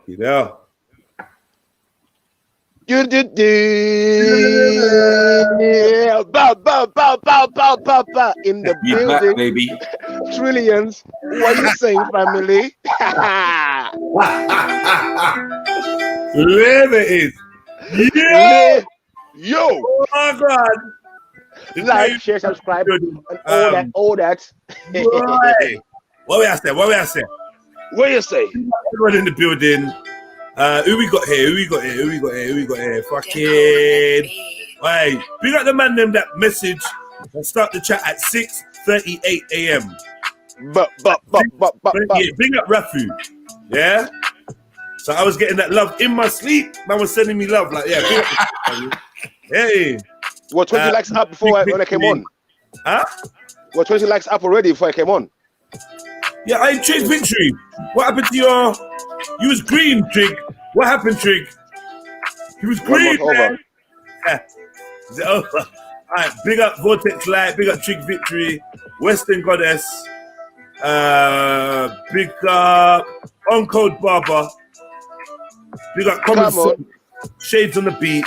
You know. Yeah, bow, bow, bow, bow, bow, bow, bow in the We building, back, baby. trillions. What you saying, family? Live it is. Yo, Oh my God. like, share, subscribe, and all that. Boy. What we I say? What you say? Everyone in the building. Who we got here? Fucking. Hey, we got the man them that message and start the chat at 6:38 a.m. But. Yeah, bring up Rafu. Yeah? So I was getting that love in my sleep. Man was sending me love. Like, yeah, bring up. Hey. Well, 20 likes up before when I came on. Huh? Well, 20 likes up already before I came on. Yeah, I changed victory. What happened to your... You was green, Trig. What happened, Trig? You was green, man. Is it over? All right, big up Vortex Light, big up Trig Victory, Western Goddess, big up Uncode Barber, big up Common Sense, Shades on the Beat,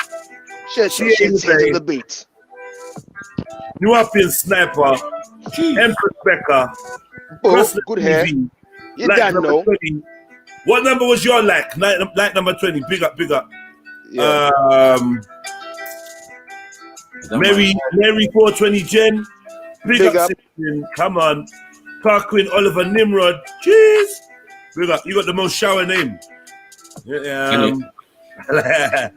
Shades on the beat. New Appian Sniper, Empress Becca, good hair. You don't know. 20. What number was your like? Like number 20. Big up. Yeah. Mary 420 Jen. Big up. Come on. Tarquin Oliver Nimrod. Cheers. Big up. You got the most shower name. Yeah. I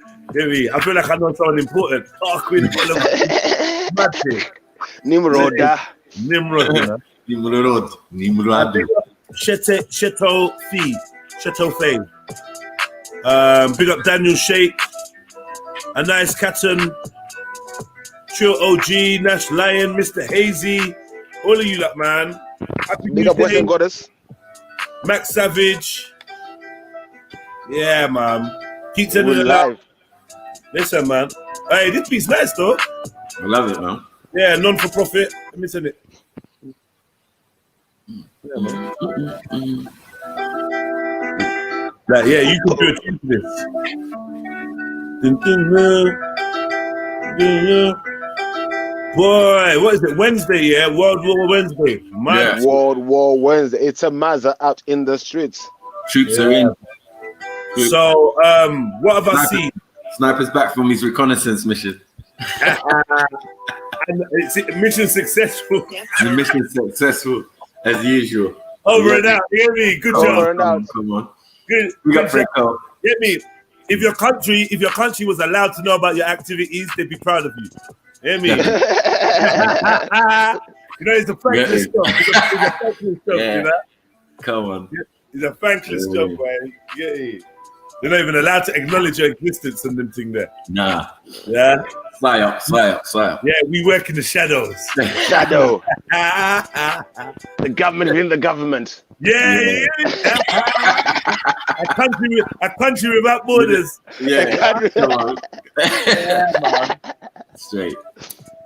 feel like I know someone important. Tarquin Oliver. Nimrod. Nimrod. Sheto Fee. Chateau Fame. Big up Daniel Shake. A nice Catton. Chill OG, Nash Lion, Mr. Hazy. All of you lot, man. Happy Big up Western Goddess. Max Savage. Yeah, man. Keep sending it live. Listen, man. Hey, this piece nice though. I love it, man. Yeah, non-for-profit. Let me send it. Yeah, man. Like, yeah, you could do a tune for this. Boy, what is it? Wednesday, yeah? World War Wednesday. Yeah. World War Wednesday. It's a mazza out in the streets. Troops are in. So, what have I seen? Sniper's back from his reconnaissance mission. And it's mission successful. The mission successful, as usual. Over and out. Hear me? Good job. Come on. Good job. Get me. If your country was allowed to know about your activities, they'd be proud of you. Hear me? You know, it's a thankless job. It's a thankless job, you know? Come on. It's a thankless job, man. Yeah. They're not even allowed to acknowledge your existence and them thing there. Nah. Yeah. Fly up. Yeah, we work in the shadows. Shadow. The government within the government. Yeah. A country without borders. Yeah. Come on. Yeah, man. Straight.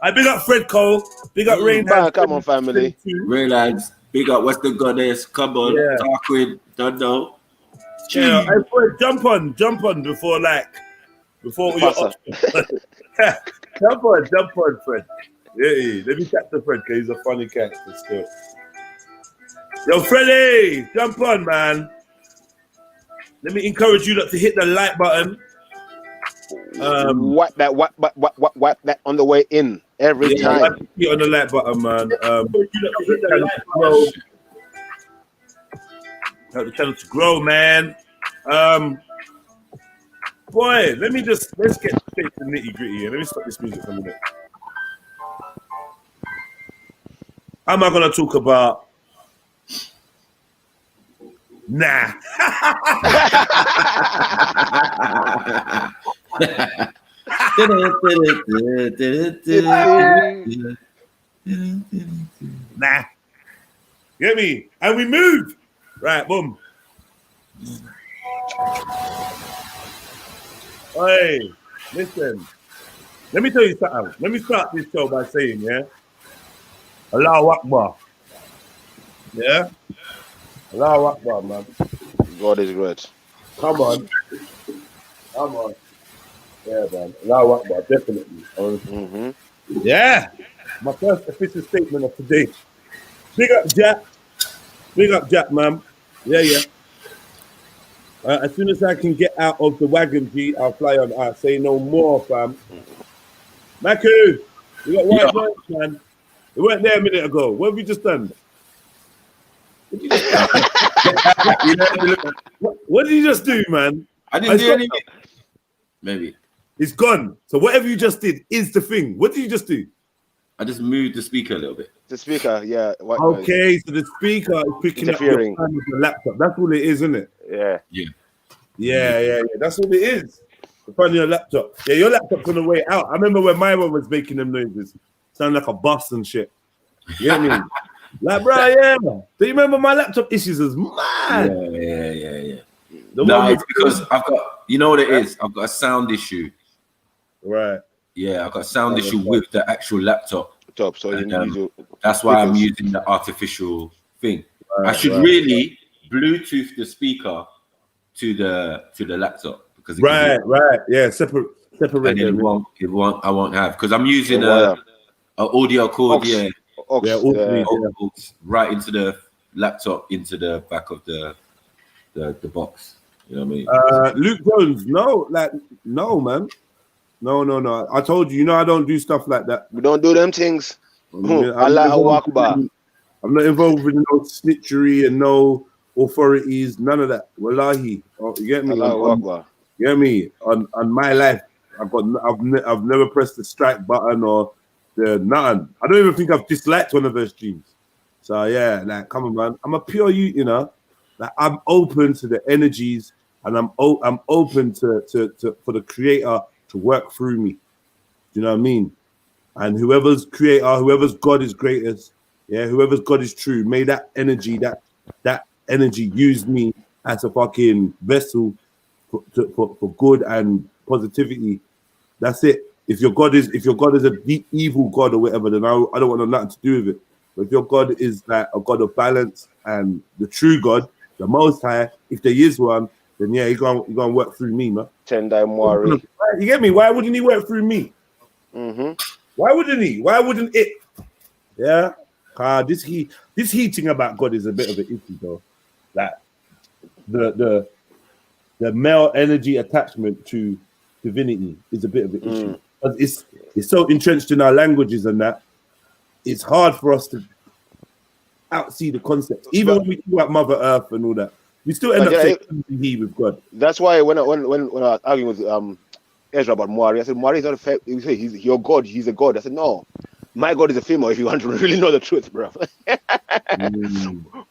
I big up Fred Cole. Big up Rain. Come on, family. Rain lads. Big up Western Goddess. Come on. Tarquin. Don't know. Yeah, hey, Fred, jump on before your jump on, Fred. Yeah, let me catch the Fred because he's a funny cat. Still. Yo, Freddie, jump on, man. Let me encourage you lot to hit the like button. Wipe that on the way in every time. Hit on the like button, man. Help the channel to grow, man. Boy, let's get straight to the nitty gritty here. Let me stop this music for a minute. How am I gonna talk about? Nah. Nah. Get me? And we move. Right, boom. Hey, listen. Let me tell you something. Let me start this show by saying, yeah, Allahu Akbar. Yeah? Allahu Akbar, man. God is great. Come on. Come on. Yeah, man. Allahu Akbar, definitely. Mm-hmm. Yeah. My first official statement of today. Big up, Jack. Big up, Jack, man. Yeah, yeah. As soon as I can get out of the wagon, G, I'll fly on. Say no more, fam. Maku, you got white birds, man. We weren't there a minute ago. What have you just done? What did you just do? What did you just do, man? I didn't do anything. Maybe. It's gone. So whatever you just did is the thing. What did you just do? I just moved the speaker a little bit. The speaker, yeah. Okay, so the speaker is picking up your time with the laptop. That's all it is, isn't it? Yeah. Yeah. That's all it is. Find your laptop. Yeah, your laptop's on the way out. I remember when my one was making them noises. Sound like a bus and shit. You know what I mean? Like, bro, yeah. Do you remember my laptop issues is mad? Yeah. No, it's because I've got, you know what it is? I've got a sound issue. Yeah, I've got a sound issue with the actual laptop. So that's why I'm using the artificial thing. I should really Bluetooth the speaker to the laptop because yeah, separate. And it won't. I won't have because I'm using a audio cord. Aux, right into the laptop, into the back of the box. You know what I mean? Luke Jones, no, man. No. I told you, I don't do stuff like that. We don't do them things. Allahu Akbar. I'm not involved with no snitchery and no authorities, none of that. Wallahi. You get me? Allahu Akbar. You get me? On my life, I've never pressed the strike button or the nothing. I don't even think I've disliked one of those streams. So yeah, like, come on, man. I'm a pure youth, Like, I'm open to the energies, and I'm open to for the creator to work through me. Do you know what I mean? And whoever's creator, whoever's God is greatest, whoever's God is true, may that energy use me as a fucking vessel for good and positivity. That's it. If your God is a deep evil God or whatever, then I don't want nothing to do with it. But if your God is like a God of balance and the true God, the Most High, if there is one, then yeah, you're gonna work through me, man. You get me? Why wouldn't he work through me? Mm-hmm. Why wouldn't he? Why wouldn't it? Yeah. This heating about God is a bit of an issue, though. Like the male energy attachment to divinity is a bit of an issue. It's so entrenched in our languages and that it's hard for us to outsee the concept. Even when we talk about Mother Earth and all that, we still end up saying he with God. That's why when I was arguing with Ezra about Mwari, I said Mwari is not a fair. He said he's your God. He's a God. I said no, my God is a female. If you want to really know the truth, bro.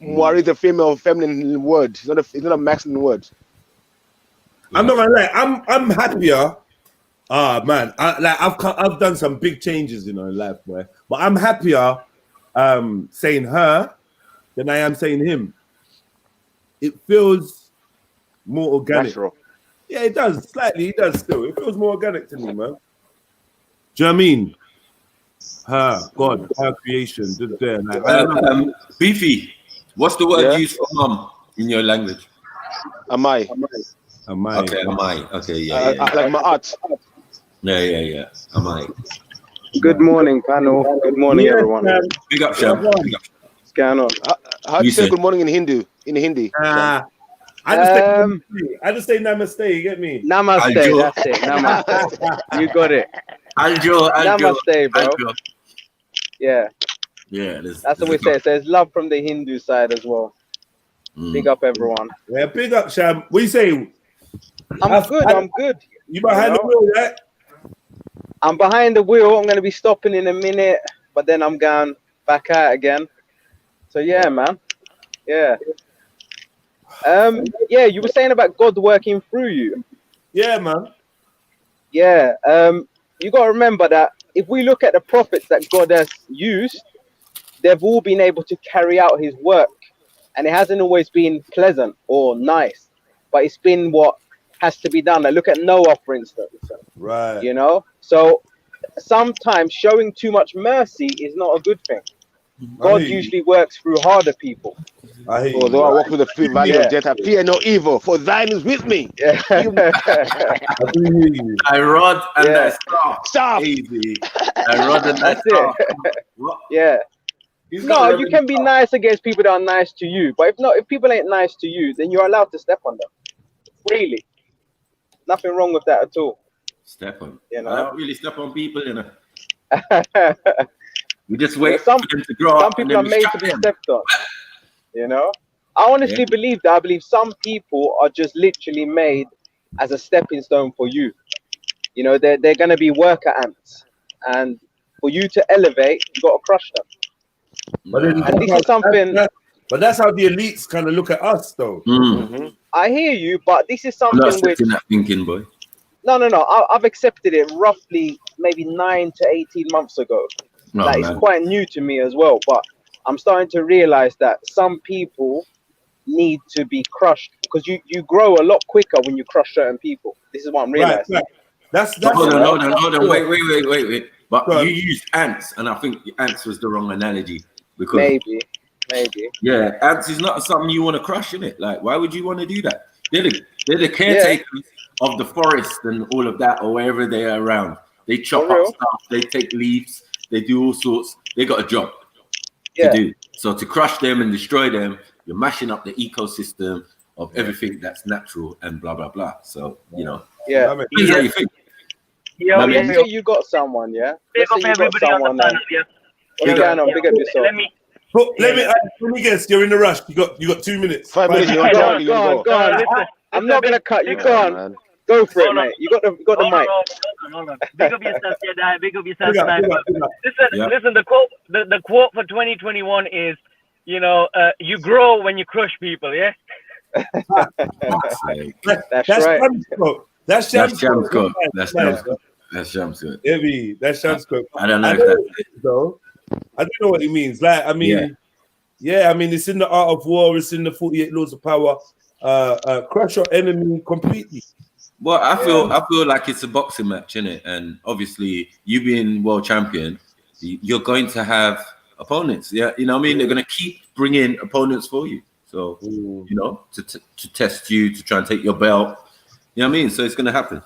Mwari is a female, feminine word. It's not a masculine word. I'm not gonna lie. I'm happier. Man, I've done some big changes, in life, boy. But I'm happier saying her than I am saying him. It feels more organic. Natural. Yeah, it does. Slightly, it does still. It feels more organic to me, man. Do you know what I mean? Her, God, her creation. Like, Beefy, what's the word used for mum in your language? Amai. Okay, Amai. Okay, yeah. Like my art. Yeah. Amai. Good morning, panel. Good morning, everyone. Big up, Sham. What's going on? How do you say good morning in Hindi? I just say namaste, you get me? Namaste, that's it. Namaste. You got it. Aljo. Namaste, bro. Aljo. Yeah. Yeah, that's what we say. It says love from the Hindu side as well. Big up, everyone. Yeah, big up, Sham. What you say? I'm good. You behind the wheel, yeah? I'm behind the wheel. I'm going to be stopping in a minute, but then I'm going back out again. So yeah, man. Yeah. You were saying about God working through you. Yeah, man. Yeah. You got to remember that if we look at the prophets that God has used, they've all been able to carry out his work. And it hasn't always been pleasant or nice, but it's been what has to be done. Like, look at Noah, for instance. Right. So sometimes showing too much mercy is not a good thing. God usually works through harder people. Although I walk with the valley of death, I fear no evil, for thine is with me. I do hear you. I rod and that staff. Easy. I rod and that staff. Yeah. No, you can be nice against people that are nice to you, but if people ain't nice to you, then you're allowed to step on them. Really, nothing wrong with that at all. Step on. You know? I don't really step on people, you know. We just wait for them to grow some up. People are made to be stepped on. You know, I honestly believe that. I believe some people are just literally made as a stepping stone for you. You know, they're gonna be worker ants, and for you to elevate, you got to crush them. But and this is something. But that's how the elites kind of look at us, though. I hear you, but this is something which. That thinking, boy. No. I've accepted it roughly maybe 9 to 18 months ago. That is quite new to me as well. But I'm starting to realize that some people need to be crushed because you grow a lot quicker when you crush certain people. This is what I'm realizing. Right. That's hold on. Wait. But you used ants, and I think ants was the wrong analogy because maybe. Yeah, ants is not something you want to crush, in it. Like, why would you want to do that? They're the caretakers of the forest and all of that, or wherever they are around. They chop up stuff. They take leaves. They do all sorts. They got a job to do. So to crush them and destroy them, you're mashing up the ecosystem of everything that's natural and blah blah blah. So you know, how you think. Let's say you got someone, Let's say you got someone. Let me guess. You're in a rush. You got 2 minutes. 5 minutes. Go on. I'm not gonna cut you. Go on. Go for it, mate. You got the mic. Hold on. Big up yourself, Jedi. Big up yourself, Listen. The quote for 2021 is, you grow when you crush people. Yeah. That's right. That's Sham's quote. That's Sham's quote. That's Sham's quote. I don't know if that's it. Though. I don't know what he means. Like, I mean, it's in the art of war. It's in the 48 laws of power. Crush your enemy completely. Well, I feel like it's a boxing match, innit? And obviously, you being world champion, you're going to have opponents. Yeah, you know what I mean? They're going to keep bringing opponents for you. So, to test you, to try and take your belt. You know what I mean? So it's going to happen.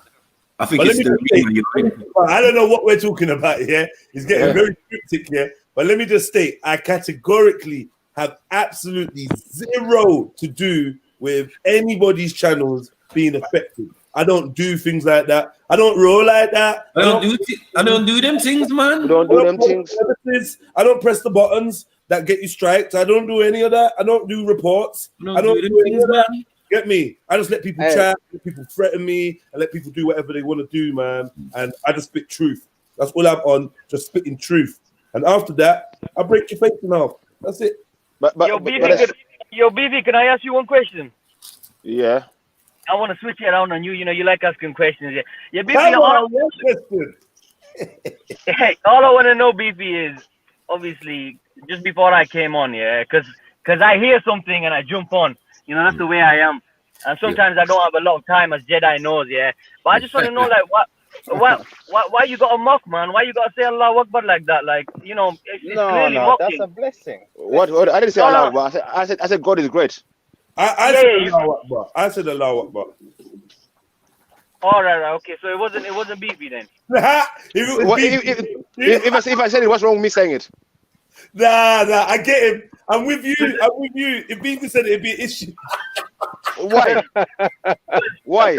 I think I don't know what we're talking about here. It's getting very cryptic here. But let me just state, I categorically have absolutely zero to do with anybody's channels being affected. I don't do things like that. I don't roll like that. I don't do them things, man. Don't do them things. I don't press the buttons that get you striked. I don't do any of that. I don't do reports. I don't do any of that. Get me? I just let people chat, let people threaten me, and let people do whatever they want to do, man. And I just spit truth. That's all I'm on, just spitting truth. And after that, I break your face in half. That's it. Yo, BB, can I ask you one question? Yeah. I want to switch it around on you. You like asking questions. Yeah, BB, all I want to know, BB, is obviously just before I came on, because I hear something and I jump on. That's the way I am. And sometimes I don't have a lot of time, as Jedi knows, But I just want to know, like, why you got to mock, man? Why you got to say Allahu Akbar like that? Like, it's clearly mocking. That's a blessing. What? I didn't say Allahu Akbar. I said God is great. I said Allahu Akbar. I said Allahu Akbar. All right, okay. So it wasn't beefy then. If I said it, what's wrong with me saying it? Nah, I get him. I'm with you. If BB said it, it'd be an issue. Why? Why?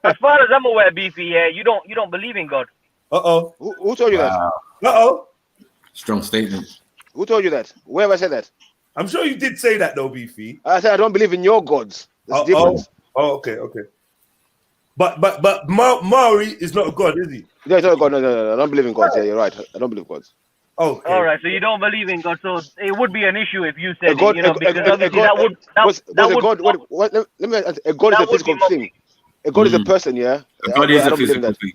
As far as I'm aware, Beefy, you don't believe in God. Uh-oh. Who told you that? Uh-oh. Strong statement. Who told you that? Where have I said that? I'm sure you did say that though, Beefy. I said I don't believe in your gods. That's different. Okay. But Mari is not a god, is he? No, he's not a god. No. I don't believe in gods. Yeah, you're right. I don't believe in gods. Okay. All right, so you don't believe in God, so it would be an issue if you said because obviously that would. Let me answer. A god is a physical thing. A god is a person, yeah. A god is a physical thing.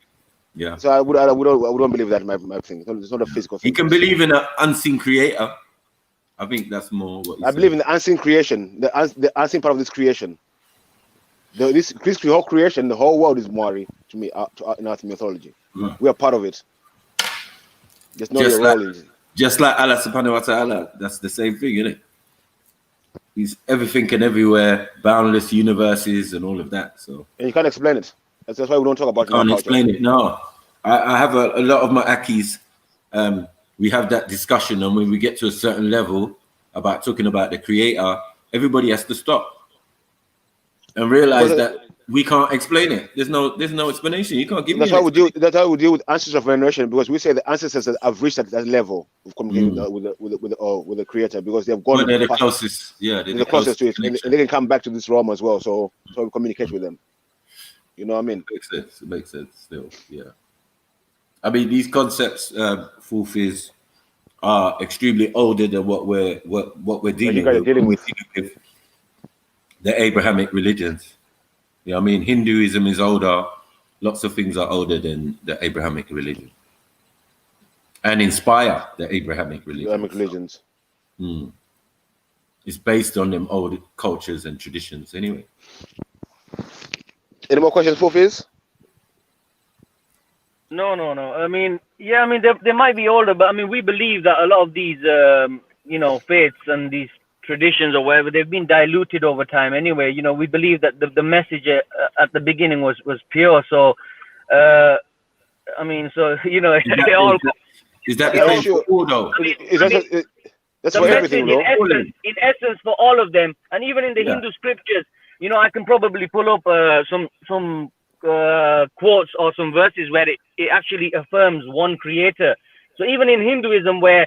Yeah. So I wouldn't believe that my thing. It's not a physical thing. You can believe in an unseen creator. I think that's more what I believe in the unseen creation, the unseen part of this creation. This whole creation, the whole world is Mari to me in our mythology. We are part of it. Just know your role in it. Just like Allah subhanahu wa ta'ala, that's the same thing, isn't it? He's everything and everywhere, boundless universes and all of that. So And you can't explain it. That's why we don't talk about it. Can't explain it. No, I have a lot of my Akis. We have that discussion, and when we get to a certain level about talking about the creator, everybody has to stop and realize that we can't explain it. There's no explanation. You can't give me. That's why we deal with ancestors of veneration, because we say the ancestors have reached that level of communicating with the creator, because they've gone. Well, they're the closest. Yeah, they're the closest to it, and they can come back to this realm as well. So we communicate with them. You know what I mean? It makes sense still. Yeah. I mean, these concepts, Fulfiz, are extremely older than what we're dealing with. The Abrahamic religions. You know what I mean? Hinduism is older. Lots of things are older than the Abrahamic religion. And inspire the Abrahamic religions. It's based on them old cultures and traditions anyway. Any more questions, Fulfiz? No. I mean, they might be older, but I mean, we believe that a lot of these, faiths and these traditions or whatever, they've been diluted over time. Anyway, we believe that the message at the beginning was pure. So, they all. Is that the same for all though? That's for everything, though. In essence, for all of them, and even in the Hindu scriptures, I can probably pull up some quotes or some verses where it actually affirms one creator. So even in Hinduism, where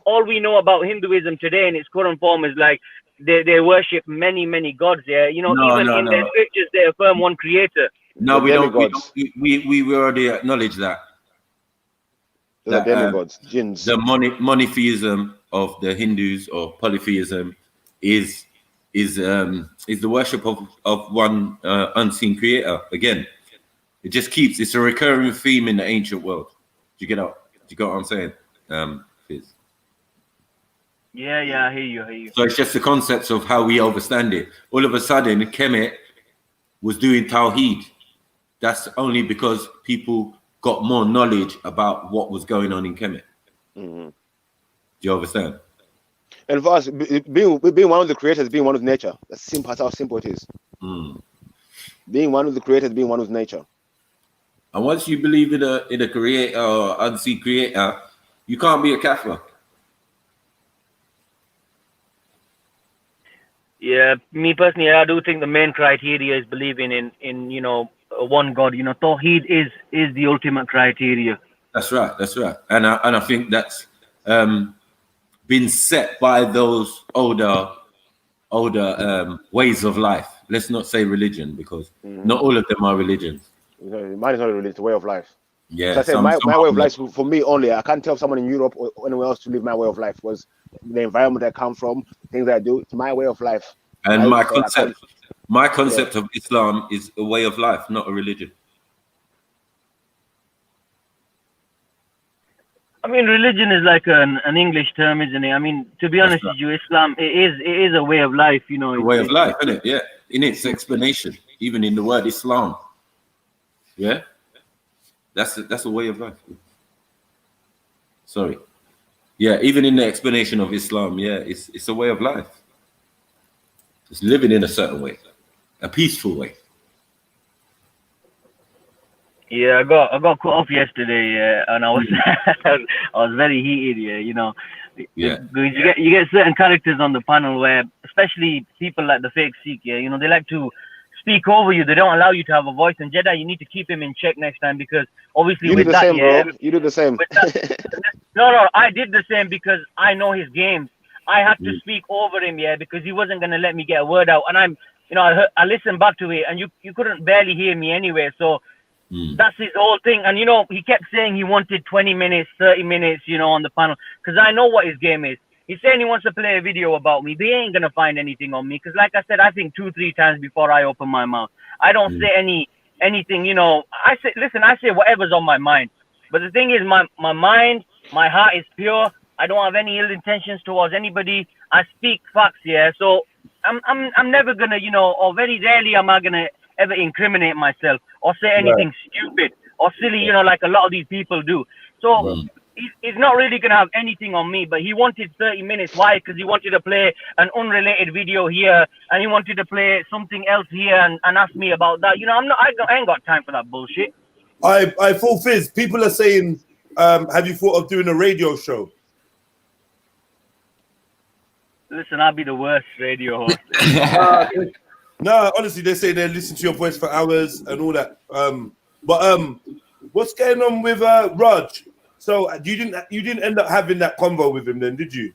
all we know about Hinduism today in its current form is like they worship many gods. Yeah, in their scriptures they affirm one creator. No, we don't. We already acknowledge that. The demigods, jinns. The monotheism of the Hindus, or polytheism, is the worship of one unseen creator. Again, it just keeps. It's a recurring theme in the ancient world. Do you get what I'm saying? Fizz? Yeah, I hear you. So it's just the concepts of how we understand it. All of a sudden, Kemet was doing Tawheed. That's only because people got more knowledge about what was going on in Kemet. Do you understand? And for us, being one of the creators, being one with nature. That's simple. That's how simple it is. Being one of the creators, being one with nature. And once you believe in a creator or unseen creator, you can't be a Kafir. Yeah, me personally, I do think the main criteria is believing in one God. Tawheed is the ultimate criteria. That's right. And I think that's been set by those older ways of life. Let's not say religion, because not all of them are religions. Mine is not a religion; it's a way of life. Yeah, so I say my way of life for me only. I can't tell someone in Europe or anywhere else to live my way of life, because the environment I come from, things I do, it's my way of life. And my concept of Islam is a way of life, not a religion. I mean, religion is like an English term, isn't it? I mean, to be honest with you, Islam it is a way of life, A way of life, isn't it? Yeah, in its explanation, even in the word Islam. Yeah, that's a way of life. Sorry. Yeah, even in the explanation of Islam, yeah, it's a way of life. It's living in a certain way, a peaceful way. Yeah, I got cut off yesterday, and I was I was very heated. Yeah, you get certain characters on the panel where, especially people like the fake Sikh, they like to speak over you. They don't allow you to have a voice. And Jedi, you need to keep him in check next time, because obviously you do the same, bro. You do the same. No, I did the same because I know his games. I had to speak over him, because he wasn't gonna let me get a word out. And I listened back to it, and you couldn't barely hear me anyway. So that's his whole thing. And he kept saying he wanted 20 minutes, 30 minutes, on the panel, because I know what his game is. He's saying he wants to play a video about me. They ain't gonna find anything on me, because like I said, I think 2-3 times before I open my mouth. I don't say anything. I say whatever's on my mind. But the thing is, my mind, my heart is pure. I don't have any ill intentions towards anybody. I speak facts, So I'm never gonna, or very rarely am I gonna ever incriminate myself or say anything stupid or silly, like a lot of these people do. So he's not really gonna have anything on me, but he wanted 30 minutes. Why? Because he wanted to play an unrelated video here, and he wanted to play something else here, and ask me about that. You know, I ain't got time for that bullshit. I full fizz. People are saying, have you thought of doing a radio show? Listen, I'll be the worst radio host. No, honestly, they say they listen to your voice for hours and all that. But what's going on with Raj? So you didn't end up having that convo with him then, did you?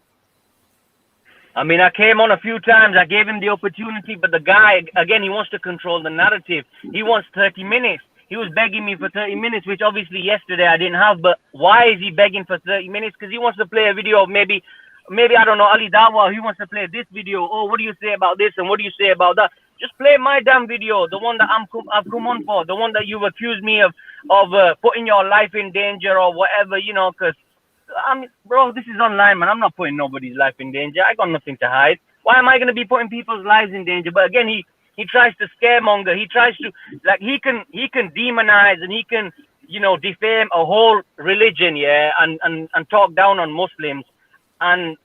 I mean, I came on a few times. I gave him the opportunity, but the guy, again, he wants to control the narrative. He wants 30 minutes. He was begging me for 30 minutes, which obviously yesterday I didn't have. But why is he begging for 30 minutes? Because he wants to play a video of maybe I don't know, Ali Dawa. He wants to play this video. Oh, what do you say about this? And what do you say about that? Just play my damn video, the one that I've come on for, the one that you've accused me of putting your life in danger or whatever, you know, because, I mean, bro, this is online, man. I'm not putting nobody's life in danger. I got nothing to hide. Why am I going to be putting people's lives in danger? But again, he tries to scaremonger. He tries to, like, he can demonize and he can, you know, defame a whole religion, yeah, and talk down on Muslims. And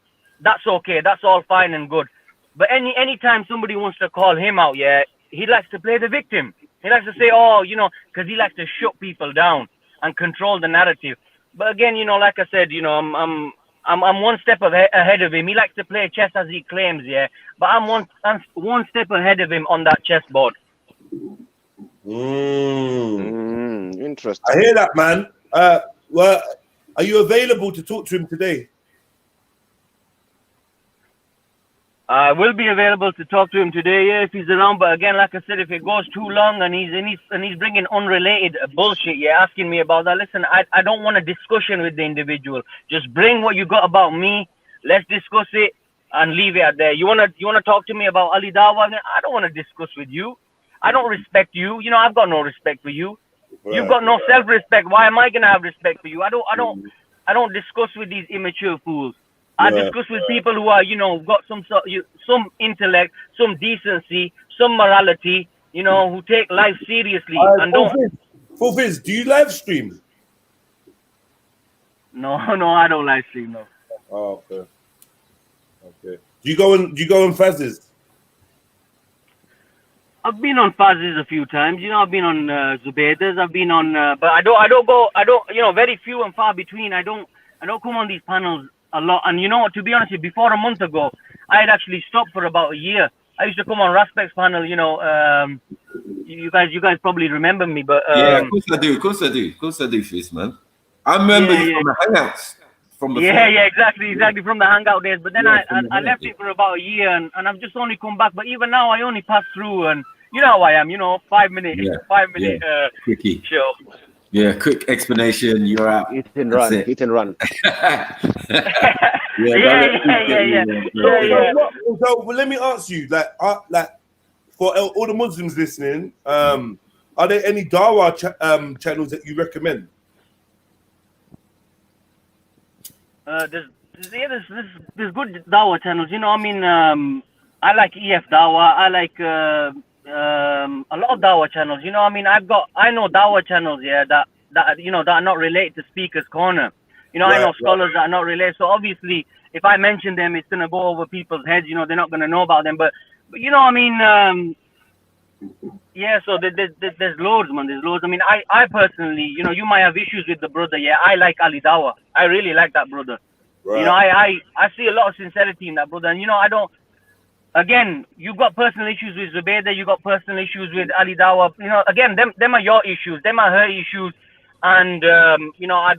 that's okay. That's all fine and good. But anytime somebody wants to call him out, yeah, he likes to play the victim. He likes to say, oh, you know, because he likes to shut people down and control the narrative. But again, you know, like I said, you know, I'm one step ahead of him. He likes to play chess as he claims, yeah. But I'm one step ahead of him on that chessboard. Interesting. I hear that, man. Well, are you available to talk to him today? I will be available to talk to him today, yeah, if he's around. But again, like I said, if it goes too long and he's bringing unrelated bullshit, yeah, asking me about that. Listen, I don't want a discussion with the individual. Just bring what you got about me. Let's discuss it and leave it at there. You wanna talk to me about Ali Dawa? I don't want to discuss with you. I don't respect you. You know, I've got no respect for you. Right. You've got no self-respect. Why am I gonna have respect for you? I don't discuss with these immature fools. I discuss with people who are, you know, got some intellect, some decency, some morality, you know, who take life seriously and don't. Full Fizz, do you live stream? No, I don't live stream. No. Oh, okay. Do you go on Faz's? I've been on Faz's a few times. You know, I've been on Zubayda's. I've been on, but I don't go. You know, very few and far between. I don't come on these panels a lot. And you know what, to be honest, before a month ago, I had actually stopped for about a year. I used to come on Raspect's panel, you know, you guys probably remember me, but yeah, of course I do, Fizz, man. I remember you from the hangouts from before. Yeah, exactly from the hangout days. But then I left it for about a year, and I've just only come back. But even now, I only pass through, and you know how I am, you know, 5 minute quickie show. Yeah, quick explanation. You're out. Hit and run. Yeah. So well, let me ask you, like for all the Muslims listening, are there any Dawa channels that you recommend? There's good Dawa channels. You know, I mean, I like EF Dawa. I like a lot of Dawa channels. You know, I mean, I know Dawa channels, yeah, that you know, that are not related to Speaker's Corner. You know, right, I know scholars that are not related. So obviously, if I mention them, it's gonna go over people's heads. You know, they're not gonna know about them. But you know, I mean, yeah. So there's loads, man. There's loads. I mean, I personally, you know, you might have issues with the brother. Yeah, I like Ali Dawa. I really like that brother. Right. You know, I see a lot of sincerity in that brother. And you know, I don't. Again, you got personal issues with Zubaydah, you got personal issues with Ali Dawa. You know, again, them are your issues, them are her issues, and you know,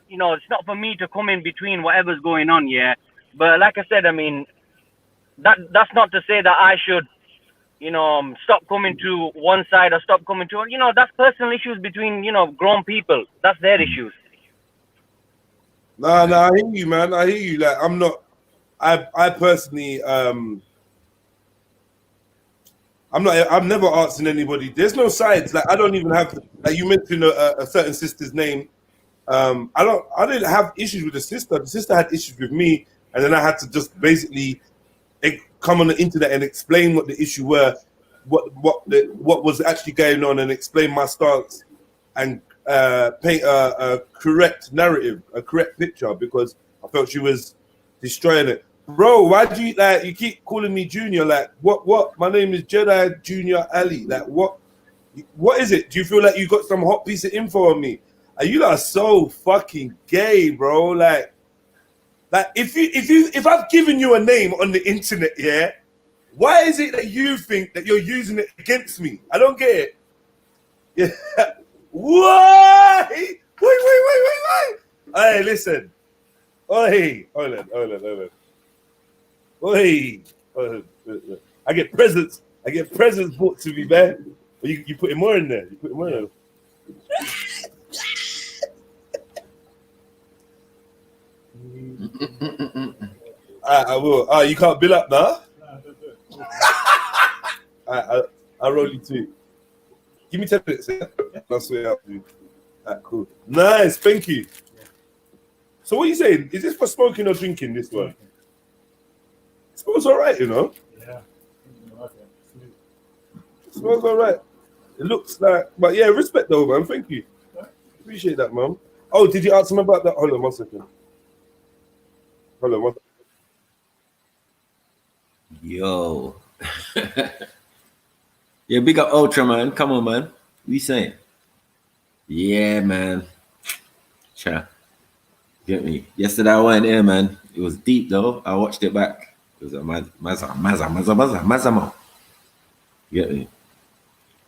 you know, it's not for me to come in between whatever's going on, yeah. But like I said, I mean, that's not to say that I should, you know, stop coming to one side or stop coming to, you know, that's personal issues between, you know, grown people. That's their issues. No, I hear you, man. I hear you. Like, I personally, I'm never asking anybody. There's no sides. Like, I don't even have, like you mentioned a certain sister's name. I didn't have issues with the sister. The sister had issues with me, and then I had to just basically come on the internet and explain what the issue were, what was actually going on, and explain my stance, and paint a correct narrative, a correct picture, because I felt she was destroying it. Bro, why do you like? You keep calling me Junior. Like, what? My name is Jedi Junior Ali. Like, what? What is it? Do you feel like you got some hot piece of info on me? Are you like so fucking gay, bro? Like if I've given you a name on the internet, yeah, why is it that you think that you're using it against me? I don't get it. Yeah. Why? Wait. Hey, listen. Oi, hold on. Oi. I get presents brought to me, man. You putting more in there. I will. You can't bill up now? I'll roll you two. Give me 10 minutes, yeah? I'll swear out to you. Cool. Nice, thank you. So what are you saying? Is this for smoking or drinking, this one? It smells all right, you know? Yeah. It smells all right. It looks like, but yeah, respect though, man. Thank you. Appreciate that, man. Oh, did you ask him about that? Hold on 1 second. Hold on 1 second. Yo. Yeah, big up Ultra, man. Come on, man. What you saying? Yeah, man. Chat. Get me. Yesterday I went here, man. It was deep though. I watched it back. It was a maza. Get me.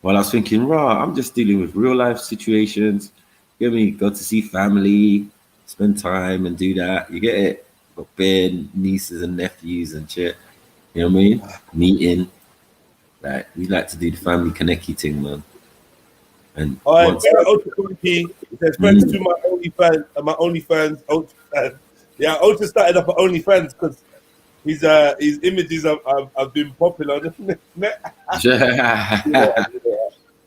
Well, I was thinking, raw, I'm just dealing with real life situations. Get me? Go to see family, spend time and do that. You get it? Got bare nieces and nephews and shit. You know what I mean? Meeting. Like, we like to do the family connecty thing, man. And it says thanks to my OnlyFans, Ultra. Yeah, Ultra started up at OnlyFans because his images have been popular on the net. Yeah.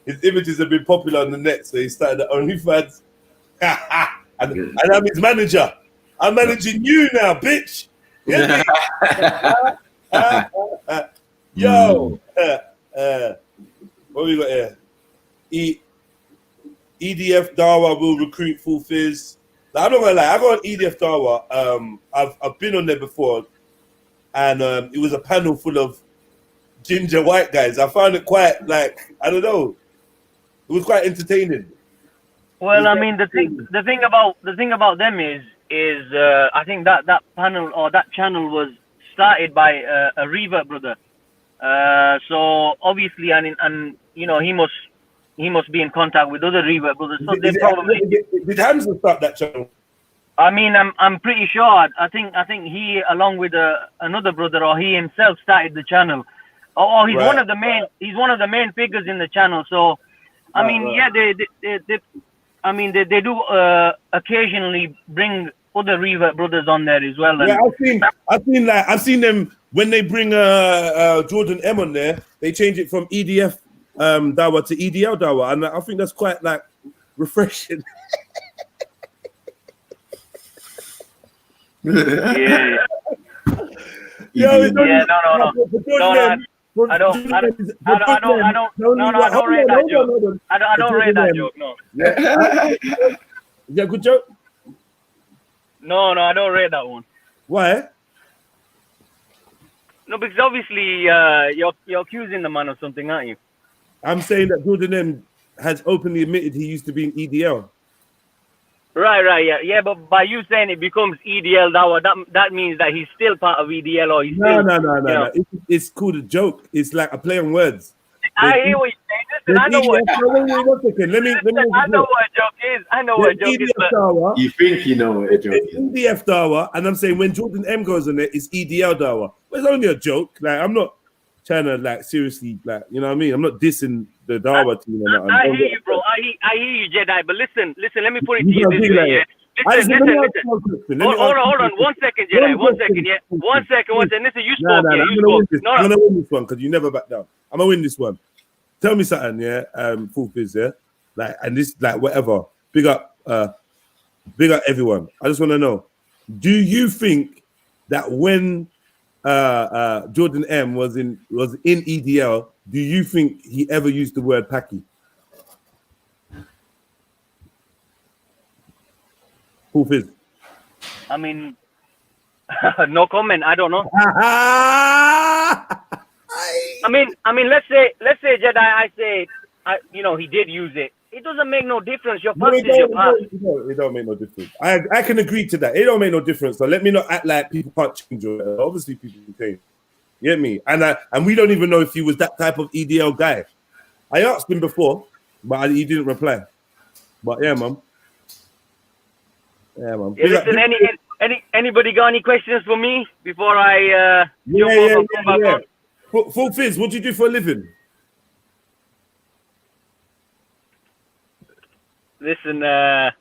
His images have been popular on the net, so he started at OnlyFans. and I'm his manager. I'm managing you now, bitch. Yeah. Yo, what we got here? EDF Dawa will recruit full fizz. Like, I'm not gonna lie, I got on EDF Dawa. I've been on there before, and it was a panel full of ginger white guys. I found it quite like, I don't know, it was quite entertaining. Well, I mean, the thing about them is I think that panel or that channel was started by a Revert brother. So obviously, and you know, he must be in contact with other Revert brothers. So they probably did Hamza start that channel? I mean, I'm pretty sure. I think he, along with another brother, or he himself, started the channel. Or he's one of the main. He's one of the main figures in the channel. So, I mean, yeah, they do occasionally bring other Revert brothers on there as well. Yeah, I've seen them when they bring Jordan M on there. They change it from EDF Dawa to EDL Dawa, and I think that's quite like refreshing. Yeah. No. I don't rate that joke. I don't rate that joke. No. Is that a good joke? No, I don't rate that one. Why? No, because obviously you're accusing the man of something, aren't you? I'm saying that Jordan M has openly admitted he used to be in EDL. Right, yeah, but by you saying it becomes EDL Dawa, that means that he's still part of EDL, or he's no. It's called a joke. It's like a play on words. I hear what you're saying. Listen, I know what. Let me. I know what a joke is. I know what a joke is. Dawa, you think you know what a joke is? EDF Dawa, and I'm saying when Jordan M goes on it, it's EDL Dawa. But it's only a joke. Like, I'm not trying to like seriously, like, you know what I mean? I'm not dissing the Dawa team. I hear you, bro. I hear you, Jedi. But listen. Let me put it to you this way. Yeah? Listen. Hold on. 1 second, Jedi. 1 second, yeah. 1 second. Listen, you spoke. I'm gonna win this one because you never back down. I'm gonna win this one. Tell me something, yeah. Full fizz, yeah. Like, and this, like, whatever. Big up everyone. I just want to know: do you think that when Jordan M was in EDL, do you think he ever used the word Paki? Full fizz. I mean, no comment. I don't know. I mean, let's say Jedi. I say, he did use it. It doesn't make no difference. Your past is your past. It don't make no difference. I can agree to that. It don't make no difference. So let me not act like people can't change. Obviously, people can change. You get me? And we don't even know if he was that type of EDL guy. I asked him before, but he didn't reply. But yeah, man. Yeah, man. Yeah, listen, anybody got any questions for me before I jump off and come back on? Full fizz, what do you do for a living? Listen, yeah,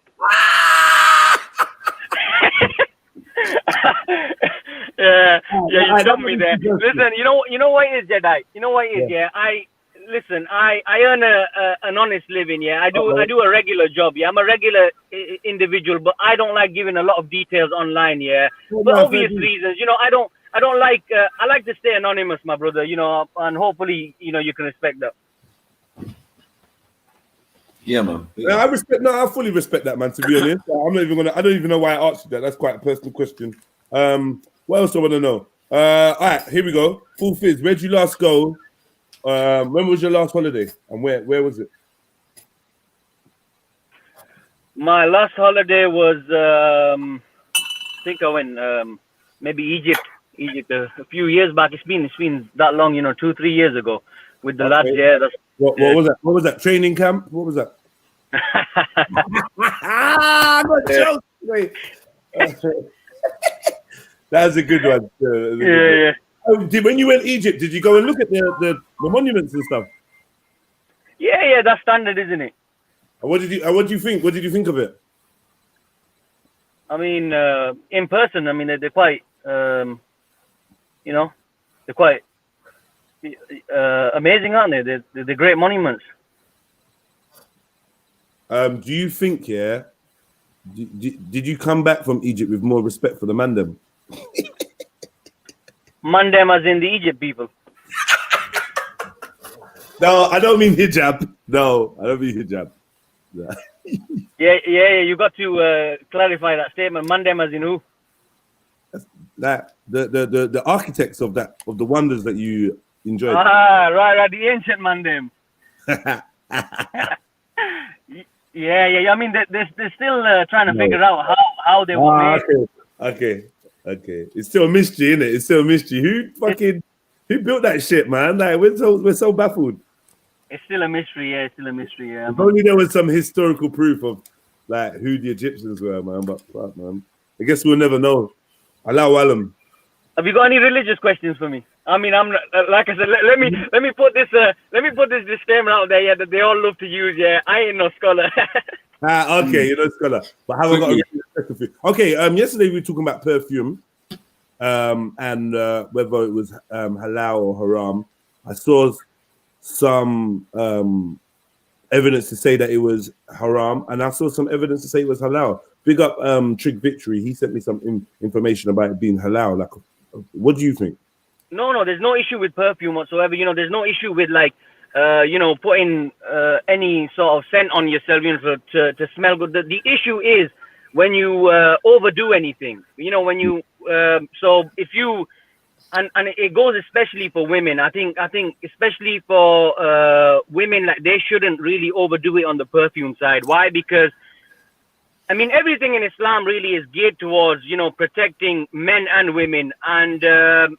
you jumped me there. Listen, you know what it is, Jedi. You know what it is, yeah. I earn an honest living, yeah. I do a regular job, yeah. I'm a regular individual, but I don't like giving a lot of details online, yeah. For obvious reasons, I don't like. I like to stay anonymous, my brother, and hopefully, you can respect that. Yeah, man. I fully respect that, man. To be honest, I'm not even gonna. I don't even know why I asked you that. That's quite a personal question. What else do I want to know? All right, here we go. Full fizz. Where'd you last go? When was your last holiday, and where was it? My last holiday was, I think I went maybe Egypt a few years back. It's been that long, 2-3 years ago with the lads. Yeah, what was that? What was that? Training camp? What was that? I'm not joking. Wait. That's a good one. Yeah. When you went to Egypt, did you go and look at the monuments and stuff? Yeah, that's standard, isn't it? And what did you think? What did you think of it? I mean, in person, I mean, they're quite, they're quite amazing, aren't they? They're great monuments. Do you think, did you come back from Egypt with more respect for the mandem? Mandem as in the Egypt people. No, I don't mean hijab. No, I don't mean hijab. Yeah. You got to clarify that statement. Mandem as in who? That the architects of the wonders that you enjoyed. Right. The ancient Mandem. Yeah. I mean, they're still trying to figure out how they were made. Okay. It's still a mystery, isn't it? It's still a mystery. Who built that shit, man? Like we're so baffled. It's still a mystery, yeah. If only there was some historical proof of like who the Egyptians were, man. But fuck, man. I guess we'll never know. Allahu alam. Have you got any religious questions for me? I mean, I'm like I said. Let me put this disclaimer out there, yeah, that they all love to use. Yeah, I ain't no scholar. Okay, you're no scholar, but have I got a respect for you? Okay, yesterday we were talking about perfume, and whether it was halal or haram. I saw some evidence to say that it was haram, and I saw some evidence to say it was halal. Big up Trig Victory. He sent me some information about it being halal. Like, what do you think? No, there's no issue with perfume whatsoever. There's no issue with like putting any sort of scent on yourself, to smell good. The issue is when you overdo anything. When you so if you and it goes especially for women. I think especially for women, like they shouldn't really overdo it on the perfume side. Why? Because I mean, everything in Islam really is geared towards, protecting men and women. And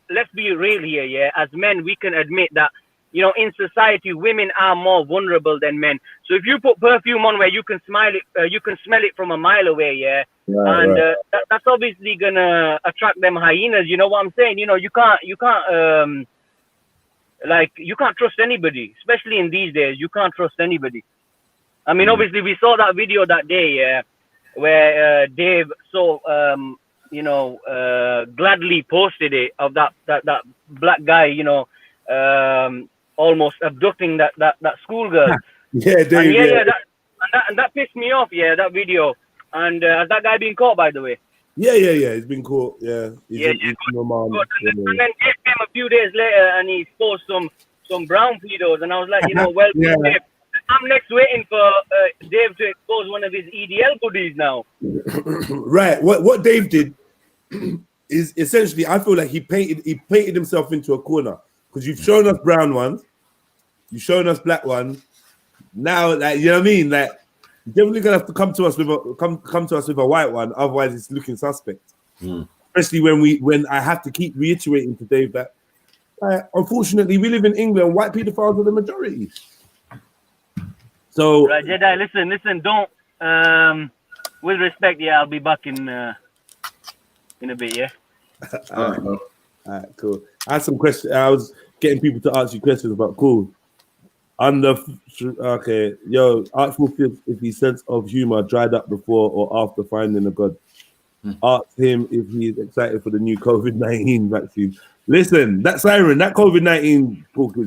let's be real here, yeah. As men, we can admit that, in society, women are more vulnerable than men. So if you put perfume on where you can smell it from a mile away, yeah. Right. That's obviously gonna attract them hyenas. You know what I'm saying? You can't trust anybody, especially in these days. You can't trust anybody. I mean, obviously, we saw that video that day, yeah, where Dave gladly posted it of that black guy, almost abducting that schoolgirl. Yeah, Dave. And that pissed me off. Yeah, that video. And has that guy been caught, by the way? Yeah. He's been caught. Yeah. He's and then Dave came a few days later and he posted some brown pedos, and I was like, well, Dave, I'm next waiting for Dave to expose one of his EDL goodies now. Right. What Dave did is essentially, I feel like he painted himself into a corner, because you've shown us brown ones, you've shown us black ones. Now, like, you know what I mean? Like, you're definitely gonna have to come to us with a white one, otherwise it's looking suspect. Especially when I have to keep reiterating to Dave that unfortunately we live in England, white pedophiles are the majority. So right, Jedi, listen, don't with respect, yeah, I'll be back in a bit, yeah. All right, cool. I had some questions. I was getting people to ask you questions about cool. Okay, yo, Artful feels if his sense of humor dried up before or after finding a god. Ask him if he's excited for the new COVID-19 vaccine. Listen, that siren, that COVID-19 talk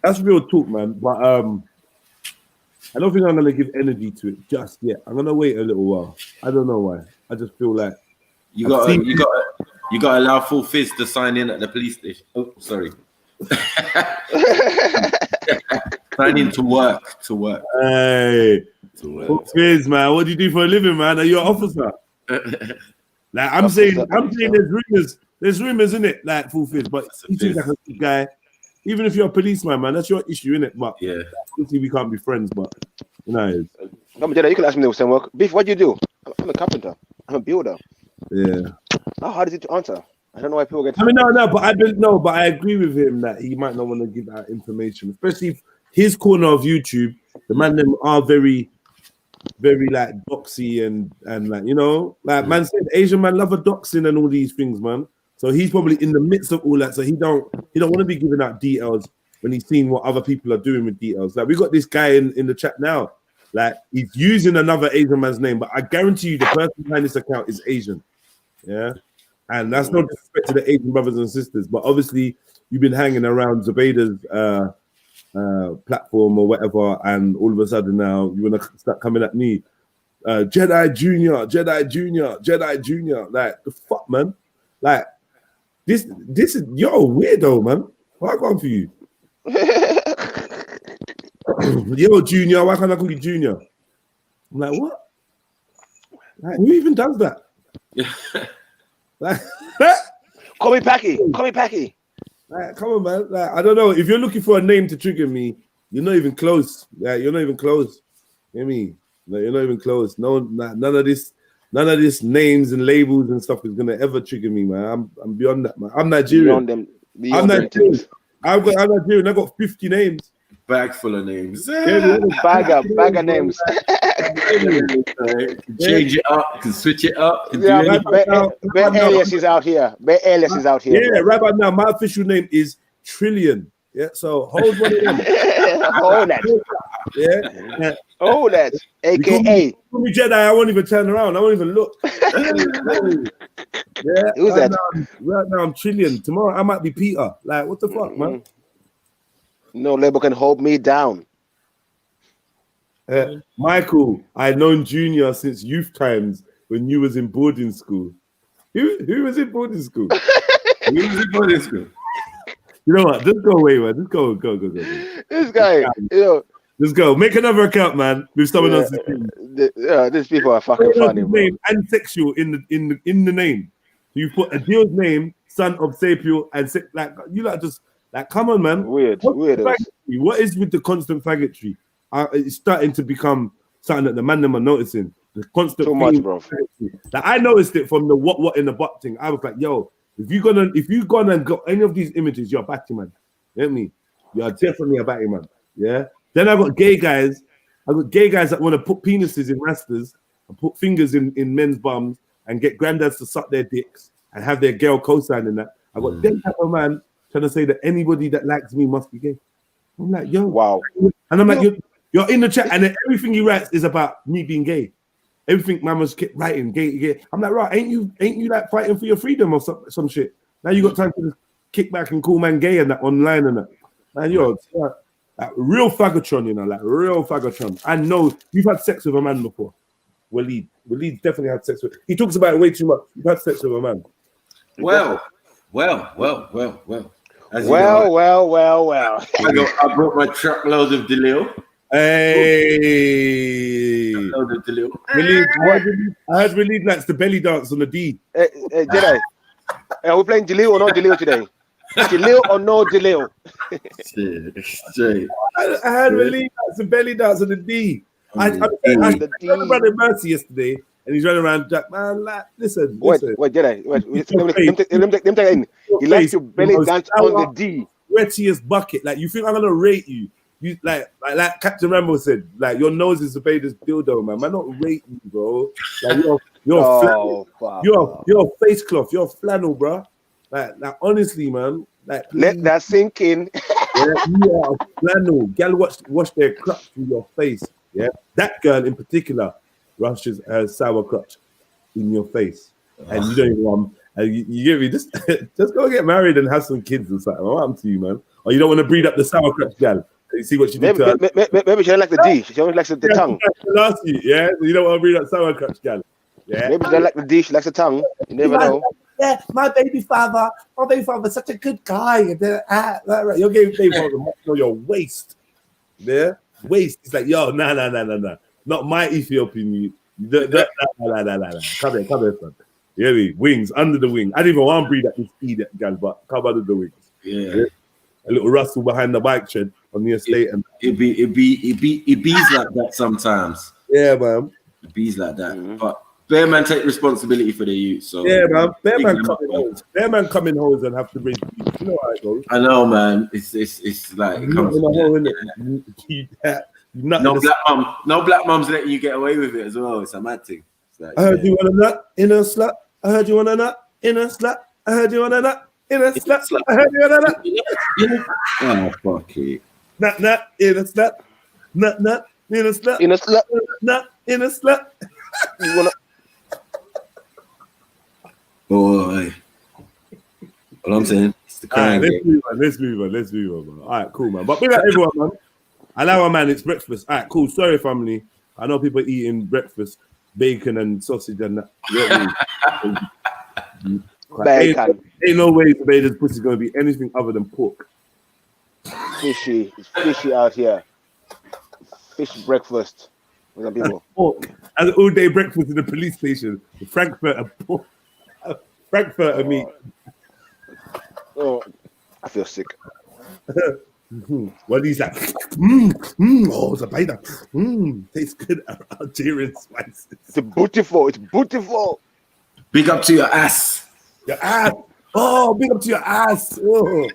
that's real talk, man. But I don't think I'm gonna give energy to it just yet. I'm gonna wait a little while. I don't know why. I just feel like you got to allow Full Fizz to sign in at the police station. Oh, sorry. Sign in to work. Hey, Full Fizz, man. What do you do for a living, man? Are you an officer? Like I'm saying there's rumors in it, like Full Fizz, but he seems like a good guy. Even if you're a policeman, man, that's your issue, innit? But yeah, obviously we can't be friends, but you know. Come on, Jedi, you can ask me the same work. Beef, what do you do? I'm a carpenter. I'm a builder. Yeah. How hard is it to answer? I don't know why people get. I mean, but I agree with him that he might not want to give out information, especially if his corner of YouTube. The man them are very, very like doxy and like, you know, like man said, Asian man love a doxing and all these things, man. So he's probably in the midst of all that. So he don't want to be giving out details when he's seeing what other people are doing with details. Like we got this guy in the chat now. Like he's using another Asian man's name, but I guarantee you the person behind this account is Asian. Yeah. And that's no disrespect to the Asian brothers and sisters, but obviously you've been hanging around Zubaydah's platform or whatever, and all of a sudden now you want to start coming at me. Jedi Junior. Like the fuck, man. Like this is yo weirdo, man. Why going for you? Yo, Junior, why can't I call you Junior? I'm like, what? Like, who even does that? Like, Call me Packy. Like, come on, man. Like, I don't know. If you're looking for a name to trigger me, you're not even close. Like, you're not even close. You know what I mean? Like, you're not even close. No, none of this names and labels and stuff is gonna ever trigger me, man. I'm beyond that, man. I'm Nigerian. I'm Nigerian. I'm Nigerian. I got 50 names. Bag full of names. Bag of names. Change it up, can switch it up. Yeah, alias is out here. Yeah, right about now, my official name is Trillion. Yeah, so hold one of them. Hold that. Yeah. Hold that. AKA. Call me Jedi, I won't even turn around. I won't even look. Yeah. Who's right that? Right now I'm Trillion. Tomorrow I might be Peter. Like, what the fuck, man? No label can hold me down. Michael, I've known Junior since youth times when you was in boarding school. Who was in boarding school? Who was in boarding school? You know what? Just go away, man. Just go. This guy, Let's go. Make another account, man, with someone else's name. These people are fucking funny, bro. Name and sexual in the name. You put Adil's name, son of Sapiel, and like you like just like come on, man. Weird. What is with the constant faggotry? It's starting to become something that the man them are noticing. The constant too much, bro. Like I noticed it from the what in the butt thing. I was like, yo, if you gonna and got any of these images, you're a batty man. You know what I mean? You're definitely a batty man. Yeah. Then I got gay guys. That want to put penises in rastas and put fingers in men's bums and get granddads to suck their dicks and have their girl co-signing that. I got them type of man trying to say that anybody that likes me must be gay. I'm like, yo, wow. And I'm like, you're in the chat, and then everything he writes is about me being gay. Everything man was writing gay. I'm like, right, ain't you like fighting for your freedom or some shit? Now you got time to just kick back and call man gay and that online and that. Man, you're like real faggotron, you know, like real faggotron. I know you've had sex with a man before. Waleed definitely had sex with. He talks about it way too much. You've had sex with a man. Well. Well. I brought my truckload of DeLille. Hey. I heard Release likes the belly dance on the D. Hey, Jedi. Hey, are we playing Jalil or no Jalil today? Jalil or no Jalil? Straight. I heard Release likes the belly dance on the D. I heard Brother Mercy yesterday, and he's running around Jack, man, like, listen. Wait, Jedi. Wait, let me take it in. He likes to belly dance on the D. Wettiest bucket. Like, you think I'm gonna rate you? You like Captain Rambo said, like, your nose is the biggest dildo, man. Man, not rate you, bro. Like, you're flannel. You're face cloth. You're flannel, bro. Like honestly, man. Like, please, let that sink in. Yeah, you are a flannel. Gal wash their clutch through your face. Yeah, that girl in particular rushes her sour clutch in your face, and you don't even want. You get me? Just go get married and have some kids or something. What happened to you, man? Or you don't want to breed up the sour clutch gal? You see what she did to her? Maybe she don't like the D. She only likes the tongue. Last year, yeah. So you don't want to breed up sour clutch gal. Yeah. Maybe she don't like the D. She likes the tongue. You never know. Yeah, my baby father's such a good guy. Your baby father must know your waist. Yeah, waist. It's like, yo, nah. Not my Ethiopian. Come here, son. Yeah, wings under the wing. I didn't even want to breed that idiot gal, but come under the wings. Yeah. A little rustle behind the bike shed on the estate, and it bees like that sometimes. Yeah, man. It bees like that, but bear man take responsibility for the youth. So yeah, man. Bear man come in holes and have to raise. You know how it goes. I know, man. It's like it comes no black mums letting you get away with it as well. It's a mad thing. Like, I heard you want a nut in a slut. I heard you want a nut in a slut. I heard you want a nut in a slut. I heard you want a nut. Oh, fuck it. Nut in a slut. Nut in a slut. In a slut. Nut in a slut. You wanna? Boy. What I'm saying, it's the crime. Let's move on, man. All right, cool, man. But big up everyone, man. Allow man, it's breakfast. All right, cool. Sorry, family. I know people eating breakfast, bacon and sausage and that. Bacon. Ain't no way this pussy's gonna be anything other than pork. Fishy. It's fishy out here. Fish breakfast. With people. Pork. And all day breakfast in the police station. Frankfurter pork. Frankfurter meat. Oh, I feel sick. Well, he's like, oh, it's a biter. Tastes good. Algerian spices. It's beautiful. Big up to your ass. Your ass. Oh, big up to your ass. Oh.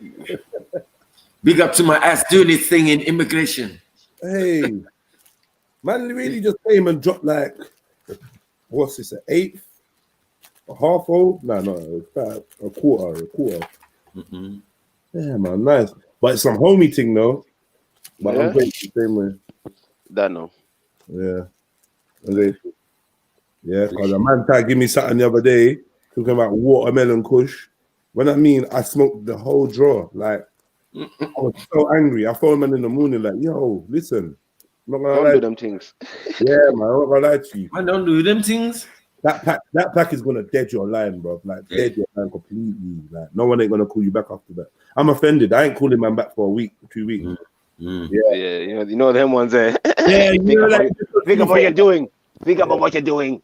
Big up to my ass doing this thing in immigration. Hey, man, really just came and dropped like, what's this, an eighth? A half old? No, it's about a quarter. Mm-hmm. Yeah, man, nice. But it's some homie thing though. But I'm grateful the same way. That no. Yeah. I'm grateful. Yeah, because a man tried to give me something the other day, talking about watermelon kush. When I mean I smoked the whole drawer. Like, I was so angry. I phoned man in the morning, like, yo, listen. I'm not gonna don't lie do them things. Yeah, man, I'm not gonna lie to you. I don't do them things. That pack is gonna dead your line, bro. Like dead your line completely. Like no one ain't gonna call you back after that. I'm offended. I ain't calling man back for a week, 2 weeks. Yeah, you know them ones there. Yeah, you know, think about what you're doing. Think about what you're doing.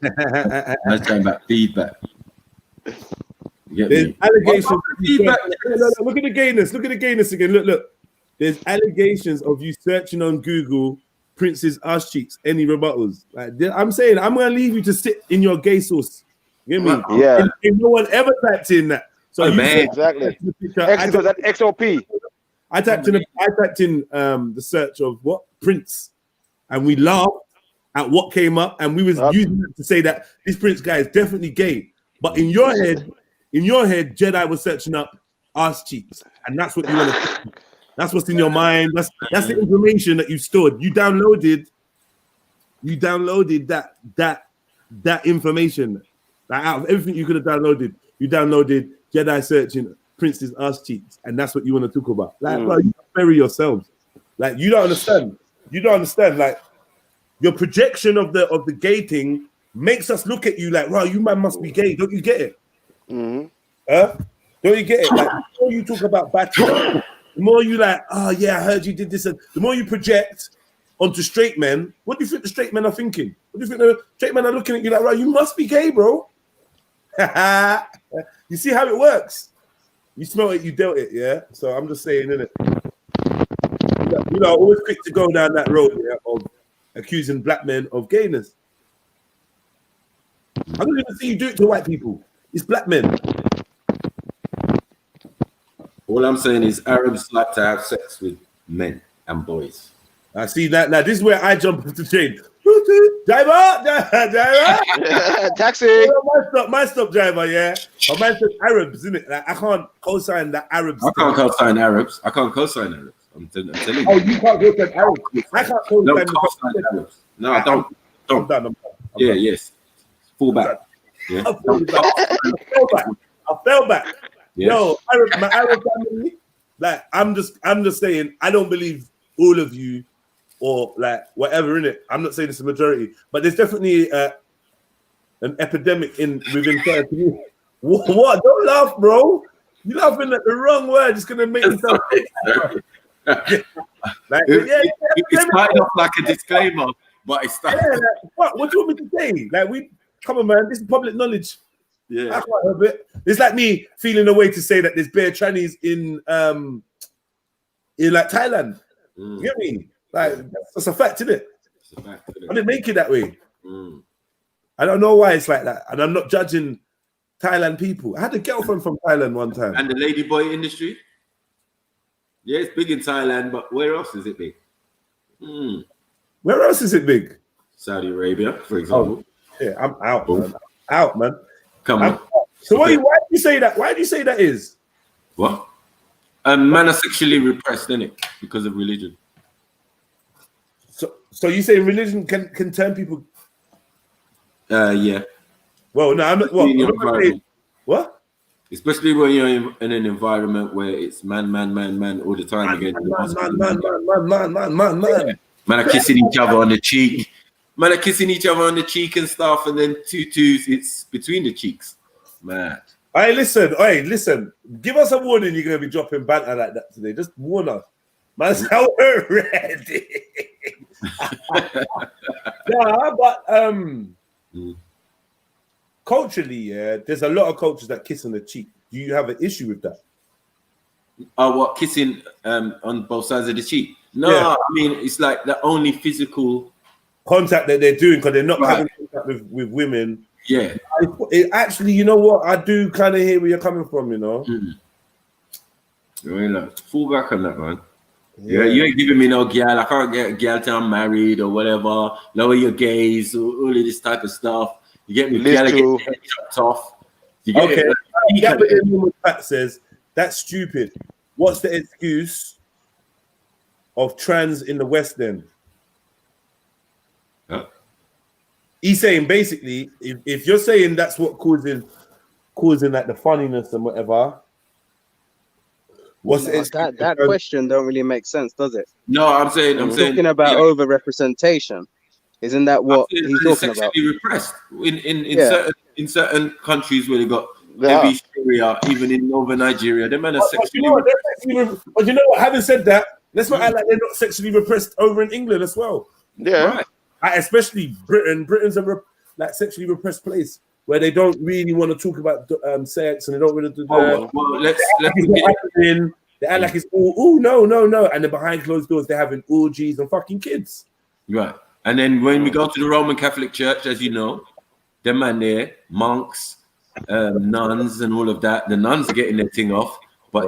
That's going back feedback. There's allegations. Look at the gayness. Look at the gayness again. Look. There's allegations of you searching on Google Prince's ass cheeks. Any rebuttals? Like, I'm saying, I'm gonna leave you to sit in your gay source. You get me? Yeah. And no one ever typed in that. So exactly. That XOP. I typed in the search of what Prince, and we laughed at what came up, and we was using it to say that this Prince guy is definitely gay. But in your head, Jedi was searching up ass cheeks, and that's what you want to. That's what's in your mind. That's the information that you stored. You downloaded that information. Like out of everything you could have downloaded, you downloaded Jedi searching Prince's ass cheeks, and that's what you want to talk about. Like, bro, you bury yourselves. Like, you don't understand. Like, your projection of the gay thing makes us look at you like, wow, you man must be gay. Don't you get it? Don't you get it? Like, before you talk about Bacha, the more you like, oh yeah, I heard you did this, and the more you project onto straight men, what do you think the straight men are thinking? What do you think the straight men are looking at you like, right, you must be gay, bro. You see how it works? You smell it, you dealt it, yeah? So I'm just saying, innit? You know, always quick to go down that road, yeah, of accusing black men of gayness. I don't even see you do it to white people. It's black men. All I'm saying is Arabs like to have sex with men and boys. I see that. Now, this is where I jump off the train. Driver! Taxi! My stop driver, yeah. But mine says Arabs, isn't it? Like, I can't co-sign that Arabs. I can't co-sign Arabs. I can't co-sign Arabs. I'm telling you. Oh, you can't co-sign Arabs? I can't co-sign Arabs. No, I don't. I'm done. Yeah, yes. Fall back. Yeah. I fell back. Yeah. Yo, my Arab family, like, I'm just saying, I don't believe all of you or like whatever in it. I'm not saying it's a majority, but there's definitely an epidemic within certain community. What? Don't laugh, bro. You're laughing at the wrong word. It's gonna make me sound like, it started off like a disclaimer, but it started. Yeah, like, what do you want me to say? Like, come on, man. This is public knowledge. Yeah, I can't help it. It's like me feeling a way to say that there's bare trannies in like Thailand. You get me? Like, that's a fact, isn't it? It's a fact, isn't it? I didn't make it that way. I don't know why it's like that, and I'm not judging Thailand people. I had a girlfriend from Thailand one time. And the ladyboy industry. Yeah, it's big in Thailand, but where else is it big? Where else is it big? Saudi Arabia, for example. Oh, yeah, I'm out, man. I'm out, man. Come on. So why do you say that? Why do you say that is? What? Men are sexually repressed, innit? Because of religion. So you say religion can turn people? Yeah. Well, no, I'm not. What? Especially when you're in an environment where it's man all the time again. Man. Man are kissing each other on the cheek. Man are kissing each other on the cheek and stuff, and then tutus, it's between the cheeks. Mad. Hey, listen. Give us a warning. You're gonna be dropping banter like that today. Just warn us. Man, so we're ready. Yeah, but culturally, yeah, there's a lot of cultures that kiss on the cheek. Do you have an issue with that? What, kissing on both sides of the cheek? No, yeah. I mean, it's like the only physical contact that they're doing because they're not having contact with women. Yeah. Actually, you know what? I do kind of hear where you're coming from, you know? I mean, like, fall back on that, man. Yeah, you ain't giving me no girl. I can't get a girl till I'm married or whatever. Lower your gaze, all of this type of stuff. You get me? Girl, get your head chopped off. You get okay. it? Pat says, that's stupid. What's the excuse of trans in the West then? Huh? He's saying basically, if you're saying that's what causing like the funniness and whatever, what's that question don't really make sense, does it? No, I'm saying talking about over representation. Isn't that what he's talking about? Repressed in certain countries where they got heavy Sharia, even in northern Nigeria, them men are sexually repressed. But you know what? Having said that, let's not act like they're not sexually repressed over in England as well. Yeah, right. Especially Britain. Britain's a sexually repressed place where they don't really want to talk about sex and they don't really do that. Well, let's they act like it's all no, and then behind closed doors they're having orgies and fucking kids. Right. And then when we go to the Roman Catholic Church, as you know, them man there, monks, nuns, and all of that. The nuns are getting their thing off, but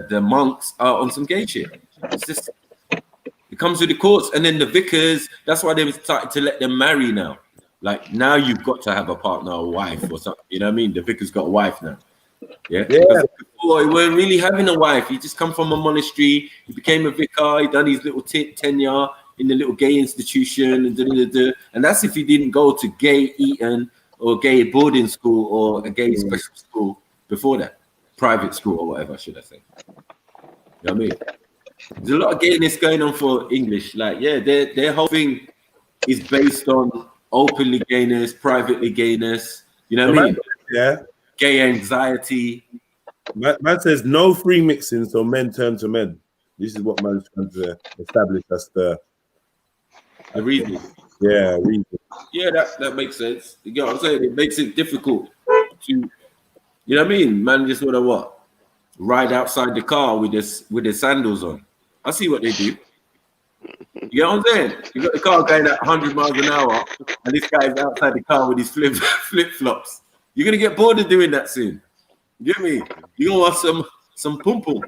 the monks are on some gay shit. It's just, it comes with the courts, and then the vicars. That's why they started to let them marry now. Like now, you've got to have a partner or wife or something. You know what I mean? The vicar's got a wife now. Yeah. Before, he weren't really having a wife. He just come from a monastery. He became a vicar. He done his little tenure in the little gay institution, and that's if he didn't go to gay Eton or gay boarding school or a gay special school before that, private school or whatever, should I say? You know what I mean? There's a lot of gayness going on for English. Like, yeah, their whole thing is based on openly gayness, privately gayness. You know what I mean? Yeah. Gay anxiety. Man says no free mixing, so men turn to men. This is what man's trying to establish as the reason. reason. Yeah, that makes sense. You know what I'm saying? It makes it difficult to, you know what I mean? Man just wanna what? Ride outside the car with their sandals on. I see what they do. You know what I'm saying? You got the car going at 100 miles an hour, and this guy's outside the car with his flip flops. You're gonna get bored of doing that soon. You get me? You gonna want some pum pum.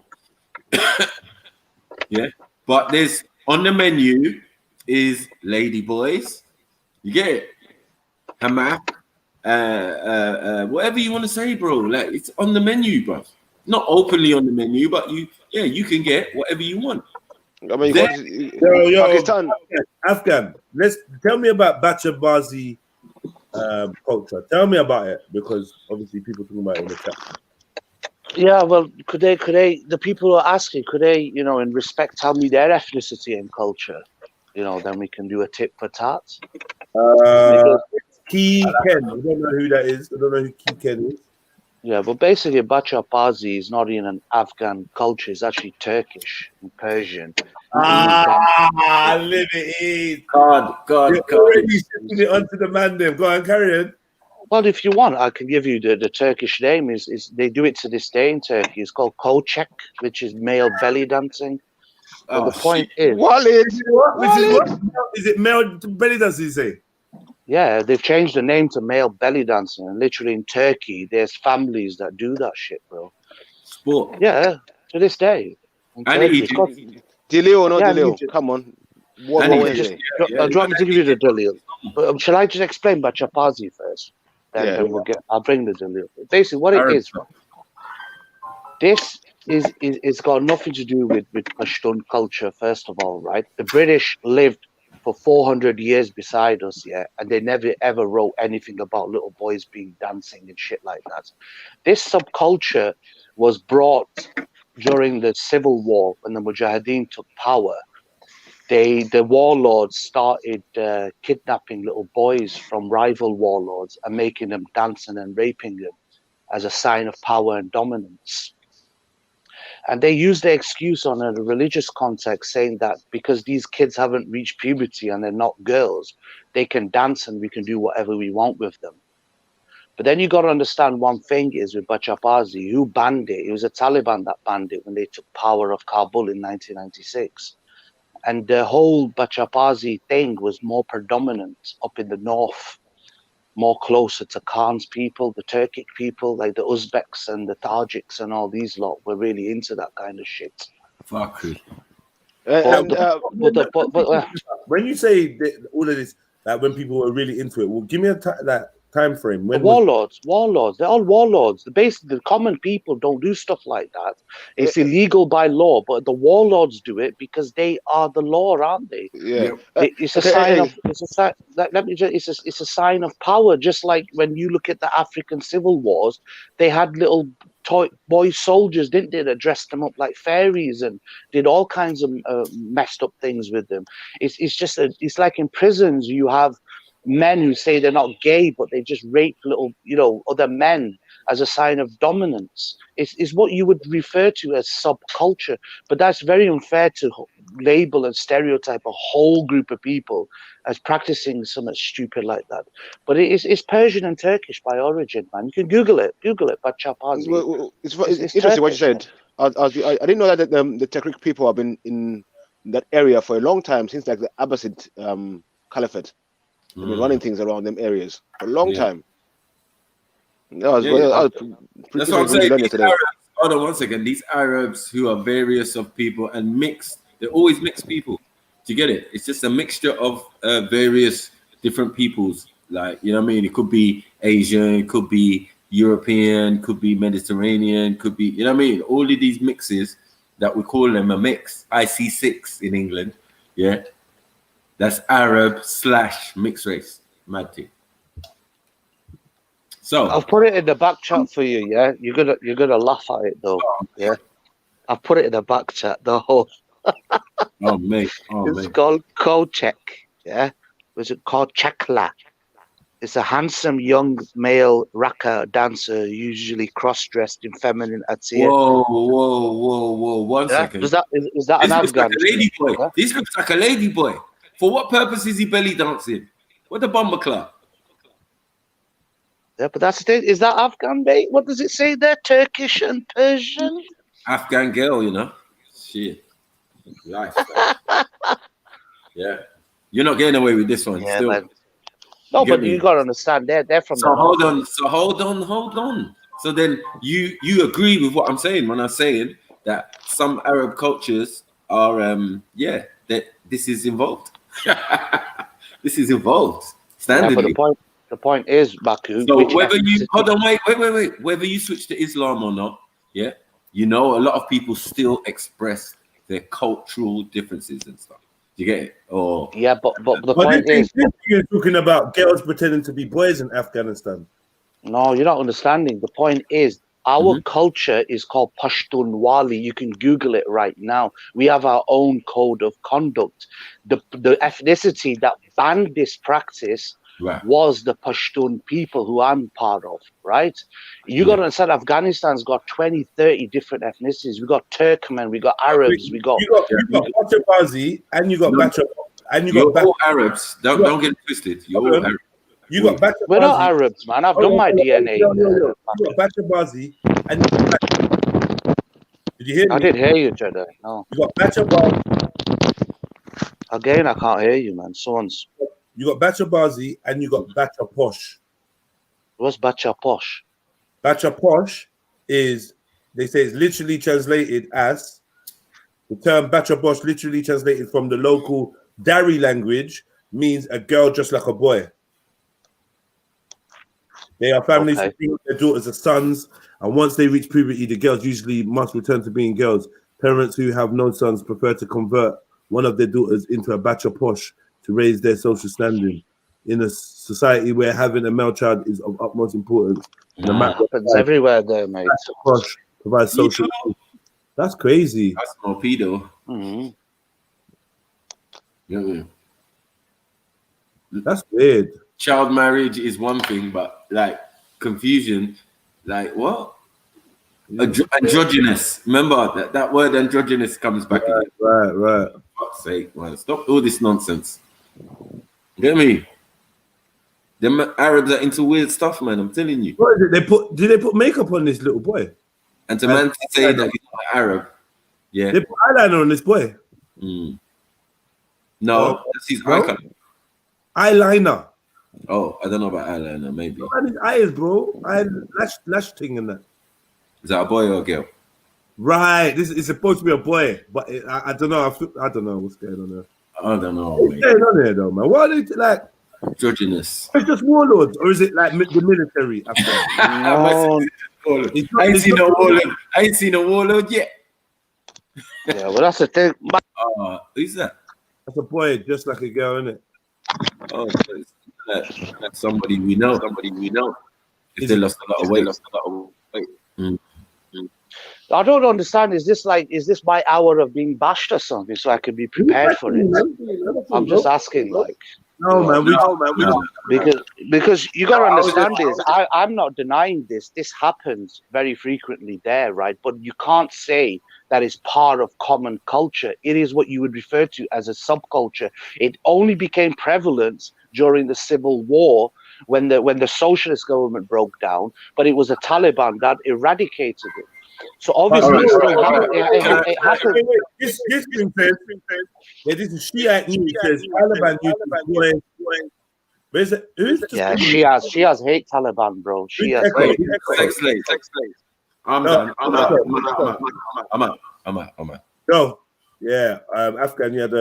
Yeah, but there's on the menu is lady boys. You get it? Hamak, whatever you want to say, bro. Like it's on the menu, bro. Not openly on the menu, but you can get whatever you want. I mean, Yo, Pakistan. Afghan. Tell me about Bacha Bazi culture. Tell me about it, because obviously people talking about it in the chat. Yeah, well, could they? The people who are asking, could they, in respect, tell me their ethnicity and culture? Then we can do a tit for tat. Key Ken. I don't know who that is. I don't know who Key Ken is. Yeah, but basically, Bacha Bazi is not in an Afghan culture. It's actually Turkish and Persian. Limited. God. You're already shifting it onto the man there. Go on, carry on. Well, if you want, I can give you the Turkish name. Is they do it to this day in Turkey. It's called koçek, which is male belly dancing. But the point is, is it male belly dancing? You say? Yeah, they've changed the name to male belly dancing, and literally in Turkey, there's families that do that shit, bro. Sport. Yeah, to this day. Delio, come on. Do you want me to give you the Delio? But shall I just explain Bacha Bazi first? Then I'll bring the Delio. Basically, what it is, this is got nothing to do with Pashtun culture, first of all, right? The British lived for 400 years beside us, and they never ever wrote anything about little boys being dancing and shit like that. This subculture was brought during the Civil War when the Mujahideen took power. The warlords started kidnapping little boys from rival warlords and making them dancing and raping them as a sign of power and dominance. And they use the excuse on a religious context, saying that because these kids haven't reached puberty and they're not girls, they can dance and we can do whatever we want with them. But then you got to understand one thing is with Bacha Bazi, who banned it? It was the Taliban that banned it when they took power of Kabul in 1996. And the whole Bacha Bazi thing was more predominant up in the north, more closer to Khan's people, the Turkic people, like the Uzbeks and the Tajiks and all these lot were really into that kind of shit. Fuck it. When you say all of this, like when people were really into it, well, give me that time frame. When warlords, they're all warlords. Basically, the common people don't do stuff like that. It's illegal by law, but the warlords do it because they are the law, aren't they? Yeah, it's a sign of. It's a sign. It's a sign of power. Just like when you look at the African civil wars, they had little boy soldiers, didn't they? That dressed them up like fairies and did all kinds of messed up things with them. It's like in prisons you have men who say they're not gay, but they just rape little, other men as a sign of dominance. It's what you would refer to as subculture, but that's very unfair to label and stereotype a whole group of people as practicing something stupid like that. But it's Persian and Turkish by origin, man. You can Google it, Bacha Bazi. Well, it's interesting what you said. I didn't know that the Turkic people have been in that area for a long time, since like the Abbasid Caliphate. They've been running things around them areas for a long time. That's what I'm saying. Hold on one second. These Arabs who are various of people and mixed, they're always mixed people. Do you get it? It's just a mixture of various different peoples. Like, you know what I mean? It could be Asian, it could be European, could be Mediterranean, could be, you know what I mean? All of these mixes that we call them a mix, IC6 in England, yeah? That's Arab / mixed race. Mad thing. So I've put it in the back chat for you, yeah? You're gonna laugh at it though. Yeah. I've put it in the back chat, the whole mate. It's called koçek, yeah? Was it called Chakla? It's a handsome young male raka dancer, usually cross-dressed in feminine attire. Whoa. 1 second. Is that This an looks like Afghan? a lady boy. Huh? This looks like a lady boy. For what purpose is he belly dancing? What the bomber club? Yeah, but that's the thing. Is that Afghan, mate? What does it say there? Turkish and Persian? Afghan girl, you know. Shit. Life. Yeah. You're not getting away with this one. Yeah, still. man. No, but you gotta understand, they're from. So hold on. So then you agree with what I'm saying when I'm saying that some Arab cultures are that this is involved. This is involved. Yeah, Standardly. but the point is, Baku. So whether you wait, whether you switch to Islam or not, yeah, you know, a lot of people still express their cultural differences and stuff. You get it? Or yeah, but the point is, you're talking about girls pretending to be boys in Afghanistan. no, you're not understanding. The point is, our culture is called Pashtunwali. You can Google it right now. We have our own code of conduct. The ethnicity that banned this practice was the Pashtun people who I'm part of, right? You got to understand, Afghanistan's got 20, 30 different ethnicities. We got Turkmen, we got Arabs, we got Bacha Bazi, and you got Bacha, and you got all Arabs. Don't get it twisted. You're all Arabs. You got Bacha Bazi. We're not Arabs, man. I've done my DNA. You got Bacha Bazi, and you got did you hear me? I didn't hear you, Jedi. No. You got Bacha Bazi. Again, I can't hear you, man. You got Bacha Bazi, and you got Bacha Posh. What's Bacha Posh? Bacha Posh is, they say it's literally translated as, the term Bacha Posh literally translated from the local Dari language means a girl just like a boy. They are families who think their daughters are sons, and once they reach puberty, the girls usually must return to being girls. Parents who have no sons prefer to convert one of their daughters into a Bacha Posh to raise their social standing. In a society where having a male child is of utmost importance, It happens everywhere there, mate. Bacha Posh provides social. That's crazy. That's more pedo. That's weird. Child marriage is one thing, but like confusion, like what? Androgynous. Remember that word androgynous comes back again. Right. For fuck's sake, man. Stop all this nonsense. Get me? Them Arabs are into weird stuff, man. I'm telling you. What is it? Did they put makeup on this little boy? And to man to say that he's not Arab, yeah. They put eyeliner on this boy. No, that's his eye color. Eyeliner. Oh, I don't know about eyeliner, maybe. Look at his eyes, bro. Lash thing in that. Is that a boy or a girl? Right. This is supposed to be a boy, but I don't know. I don't know what's going on there. I don't know. What's going on here, though, man? What are they like? Androgynous. It's just warlords, or is it like the military? No. I ain't seen no warlord. I ain't seen a warlord yet. Yeah, well, that's the thing. Who's that? That's a boy, just like a girl, isn't it? Oh, that's somebody we know. If they lost a lot of weight. I don't understand. Is this my hour of being bashed or something, so I can be prepared for it? I'm just asking, like. No, man. Because you got to understand this. I'm not denying this. This happens very frequently there, right? But you can't say that is part of common culture. It is what you would refer to as a subculture. It only became prevalent during the Civil War when the socialist government broke down, but it was the Taliban that eradicated it. So obviously, it happened. This thing says, this is Shiite news. Says Taliban news. Yeah, Shias hate Taliban, bro. Shias hate. Sex slaves. I'm done. I'm out. No, yeah. Afghan, you had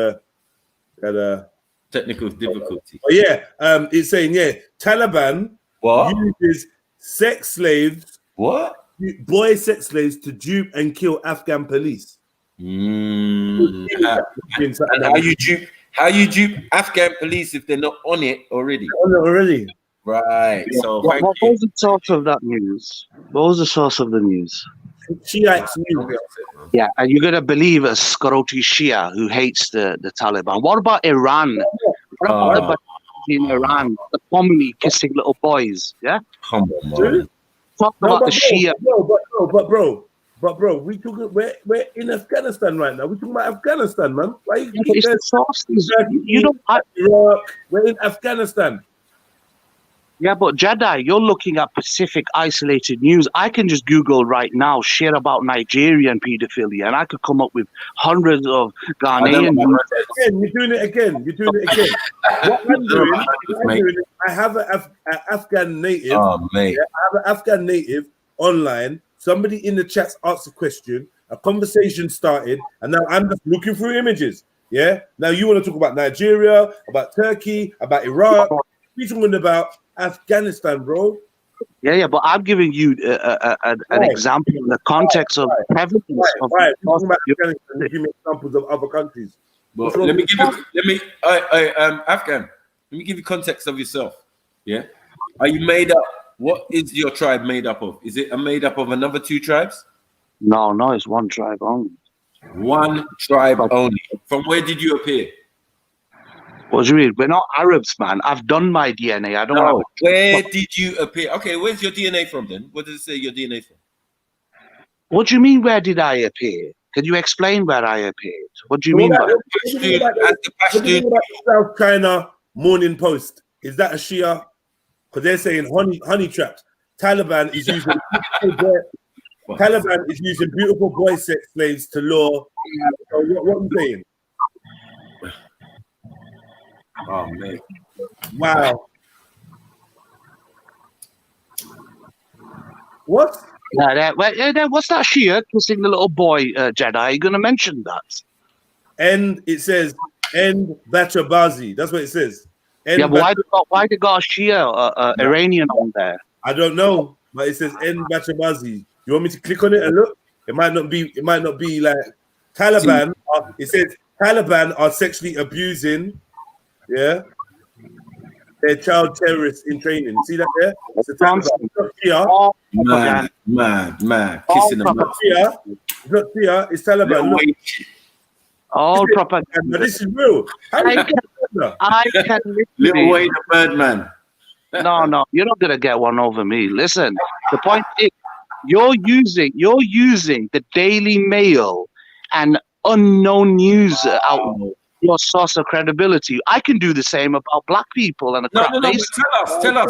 a technical difficulty. Oh yeah. It's saying Taliban uses sex slaves. What? Boy sex slaves to dupe and kill Afghan police. And how you dupe Afghan police if they're not on it already? Right. So what was the source of that news? What was the source of the news? Shiites news. Yeah, and you're gonna believe a Skaroti Shia who hates the Taliban. What about Iran? in Iran, the commonly kissing little boys. Yeah, Come on, man. talk about the Shia. But bro, we talking we're in Afghanistan right now. We're talking about Afghanistan, man. Why you Yeah, keep it's going the sources. You don't. Iraq? We're in Afghanistan. Yeah, but Jedi, you're looking at Pacific isolated news. I can just Google right now shit about Nigerian pedophilia, and I could come up with hundreds of Ghanaian news. Again, you're doing it again. You're doing it again. What I'm doing, I have an Afghan native. Oh, mate. Yeah, I have an Afghan native online. Somebody in the chats asked a question. A conversation started, and now I'm just looking through images. Yeah. Now you want to talk about Nigeria, about Turkey, about Iraq. We're talking about Afghanistan, bro. Yeah, but I'm giving you an example in the context of prevalence of. Right. Give me examples of other countries. But Afghan. Let me give you context of yourself. Yeah. Are you made up? What is your tribe made up of? Is it made up of another 2 tribes? No, it's one tribe only. One tribe only. From where did you appear? What do you mean? We're not Arabs, man. I've done my DNA. I don't know. Where did you appear? Okay, where's your DNA from then? What does it say your DNA from? What do you mean, where did I appear? Can you explain where I appeared? What do you mean by that? South China Morning Post. Is that a Shia? Because they're saying honey traps. Taliban is using beautiful boy sex slaves to lure. So what are you saying? Oh man! Wow. What? What's that Shia kissing the little boy, Jedi? Are you going to mention that? And it says, "End Bacha Bazi." That's what it says. Yeah, but why they got a Shia Iranian on there? I don't know, but it says "End Bacha Bazi." You want me to click on it and look? It might not be like Taliban. It says Taliban are sexually abusing. Yeah, they're child terrorists in training. See that there? It's a Taliban. Mad. Kissing them. It's not Shia, it's Taliban. Look. All propaganda. This is real. I can Little way the Birdman. No, you're not gonna get one over me. Listen, the point is, you're using the Daily Mail and unknown news outlet. Your source of credibility. I can do the same about black people and No, tell us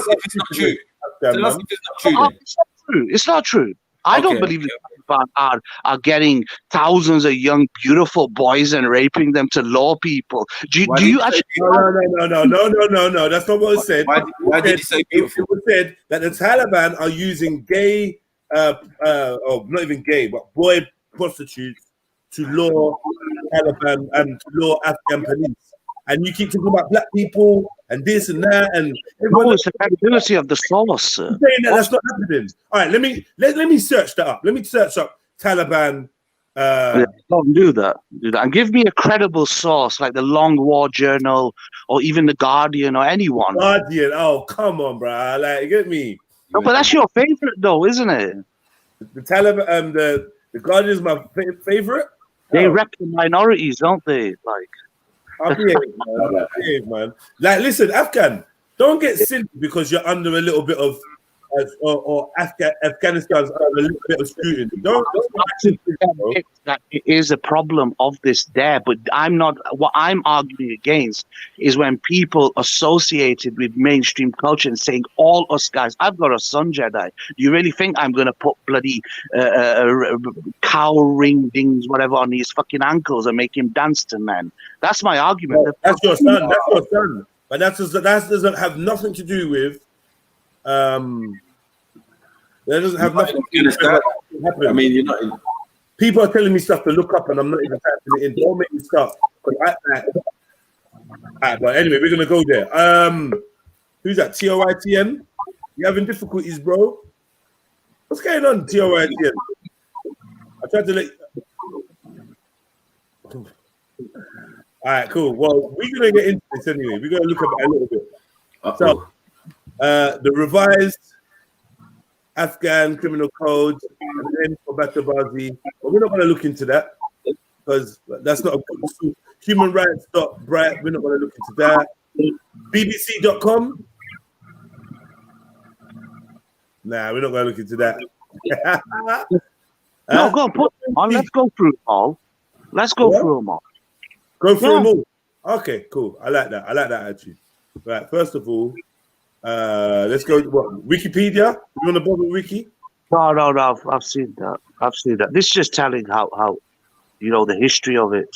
if it's not true. Tell us if it's not true. It's not true. It's not true. I don't believe that Taliban are getting thousands of young, beautiful boys and raping them to lure people. Do you actually? No. That's not what was said. Why did you say beautiful? It was said that the Taliban are using gay, not even gay, but boy prostitutes to lure Taliban and to lure Afghan police. And you keep talking about black people and this and that, and it's the credibility of the source. Saying that that's not happening. All right, let me search that up. Let me search up Taliban. Don't do that. And give me a credible source like the Long War Journal or even the Guardian or anyone. Guardian. Oh, come on, bro. Like, get me. No, but that's your favorite, though, isn't it? The Taliban. The Guardian is my favorite. They rep the minorities, don't they? Like. I'll behave, man. Like, listen, Afghan, don't get silly because you're under a little bit of, Afghanistan's under a little bit of scrutiny. That it is a problem of this there, but what I'm arguing against is when people associated with mainstream culture and saying all us guys, I've got a son, Jedi. Do you really think I'm going to put bloody cow ring dings, whatever, on his fucking ankles and make him dance to men? That's my argument. Well, that's your son. That's your son. But that doesn't have nothing to do with. That doesn't have nothing to do with that. I mean, you're not. People are telling me stuff to look up, and I'm not even typing it in. Don't make me stop. But anyway, we're gonna go there. Who's that? TOITN? You having difficulties, bro? What's going on, TOITN? I tried to let. All right, cool. Well, we're gonna get into this anyway. We're gonna look at it a little bit. So, the revised Afghan criminal code and then for Bacha Bazi, but we're not gonna look into that because that's not a good human rights. We're not gonna look into that. BBC.com. Nah, we're not going to look into that. No, go on, put them on. Let's go through them all. Let's go through them all. Go through them all. Okay, cool. I like that. I like that attitude. Right, first of all, let's go to what? Wikipedia? You want to bother Wiki? No. I've seen that. This is just telling how the history of it.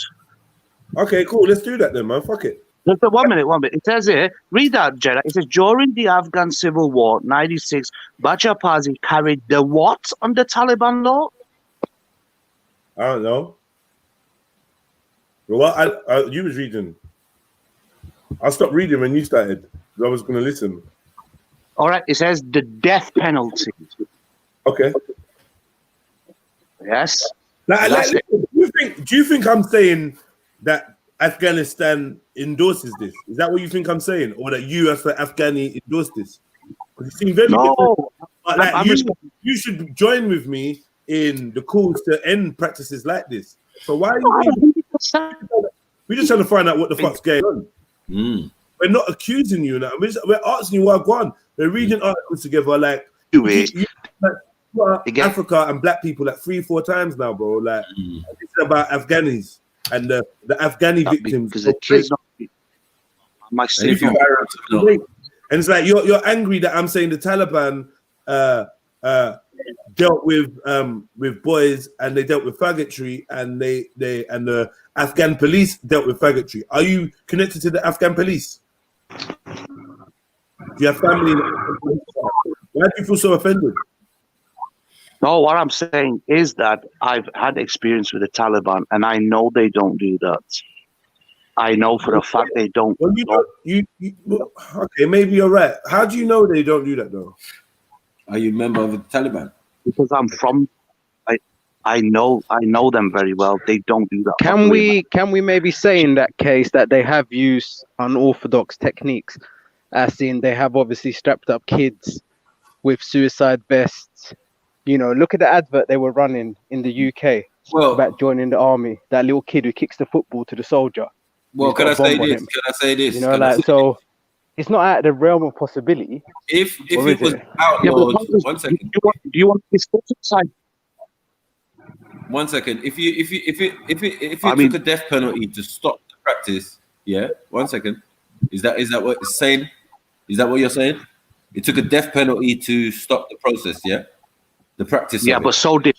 Okay, cool. Let's do that then, man. Fuck it. Just 1 minute. It says here, read that, Jedi. It says, during the Afghan Civil War, 96, Bacha Bazi carried the what under Taliban law? I don't know. Well, you was reading. I stopped reading when you started. I was going to listen. All right. It says the death penalty. Okay. Yes. Do you think I'm saying that Afghanistan endorses this? Is that what you think I'm saying, or that you, as an Afghani, endorse this? Because you seem very different. But you should join with me in the calls to end practices like this. So why are you? We're just trying to find out what the fuck's going on. We're not accusing you now. We're asking you what gone. We're reading articles together, like Africa and black people like 3-4 times now, bro. Like it's about Afghanis and the Afghani victims. Because the kids and it's like you're angry that I'm saying the Taliban dealt with boys and they dealt with faggotry, and the Afghan police dealt with faggotry. Are you connected to the Afghan police? Do you have family? Why do you feel so offended? No, what I'm saying is that I've had experience with the Taliban, and I know they don't do that. I know for a fact they don't. Well, okay, maybe you're right. How do you know they don't do that though? Are you a member of the Taliban? Because I'm from. I know them very well. They don't do that. Can we maybe say in that case that they have used unorthodox techniques, as in they have obviously strapped up kids with suicide vests? Look at the advert they were running in the UK about joining the army. That little kid who kicks the football to the soldier. Well, can I say this? So it's not out of the realm of possibility. If it was outlawed, 1 second. Do you want this suicide? 1 second. If it took a death penalty to stop the practice, 1 second. Is that what it's saying? Is that what you're saying? It took a death penalty to stop the process, the practice. Yeah, but so did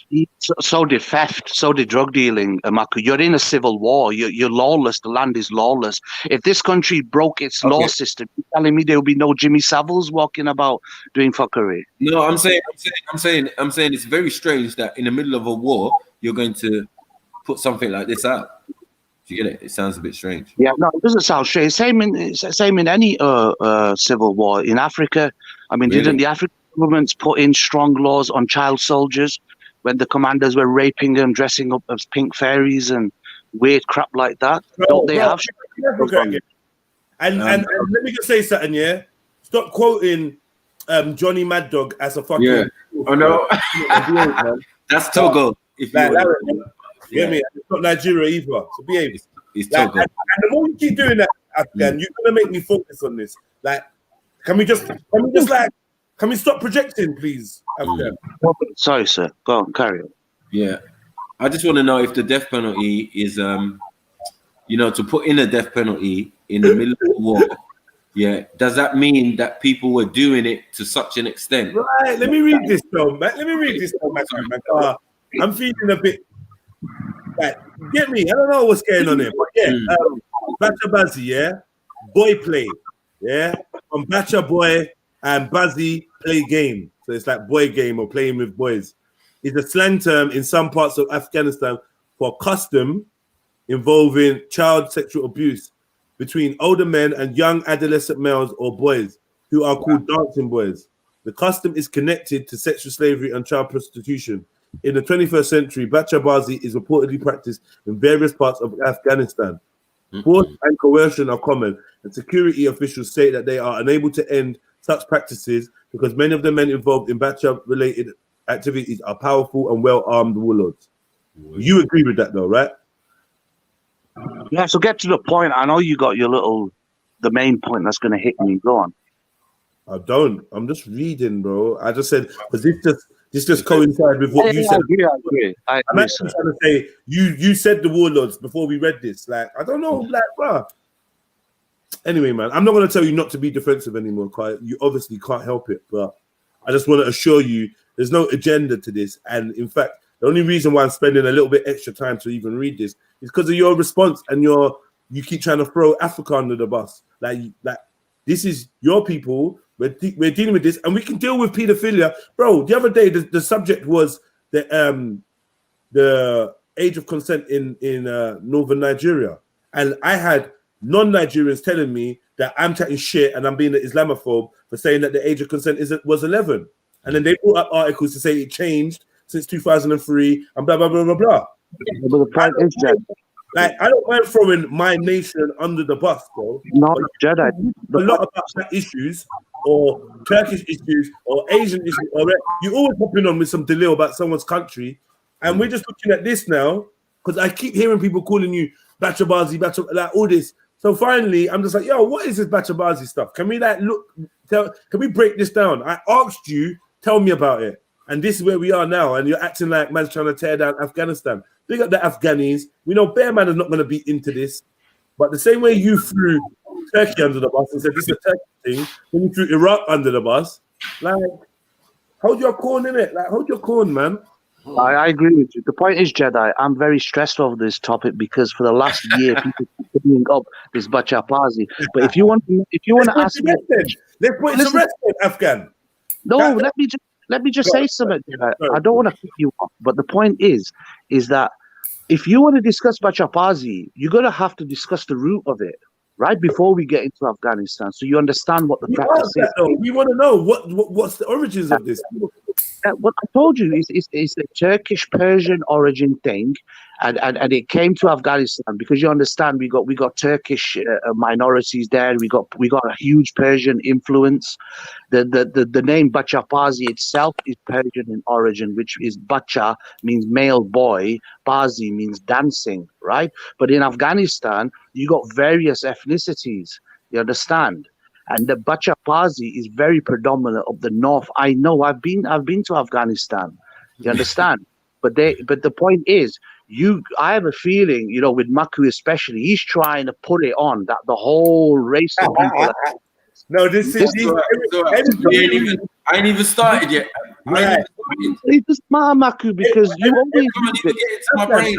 theft, so did drug dealing, Marco. You're in a civil war. You're lawless. The land is lawless. If this country broke its law system, you're telling me there will be no Jimmy Saviles walking about doing fuckery? No, I'm saying it's very strange that in the middle of a war you're going to put something like this out. Do you get it? It sounds a bit strange. Yeah, no, it doesn't sound strange. Same in any civil war in Africa. I mean, didn't the African governments put in strong laws on child soldiers when the commanders were raping them, dressing up as pink fairies and weird crap like that? Don't they have? And let me just say something, Stop quoting Johnny Mad Dog as a fucking. Yeah. Oh no. That's Togo. If you hear me, it's not Nigeria either. So behave. It's Togo. And the more you keep doing that, Afghan, you're gonna make me focus on this. Like, can we stop projecting, please? Sorry, sir. Go on, carry on. Yeah. I just want to know if the death penalty is, to put in a death penalty in the middle of the war. Yeah. Does that mean that people were doing it to such an extent? Right. Let me read this, though. I'm feeling a bit. Like, get me? I don't know what's going on here, but Bacha Bazi, boy play, from Bacha boy and Bazi play game. So it's like boy game or playing with boys. It's a slang term in some parts of Afghanistan for custom involving child sexual abuse between older men and young adolescent males or boys who are called dancing boys. The custom is connected to sexual slavery and child prostitution. In the 21st century, Bacha Bazi is reportedly practiced in various parts of Afghanistan. Force and coercion are common, and security officials say that they are unable to end such practices because many of the men involved in Bacha-related activities are powerful and well-armed warlords. You agree with that, though, right? Yeah, so get to the point. I know you got your little the main point that's going to hit me. Go on. I don't. I'm just reading, bro. I just said because this just coincides with what you said. I I'm actually trying to say you said the warlords before we read this. Like I don't know, like, bro. Anyway, man, I'm not going to tell you not to be defensive anymore. Cause you obviously can't help it, but I just want to assure you there's no agenda to this. And in fact, the only reason why I'm spending a little bit extra time to even read this is because of your response and you keep trying to throw Africa under the bus. Like this is your people. We're dealing with this, and we can deal with pedophilia, bro. The other day, the subject was the age of consent in northern Nigeria, and I had non-Nigerians telling me that I'm chatting shit and I'm being an Islamophobe for saying that the age of consent was 11, and then they brought up articles to say it changed since 2003 and blah blah blah blah blah. But the point is, like, I don't mind throwing my nation under the bus, bro. Not Jedi. A lot about black issues or Turkish issues or Asian issues, or you always popping on with some delay about someone's country, and we're just looking at this now because I keep hearing people calling you Bacha Bazi, like all this. So finally, I'm just like, yo, what is this Bacha Bazi stuff? Can we can we break this down? I asked you, tell me about it, and this is where we are now, and you're acting like man's trying to tear down Afghanistan. Big up the Afghanis. We know Bear Man is not going to be into this, but the same way you threw Turkey under the bus and said this is a Turkey thing, when you threw Iraq under the bus, like, hold your corn in it. Like, hold your corn, man. I agree with you. The point is, Jedi, I'm very stressed over this topic because for the last year, people keep bringing up this Bacha Bazi. But if you want to ask me, let's put some rest in Afghan. No, let me just say something. I don't want to pick you up, but the point is that if you want to discuss Bacha Bazi, you're going to have to discuss the root of it right before we get into Afghanistan, so you understand what the practice is. We want to know what's the origins of this. What I told you is a Turkish Persian origin thing, and it came to Afghanistan because you understand we got Turkish minorities there. We got a huge Persian influence. The name Bacha Bazi itself is Persian in origin, which is Bacha means male boy, Bazi means dancing, right? But in Afghanistan, you got various ethnicities. You understand? And the Bacha Bazi is very predominant of the north. I know. I've been to Afghanistan. You understand? But the point is, I have a feeling, with Maku especially, he's trying to put it on that the whole race of people. No, this is. I ain't even started yet. It doesn't matter, Maku, because you always get into my brain.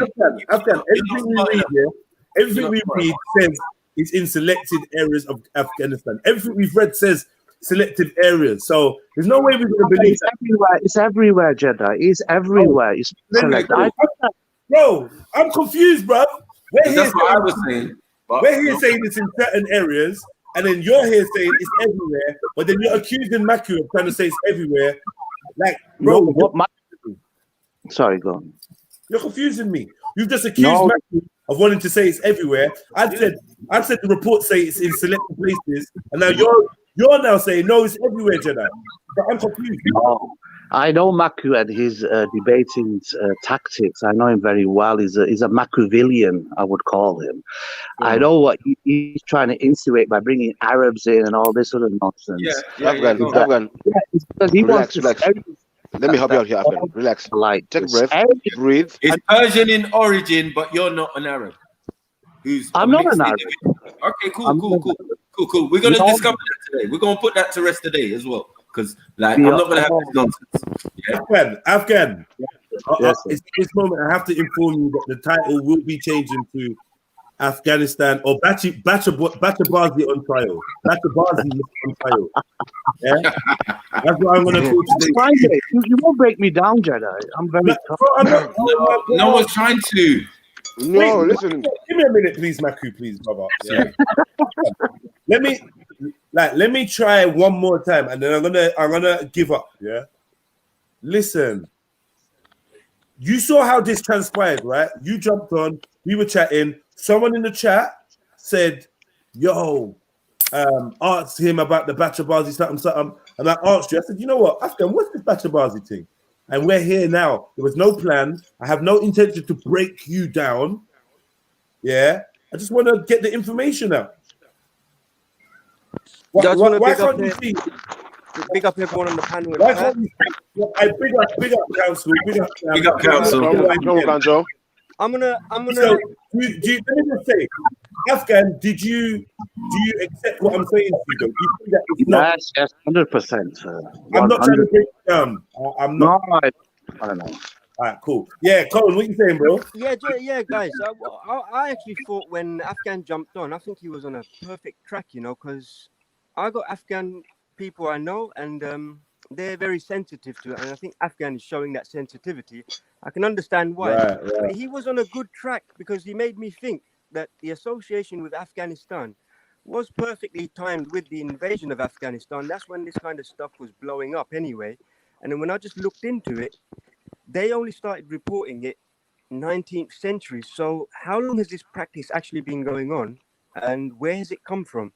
Everything we read says it's in selected areas of Afghanistan. Everything we've read says selective areas. So there's no way we're going to believe that. It's everywhere, Jedi. It's everywhere. It's bro, I'm confused, bro. That's what I was saying. We're here saying it's in certain areas, and then you're here saying it's everywhere, but then you're accusing Maku of trying to say it's everywhere. Like, bro, sorry, go on. You're confusing me. You've just accused Maku of wanting to say it's everywhere. I said the reports say it's in selected places, and now you're now saying no, it's everywhere, Jedi. But I'm confused. No, I know Maku and his debating tactics. I know him very well. He's a Machiavellian, I would call him. Yeah. I know what he's trying to insinuate by bringing Arabs in and all this sort of nonsense. Afghan. Because he relax. Let me help you out here, Afghan. Relax. Take a breath. Breathe. It's Persian in origin, but you're not an Arab. I'm not an Arab. Okay, cool. We're gonna discover that today. We're gonna put that to rest today as well, because I'm not gonna have this nonsense. Yeah? Afghan. Yes, it's this moment I have to inform you that the title will be changing to Afghanistan or Bacha Bazi on trial. Bacha Bazi on trial. Yeah, that's what I'm gonna call today. You won't break me down, Jedi. I'm very tough. No one's trying to. No, listen. Give me a minute, please, Maku, please, brother. Yeah. let me try one more time, and then I'm gonna give up. Yeah. Listen. You saw how this transpired, right? You jumped on. We were chatting. Someone in the chat said, "Yo, asked him about the Bacha Bazi something," and I asked you. I said, "You know what, Afghan? What's this Bacha Bazi thing?" And we're here now. There was no plan. I have no intention to break you down. Yeah. I just want to get the information out. Why can't you see? Big up everyone on the panel. Why can't you see? I big up council. Big up council. I'm gonna. So, let me just say, Afghan, do you accept what I'm saying to you? Though? Do you think that it's not? Yes, 100%. I'm not trying to break it down. I'm not. No, I don't know. All right, cool. Yeah, Colin, what you saying, bro? Yeah, guys. I actually thought when Afghan jumped on, I think he was on a perfect track, because I got Afghan people I know, and they're very sensitive to it, and I think Afghan is showing that sensitivity. I can understand why. Right. But he was on a good track because he made me think that the association with Afghanistan was perfectly timed with the invasion of Afghanistan. That's when this kind of stuff was blowing up anyway. And then when I just looked into it, they only started reporting it 19th century. So how long has this practice actually been going on, and where has it come from?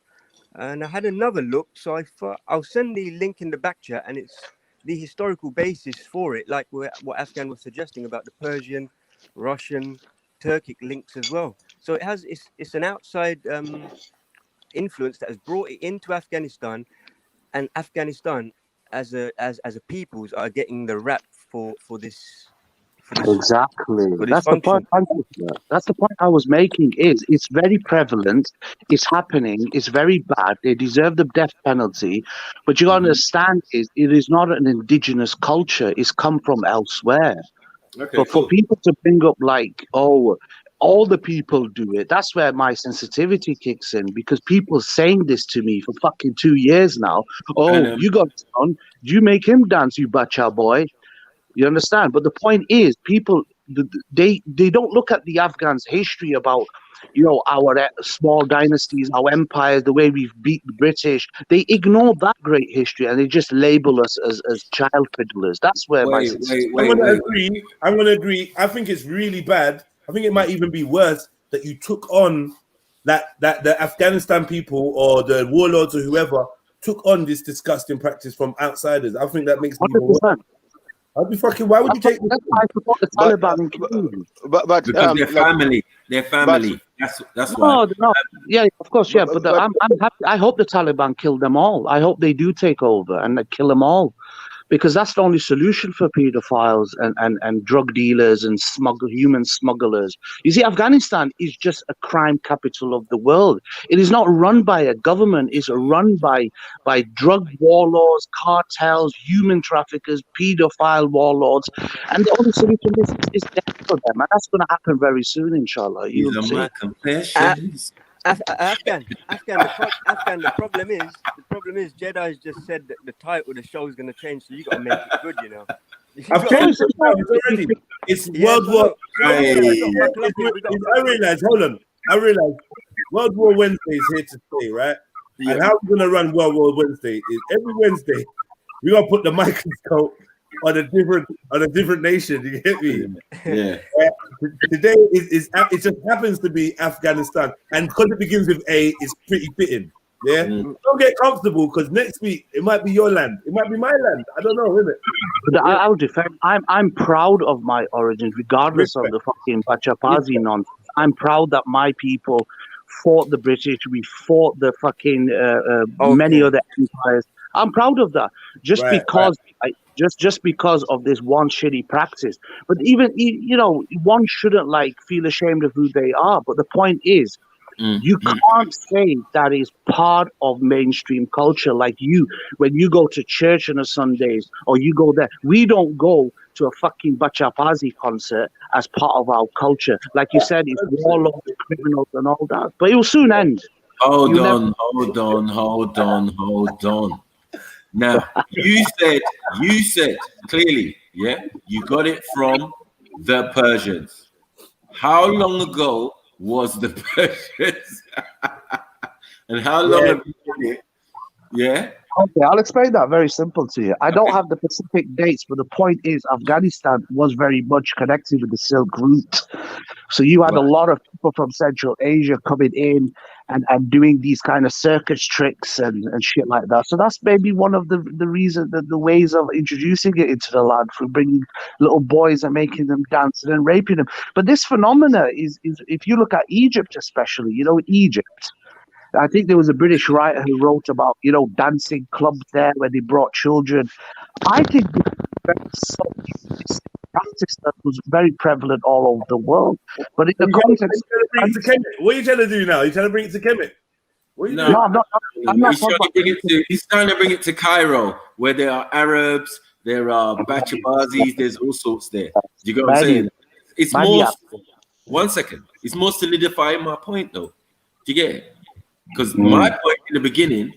And I had another look, so I thought I'll send the link in the back chat, and it's the historical basis for it, like what Afghan was suggesting about the Persian, Russian, Turkic links as well. So it's an outside influence that has brought it into Afghanistan, and Afghanistan as a peoples are getting the rap for this. Exactly. That's the point. That's the point I was making. It's very prevalent. It's happening. It's very bad. They deserve the death penalty. But you got to understand, it is not an indigenous culture. It's come from elsewhere. Okay, but for people to bring up like, oh, all the people do it, that's where my sensitivity kicks in, because people saying this to me for fucking 2 years now. Oh, you got son, you make him dance, you bacha boy. You understand? But the point is, people, they don't look at the Afghans' history about, our small dynasties, our empires, the way we've beat the British. They ignore that great history and they just label us as child fiddlers. That's where I'm going to agree. I think it's really bad. I think it might even be worse that you took on that the Afghanistan people or the warlords or whoever took on this disgusting practice from outsiders. I think that makes it even worse. I'd be fucking. Why would you take? I support the Taliban. But because they're family. That's why. No. Yeah, of course, yeah. But I'm happy. I hope the Taliban kill them all. I hope they do take over and they kill them all, because that's the only solution for pedophiles and drug dealers and human smugglers. You see, Afghanistan is just a crime capital of the world. It is not run by a government. It's run by drug warlords, cartels, human traffickers, pedophile warlords. And the only solution is death for them. And that's going to happen very soon, inshallah. You'll see. Afghan. The problem is, Jedi's just said that the title of the show is going to change, so you got to make it good, I've changed it already. It's World War. I realize. Hold on. I realize World War Wednesday is here to stay, right? Yeah. And how we're going to run World War Wednesday is every Wednesday we're going to put the microscope on a different nation. You get me? Yeah. Today it just happens to be Afghanistan, and because it begins with A, it's pretty fitting. Yeah. Don't get comfortable, because next week it might be your land, it might be my land. I don't know, isn't it? But I'll defend. I'm proud of my origins, regardless of the fucking Bacha Bazi nonsense. I'm proud that my people fought the British. We fought the fucking many other empires. I'm proud of that, just because of this one shitty practice. But even one shouldn't feel ashamed of who they are. But the point is, you can't say that is part of mainstream culture. Like when you go to church on a Sundays or you go there, we don't go to a fucking Bacha Bazi concert as part of our culture. Like you said, it's warlords, criminals, and all that. But it will soon end. Hold on. Now, you said clearly, yeah, you got it from the Persians. How long ago was the Persians? And how long have you done it? Yeah? Okay, I'll explain that very simple to you. I don't have the specific dates, but the point is Afghanistan was very much connected with the Silk Route. So you had a lot of people from Central Asia coming in and doing these kind of circus tricks and shit like that. So that's maybe one of the reasons, the ways of introducing it into the land, through bringing little boys and making them dance and then raping them. But this phenomena is if you look at Egypt especially, Egypt, I think there was a British writer who wrote about, dancing clubs there where they brought children. I think this practice that was very prevalent all over the world. But in the context, what are you trying to do now? You trying to bring it to Kemet? No, I'm not he's trying to bring it to Cairo, where there are Arabs, there are Bacha Bazis, there's all sorts there. Do you get what I'm saying? It's more. One second. It's more solidifying my point, though. Do you get it? Because my point in the beginning,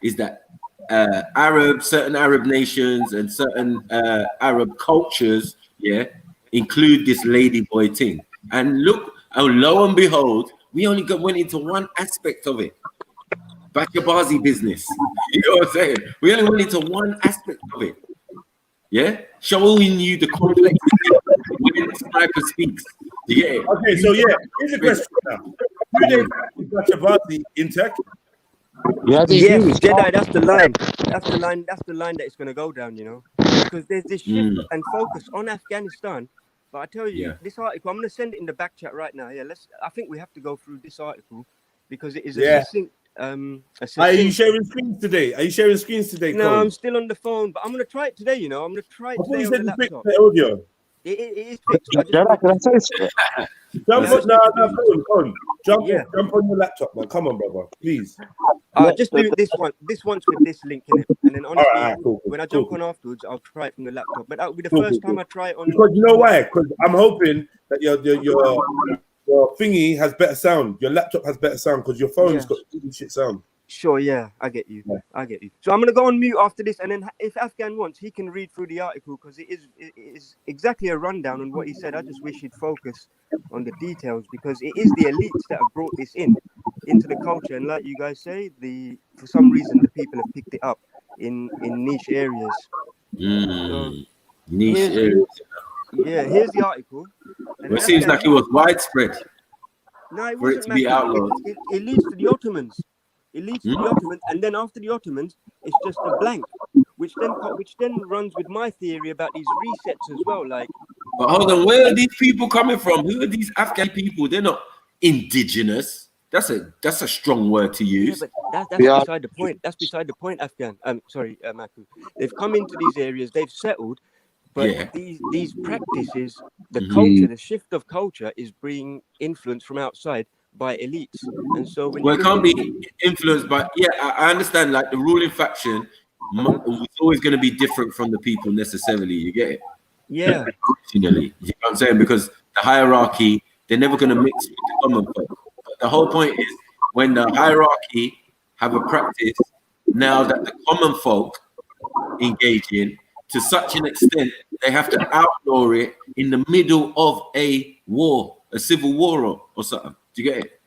is that certain Arab nations and certain Arab cultures, include this ladyboy thing. And look, lo and behold, we only went into one aspect of it. Bacha Bazi business. You know what I'm saying? We only went into one aspect of it. Yeah? Showing you the complexity when the sniper speaks. You get it? Okay, so here's the question now. Do they practice Bacha Bazi in Turkey? Yeah, Jedi, that's the line. That's the line that it's gonna go down, because there's this shift and focus on Afghanistan. But I tell you, this article, I'm gonna send it in the back chat right now. I think we have to go through this article because it is a succinct. Are you sharing screens today? No, Colin? I'm still on the phone, but I'm gonna try it today. I'm gonna try it today on the laptop. The audio. It is fixed. Jump on your laptop, man. Come on, brother, please. Just do this one. This one's with this link in it, and then honestly, when I jump on afterwards, I'll try it from the laptop. But that'll be the first time I try it on. Because you know why? Because I'm hoping that your thingy has better sound. Your laptop has better sound because your phone's got really shit sound. Sure, I get you. I get you. So I'm gonna go on mute after this, and then if Afghan wants, he can read through the article because it is exactly a rundown on what he said. I just wish he'd focus on the details because it is the elites that have brought this into the culture, and like you guys say, for some reason the people have picked it up in niche areas. Niche areas. Yeah, here's the article. It seems like it was widespread. No, it for it to be outlawed. It leads to the Ottomans. It leads to the Ottomans, and then after the Ottomans, it's just a blank, which then runs with my theory about these resets as well. Like, but hold on, where are these people coming from? Who are these Afghan people? They're not indigenous. That's a strong word to use. Yeah, but that's beside the point. That's beside the point, Afghan. Maku. They've come into these areas, they've settled, but these practices, the culture, the shift of culture is being influenced from outside by elites, and so when it can't be influenced by. I understand. Like the ruling faction is always going to be different from the people necessarily. You get it? Yeah. Originally, you know what I'm saying? Because the hierarchy, they're never going to mix with the common folk. But the whole point is when the hierarchy have a practice now that the common folk engage in to such an extent they have to outlaw it in the middle of a war, a civil war or something. Do you get it?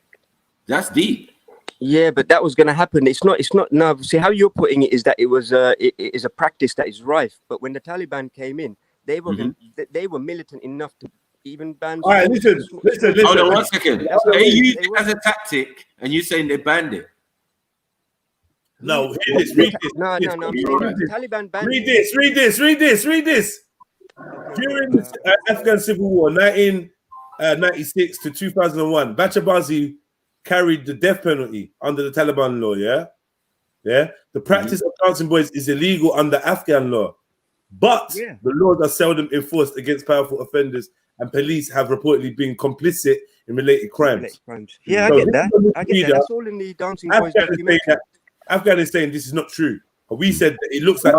That's deep. Yeah, but that was going to happen. It's not. No, see how you're putting it is that it was. It is a practice that is rife. But when the Taliban came in, they were militant enough to even ban. All right, listen. Hold on 1 second. They used it as a tactic, and you're saying they banned it. No, read this. No. I'm saying the Taliban banned. Read this. During the Afghan Civil War, 1996 to 2001, Bacha Bazi carried the death penalty under the Taliban law. The practice of dancing boys is illegal under Afghan law, but the laws are seldom enforced against powerful offenders, and police have reportedly been complicit in related crimes. Yeah, so I get that. That's all in the dancing boys documentary. Afghan is saying this is not true. We said that it looks like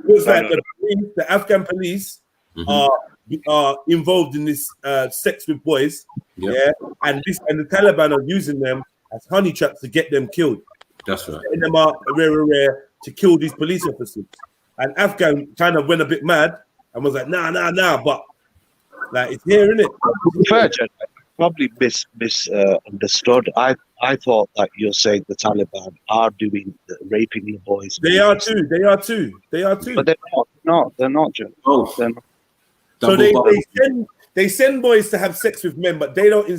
the Afghan police are involved in this sex with boys, and the Taliban are using them as honey traps to get them killed. That's right. Setting them up rare to kill these police officers. And Afghan kind of went a bit mad and was like, nah, but like it's here, isn't it? Probably misunderstood. I thought that you're saying the Taliban are doing raping your boys. They are too. But they're not. They're not. Oh, they're not. So they send boys to have sex with men, but they don't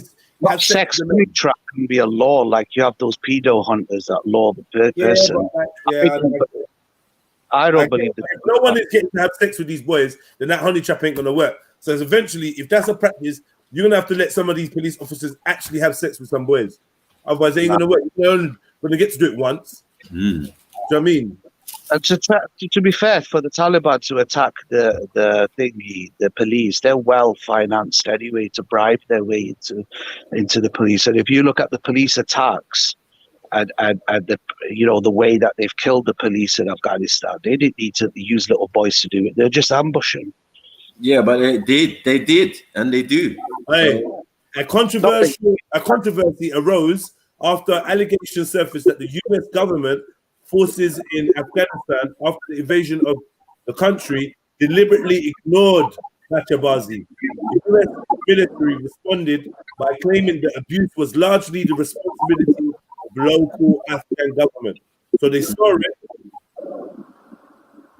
have sex with men. Trap can be a law, like you have those pedo hunters that law the person. I don't believe that. If no one is getting to have sex with these boys, then that honey trap ain't gonna work. So eventually, if that's a practice, you're gonna have to let some of these police officers actually have sex with some boys. Otherwise, they ain't gonna work. They're only gonna get to do it once. Do you know what I mean? And to be fair, for the Taliban to attack the police, they're well financed anyway to bribe their way into the police. And if you look at the police attacks and the the way that they've killed the police in Afghanistan, they didn't need to use little boys to do it. They're just ambushing. Yeah, but they did, and they do. Hey, a controversy arose after allegations surfaced that the U.S. government forces in Afghanistan after the invasion of the country deliberately ignored Bacha Bazi. The U.S. military responded by claiming that abuse was largely the responsibility of local Afghan government. So they saw it,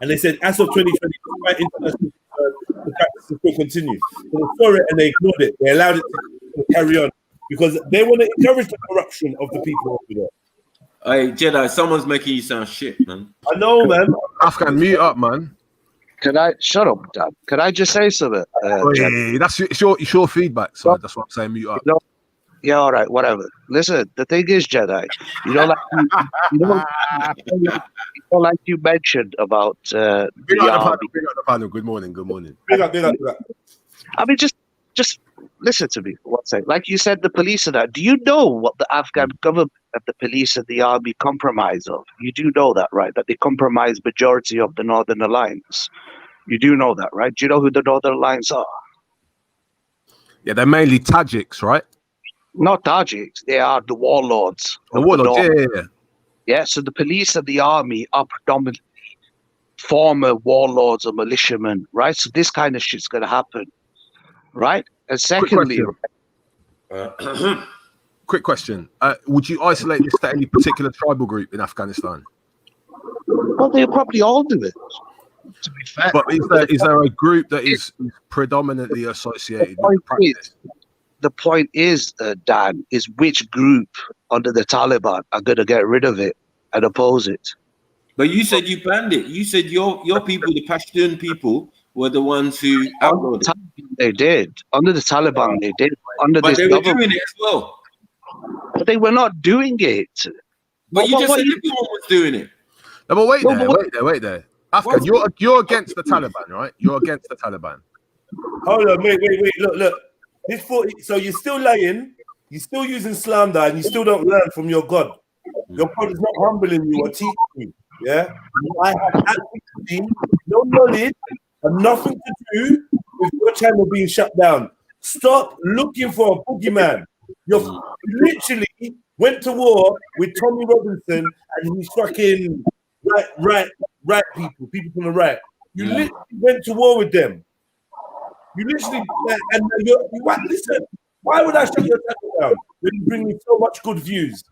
and they said, as of 2020, despite international the practice will continue. So they saw it and they ignored it. They allowed it to carry on because they want to encourage the corruption of the people over there. Hey, Jedi, someone's making you sound shit, man. I know, man. Afghan, mute up, man. Can I shut up, Dan? Can I just say something? It's your feedback, so that's what I'm saying. Mute up. Yeah, all right, whatever. Listen, the thing is, Jedi, like you mentioned about big up the panel. Good morning. Big up. I mean, just listen to me for one second. Like you said, the police and that. Do you know what the Afghan government and the police and the army compromise of? You do know that, right? That they compromise majority of the Northern Alliance. You do know that, right? Do you know who the Northern Alliance are? Yeah, they're mainly Tajiks, right? Not Tajiks. They are the warlords. The warlords, yeah. Yeah, so the police and the army are predominantly former warlords or militiamen, right? So this kind of shit's going to happen, right? And secondly... Quick question. Would you isolate this to any particular tribal group in Afghanistan? Well, they'll probably all do it, to be fair. But is there a group that is predominantly associated with the practice? The point is, Dan, is which group under the Taliban are going to get rid of it and oppose it? But you said you banned it. You said your people, the Pashtun people, were the ones who outlawed it. They did. Under the Taliban, they did. But they were doing it as well. But they were not doing it. But you just said everyone was doing it. No, but wait there. Afghan, you're against the Taliban, right? You're against the Taliban. Hold on, wait. Look. So you're still lying, you're still using slander, and you still don't learn from your God. Your God is not humbling you or teaching you. Yeah, I have absolutely no knowledge and nothing to do with your channel being shut down. Stop looking for a boogeyman. You literally went to war with Tommy Robinson and he's fucking right people from the right. You literally went to war with them. You literally, and listen, why would I shut your channel down when you bring me so much good views?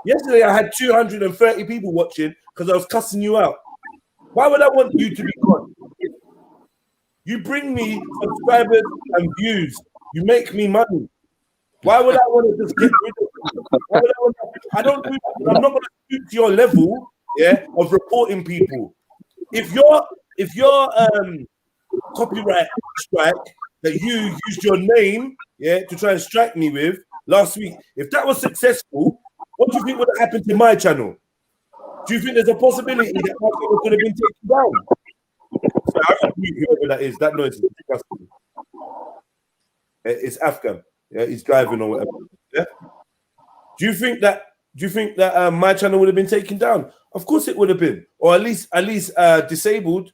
Yesterday, I had 230 people watching because I was cussing you out. Why would I want you to be gone? You bring me subscribers and views. You make me money. Why would I want to just get rid of you? I don't do that. I'm not going to stoop to your level, of reporting people. If you're copyright strike that you used your name to try and strike me with last week, if that was successful, what do you think would have happened to my channel? Do you think there's a possibility that my channel could have been taken down? So I don't know whoever that is. That noise is disgusting. It's Afghan. Yeah, he's driving or whatever. Yeah. Do you think that my channel would have been taken down? Of course it would have been, or at least disabled.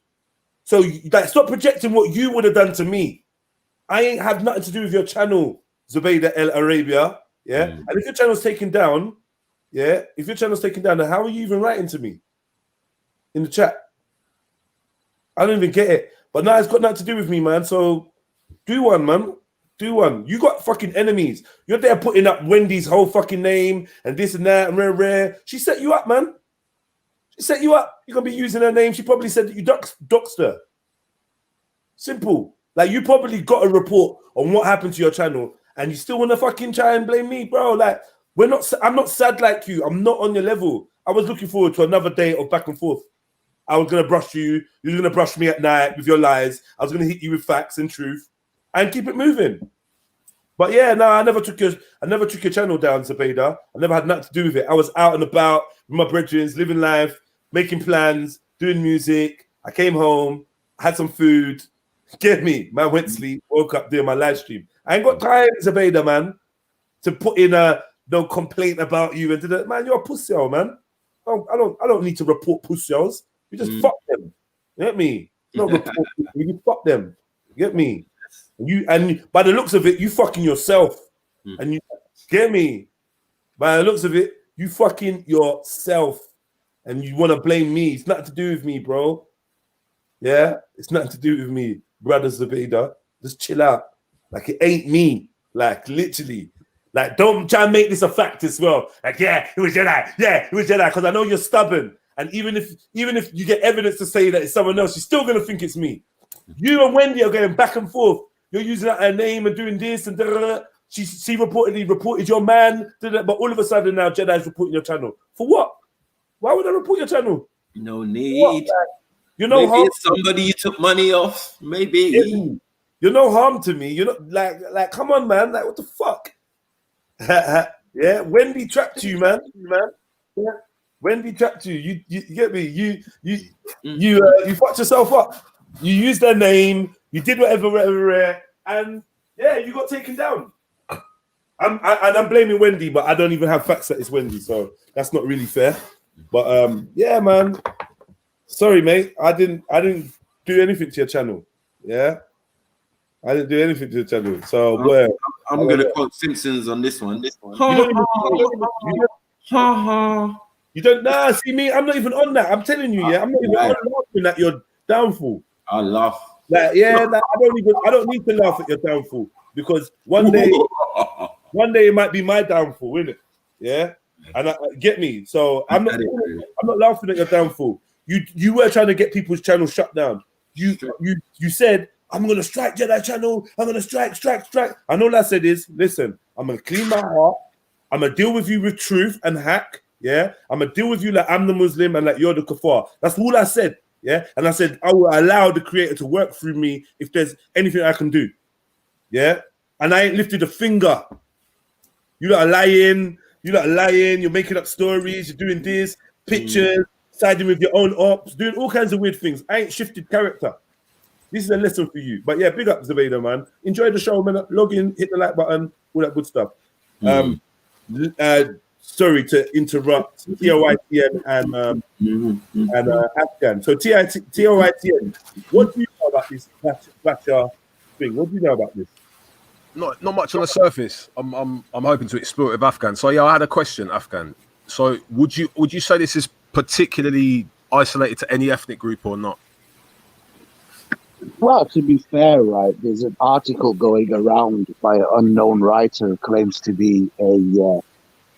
So stop projecting what you would have done to me. I ain't have nothing to do with your channel, Zubaydah El Arabia. Yeah. And if your channel's taken down, then how are you even writing to me in the chat? I don't even get it. But now it's got nothing to do with me, man. So do one, man. Do one. You got fucking enemies. You're there putting up Wendy's whole fucking name and this and that and rare. She set you up, man. She set you up. You're going to be using her name. She probably said that you doxed her. Simple. Like, you probably got a report on what happened to your channel and you still want to fucking try and blame me, bro. Like, I'm not sad like you. I'm not on your level. I was looking forward to another day of back and forth. I was going to brush you. You were going to brush me at night with your lies. I was going to hit you with facts and truth and keep it moving. But yeah, no, I never took your channel down, Zabeda. I never had nothing to do with it. I was out and about with my brethren, living life, making plans, doing music. I came home, had some food. Get me, man. Went to sleep, woke up doing my live stream. I ain't got time, Zabeda, man, to put in a no complaint about you and do that. Man, you're a pussy, man. I don't need to report pussies. You just fuck them. You get me? Not report people, you fuck them. You get me? And by the looks of it, you fucking yourself. And you get me? By the looks of it, you fucking yourself. And you want to blame me. It's nothing to do with me, bro. Yeah? It's nothing to do with me, brother Zabeda. Just chill out. Like, it ain't me. Like, literally. Like, don't try and make this a fact as well. Like, yeah, it was Jedi. Yeah, it was Jedi. Because I know you're stubborn. And even if you get evidence to say that it's someone else, you're still going to think it's me. You and Wendy are going back and forth. You're using her name and doing this and da-da-da. She reportedly reported your man, da-da-da. But all of a sudden now Jedi's reporting your channel. For what? Why would I report your channel? No need. You know, maybe it's somebody you took money off. Maybe. You're no harm to me. You're not like come on, man. Like, what the fuck? Yeah, Wendy trapped you, man. Yeah. Wendy trapped you. You get me? You fucked yourself up. You used their name. You did whatever, and yeah, you got taken down. I'm blaming Wendy, but I don't even have facts that it's Wendy, so that's not really fair. But yeah, man. Sorry, mate. I didn't do anything to your channel. Yeah, I didn't do anything to your channel. So I'm gonna quote Simpsons on this one. You don't know. See me? I'm not even on that. I'm telling you, yeah. I'm not even laughing at your downfall. I laugh. Like, yeah, like, I don't need to laugh at your downfall because one day it might be my downfall, isn't it? Yeah, and get me. So I'm not laughing at your downfall. You were trying to get people's channels shut down. You said I'm gonna strike Jedi channel. I'm gonna strike. And all I said is, listen, I'm gonna clean my heart. I'm gonna deal with you with truth and hack. Yeah, I'm gonna deal with you like I'm the Muslim and like you're the kafar. That's all I said. Yeah, and I said I will allow the creator to work through me if there's anything I can do. Yeah, and I ain't lifted a finger. You lot are lying. You're making up stories. You're doing this, pictures, siding with your own ops, doing all kinds of weird things. I ain't shifted character. This is a lesson for you. But yeah, big up Zabeda, man. Enjoy the show, man. Log in, hit the like button, all that good stuff. Sorry to interrupt TOITN and Afghan. So TOITN, what do you know about this Bacha thing? What do you know about this? Not much on the surface. I'm hoping to explore it with Afghan. So yeah, I had a question, Afghan. So would you say this is particularly isolated to any ethnic group or not? Well, to be fair, right, there's an article going around by an unknown writer who claims to be a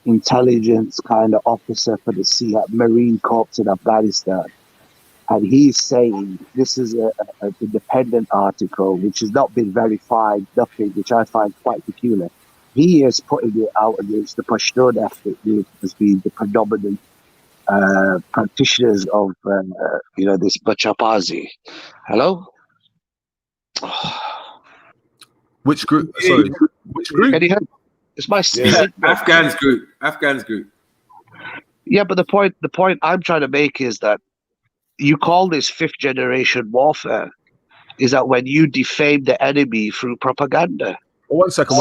intelligence kind of officer for the Marine Corps in Afghanistan. And he's saying this is an independent article, which has not been verified, nothing, which I find quite peculiar. He is putting it out against the Pashtun ethnic group as being the predominant practitioners of, this Bacha Bazi. Hello? Which group? Sorry, which group? Can you hear me? It's my Afghan's group. Yeah, but the point I'm trying to make is that you call this fifth generation warfare, is that when you defame the enemy through propaganda. Well, 1 second.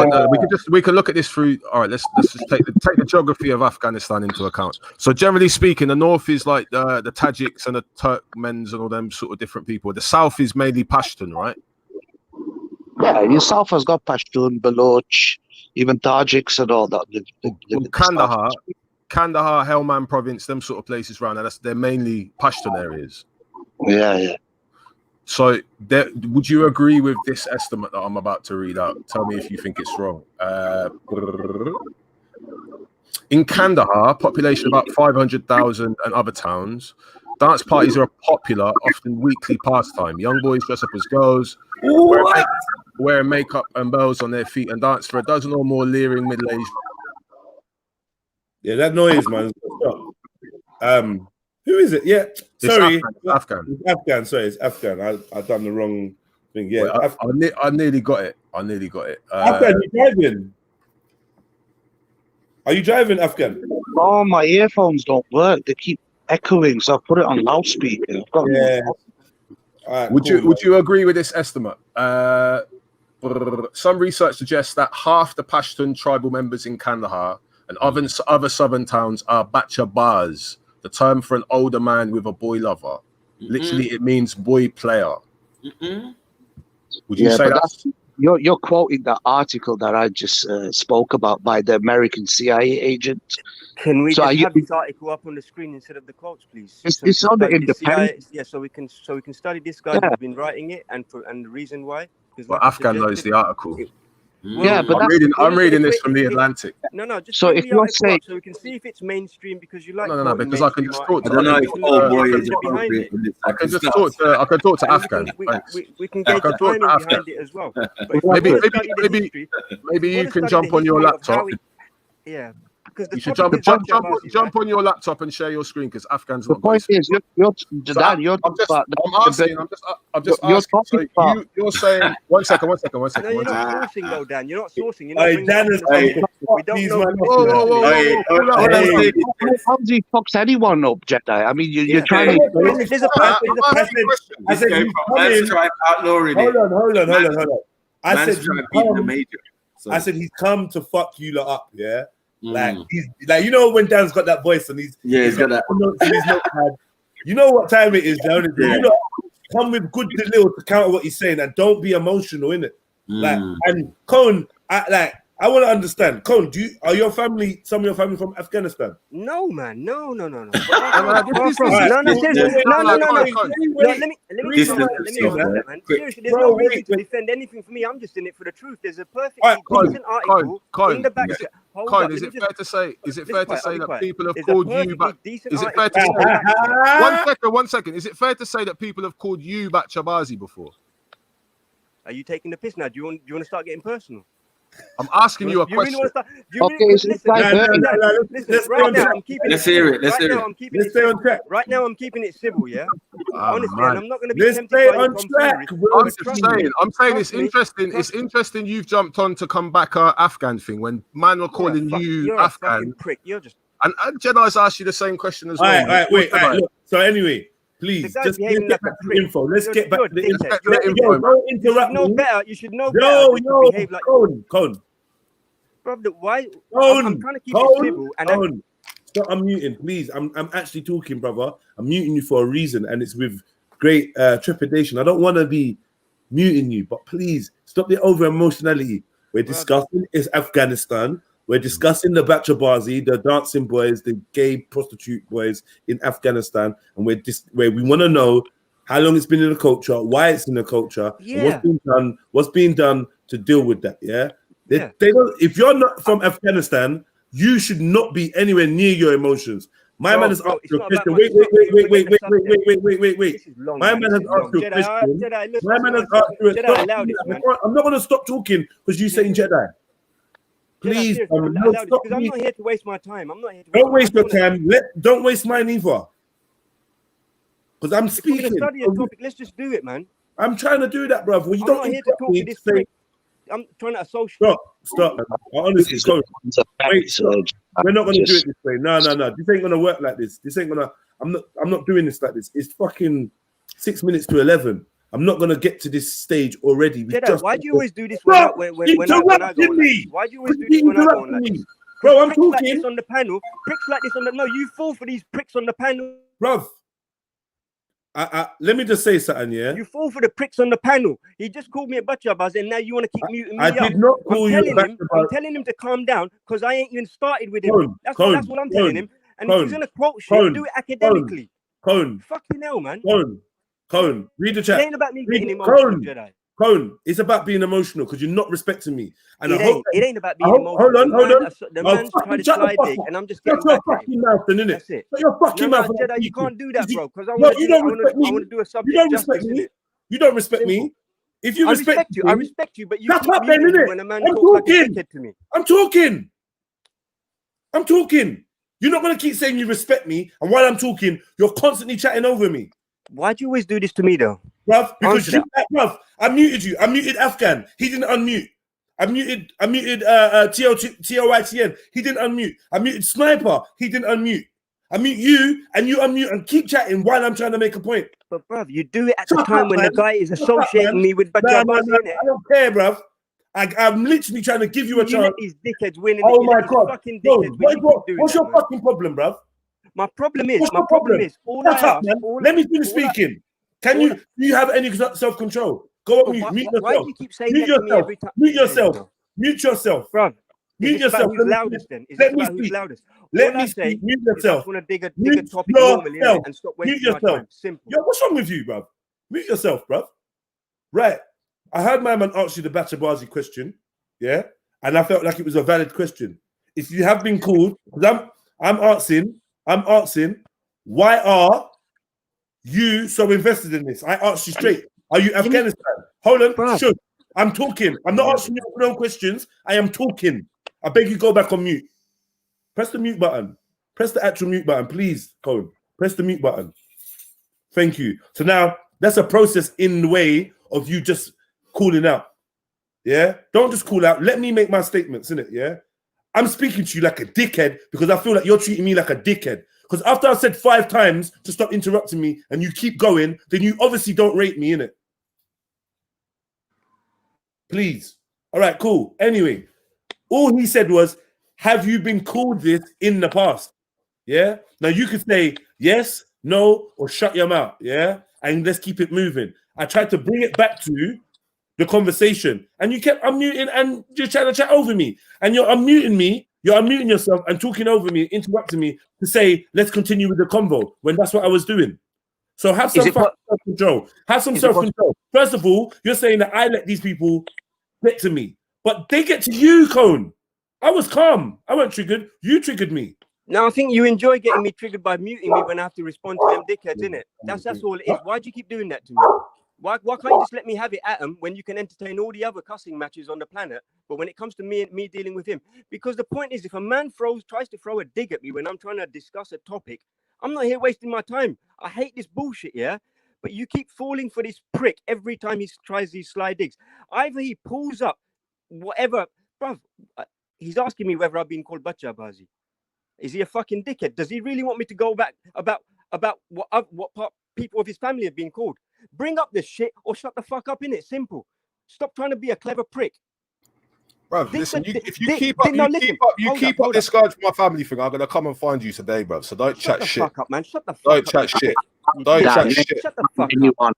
We can look at this through. All right, let's just take the geography of Afghanistan into account. So generally speaking, the north is like the Tajiks and the Turkmens and all them sort of different people. The south is mainly Pashtun, right? Yeah, your south has got Pashtun, Baloch, even Tajiks and all that. Kandahar, Helmand province, them sort of places around there. They're mainly Pashtun areas. Yeah. So would you agree with this estimate that I'm about to read out? Tell me if you think it's wrong. In Kandahar, population about 500,000 and other towns, dance parties are a popular, often weekly pastime. Young boys dress up as girls, wear makeup and bells on their feet and dance for a dozen or more leering middle-aged. Yeah, that noise, man. Who is it? Yeah, sorry, Afghan. It's Afghan. Sorry, it's Afghan. I done the wrong thing. Yeah, Wait, I nearly got it. Afghan, you driving? Are you driving, Afghan? Oh, my earphones don't work. They keep echoing, so I put it on loudspeaker. I've got Right, would you agree with this estimate? Some research suggests that half the Pashtun tribal members in Kandahar and other southern towns are Bacha Bazi, the term for an older man with a boy lover. Literally, it means boy player. Would you say that's... You're quoting that article that I just spoke about by the American CIA agent. Can we just have this article up on the screen instead of the quotes, please? It's on the Independent. Yeah, so we can study this guy who's been writing it and the reason why. Well, Afghan knows the article. But I'm reading this from the Atlantic. No, just so if you're saying, so we can see if it's mainstream because you like. No, because I can just talk to. I don't know if old boy is appropriate. I can just talk to. I can talk to Afghan. We can gauge the timing behind it as well. Maybe you can jump on your laptop. Yeah. You should jump on your laptop and share your screen because Afghan's not. The point is, you're saying. One second. No, you're not sourcing though, Dan. You're not sourcing. We don't know. How does he fucks anyone up, Jedi? I mean, you're trying to. There's a person. I said, hold on. I said he's come to fuck you lot up, yeah. Like he's like, you know, when Dan's got that voice and he's got that. You know what time it is, Dan. You know, come with good little to counter what he's saying and don't be emotional in it. Like, and Cone, I want to understand. Cone, are your family, some of your family from Afghanistan? No, man. No. No. Let me seriously, there's no reason to defend anything for me. I'm just in it for the truth. There's a perfectly decent article in the back. Is it fair to say that people have called you back? Is it fair to say? One second. Is it fair to say that people have called you Bacha Bazi before? Are you taking the piss now? Do you want to start getting personal? I'm asking you a question. Listen, right now I'm keeping it. Let's hear it. Let's stay on track. Right now I'm keeping it civil, yeah. Honestly, and I'm not going to be. Let's stay on track. I'm saying it's interesting. It's interesting. You've jumped on to come back Afghan thing when man were calling you Afghan. Prick. You're just. And Jedi's asked you the same question as well. All right, wait. Look, so anyway. Please, just get back to the info. Let's get back to the info. Don't interrupt me. You should know better. Cone. Brother, why? I'm trying to keep it civil. Stop unmuting, please. I'm actually talking, brother. I'm muting you for a reason, and it's with great trepidation. I don't want to be muting you, but please stop the over emotionality. We're discussing is Afghanistan. We're discussing the Bacha Bazi, the dancing boys, the gay prostitute boys in Afghanistan, and where we want to know how long it's been in the culture, why it's in the culture, and what's being done to deal with that. Yeah, they don't. If you're not from Afghanistan, you should not be anywhere near your emotions. My man has asked you a question. Wait. My man has asked you a question. My man has asked you a question. I'm not going to stop talking because you're saying Jedi. Please, I'm not here to waste my time. Don't waste your time. Don't waste mine either. Because I'm speaking. Study a topic. Let's just do it, man. I'm trying to do that, brother. You don't here to talk to this prick. I'm trying to associate. Stop. Honestly, we're not going to do it this way. No. This ain't going to work like this. This ain't going to. I'm not doing this like this. It's fucking 6 minutes to 11. I'm not gonna get to this stage already. Why do you always do this when I go? Why do you always do this when I go like this? Bro, I'm talking. Like this on the panel. Pricks like this on the. No, you fall for these pricks on the panel. Bruv, let me just say something, yeah? You fall for the pricks on the panel. He just called me a Bacha Bazi and now you want to keep muting me I did not call you a Bacha Bazi. I'm telling him to calm down because I ain't even started with him. That's what I'm telling him. And if he's gonna quote shit, do it academically. Fucking hell, man. Cone, read the chat. It ain't about me getting emotional, Jedi. Cone, it's about being emotional because you're not respecting me. And it ain't about being emotional. Hold on. The man's trying to slide dick, and I'm just getting back at him. That's it. Shut your fucking mouth. Jedi, you can't do that, bro. Because I want to do a subject. You don't respect me. You don't respect me. If you respect I respect you, but you shut up then, innit? When a man talks like a dickhead to me. I'm talking. You're not going to keep saying you respect me, and while I'm talking, you're constantly chatting over me. Why do you always do this to me, though? bruv, because Answer bruv, I muted you. I muted Afghan. He didn't unmute. I muted TOYTN. He didn't unmute. I muted Sniper. He didn't unmute. I mute you and you unmute and keep chatting while I'm trying to make a point. But bruv, you do it at the time when the guy is associating me with Bacha Bazi, innit? I don't care, bruv. I'm literally trying to give you a chance. Let these dickheads win. Oh my God. What's your fucking problem, bruv? My problem is, Let me finish speaking. Do you have any self-control? Go on mute. Mute yourself. Why do you keep saying that to me every time? Mute yourself. Mute yourself. Bruv. Mute yourself. Who's loudest then? Is it about who's loudest? Let me speak. Mute yourself. I want to dig a topic normally and stop wasting my time. Simple. Yo, what's wrong with you, bruv? Mute yourself, bruv. Right. I heard my man ask you the Bacha Bazi question, yeah? And I felt like it was a valid question. If you have been called, because I'm asking, why are you so invested in this? I asked you straight. Are you Afghanistan? Hold on, sure. I'm talking. I'm not asking you no questions. I am talking. I beg you go back on mute. Press the mute button. Press the actual mute button, please, Cone. Press the mute button. Thank you. So now that's a process in the way of you just calling out. Yeah? Don't just call out. Let me make my statements, innit? Yeah? I'm speaking to you like a dickhead because I feel like you're treating me like a dickhead. Because after I said 5 times to stop interrupting me and you keep going, then you obviously don't rate me, innit? Please. All right, cool. Anyway, all he said was, have you been called this in the past? Yeah? Now you could say yes, no, or shut your mouth. Yeah? And let's keep it moving. I tried to bring it back to the conversation and you kept unmuting and just trying to chat over me. And you're unmuting me, you're unmuting yourself and talking over me, interrupting me to say, let's continue with the convo when that's what I was doing. So have some self-control. Have some self-control. First of all, you're saying that I let these people get to me, but they get to you, Cone. I was calm. I wasn't triggered. You triggered me. Now I think you enjoy getting me triggered by muting me when I have to respond to them dickheads, innit? That's all it is. Why do you keep doing that to me? Why can't you just let me have it at him when you can entertain all the other cussing matches on the planet? But when it comes to me dealing with him, because the point is, if a man tries to throw a dig at me when I'm trying to discuss a topic, I'm not here wasting my time. I hate this bullshit, yeah? But you keep falling for this prick every time he tries these sly digs. Either he pulls up whatever, bruv, he's asking me whether I've been called Bacha Bazi. Is he a fucking dickhead? Does he really want me to go back about what part people of his family have been called? Bring up this shit or shut the fuck up, innit? Simple. Stop trying to be a clever prick. Bruv, listen, if you keep up this guy for my family thing, I'm gonna come and find you today, bruv. So don't chat shit. Fuck up, man. Shut the fuck don't up. Chat shit. Don't chat shit. Shut the fuck up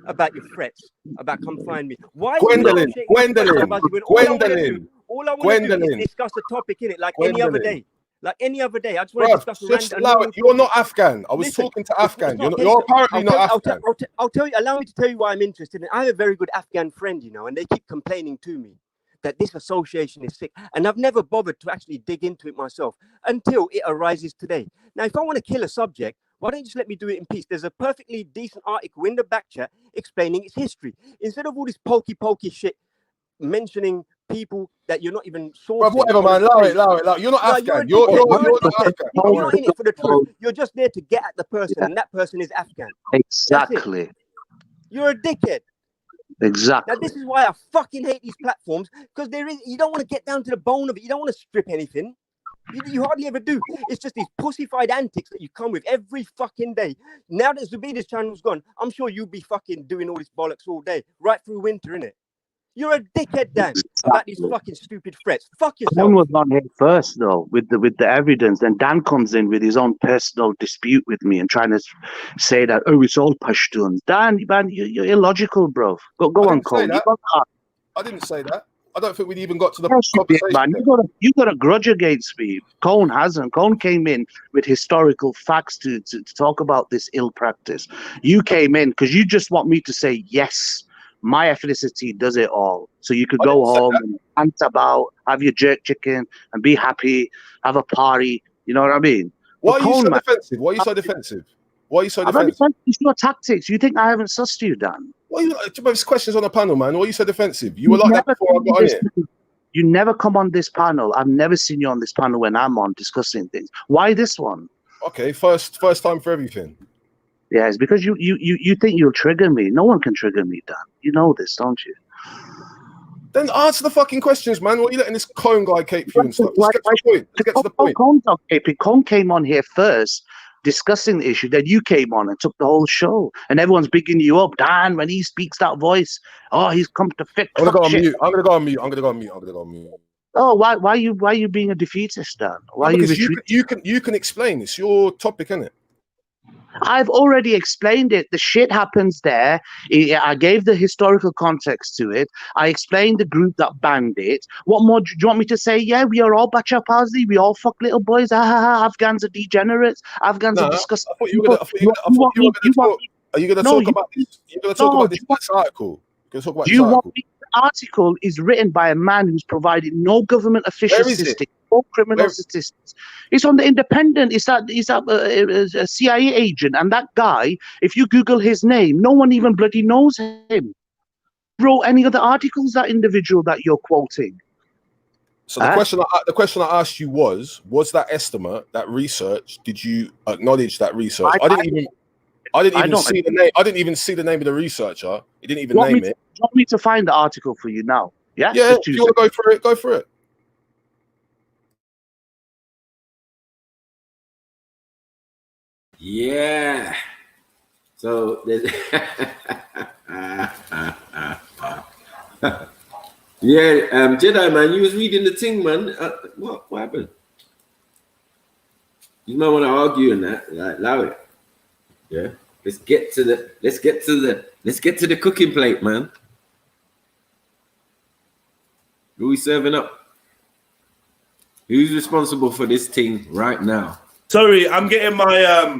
about your threats, about come find me. Why Gwendolyn, all I want to do is discuss a topic in it like any other day. Like any other day. I just want to discuss You're not Afghan. I was talking to Afghan. You're apparently not Afghan. I'll tell you, allow me to tell you why I'm interested in. I have a very good Afghan friend, you know, and they keep complaining to me that this association is sick. And I've never bothered to actually dig into it myself until it arises today. Now, if I want to kill a subject, why don't you just let me do it in peace? There's a perfectly decent article in the back chat explaining its history. Instead of all this pokey shit mentioning people that you're not even sourcing. Whatever, man. Allow it. You're not Afghan. You're not Afghan. You're not in it for the truth. You're just there to get at the person, and that person is Afghan. Exactly. You're a dickhead. Exactly. Now, this is why I fucking hate these platforms, because you don't want to get down to the bone of it. You don't want to strip anything. You hardly ever do. It's just these pussified antics that you come with every fucking day. Now that Zubida's channel's gone, I'm sure you'll be fucking doing all this bollocks all day, right through winter, innit? You're a dickhead, Dan, about these fucking stupid threats. Fuck yourself. Dan was on here first, though, with the evidence. Then Dan comes in with his own personal dispute with me and trying to say that, oh, it's all Pashtuns. Dan, man, you're illogical, bro. Go on, Cole. I didn't say that. I don't think we'd even got to the conversation. Man, you got a grudge against me. Cone hasn't. Cone came in with historical facts to talk about this ill practice. You came in because you just want me to say yes. My ethnicity does it all. So you could go home and hunt about, have your jerk chicken and be happy, have a party. You know what I mean? Why are you so defensive? Why are you so defensive? Why are you so defensive? It's your tactics. You think I haven't sussed you, Dan? Well, there's questions on the panel, man. Why are you so defensive? You were like that before I got on here. You never come on this panel. I've never seen you on this panel when I'm on discussing things. Why this one? Okay, first time for everything. Yeah, it's because you think you'll trigger me. No one can trigger me, Dan. You know this, don't you? Then answer the fucking questions, man. What are you letting this Cone guy cape you and stuff? Why, Let's get to the point. Let's get to the point. Cone came on here first discussing the issue. Then you came on and took the whole show. And everyone's bigging you up. Dan, when he speaks that voice, oh, he's come to fix I'm gonna go on shit. mute. I'm gonna go on mute. I'm gonna go on mute. Oh, why are you being a defeatist, Dan? Why are you because retreating? you can explain. It's your topic, isn't it? I've already explained it. The shit happens there. I gave the historical context to it. I explained the group that banned it. What more do you want me to say? Yeah, we are all Bacha Bazi. We all fuck little boys. Afghans are degenerates. Afghans are disgusting. Are you gonna talk about this? You're gonna talk about this article. You want me? The article is written by a man who's provided no government official statistics, no criminal statistics. It's on the Independent. It's a CIA agent, and that guy, if you Google his name, no one even bloody knows him. Wrote any other articles? That individual that you're quoting. So the question I asked you was that estimate, that research? Did you acknowledge that research? I didn't even see the name. I didn't even see the name of the researcher. He didn't even name it. You want me to find the article for you now? Yeah. Yeah. If you want to go for it, go for it. Yeah. So there's Jedi man, you was reading the thing, man. What happened? You might want to argue in that, like, allow it. Yeah. Let's get to the cooking plate, man. Who are we serving up? Who's responsible for this thing right now? Sorry, I'm getting my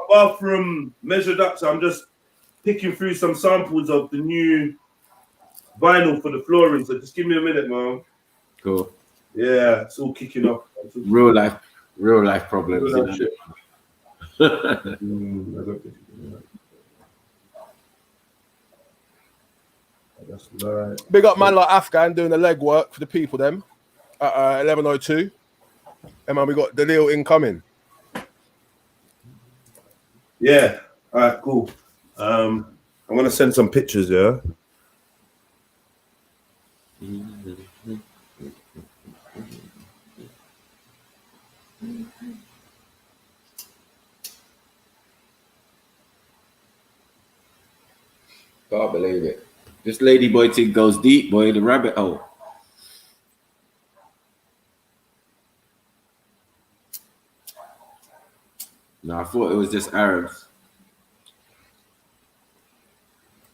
bathroom measured up, so I'm just picking through some samples of the new vinyl for the flooring. So just give me a minute, man. Cool. Yeah, it's all kicking off. Real life problems. Real life shit. That's right. Big up man like Afghan doing the legwork for the people them at 11:02. And man, we got Dalil incoming. Yeah. All right. Cool. I'm gonna send some pictures. Yeah. Can't believe it. This ladyboy thing goes deep, boy, the rabbit hole. No, I thought it was just Arabs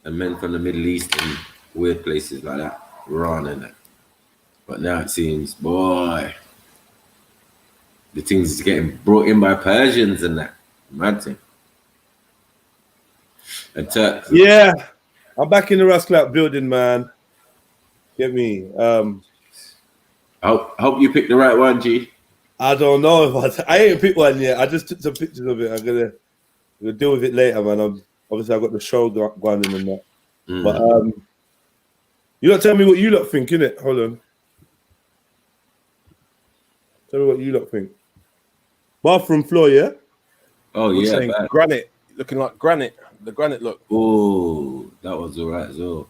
and men from the Middle East and weird places like that, Iran and that. But now it seems, boy, the things is getting brought in by Persians and that. Mad thing. And Turks. Yeah. I'm back in the Rasclap building, man. Get me. I hope you picked the right one, G. I don't know if I ain't picked one yet. I just took some pictures of it. I'm gonna deal with it later, man. Obviously I've got the show going in and that. But you don't tell me what you lot think, innit? Hold on. Tell me what you lot think. Bathroom floor, yeah? Oh, We're yeah. saying granite, looking like granite. The granite look. Oh, that was all right as well.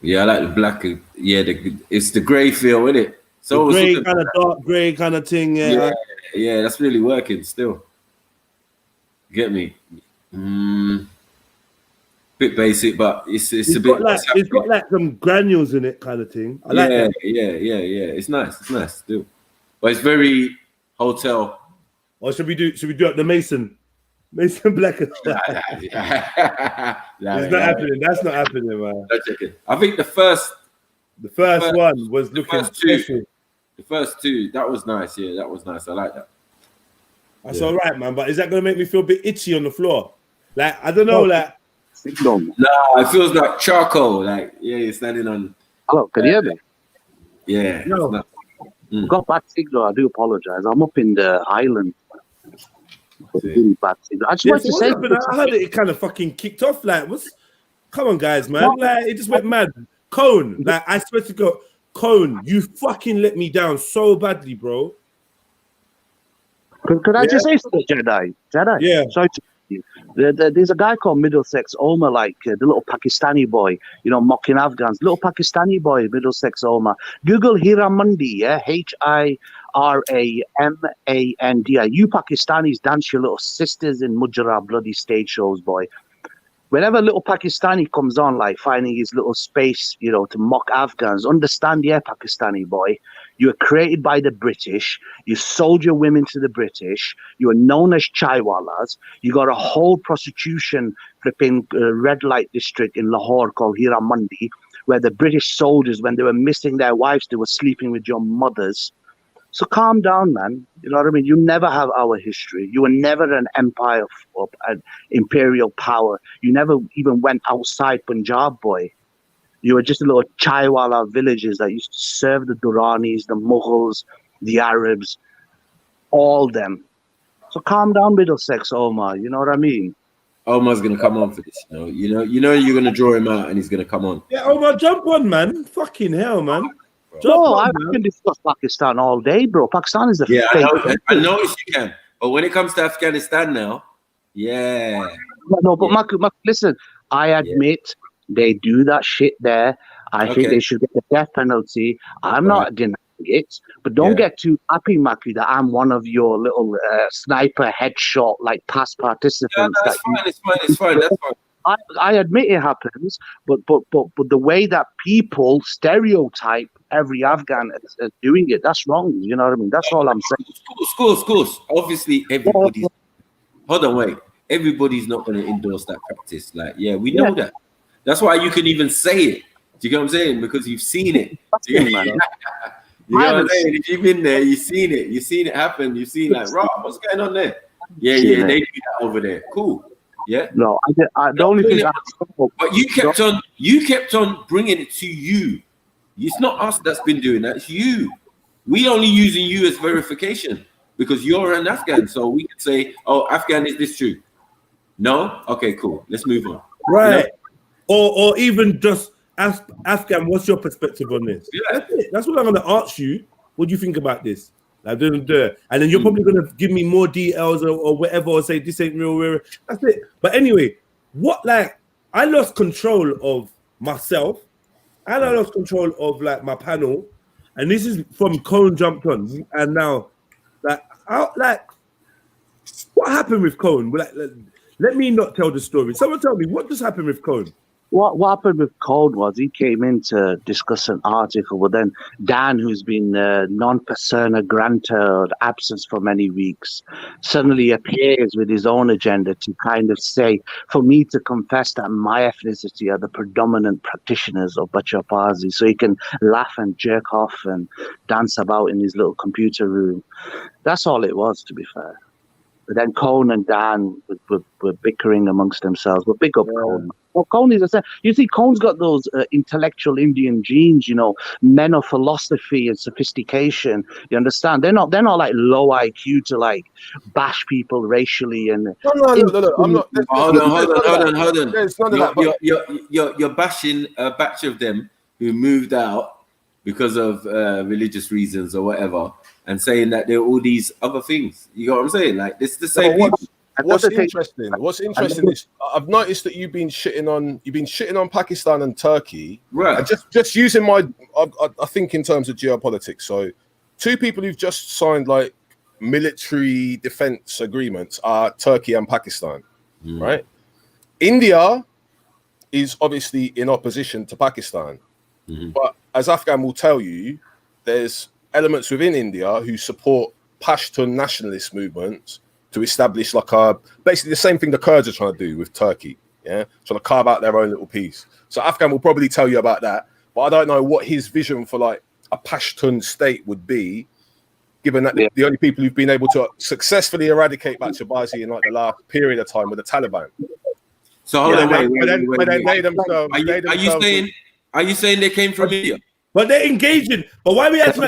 Yeah, I like the black. Yeah, it's the grey feel, isn't it? So the grey kind of dark grey kind of thing. Yeah, that's really working still. Get me? Bit basic, but it's a bit. It's got like some granules in it, kind of thing. I like that. Yeah. It's nice. It's nice still, but it's very hotel. Or should we do it the Mason Black? It's not happening. That's not happening, man. I think the first one was looking special. The first two, that was nice. Yeah, that was nice. I like that. That's all right, man. But is that gonna make me feel a bit itchy on the floor? Like, I don't know, like. No, it feels like charcoal. Like, yeah, you're standing on. Hello, can you hear me? Yeah. No. I've got bad signal. I do apologize. I'm up in the island. Really bad signal. I just wanted to say. I heard it kind of fucking kicked off. Like, come on, guys, man. Like, it just went mad. Cone, like, I swear to God, Cone, you fucking let me down so badly, bro. Could I just say something, Jedi? Yeah. Sorry to you. There's a guy called Middlesex Omar, like the little Pakistani boy, mocking Afghans. Little Pakistani boy, Middlesex Omar. Google Hiramandi, yeah, Hiramandi. You Pakistanis dance your little sisters in Mujra bloody stage shows, boy. Whenever little Pakistani comes on, like finding his little space, to mock Afghans, understand, Pakistani boy, you were created by the British. You sold your women to the British. You were known as chaiwalas. You got a whole prostitution flipping red light district in Lahore called Hiramandi, where the British soldiers, when they were missing their wives, they were sleeping with your mothers. So calm down, man. You know what I mean? You never have our history. You were never an empire of an imperial power. You never even went outside Punjab, boy. You were just a little chaiwala villages that used to serve the Duranis, the Mughals, the Arabs, all them. So calm down, Middlesex Omar. You know what I mean? Omar's gonna come on for this. You know you're gonna draw him out, and he's gonna come on. Yeah, Omar, jump on, man. Fucking hell, man. I can discuss Pakistan all day, bro. Pakistan is the fake. I know you can, but when it comes to Afghanistan now, but Mark, listen, I admit they do that shit there. I think they should get the death penalty. I'm not denying it, but don't get too happy, Maki, that I'm one of your little sniper headshot like past participants. That's fine. It's fine. That's fine. I admit it happens, but the way that people stereotype every Afghan as doing it, that's wrong. You know what I mean? That's all I'm saying. Of course. Obviously, everybody's. Hold on, wait. Everybody's not going to endorse that practice. Like, we know that. That's why you can even say it. Do you get what I'm saying? Because you've seen it. You know what I'm saying? If you've been there, you've seen it. You've seen it happen. You've seen like, Rob, what's going on there? Yeah, they do that over there. Cool. Yeah. No, I the only thing. But you kept on bringing it to you. It's not us that's been doing that. It's you. We only using you as verification because you're an Afghan. So we can say, "Oh, Afghan, is this true?" No. Okay, cool. Let's move on. Right. Or even just ask Afghan, what's your perspective on this? Yeah. That's what I'm going to ask you. What do you think about this? Like, and then you're probably going to give me more details or whatever, or say this ain't real. That's it. But anyway, I lost control of myself, and I lost control of like my panel, and this is from Cone jumped on, and now, what happened with Cone? Let me not tell the story. Someone tell me what just happened with Cone. What happened with Cone was he came in to discuss an article, but then Dan, who's been non-persona granta, absence for many weeks, suddenly appears with his own agenda to kind of say, for me to confess that my ethnicity are the predominant practitioners of Bacha Bazi, so he can laugh and jerk off and dance about in his little computer room. That's all it was, to be fair. But then Cone and Dan were bickering amongst themselves. But big up Cone. Well, Cone is you see, Cone's got those intellectual Indian genes, men of philosophy and sophistication. You understand? They're not like low IQ to like bash people racially and. No. I'm not. Hold on. There's none of that. You're bashing a batch of them who moved out because of religious reasons or whatever, and saying that there are all these other things. You know what I'm saying? Like, it's the same people. What's interesting is I've noticed that you've been shitting on Pakistan and Turkey, right? And just using I think in terms of geopolitics. So, two people who've just signed like military defense agreements are Turkey and Pakistan, right? India is obviously in opposition to Pakistan, but as Afghan will tell you, there's elements within India who support Pashtun nationalist movements to establish basically the same thing the Kurds are trying to do with Turkey, trying to carve out their own little piece. So Afghan will probably tell you about that, but I don't know what his vision for like a Pashtun state would be, given that the only people who've been able to successfully eradicate Bacha Bazi in like the last period of time were the Taliban. So hold on, are you saying they came from India? But they're engaging. But why are we acting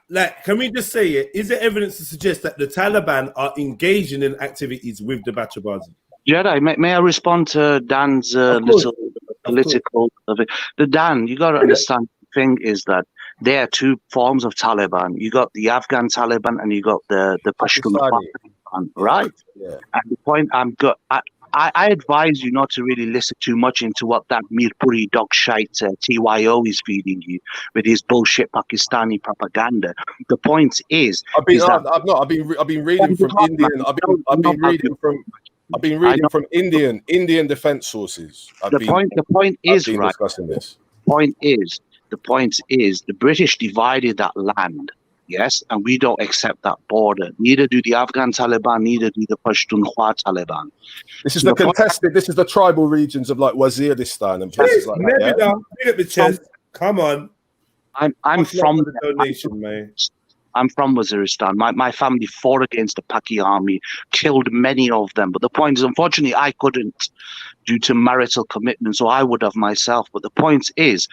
like can we just say it? Is there evidence to suggest that the Taliban are engaging in activities with the Bacha Bazi? Jedi, may I respond to Dan's little political of it? Dan, you got to understand. The thing is that There are two forms of Taliban. You got the Afghan Taliban and you got the Pashtunkhwa Taliban, right? Yeah. And the point I advise you not to really listen too much into what that Mirpuri dog shite TYO is feeding you with his bullshit Pakistani propaganda. The point is, I've been reading from Indian. I've been reading from Indian defense sources. The point is right. Discussing this. The point is the British divided that land, yes, and we don't accept that border. Neither do the Afghan Taliban, neither do the Pashtunkhwa Taliban. This is the contested. This is the tribal regions of like Waziristan and places like that. Yeah? Big up the chest. Come on. I'm from the donation, man. I'm from Waziristan. My family fought against the Paki army, killed many of them. But the point is, unfortunately, I couldn't due to marital commitments, or I would have myself. But the point is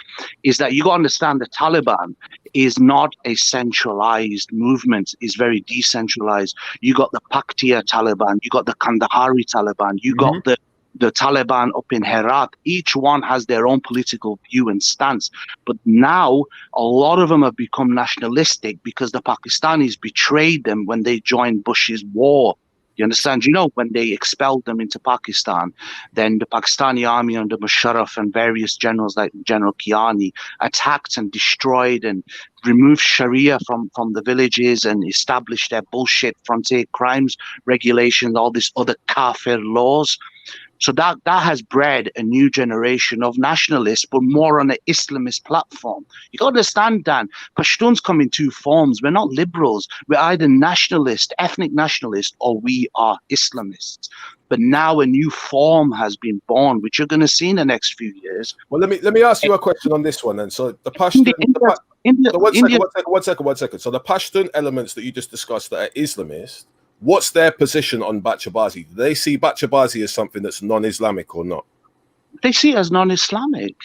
that you got to understand the Taliban is not a centralized movement, it's very decentralized. You got the Paktia Taliban, you got the Kandahari Taliban, you got the Taliban up in Herat. Each one has their own political view and stance. But now a lot of them have become nationalistic because the Pakistanis betrayed them when they joined Bush's war. You understand? You know, when they expelled them into Pakistan, then the Pakistani army under Musharraf and various generals like General Kiani attacked and destroyed and removed Sharia from the villages and established their bullshit frontier crimes regulations, all these other kafir laws. So that has bred a new generation of nationalists, but more on an Islamist platform. You got to understand, Dan, Pashtuns come in two forms. We're not liberals. We're either nationalist, ethnic nationalist, or we are Islamists. But now a new form has been born, which you're going to see in the next few years. Well, let me ask you a question on this one then. So the Pashtun, one second. So the Pashtun elements that you just discussed that are Islamist, what's their position on Bacha Bazi? Do they see Bacha Bazi as something that's non-Islamic or not? They see it as non-Islamic.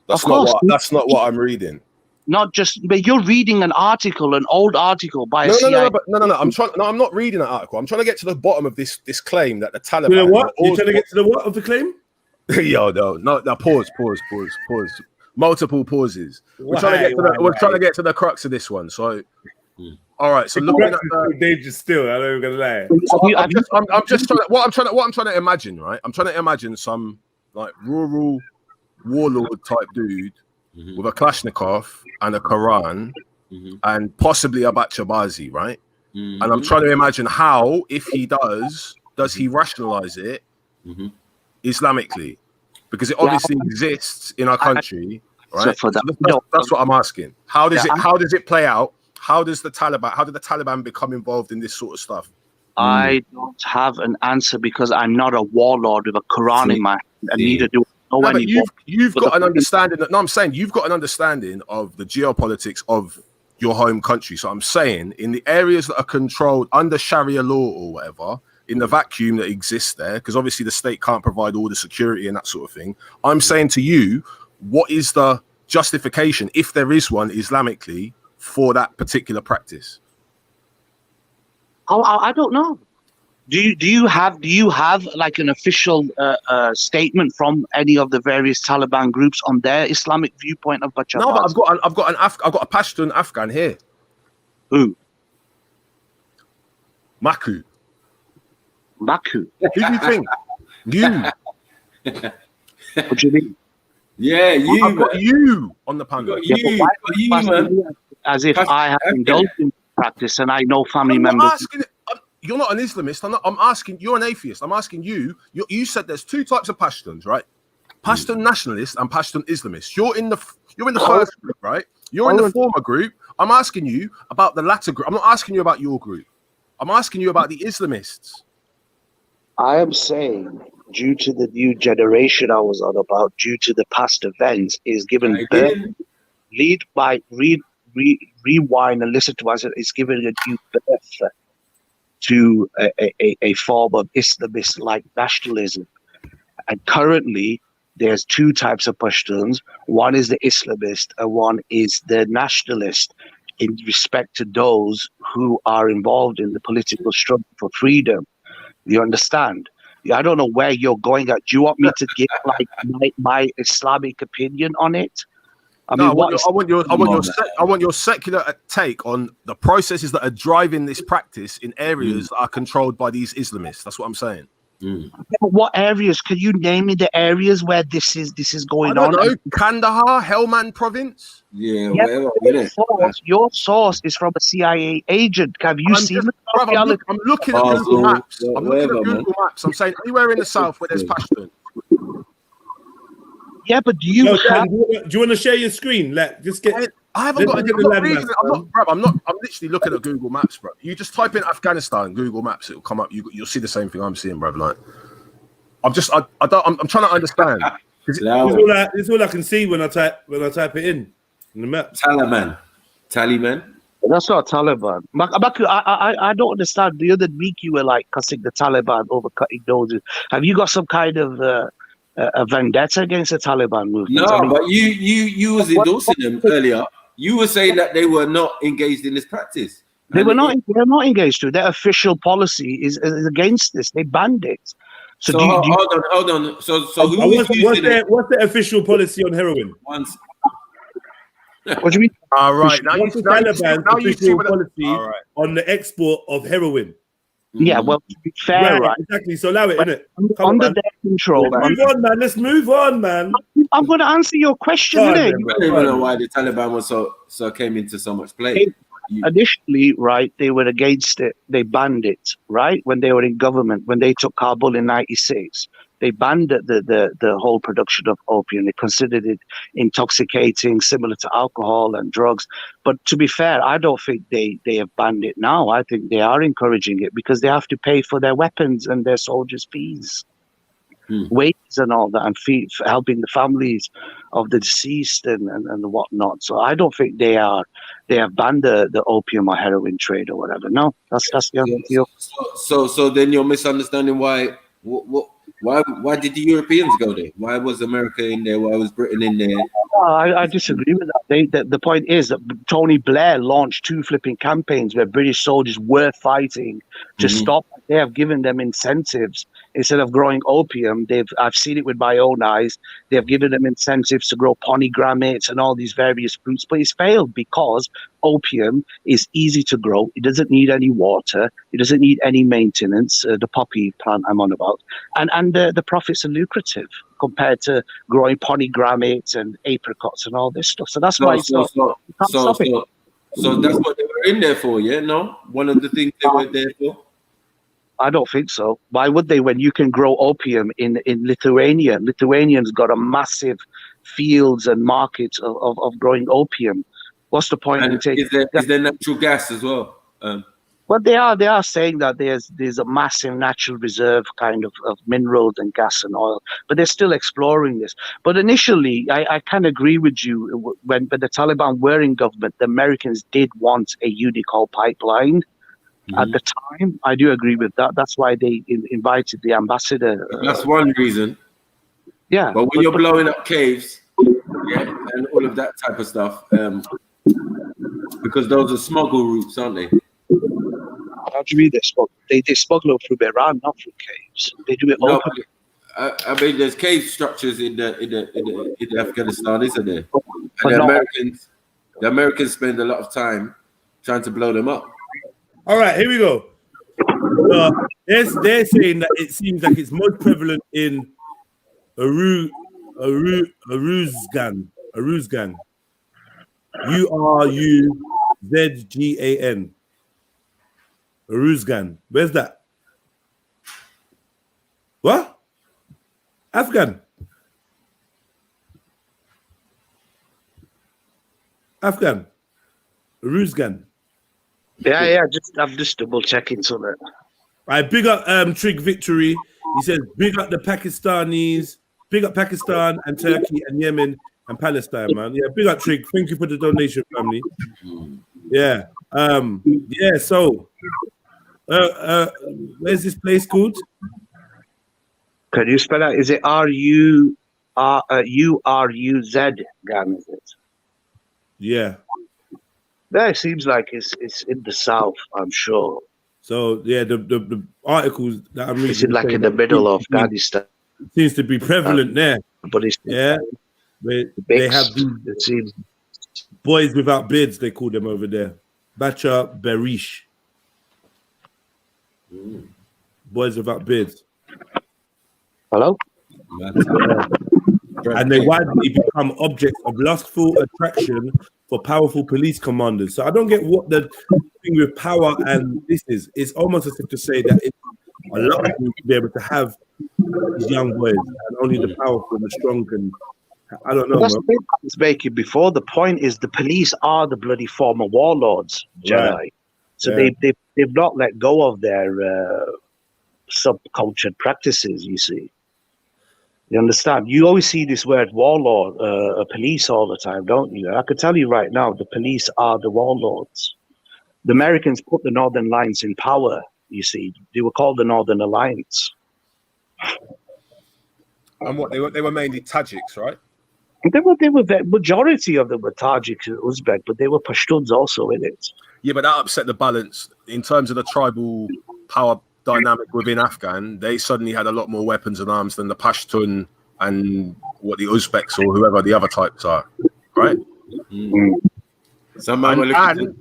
That's not what I'm reading. Not just, but you're reading an old article by a CIA. No. I'm not reading an article. I'm trying to get to the bottom of this claim that the Taliban. You know what? You're trying to get to the what of the claim? Yo, no. Pause. Multiple pauses. We're trying to get to the crux of this one. So. All right, so looking at dangerous still, I'm not even gonna lie. I'm just trying to imagine, right? I'm trying to imagine some like rural warlord type dude with a Kalashnikov and a Quran and possibly a Bacha Bazi, right? And I'm trying to imagine how, if he does he rationalize it Islamically? Because it obviously exists in our country, right? So that's what I'm asking. How does it play out? How did the Taliban become involved in this sort of stuff? I don't have an answer because I'm not a warlord with a Quran in my hand, and neither do I. You've got an understanding. I'm saying you've got an understanding of the geopolitics of your home country. So I'm saying in the areas that are controlled under Sharia law or whatever, in the vacuum that exists there, because obviously the state can't provide all the security and that sort of thing. I'm saying to you, what is the justification, if there is one, Islamically, for that particular practice? I don't know. Do you have like an official statement from any of the various Taliban groups on their Islamic viewpoint of Bacha Bazi? No, but I've got a Pashtun Afghan here. Who? Maku. Who do you think? You. What do you mean? Yeah, you. I've got you on the panel. You, man. As if I have indulged in practice and I know family members. You're not an Islamist. I'm asking. You're an atheist. I'm asking you. You said there's two types of Pashtuns, right? Pashtun nationalist and Pashtun Islamist. You're in the first group, right? You're in the former group. I'm asking you about the latter group. I'm not asking you about your group. I'm asking you about the Islamists. I am saying, due to the new generation I was on about, due to the past events, is given birth. Rewind and listen to us. It's given a new birth to a form of Islamist-like nationalism. And currently, there's two types of Pashtuns. One is the Islamist, and one is the nationalist. In respect to those who are involved in the political struggle for freedom. You understand? I don't know where you're going at. Do you want me to give like my Islamic opinion on it? I mean, I want your secular take on the processes that are driving this practice in areas that are controlled by these Islamists. That's what I'm saying. What areas? Can you name me the areas where this is going on? I don't know. Kandahar, Helmand province. Yeah, Your source is from a CIA agent. Have you seen it? I'm looking at Google Maps. I'm looking at Google Maps. I'm saying anywhere in the south where there's Pashtun. Yeah, but do you want to share your screen? Like, just get. I haven't got. I'm literally looking at Google Maps, bro. You just type in Afghanistan, Google Maps, it'll come up. You'll see the same thing I'm seeing, bro. Like, I'm trying to understand. It's all I can see when I type it in the map. Taliban. That's not Taliban. Baku, I don't understand. The other week you were like cussing the Taliban over cutting noses. Have you got some kind of a vendetta against the Taliban movement? No, but you was endorsing them earlier. You were saying that they were not engaged in this practice. They're not engaged to. Their official policy is against this. They banned it. So hold on. So what's their official policy on heroin? What do you mean? All right. Now what's the Taliban's official policy on the export of heroin? Yeah, well, to be fair, right? Exactly. So allow it, innit? Under their control. Move on, man. Let's move on, man. I'm going to answer your question. I don't even know why the Taliban was so came into so much play. Initially, right, they were against it. They banned it, right? When they were in government, when they took Kabul in '96, they banned the whole production of opium. They considered it intoxicating, similar to alcohol and drugs. But to be fair, I don't think they have banned it now. I think they are encouraging it because they have to pay for their weapons and their soldiers' fees, wages and all that, and helping the families of the deceased and whatnot. So I don't think they have banned the opium or heroin trade or whatever. No, that's the answer. So then you're misunderstanding why. Why did the Europeans go there? Why was America in there? Why was Britain in there? I disagree with that. The point is that Tony Blair launched 2 flipping campaigns where British soldiers were fighting to stop. They have given them incentives. Instead of growing opium, I've seen it with my own eyes. They have given them incentives to grow pomegranate and all these various fruits, but it's failed because opium is easy to grow. It doesn't need any water. It doesn't need any maintenance. The poppy plant I'm on about, and the profits are lucrative compared to growing pomegranate and apricots and all this stuff. So that's why So that's what they were in there for, yeah? No, one of the things they were there for. I don't think so. Why would they when you can grow opium in Lithuania? Lithuanians got a massive fields and markets of growing opium. What's the point in taking? Is there natural gas as well? Well, they are saying that there's a massive natural reserve kind of minerals and gas and oil, but they're still exploring this. But initially, I can agree with you. When the Taliban were in government, the Americans did want a Unicol pipeline. At the time, I do agree with that. That's why they invited the ambassador. That's one reason. Yeah. But when you're blowing up caves, and all of that type of stuff, because those are smuggle routes, aren't they? How do you mean they smuggle? They smuggle through Iran, not through caves. They do it openly. I mean, there's cave structures in Afghanistan, isn't there? And the Americans spend a lot of time trying to blow them up. All right, here we go. They're saying that it seems like it's most prevalent in Uruzgan. Uruzgan. Uruzgan. Where's that? What? Afghan. Uruzgan. Yeah. I'm just double checking something. I big up Trig Victory. He says big up the Pakistanis, big up Pakistan and Turkey and Yemen and Palestine, man. Yeah, big up Trig. Thank you for the donation, family. Yeah. So where's this place called? Can you spell out? Is it RURUZ? Gan, is it? Yeah. That seems like it's in the south, I'm sure. So yeah, the articles that I'm reading, it's in the middle of Afghanistan. Seems to be prevalent there. But it's They have these boys without beards, they call them over there. Bacha Bazi. Boys without beards. Hello? And they widely become objects of lustful attraction for powerful police commanders. So I don't get what the thing with power and this is. It's almost as if to say that it's a luxury to be able to have these young boys, and only the powerful and the strong can. I don't know. That's the point I was making before. The point is the police are the bloody former warlords, Jedi. Right. So they've not let go of their subcultured practices, you see. You understand? You always see this word warlord, police all the time, don't you? I can tell you right now, the police are the warlords. The Americans put the Northern Alliance in power, you see. They were called the Northern Alliance. And what, they were mainly Tajiks, right? They were the majority of them were Tajiks and Uzbek, but they were Pashtuns also in it. Yeah, but that upset the balance in terms of the tribal power dynamic within Afghan. They suddenly had a lot more weapons and arms than the Pashtun and what the Uzbeks or whoever the other types are, right? Some were looking to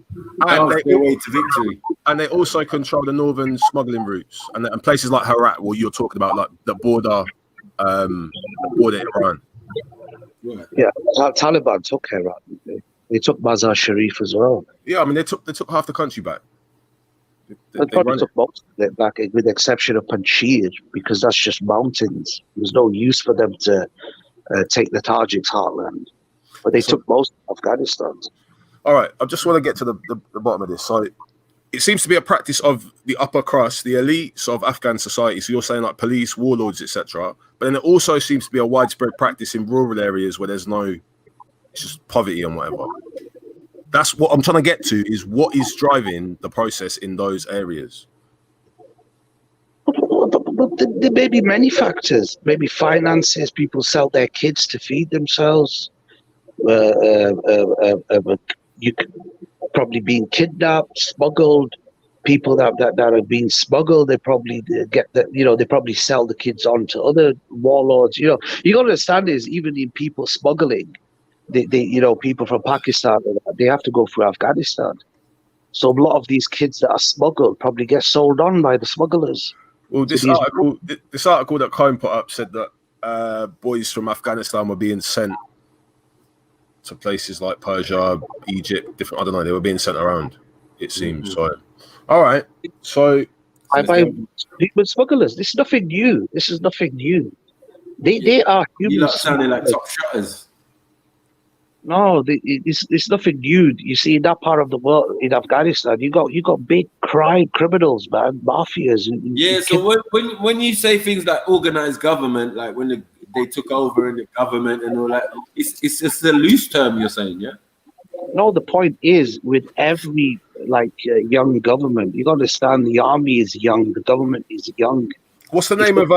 their way to victory. And they also control the northern smuggling routes and places like Herat, what you're talking about, like the border Iran. Yeah, Taliban took Herat. They took Mazar Sharif as well. Yeah, I mean they took half the country back. They probably took most of it back, with the exception of Panjshir, because that's just mountains. There's no use for them to take the Tajiks' heartland. But they took most of Afghanistan. All right, I just want to get to the bottom of this. So it seems to be a practice of the upper crust, the elites of Afghan society. So you're saying like police, warlords, etc. But then it also seems to be a widespread practice in rural areas where there's it's just poverty and whatever. That's what I'm trying to get to, is what is driving the process in those areas. But there may be many factors. Maybe finances, people sell their kids to feed themselves. You could probably being kidnapped, smuggled. People that are being smuggled, they probably they probably sell the kids on to other warlords. You got to understand is even in people smuggling, they people from Pakistan, they have to go through Afghanistan. So a lot of these kids that are smuggled probably get sold on by the smugglers. Well, this article that Cohen put up said that boys from Afghanistan were being sent to places like Persia, Egypt, different. I don't know. They were being sent around. It seems so. All right. So with smugglers, this is nothing new. They are humans. You're not sounding like top shutters. No, it's nothing new. You see, in that part of the world, in Afghanistan, you got big crime criminals, man, mafias. So when you say things like organized government, like when they took over in the government and all that, it's just a loose term you're saying, yeah? No, the point is with every young government, you got to understand the army is young, the government is young. What's the name of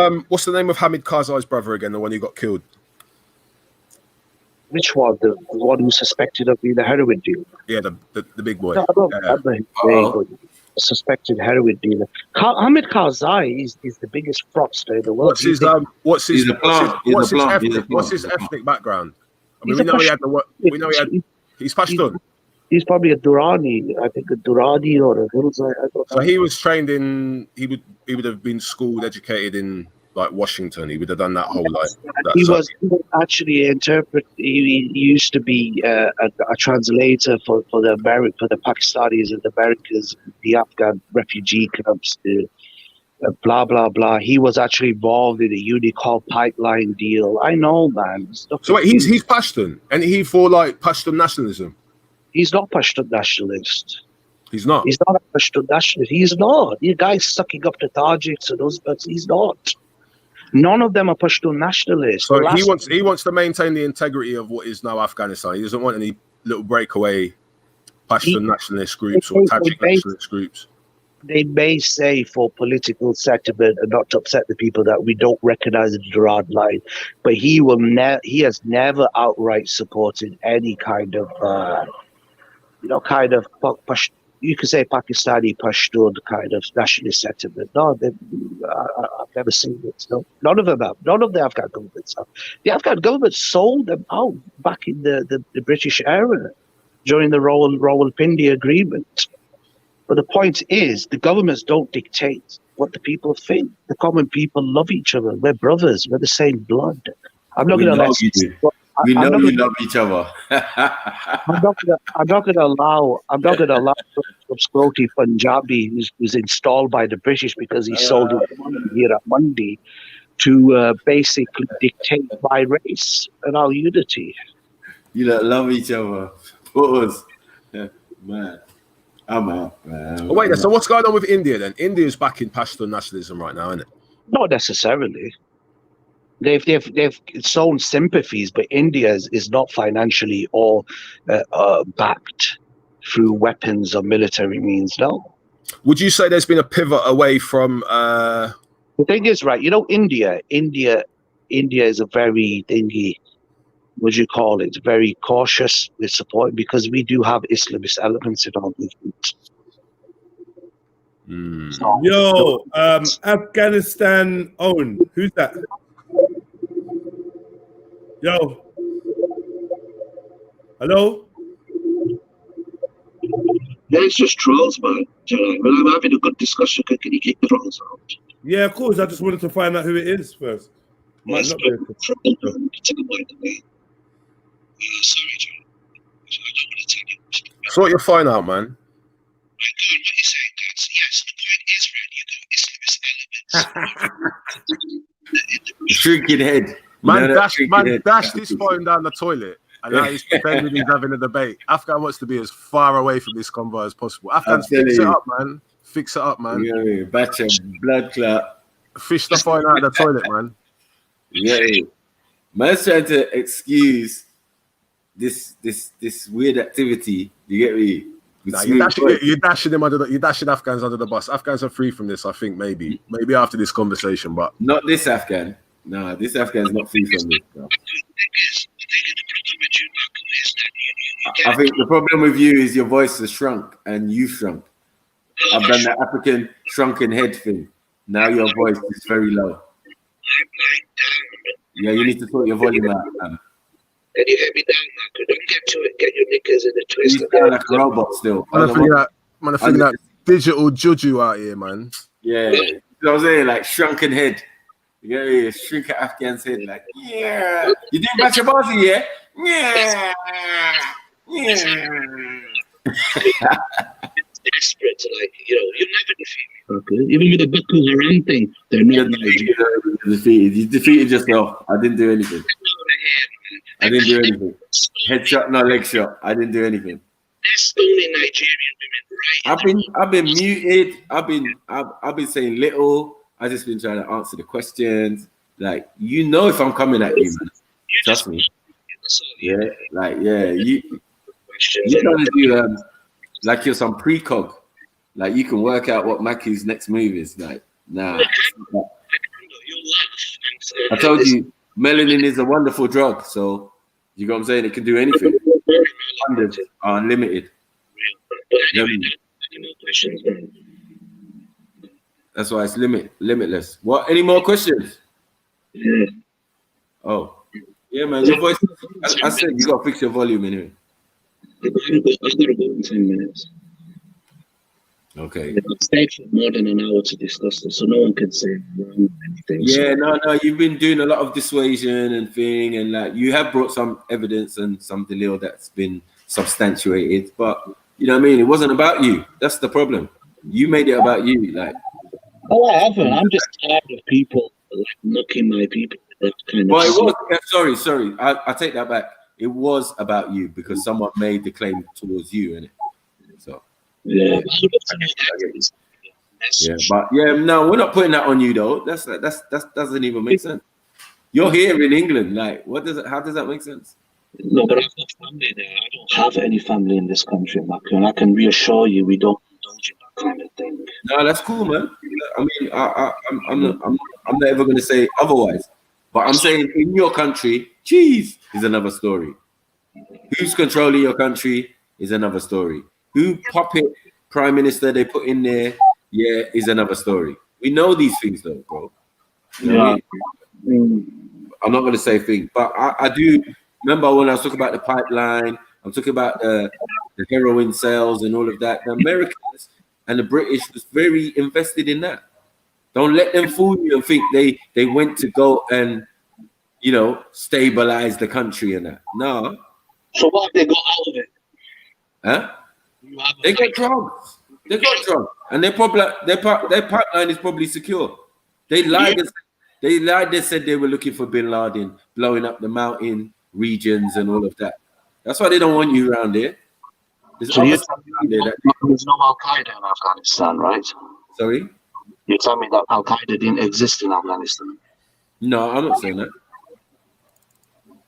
Hamid Karzai's brother again? The one who got killed. Which one? The one who's suspected of being a heroin dealer? Yeah, the big boy. No, I don't remember his name, but suspected heroin dealer. Hamid Karzai is the biggest fraudster in the world. What's his ethnic background? I mean, we know he had. He's Pashtun. He's probably a Durrani. I think a Durrani or a Hillside. So he was trained in. He would have been schooled, educated in like Washington. He would have done that whole life. He was actually an interpreter. He used to be a translator for the Pakistanis and the Americans, the Afghan refugee camps, blah blah blah. He was actually involved in a Unicol pipeline deal. I know, man. So wait, he's Pashtun, and he for like Pashtun nationalism. He's not Pashtun nationalist. He's not. He's not a Pashtun nationalist. He's not. The guy's sucking up the Tajiks and Uzbeks. He's not. None of them are Pashtun nationalists. So he wants to maintain the integrity of what is now Afghanistan. He doesn't want any little breakaway Pashtun nationalist groups or Tajik nationalist groups. They may say for political sentiment and not to upset the people that we don't recognize the Durrani line, but he has never outright supported any kind of you could say Pakistani Pashtun kind of nationalist sentiment. No, Never seen it. No, none of them have. None of the Afghan governments have. The Afghan government sold them out back in the British era during the Rawalpindi Agreement. But the point is, the governments don't dictate what the people think. The common people love each other. We're brothers. We're the same blood. I'm not We going to know let. you do. We know you love each other. I'm not going to allow some scroty Punjabi who's installed by the British because he sold his money here at Monday to basically dictate my race and our unity. You lot love each other. Pause. Man, I'm out, man. Oh, wait, so what's going on with India then? India's backing Pashtun nationalism right now, isn't it? Not necessarily. They've sown sympathies, but India is not financially or backed through weapons or military means. No. Would you say there's been a pivot away from? The thing is, right? You know, India is a very thingy. What do you call it? Very cautious with support because we do have Islamist elements in our movement. Yo, Afghanistan own. Who's that? Yo. Hello? Yeah, it's just trolls, man. When I'm having a good discussion, can you kick the trolls out? Yeah, of course. I just wanted to find out who it is first. Might not be Sorry, John. I don't want to take it. Sort your phone out, man. Shrinking head. Man, dashed his phone down the toilet, and now he's pretending he's having a debate. Afghan wants to be as far away from this convo as possible. Afghan, fix it up, man. Fix it up, man. Yeah, Bacha, blood clot. Fish the phone out of the toilet, man. Yeah, man's trying to excuse this weird activity. You get me? Nah, you're dashing Afghans under the bus. Afghans are free from this, I think. Maybe after this conversation, but not this Afghan. Nah, this Afghan's not free from this. No. I think the problem with you is your voice has shrunk and you shrunk. I've done the African shrunken head thing. Now your voice is very low. Yeah, you need to sort your volume out. Can you hear me down, Marco? Don't get to it. Get your knickers in the twist. You sound like a robot still. I'm figuring that digital juju out here, man. Yeah, you know what I'm saying? Like shrunken head. Yeah, shrink an Afghan's head. Like, yeah. You doing Bacha Bazi, yeah? Yeah. Desperate to, like, you'll never defeat me. Okay. Even with the buckles around thing, they're not defeated. You defeated yourself. I didn't do anything. Headshot, no leg shot. I didn't do anything. There's only Nigerian women, right? I've been muted. I've been saying little. I just been trying to answer the questions. Like, if I'm coming at you, man. Trust me. Yeah, like, yeah. You're trying to do like you're some precog. Like, you can work out what Maki's next move is. Like, nah. I told you, melanin is a wonderful drug. So, you know what I'm saying? It can do anything. Unlimited. That's why it's limitless. What? Any more questions? Yeah. Oh, yeah, man. Your voice. I said you got to fix your volume in here. I've got to go in 10 minutes. Okay. I've stayed for more than an hour to discuss this, so no one can say anything. Yeah, no. You've been doing a lot of dissuasion and thing, and like you have brought some evidence and some delil that's been substantiated, but you know what I mean. It wasn't about you. That's the problem. You made it about you, like. Oh, I haven't. I'm just tired of people like knocking my people. That kind well, of it was. Sorry. I take that back. It was about you because someone made the claim towards you, innit? So. Yeah. Yeah, but yeah, no, we're not putting that on you though. That doesn't even make sense. You're here in England, like, how does that make sense? No, but I've got family there. I don't have any family in this country, Marco, and I can reassure you, we don't indulge in that kind of thing. No, that's cool, man. I mean, I'm not ever going to say otherwise, but I'm saying in your country, cheese is another story. Who's controlling your country is another story. Who puppet prime minister they put in there, yeah, is another story. We know these things though, bro. You know what I mean? I'm not going to say thing, but I do remember when I was talking about the pipeline, I'm talking about the heroin sales and all of that. The Americans and the British was very invested in that. Don't let them fool you and think they went to go and, you know, stabilize the country and that. No. So what have they got out of it? Huh? They got drugs. They got drugs, and their pipeline is probably secure. They lied. Yeah. They lied. They said they were looking for Bin Laden, blowing up the mountain regions and all of that. That's why they don't want you around there. There's so there's no Al Qaeda in Afghanistan, right? Sorry? You tell me that Al Qaeda didn't exist in Afghanistan. No, I'm not saying that.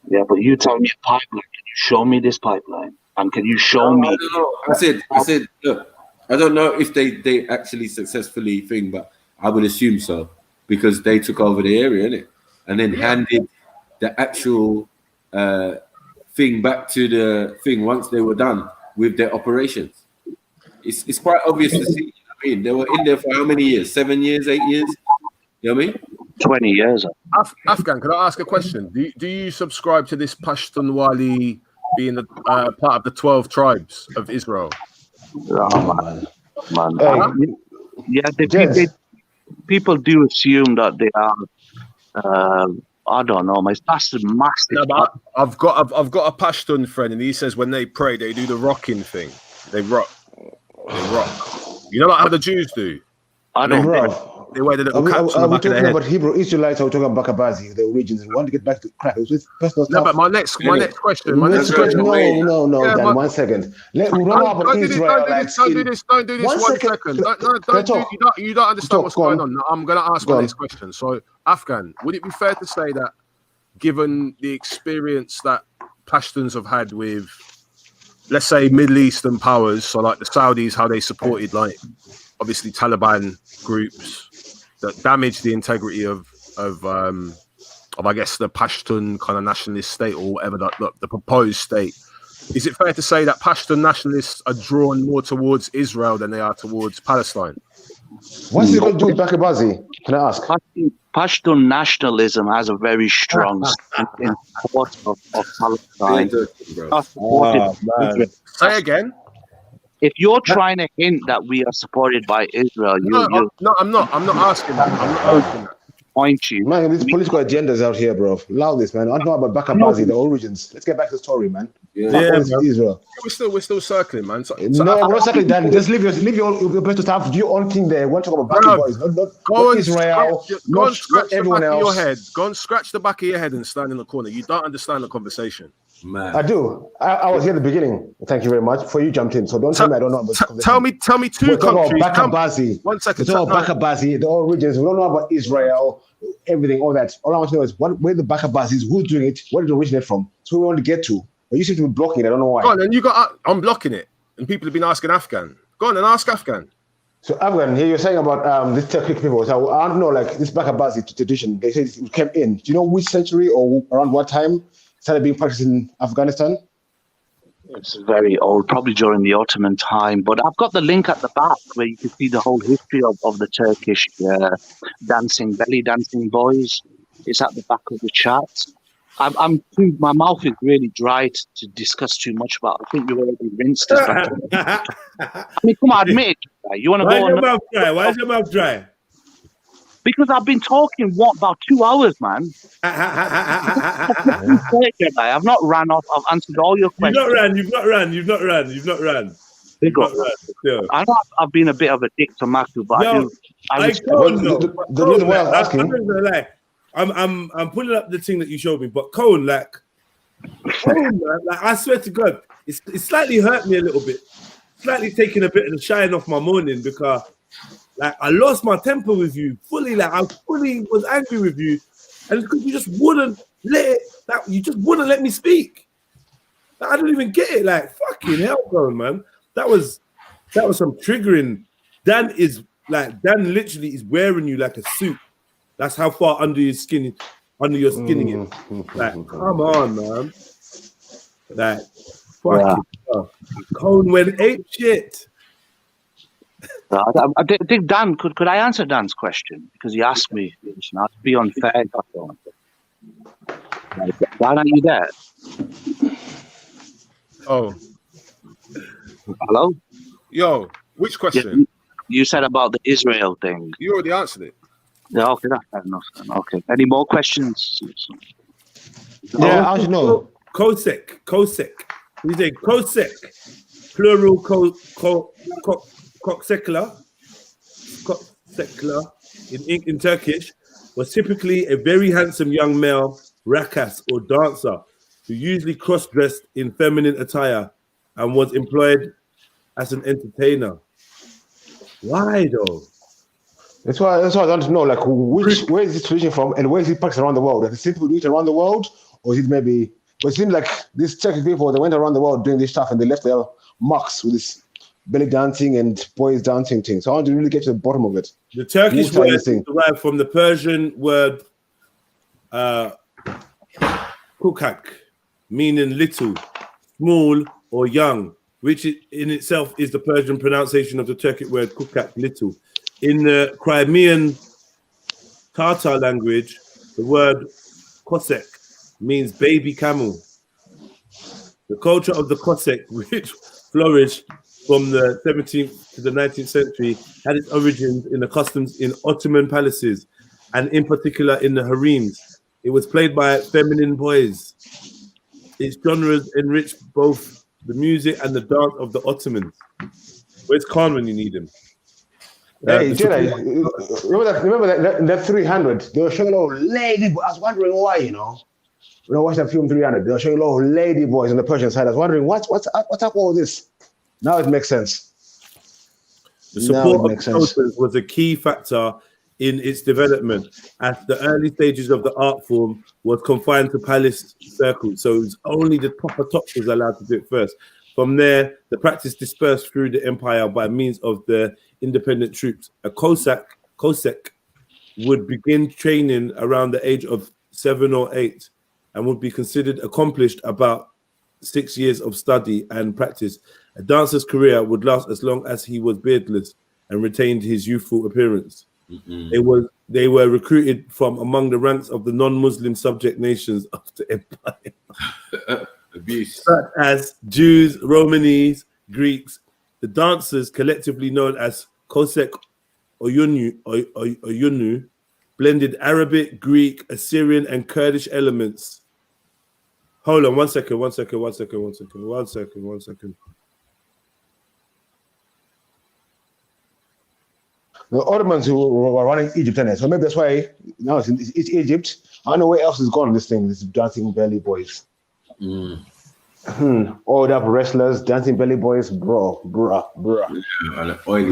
Yeah, but you tell me a pipeline. Can you show me this pipeline? And can you show me? I don't know. I said, look, I don't know if they actually successfully thing, but I would assume so because they took over the area, innit? And then handed the actual thing back to the thing once they were done with their operations. It's quite obvious to see. I mean, they were in there for how many years? 7 years, 8 years? You know what I mean? 20 years. Afghan, can I ask a question? Do you subscribe to this Pashtunwali being part of the 12 tribes of Israel? Oh, man. Yeah, people do assume that they are. I don't know. That's massive. No, but I've got a Pashtun friend, and he says when they pray, they do the rocking thing. They rock. You know, like how the Jews do. I don't. They wear the little caps on the back of their head. About Hebrew Israelites, or talking about Bacha Bazi, the origins. We want to get back to crap. It was personal stuff. No, but my next question. No, Dan, 1 second. Don't do this 1 second. You don't understand what's going on. I'm going to ask my next question. So, Afghan, would it be fair to say that, given the experience that Pashtuns have had with, let's say, Middle Eastern powers, so like the Saudis, how they supported, like, obviously Taliban groups that damaged the integrity of I guess the Pashtun kind of nationalist state or whatever the proposed state. Is it fair to say that Pashtun nationalists are drawn more towards Israel than they are towards Palestine? What's it got to do with Bacha Bazi? Can I ask? Pashtun nationalism has a very strong stand in support of Palestine. Say again. If you're trying to hint that we are supported by Israel, I'm not asking that. I'm not asking that. Point you. Man, these political agendas out here, bro. Allow this, man. I don't know about Bacha Bazi, the origins. Let's get back to the story, man. Israel. We're still circling, man. We're not circling, Dan. Just leave your best to start. Do your own thing there. Want to talk about Bacha Boys, not Israel. Go and scratch the back of your head. Go and scratch the back of your head and stand in the corner. You don't understand the conversation. Man. I do. I was here at the beginning. Thank you very much. For you jumped in, so don't tell me I don't know about. Tell me two countries. Bacha Bazi. 1 second. Talk about Bacha Bazi, the origins. We don't know about Israel, everything, all that. All I want to know is where the Bacha Bazi is, who's doing it, where did it originate from. So we want to get to. But you seem to be blocking it. I don't know why. Go on, and I'm blocking it, and people have been asking Afghan. Go on and ask Afghan. So Afghan, here you're saying about these Turkic people. So I don't know, like this Bacha Bazi tradition. They say it came in. Do you know which century or around what time it started being practiced in Afghanistan? It's very old, probably during the Ottoman time. But I've got the link at the back where you can see the whole history of the Turkish belly dancing boys. It's at the back of the chat. My mouth is really dry to discuss too much about. I think you already rinsed this. I mean, come on, admit it. You want to go on? Why is your mouth dry? Because I've been talking, about 2 hours, man. I've not ran off. I've answered all your questions. You've not ran. I know I've been a bit of a dick to Matthew, but the reason why I'm asking. I'm pulling up the thing that you showed me, but Cone, man, I swear to God, it's slightly hurt me a little bit. Slightly taking a bit of the shine off my morning because like I lost my temper with you fully. Like I fully was angry with you, and because you just wouldn't let me speak. Like, I don't even get it. Like fucking hell, Cone, man. That was some triggering. Dan literally is wearing you like a suit. That's how far under your skin is. Like, come on, man. Like, fucking Cone went ape shit. I think Dan, could I answer Dan's question? Because he asked me, not to be unfair. Dan, are you there? Oh, hello? Yo, which question? Yeah, you said about the Israel thing. You already answered it. Yeah, okay, that's fair enough. Okay. Any more questions? Yeah, I should know. Cosec. We say Cosec. Plural Koksekla in Turkish was typically a very handsome young male rakas or dancer who usually cross-dressed in feminine attire and was employed as an entertainer. Why though? That's why I want to know, like, where is this tradition from, and where is it practiced around the world? Is it people do it around the world, or is it maybe? But it seems like these Turkish people, they went around the world doing this stuff, and they left their marks with this belly dancing and boys dancing thing. So I want to really get to the bottom of it. The Turkish word is derived from the Persian word kukak, meaning little, small, or young, which in itself is the Persian pronunciation of the Turkic word kukak, little. In the Crimean Tatar language, the word Cossack means baby camel. The culture of the Cossack, which flourished from the 17th to the 19th century, had its origins in the customs in Ottoman palaces, and in particular in the harems. It was played by feminine boys. Its genres enriched both the music and the dance of the Ottomans. Where's Khan when you need him? Hey, Jedi, remember that 300? They were showing a little lady. I was wondering why, you know. When I watched that film 300, they were showing little lady boys on the Persian side. I was wondering what's up with all this. Now it makes sense. The support of the cultures was a key factor in its development, as the early stages of the art form was confined to palace circles. So it was only the proper tops was allowed to do it first. From there, the practice dispersed through the empire by means of the independent troops. A Cossack would begin training around the age of 7 or 8 and would be considered accomplished about 6 years of study and practice. A dancer's career would last as long as he was beardless and retained his youthful appearance. Mm-hmm. They were recruited from among the ranks of the non-Muslim subject nations of the empire. Abuse. Such as Jews, Romanis, Greeks. The dancers, collectively known as Cossack or Yunu, blended Arabic, Greek, Assyrian, and Kurdish elements. Hold on, one second. The Ottomans who were running Egypt, and so maybe that's why now it's Egypt. I don't know where else is gone. This dancing belly boys. Oiled up wrestlers, dancing belly boys, bruh. Yeah, oily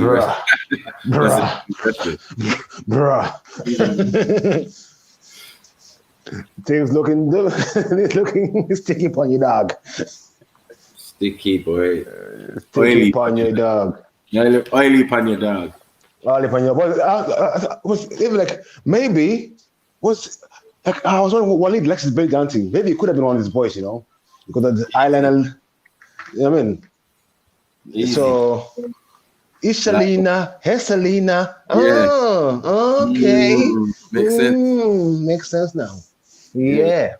bruh. Things looking sticky upon your dog. Sticky boy. Sticky upon your dog. Yeah, look oily upon your dog. Oily upon your was even like maybe was like I was wondering what Lex is belly dancing. Maybe it could have been one of his boys, you know, because of the island and you know what I mean. Easy. So Isalina, Hesalina. Yeah. Oh, okay. Makes sense. Makes sense now. Yeah.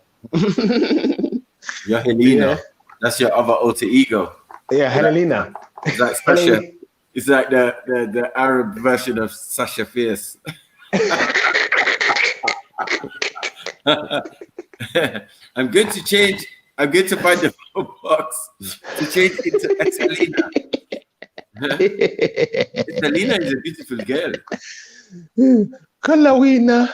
You're Helena. Yeah. That's your other alter ego. Yeah, Helena. It's like Sasha. It's like the Arab version of Sasha Fierce. I'm going to find the phone box to change it to Etelina. Etelina is a beautiful girl. Kalawina,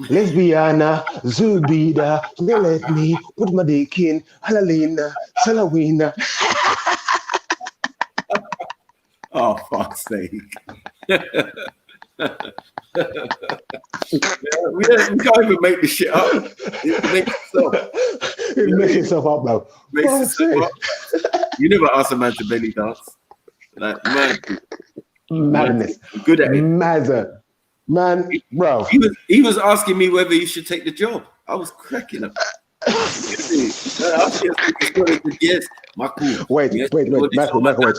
lesbiana, Zubida, let me put my dick in, Halalina, Salawina. Oh, fuck's sake. We can't even make this shit up. It makes itself. It makes itself up now. You never ask a man to belly dance. Like, man. Madness. I'm good at it. Mother. Man, bro. He was asking me whether you should take the job. I was cracking up. Yes, wait, Michael, wait.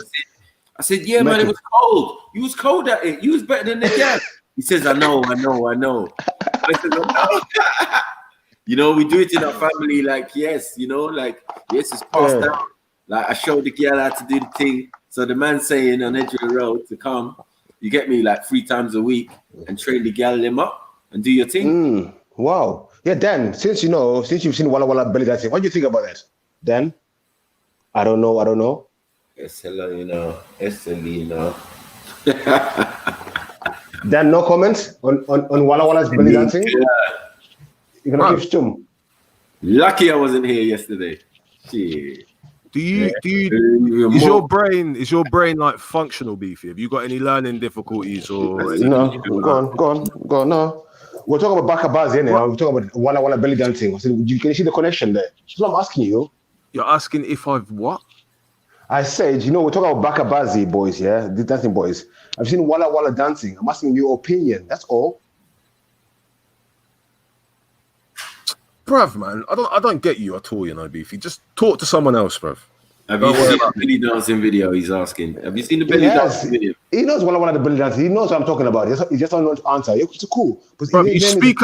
I said, yeah, man, it was cold. You was cold at it. You was better than the guy. He says, I know. I said, you know, we do it in our family, like, yes, you know, like, yes, it's passed down. Like, I showed the girl how to do the thing. So the man saying on edge of the road to come, you get me, like 3 times a week and train the girl them up and do your thing. Wow. Yeah, Dan, since you've seen Walla Walla belly dancing, what do you think about that? Dan? I don't know. Yes, hello, you know. Dan, no comments on Walla Walla's belly dancing? Yeah. You're gonna give Stum. Lucky I wasn't here yesterday. Shit. Is your brain like functional, Beefy? Have you got any learning difficulties or no? Go on. No. We're talking about Bacha Bazi, innit? We're talking about Walla Walla belly dancing. Can you see the connection there? That's what I'm asking you. You're asking if I've what? I said, we're talking about Bacha Bazi boys, yeah? The dancing boys. I've seen Walla Walla dancing. I'm asking your opinion. That's all. Bruv, man, I don't get you at all, Beefy. Just talk to someone else, bruv. Have you seen the belly dancing video? He's asking. Have you seen the belly dancing video? He knows Walla Walla the belly dancing. He knows what I'm talking about. He just don't know to answer. It's cool. Bruv,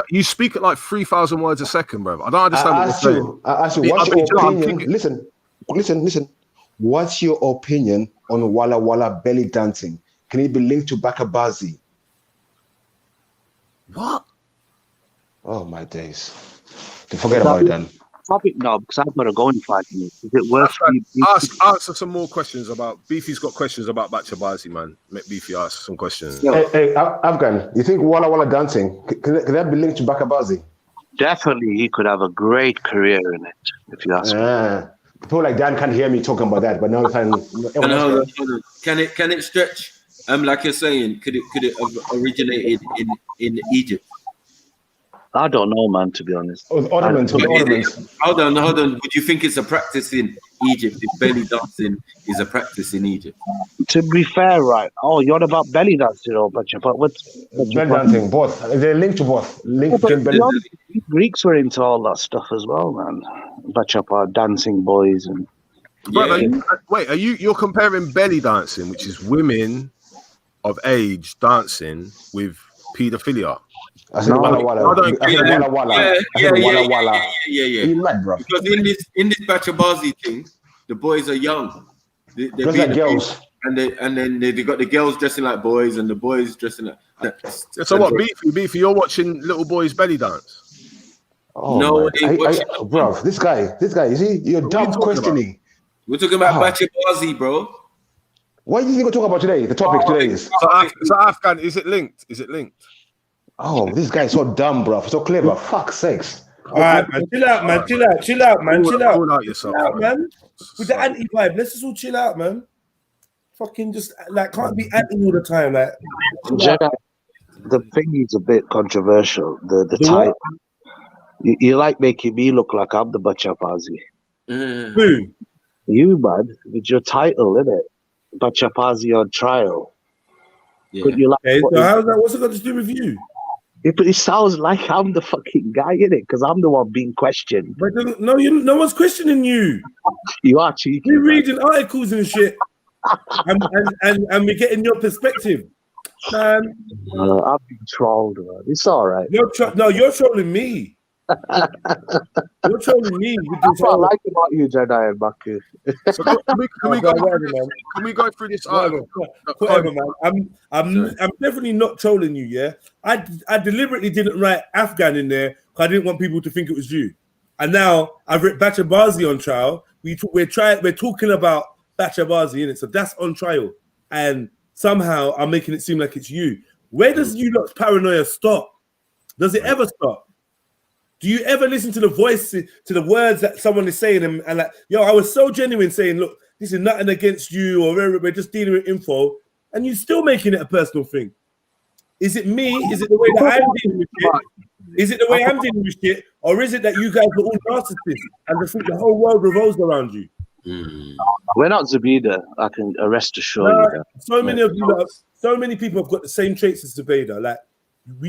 you speak at like 3,000 words a second, bruv. I don't understand what you're saying. I ask you, what's your opinion? Listen. What's your opinion on Walla Walla belly dancing? Can it be linked to Bacha Bazi? What? Oh my days. Forget about it then. Topic now, because I've got to go in 5 minutes. Is it worth answer some more questions about Beefy's got questions about Bacha Bazi, man. Make Beefy ask some questions. Hey, Afghan, you think Walla Walla dancing can that be linked to Bacha Bazi? Definitely, he could have a great career in it, if you ask me. People like Dan can't hear me talking about that, but now hold on. Can it stretch? Like you're saying, could it have originated in Egypt? I don't know, man, to be honest. Ornaments. Hold on. Would you think it's a practice in Egypt if belly dancing is a practice in Egypt? To be fair, right? Oh, you're about belly dancing, but what's belly dancing? Both. They're linked to both. Greeks were into all that stuff as well, man. Bacha dancing boys and. Wait, you're comparing belly dancing, which is women of age dancing, with paedophilia? I said Walla Walla. Yeah. You mad, bro? Because in this Bacha Bazi thing, the boys are young. They're like girls. And then they got the girls dressing like boys and the boys dressing like. So what, Beefy? You're watching little boys belly dance? Oh, no, bro. This guy. You see, you're dumb questioning. We're talking about Bacha Bazi, bro. What do you think we're talking about today? The topic today is. So Afghan, is it linked? Oh, this guy is so dumb, bro. So clever. Fuck sakes. All right, man. Chill out, man. Chill out. Pull out yourself, man. With the anti-vibe, let's just all chill out, man. Fucking just like can't be anti all the time, like. Jedi, the thing is a bit controversial. The title. You like making me look like I'm the Bacha Bazi. Who? You, man, with your title, innit? Bacha Bazi on trial. Yeah. So how's that? What's it got to do with you? It sounds like I'm the fucking guy in it because I'm the one being questioned. But no one's questioning you. You are cheeky. We're reading articles and shit, and we're getting your perspective, man. I've been trolled, man. It's all right. You're trolling me. You're trolling me. That's what I like about you, Jedi and Baku. So can we go through this article? Whatever, man. I'm definitely not trolling you. Yeah, I deliberately didn't write Afghan in there because I didn't want people to think it was you. And now I've written Bacha Bazi on trial. We're talking about Bacha Bazi in it, so that's on trial. And somehow I'm making it seem like it's you. Where does you lot's paranoia stop? Does it ever stop? Do you ever listen to the voice, to the words that someone is saying, and like, yo, I was so genuine saying, look, this is nothing against you, or we're just dealing with info, and you're still making it a personal thing. Is it me? Is it the way that I'm dealing with shit? Is it the way I'm dealing with shit, or is it that you guys are all narcissists and just think the whole world revolves around you? We're not Zabida. I can rest assured you that. So many of you, so many people have got the same traits as Zabida. Like,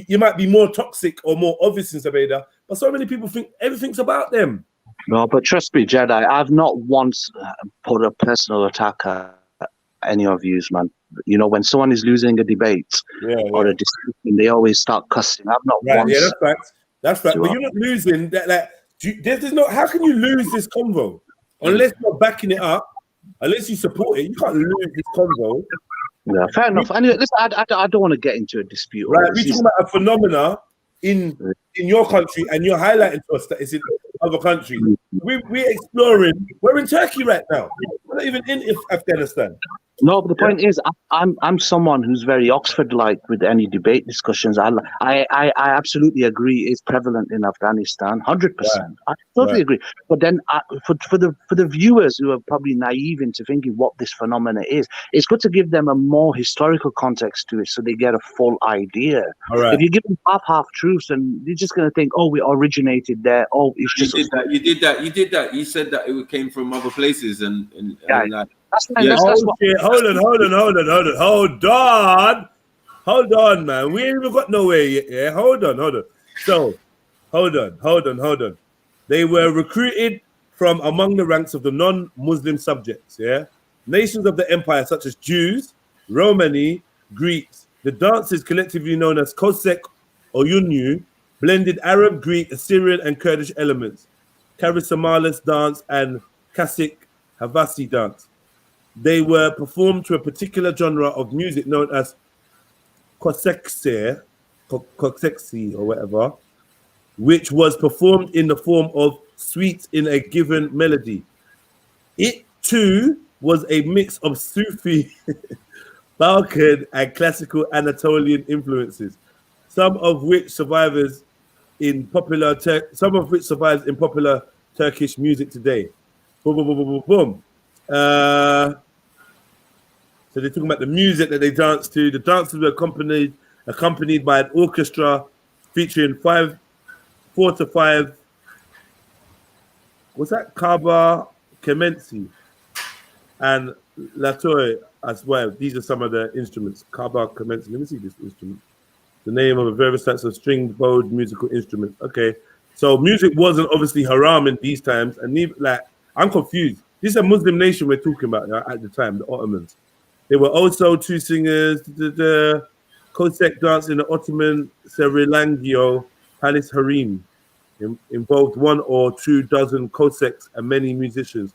you might be more toxic or more obvious in Zabida, but so many people think everything's about them. No, but trust me, Jedi, I've not once put a personal attack at any of yous, man. You know, when someone is losing a debate or a discussion, they always start cussing. I've not once. Yeah, that's fact. That's fact. But you're not losing that. Like, there's no. How can you lose this convo unless you're backing it up? Unless you support it, you can't lose this convo. Yeah, fair enough. Anyway, listen, I don't want to get into a dispute. Right, we're talking about a phenomena in your country, and you're highlighting to us that it's in other countries. We're exploring. We're in Turkey right now. We're not even in Afghanistan. No, but the point is, I'm someone who's very Oxford-like with any debate discussions. I absolutely agree it's prevalent in Afghanistan, 100%. I totally agree. But then for the viewers who are probably naive into thinking what this phenomena is, it's good to give them a more historical context to it so they get a full idea. If you give them half truths, and they're just going to think, oh, we originated there. Oh, it's just you did that. You said that it came from other places and like. Hold on, man. We ain't even got nowhere yet. Yeah, hold on. So, hold on. They were recruited from among the ranks of the non-Muslim subjects. Yeah, nations of the empire such as Jews, Romani, Greeks. The dances collectively known as Kosek or Yunyu blended Arab, Greek, Assyrian, and Kurdish elements. Karisamalis dance and Kasik Havasi dance. They were performed to a particular genre of music known as Koseksi or whatever, which was performed in the form of suites in a given melody. It too was a mix of Sufi, Balkan, and classical Anatolian influences, some of which survives in popular Turkish music today. Boom. So they're talking about the music that they danced to. The dances were accompanied by an orchestra featuring 4 to 5. What's that? Kaba Kemensi and Latoy as well. These are some of the instruments. Kaba Kemensi. Let me see this instrument. The name of a various types of string-bowed musical instruments. Okay, so music wasn't obviously haram in these times, and I'm confused. This is a Muslim nation we're talking about at the time, the Ottomans. There were also 2 singers. The Kosek dance in the Ottoman Serilangio Palace Harem involved 1 or 2 dozen Koseks and many musicians.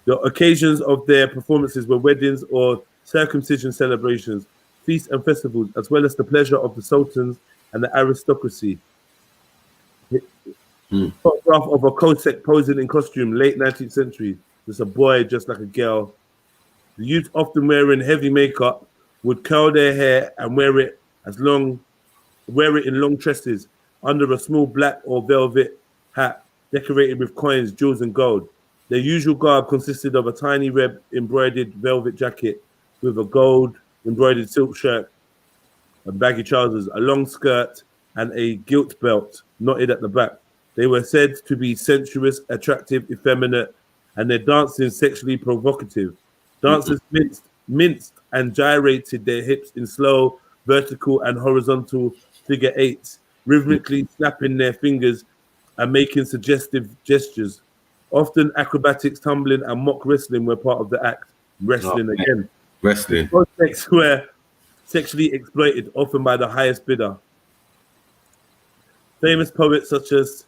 The occasions of their performances were weddings or circumcision celebrations, feasts and festivals, as well as the pleasure of the sultans and the aristocracy. Photograph of a Kosek posing in costume, late 19th century. There's a boy just like a girl. The youth, often wearing heavy makeup, would curl their hair and wear it in long tresses under a small black or velvet hat decorated with coins, jewels, and gold. Their usual garb consisted of a tiny red embroidered velvet jacket with a gold embroidered silk shirt and baggy trousers, a long skirt, and a gilt belt knotted at the back. They were said to be sensuous, attractive, effeminate, and their dancing sexually provocative. Dancers minced and gyrated their hips in slow, vertical, and horizontal figure eights, rhythmically snapping their fingers and making suggestive gestures. Often acrobatics, tumbling, and mock wrestling were part of the act. Wrestling. Both sexes were sexually exploited, often by the highest bidder. Famous poets such as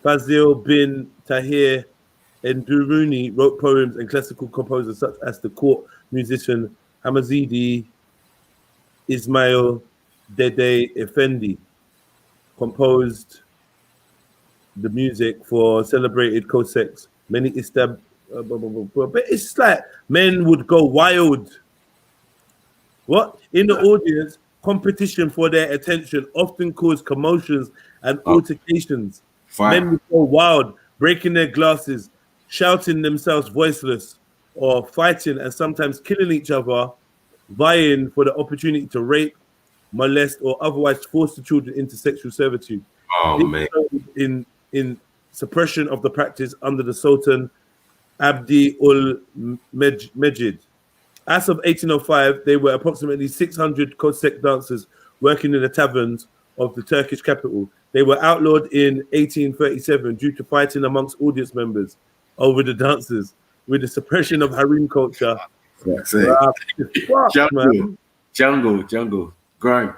Fazil bin Tahir and Durrani wrote poems, and classical composers such as the court musician Hamazidi Ismail Dede Effendi composed the music for celebrated Cossacks. Many but it's like men would go wild. What? In the audience, competition for their attention often caused commotions and altercations. Men would go wild, breaking their glasses, shouting themselves voiceless, or fighting and sometimes killing each other, vying for the opportunity to rape, molest, or otherwise force the children into sexual servitude. In suppression of the practice under the Sultan Abdi ul Mejid. As of 1805, there were approximately 600 Cossack dancers working in the taverns of the Turkish capital. They were outlawed in 1837 due to fighting amongst audience members over the dances. With the suppression of harem culture, That's it. Jungle. Grime.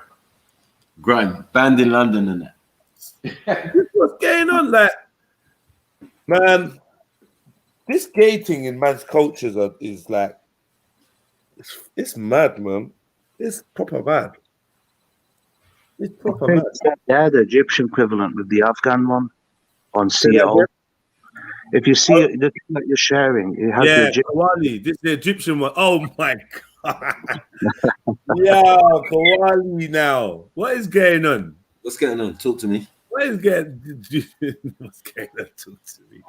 Banned in London and that. What's going on? Like, man, this gay thing in man's cultures is like, it's mad, man. It's proper mad. It's proper mad. Yeah, the Egyptian equivalent with the Afghan one on CO. If you see the thing that you're sharing, it has the Egyptian. Kawali. This is the Egyptian one. Oh my god. Yeah, Kawali now. What is going on? What's going on? Talk to me. What's going on? Talk to me.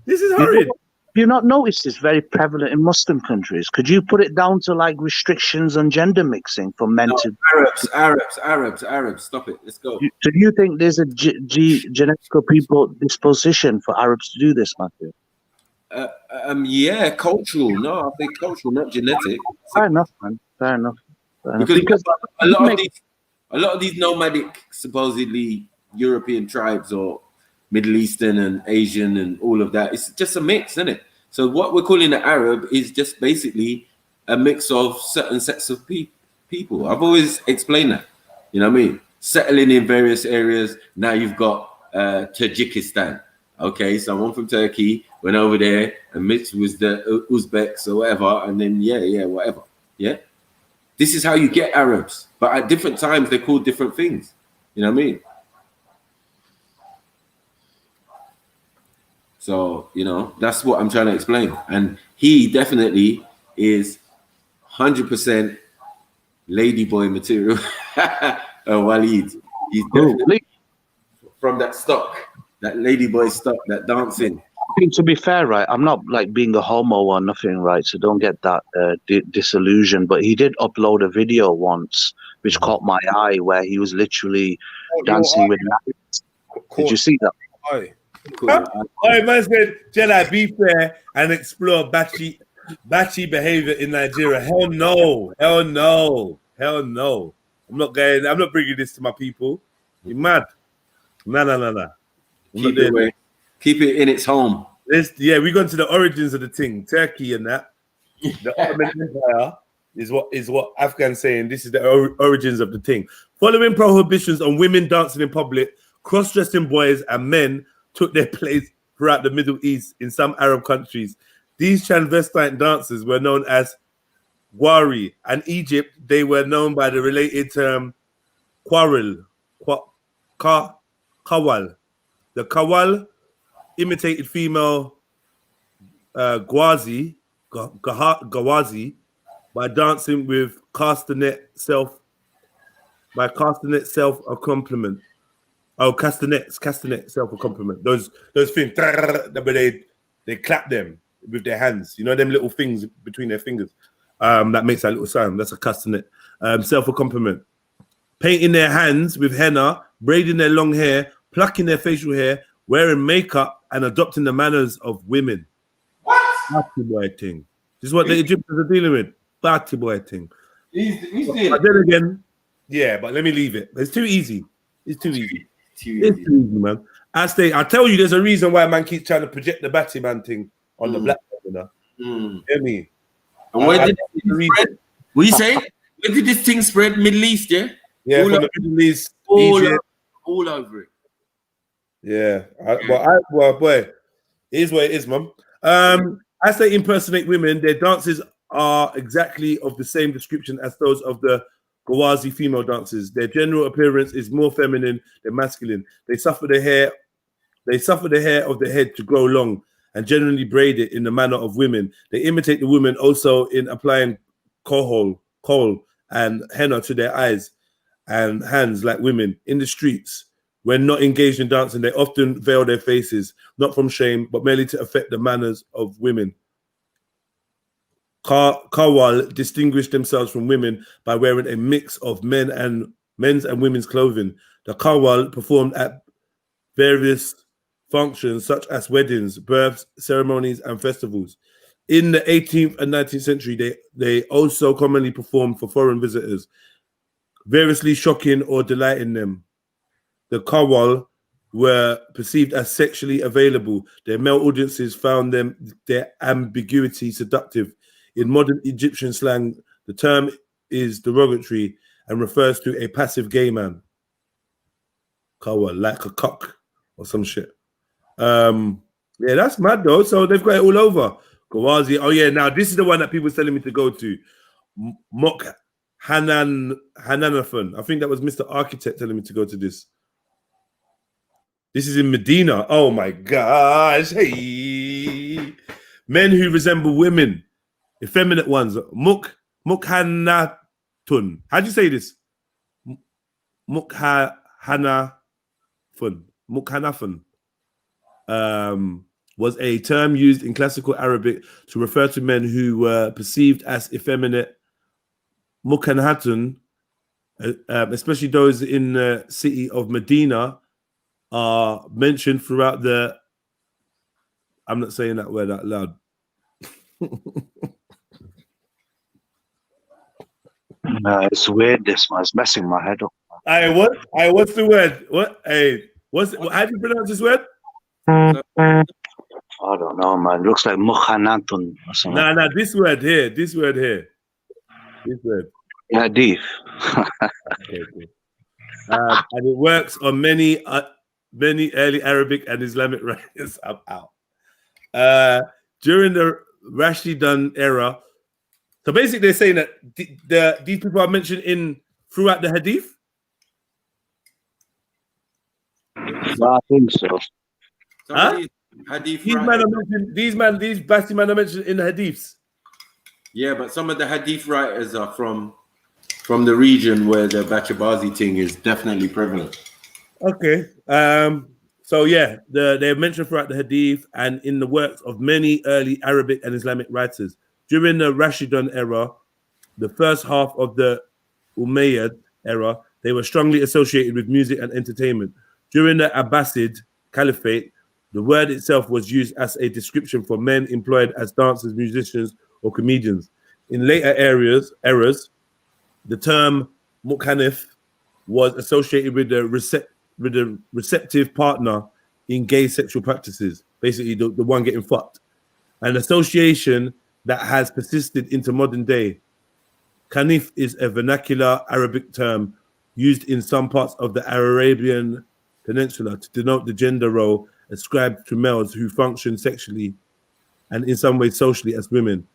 This is horrid. Have you not noticed it's very prevalent in Muslim countries? Could you put it down to like restrictions on gender mixing for men to Arabs? Stop it. Let's go. Do you think there's a genetical predisposition for Arabs to do this, Matthew? Yeah, cultural. No, I think cultural, not genetic. Fair enough, man. Fair enough. Because a lot of these nomadic, supposedly European tribes or Middle Eastern and Asian and all of that, it's just a mix, isn't it? So what we're calling an Arab is just basically a mix of certain sets of people. I've always explained that. You know what I mean? Settling in various areas. Now you've got Tajikistan. Okay, someone from Turkey went over there and mixed with the Uzbeks or whatever, and then whatever. Yeah, this is how you get Arabs. But at different times they're called different things. You know what I mean? So, you know, that's what I'm trying to explain. And he definitely is 100% ladyboy material. Waleed. He's definitely from that stock, that ladyboy stock, that dancing. I think, to be fair, right, I'm not like being a homo or nothing, right? So don't get that disillusioned. But he did upload a video once, which caught my eye, where he was literally dancing with maggots. Did you see that? Cool. All right, man said, Jedi, be fair and explore Bachi behavior in Nigeria. Hell no. I'm not bringing this to my people. You're mad. Nah. Keep it in its home. We're going to the origins of the thing. Turkey and that. The Ottoman Empire is what Afghan's saying. This is the origins of the thing. Following prohibitions on women dancing in public, cross-dressing boys and men took their place throughout the Middle East in some Arab countries. These transvestite dancers were known as Gwari. And Egypt, they were known by the related term Kawal. The Kawal imitated female Gawazi by dancing with castanet self accompaniment. Oh, castanets, self-accompaniment. Those things, they clap them with their hands. You know, them little things between their fingers. That makes that little sound. That's a castanet. Self-accompaniment. Painting their hands with henna, braiding their long hair, plucking their facial hair, wearing makeup, and adopting the manners of women. What? Batty boy thing. This is what the Egyptians are dealing with. Batty boy thing. But then again, but let me leave it. It's too easy. It's too easy, man. I tell you, there's a reason why man keeps trying to project the Batty man thing on the black man, you know. Hear me? And where did it spread? What you say? Where did this thing spread? Middle East, yeah? Yeah, from the Middle East, all over it. Yeah. Boy, it is what it is, man. As they impersonate women, their dances are exactly of the same description as those of the Gawazi female dancers. Their general appearance is more feminine than masculine. They suffer the hair of the head to grow long and generally braid it in the manner of women. They imitate the women also in applying kohl and henna to their eyes and hands like women. In the streets, when not engaged in dancing, they often veil their faces, not from shame, but merely to affect the manners of women. Kawal distinguished themselves from women by wearing a mix of men's and women's clothing. The Kawal performed at various functions such as weddings, births, ceremonies, and festivals. In the 18th and 19th century, they also commonly performed for foreign visitors, variously shocking or delighting them. The Kawal were perceived as sexually available. Their male audiences found their ambiguity seductive. In modern Egyptian slang, the term is derogatory and refers to a passive gay man. Kawa, like a cock or some shit. Yeah, that's mad though. So they've got it all over. Gawazi. Oh yeah, now this is the one that people were telling me to go to. Mok Hananafan. I think that was Mr. Architect telling me to go to this. This is in Medina. Oh my gosh. Hey. Men who resemble women. Effeminate ones. Mukhanatun. How do you say this? Mukhanafun. Mukhanafun. Was a term used in classical Arabic to refer to men who were perceived as effeminate. Mukhanatun, especially those in the city of Medina, are mentioned throughout the. I'm not saying that word out loud. It's weird. This man, it's messing my head up. Hey, what? Hey, what's the word? What? Hey, how do you pronounce this word? I don't know, man. It looks like mukhanatun or something. Nah, this word here. This word. Hadith. Okay, cool. And it works on many early Arabic and Islamic writers. I'm out. During the Rashidun era, so basically they're saying that these people are mentioned throughout the Hadith. I think so. Huh? Hadith these Basti men are mentioned in the Hadiths. Yeah, but some of the Hadith writers are from the region where the Bacha Bazi thing is definitely prevalent. Okay. So yeah, they're mentioned throughout the Hadith and in the works of many early Arabic and Islamic writers. During the Rashidun era, the first half of the Umayyad era, they were strongly associated with music and entertainment. During the Abbasid Caliphate, the word itself was used as a description for men employed as dancers, musicians, or comedians. In later eras, the term mukhanif was associated with the receptive partner in gay sexual practices, basically the one getting fucked. An association that has persisted into modern day. Khanif is a vernacular Arabic term used in some parts of the Arabian Peninsula to denote the gender role ascribed to males who function sexually and in some ways socially as women.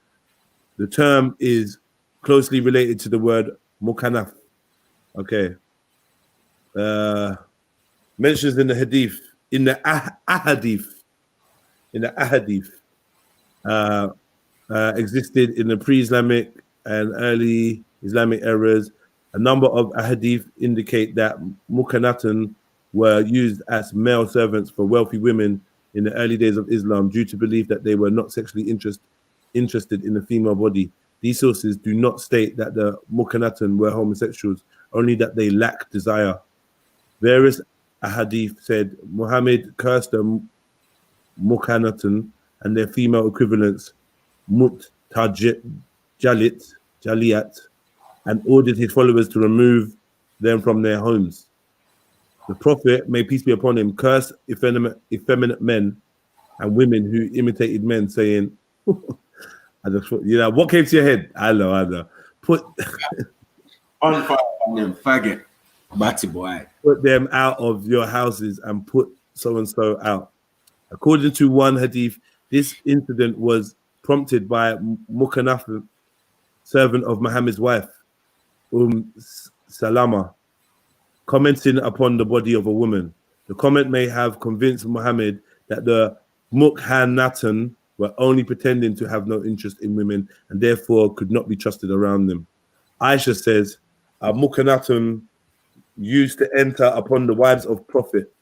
The term is closely related to the word mukhanaf. Okay. Mentions in the Hadith, in the Ahadith, existed in the pre-Islamic and early Islamic eras. A number of Ahadith indicate that mukhanatun were used as male servants for wealthy women in the early days of Islam due to belief that they were not sexually interested in the female body. These sources do not state that the mukhanatun were homosexuals, only that they lacked desire. Various ahadith said Muhammad cursed the mukhanatun and their female equivalents Jalit, and ordered his followers to remove them from their homes. The Prophet, may peace be upon him, cursed effeminate men and women who imitated men, saying, what came to your head? I know. Put on fire on them, faggot, batty boy. Put them out of your houses and put so and so out. According to one hadith, this incident was prompted by Mukhanaf, servant of Muhammad's wife, Salama, commenting upon the body of a woman. The comment may have convinced Muhammad that the Mukhanatan were only pretending to have no interest in women and therefore could not be trusted around them. Aisha says, Mukhanatan used to enter upon the wives of Prophet.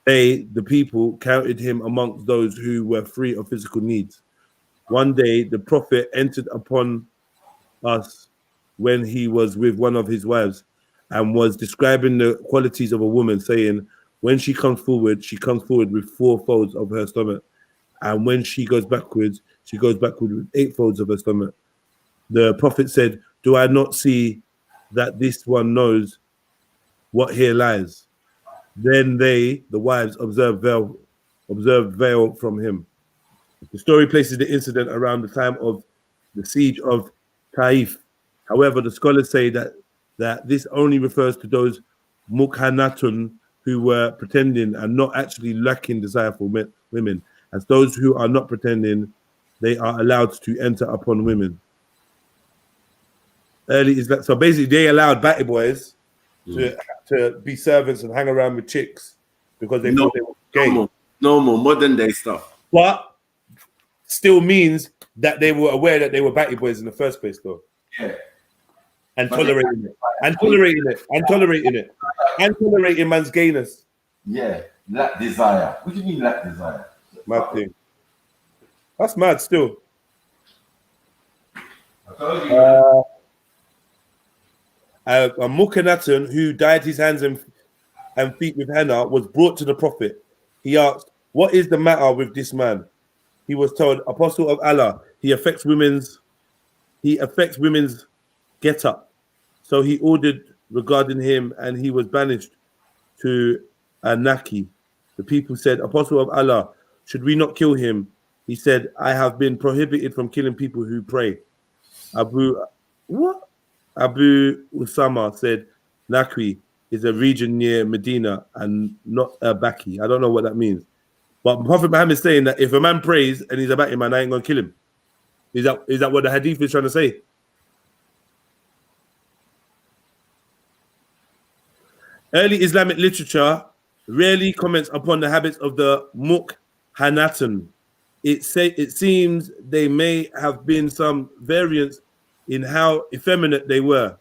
They, the people, counted him amongst those who were free of physical needs. One day, the Prophet entered upon us when he was with one of his wives and was describing the qualities of a woman, saying, when she comes forward with 4 folds of her stomach. And when she goes backwards with 8 folds of her stomach. The Prophet said, do I not see that this one knows what here lies? Then they, the wives, observed veil from him. The story places the incident around the time of the siege of Taif. However, the scholars say that this only refers to those mukhanatun who were pretending and not actually lacking desire for women. As those who are not pretending, they are allowed to enter upon women. Early is that so basically they allowed batty boys to be servants and hang around with chicks because they thought they were gay. Normal modern day stuff. But still means that they were aware that they were batty boys in the first place, though. Yeah. And tolerating it. And tolerating it. And tolerating it. And tolerating man's gayness. Yeah. Lack desire. What do you mean lack desire? Mad thing. That's mad still. I told you. A Mukhanatun who dyed his hands and feet with henna was brought to the Prophet. He asked, "What is the matter with this man?" He was told, "Apostle of Allah, he affects women's get up." So he ordered regarding him, and he was banished to Naki. The people said, "Apostle of Allah, should we not kill him?" He said, "I have been prohibited from killing people who pray." Abu Usama said, Nakwi is a region near Medina and not a Baki. I don't know what that means. But Prophet Muhammad is saying that if a man prays and he's a Baki man, I ain't going to kill him. Is that what the hadith is trying to say? Early Islamic literature rarely comments upon the habits of the Mukhanatun. It seems they may have been some variance in how effeminate they were,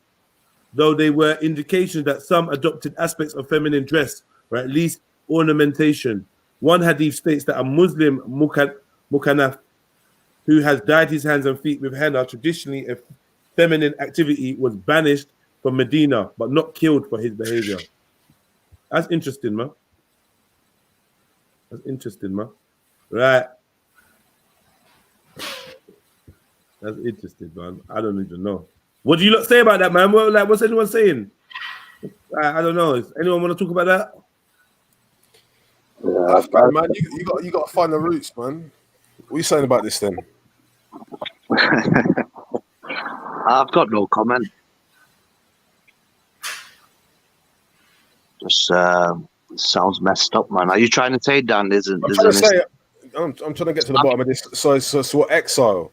though they were indications that some adopted aspects of feminine dress, or at least ornamentation. One hadith states that a Muslim mukhanaf who has dyed his hands and feet with henna, traditionally a feminine activity, was banished from Medina, but not killed for his behavior. That's interesting, man. Right. That's interesting, man. I don't even know. What do you lot say about that, man? What's anyone saying? I don't know. Does anyone want to talk about that? Yeah, man, you got to find the roots, man. What are you saying about this then? I've got no comment. Just sounds messed up, man. Are you trying to say, Dan? I'm trying to get to the bottom of this. So what exile?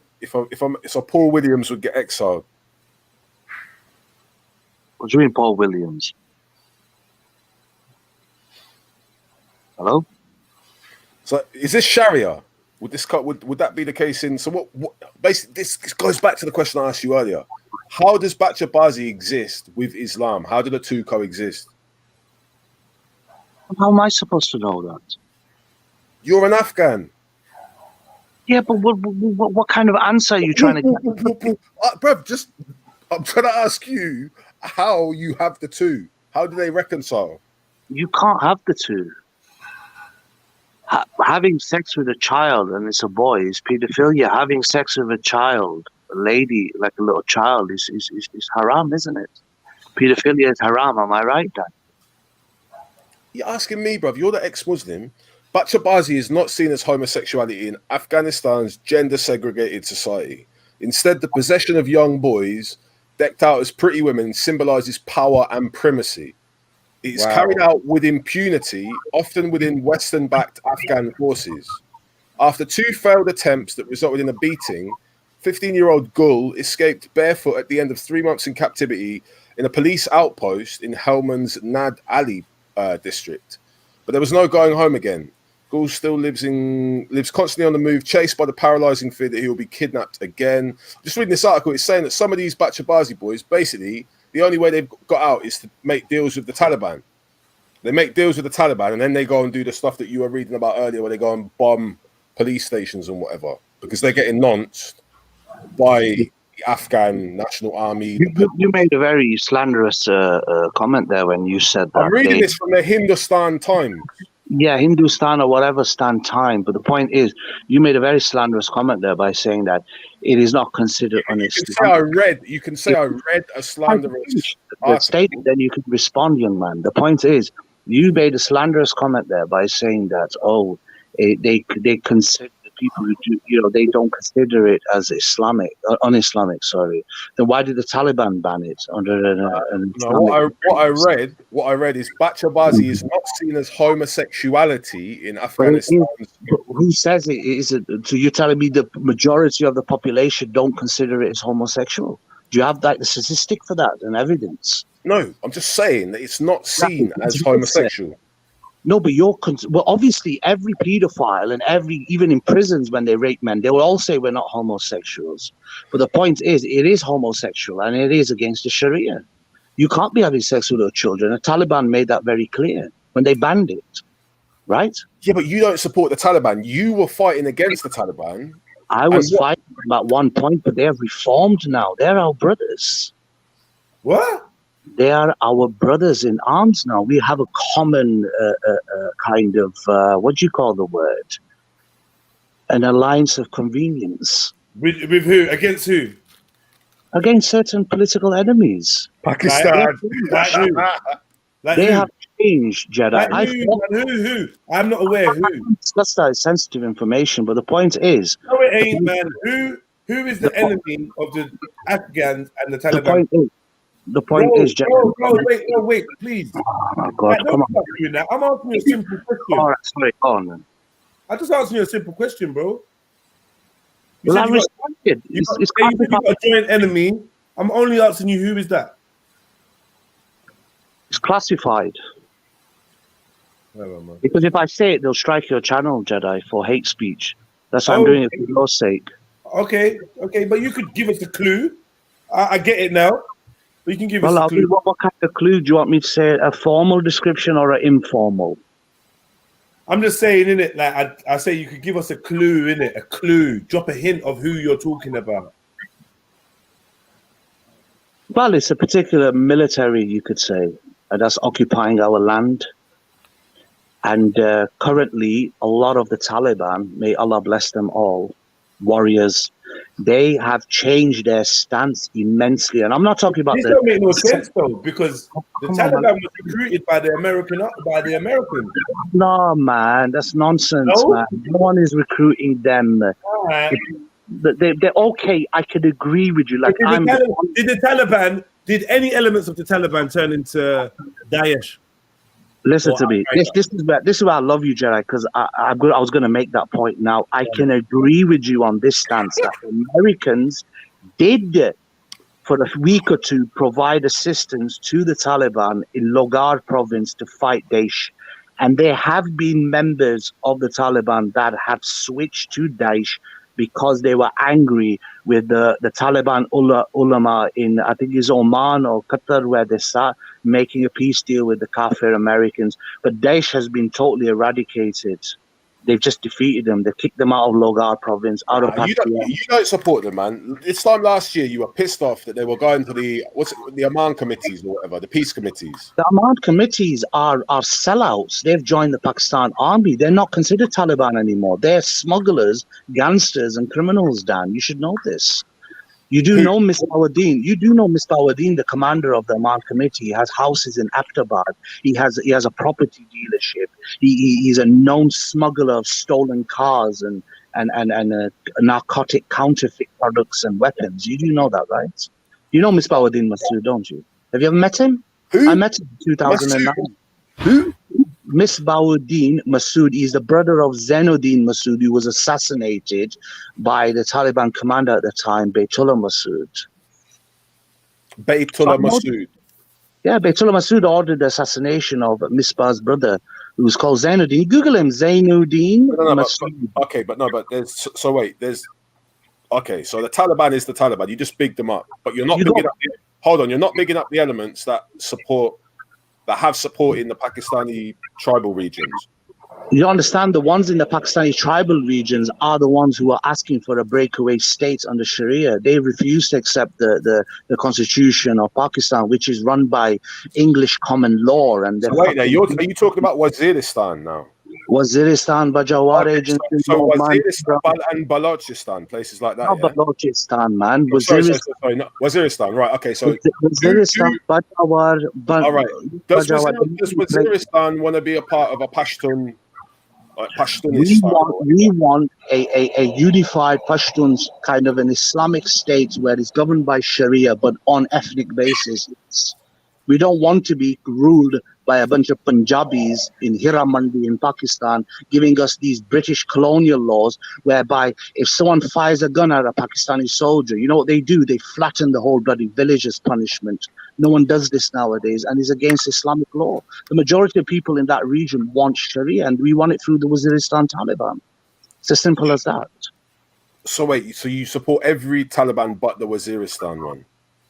So Paul Williams would get exiled. What do you mean, Paul Williams? Hello? So is this Sharia? Would that be the case in? So what basically this goes back to the question I asked you earlier. How does Bacha Bazi exist with Islam? How do the two coexist? How am I supposed to know that? You're an Afghan. Yeah, but what kind of answer are you trying to get? Bruv, I'm trying to ask you how you have the two. How do they reconcile? You can't have the two. Having sex with a child, and it's a boy, is pedophilia. Having sex with a child, a lady, like a little child, is haram, isn't it? Pedophilia is haram, am I right, Dan? You're asking me, bruv. You're the ex-Muslim. Bacha Bazi is not seen as homosexuality in Afghanistan's gender-segregated society. Instead, the possession of young boys decked out as pretty women symbolizes power and primacy. It is carried out with impunity, often within Western-backed Afghan forces. After two failed attempts that resulted in a beating, 15-year-old Gul escaped barefoot at the end of 3 months in captivity in a police outpost in Helmand's Nad Ali district. But there was no going home again. Gul still lives constantly on the move, chased by the paralyzing fear that he will be kidnapped again. Just reading this article, it's saying that some of these Bacha Bazi boys, basically, the only way they've got out is to make deals with the Taliban. They make deals with the Taliban, and then they go and do the stuff that you were reading about earlier, where they go and bomb police stations and whatever, because they're getting nonced by the Afghan National Army. You made a very slanderous comment there when you said that. I'm reading this from the Hindustan Times. Yeah, Hindustan or whatever stand time. But the point is, you made a very slanderous comment there by saying that it is not considered honest. You can say I read a slanderous statement, then you can respond, young man. The point is, you made a slanderous comment there by saying that, they considered people who do, they don't consider it as Islamic, un-Islamic, sorry, then why did the Taliban ban it under an Islamic? What I read is Bacha Bazi is not seen as homosexuality in But Afghanistan. who says it is? So you're telling me the majority of the population don't consider it as homosexual? Do you have the statistic for that and evidence? No, I'm just saying that it's not seen as homosexual. No, but well, obviously every pedophile and even in prisons when they rape men, they will all say we're not homosexuals. But the point is, it is homosexual and it is against the Sharia. You can't be having sex with your children. The Taliban made that very clear when they banned it, right? Yeah, but you don't support the Taliban. You were fighting against the Taliban. I was fighting them at one point, but they have reformed now. They're our brothers. What? They are our brothers in arms now. We have a common kind of, what do you call the word? An alliance of convenience. With who? Against who? Against certain political enemies. Pakistan. Like who? Like They who? have changed, Jedi. Like who? I'm not aware. Who? Discuss that is sensitive information, but the point is... No, it ain't, man. Who is the enemy of the Afghans and the Taliban? The point is, Jedi. Wait, please. Oh, my God, come on. Doing that. I'm asking you a simple question. All right, sorry, go on, then. I just asked you a simple question, bro. You Well, I said responded. you got a joint enemy. I'm only asking you, who is that? It's classified. Never mind. Because if I say it, they'll strike your channel, Jedi, for hate speech. That's why I'm doing it for your sake. Okay, but you could give us a clue. I get it now. But you can give us a clue. What kind of clue do you want me to say? A formal description or an informal? I'm just saying, innit? Like I say, you could give us a clue, innit? A clue. Drop a hint of who you're talking about. Well, it's a particular military, you could say, that's occupying our land. And currently, a lot of the Taliban, may Allah bless them all, warriors, they have changed their stance immensely. And I'm not talking about this don't make no sense though, because the Taliban was recruited by the Americans. No, man, that's nonsense, man. No one is recruiting them. Right. They're okay. I could agree with you. Like, did any elements of the Taliban turn into Daesh? Listen to me. This is why I love you, Jedi, because I was going to make that point now. I can agree with you on this stance that the Americans did, for a week or two, provide assistance to the Taliban in Logar province to fight Daesh. And there have been members of the Taliban that have switched to Daesh because they were angry with the Taliban ulama in, I think it's Oman or Qatar, where they start making a peace deal with the Kafir Americans. But Daesh has been totally eradicated. They've just defeated them. They kicked them out of Logar province, out of Pakistan. You don't support them, man. This time last year, you were pissed off that they were going to the Amman committees or whatever, the peace committees. The Amman committees are sellouts. They've joined the Pakistan army. They're not considered Taliban anymore. They're smugglers, gangsters, and criminals, Dan. You should know this. You do know Misbah-ud-Din. You do know Misbah-ud-Din, the commander of the Amman committee. He has houses in Abbottabad. He has a property dealership. He's a known smuggler of stolen cars and narcotic counterfeit products and weapons. You do know that, right? You know Misbah-ud-Din Masood, don't you? Have you ever met him? Who? I met him in 2009. Who? Misbah-ud-Din Masood is the brother of Zainuddin Masood, who was assassinated by the Taliban commander at the time, Baytullah Masood. Baytullah Masood. Yeah, Baytullah Masood ordered the assassination of Misbah's brother, who was called Zainuddin. Google him, Zainuddin Masood. So the Taliban is the Taliban. You just big them up, but you're not bigging up. Hold on, you're not bigging up the elements that have support in the Pakistani tribal regions. You understand, the ones in the Pakistani tribal regions are the ones who are asking for a breakaway state under Sharia. They refuse to accept the constitution of Pakistan, which is run by English common law. And so wait, are you talking about Waziristan now? Waziristan, Bajawar agency. So Waziristan and Balochistan, places like that. Not Balochistan, man. Waziristan, right? Okay, so Waziristan, Bajawar. All right. Does Waziristan want to be a part of a Pashtun like Pashtunish style? We want a unified Pashtuns kind of an Islamic state where it's governed by Sharia, but on ethnic basis. We don't want to be ruled by a bunch of Punjabis in Hiramandi in Pakistan, giving us these British colonial laws, whereby if someone fires a gun at a Pakistani soldier, you know what they do? They flatten the whole bloody village as punishment. No one does this nowadays, and it's against Islamic law. The majority of people in that region want Sharia, and we want it through the Waziristan Taliban. It's as simple as that. So wait, so you support every Taliban but the Waziristan one?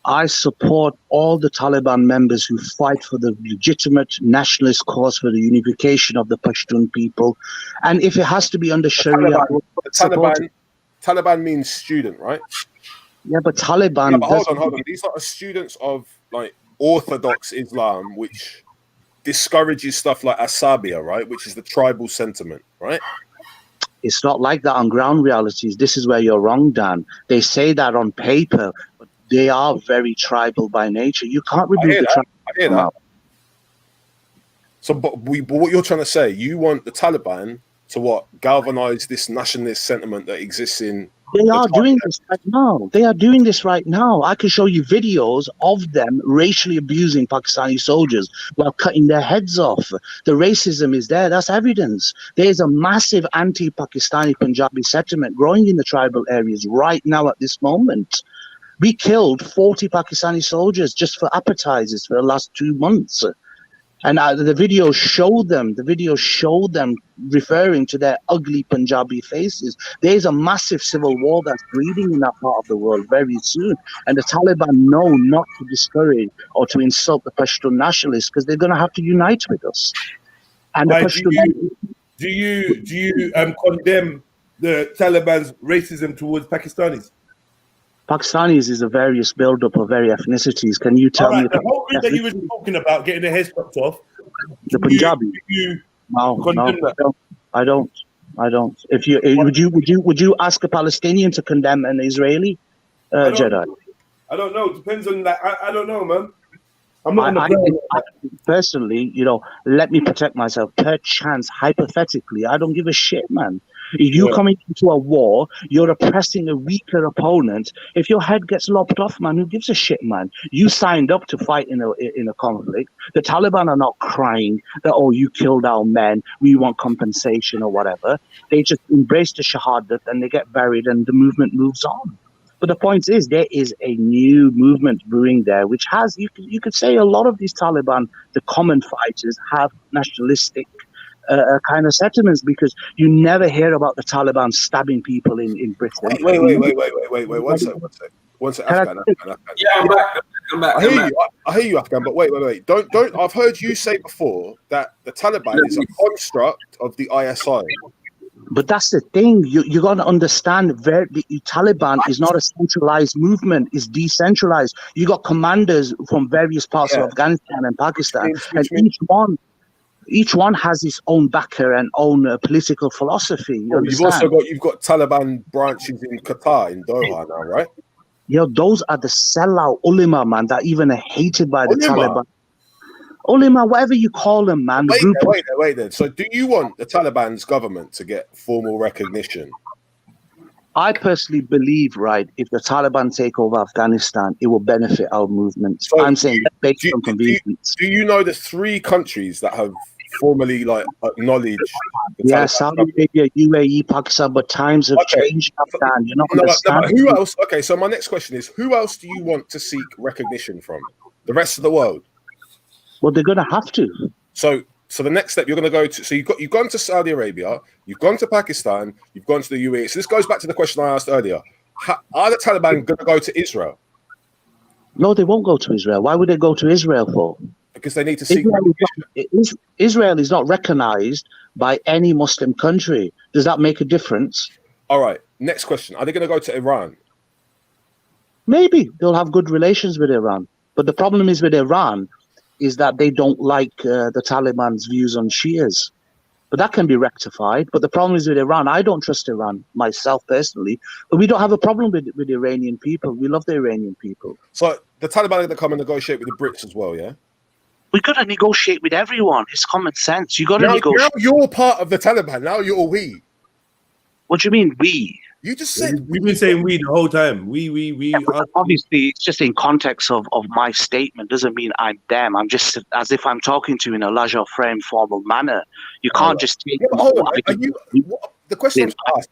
I support all the Taliban members who fight for the legitimate nationalist cause for the unification of the Pashtun people. And if it has to be under Sharia... Taliban means student, right? Yeah, but Taliban... Yeah, but hold on. These are students of like Orthodox Islam, which discourages stuff like Asabia, right? Which is the tribal sentiment, right? It's not like that on ground realities. This is where you're wrong, Dan. They say that on paper, but they are very tribal by nature. You can't remove the tribal. I hear that. So, but what you're trying to say, you want the Taliban to what? Galvanize this nationalist sentiment that exists in... They are doing this right now. They are doing this right now. I can show you videos of them racially abusing Pakistani soldiers while cutting their heads off. The racism is there. That's evidence. There is a massive anti-Pakistani Punjabi sentiment growing in the tribal areas right now at this moment. We killed 40 Pakistani soldiers just for appetizers for the last 2 months. And the video showed them referring to their ugly Punjabi faces. There's a massive civil war that's breeding in that part of the world very soon. And the Taliban know not to discourage or to insult the Pashtun nationalists because they're going to have to unite with us. And do you condemn the Taliban's racism towards Pakistanis? Pakistanis is a various build-up of various ethnicities. Can you tell me the whole thing that you were talking about, getting their heads chopped off? The Punjabi. No, I don't. If you would you ask a Palestinian to condemn an Israeli Jedi? I don't know. It depends on that. I don't know, man. I'm not personally, let me protect myself. Per chance, hypothetically, I don't give a shit, man. If you coming into a war, you're oppressing a weaker opponent. If your head gets lopped off, man, who gives a shit, man? You signed up to fight in a conflict. The Taliban are not crying that, oh, you killed our men, we want compensation or whatever. They just embrace the shahadat and they get buried and the movement moves on. But the point is, there is a new movement brewing there, which has, you could say a lot of these Taliban, the common fighters, have nationalistic kind of sentiments, because you never hear about the Taliban stabbing people in Britain. Wait, one sec. Afghan. Yeah, I'm back. I hear you, Afghan, but wait. Don't. I've heard you say before that the Taliban is a construct of the ISI. But that's the thing. You got to understand, the Taliban is not a centralized movement. It's decentralized. You got commanders from various parts of Afghanistan and Pakistan, and each one has its own backer and own political philosophy. You've got Taliban branches in Qatar, in Doha now, right? Those are the sellout ulama, man, that even are hated by the Taliban. Ulama, whatever you call them, man. Wait there. So do you want the Taliban's government to get formal recognition? I personally believe, if the Taliban take over Afghanistan, it will benefit our movement. So I'm saying based on convenience. Do you know the 3 countries that have formally acknowledged Saudi Arabia, UAE, Pakistan, but times have changed, Afghan. You know, who else? Okay, so my next question is, who else do you want to seek recognition from? The rest of the world? Well, they're going to have to. So the next step you're going to go to, so you've gone to Saudi Arabia, you've gone to Pakistan, you've gone to the UAE. So this goes back to the question I asked earlier. Are the Taliban going to go to Israel? No, they won't go to Israel. Why would they go to Israel for? Because they need to seek Israel is not recognized by any Muslim country. Does that make a difference? All right. Next question. Are they going to go to Iran? Maybe. They'll have good relations with Iran. But the problem is with Iran is that they don't like the Taliban's views on Shias. But that can be rectified. But the problem is with Iran. I don't trust Iran myself personally. But we don't have a problem with the Iranian people. We love the Iranian people. So the Taliban are going to come and negotiate with the Brits as well, yeah? We got to negotiate with everyone. It's common sense. You got to negotiate. Now you're part of the Taliban. Now you're we. What do you mean we? You just said we've been saying we the whole time. We. Yeah, obviously, it's just in context of my statement. Doesn't mean I'm them. I'm just as if I'm talking to you in a leisure frame, formal manner. You can't just take. The question I'm asked: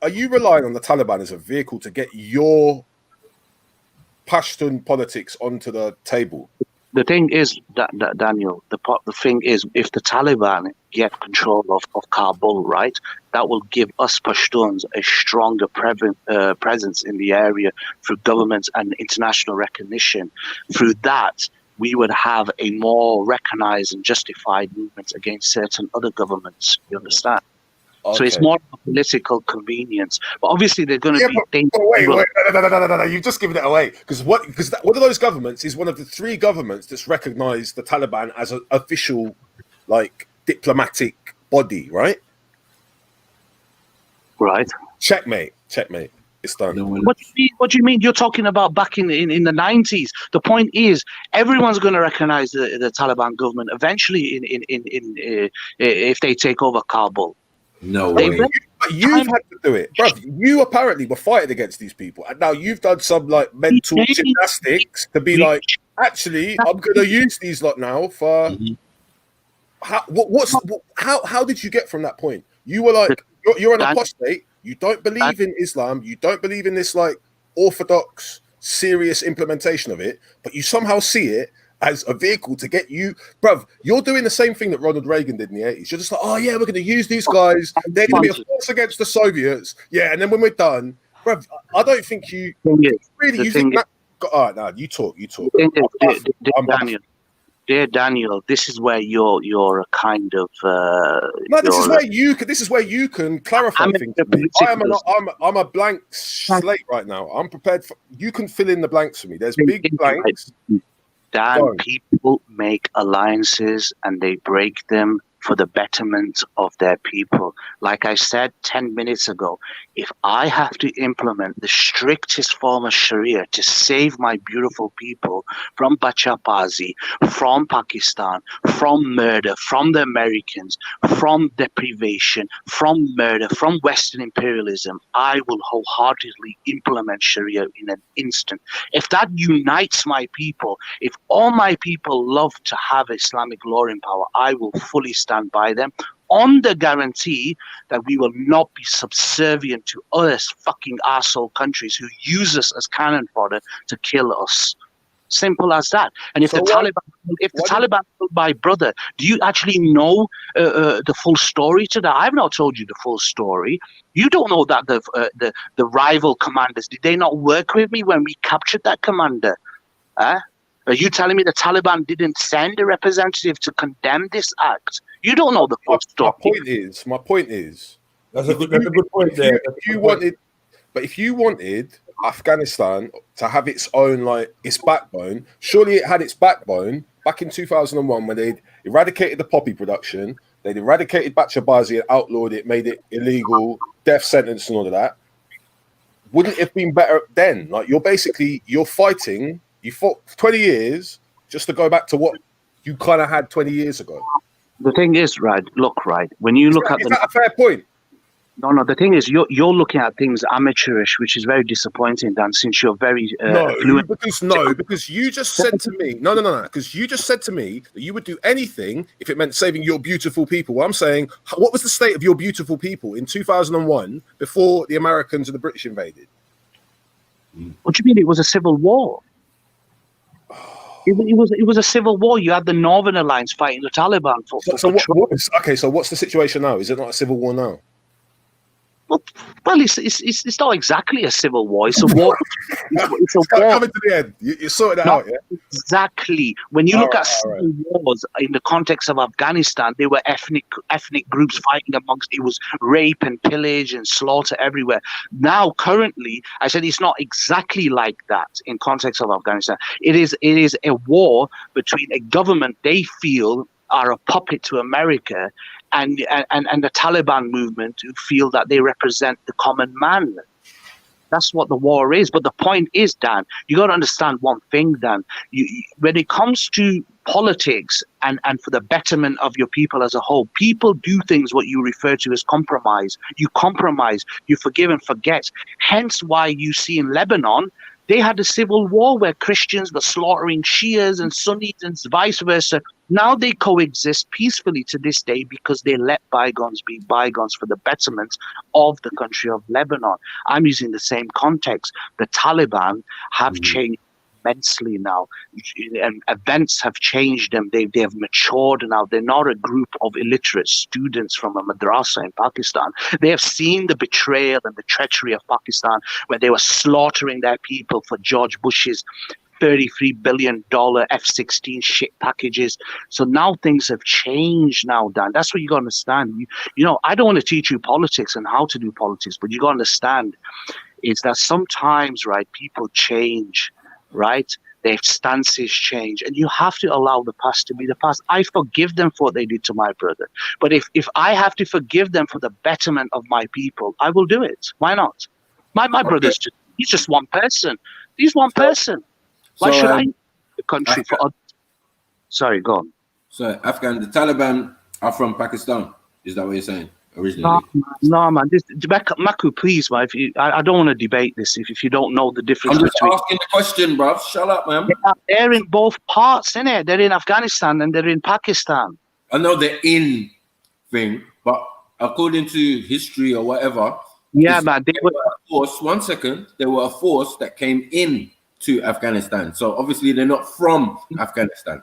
are you relying on the Taliban as a vehicle to get your Pashtun politics onto the table? The thing is that Daniel, the thing is, if the Taliban get control of Kabul, right, that will give us Pashtuns a stronger presence in the area through governments and international recognition. Through that, we would have a more recognized and justified movement against certain other governments. You understand? Okay. So it's more of a political convenience, but obviously they're going to be things. Wait, no! You've just given it away because one of those governments is one of the 3 governments that's recognised the Taliban as an official, like, diplomatic body, right? Right. Checkmate. It's done. What do you mean? You're talking about back in the 90s. The point is, everyone's going to recognise the Taliban government eventually if they take over Kabul. No way. You've had to do it, bro. You apparently were fighting against these people, and now you've done some like mental gymnastics to be like, actually, I'm going to use these lot now for. How did you get from that point? You were like, you're an apostate. You don't believe in Islam. You don't believe in this like orthodox, serious implementation of it, but you somehow see it as a vehicle to get you, bruv. You're doing the same thing that Ronald Reagan did in the 80s. You're just like, oh yeah, we're going to use these guys. They're going to be a force against the Soviets. Yeah, and then when we're done, bruv, I don't think you really. You think that? All right, now you talk. Dear Daniel, this is where you're a kind of. No, this is where you can clarify things. I'm a blank slate right now. I'm prepared for. You can fill in the blanks for me. There's big blanks. Dan, people make alliances and they break them for the betterment of their people. Like I said 10 minutes ago, if I have to implement the strictest form of Sharia to save my beautiful people from Bacha Bazi, from Pakistan, from murder, from the Americans, from deprivation, from murder, from Western imperialism, I will wholeheartedly implement Sharia in an instant. If that unites my people, if all my people love to have Islamic law in power, I will fully stand by them on the guarantee that we will not be subservient to other fucking arsehole countries who use us as cannon fodder to kill us. Simple as that. And if the Taliban killed my brother, do you actually know the full story to that? I've not told you the full story. You don't know that the rival commanders, did they not work with me when we captured that commander? Are you telling me the Taliban didn't send a representative to condemn this act? You don't know the full story. My point is, that's a good point there. If you wanted Afghanistan to have its own, like, its backbone, surely it had its backbone back in 2001 when they eradicated the poppy production, they'd eradicated Bacha Bazi and outlawed it, made it illegal, death sentence and all of that. Wouldn't it have been better then? Like, you're fighting. You fought 20 years just to go back to what you kind of had 20 years ago. The thing is, when you look at is that a fair point? No, the thing is, you're looking at things amateurish, which is very disappointing, Dan, since you're very fluent. Because you just said to me, because you just said to me that you would do anything if it meant saving your beautiful people. Well, I'm saying, what was the state of your beautiful people in 2001 before the Americans and the British invaded? What do you mean? It was a civil war. It was a civil war. You had the Northern Alliance fighting the Taliban. So what's the situation now? Is it not a civil war now? Well, it's not exactly a civil war. It's a war. It's a war. Coming to the end. You sorted that out, yeah? Exactly. When you look at civil wars in the context of Afghanistan, they were ethnic groups fighting amongst. It was rape and pillage and slaughter everywhere. Now, currently, I said it's not exactly like that in context of Afghanistan. It is a war between a government they feel are a puppet to America and the Taliban movement who feel that they represent the common man. That's what the war is. But the point is, Dan, you got to understand one thing, Dan. When it comes to politics and for the betterment of your people as a whole, people do things what you refer to as compromise. You compromise, you forgive and forget. Hence why you see in Lebanon, they had a civil war where Christians were slaughtering Shias and Sunnis and vice versa. Now they coexist peacefully to this day because they let bygones be bygones for the betterment of the country of Lebanon. I'm using the same context. The Taliban have changed immensely now, and events have changed them. They have matured now. They're not a group of illiterate students from a madrasa in Pakistan. They have seen the betrayal and the treachery of Pakistan, where they were slaughtering their people for George Bush's $33 billion F-16 shit packages. So now things have changed now, Dan. That's what you got to understand. You know, I don't want to teach you politics and how to do politics, but you got to understand is that sometimes, right, people change, right? Their stances change, and you have to allow the past to be the past. I forgive them for what they did to my brother. But if I have to forgive them for the betterment of my people, I will do it. Why not? My brother's he's just one person. He's one person. Why should I the country for others? Sorry, go on. So the Taliban are from Pakistan. Is that what you're saying? Originally? No, man. Maku, please, man. I don't want to debate this if you don't know the difference. I'm just asking the question, bro. Shut up, man. They're in both parts, innit? They're in Afghanistan and they're in Pakistan. I know they're in thing, but according to history or whatever, yeah, man. They were a force. 1 second. They were a force that came in to Afghanistan. So obviously they're not from Afghanistan.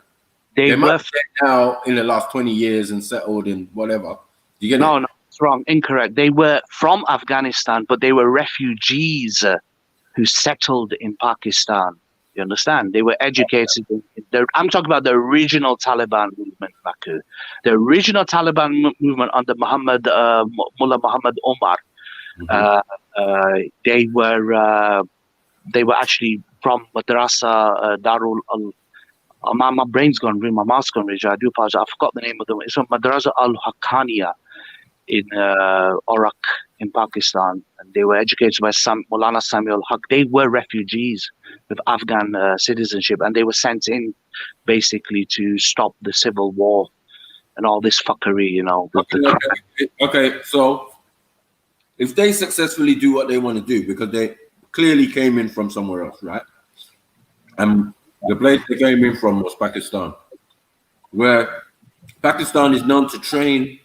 They might be now in the last 20 years and settled in whatever. You get no, it's wrong, incorrect. They were from Afghanistan, but they were refugees who settled in Pakistan. You understand? They were educated. I'm talking about the original Taliban movement, Baku. The original Taliban movement under Mullah Muhammad Omar. They were actually from Madrasa Darul Al. My brain's gone, my mouth's gone, I do apologize. I forgot the name of them. It's from Madrasa Al Haqqaniya in Orak in Pakistan, and they were educated by Maulana Samuel Haq. They were refugees with Afghan citizenship, and they were sent in basically to stop the civil war and all this fuckery, you know. Okay, so if they successfully do what they want to do, because they clearly came in from somewhere else, right? And the place they came in from was Pakistan, where Pakistan is known to train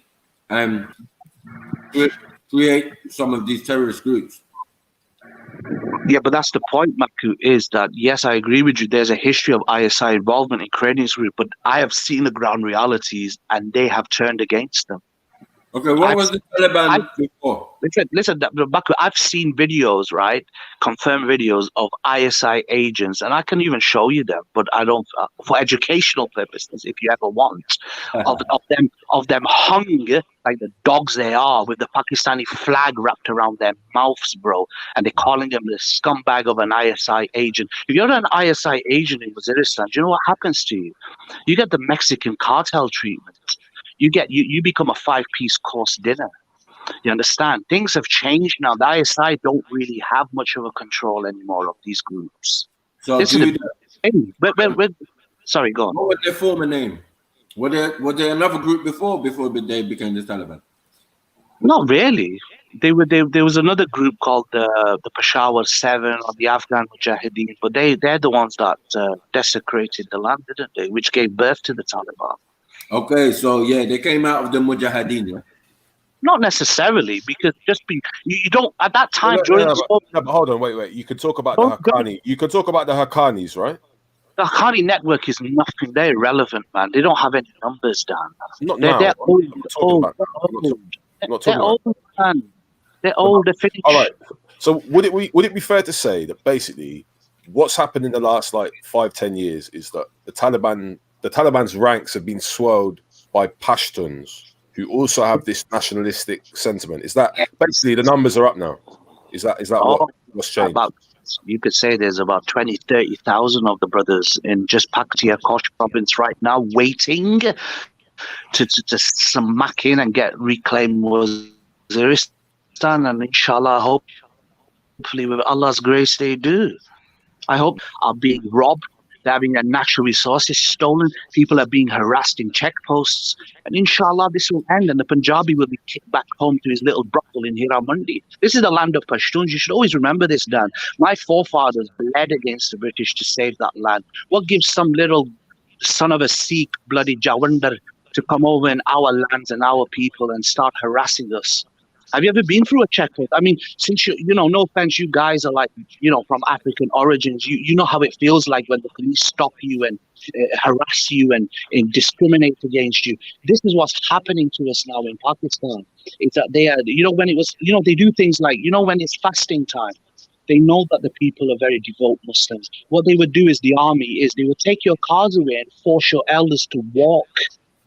and create some of these terrorist groups. Yeah, but that's the point, Maku, is that, yes, I agree with you. There's a history of ISI involvement in creating this group, but I have seen the ground realities and they have turned against them. Okay, what was the Taliban before? Listen, Baku, I've seen videos, right? Confirmed videos of ISI agents, and I can even show you them, but I don't, for educational purposes, if you ever want, of them hung like the dogs they are, with the Pakistani flag wrapped around their mouths, bro, and they're calling them the scumbag of an ISI agent. If you're an ISI agent in Waziristan, do you know what happens to you? You get the Mexican cartel treatment. You become a 5-piece course dinner. You understand? Things have changed now. The ISI don't really have much of a control anymore of these groups. So sorry, go on. What was their former name? Was there another group before they became the Taliban? Not really. There was another group called the Peshawar 7 or the Afghan Mujahideen, but they're the ones that desecrated the land, didn't they? Which gave birth to the Taliban. Okay, so yeah, they came out of the Mujahideen, yeah? Not necessarily, because you don't at that time but hold on, wait. You could talk about the Haqqani. You could talk about the Haqqanis, right? The Haqqani network is nothing. They're irrelevant, man. They don't have any numbers, Dan. They're old, man. They're old. They're finished. All right. So would it be fair to say that basically what's happened in the last 5-10 years is that the Taliban's ranks have been swelled by Pashtuns who also have this nationalistic sentiment? Is that basically the numbers are up now? Is that what's changed? You could say there's about 20,000-30,000 of the brothers in just Paktia Kosh province right now, waiting to smack in and get reclaimed Waziristan, and inshallah, I hope Hopefully, with Allah's grace, they do. I hope are being robbed. They're having their natural resources stolen. People are being harassed in checkposts. And inshallah, this will end and the Punjabi will be kicked back home to his little brothel in Hira Mandi. This is the land of Pashtuns. You should always remember this, Dan. My forefathers bled against the British to save that land. What gives some little son of a Sikh, bloody Jawander, to come over in our lands and our people and start harassing us? Have you ever been through a checkpost? I mean, since you know, no offense, you guys are like, from African origins. You know how it feels like when the police stop you and harass you and discriminate against you. This is what's happening to us now in Pakistan. It's that they are, when it was, they do things like, when it's fasting time, they know that the people are very devout Muslims. What they would do is they would take your cars away and force your elders to walk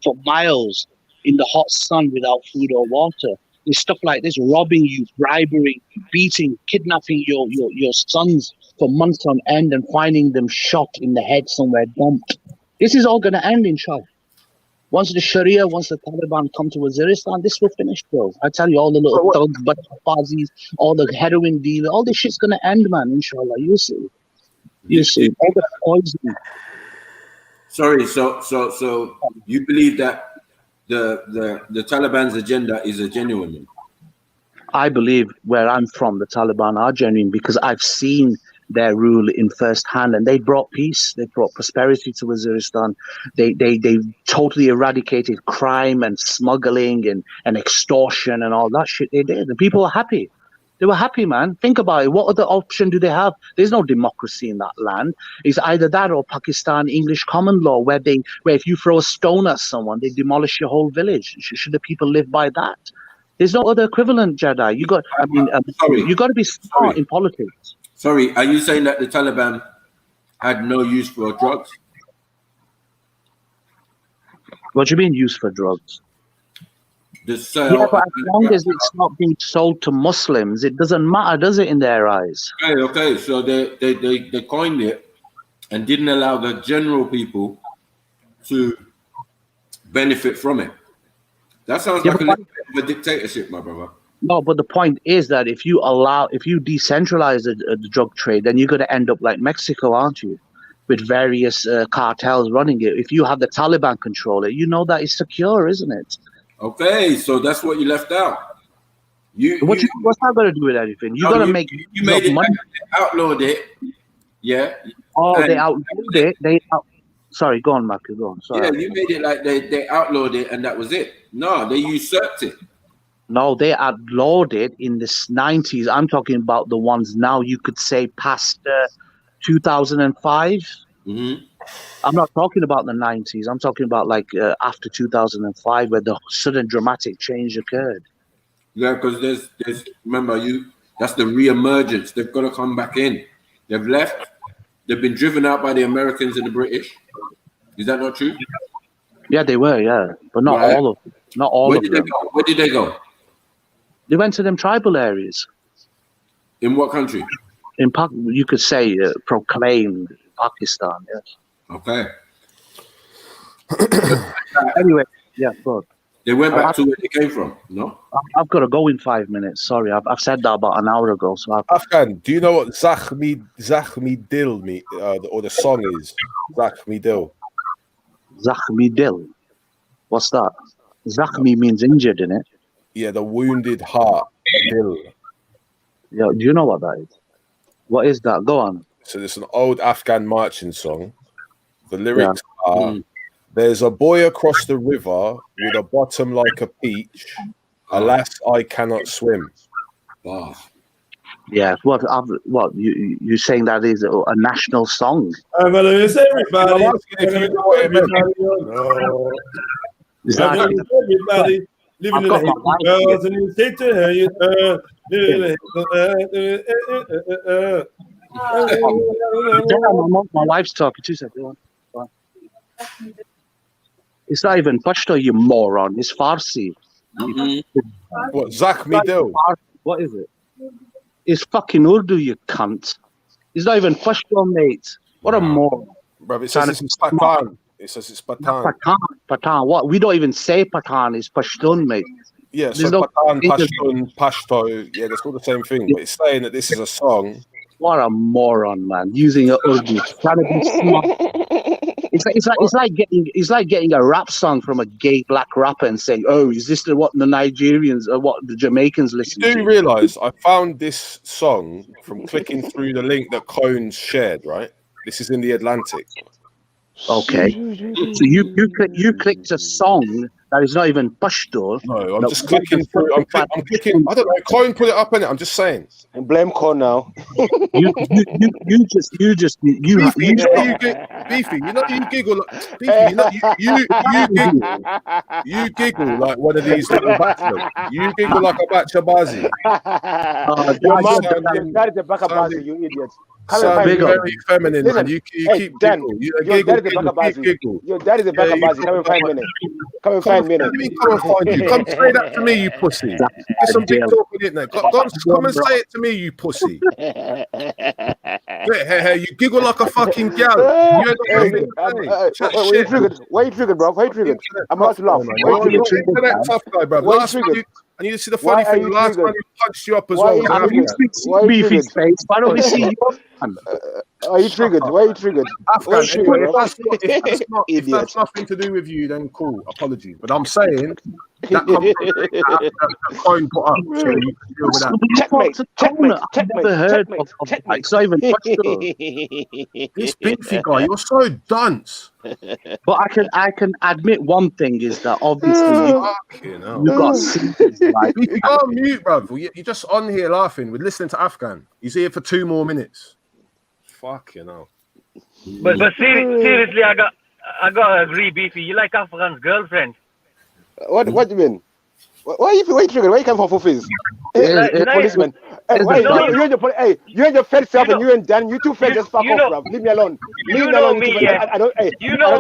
for miles in the hot sun without food or water. There's stuff like this, robbing you, bribing, beating, kidnapping your sons for months on end and finding them shot in the head somewhere dumped. This is all going to end, inshallah. Once the Sharia, once the Taliban come to Waziristan, this will finish, bro. I tell you, all the little thugs, Bacha Bazis, all the heroin dealers, all this shit's going to end, man, inshallah. You see. You see. All the poison. Sorry, so you believe that the Taliban's agenda is a genuine one? I believe where I'm from, the Taliban are genuine because I've seen their rule in first hand, and they brought peace, they brought prosperity to Waziristan. They totally eradicated crime and smuggling and extortion and all that shit they did, and people are happy. They were happy, man. Think about it. What other option do they have? There's no democracy in that land. It's either that or Pakistan English common law, where if you throw a stone at someone, they demolish your whole village. Should the people live by that? There's no other equivalent, Jedi. You got to be smart in politics. Sorry, are you saying that the Taliban had no use for drugs? What do you mean use for drugs? The sale. Yeah, but as long as it's not being sold to Muslims, it doesn't matter, does it, in their eyes? Okay. So they coined it and didn't allow the general people to benefit from it. That sounds like a little bit of a dictatorship, my brother. No, but the point is that if you decentralize the drug trade, then you're going to end up like Mexico, aren't you? With various cartels running it. If you have the Taliban control it, you know that it's secure, isn't it? Okay, so that's what you left out. What's that got to do with anything? You got to make. You made it. Money. They outlawed it. Yeah. Oh, they outlawed it. Sorry, go on, Marcus. Go on. Sorry. Yeah, you made it like they outlawed it and that was it. No, they usurped it. No, they outlawed it in the 90s. I'm talking about the ones now. You could say past 2005. Mm-hmm. I'm not talking about the 90s. I'm talking about like after 2005, where the sudden dramatic change occurred. Yeah, because there's remember that's the re-emergence. They've got to come back in. They've left. They've been driven out by the Americans and the British. Is that not true? Yeah, they were. Yeah, but not all of them. Not all of them. Where did they go? They went to them tribal areas. In what country? You could say proclaimed Pakistan. Yes. Okay. Anyway, yeah, good. They went back to where they came from, no? I've got to go in 5 minutes. Sorry, I've said that about an hour ago. So Afghan, do you know what Zakhmi Dil or the song is? Zakhmi Dil. Zakhmi Dil. What's that? Zakhmi means injured, innit? Yeah, the wounded heart. Dil. Yeah, do you know what that is? What is that? Go on. So it's an old Afghan marching song. The lyrics are, there's a boy across the river with a bottom like a peach. Alas, I cannot swim. Oh. Yeah, what you saying that is a national song? Everybody. Is that Everybody. Living in the girls and you take to her. My wife's talking. 2 seconds. It's not even Pashto, you moron. It's Farsi. What, Zakhmi Dil? What is it? It's fucking Urdu, you cunt. It's not even Pashto, mate. What a moron. Bro, it says it's Patan. It says it's Patan. Patan. What? We don't even say Patan. It's Pashtun, mate. Yeah, so Patan, Pashtun, Pashto, yeah, that's all the same thing. But it's saying that this is a song. What a moron, man! Using a Urdu, trying to be smart. It's like getting a rap song from a gay black rapper and saying, "Oh, is this what the Nigerians or what the Jamaicans listen to?" You do realise I found this song from clicking through the link that Cones shared, right? This is in the Atlantic. Okay, so you clicked a song that is not even Pashto. No, I'm just clicking through. I'm clicking. I don't know. Coin put it up in it. I'm just saying. And blame Con now. You just Beefy, you know you giggle. Beefy, you giggle like one of these little bachelors. You giggle like a Bacha Bazi. Your dad is a Bacha Bazi, you idiot. Sounding very feminine. Listen, you hey, keep Dan, your dad is a Bacha Bazi. Your dad is a Bacha Bazi. Come and find me. Come and find me. Come and find you. Come say that to me, you pussy. There's some big talking in there. Come and say it to me, you pussy. Hey, you giggle like a fucking gal. Why you triggered, bro? Why you triggered? I'm about to laugh. You're an internet tough guy, bro. I need to see the funny thing. Last time he punched you up as well. Why are you triggered? Why don't we see you? Are you triggered? Why are you triggered? If that's nothing to do with you, then cool. Apologies. But I'm saying that coin put up. So you can deal with that. Checkmate. I've never heard of it's not even This Beefy guy, you're so dunce. But I can admit one thing is that obviously you got singers like you go on mute, bro. You're just on here laughing. We're listening to Afghan. He's here for 2 more minutes. Fucking hell. But seriously, I gotta agree, Beefy. You like Afghan's girlfriend. What do you mean? Why you triggered? Why you come for fizz? Policeman. You and your fed self and you and Dan, you two fed just fuck off, bro. Leave me alone. You know me, You know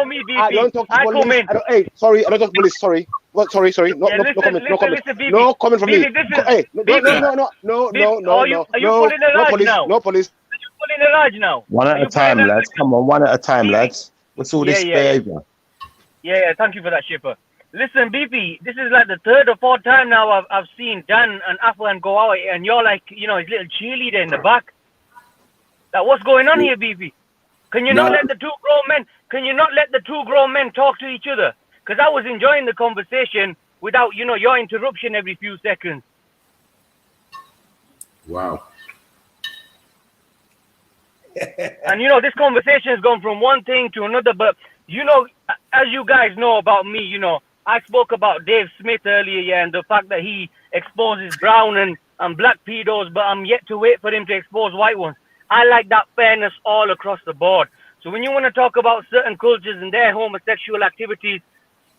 me, Beefy. I don't talk to police. Sorry, I don't talk to police. Sorry. What? Sorry. No comment. No comment from me. Hey, no. Are you pulling a raj now? No police. Are you pulling a raj now? One at a time, lads. Come on, one at a time, lads. What's all this behavior? Yeah, thank you for that, Shipper. Listen, Beefy, this is like the 3rd or 4th time now I've seen Dan and Afghan go out, and you're like, his little cheerleader in the back. Like, what's going on here, Beefy? Can you not let the two grown men? Can you not let the two grown men talk to each other? Because I was enjoying the conversation without, your interruption every few seconds. Wow. And this conversation has gone from one thing to another, but as you guys know about me, I spoke about Dave Smith earlier, and the fact that he exposes brown and black pedos, but I'm yet to wait for him to expose white ones. I like that fairness all across the board. So when you want to talk about certain cultures and their homosexual activities,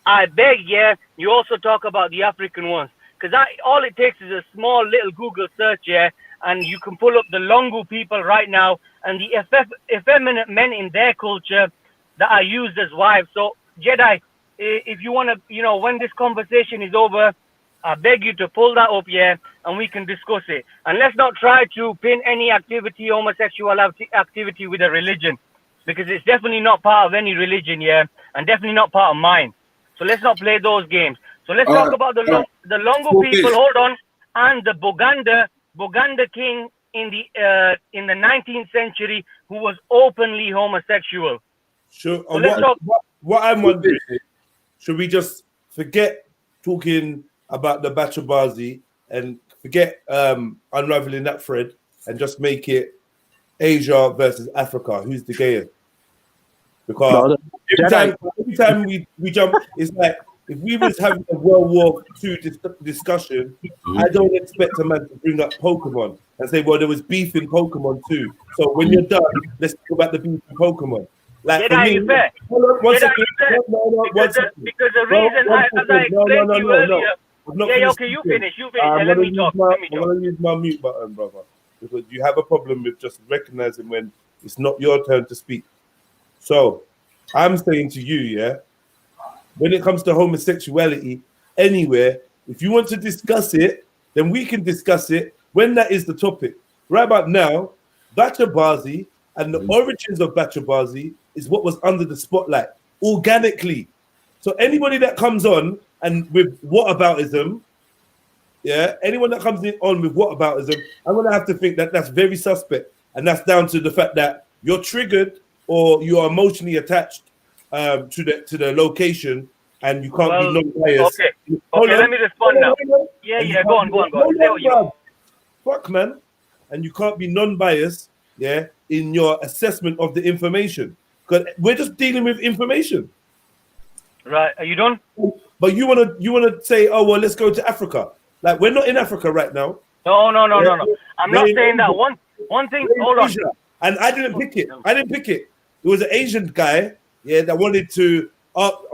I beg, you also talk about the African ones. Because all it takes is a small little Google search, and you can pull up the Longu people right now and the effeminate men in their culture that are used as wives. So, Jedi, if you want to, when this conversation is over, I beg you to pull that up, and we can discuss it. And let's not try to pin any homosexual activity with a religion, because it's definitely not part of any religion, and definitely not part of mine. So let's not play those games. So let's talk about the Longu people, hold on, and the Buganda king in the 19th century who was openly homosexual. Sure. So what I'm wondering is, should we just forget talking about the Bacha Bazi and forget unraveling that thread and just make it Asia versus Africa? Who's the gayer? Because every time we jump, it's like if we was having a World War II discussion, I don't expect a man to bring up Pokemon and say, well, there was beef in Pokemon too. So when you're done, let's talk about the beef in Pokemon. Like, for me, because the reason I explained to you earlier. Okay, you finish. Let me talk. I'm going to use my mute button, brother, because you have a problem with just recognizing when it's not your turn to speak. So I'm saying to you, when it comes to homosexuality anywhere, if you want to discuss it, then we can discuss it when that is the topic. Right about now, Bacha Bazi and the origins of Bacha Bazi is what was under the spotlight organically. So anybody that comes on and with whataboutism, yeah, anyone that comes on with whataboutism, I'm gonna have to think that that's very suspect, and that's down to the fact that you're triggered or you are emotionally attached to the location, and you can't be non-biased. Okay, let me respond now. Yeah, go on. Say what you Fuck, man. And you can't be non-biased, yeah, in your assessment of the information, because we're just dealing with information. Right? Are you done? But you wanna say, oh well, let's go to Africa. Like, we're not in Africa right now. No. I'm not saying that. One thing. Hold on. And I didn't pick it. It was an Asian guy, yeah, that wanted to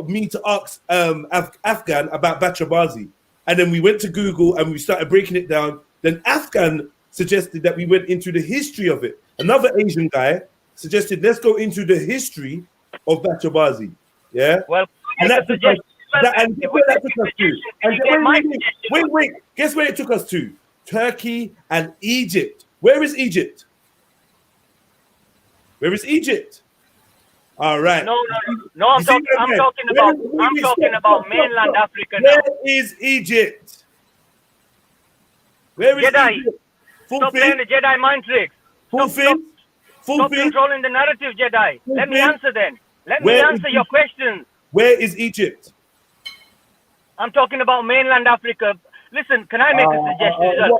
me to ask Afghan about Bacha Bazi. And then we went to Google and we started breaking it down. Then Afghan suggested that we went into the history of it. Another Asian guy suggested, let's go into the history of Bacha Bazi. Yeah. Well, and that took us. Wait. Guess where it took us to? Turkey and Egypt. Where is Egypt? All right. No. I'm talking about mainland Africa. Where is Egypt? Where is Jedi? Egypt? Stop playing the Jedi mind tricks. Stop controlling the narrative, Jedi. Let me answer then. Let me answer your question. Where is Egypt? I'm talking about mainland Africa. Listen, can I make a suggestion?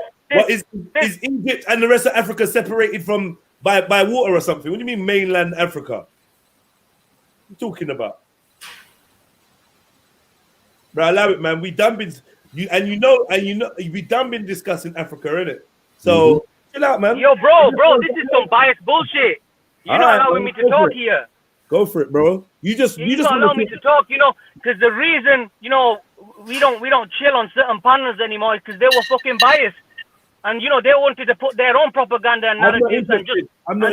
Is Egypt and the rest of Africa separated from by water or something? What do you mean mainland Africa? What are you talking about? Bro, allow it, man. We done been discussing Africa, innit? So chill out, man. Yo, bro, this is some biased bullshit. You're not allowing me to talk here. Go for it, bro. You just don't allow me to talk, because the reason, we don't chill on certain panels anymore is because they were fucking biased. And they wanted to put their own propaganda and narratives and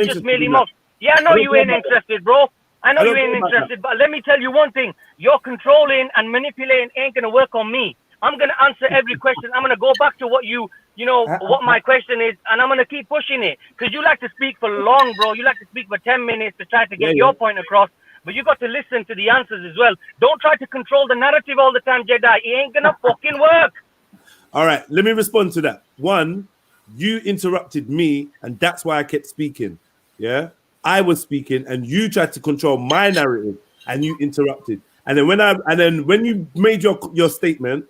just merely mock. Yeah, I know you ain't interested, bro. I know you ain't interested, but let me tell you one thing. You're controlling and manipulating ain't gonna work on me. I'm gonna answer every question. I'm gonna go back to what what my question is, and I'm gonna keep pushing it. Because you like to speak for long, bro. You like to speak for 10 minutes to try to get your point across. But you got to listen to the answers as well. Don't try to control the narrative all the time, Jedi. It ain't gonna fucking work. All right, let me respond to that. One, you interrupted me, and that's why I kept speaking. Yeah, I was speaking, and you tried to control my narrative, and you interrupted. And then when you made your statement,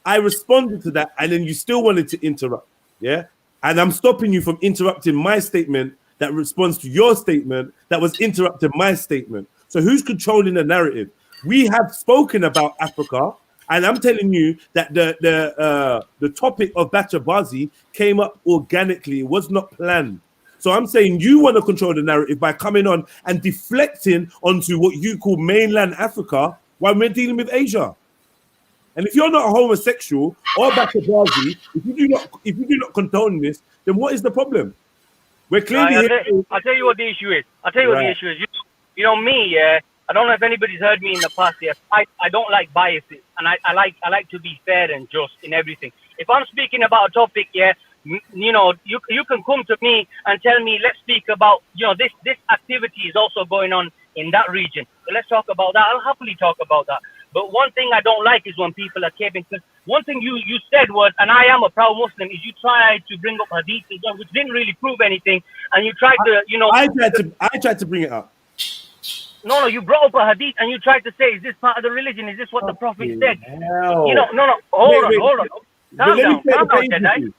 I responded to that, and then you still wanted to interrupt. Yeah, and I'm stopping you from interrupting my statement that responds to your statement that was interrupting my statement. So who's controlling the narrative? We have spoken about Africa. And I'm telling you that the topic of Bacha Bazi came up organically. It was not planned. So I'm saying you want to control the narrative by coming on and deflecting onto what you call mainland Africa while we're dealing with Asia. And if you're not homosexual or Bacha Bazi, if you do not condone this, then what is the problem? We're clearly I'll tell you what the issue is. The issue is. Me, yeah. I don't know if anybody's heard me in the past. Yes, I don't like biases, and I like to be fair and just in everything. If I'm speaking about a topic, yeah, you can come to me and tell me, let's speak about this activity is also going on in that region. So let's talk about that. I'll happily talk about that. But one thing I don't like is when people are keeping. One thing you said was, and I am a proud Muslim, is you tried to bring up hadith, which didn't really prove anything, and you tried to I tried to bring it up. No, you brought up a hadith and you tried to say, is this part of the religion? Is this what the Prophet said? Hell. No, hold on. Calm down,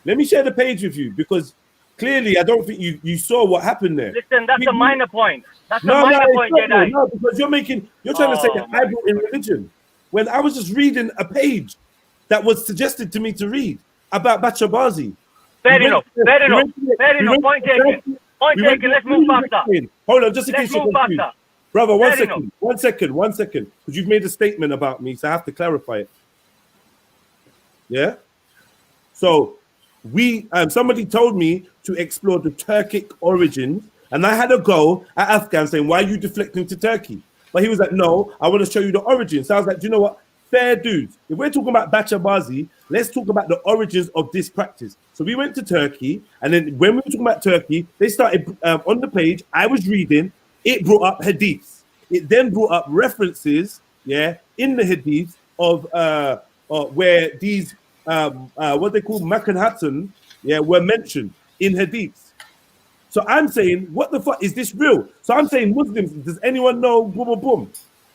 Let me share the page with you, because clearly I don't think you saw what happened there. Listen, that's a minor point. That's a minor point, Jedi. No, because you're trying to say that I brought in religion when I was just reading a page that was suggested to me to read about Bacha Bazi. Fair enough. Point taken. Let's move faster. Hold on, just in case you're confused. Brother, one second, because you've made a statement about me, so I have to clarify it. Yeah? So somebody told me to explore the Turkic origins, and I had a go at Afghan saying, why are you deflecting to Turkey? But he was like, no, I want to show you the origins. So I was like, do you know what? Fair dudes. If we're talking about Bacha Bazi, let's talk about the origins of this practice. So we went to Turkey, and then when we were talking about Turkey, they started on the page, I was reading, it brought up hadiths. It then brought up references, in the hadiths of where these what they call Manhattan, were mentioned in hadiths. So I'm saying, what the fuck is this real? So I'm saying, Muslims, does anyone know? Boom, boom, boom.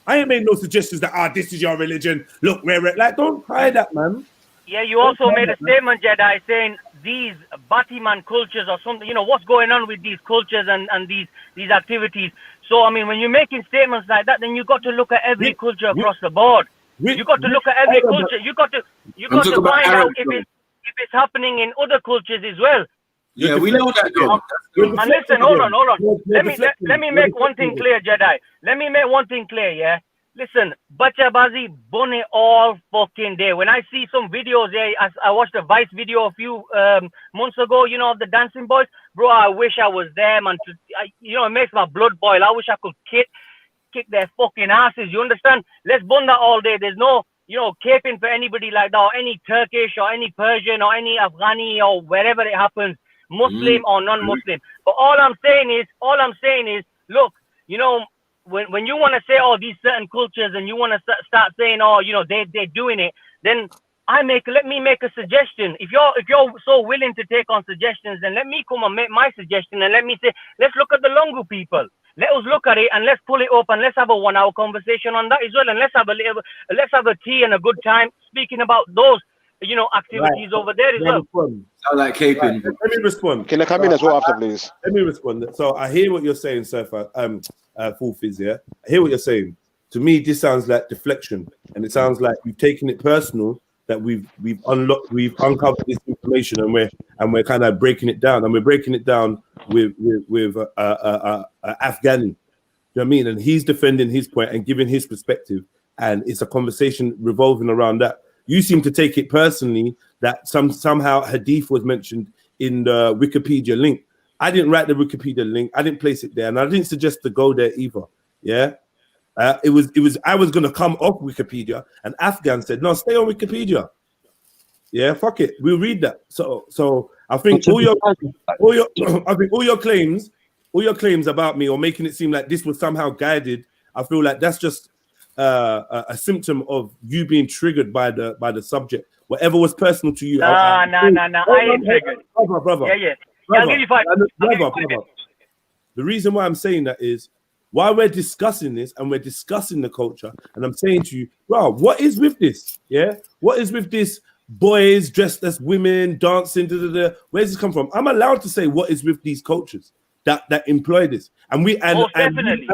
I ain't made no suggestions that this is your religion. Look, we're like, don't try that, man. Yeah, you also made a statement, Jedi, saying these Batiman cultures or something. You know what's going on with these cultures and these activities. So I mean, when you're making statements like that, then you got to look at every culture across the board. You got to look at every culture. You got to find out if it's happening in other cultures as well. Yeah, we know that. And listen, hold on. Let me make one thing clear, Jedi. Let me make one thing clear, yeah. Listen, Bacha Bazi bun it all fucking day. When I see some videos, I watched a Vice video a few months ago, you know, of the dancing boys. Bro, I wish I was there, man. It makes my blood boil. I wish I could kick their fucking asses. You understand? Let's bun that all day. There's no, caping for anybody like that, or any Turkish or any Persian or any Afghani or wherever it happens, Muslim or non-Muslim. But all I'm saying is, look, when you want to say these certain cultures and you want to start saying they're doing it, then let me make a suggestion. If you're so willing to take on suggestions, then let me come and make my suggestion, and let me say, let's look at the Lungu people. Let us look at it and let's pull it up and let's have a 1 hour conversation on that as well, and let's have a tea and a good time speaking about those activities over there as well. Sound like caping. Right. Let me respond. Can I come in as well after, please? Let me respond. So I hear what you're saying, Surfer. Full Fizz, yeah. I hear what you're saying. To me, this sounds like deflection, and it sounds like we've taken it personal, that we've uncovered this information, and we're kind of breaking it down, and we're breaking it down with Afghani. You know what I mean? And he's defending his point and giving his perspective, and it's a conversation revolving around that. You seem to take it personally that somehow hadith was mentioned in the Wikipedia link. I didn't write the Wikipedia link. I didn't place it there, and I didn't suggest to go there either. Yeah, it was. I was gonna come off Wikipedia, and Afghan said, "No, stay on Wikipedia." Yeah, fuck it. We'll read that. So I think all your claims about me, or making it seem like this was somehow guided, I feel like that's just a symptom of you being triggered by the subject. Whatever was personal to you. Nah. I ain't triggered. Brother. Yeah. I'll give you 5. Brother. The reason why I'm saying that is while we're discussing this and we're discussing the culture, and I'm saying to you, bro, what is with this? Yeah, what is with this? Boys dressed as women dancing. Where's this come from? I'm allowed to say what is with these cultures that employ this, and definitely.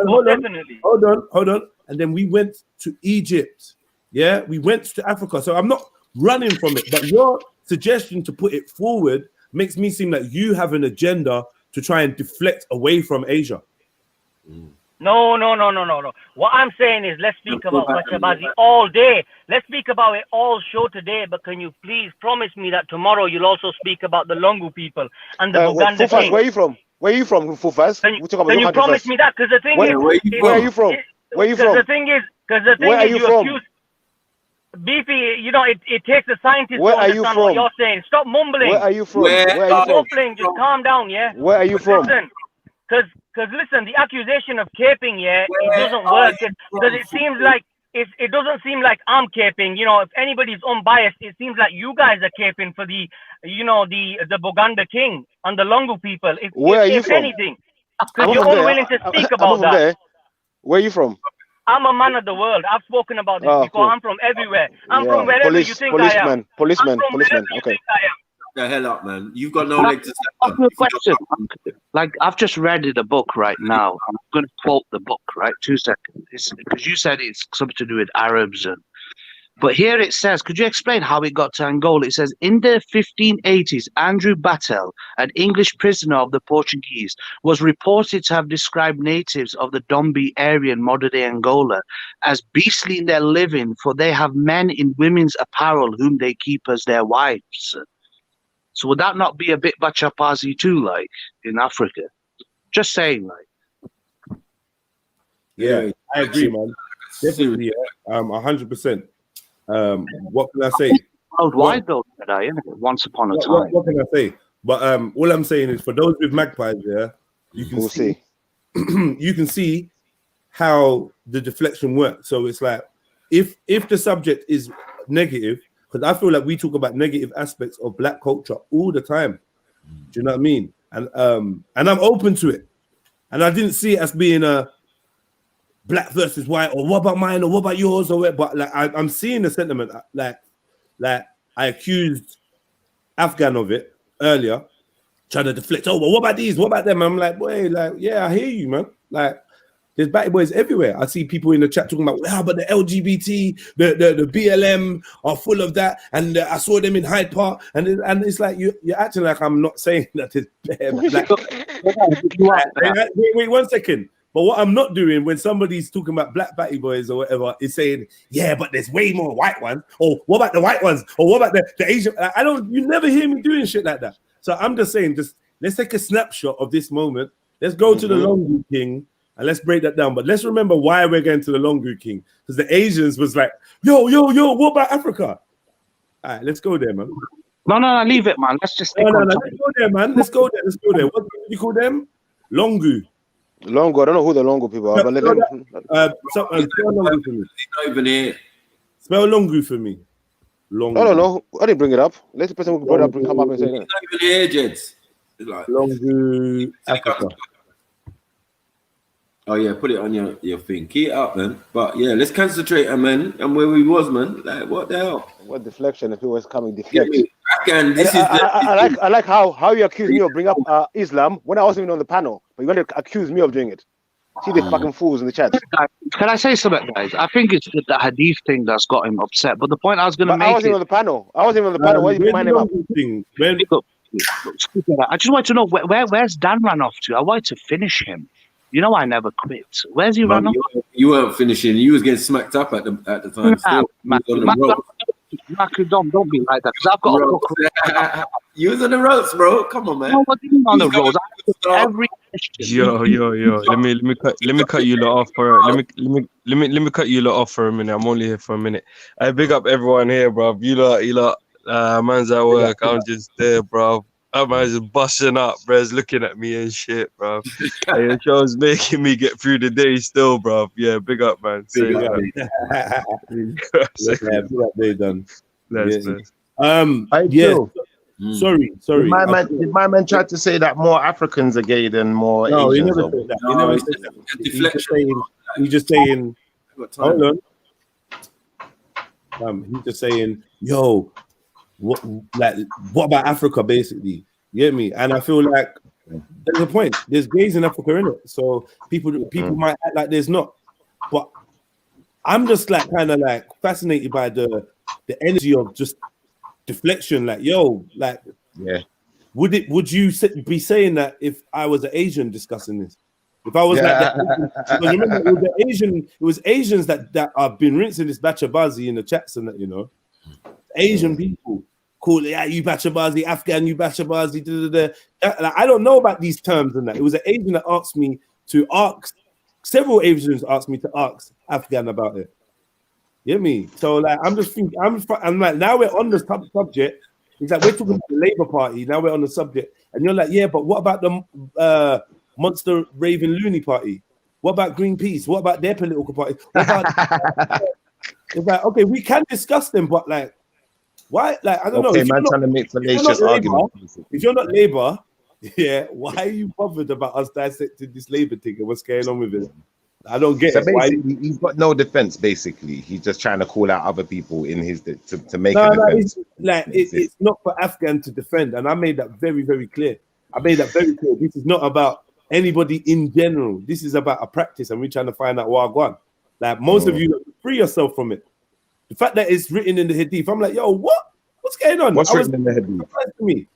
Hold on. And then we went to Egypt. Yeah, we went to Africa. So I'm not running from it, but your suggestion to put it forward makes me seem like you have an agenda to try and deflect away from Asia. No. What I'm saying is, let's speak about Bacha Bazi all day. Let's speak about it all show today. But can you please promise me that tomorrow you'll also speak about the Lungu people and the Buganda King? Where are you from? Where are you from, Fufas? Can you promise me that? Because the thing is, where are you from? Where are you from? Because the thing is, you accuse Beefy. It takes a scientist to understand what you're saying. Stop mumbling. Where are you from? Stop mumbling. Just calm down, yeah. Where are you from? Listen, because listen, the accusation of caping, it doesn't work. Because it seems like it doesn't seem like I'm caping. If anybody's unbiased, it seems like you guys are caping for the Buganda King and the Lungu people. Where are you from? Anything, because you're unwilling to speak about that. There. Where are you from? I'm a man of the world. I've spoken about this before. Cool. I'm from everywhere. I'm from wherever you think I am. Policeman. Okay. The hell up, man. You've got no leg to stand on. I've got a question. Like, I've just read the book right now. I'm going to quote the book, right? 2 seconds. Because you said it's something to do with Arabs. But here it says, could you explain how it got to Angola? It says, in the 1580s, Andrew Battel, an English prisoner of the Portuguese, was reported to have described natives of the Dombi area in modern-day Angola as beastly in their living, for they have men in women's apparel whom they keep as their wives. So would that not be a bit Bacha Bazi too, like, in Africa? Just saying, like. Yeah, I agree, man. Definitely, 100%. What can I say? Worldwide, though, once upon a time. What can I say? But all I'm saying is, for those with magpies, you can see you can see how the deflection works. So it's like if the subject is negative, because I feel like we talk about negative aspects of black culture all the time. Do you know what I mean? And I'm open to it. And I didn't see it as being a black versus white, or what about mine, or what about yours, or what. But like I'm seeing the sentiment. Like I accused Afghan of it earlier, trying to deflect. Oh, well, what about these? What about them? I'm like, boy, like, yeah, I hear you, man. Like, there's batty boys everywhere. I see people in the chat talking about, well, but the LGBT, the BLM are full of that, and I saw them in Hyde Park, and it's like you're acting like I'm not saying that it's black. Wait 1 second. But what I'm not doing when somebody's talking about black batty boys or whatever is saying, yeah, but there's way more white ones. Or what about the white ones? Or what about the Asian? You never hear me doing shit like that. So I'm just saying, let's take a snapshot of this moment. Let's go to the Longu King and let's break that down. But let's remember why we're going to the Longu King. Because the Asians was like, yo, what about Africa? All right, let's go there, man. No, leave it, man. Let's just let's go there, man. Let's go there. What do you call them? Longu. Longo, I don't know who the Longo people are, but let them. Spell Longu for me. Not even here. Spell Longu for me. Longu. No, I didn't bring it up. Let the person who brought it up come up and say that. Not even here, Jeds. Like, Longu Africa. Oh yeah, put it on your thing. Key it up, man. But yeah, let's concentrate, man. And where we was, man. Like, what the hell? What deflection? If it was coming, deflect. I like how you accuse me of bringing up Islam when I wasn't even on the panel, but you want to accuse me of doing it. See the fucking fools in the chat. Can I say something, guys? I think it's the hadith thing that's got him upset. But the point I was going to make, I wasn't on the panel. Why did you mind him up? I just want to know where's Dan ran off to. I wanted to finish him. You know, I never quit. Where's he run off? You weren't finishing. You was getting smacked up at the time. Don't be like that, because I've got a book. You was on the ropes, bro. Come on, man. No, what do you mean on the ropes? Every Yo. Let me cut you lot off for let me cut you lot off for a minute. I'm only here for a minute. I big up everyone here, bro. You lot, man's at work. I'm just there, bro. That man's just busting up, bro's looking at me and shit, bro. Hey, the show's making me get through the day still, bro. Yeah, big up, man. Big up, they done. Sorry. Did my man try to say that more Africans are gay than more Asians? He never said that. He never said that. He's just saying, hold on. He's just saying, yo, what about Africa, basically? You get me? And I feel like there's a point. There's gays in Africa, innit? So people might act like there's not. But I'm just like kind of like fascinated by the energy of just deflection. Like, yo, like, yeah. Would you be saying that if I was an Asian discussing this? If I was like that, remember it was Asians that have been rinsing this Bacha Bazi in the chats and that, you know, Asian people call it, you Bacha Bazi, Afghan, you Bacha Bazi. Like, I don't know about these terms and that. It was an Asian that asked me to ask. Several Asians asked me to ask Afghan about it. You get me? So like, I'm just thinking, I'm like, now we're on the subject. It's like we're talking about the Labour Party. Now we're on the subject, and you're like, yeah, but what about the Monster Raven Looney Party? What about Greenpeace? What about their political party? What about it's like, okay, we can discuss them, but like, why? Like, I don't know. Okay, man, trying to make fallacious arguments. If you're not Labour, yeah, why are you bothered about us dissecting this Labour thing and what's going on with it? I don't get it. Basically, he's got no defense. Basically, he's just trying to call out other people in his to make a defense. It's not for Afghan to defend, and I made that very, very clear. This is not about anybody in general. This is about a practice, and we're trying to find out what I want. Like, most of you, free yourself from it. The fact that it's written in the Hadith, I'm like, yo, what's going on? What's written in the Hadith?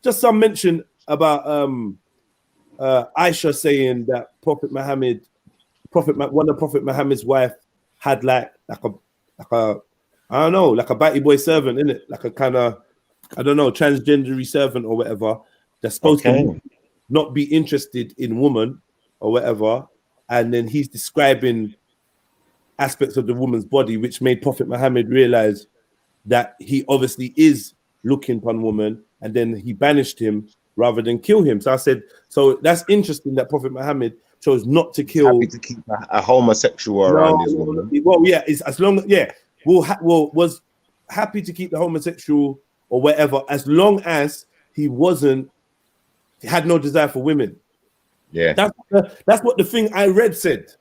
Just some mention about Aisha saying that one of Prophet Muhammad's wife had like a I don't know, like a batty boy servant, innit? Like a kind of, I don't know, transgendery servant or whatever that's supposed to not be interested in woman or whatever. And then he's describing aspects of the woman's body, which made Prophet Muhammad realize that he obviously is looking upon woman, and then he banished him rather than kill him. So I said, so that's interesting that Prophet Muhammad chose not to kill. Happy to keep a homosexual around his woman. Well, yeah, it's as long was happy to keep the homosexual or whatever, as long as he had no desire for women. Yeah, that's what the thing I read said.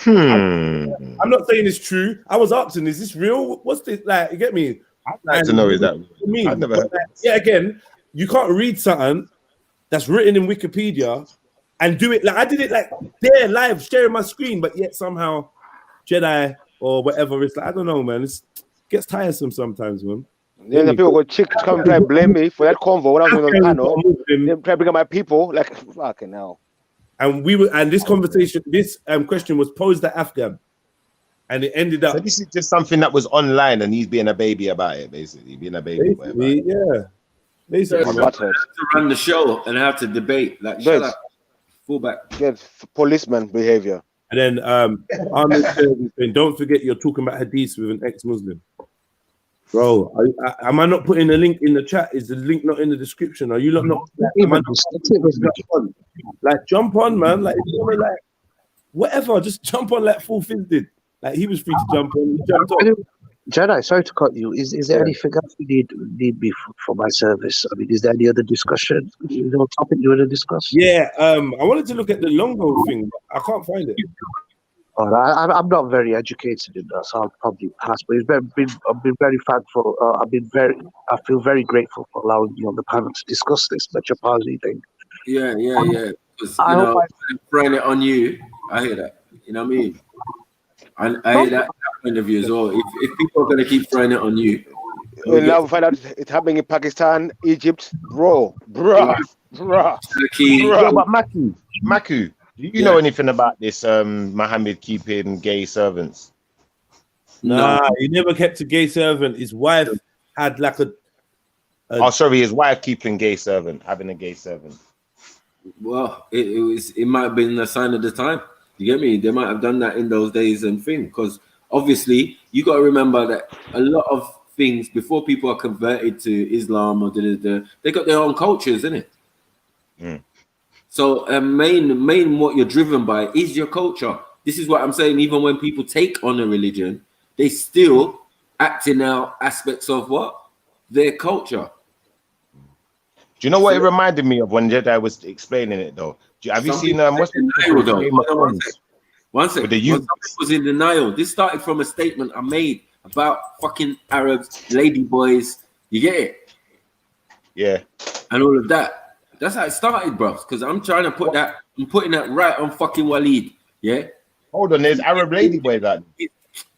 I'm not saying it's true. I was asking, is this real? What's this like? You get me? I'd like to know, is that real? I've never heard that. Yeah, again, you can't read something that's written in Wikipedia and do it like I did it like there live, sharing my screen, but yet somehow Jedi or whatever, it's like I don't know, man. It gets tiresome sometimes, man. Then the people got chicks come try to blame me for that convo when I was on the panel. They try to bring up my people, like fucking hell. And this conversation, this question was posed at Afghan, and it ended up. So this is just something that was online, and he's being a baby about it, basically being a baby. Basically, yeah. Basically, to run the show and have to debate, like shut up, fall back. Get policeman behavior. And then Ahmed said, don't forget you're talking about hadith with an ex-Muslim. Bro, am I not putting a link in the chat? Is the link not in the description? Are you not? Like, jump on, man. Like, whatever. Just jump on like Full Fizz did. Like, he was free to jump on. He jumped on. Jedi, sorry to cut you. Is there anything else you need for my service? I mean, is there any other discussion? Is there a topic you want to discuss? Yeah, I wanted to look at the Longo thing, but I can't find it. All right, I'm not very educated in that, so I'll probably pass. But I've been very thankful. I feel very grateful for allowing me on the panel to discuss this Bacha Bazi thing. Yeah. Because I'm throwing it on you. I hear that. You know what I mean? I hear that point of view as well. If people are going to keep throwing it on you, now we find out it's happening in Pakistan, Egypt, bro. But Maku, do you know anything about this Muhammad keeping gay servants? Nah, he never kept a gay servant. His wife had like his wife keeping having a gay servant. Well, it might have been a sign of the time. You get me? They might have done that in those days and things, because obviously you got to remember that a lot of things before people are converted to Islam or they got their own cultures, innit? So main what you're driven by is your culture. This is what I'm saying. Even when people take on a religion, they still acting out aspects of what? Their culture. Do you know what it reminded me of when Jedi was explaining it though? Have you seen what's the One second. Something was in denial. This started from a statement I made about fucking Arabs, lady boys. You get it? Yeah. And all of that. That's how it started, bro. Because I'm trying to put that. I'm putting that right on fucking Waleed. Yeah. Hold on, there's Arab lady boys that.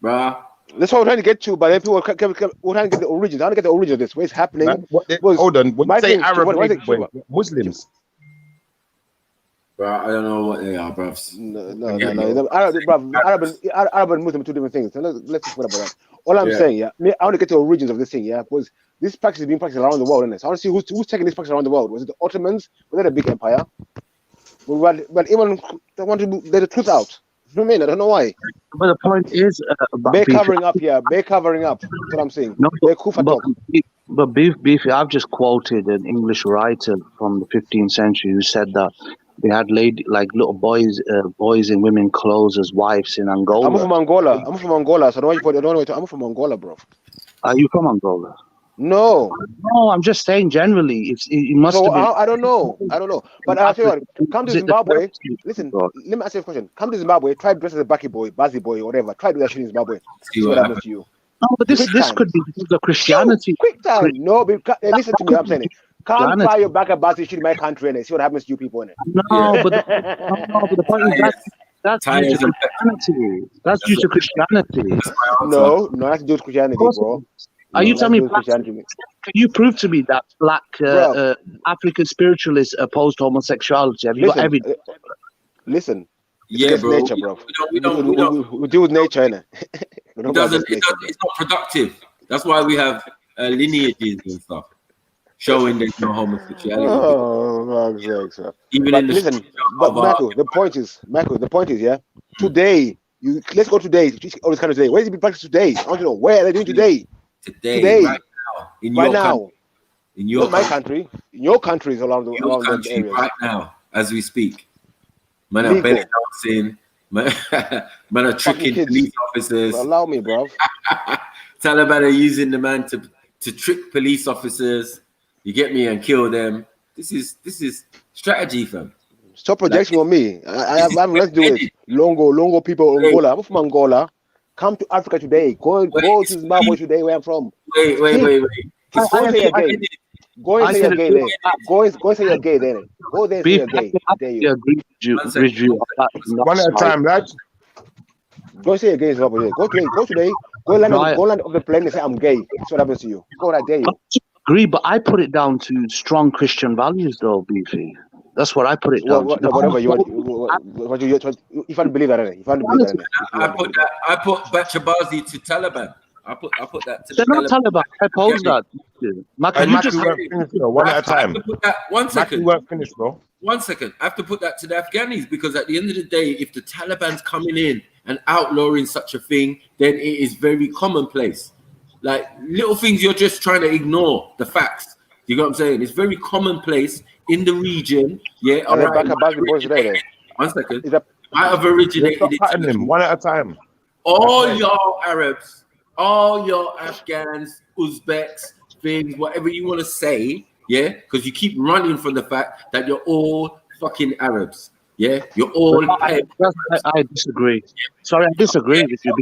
Bruh. That's what we're trying to get to, but then people we're trying to get the origin. I want to get the origin of this. What's happening? Hold on. When you say Arab lady boys, Muslims. Bro, I don't know what they are, bro. No. Arab and Muslim are two different things. So let's talk about that. All I'm saying, I want to get to the origins of this thing, because this practice is being practiced around the world, isn't it? So I want to see who's taking this practice around the world. Was it the Ottomans? Was that a big empire? But even they want to get the truth out. You know what I mean? I don't know why. But the point is, they're covering up. They're covering up. That's what I'm saying. No, they're Kufa talk. But Beefy, I've just quoted an English writer from the 15th century who said that they had little boys in women clothes as wives in Angola. I'm from Angola, so I don't I'm from Angola, bro. Are you from Angola? No, I'm just saying generally. It must have been. I don't know. But I'll tell you what, come to Zimbabwe. Listen, let me ask you a question. Come to Zimbabwe, try to dress as a Bazi boy, or whatever. Try to do that shit in Zimbabwe. See what happens to you. No, but this could be because of Christianity. Quick time. No, listen to me. I'm saying it. Come try your Bacha Bazi shit in my country and see what happens to you people in it. No, but the point is that's due to Christianity. That's due to Christianity. No, that's due to Christianity, bro. Are you telling me? Can you prove to me that black African spiritualists opposed homosexuality? Have you got evidence? Listen. Yeah, bro. Nature, bro. We deal with nature, innit? It's not productive. That's why we have lineages and stuff showing there's no homosexuality. Oh, exactly. Even but in listen, but Marco, the point is, today, let's go today. All this kind of today. Where is it being practiced today? I want to know where are they doing today? Today, right now, in your country, in your countries around the areas. Right now, as we speak. Man are belly dancing. Man are tricking police officers. Allow me, bro. Taliban are using the man to trick police officers. You get me, and kill them. This is strategy, fam. Stop projecting on me. I have let's do it. Longo people Angola. I'm from Angola. Come to Africa today. Go to Zimbabwe today, where I'm from. Wait. Go and say you're gay. Go and say you're gay there. Go and say you're gay there. Go there and say you're gay. There you. One at a time, lads. Go say you're gay in Zimbabwe. Go today. Go land of the plane and say I'm gay. That's what happens to you. Go right there. I agree, but I put it down to strong Christian values, though, Beefy. That's what I put it down to. Whatever you want. If I believe that, I put Bacha Bazi to Taliban. I put that to They're not Taliban. I oppose that. One at a time. One second. You weren't finished, bro. 1 second. I have to put that to the Afghanis, because at the end of the day, if the Taliban's coming in and outlawing such a thing, then it is very commonplace. Like little things you're just trying to ignore the facts. You know what I'm saying? It's very commonplace in the region. Yeah. All right. 1 second. Might have originated it. One at a time. All your Arabs, all your Afghans, Uzbeks, things, whatever you want to say, yeah, because you keep running from the fact that you're all fucking Arabs. Yeah, you're all. I disagree. Sorry, I disagree with you.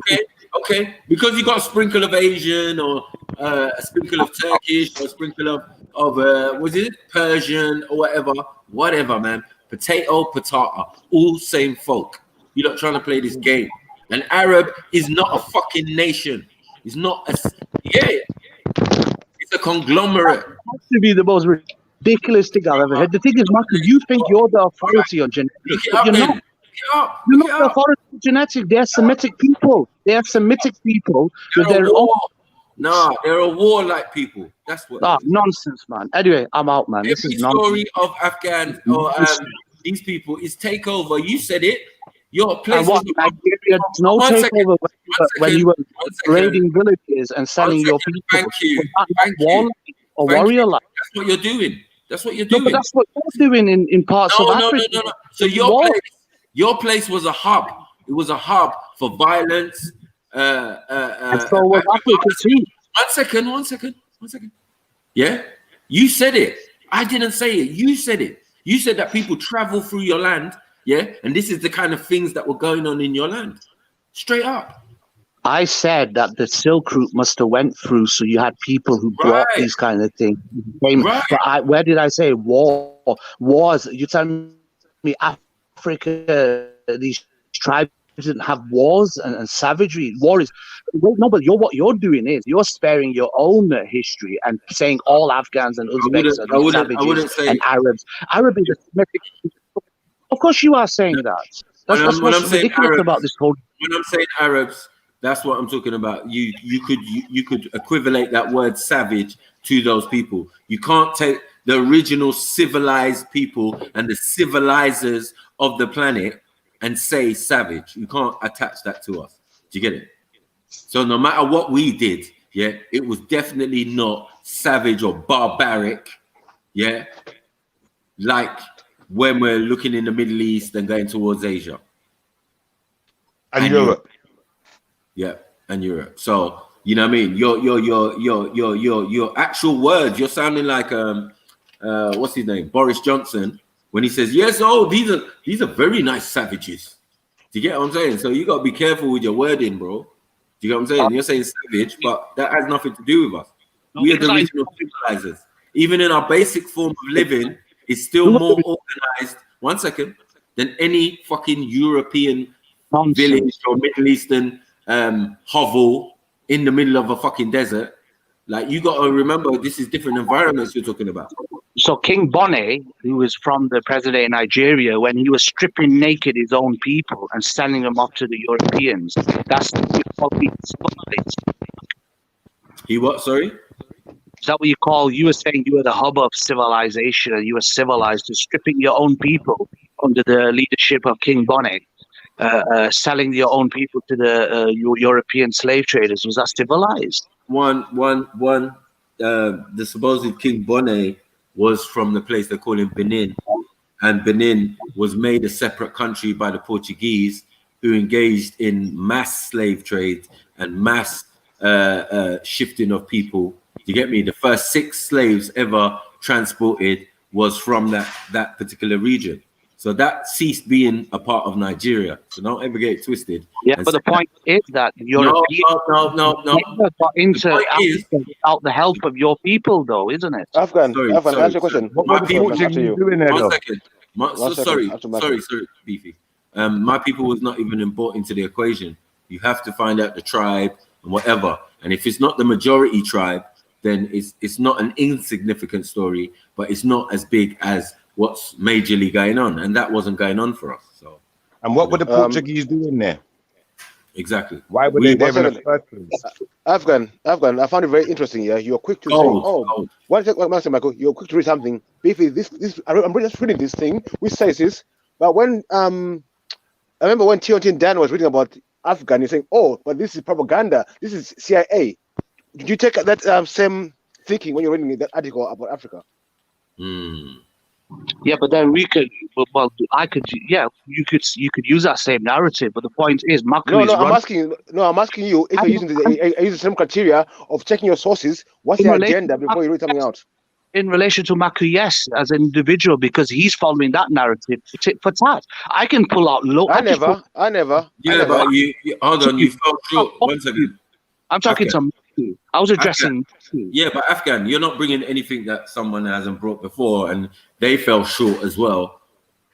Okay, because you got a sprinkle of Asian or a sprinkle of Turkish or a sprinkle of was it Persian or whatever, man. Potato, all same folk. You're not trying to play this game. An Arab is not a fucking nation. It's not a it's a conglomerate. That has to be the most ridiculous thing I've ever heard. The thing is, Michael, you think you're the authority on genetics. You're not. You're not the authority on genetics. They're Semitic people. They're Semitic people with their own. Nah, they're a warlike people. That's what. Nonsense, man. Anyway, I'm out, man. This is nonsense. Story of Afghan or these people is takeover. You said it. Your place was Nigeria. No takeover when you were raiding villages and selling your people. Thank you. Or warrior life. That's what you're doing. No, but that's what you're doing in parts of Africa. No. So your place was a hub. It was a hub for violence. And so was Africa too. 1 second. Yeah, you said it. I didn't say it. You said it. You said that people travel through your land. Yeah, and this is the kind of things that were going on in your land. Straight up. I said that the Silk Route must have went through, so you had people who brought these kind of things. Right. But where did I say wars? You tell me Africa, these tribes didn't have wars and savagery. War is no, but what you're doing is you're sparing your own history and saying all Afghans and Uzbeks are savages and Arabs. Arab is a Semitic. Of course, you are saying that. That's what's ridiculous about this whole. When I'm saying Arabs, that's what I'm talking about. You could equivalent that word savage to those people. You can't take the original civilized people and the civilizers of the planet and say savage. You can't attach that to us. Do you get it? So no matter what we did, yeah, it was definitely not savage or barbaric, yeah, like when we're looking in the Middle East and going towards Asia. And Europe. Yeah, and Europe. So, you know what I mean? Your actual words, you're sounding like what's his name? Boris Johnson, when he says, yes, these are very nice savages. Do you get what I'm saying? So you gotta be careful with your wording, bro. Do you get what I'm saying? You're saying savage, but that has nothing to do with us. We are the original civilizers. Even in our basic form of living, it's still more organized, 1 second, than any fucking European village or Middle Eastern hovel in the middle of a fucking desert. Like, you got to remember, this is different environments you're talking about. So King Bonnet, who was from the president of Nigeria, when he was stripping naked his own people and selling them off to the Europeans, that's he what, sorry? Is that what you call, you were saying you were the hub of civilization and you were civilized to stripping your own people under the leadership of King Bonnet, selling your own people to the European slave traders? Was that civilized? The supposed King Bonnet was from the place they call him Benin. and Benin was made a separate country by the Portuguese, who engaged in mass slave trade and mass shifting of people. You get me? The first 6 slaves ever transported was from that particular region. So that ceased being a part of Nigeria. So don't ever get it twisted. Yeah, but the point is that Europeans no. got into Africa without the help of your people, though, isn't it? Afghan, ask your question. What the Portuguese doing there, though? Sorry, Beefy. My people was not even brought into the equation. You have to find out the tribe and whatever. And if it's not the majority tribe, then it's not an insignificant story, but it's not as big as what's majorly going on, and that wasn't going on for us. So, and what were the Portuguese doing there? Exactly. Why were they there in the first place? Afghan, I found it very interesting. Yeah, you're quick to say, one second, Michael, you're quick to read something. Beefy, I'm just reading this thing, which says this, but when I remember when Tion Dan was reading about Afghan, he's saying, oh, but this is propaganda. This is CIA. Did you take that same thinking when you're reading that article about Africa? Yeah, but then we could. Well, I could. Yeah, you could use that same narrative. But the point is, I'm asking you if you're using the same criteria of checking your sources. What's the agenda before you read something out? In relation to Maku, yes, as an individual, because he's following that narrative for tat. I can pull out. I never. Yeah, but you hold on. You fell short. One second. I'm talking to Maku. I was addressing. Yeah, but Afghan, you're not bringing anything that someone hasn't brought before, and they fell short as well.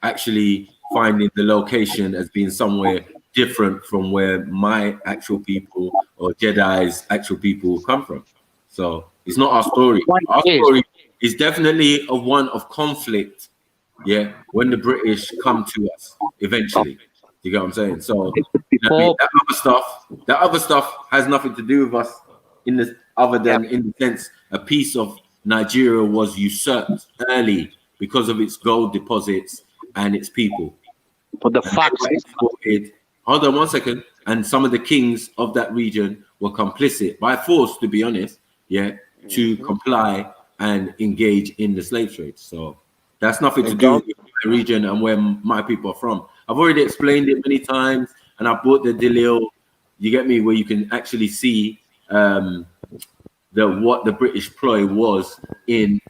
Actually, finding the location as being somewhere different from where my actual people or Jedi's actual people come from. So it's not our story. Our story is definitely a one of conflict. Yeah, when the British come to us eventually. You get what I'm saying? So that other stuff has nothing to do with us in the other than in the sense a piece of Nigeria was usurped early because of its gold deposits and its people. But the fact is, hold on one second, and some of the kings of that region were complicit by force, to be honest, to comply and engage in the slave trade. So that's nothing to do with the region and where my people are from. I've already explained it many times, and I brought the Delil, you get me, where you can actually see what the British ploy was in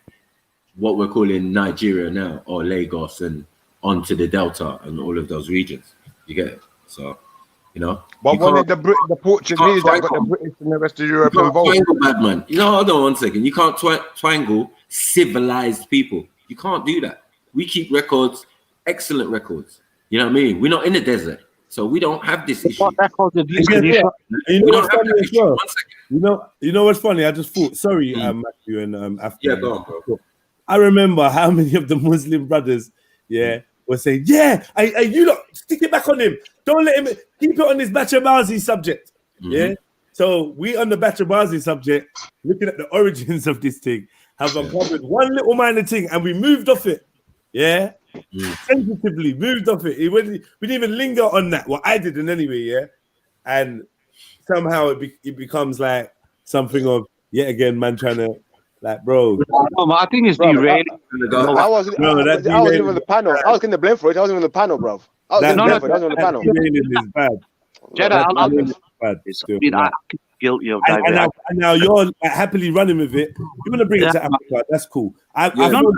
what we're calling Nigeria now, or Lagos, and onto the Delta and all of those regions. You get it? So, But when the Portuguese that got the British and the rest of Europe involved. Man. Hold on one second. You can't twangle civilized people. You can't do that. We keep records, excellent records. You know what I mean? We're not in the desert, so we don't have this issue. You know what's funny? I just thought, sorry, Matthew and Afghan. Yeah, go on, bro. I remember how many of the Muslim brothers, were saying, you lot, stick it back on him. Don't let him, keep it on this Bacha Bazi subject. Yeah. So we on the Bacha Bazi subject, looking at the origins of this thing, have uncovered one little minor thing, and we moved off it. Yeah. Sensitively moved off it. We didn't even linger on that. Well, I didn't anyway, and somehow it becomes like something of yet again, man trying to bro. I think it's derailed. I wasn't even the panel. I was getting the blame for it. I wasn't even the panel, bro. I was in the panel. Is bad. Jedi, I'm guilty of that. And now you're happily running with it. You want to bring it to Africa? That's cool. I don't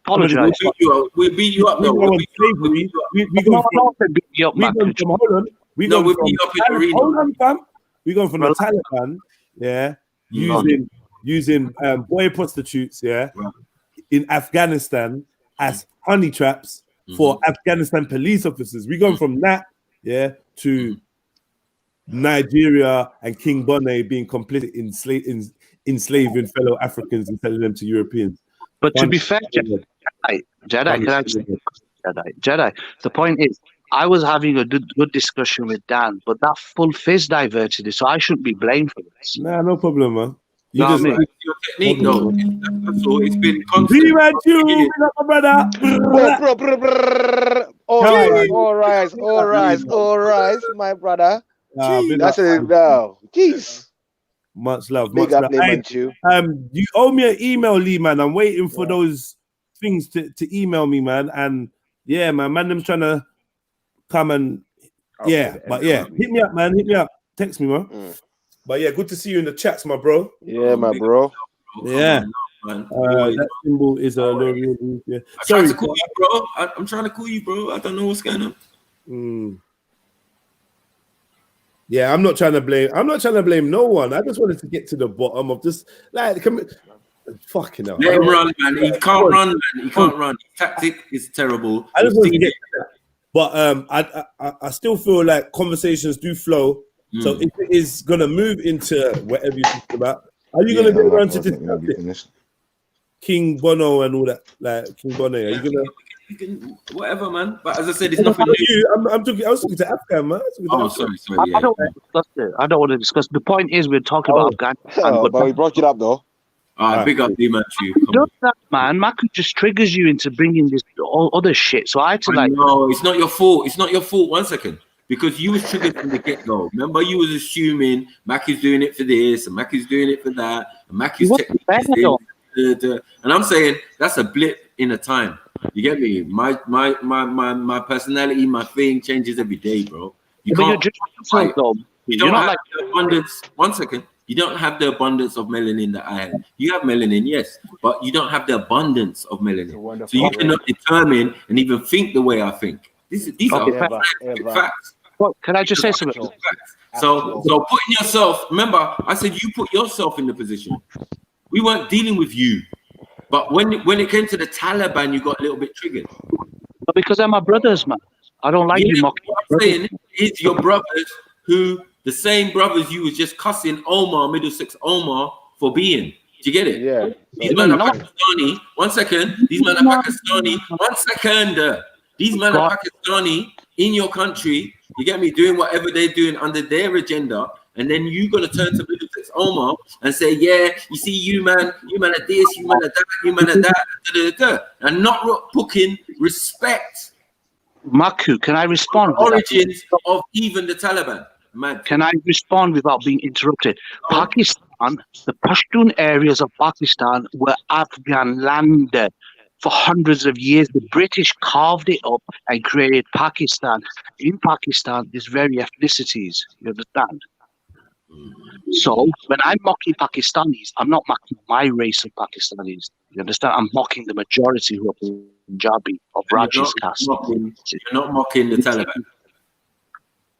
apologize. We beat you up. Hold on, fam. We going from the Taliban, using boy prostitutes, in Afghanistan as honey traps for Afghanistan police officers. We going from that, to Nigeria and King Bonnet being complicit in enslaving fellow Africans and selling them to Europeans. But to be fair, Jedi, the point is, I was having a good discussion with Dan, but that full fizz diverted it, so I shouldn't be blamed for this. Nah, no problem, man. You just your technique, though. So it's been constant. brother. All right, my brother. That's it now. Jeez. Much love. Big up, you owe me an email, Lee, man. I'm waiting for those things to email me, man. And yeah, man, them's trying to come and hit me up, man. Hit me up. Text me, man. But yeah, good to see you in the chats, my bro. Yeah, my bro. Yeah. That symbol is a L'Oreal. Yeah. Sorry to call you, bro. I'm trying to call you, bro. I don't know what's going on. Yeah, I'm not trying to blame no one. I just wanted to get to the bottom of this. Like, fucking hell. Let him run, man. He can't run, man. He can't run. His tactic is terrible. I just want to get to that. But I still feel like conversations do flow. So if it is gonna move into whatever you're talking about, are you gonna get around to discuss it? King Bono and all that, like King Bono. Are you gonna? You can whatever, man. But as I said, it's nothing new. I was talking to Afghan, man. Sorry. I don't want to discuss it. I don't want to discuss. The point is, we're talking about Afghanistan. But we brought it up though. Big up, D-Man. That man, Maku just triggers you into bringing this other shit. So I had to No, it's not your fault. It's not your fault. 1 second. Because you was triggered from the get-go. Remember, you was assuming Maki's doing it for this, and Maki's doing it for that, and Maki's and I'm saying that's a blip in a time. You get me? My personality, my thing changes every day, bro. You can't. You don't have the abundance. 1 second. You don't have the abundance of melanin that I have. You have melanin, yes, but you don't have the abundance of melanin. So you cannot determine and even think the way I think. These are facts. Well, can I just say something? So putting yourself, remember, I said you put yourself in the position. We weren't dealing with you. But when it came to the Taliban, you got a little bit triggered. But because they're my brothers, man. I don't like you mocking. What I'm saying is your brothers who, the same brothers you was just cussing Omar, Middlesex Omar, for being. Do you get it? Yeah. These men are Pakistani. 1 second. These men are Pakistani. 1 second. These men are Pakistani in your country. You get me? Doing whatever they're doing under their agenda. And then you're going to turn to Middlesex Omar and say, yeah, you see, you man are this, you man are that, you man are that, and not putting respect. Maku, can I respond? Origins of even the Taliban. Man. Can I respond without being interrupted? Pakistan, the Pashtun areas of Pakistan were Afghan land for hundreds of years. The British carved it up and created Pakistan. In Pakistan, there's very ethnicities. You understand? So when I'm mocking Pakistanis, I'm not mocking my race of Pakistanis. You understand? I'm mocking the majority who are Punjabi of Raji's caste. You're not mocking the Taliban.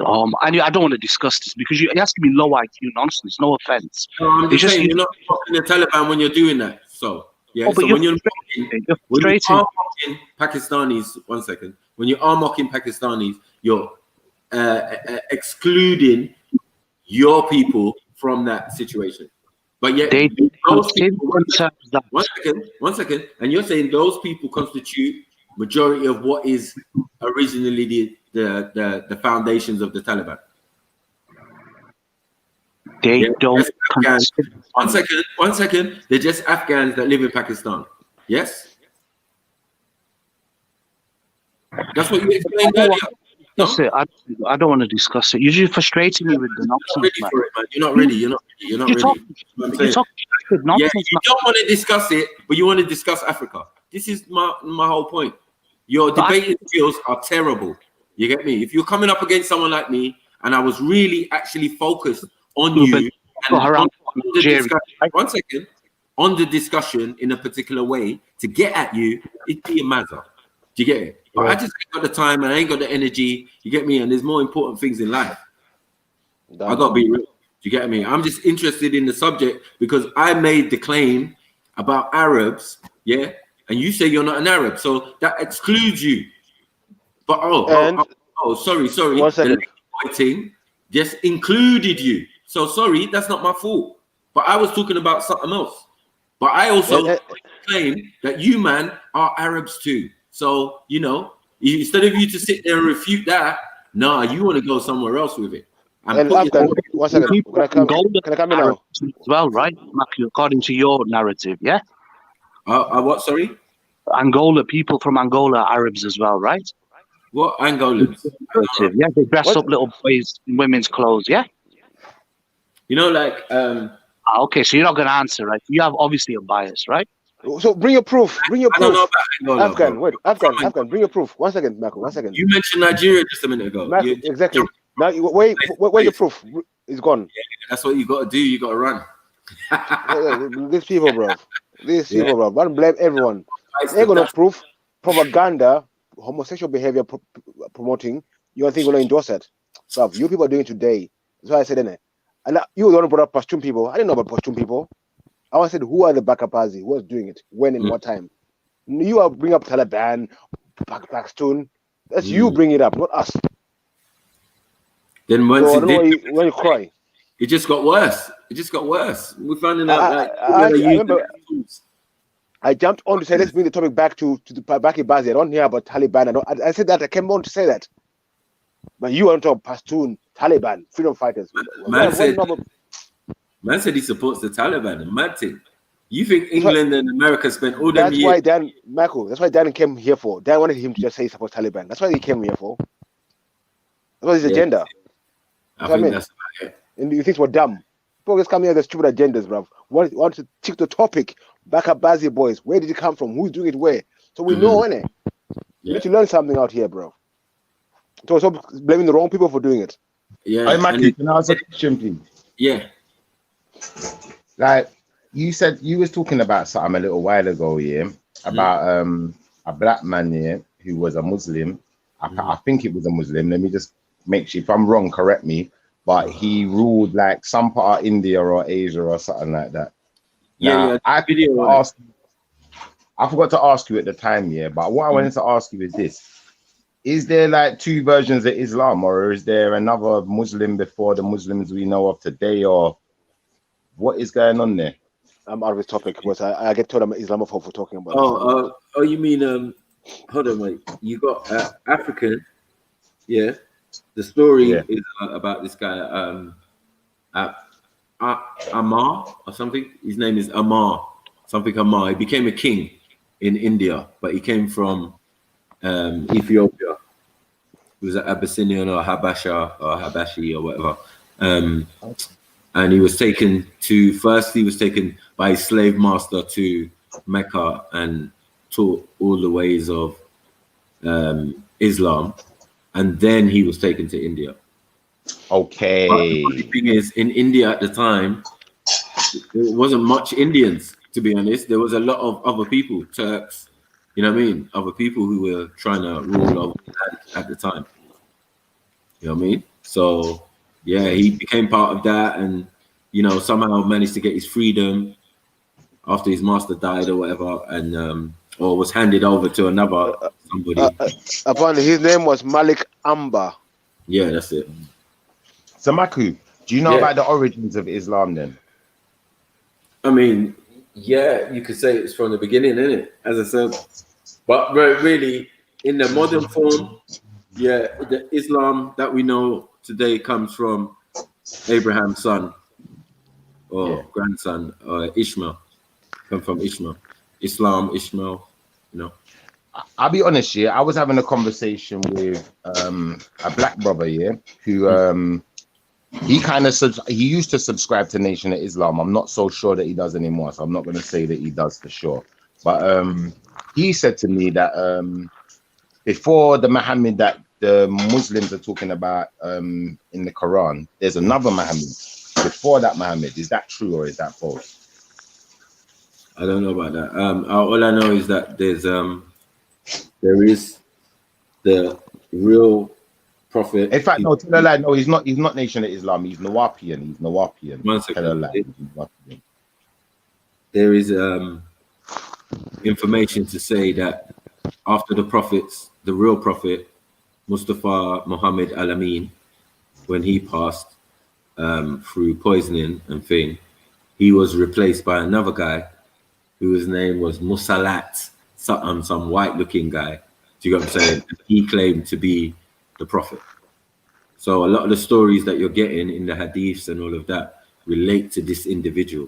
I don't want to discuss this because you're asking me low IQ nonsense. No offense. No, I'm just saying you're not mocking the Taliban when you're doing that. So yeah. So when you're mocking Pakistanis, 1 second. When you are mocking Pakistanis, you're excluding your people from that situation. But yet, those people, 1 second, and you're saying those people constitute majority of what is originally the foundations of the Taliban. They don't. 1 second. They're just Afghans that live in Pakistan. Yes? That's what you explained earlier. That's it. I don't want to discuss it. You're just frustrating me with the nonsense, man. You're not ready. You're not ready. You're talking nonsense, you don't want to discuss it, but you want to discuss Africa. This is my whole point. Your debating skills are terrible. You get me? If you're coming up against someone like me, and I was really actually focused on you and on the discussion, 1 second, on the discussion in a particular way to get at you, it'd be a matter. Do you get it? But I just ain't got the time and I ain't got the energy. You get me? And there's more important things in life. I got to be real. Do you get me? I'm just interested in the subject because I made the claim about Arabs, yeah? And you say you're not an Arab, so that excludes you. But sorry. 1 second. The thing just included you. So sorry, that's not my fault. But I was talking about something else. But I also claim that you man are Arabs too. So, you know, instead of you to sit there and refute that, nah, you want to go somewhere else with it. And Afghan, 1 second. Can I come in now? As well, right? According to your narrative, yeah? What, sorry? Angola, people from Angola are Arabs as well, right? What Angolans? Yeah, they dress up little boys in women's clothes, yeah? You know, like... okay, so you're not going to answer, right? You have obviously a bias, right? So bring your proof. Bring your I don't proof. know about Angola, Afghan, bro. wait, Afghan. Bring your proof. 1 second, Michael. 1 second. You mentioned Nigeria just a minute ago. Michael, exactly. Now, where's your proof? It's gone. Yeah, that's what you got to do. You got to run. These people, bro. These people, bro. Don't blame everyone. They ain't got no proof. Propaganda, homosexual behavior promoting. You don't think we're going to endorse it? So you people are doing it today. That's why I said, innit? And you were the one who brought up Pashtun people. I didn't know about Pashtun people. I said, who are the Bacha Bazi? Who was doing it? When and what time? You are bring up Taliban, Pashtun. That's you bring it up, not us. Then once so when you cry, it just got worse. It just got worse. We're finding out I remember I jumped on to say let's bring the topic back to the Bacha Bazi. I don't hear about Taliban. I said that I came on to say that, but you want to talk Pashtun, Taliban, freedom fighters. Man said he supports the Taliban. Mad thing. You think England and America spent all them years? That's why Michael. That's why Dan came here for. Dan wanted him to just say he supports Taliban. That's why he came here for. That was his agenda. I think that's about it. And you think we're dumb? People just come here with stupid agendas, bruv. Want to tick the topic. Bacha Bazi boys. Where did it come from? Who's doing it where? So we know, innit? You need to learn something out here, bro. So stop blaming the wrong people for doing it. Yeah. Hey, Mackie, can I ask a question, please? Yeah. Like you said, you was talking about something a little while ago, about a black man who was a Muslim. I think it was a Muslim. Let me just make sure if I'm wrong, correct me. But he ruled like some part of India or Asia or something like that. Now, I forgot to ask you at the time, but what I wanted to ask you is this. Is there like two versions of Islam, or is there another Muslim before the Muslims we know of today, or what is going on there? I'm out of this topic because I get told I'm an Islamophobe for talking about oh, you mean hold on, mate. You got African, The story is about this guy, Amar or something. His name is Amar, something Amar. He became a king in India, but he came from Ethiopia. He was an Abyssinian or Habasha or Habashi or whatever. And he was taken by his slave master to Mecca and taught all the ways of Islam. And then he was taken to India. Okay. But the funny thing is, in India at the time, there wasn't much Indians, to be honest. There was a lot of other people, Turks, you know what I mean? Other people who were trying to rule over the land at the time. You know what I mean? So, yeah, he became part of that and, you know, somehow managed to get his freedom after his master died or whatever, and or was handed over to another somebody. Apparently, his name was Malik Amba. Yeah, that's it. So, Maku, do you know about the origins of Islam then? I mean, yeah, you could say it's from the beginning, isn't it? As I said, but really, in the modern form, the Islam that we know today comes from Abraham's son or grandson, Ishmael. Come from Ishmael. Islam, Ishmael, you know. I'll be honest, I was having a conversation with a black brother, who he used to subscribe to Nation of Islam. I'm not so sure that he does anymore, so I'm not going to say that he does for sure. But he said to me that before the Muhammad that the Muslims are talking about in the Quran, there's another Muhammad before that Muhammad. Is that true or is that false? I don't know about that. All I know is that there is the real prophet. In fact, no, tell a lie. No, he's not Nation of Islam. He's Nawapian. He's Nawapian. One second. Tell a lie. There is information to say that after the prophets, the real prophet, Mustafa Muhammad Al-Amin, when he passed through poisoning and thing, he was replaced by another guy whose name was Musalat, some white-looking guy. Do you get what I'm saying? He claimed to be the prophet. So a lot of the stories that you're getting in the hadiths and all of that relate to this individual,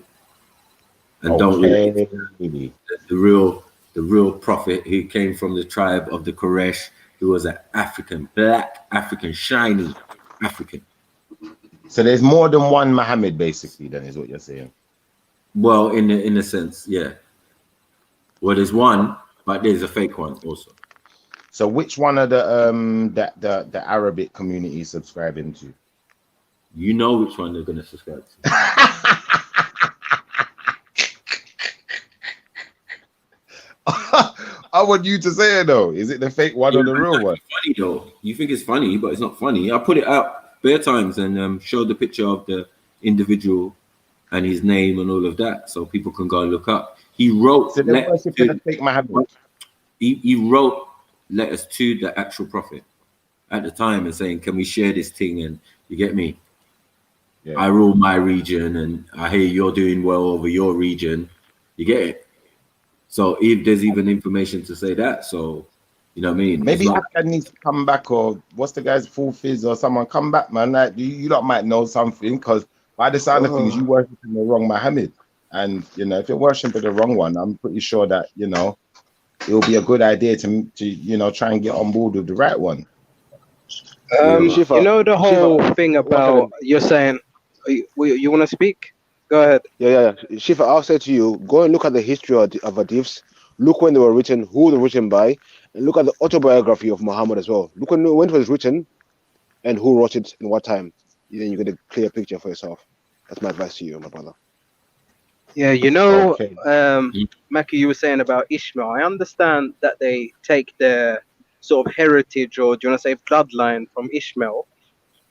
and don't relate to the real prophet who came from the tribe of the Quraysh, who was an African, black African, shiny African. So there's more than one Muhammad, basically. Then is what you're saying. Well, in a sense, yeah. Well, there's one, but there's a fake one also. So which one of the the Arabic community is subscribing to? You know which one they're gonna subscribe to. I want you to say it though. Is it the fake one or the real one? Funny though. You think it's funny, but it's not funny. I put it out bare times and showed the picture of the individual and his name and all of that, so people can go and look up. He wrote. So the fake Muhammad. He wrote letters to the actual prophet at the time and saying, "Can we share this thing?" And you get me. Yeah. I rule my region, and I hear you're doing well over your region. You get it. So if there's even information to say that, so you know what I mean. Maybe Afghan needs to come back, or what's the guy's full fizz, or someone come back, man. Like you lot might know something, because by the sound of things, you worshiping the wrong Muhammad, and you know if you're worshiping the wrong one, I'm pretty sure that you know it will be a good idea to you know try and get on board with the right one. You know the whole thing about you're saying. You want to speak? Go ahead. Yeah. Shifa, I'll say to you, go and look at the history of hadiths. Look when they were written, who they were written by, and look at the autobiography of Muhammad as well. Look when it was written, and who wrote it and what time. Then you get a clear picture for yourself. That's my advice to you, my brother. Yeah, you know, Mackie, you were saying about Ishmael. I understand that they take their sort of heritage, or do you want to say bloodline, from Ishmael.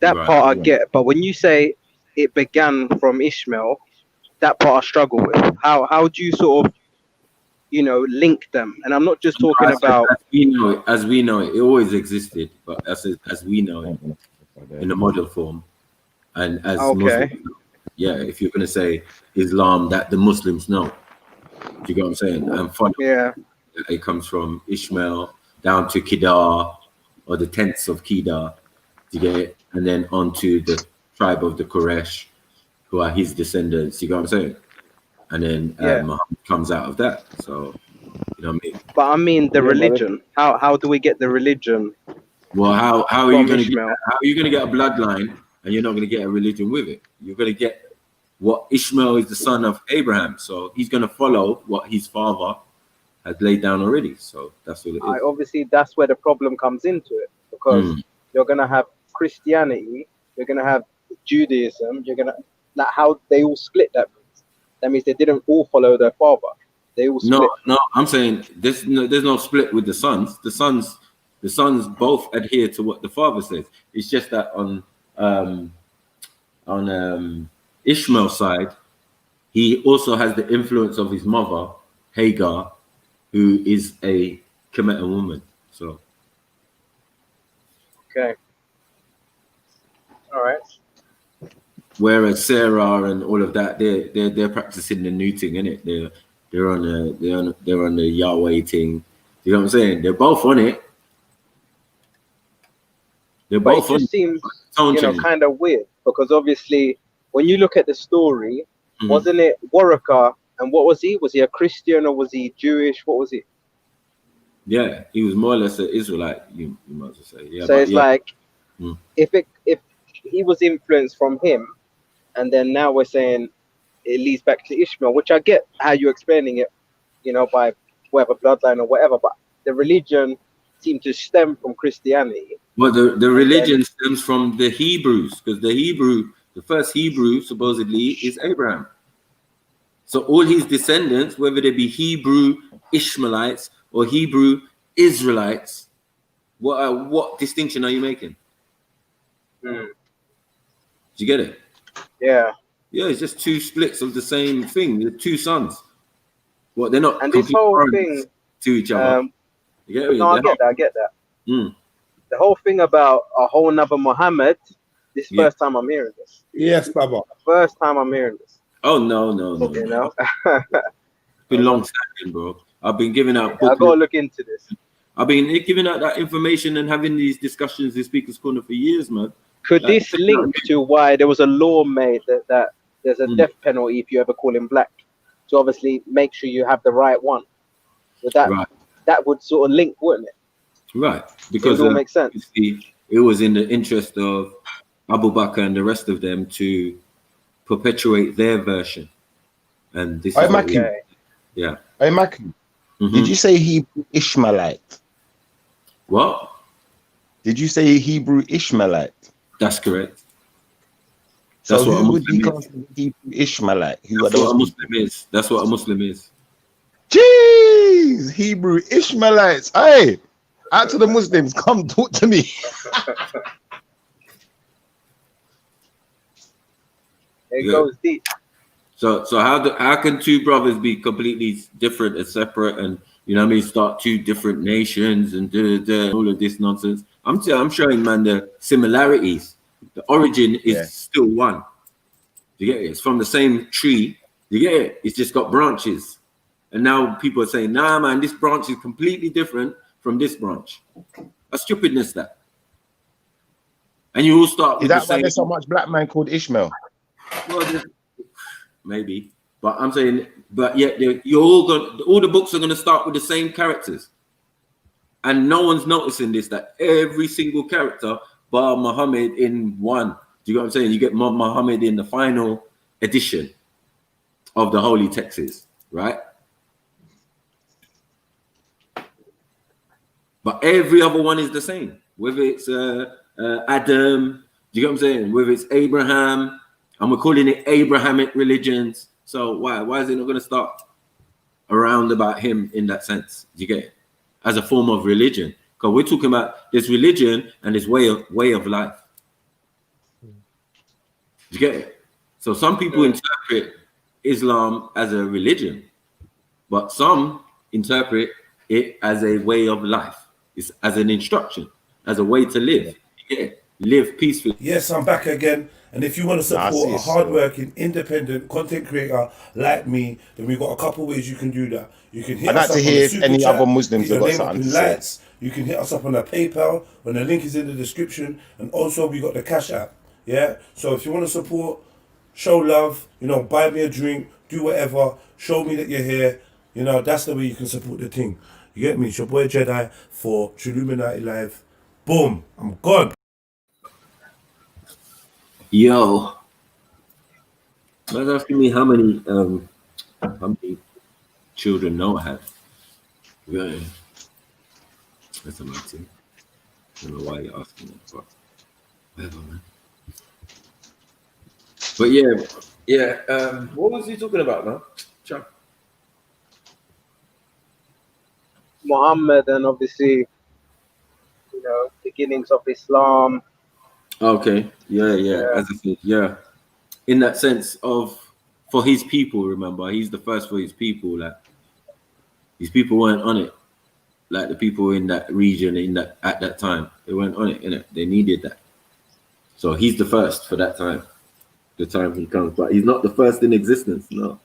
That part I get, but when you say it began from Ishmael, that part I struggle with. How do you sort of, you know, link them? And I'm not just talking about as we know it always existed, but as we know it in a model form, and as Muslims, if you're gonna say Islam that the Muslims know, do you get what I'm saying? And follow, it comes from Ishmael down to Kedar, or the tents of Kedar, do you get it? And then onto the tribe of the Quraysh, who are his descendants, you know what I'm saying? And then Muhammad comes out of that. So, you know what I mean? But I mean the religion. How do we get the religion? Well, how are you gonna get a bloodline and you're not gonna get a religion with it? You're gonna get what Ishmael is the son of Abraham, so he's gonna follow what his father had laid down already. So that's what it is. Obviously, that's where the problem comes into it, because you're gonna have Christianity, you're gonna have Judaism, you're gonna like how they all split that. That means they didn't all follow their father. They all split. No, I'm saying there's no split with the sons. The sons both adhere to what the father says. It's just that on Ishmael's side, he also has the influence of his mother, Hagar, who is a Kemetan woman. So okay. All right. Whereas Sarah and all of that, they're practicing the new thing, innit? They're on the Yahweh thing. You know what I'm saying? They're both on it. They're both on it. It just seems, kind of weird, because obviously when you look at the story, wasn't it Waraka? And what was he? Was he a Christian or was he Jewish? What was he? Yeah, he was more or less an Israelite. You might as well say. Yeah. So it's like if he was influenced from him, and then now we're saying it leads back to Ishmael, which I get how you're explaining it, by whatever bloodline or whatever, but the religion seemed to stem from Christianity. Well, the religion stems from the Hebrews, because the first Hebrew supposedly is Abraham. So all his descendants, whether they be Hebrew Ishmaelites or Hebrew Israelites, what distinction are you making? Did you get it? Yeah. Yeah, it's just two splits of the same thing. They're two sons. Well, they're not. And this whole thing to each other. I get that. The whole thing about a whole nother Muhammad. This first time I'm hearing this. Yes, Baba. First time I'm hearing this. Oh no. You know. It's been long standing, bro. I've been giving out. I gotta look into this. I've been giving out that information and having these discussions in Speaker's Corner for years, man. Could this link to why there was a law made that there's a death penalty if you ever call him black? To obviously make sure you have the right one. Would that would sort of link, wouldn't it? Right, because it all makes sense. It was in the interest of Abu Bakr and the rest of them to perpetuate their version, and this is Mackie. Yeah. Hey, Mackie. Did you say Hebrew Ishmaelite? What? Did you say Hebrew Ishmaelite? That's correct. So That's what a who would be Muslim is. considered Hebrew Ishmaelite? Who That's are what those a people? Muslim is. That's what a Muslim is. Jeez, Hebrew Ishmaelites. Hey, out to the Muslims, come talk to me. It goes deep. So how can two brothers be completely different and separate, and you know what I mean, start two different nations and all of this nonsense? I'm showing man the similarities. The origin is still one. You get it? It's from the same tree. You get it? It's just got branches. And now people are saying, nah, man, this branch is completely different from this branch. That's stupidness, that. And you all start Is with that the why same. there's so much black man called Ishmael? Well, maybe. But I'm saying, but yet you're all the books are going to start with the same characters. And no one's noticing this, that every single character bar Muhammad in one. Do you know what I'm saying? You get Muhammad in the final edition of the holy texts, right? But every other one is the same. Whether it's Adam, do you know what I'm saying? Whether it's Abraham, and we're calling it Abrahamic religions. So why is it not going to start around about him in that sense? Do you get it? As a form of religion, because we're talking about this religion and this way of life. Do you get it? So some people interpret Islam as a religion, but some interpret it as a way of life. It's as an instruction, as a way to live. You get it? Live peacefully. Yes, I'm back again. And if you want to support a hardworking, independent content creator like me, then we've got a couple ways you can do that. You can hit I'd us like up to on the hear super any chat, other Muslims get that your got name up something in to say. lights. You can hit us up on our PayPal when the link is in the description. And also we got the Cash App. Yeah. So if you want to support, show love, you know, buy me a drink, do whatever, show me that you're here. You know, that's the way you can support the thing. You get me? It's your boy Jedi for Trilluminati Live. Boom. I'm gone. Yo, man's asking me how many children Noah had. Yeah, that's a mad thing. I don't know why you're asking that, but whatever, man. But yeah. What was he talking about, man? Chuck. Muhammad and obviously, you know, beginnings of Islam. Okay, yeah. As I said, yeah. In that sense of for his people, remember, he's the first for his people. Like these people weren't on it. Like the people in that region, at that time, they weren't on it. Innit? They needed that. So he's the first for that time. The time he comes, but he's not the first in existence. No.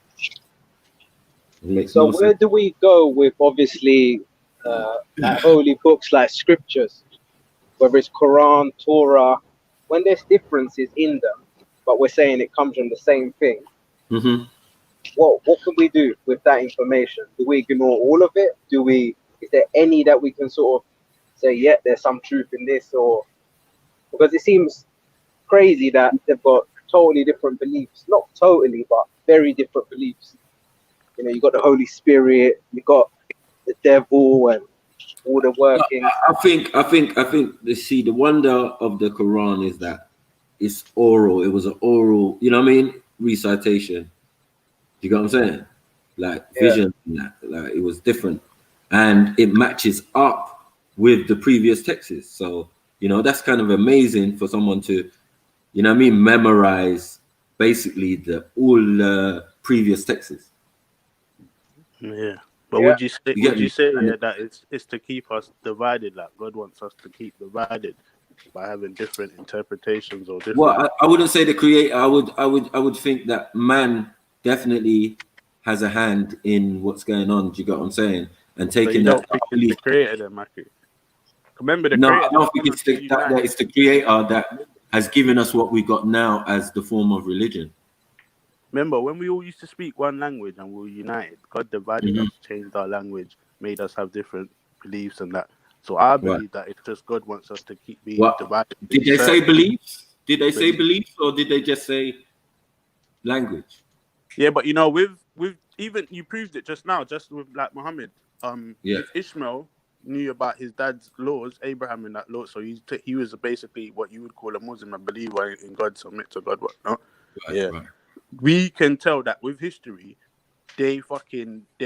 So where do we go with obviously like holy books like scriptures, whether it's Quran, Torah, when there's differences in them, but we're saying it comes from the same thing? Mm-hmm. What can we do with that information? Do we ignore all of it? Is there any that we can sort of say, yeah, there's some truth in this? Or because it seems crazy that they've got totally different beliefs, not totally, but very different beliefs. You know, you got the Holy Spirit, you got the devil, and all the workings. I think. See, the wonder of the Quran is that it's oral. It was an oral, you know what I mean, recitation. You got what I'm saying? Like vision, and that. Like it was different, and it matches up with the previous texts. So you know that's kind of amazing for someone to, you know what I mean, memorize basically all the previous texts. Yeah. But would you say that it's to keep us divided? Like God wants us to keep divided by having different interpretations or different. Well, I wouldn't say the creator. I would think that man definitely has a hand in what's going on. Do you get what I'm saying? And taking so that. The creator, then, Mackie. Remember the no, creator. I don't think it's it's the creator that has given us what we got now as the form of religion. Remember when we all used to speak one language and we were united? God divided us, changed our language, made us have different beliefs and that. So I believe that it's just God wants us to keep being divided. Did they say beliefs? Did they say beliefs, or did they just say language? Yeah, but you know, with even you proved it just now, just with like Muhammad. if Ishmael knew about his dad's laws, Abraham in that law, so he was basically what you would call a Muslim, a believer in God, submit to God, whatnot. Right. We can tell that with history, their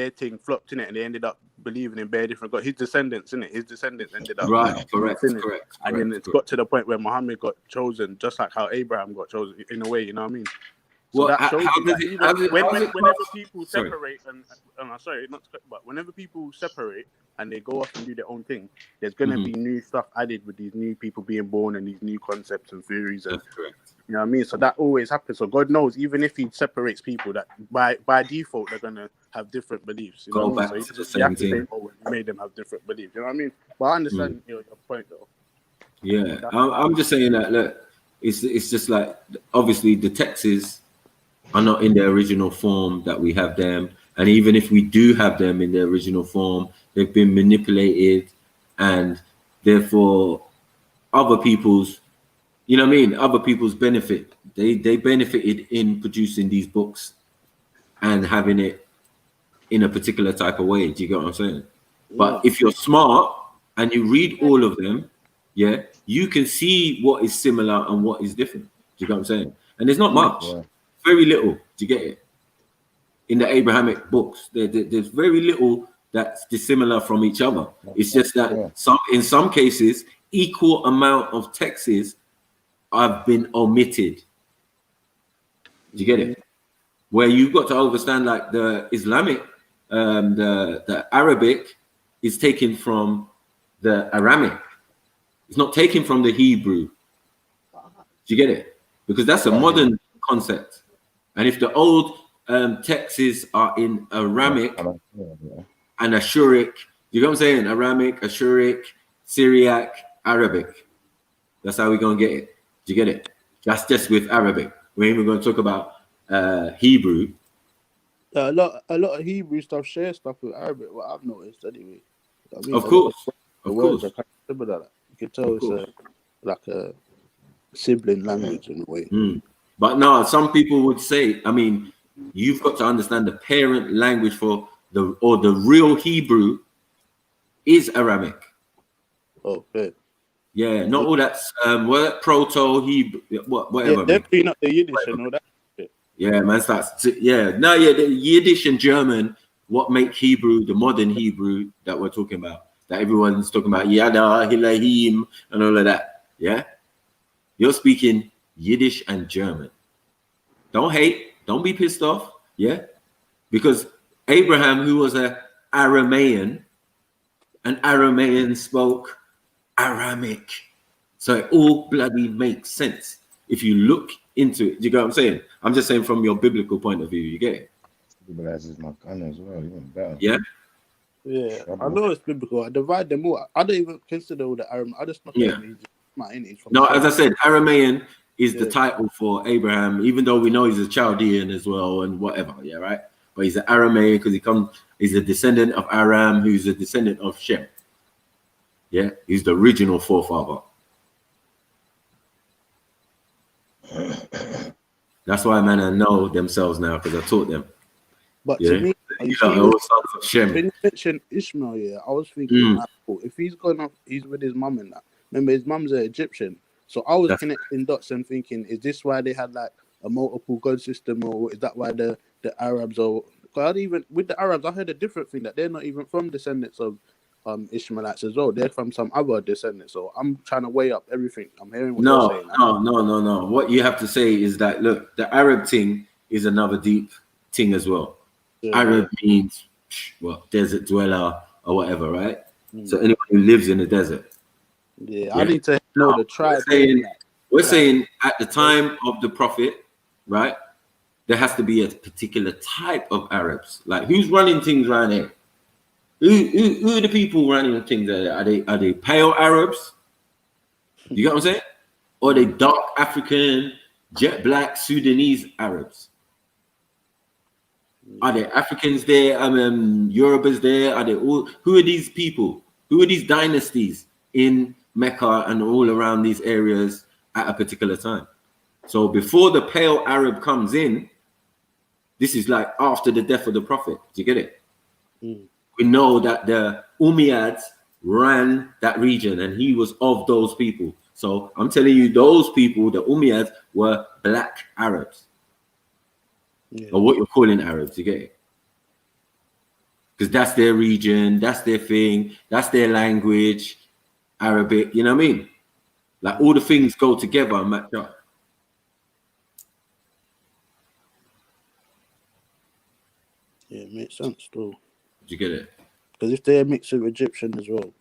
thing flopped in it, and they ended up believing in bare different God. His descendants, in it, his descendants ended up correct. And then it's got to the point where Muhammad got chosen, just like how Abraham got chosen, in a way. You know what I mean? So that shows you that whenever people separate, but whenever people separate and they go off and do their own thing, there's going to be new stuff added with these new people being born and these new concepts and theories. And, you know what I mean? So that always happens. So God knows, even if he separates people, that by default, they're going to have different beliefs. You know what I mean? So to the same thing. He made them have different beliefs. You know what I mean? But I understand your point, though. Yeah, I'm just saying that, look, it's just like, obviously, the texts are not in the original form that we have them, and even if we do have them in the original form, they've been manipulated, and therefore other people's, you know what I mean, other people's benefit, they benefited in producing these books and having it in a particular type of way. Do you get what I'm saying? But if you're smart and you read all of them, you can see what is similar and what is different. Do you get what I'm saying? And there's not much. Very little. Do you get it? In the Abrahamic books, there's very little that's dissimilar from each other. It's just that in some cases, equal amount of texts have been omitted. Do you get it? Where you've got to understand, like the Islamic, the Arabic is taken from the Aramic. It's not taken from the Hebrew. Do you get it? Because that's a modern concept. And if the old texts are in Aramic and Ashuric, you know what I'm saying? Aramic, Ashuric, Syriac, Arabic. That's how we're going to get it. Do you get it? That's just with Arabic. We're even going to talk about Hebrew. A lot of Hebrew stuff share stuff with Arabic, what I've noticed anyway. I mean, of course. You can tell it's like a sibling language in a way. But no, some people would say, I mean, you've got to understand the parent language for the real Hebrew is Aramic. Okay. Yeah, not all that's proto Hebrew, whatever. Yeah, definitely not the Yiddish and all that. Yeah, man, the Yiddish and German, what make Hebrew the modern Hebrew that we're talking about, that everyone's talking about, Yada, Hilahim, and all of that. Yeah, you're speaking Yiddish and German. Don't hate, don't be pissed off, because Abraham, who was an Aramaean, and Aramaean spoke Aramic, so it all bloody makes sense if you look into it. You get what I'm saying? I'm just saying from your biblical point of view. You get it? Stabilizes my gun as well. Even better. Yeah. Yeah, I know it's biblical. I divide them all. I don't even consider all the Aram. I just No, as I said, Aramaean is the title for Abraham, even though we know he's a Chaldean as well and whatever. Yeah, right. But he's an Aramaean because he's a descendant of Aram, who's a descendant of Shem. Yeah, he's the original forefather. That's why man know themselves now, because I taught them. But to me, all sons of Shem. When you mentioned Ishmael, I was thinking, if he's he's with his mum and that. Remember, his mum's an Egyptian, so I was connecting dots and thinking, is this why they had like a multiple god system, or is that why the Arabs are? Even with the Arabs, I heard a different thing, that they're not even from descendants of Ishmaelites as well. They're from some other descendants. So I'm trying to weigh up everything. I'm hearing what you're saying. No. What you have to say is that, look, the Arab thing is another deep thing as well. Arab means desert dweller or whatever, right? So anyone who lives in the desert. Yeah, I need to know the tribe. We're saying at the time of the Prophet, right, there has to be a particular type of Arabs. Like, who's running things right here? Who are the people running things? Are they pale Arabs? You get what I'm saying? Or are they dark African, jet black Sudanese Arabs? Are there Africans there? Yorubas there? Are they all? Who are these people? Who are these dynasties in Mecca and all around these areas at a particular time? So before the pale Arab comes in, this is like after the death of the Prophet. Do you get it? we know that the Umayyads ran that region, and he was of those people. So I'm telling you, those people, the Umayyads, were black Arabs, or what you're calling Arabs. You get it? Because that's their region, that's their thing, that's their language, Arabic. You know what I mean? Like all the things go together and match up. Yeah, it makes sense though. Did you get it? Because if they're mixed with Egyptian as well,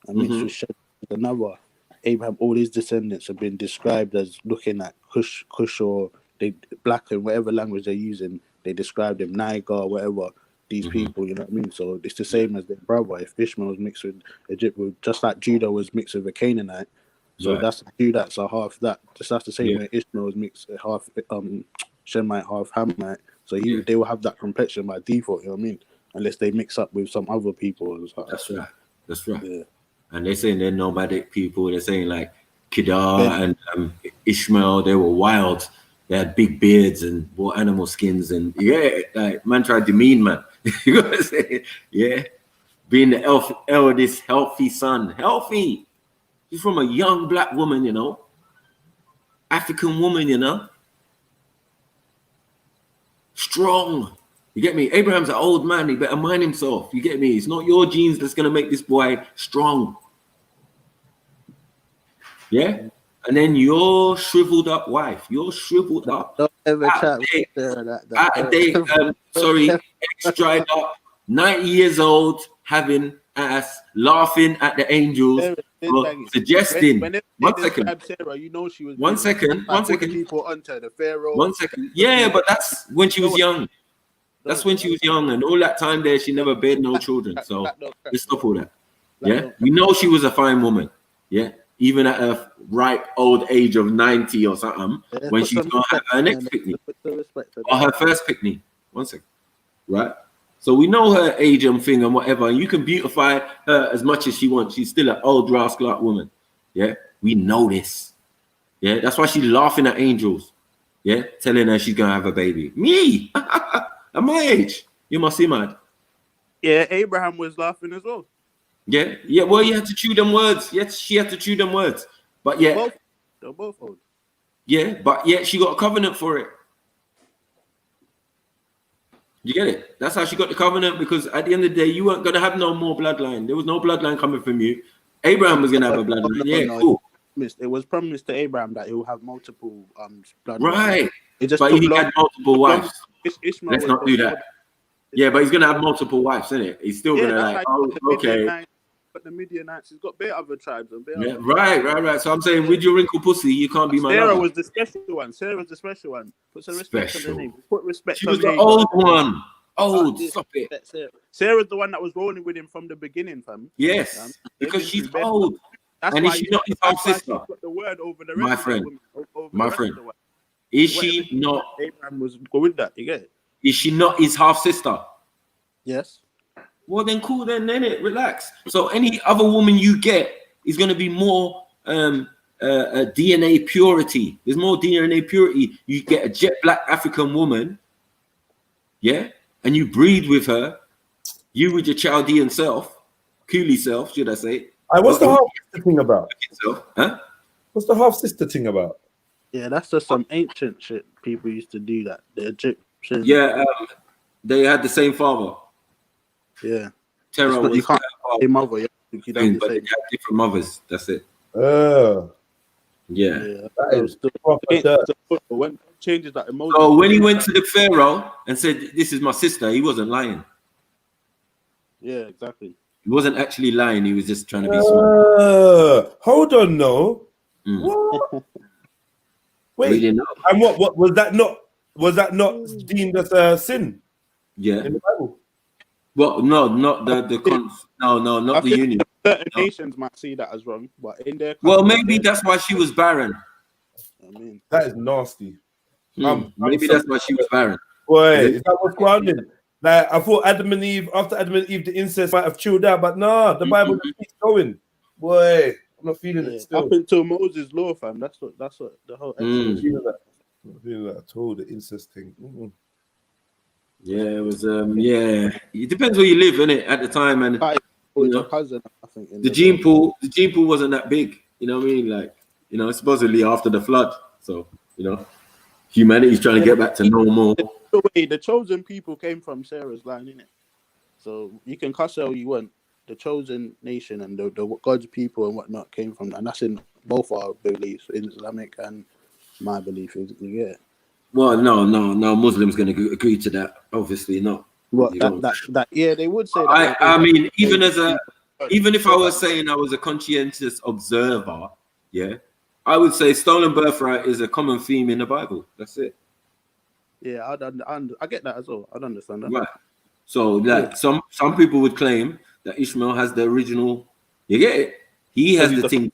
and mixed with Shem, another, Abraham, all his descendants have been described as looking at Cush, or they black and whatever language they're using, they describe them Niger, whatever. These people, you know what I mean? So it's the same as their brother. If Ishmael was mixed with Egypt, just like Judah was mixed with a Canaanite, so that's Judah's are half that. Just that's the same way Ishmael was mixed half Shemite, half Hamite. So they will have that complexion by default. You know what I mean? Unless they mix up with some other people. That's right. That's right. Yeah. And they're saying they're nomadic people. They're saying like Kedar and Ishmael, they were wild. They had big beards and wore animal skins, and like man tried to mean man. You know what I'm saying? Yeah, being the eldest healthy son, healthy. He's from a young black woman, you know, African woman, you know, strong. You get me? Abraham's an old man. He better mind himself. You get me? It's not your genes that's gonna make this boy strong. Yeah. And then your shriveled up wife, you're shriveled up. Don't ever try sorry, dried up, 90 years old, having ass, laughing at the angels, suggesting. One second. Sarah, you know she was. One second. People under the Pharaoh. 1 second. Yeah, but that's when she was young. That's when she was young, and all that time there, she never bared no children. So let's stop all that. Yeah, we know she was a fine woman. Yeah. Even at a ripe old age of 90 or something, when she's gonna have her next picnic or her first picnic. 1 second, right? So we know her age and thing and whatever, and you can beautify her as much as she wants. She's still an old rascal woman. Yeah, we know this. Yeah, that's why she's laughing at angels. Yeah, telling her she's gonna have a baby. Me, at my age, you must see mad. Yeah, Abraham was laughing as well. Yeah. Well, you had to chew them words. Yes, she had to chew them words. But yeah, they're both old. Yeah, but yet she got a covenant for it. You get it? That's how she got the covenant, because at the end of the day, you weren't gonna have no more bloodline. There was no bloodline coming from you. Abraham was gonna have a bloodline. Yeah, cool. It was promised to Abraham that he will have multiple bloodlines. Right. But he had multiple wives. Ishmael Let's not do that. Yeah, but he's gonna have multiple wives, isn't it? He's still gonna like, okay. But the Midianites, he's got bare other tribes. And Right. So I'm saying, with your wrinkle pussy, you can't be my Sarah lover. was the special one. Sarah was the special one. Put some respect on the name. Put respect. She was the old one. Stop it. Sarah's the one that was rolling with him from the beginning, fam. Yes, because she's old. And is she not his half sister? The word over the my friend. Is she not? Abraham was go with that. You get it? Is she not his half sister? Yes. Well, then cool, then it relax. So any other woman you get is going to be more DNA purity. There's more DNA purity. You get a jet black African woman, yeah, and you breed with her. You with your Chaldean self, Cooley self, should I say? What's the half sister thing about? Huh? What's the half sister thing about? Yeah, that's just some ancient shit. People used to do that. The Egyptians. Yeah, they had the same father. Yeah. Terror was you can't say mother. You but they had different mothers. That's it. Yeah. That is when changes that emotion. So when he went to the Pharaoh and said, "This is my sister," he wasn't lying. Yeah, exactly. He wasn't actually lying. He was just trying to be smart. Hold on, no. What? Wait. And what was that not? Was that not deemed as a sin? Yeah. In the Bible. Well, no, not not the union. Certain nations might see that as wrong, but in their maybe that's why she was barren. I mean, that is nasty. Maybe that's why she was barren. Boy, is that what's grounded? Like I thought Adam and Eve, after Adam and Eve, the incest might have chilled out, but nah, the Bible keeps going. Boy, I'm not feeling it still. Up until Moses' law, fam. That's what the whole. I'm not feeling that at all. The incest thing. Yeah, it was. Yeah, it depends where you live, innit? At the time, and you know, cousin, I think, the gene pool wasn't that big. You know what I mean? Like, you know, supposedly after the flood. So, you know, humanity's trying to get back to normal. The chosen people came from Sarah's line, innit? So you can cuss all you want. The chosen nation and the God's people and whatnot came from, and that's in both our beliefs, in Islamic and my belief. Yeah. Well, no, Muslims going to agree to that. Obviously not. What that? Yeah, they would say that. I mean, even if I was saying I was a conscientious observer, yeah, I would say stolen birthright is a common theme in the Bible. That's it. Yeah, I get that as well. I'd understand that. Right. So, like, some people would claim that Ishmael has the original. You get it? He has the thing,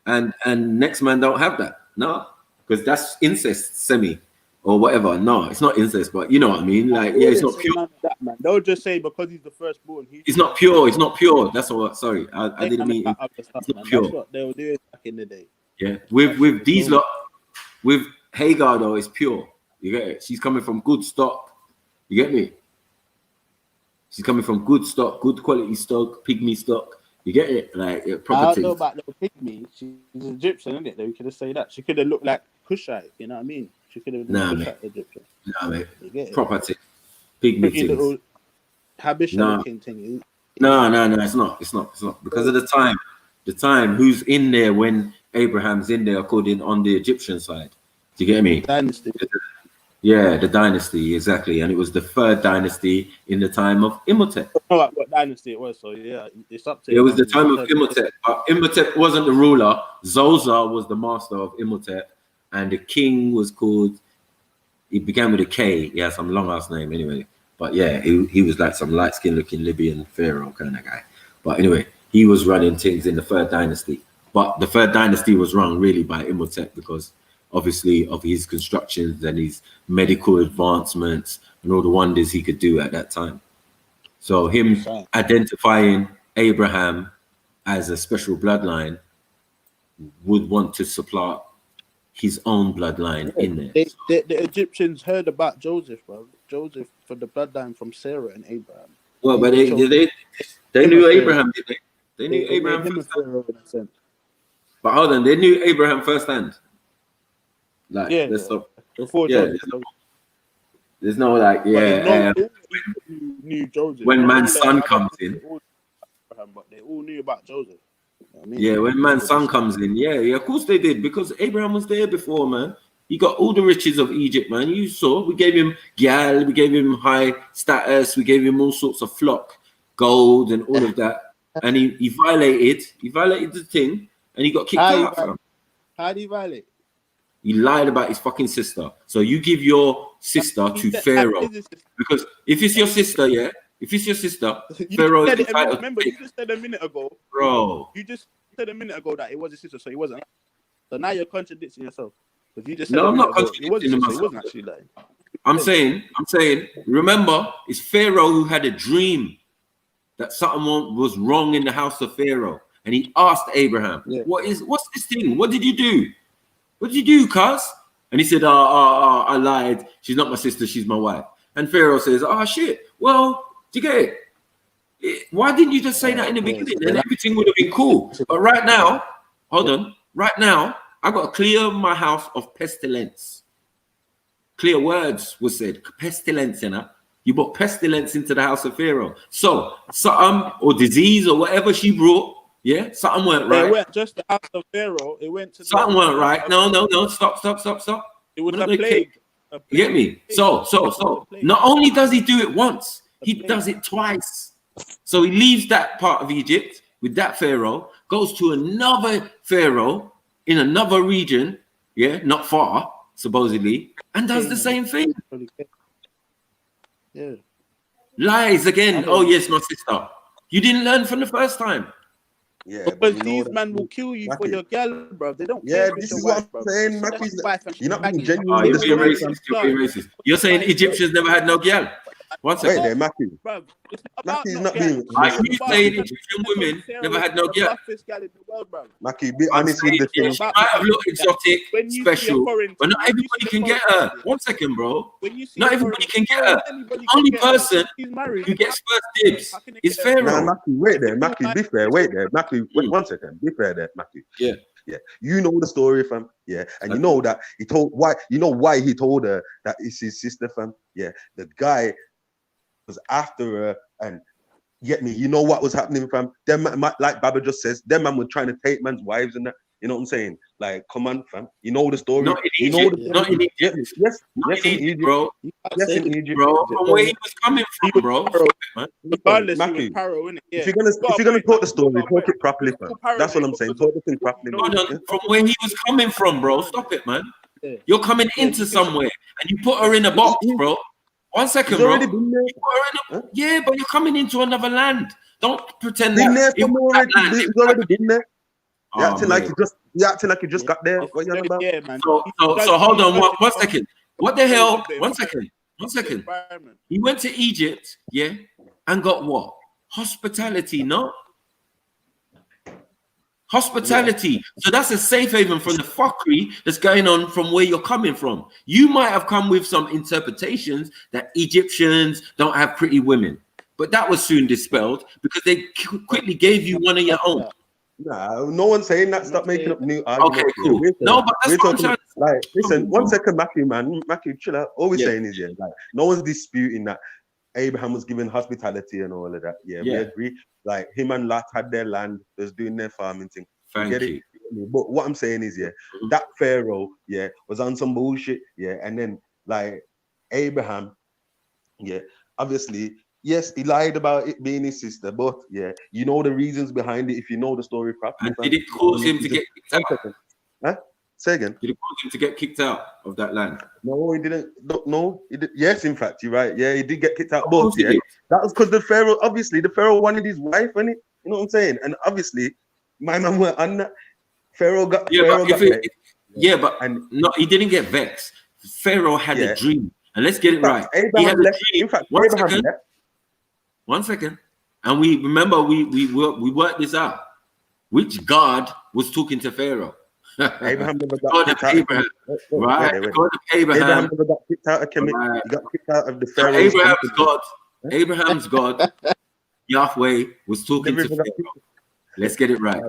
and next man don't have that. No, because that's incest, semi, or whatever. No, it's not incest, but you know what I mean. Like, yeah, it's not pure. That, man. They'll just say because he's the firstborn. It's not pure. It's not pure. That's all. Sorry, I didn't mean. It's not pure. That's what they were doing back in the day. Yeah, with these lot, with Hagar though, it's pure. You get it? She's coming from good stock. You get me? She's coming from good stock, good quality stock, pygmy stock. You get it? Like proper. I don't know about little pygmy. She's Egyptian, isn't it? They could have said that. She could have looked like Cushite. You know what I mean? She could have been Cushite Egyptian. Nah, mate. Property. Pygmy things. Habisha looking thing. No. It's not because of the time. The time. Who's in there when Abraham's in there, according on the Egyptian side? Do you get me? Dynasty. Yeah, the dynasty, exactly. And it was the third dynasty in the time of Imhotep. I don't know what dynasty it was, so yeah, it's up to it. It was the time of Imhotep, but Imhotep wasn't the ruler. Zoser was the master of Imhotep, and the king was called, he began with a K. He had some long-ass name anyway. But yeah, he was like some light-skinned looking Libyan pharaoh kind of guy. But anyway, he was running things in the third dynasty. But the third dynasty was run really by Imhotep because obviously of his constructions and his medical advancements and all the wonders he could do at that time. So him identifying Abraham as a special bloodline would want to supplant his own bloodline in there. The Egyptians heard about Joseph, bro. Joseph for the bloodline from Sarah and Abraham. Well, but they knew Abraham, did they? They knew Abraham firsthand. But hold on, they knew Abraham firsthand. Like, there's no like, knew Joseph. When man's son comes in, but they all knew about Joseph. I mean, yeah, when man's son comes in, yeah, of course they did, because Abraham was there before, man. He got all the riches of Egypt, man. You saw, we gave him gal, we gave him high status, we gave him all sorts of flock, gold, and all of that. And he violated the thing, and he got kicked out. How did he violate? He lied about his fucking sister. So you give your sister to Pharaoh. Because if it's your sister, Pharaoh is entitled. Remember, you just said a minute ago. Bro. You just said a minute ago that it was his sister, so he wasn't. So now you're contradicting yourself. Because you just said I'm not contradicting myself. He wasn't actually lying. I'm saying, remember, it's Pharaoh who had a dream that something was wrong in the house of Pharaoh. And he asked Abraham, what's this thing? What did you do? What did you do, cuz? And he said, I lied. She's not my sister, she's my wife. And Pharaoh says, shit. Well, do you get it? Why didn't you just say that in the beginning? Then everything would have been cool. But right now, hold on. Right now, I got to clear my house of pestilence. Clear words was said. Pestilence, you know. You brought pestilence into the house of Pharaoh. So, something or disease or whatever she brought, yeah, something went right. It went just the house of Pharaoh. It went to something went right. No. Stop. It was a plague. You get me? So. Not only does he do it once, he does it twice. So he leaves that part of Egypt with that Pharaoh, goes to another Pharaoh in another region, yeah, not far, supposedly, and does the same thing. Yeah. Lies again. Oh, yes, my sister. You didn't learn from the first time. Yeah, because these men will kill you for your girl, bro. They don't. Yeah, this is what I'm saying. You're not being genuine. You're being racist. You're saying Egyptians never had no girl. One second. Wait there, Matthew. Bruv, it's not Matthew's about not getting. being. Are you saying Egyptian women never had no girl? Matthew, be I'm honest with saying, the yeah, thing. she might have looked exotic, When you see a special, foreign- but not when you everybody see can a get foreign- her. One second, bro. When you see Not a everybody foreign- can get her. anybody The can only get her. person He's married. who gets first dibs How can he is get her? Nah, Pharaoh. Matthew, wait there, Matthew, be fair, wait there, Matthew, wait, Mm. 1 second, be fair there, Matthew. Yeah. Yeah, you know the story, fam. Yeah, and you know that he told why he told her that it's his sister, fam. Yeah, the guy was after her, and get me, you know what was happening, fam. Them like Baba just says, them man were trying to take man's wives and that. You know what I'm saying? Like, come on, fam. You know the story. Not in You know Egypt. the Not in Get Egypt. me? Yes, Not yes, in in Egypt, Egypt, bro. yes, in Egypt, Bro, from where he was coming from, bro. Stop it, man. Regardless, he Matthew, was Paro, innit? Yeah. if you're gonna talk the story, talk it properly, fam. That's what I'm saying. Talk the thing properly, man. Hold on. Yeah? From where he was coming from, bro. Stop it, man. Yeah. You're coming into somewhere and you put her in a box, bro. 1 second, He's bro. already been there. You put her in a, yeah, but you're coming into another land. Don't pretend Been there that for more already. He's already been there. You Oh, acting like mate. you acting like you just got there. What you on about? Yeah, man. So hold on one second. What the hell? 1 second. 1 second. He went to Egypt, yeah, and got what? Hospitality, no? Hospitality. So that's a safe haven from the fuckery that's going on from where you're coming from. You might have come with some interpretations that Egyptians don't have pretty women, but that was soon dispelled because they quickly gave you one of your own. Nah, no one's saying that. Stop making up new arguments. Okay, cool. Here. No, but that's what I'm trying to say. Like, listen, 1 second, Matthew, man. Matthew, chill out. All we're saying is, yeah, like, no one's disputing that Abraham was given hospitality and all of that. Yeah, we agree. Like, him and Lot had their land, they was doing their farming thing. Thank you. But what I'm saying is, yeah, that Pharaoh, yeah, was on some bullshit, yeah, and then, like, Abraham, yeah, obviously, yes, he lied about it being his sister, but yeah, you know the reasons behind it if you know the story properly. And did it cause him to get kicked out? Huh? Say again. Did it cause him to get kicked out of that land? No, he didn't. No, he did. Yes, in fact, you're right. Yeah, he did get kicked out. But yeah, that was because the Pharaoh, obviously, the Pharaoh wanted his wife, wasn't it? You know what I'm saying? And obviously, my man went on that. Pharaoh got. Yeah, Pharaoh but and no, he didn't get vexed. Pharaoh had a dream, and let's get it right. Abraham He had a left. dream. In fact, One Abraham second. left. 1 second. And we remember we worked this out. Which God was talking to Pharaoh? Abraham never got God of kicked out. Abraham. Right. Wait. God of Abraham. Abraham never got kicked out of Kemet. Right. He got kicked out of the So Pharaoh. Abraham's God, Yahweh, was talking to Never got Pharaoh. Let's get it right.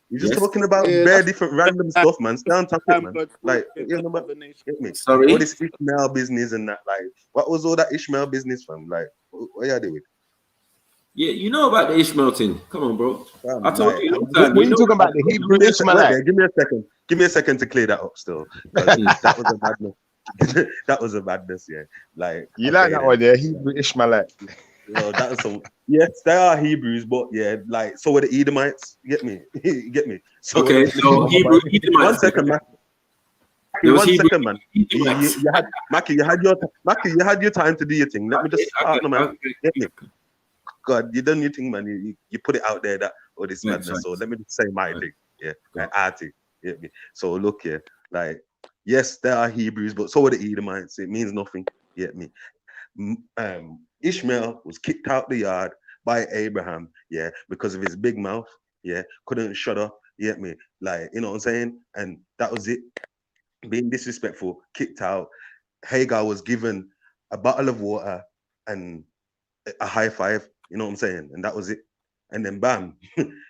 You're just talking about very different random stuff, man. Stay on topic, man. Like, you know, get me? Sorry? All this Ishmael business and that. Like, what was all that Ishmael business from? Like, what are you doing? Yeah, you know about the Ishmael thing. Come on, bro. I told Like, you. What are you talking about? The Hebrew Ishmaelite? Give me a second. Give me a second to clear that up. Still, that was a madness. That was a madness. Yeah, like You like that one, yeah? Hebrew Ishmaelite. No, that is some. Yes, they are Hebrews, but yeah, like so were the Edomites. You get me? You get me? So Okay, so Hebrew Edomites. 1 second, man. There was 1 Hebrew second, man. Edomites. You had Mackie, you had your time to do your thing. Let me just start, man. Get me? God, you done your thing, man. You put it out there that all this madness. So let me just say my thing. Yeah, like arty. Get me? So look here, like yes, there are Hebrews, but so are the Edomites. It means nothing. Get me? Ishmael was kicked out the yard by Abraham, yeah, because of his big mouth, yeah, couldn't shut up, you get me? Like, you know what I'm saying? And that was it. Being disrespectful, kicked out. Hagar was given a bottle of water and a high five, you know what I'm saying? And that was it. And then bam,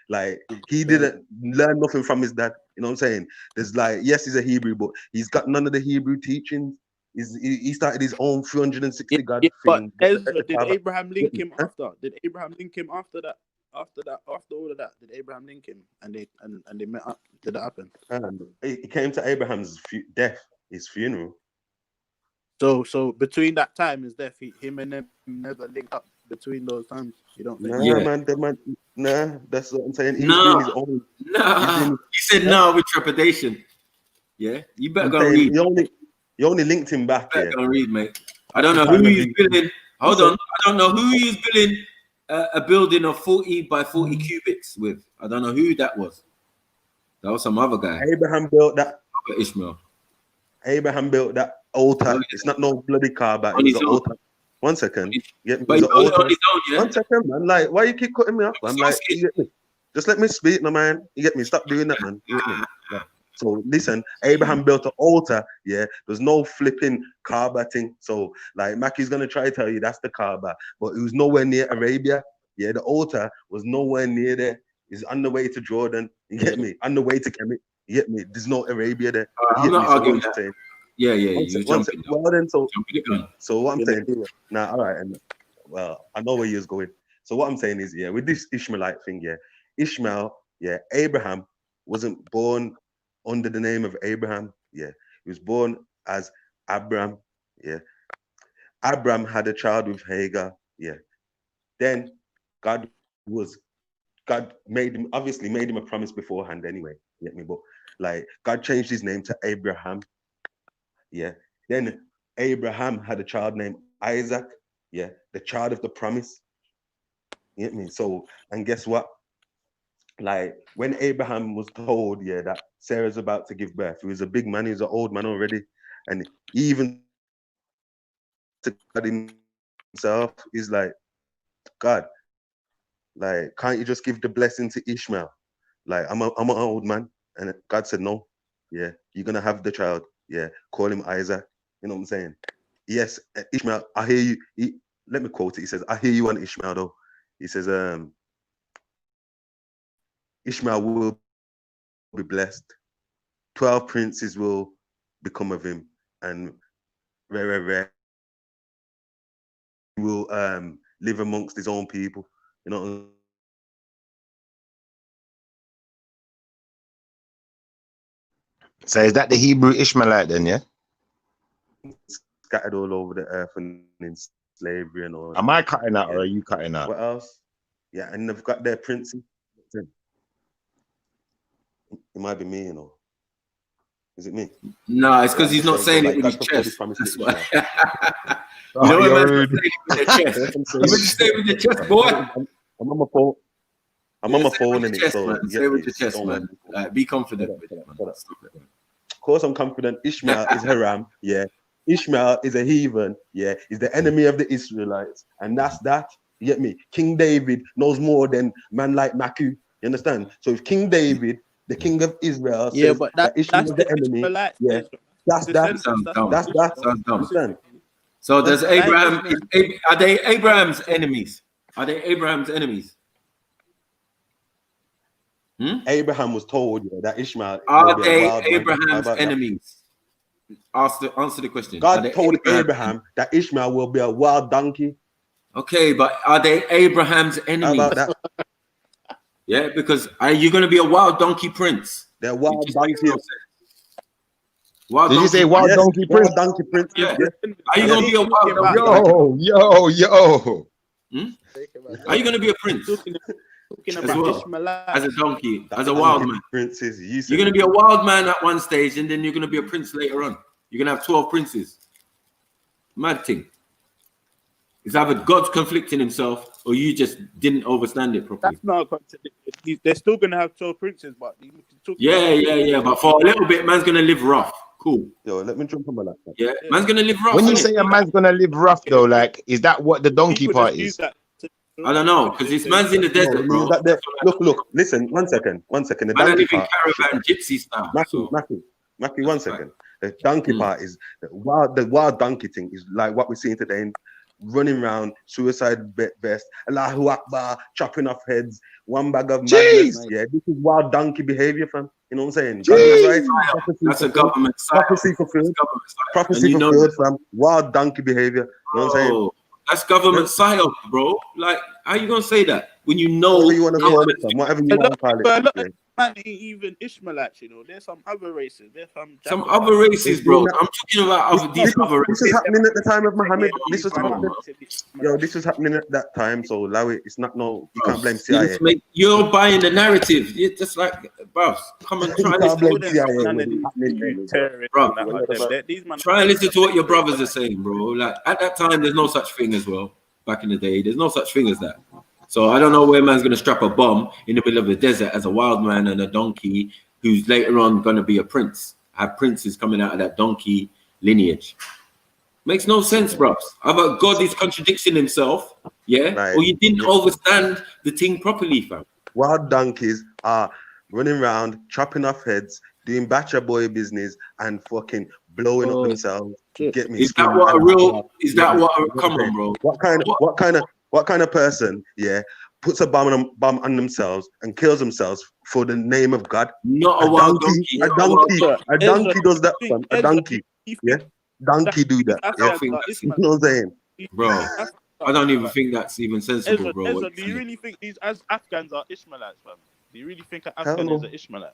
like he didn't learn nothing from his dad, you know what I'm saying? There's like, yes, he's a Hebrew, but he's got none of the Hebrew teachings. He started his own 360 God thing. But Ezra, did Abraham link him after? Did Abraham link him after that? After all of that, did Abraham link him and they met up? Did that happen? It came to Abraham's death, his funeral. So between that time his death, him and them never linked up between those times. You don't think? Nah, that's what I'm saying. He's No. doing his own. He said no with trepidation. Yeah, you better go read. You only linked him back. You better go read, mate. I don't know who he's building. Hold on, I don't know who he's building a building of 40 by 40 cubics with. I don't know who that was. That was some other guy. Abraham built that. Ishmael. Abraham built that altar. It's not no bloody car, but On it's his an own. altar. One second. Get me. But he's on his own, yeah? 1 second, man. Like, why you keep cutting me off? I'm like, you get me? Just let me speak, no man. You get me? Stop doing that, man. You get me? Like, so listen, Abraham built an altar. Yeah, there's no flipping Kaaba thing. So like, Mackie's gonna try to tell you that's the Kaaba, but it was nowhere near Arabia. Yeah, the altar was nowhere near there. It's on the way to Jordan. You get me? On the way to Kemet. You get me? There's no Arabia there. I'm not arguing that. Yeah, you jumping. Well then, so what I'm saying now, all right, and well, I know where you're going. So what I'm saying is, yeah, with this Ishmaelite thing, yeah, Ishmael, yeah, Abraham wasn't born under the name of Abraham, yeah, he was born as Abram, yeah. Abram had a child with Hagar, yeah. Then God made him a promise beforehand anyway, you get me? But like God changed his name to Abraham. Yeah. Then Abraham had a child named Isaac. Yeah. The child of the promise. You get me? So, and guess what? Like when Abraham was told, yeah, that Sarah's about to give birth, he was a big man, he was an old man already. And even to God himself, he's like, God, like, can't you just give the blessing to Ishmael? Like, I'm an old man. And God said, no. Yeah, you're gonna have the child. Yeah, call him Isaac. You know what I'm saying? Yes, Ishmael, I hear you. Let me quote it. He says, I hear you on Ishmael, though. He says, Ishmael will be blessed. 12 princes will become of him. And he will live amongst his own people. You know. So is that the Hebrew Ishmaelite then, yeah? Scattered all over the earth and in slavery and all. Am I cutting out or are you cutting out? What else? Yeah, and they've got their princes. It might be me, you know. Is it me? No, it's because he's not saying it with his chest. That's why. You know what I'm saying with your chest? What you say with your chest, boy? I'm on my phone. I'm on my phone and it's so. Say with your chest, man. Be confident with it, man. Of course, I'm confident. Ishmael is Haram. Yeah. Ishmael is a heathen. Yeah. He's the enemy of the Israelites. And that's that. You get me? King David knows more than man like Maku. You understand? So if King David, the king of Israel, says but that Ishmael is the enemy, yeah, that's that. Understand? So does Abraham, are they Abraham's enemies? Are they Abraham's enemies? Abraham was told that Ishmael. Are they Abraham's enemies? Answer the question. God told Abraham that Ishmael will be a wild donkey. Okay, but are they Abraham's enemies? How about that? Yeah, because are you going to be a wild donkey prince? They're wild donkey. Did you say wild donkey prince? Wild donkey prince. Yeah. Are you going to be a wild donkey? Yo. Are you going to be a prince? As a donkey, as a wild man. Princes, you're going to be a wild man at one stage, and then you're going to be a prince later on. You're going to have 12 princes. Mad thing. It's either God's conflicting himself, or you just didn't understand it properly. That's not a contradiction. They're still going to have 12 princes, but yeah. But for a little bit, man's going to live rough. Cool. Yo, let me jump on my laptop. Yeah, man's going to live rough. When you say a man's going to live rough, though, like, is that what the donkey part is? I don't know, because this man's in the desert, bro. Look, listen, one second. The donkey part. Caravan gypsy style. Mackie, 1 second. The donkey part is the wild donkey thing is like what we're seeing today. Running around, suicide vest, Allahu Akbar, chopping off heads, one bag of madness. Yeah, this is wild donkey behavior, fam. You know what I'm saying? Right? That's a government side. Prophecy fulfilled. Prophecy fulfilled, fam. Wild donkey behavior. You know what I'm saying? That's government psyop, bro. Like, how you gonna say that when you know? Whatever you want to call it, whatever you want to call it. But look, man, ain't even Ishmaelites, you know. There's some other races. There's some other races, bro. I'm talking about these other races. This is happening at the time of Muhammad. This was happening. Yo, this was happening at that time. So allow it. It's not you can't blame CIA. You're buying the narrative. You're just like, bro, come and try and listen Try and listen to what your brothers are saying, bro. Like at that time, there's no such thing as well. Back in the day, there's no such thing as that. So I don't know where man's going to strap a bomb in the middle of the desert as a wild man and a donkey who's later on going to be a prince. Have princes coming out of that donkey lineage. Makes no sense, bro. Either God is contradicting himself, yeah, Right. or you didn't understand the thing properly, fam. Wild donkeys are running around, chopping off heads, doing Bacha boy business, and fucking blowing up themselves. Get me? Is that what a real? Is that what? Come on, bro. What kind of person? Yeah, puts a bomb on themselves and kills themselves for the name of God. Not a wild donkey. A donkey does that, fam. A donkey. Yeah, donkey do that. Yeah, you know what I'm saying, bro? I don't even think that's even sensible, bro. Ezra, do you really think these Afghans are Ishmaelites, fam? Do you really think an Afghan is an Ishmaelite?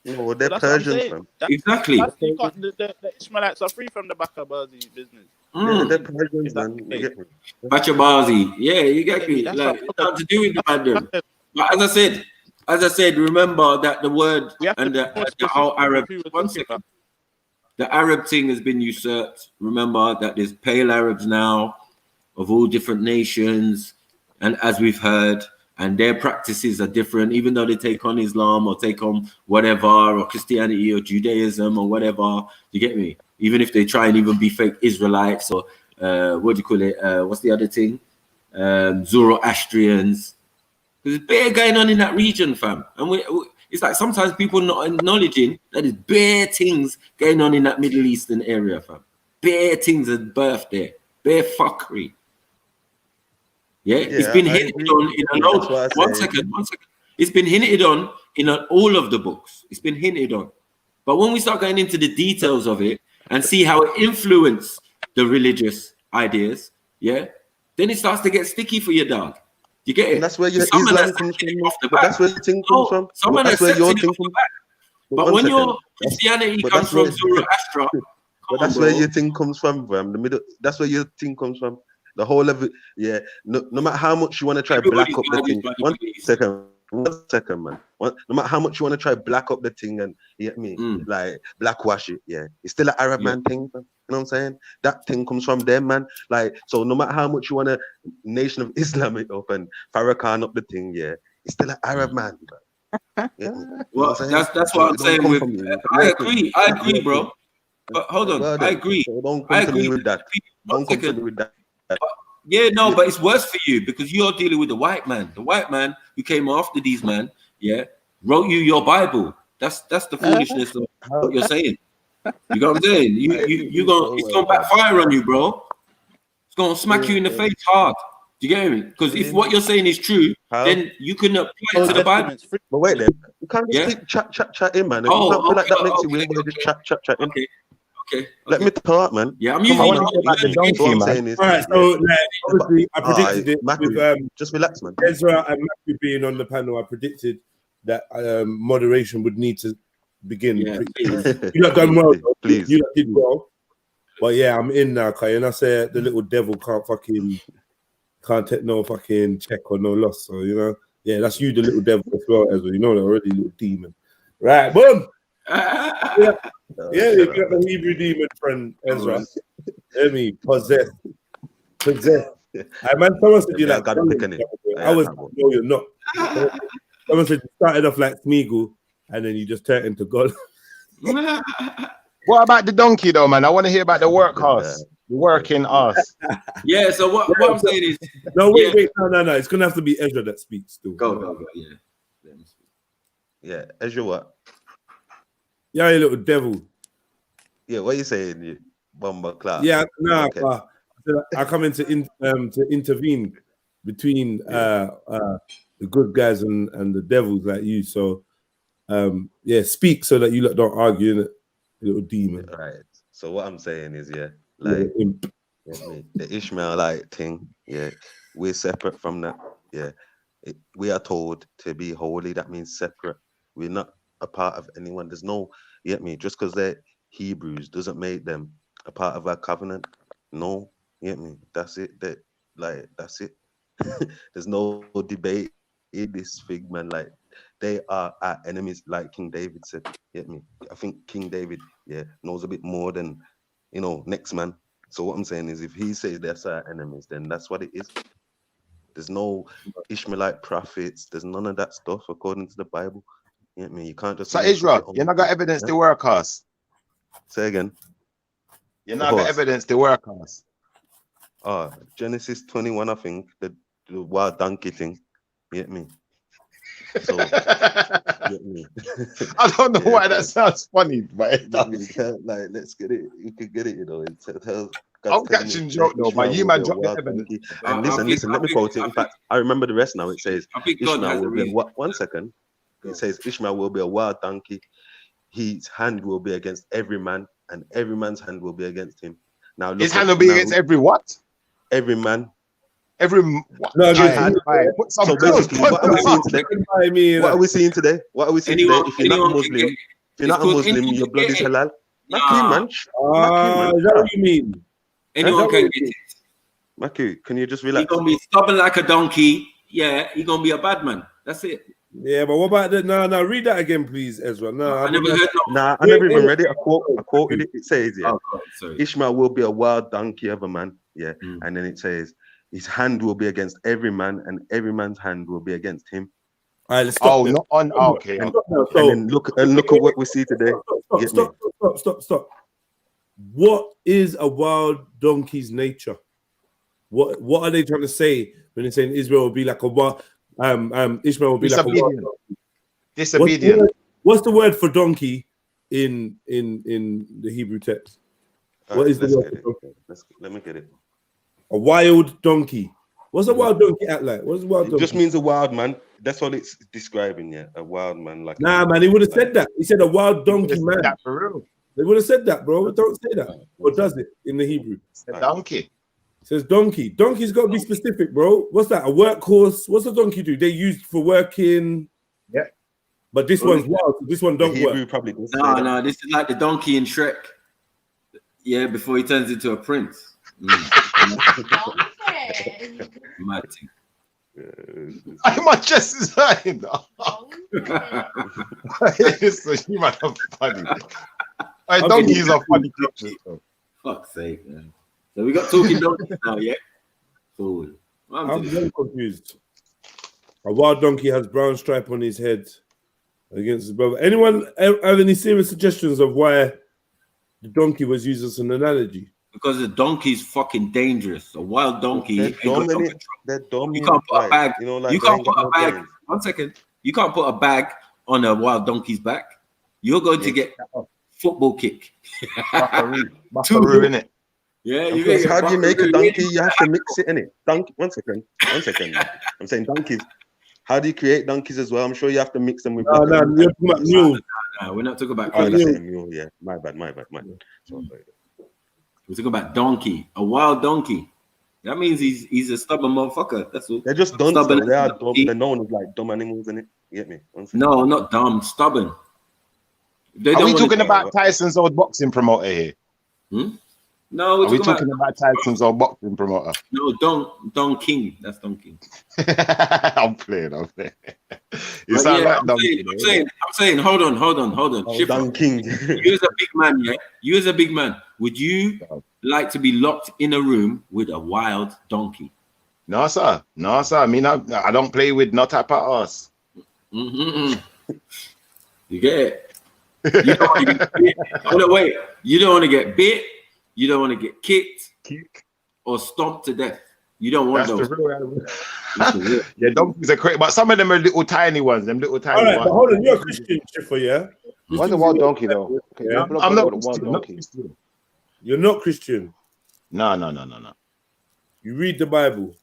No, they're Persians, fam. Exactly. The Ishmaelites are free from the Bacha Bazi business. Yeah, they're Persians, man. You get me? Bacha Bazi. Yeah, you get me. Like, it's nothing to do with the pandemic. But as I said, remember that the word and the whole Arab. 1 second. The Arab thing has been usurped. Remember that there's pale Arabs now of all different nations, and as we've heard, and their practices are different, even though they take on Islam or take on whatever, or Christianity or Judaism or whatever. You get me? Even if they try and even be fake Israelites or what do you call it? What's the other thing? Zoroastrians. There's bare going on in that region, fam, and it's like sometimes people not acknowledging that there's bare things going on in that Middle Eastern area, fam. Bare things at birth there, bare fuckery. Yeah, it's been hinted on in a lot. One second. It's been hinted on in all of the books. It's been hinted on. But when we start going into the details of it and see how it influenced the religious ideas, yeah, then it starts to get sticky for your dog. You get it? And that's where your Islam comes from. That's where the thing comes from. That's where your thing comes from. But when your Christianity comes from Zoroaster, but that's where your thing comes from, fam. The middle. That's where your thing comes from. The whole of it, yeah. No matter how much you want to try black up the thing. 1 second, man. No matter how much you want to try black up the thing and you get me, like blackwash it, yeah. It's still an Arab man thing, man. You know what I'm saying? That thing comes from them, man. Like, so no matter how much you want to Nation of Islam it up and Farrakhan up the thing, yeah, it's still an Arab man. Yeah. Well, that's what I'm saying. I agree, bro. But hold on, I agree. Don't come to me with that. Don't come to me with that. Yeah, no, but it's worse for you because you're dealing with the white man. The white man who came after these men, yeah, wrote you your Bible. That's the foolishness of what you're saying. You know what I'm saying? It's gonna backfire on you, bro. It's gonna smack you in the face hard. Do you get me? Because if what you're saying is true, then you can apply it to the Bible. But wait, then you can't just chat in, man. You can't feel like that makes it weird. Just chat in. Okay. Let me talk, man. Yeah, I'm using the donkey, man. All right, so obviously I predicted it with just relax, man. Ezra and Matthew being on the panel. I predicted that moderation would need to begin. Yeah, you lot done well, though. Please. You lot did well. But yeah, I'm in now, Kai. And I say the little devil can't take no fucking check or no loss. So yeah, that's you, the little devil as well, Ezra. You know that already, little demon. Right, boom. Yeah, you got the Hebrew demon friend, Ezra. Hear me, possessed. I man, someone said you like God picking it. I was no, you're not. Someone said you started off like Smeagol and then you just turned into God. What about the donkey though, man? I want to hear about the workhorse, the working ass. Yeah, so what I'm saying is no, wait, no. It's gonna have to be Ezra that speaks still. Go, Yeah, Ezra what? Yeah, you little devil. Yeah, what are you saying, you bomber class? Yeah, okay. I come in to intervene between the good guys and the devils like you. So speak so that you lot don't argue, innit? Little demon. Right. So what I'm saying is, like the Ishmaelite thing, we're separate from that. Yeah. We are told to be holy, that means separate. We're not a part of anyone. There's no, you get me? Just because they're Hebrews doesn't make them a part of our covenant. No, you get me? That's it. That's it. There's no debate in this thing, man. Like, they are our enemies, like King David said. You get me? I think King David, knows a bit more than, next man. So what I'm saying is, if he says that's our enemies, then that's what it is. There's no Ishmaelite prophets. There's none of that stuff according to the Bible. You get me? You can't just. So Israel, you not got evidence to work us. Say again. You're not got evidence to work on us. Genesis 21, I think, the wild donkey thing. You get me? So, get me? I don't know why that sounds funny, but it does. Like, let's get it. You can get it, you know. I'm catching joke though, but you man drop the evidence. And listen, let me quote it. In fact, I remember the rest now. It says, Ishmael will be one second. It says, Ishmael will be a wild donkey. His hand will be against every man, and every man's hand will be against him. Now, his hand will be against every what? Every man. Every no, so basically, what are we seeing today? What are we seeing today? What are we seeing today? If you're not a Muslim, your blood is halal. Maki, man. Is that what you mean? Anyone can get it. Maki, can you just relax? He's gonna be stubborn like a donkey. Yeah, he's gonna be a bad man. That's it. Yeah, but what about the no? Read that again, please, Ezra. No, I never heard. I never even read it. I quoted it. It says, yeah, Ishmael will be a wild donkey of a man. Yeah, and then it says, his hand will be against every man, and every man's hand will be against him. All right, let's stop. Not on. Okay. And then look at what we see today. Stop. What is a wild donkey's nature? What are they trying to say when they're saying Israel will be like a wild? Ishmael will be like a wild donkey? Disobedient. What's the word for donkey in the Hebrew text? What is the word for donkey? Let me get it. A wild donkey. What's a wild donkey act like? What's a wild donkey? It just means a wild man. That's all it's describing, yeah. A wild man. Like man, he would have said that. He said a wild donkey man. That for real. They would have said that, bro. Don't say that. Or does it in the Hebrew? A donkey. It says donkey. Donkey's got to be specific, bro. What's that? A workhorse? What's a donkey do? They used for working. Yeah. But this one's wild. This one don't work. Probably No, this is like the donkey in Shrek. Yeah, before he turns into a prince. Mad thing. My chest is hurting. You might have funny. Donkeys are funny creatures. Fuck's sake, man. So we got talking donkeys now, yeah? Cool. I'm very confused. A wild donkey has brown stripe on his head against his brother. Anyone have any serious suggestions of why the donkey was used as an analogy? Because the donkey's fucking dangerous. A wild donkey. They're dumb. You can't put a bag. You know, like you can't put a bag. 1 second. You can't put a bag on a wild donkey's back. You're going to get a football kick. Buckaroo in it. Yeah. How do you make a donkey? You have to mix it in it. Donkey. 1 second. I'm saying donkeys. How do you create donkeys as well? I'm sure you have to mix them with. No, we're not talking about. Mule. Yeah, my bad. We're talking about donkey, a wild donkey. That means he's a stubborn motherfucker. That's all. They're just dumb. They are dumb. They're known as like dumb animals, innit? You get me? No, not dumb, stubborn. Are we talking about Tyson's old boxing promoter here? No, we're talking about Tyson's old boxing promoter. No, Don King. That's Don King. I'm playing. You sound like Don King. I'm saying, hold on. Don King. You as a big man, yeah? You as a big man, would you like to be locked in a room with a wild donkey? No, sir. I mean, I don't play with no type of ass. You get it? You don't want to get bit. Hold on, wait. You don't want to get bit. You don't want to get kicked or stomped to death. You don't want those. Yeah, donkeys are crazy, but some of them are little tiny ones. Them little tiny ones. But hold on, you're a Christian, Schiffer, yeah? What's a wild donkey though? Okay, yeah. I'm not Christian. You're not Christian. No. You read the Bible.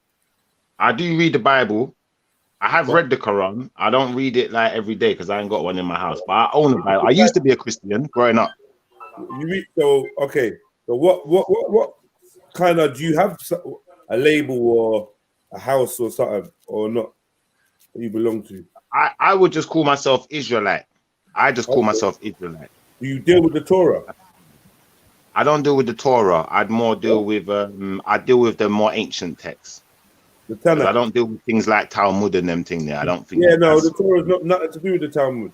I do read the Bible. I have read the Quran. I don't read it like every day because I ain't got one in my house. But I own a Bible. I used to be a Christian growing up. You read okay. So what kind of, do you have a label or a house or something or not that you belong to? I would just call myself Israelite. Call myself Israelite. Do you deal with the Torah? I don't deal with the Torah. I'd more deal with I deal with the more ancient texts. The Tanakh. I don't deal with things like Talmud and them thing there. I don't think. Yeah, no, the Torah is nothing to do with the Talmud.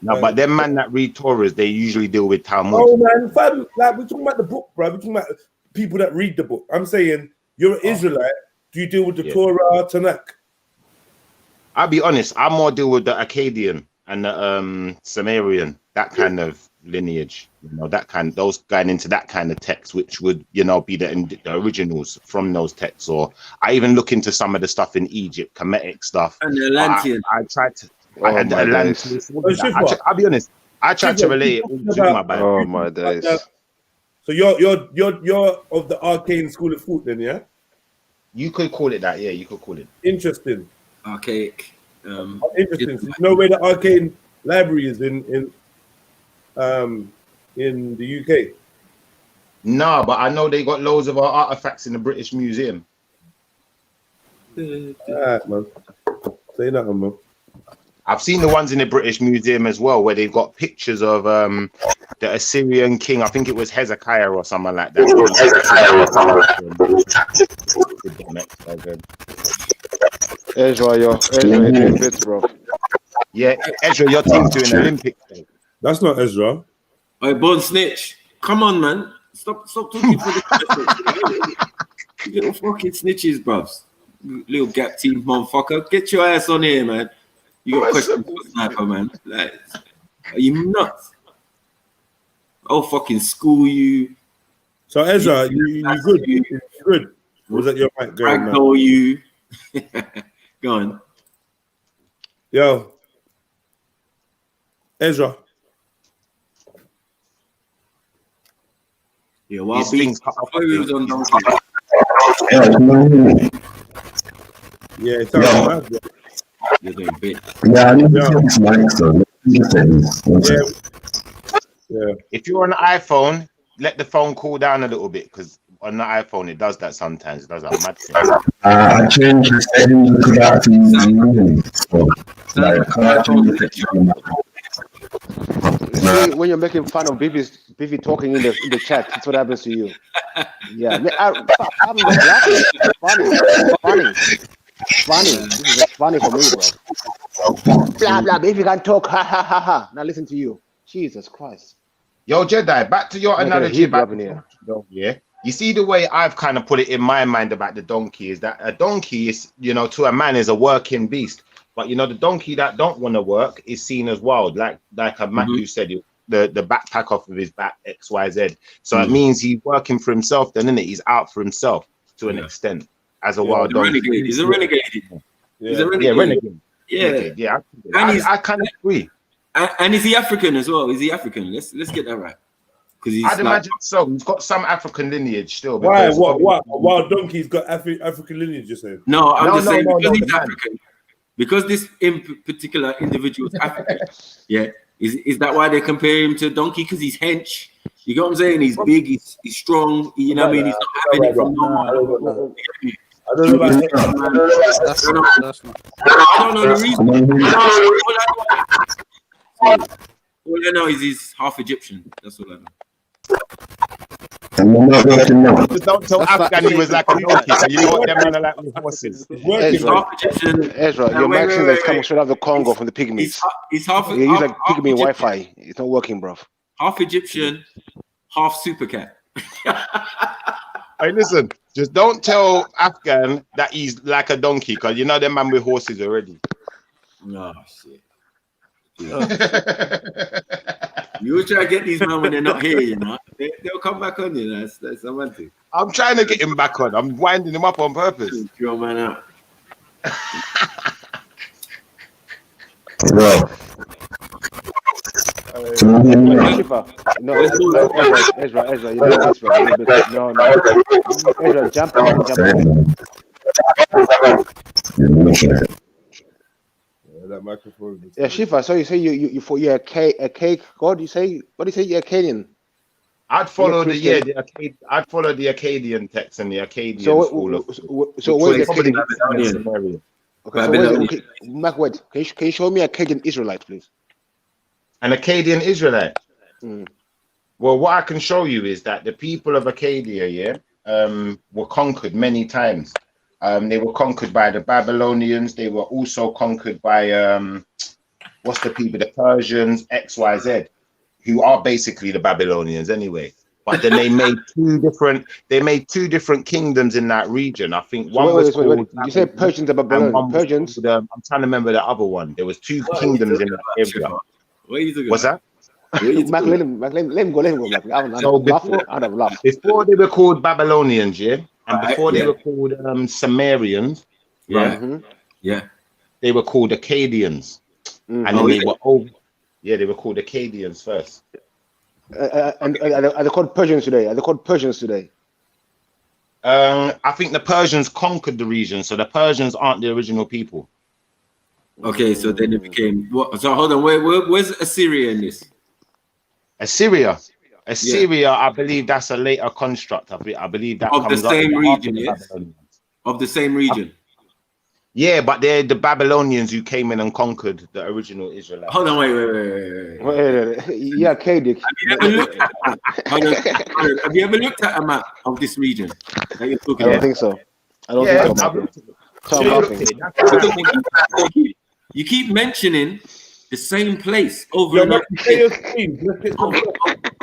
No, but them man that read Torahs, they usually deal with Talmud. Oh man, fam, like we're talking about the book, bro. We're talking about people that read the book. I'm saying you're an Israelite. Do you deal with the Torah, Tanakh? I'll be honest. I more deal with the Akkadian and the Sumerian, that kind of lineage, you know, that kind, those going into that kind of text, which would, you know, be the originals from those texts. Or I even look into some of the stuff in Egypt, Kemetic stuff. And the Atlantean. I tried to. And Atlantis. I'll be honest. I tried to relate it all to my Bible. Oh my days. So you're of the arcane school of thought, then, yeah? You could call it that, yeah. You could call it. Interesting. Archaic. Interesting. So you know where the arcane library is in the UK? No, but I know they got loads of our artifacts in the British Museum. Alright, man. Say that, man. I've seen the ones in the British Museum as well, where they've got pictures of the Assyrian king. I think it was Hezekiah or something like that. Ezra, you're doing bits, bro. Yeah, Ezra, your team's doing Olympics. That's not Ezra. Hey, Born Snitch. Come on, man. Stop talking for the you little fucking snitches, bruvs. Little gap team motherfucker. Get your ass on here, man. You got questions for Sniper, man. Like, are you nuts? I'll fucking school you. So Ezra, you good? You good? Was that your mic going, man? Ragdoll you. Go on. Yo. Ezra. Yeah, well, Beats. I thought he was on donkey. Yeah, it's all right. You're doing bit. Yeah, I need to fix mic, so yeah. If you're on an iPhone, let the phone cool down a little bit, because on the iPhone it does that sometimes. It does that mad thing. I changed the settings to that to so like, I change the See, when you're making fun of Bibi talking in the chat, that's what happens to you. Yeah, I'm not laughing. Funny. This is funny for me, bro. Blah blah. Bibi can talk. Ha ha ha ha. Now listen to you. Jesus Christ. Yo, Jedi, back to your analogy about the donkey, yeah? You see the way I've kind of put it in my mind about the donkey is that a donkey is, you know, to a man is a working beast. But, you know, the donkey that don't want to work is seen as wild. Like Matthew said, the backpack off of his back, X, Y, Z. So it means he's working for himself then, isn't it? He's out for himself to an extent as a wild donkey. Renegade. He's a renegade. He's a renegade. Yeah, renegade. Yeah. Yeah, I kind of agree. And is he African as well? Is he African? Let's get that right. Because I'd imagine so. He's got some African lineage still. Why? What? Wild donkey's got African lineage, you say? No, I'm just saying because he's African. Because this in particular individual is African. Yeah. Is that why they compare him to a donkey? Because he's hench. You get what I'm saying? He's big, he's strong, you know what I mean? He's not having it from no one. I don't know about that. I don't know the reason. All I know is he's half Egyptian. That's all I know. Don't tell Afghan he was like a donkey. So you know what them men are like with horses. He's half Egyptian. Ezra, your mic seems like coming straight out of the Congo from the pygmies. He's half. He's like pygmy Wi-Fi. It's not working, bro. Half Egyptian, half super cat. Hey, listen, just don't tell Afghan that he's like a donkey, because you know them man with horses already. Oh shit. You will try to get these men when they're not here, you know. They'll come back on, you know. That's one thing. I'm trying to get him back on. I'm winding him up on purpose. Your man out. Bro. No, Ezra, you know this, bro. No. Ezra, jump on. That microphone. Yeah, Shifa. So you say you're a cake god? You say what do you say? You're Akkadian. I'd follow the Akkadian text and the Akkadian school of. So what is Akkadian? Okay, Mark, wait. Can you show me Akkadian Israelite, please? An Akkadian Israelite. Well, what I can show you is that the people of Arcadia, were conquered many times. They were conquered by the Babylonians. They were also conquered by what's the people? The Persians, XYZ, who are basically the Babylonians anyway. But then they made two different kingdoms in that region. I think one was called. You say Persians are Babylonians. Persians. I'm trying to remember the other one. There was two kingdoms in that area. What's that? Mac, let him go, Mac. I'd have laughed. Before they were called Babylonians, yeah, and before they were called Sumerians, right? They were called Akkadians, and then they were they were called Akkadians first. And are they called Persians today? I think the Persians conquered the region, so the Persians aren't the original people. Okay, so then it became what? So hold on, where's Assyria in this? Assyria, I believe that's a later construct. I believe that of comes the same up region, yes? Of the same region. Yeah, but they're the Babylonians who came in and conquered the original Israelites. Hold on, wait. Yeah, Kadik. Have you ever looked at a map of this region that you're talking I don't think so. You keep mentioning the same place over and over.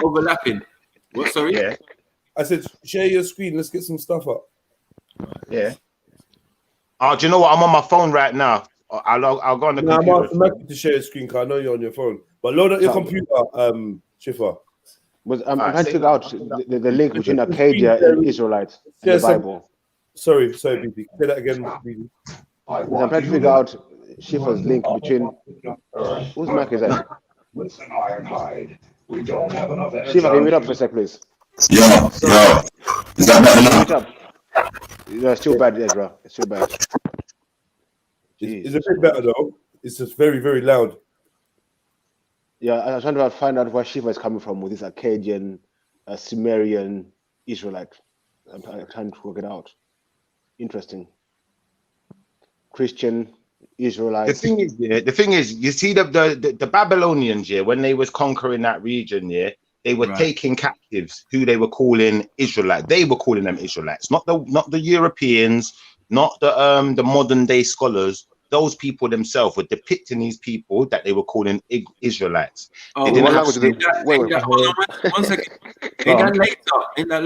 Overlapping. What? Sorry. Yeah. I said share your screen. Let's get some stuff up. Yeah. Oh, do you know what? I'm on my phone right now. I'll go on the computer. I'm asking Matthew to share your screen because I know you're on your phone. But load up your computer, Shifa. I'm trying to figure out the link between Arcadia and Israelites in the Bible. Sorry, BP. Say that again, BP. I'm trying to figure out Shifa's link between. Whose mic is that? Listen, Ironhide. We don't have enough energy. Shifa, can you mute up for a sec, please? Yo. Is that better now? No, it's still bad, Ezra. It's still bad. It's a bit better though. It's just very, very loud. Yeah, I'm trying to find out where Shiva is coming from with this Akkadian, Sumerian, Israelite. I'm trying to work it out. Interesting. Christian, Israelite. The thing is, you see the Babylonians, when they was conquering that region, they were taking captives who they were calling Israelites. They were calling them Israelites, not the Europeans, not the modern day scholars. Those people themselves were depicting these people that they were calling Israelites. Oh, they didn't one second. In that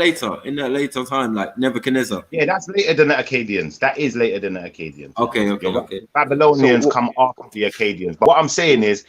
later time, like Nebuchadnezzar. Yeah, that's later than the Akkadians. That is later than the Akkadians. Okay. Babylonians come after the Akkadians. But what I'm saying is,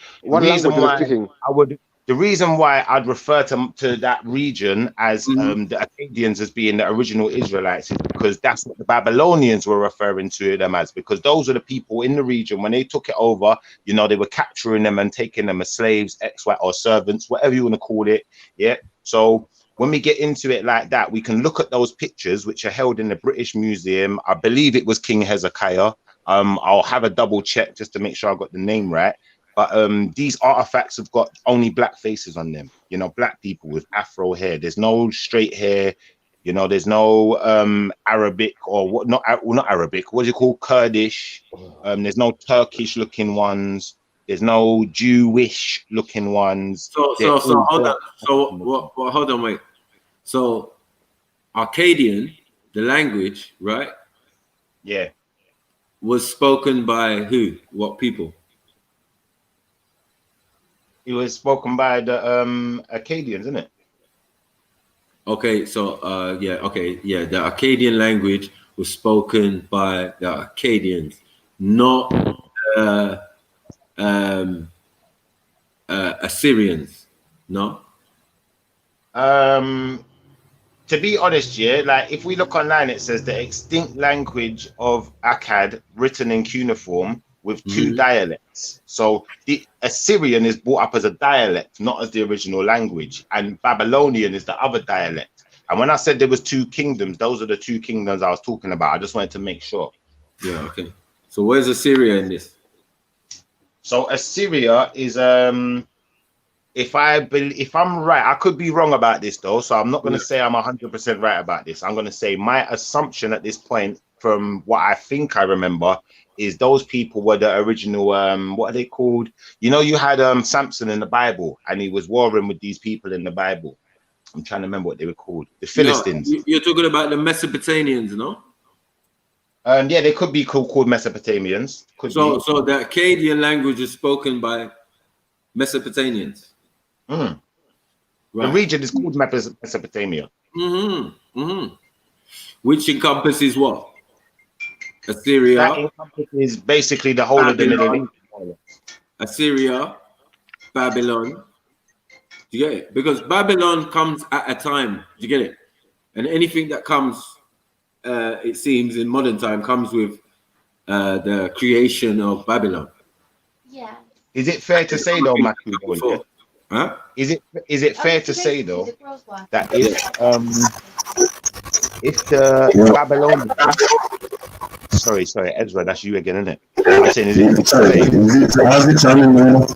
the reason why I'd refer to that region as the Akkadians as being the original Israelites is because that's what the Babylonians were referring to them as, because those are the people in the region when they took it over, they were capturing them and taking them as slaves, or servants, whatever you want to call it. Yeah. So when we get into it like that, we can look at those pictures which are held in the British Museum. I believe it was King Hezekiah. I'll have a double check just to make sure I got the name right. But these artifacts have got only black faces on them, black people with afro hair. There's no straight hair, there's no Arabic or not Arabic, what do you call Kurdish? There's no Turkish looking ones, there's no Jewish looking ones. So hold on. Hold on, wait. So Akkadian, the language, right? Yeah. Was spoken by who? What people? It was spoken by the Akkadians, isn't it? Okay, so the Akkadian language was spoken by the Akkadians, not Assyrians, no? To be honest, like if we look online, it says the extinct language of Akkad written in cuneiform with two dialects. So the Assyrian is brought up as a dialect, not as the original language, and Babylonian is the other dialect. And when I said there was two kingdoms, those are the two kingdoms I was talking about. I just wanted to make sure. Yeah, okay. So where's Assyria in this? So Assyria is if I'm right, I could be wrong about this though, so I'm not going to say I'm 100% right about this. I'm going to say my assumption at this point, from what I think I remember, is those people were the original, what are they called? You had Samson in the Bible, and he was warring with these people in the Bible. I'm trying to remember what they were called. The Philistines. No, you're talking about the Mesopotamians, no? Yeah, they could be called Mesopotamians. So the Akkadian language is spoken by Mesopotamians. Right. The region is called Mesopotamia. Which encompasses what? Assyria. That encompasses basically the whole of the Middle East. Assyria, Babylon, Do you get it? Because Babylon comes at a time. Do you get it? And anything that comes, it seems, in modern time comes with the creation of Babylon. Yeah. Is it fair to say though, Matthew? Huh? Is it fair to say though that if the Babylonians, sorry, Ezra, that's you again, isn't it? I'm saying, How's it sounding now?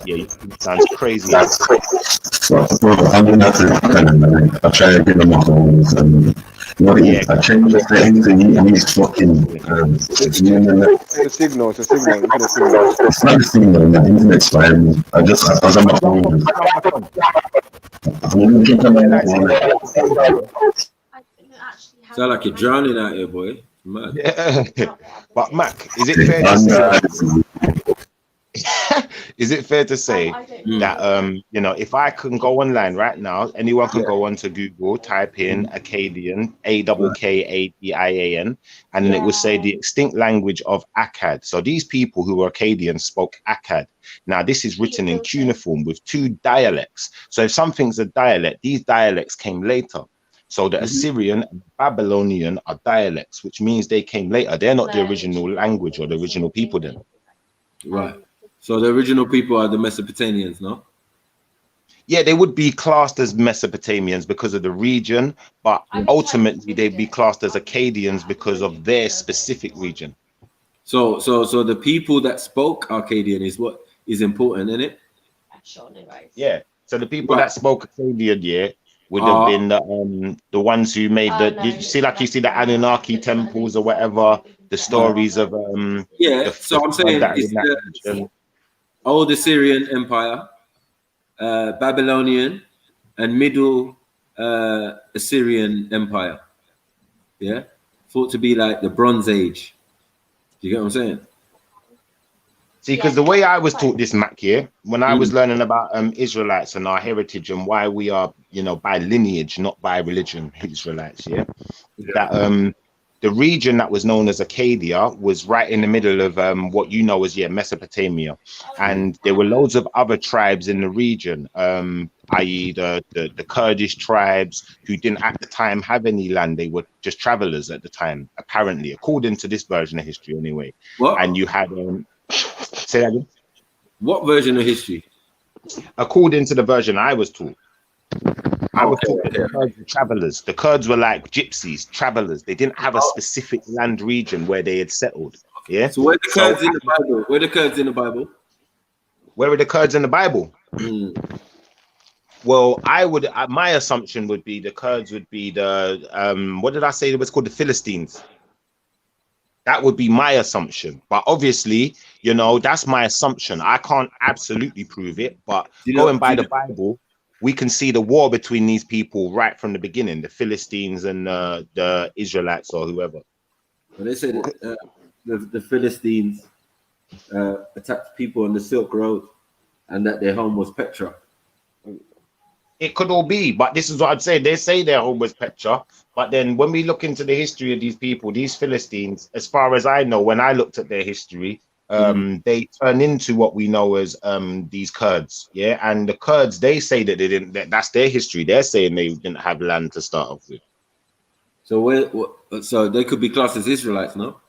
Yeah, it sounds crazy. I'm gonna have to I try to get them off the holes and I changed the thing and he's fucking It's a signal. It's not the signal, the internet's fine. I was on my phone. Sound like you're drowning out here, boy. Mad. Yeah. But Mac, is it fair to say? Is it fair to say that if I can go online right now, anyone can go onto Google, type in Akkadian, Akkadian, and then it will say the extinct language of Akkad. So these people who were Akkadian spoke Akkad. Now this is written in cuneiform with 2 dialects. So if something's a dialect, these dialects came later. So the Assyrian and Babylonian are dialects, which means they came later. They're not the original language or the original people then. Right. So the original people are the Mesopotamians, no? Yeah, they would be classed as Mesopotamians because of the region, but ultimately they'd be classed as Akkadians because of their specific region. So the people that spoke Akkadian is what is important, isn't it? Yeah. So the people that spoke Akkadian, would have been the ones who made you see the Anunnaki temples or whatever, the stories of I'm saying it's the old Assyrian Empire, Babylonian, and Middle Assyrian Empire. Yeah, thought to be like the Bronze Age. Do you get what I'm saying? See, because the way I was taught this, Mac, when I was learning about Israelites and our heritage and why we are, by lineage, not by religion, Israelites, that the region that was known as Arcadia was right in the middle of what you know as Mesopotamia, and there were loads of other tribes in the region, i.e. the Kurdish tribes who didn't at the time have any land. They were just travelers at the time, apparently, according to this version of history anyway. What? And you had say that again? What version of history? According to the version I was taught. I was taught that the Kurds were travelers. The Kurds were like gypsies, travelers. They didn't have a specific land region where they had settled. Yeah. So where are the Kurds in the Bible? Where are the Kurds in the Bible? Where are the Kurds in the Bible? Well, my assumption would be the Kurds would be the what did I say? It was called the Philistines. That would be my assumption, but obviously, that's my assumption. I can't absolutely prove it, but going by the Bible, we can see the war between these people right from the beginning, the Philistines and the Israelites or whoever. Well, they said the Philistines attacked people on the Silk Road and that their home was Petra. It could all be, but this is what I'd say. They say their home was Petra, but then when we look into the history of these people, these Philistines, as far as I know, when I looked at their history, they turn into what we know as these Kurds, and the Kurds, they say that they didn't. That's their history. They're saying they didn't have land to start off with. So so they could be classed as Israelites, no?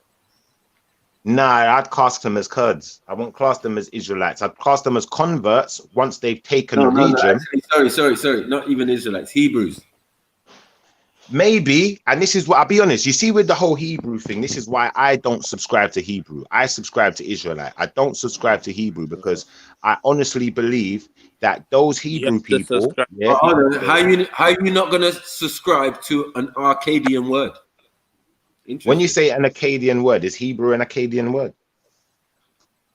Nah, I'd class them as Kurds. I won't class them as Israelites. I'd class them as converts once they've taken the region. Actually, sorry, not even Israelites, Hebrews. Maybe, and this is what I'll be honest. You see, with the whole Hebrew thing, this is why I don't subscribe to Hebrew. I subscribe to Israelite. I don't subscribe to Hebrew because I honestly believe that those Hebrew people. How you not gonna subscribe to an Akkadian word? When you say an Akkadian word, is Hebrew an Akkadian word?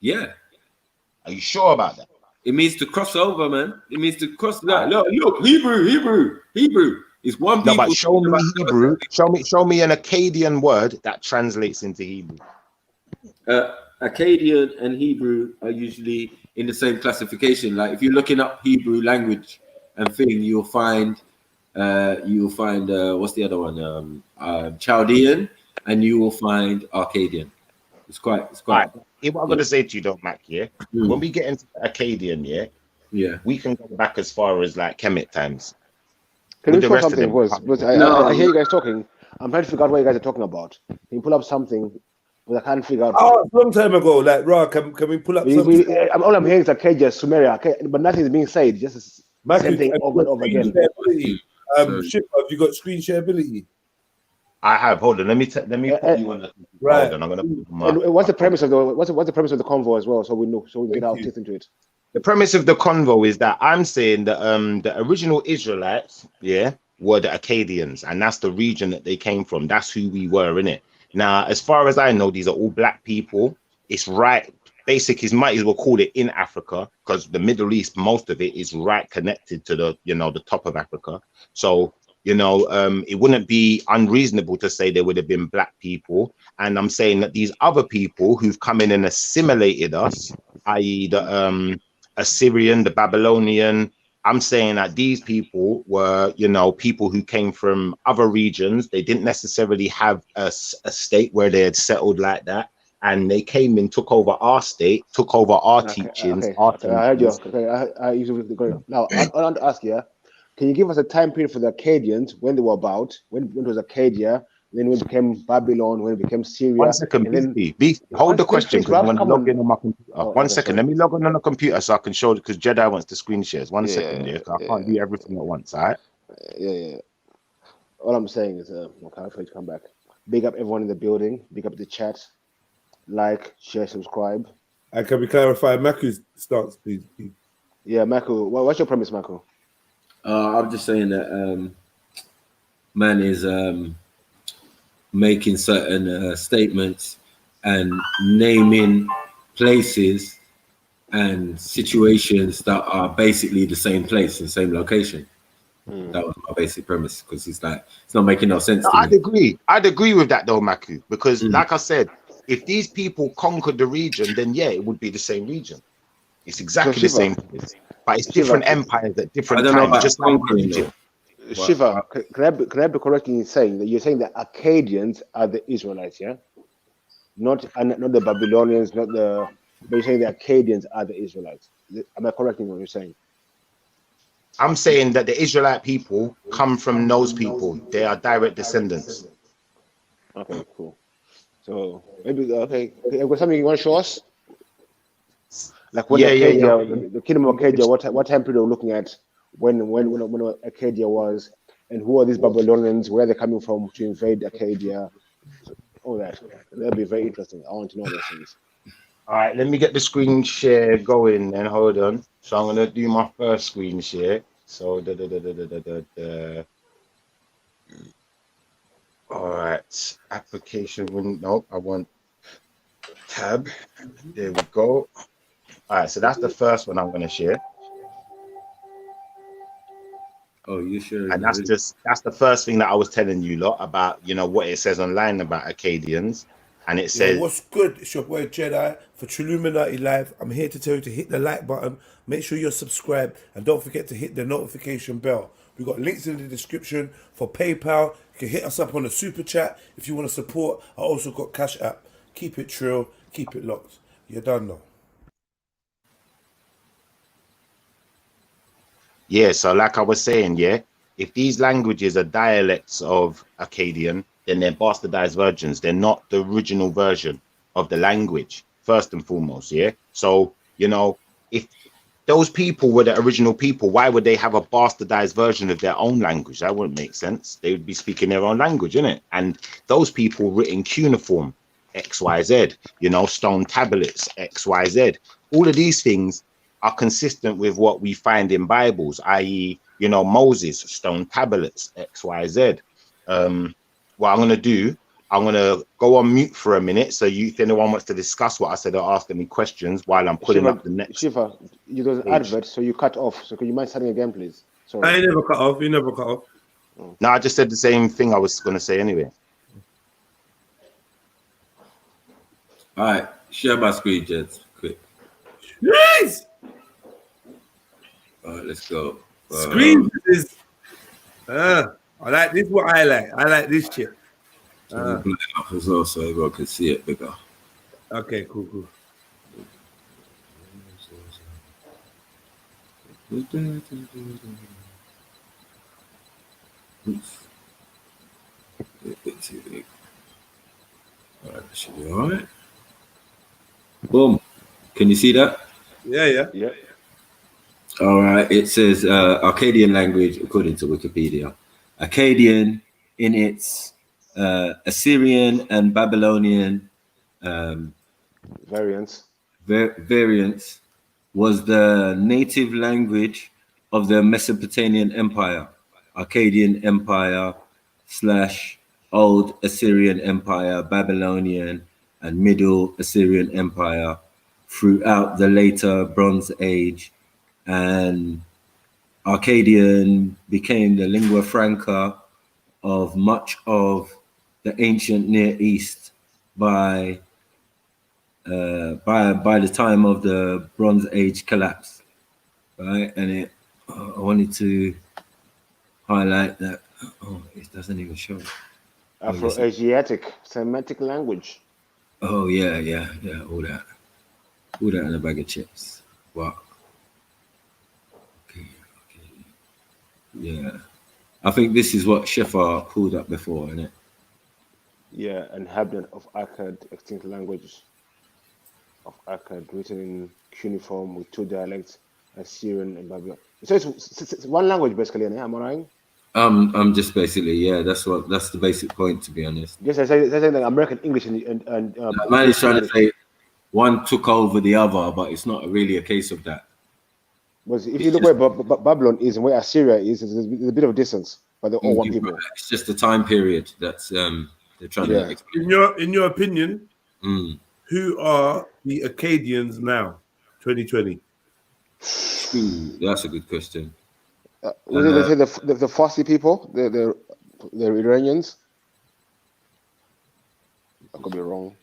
Yeah. Are you sure about that? It means to cross over, man. It means to cross. Look, Hebrew. It's one people. No, but show me Hebrew. Show me an Akkadian word that translates into Hebrew. Akkadian and Hebrew are usually in the same classification. Like if you're looking up Hebrew language and thing, you'll find what's the other one? Chaldean, and you will find Akkadian. It's quite. Right. What I'm going to say to you, though, Mac, when we get into Akkadian, Yeah. We can go back as far as like Kemet times. Can you show something? I hear you guys talking. I'm trying to figure out what you guys are talking about. Can you pull up something? But I can't figure out. Oh, it's a long time ago. Like, Ra, can we pull up something? All I'm hearing is Acadia, Sumeria, but nothing is being said. Just the same thing over and over again. Ship, have you got screen shareability? I have. Hold on. Let me put you on the right. Hold on. I'm gonna put and what's the premise of the what's the premise of the convo as well? So we know, so we can get our teeth into it. The premise of the convo is that I'm saying that the original Israelites, were the Akkadians, and that's the region that they came from. That's who we were, in it. Now, as far as I know, these are all black people. It's right. Basic is might as well call it in Africa, because the Middle East, most of it is right connected to the the top of Africa. So it wouldn't be unreasonable to say there would have been black people. And I'm saying that these other people who've come in and assimilated us, i.e. the Assyrian, the Babylonian, I'm saying that these people were, people who came from other regions. They didn't necessarily have a state where they had settled like that. And they came and took over our state, took over our teachings. I heard you. Now, I want to ask you, can you give us a time period for the Akkadians, when they were about, when it was Akkadia, then when it became Babylon, when it became Syria? 1 second, hold the question, because I'm going to log in on my computer. One second, let me log in on the computer so I can show it, because Jedi wants the screen shares. One second, I can't do everything at once, all right? Yeah. All I'm saying is, okay, I'll try to come back. Big up everyone in the building, big up the chat, like, share, subscribe. And can we clarify Maku's stance, please? Yeah, Maku, what's your premise, Maku? I'm just saying that man is making certain statements and naming places and situations that are basically the same place and same location. That was my basic premise, because it's like it's not making no sense. I'd agree with that though, Maku, because like I said, if these people conquered the region, then it would be the same region. It's exactly the same place. But it's different empires at different times, just like Egypt. Shiva, can I be correct in saying that you're saying that Akkadians are the Israelites, yeah? Not the Babylonians, but you're saying the Akkadians are the Israelites. Am I correct in what you're saying? I'm saying that the Israelite people come from those people. They are direct descendants. Okay, cool. So maybe got something you want to show us? Like when the kingdom of Akkadia, what time period we're looking at when Akkadia was, and who are these Babylonians, where they're coming from to invade Akkadia, all that. That'll be very interesting. I want to know those things. All right, let me get the screen share going then. Hold on. So I'm gonna do my first screen share. So all right, application window. I want tab. There we go. All right, so that's the first one I'm going to share. Oh, you sure? And that's the first thing that I was telling you lot about, what it says online about Akkadians. And it says, what's good? It's your boy Jedi for Trilluminati Live. I'm here to tell you to hit the like button. Make sure you're subscribed, and don't forget to hit the notification bell. We've got links in the description for PayPal. You can hit us up on the super chat if you want to support. I also got Cash App. Keep it trill, keep it locked. You're done now. Yeah, so like I was saying, if these languages are dialects of Akkadian, then they're bastardized versions. They're not the original version of the language, first and foremost, So, if those people were the original people, why would they have a bastardized version of their own language? That wouldn't make sense. They would be speaking their own language, innit? And those people written cuneiform, XYZ, stone tablets, XYZ. All of these things are consistent with what we find in Bibles, i.e., Moses, stone tablets, XYZ. What I'm going to do, I'm going to go on mute for a minute. So if anyone wants to discuss what I said or ask any questions while I'm putting up the next. Shiva, you do an advert, so you cut off. So could you mind starting again, please? Sorry. I never cut off. You never cut off. No, I just said the same thing I was going to say anyway. All right, share my screen, gents. Quick. Nice. All right, let's go. Screen is. I like this. What I like. I like this shit. Blow it up as well, so everyone can see it bigger. Okay, cool. Oops. A bit too big. All right, that should be all right. Boom. Can you see that? Yeah. All right. It says Akkadian language, according to Wikipedia. Akkadian in its Assyrian and Babylonian variants was the native language of the Mesopotamian Empire, Akkadian Empire / Old Assyrian Empire, Babylonian and Middle Assyrian Empire throughout the later Bronze Age, and Akkadian became the lingua franca of much of the ancient Near East by the time of the Bronze Age collapse, right? And I wanted to highlight that. Oh, it doesn't even show. Afro-Asiatic Semitic language. Oh yeah, all that in a bag of chips. Wow. Okay. Yeah, I think this is what Shefar pulled up before, isn't it? Yeah, inhabitant of Akkad, extinct languages of Akkad, written in cuneiform with 2 dialects, Assyrian and Babylon. So it's one language basically, am I right? I'm just basically, that's the basic point, to be honest. Yes, I say like American English and man is trying to say one took over the other, but it's not really a case of that. But if you look where Babylon is and where Assyria is, there's a bit of distance, but they're all one people. It's just the time period that's they're trying to explain. In your opinion, who are the Akkadians now, 2020? That's a good question. They say the Farsi people, the Iranians. I could be wrong.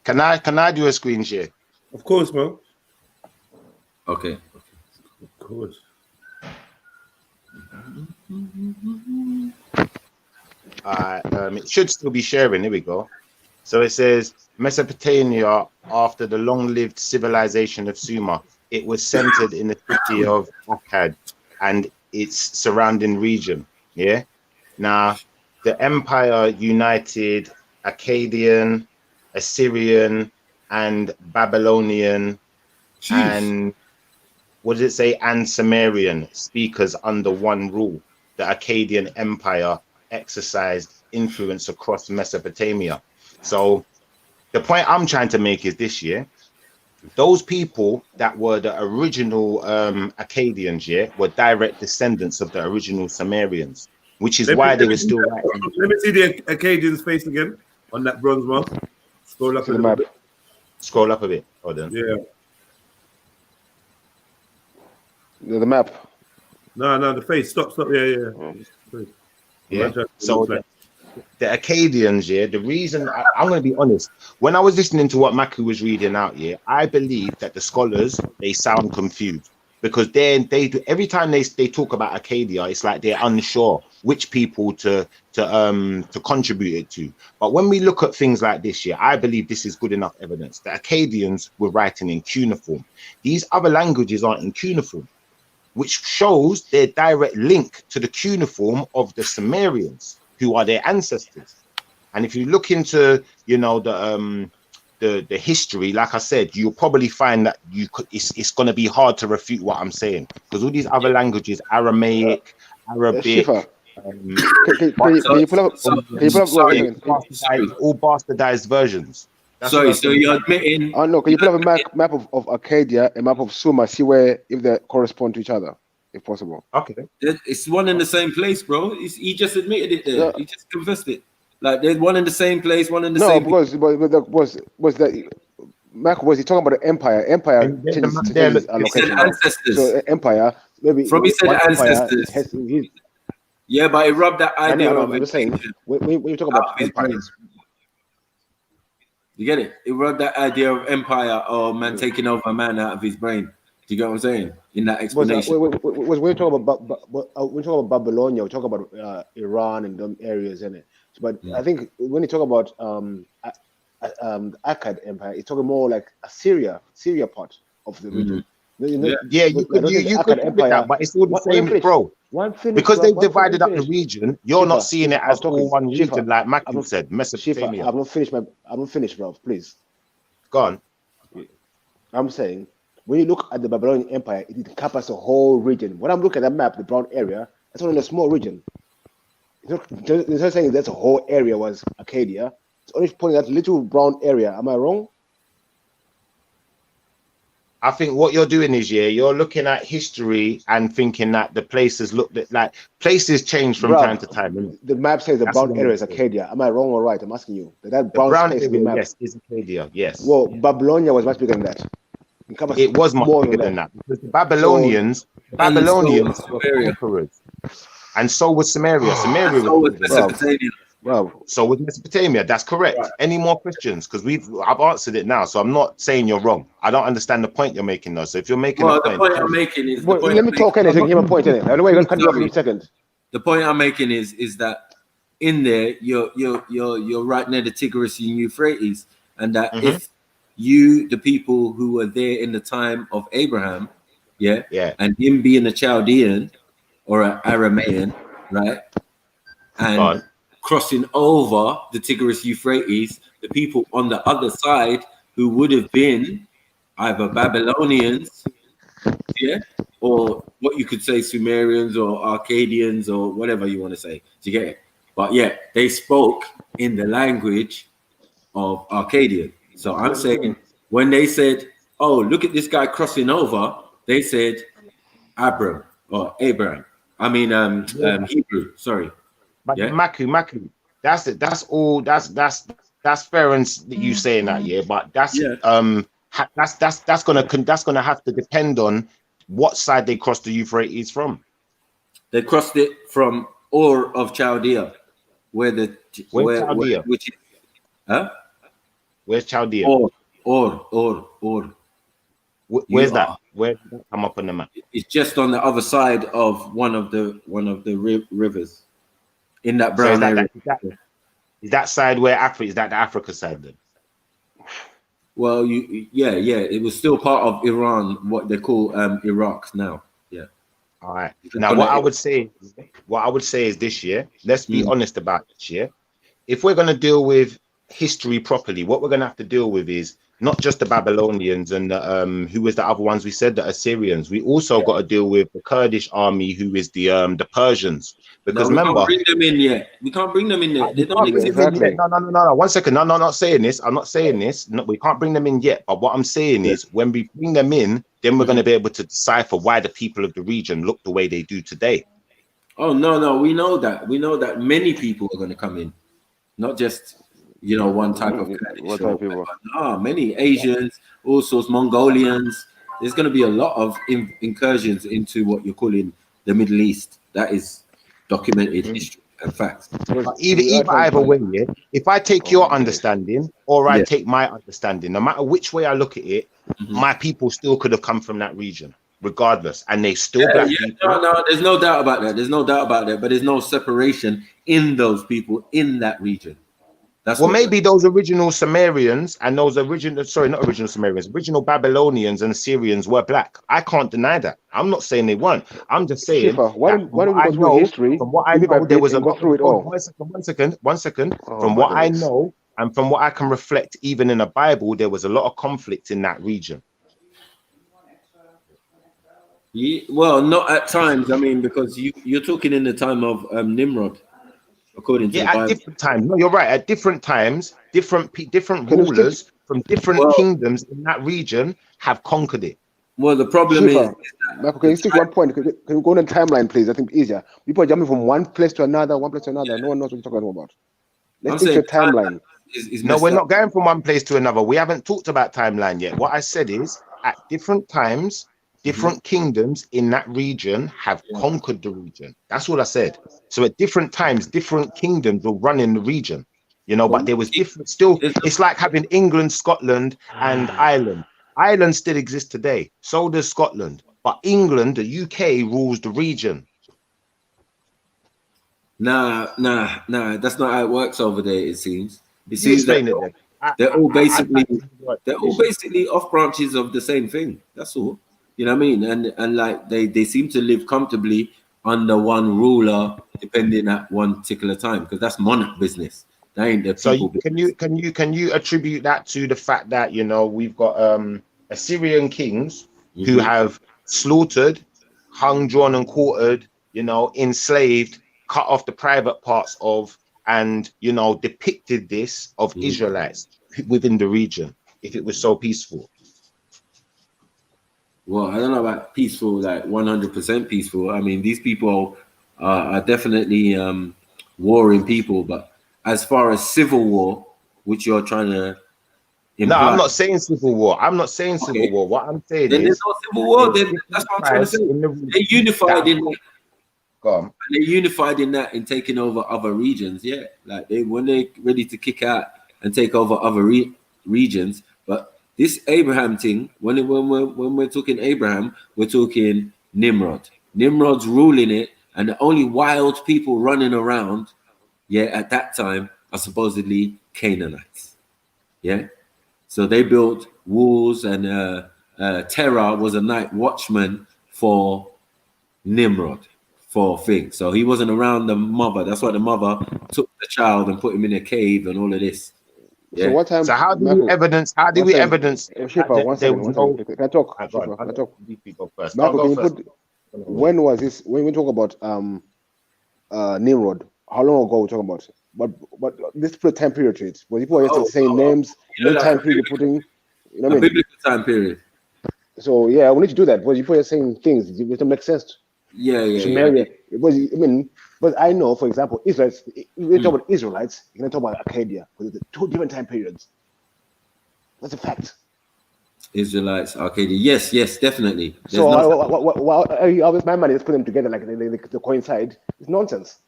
Can I do a screen share? Of course, man. Okay. Of course. It should still be sharing. Here we go. So it says Mesopotamia, after the long-lived civilization of Sumer, it was centered in the city of Akkad and its surrounding region. Yeah. Now, the empire united Akkadian, Assyrian, and Babylonian, and what does it say? And Sumerian speakers under one rule. The Akkadian Empire exercised influence across Mesopotamia. So the point I'm trying to make is this year, those people that were the original Akkadians, were direct descendants of the original Sumerians, which is why they were still writing. Let me see the Akkadian's face again on that bronze mask. Scroll up a little bit. Scroll up a bit. Hold on. Yeah. The map. No, the face. Stop. Yeah. So the Akkadians, the reason I'm going to be honest, when I was listening to what Maku was reading out, I believe that the scholars, they sound confused because they do, every time they talk about Arcadia, it's like they're unsure which people to contribute it to. But when we look at things like this, I believe this is good enough evidence. The Akkadians were writing in cuneiform. These other languages aren't in cuneiform, which shows their direct link to the cuneiform of the Sumerians, who are their ancestors. And if you look into, the history, like I said, you'll probably find that it's going to be hard to refute what I'm saying, because all these other languages, Aramaic, Arabic, all bastardized versions. That's so you're admitting? Oh no, can you pull up a map of Arcadia, a map of Sumer, see if they correspond to each other, if possible? Okay. It's one in the same place, bro. He just admitted it there. Yeah. He just confessed it. Like there's one in the same place, one in the same. No, because was that Mac, was he talking about the empire? Empire changes location. Ancestors. So empire, maybe from he said ancestors. Yeah, but it rubbed that idea of I'm saying when you talk about empires. You get it? It rubbed that idea of empire or man taking over a man out of his brain. Do you get what I'm saying? In that explanation. When we talk about Babylonia, we talk about Iran and them areas in it. But I think when you talk about Akkad Empire, it's talking more like Syria part of the region. Yeah, you could do that, but it's all the same, bro. Because they've divided up the region, you're not seeing it as all one region, like Mackie said, Mesopotamia. I'm not finished, bro. Please. Go on. I'm saying, when you look at the Babylonian Empire, it encompasses the whole region. When I'm looking at the map, the brown area, that's only a small region. It's not saying that's a whole area was Arcadia. It's only pointing at little brown area. Am I wrong? I think what you're doing is, you're looking at history and thinking that the places places change from time to time. The map says the brown area is Arcadia. Am I wrong or right? I'm asking you. That brown space area, map, yes, is Arcadia. Yes. Well, Babylonia was much bigger than that. It was much bigger than that because the Babylonians were conquerors, and so was Samaria. Samaria was Mesopotamia. Wow. So with Mesopotamia, that's correct. Right. Any more questions? Because I've answered it now, so I'm not saying you're wrong. I don't understand the point you're making though. So if you're making the point I'm making is, let me talk anything. Give a point in it. I know you're going to cut me off in a second. The point I'm making is that in there you're right near the Tigris and Euphrates, and that if the people who were there in the time of Abraham, and him being a Chaldean or an Aramaean, right, and crossing over the Tigris Euphrates, the people on the other side who would have been either Babylonians, or what you could say Sumerians or Arcadians or whatever you want to say. Do you get it? But they spoke in the language of Arcadian. So I'm saying when they said, "Oh, look at this guy crossing over," they said Abraham or Abraham. I mean Hebrew. Sorry. But Maku, that's it. That's all. That's fair and you saying that, but that's gonna have to depend on what side they crossed the Euphrates from. They crossed it from Ur of Chaldea, Where's Chaldea? Where's Chaldea? Ur. Where's that? Where did that come up on the map? It's just on the other side of one of the rivers. In that brown area. Is that side where Africa is? That the Africa side then? Well, it was still part of Iran, what they call Iraq now. Yeah. All right. Now, what I would say is this year. Let's be honest about this year. If we're going to deal with history properly, what we're going to have to deal with is not just the Babylonians and who was the other ones we said, the Assyrians. We also got to deal with the Kurdish army, who is the Persians. Because remember, we can't bring them in yet. We can't bring them in yet. They don't exist. No. 1 second. No, I'm not saying this. No, we can't bring them in yet. But what I'm saying is, when we bring them in, then we're going to be able to decipher why the people of the region look the way they do today. Oh no, we know that. We know that many people are going to come in, not just one type of people. Many Asians, all sorts, Mongolians. There's going to be a lot of incursions into what you're calling the Middle East. That is documented history and facts. Either way, if I take your understanding or I take my understanding, no matter which way I look at it, my people still could have come from that region, regardless, and they still black people. No, there's no doubt about that. But there's no separation in those people in that region. Maybe those original Sumerians and those original Babylonians and Assyrians were black. I can't deny that. I'm not saying they weren't. I'm just saying why don't we go through history? From what I know, there was a lot. One second. From what I know and from what I can reflect, even in the Bible, there was a lot of conflict in that region. Well, not at times. I mean, because you're talking in the time of Nimrod. According to the Bible. At different times. No, you're right. At different times, different rulers from different kingdoms in that region have conquered it. Well, the problem is, Michael, can you stick one point? Can you go on the timeline, please? I think it's easier. People are jumping from one place to another. No one knows what you're talking about. Let's take your timeline. No, we're not going from one place to another. We haven't talked about timeline yet. What I said is, at different times, different kingdoms in that region have conquered the region. That's what I said. So at different times, different kingdoms will run in the region, but there was different still. It's like having England, Scotland, and Ireland. Ireland still exists today. So does Scotland. But England, the UK, rules the region. Nah. That's not how it works over there, it seems. It seems that they're all basically off branches of the same thing. That's all. You know what I mean? And like they seem to live comfortably under one ruler, depending at one particular time, because that's monarch business. That ain't the people. So can you attribute that to the fact that, you know, we've got Assyrian kings who have slaughtered, hung, drawn, and quartered, you know, enslaved, cut off the private parts of, and, you know, depicted this of Israelites within the region, if it was so peaceful? Well, I don't know about peaceful, like 100% peaceful. I mean, these people are definitely warring people, but as far as civil war, which you're trying to imply. No, I'm not saying civil war. I'm not saying civil war. What I'm saying then is there's no civil war. Then that's what I'm trying to say. They unified in that. Go on. They unified in that in taking over other regions. Yeah, like when they're ready to kick out and take over other regions. But this Abraham thing, when we're talking Abraham, we're talking Nimrod. Nimrod's ruling it, and the only wild people running around, at that time are supposedly Canaanites. Yeah, so they built walls, and Terah was a night watchman for Nimrod for things. So he wasn't around the mother. That's why the mother took the child and put him in a cave and all of this. Yeah. So what time? So how do we evidence? How do we evidence? Shipper, one second. Can I talk? Can I talk? Go first. Michael, can you put, when was this? When we talk about Nimrod, how long ago we talking about? But this put a time period to it. But people are just saying names, no time period you're putting. You know what I mean? Biblical time period. So yeah, we need to do that. But people are saying things, it doesn't make sense. Yeah. But I know, for example, Israelites. We talk about Israelites. You're gonna talk about Arcadia because it's two different time periods. That's a fact. Israelites, Arcadia. Yes, definitely. There's so always my money is put them together like they coincide. It's nonsense.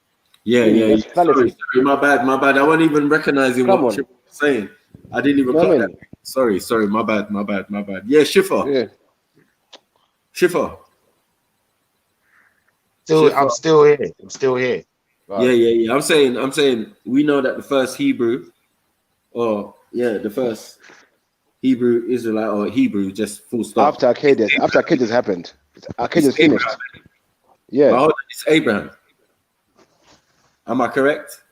Yeah. Sorry, my bad. I wasn't even recognizing what you were saying. I didn't even clock that. Sorry, my bad. Yeah, Schiffer. Yeah. Schiffer. I'm still here. Right. Yeah. I'm saying we know that the first Hebrew, the first Hebrew Israelite or Hebrew, just full stop. After Arcadius happened. Arcadius finished. Yeah. But it's Abraham. Am I correct?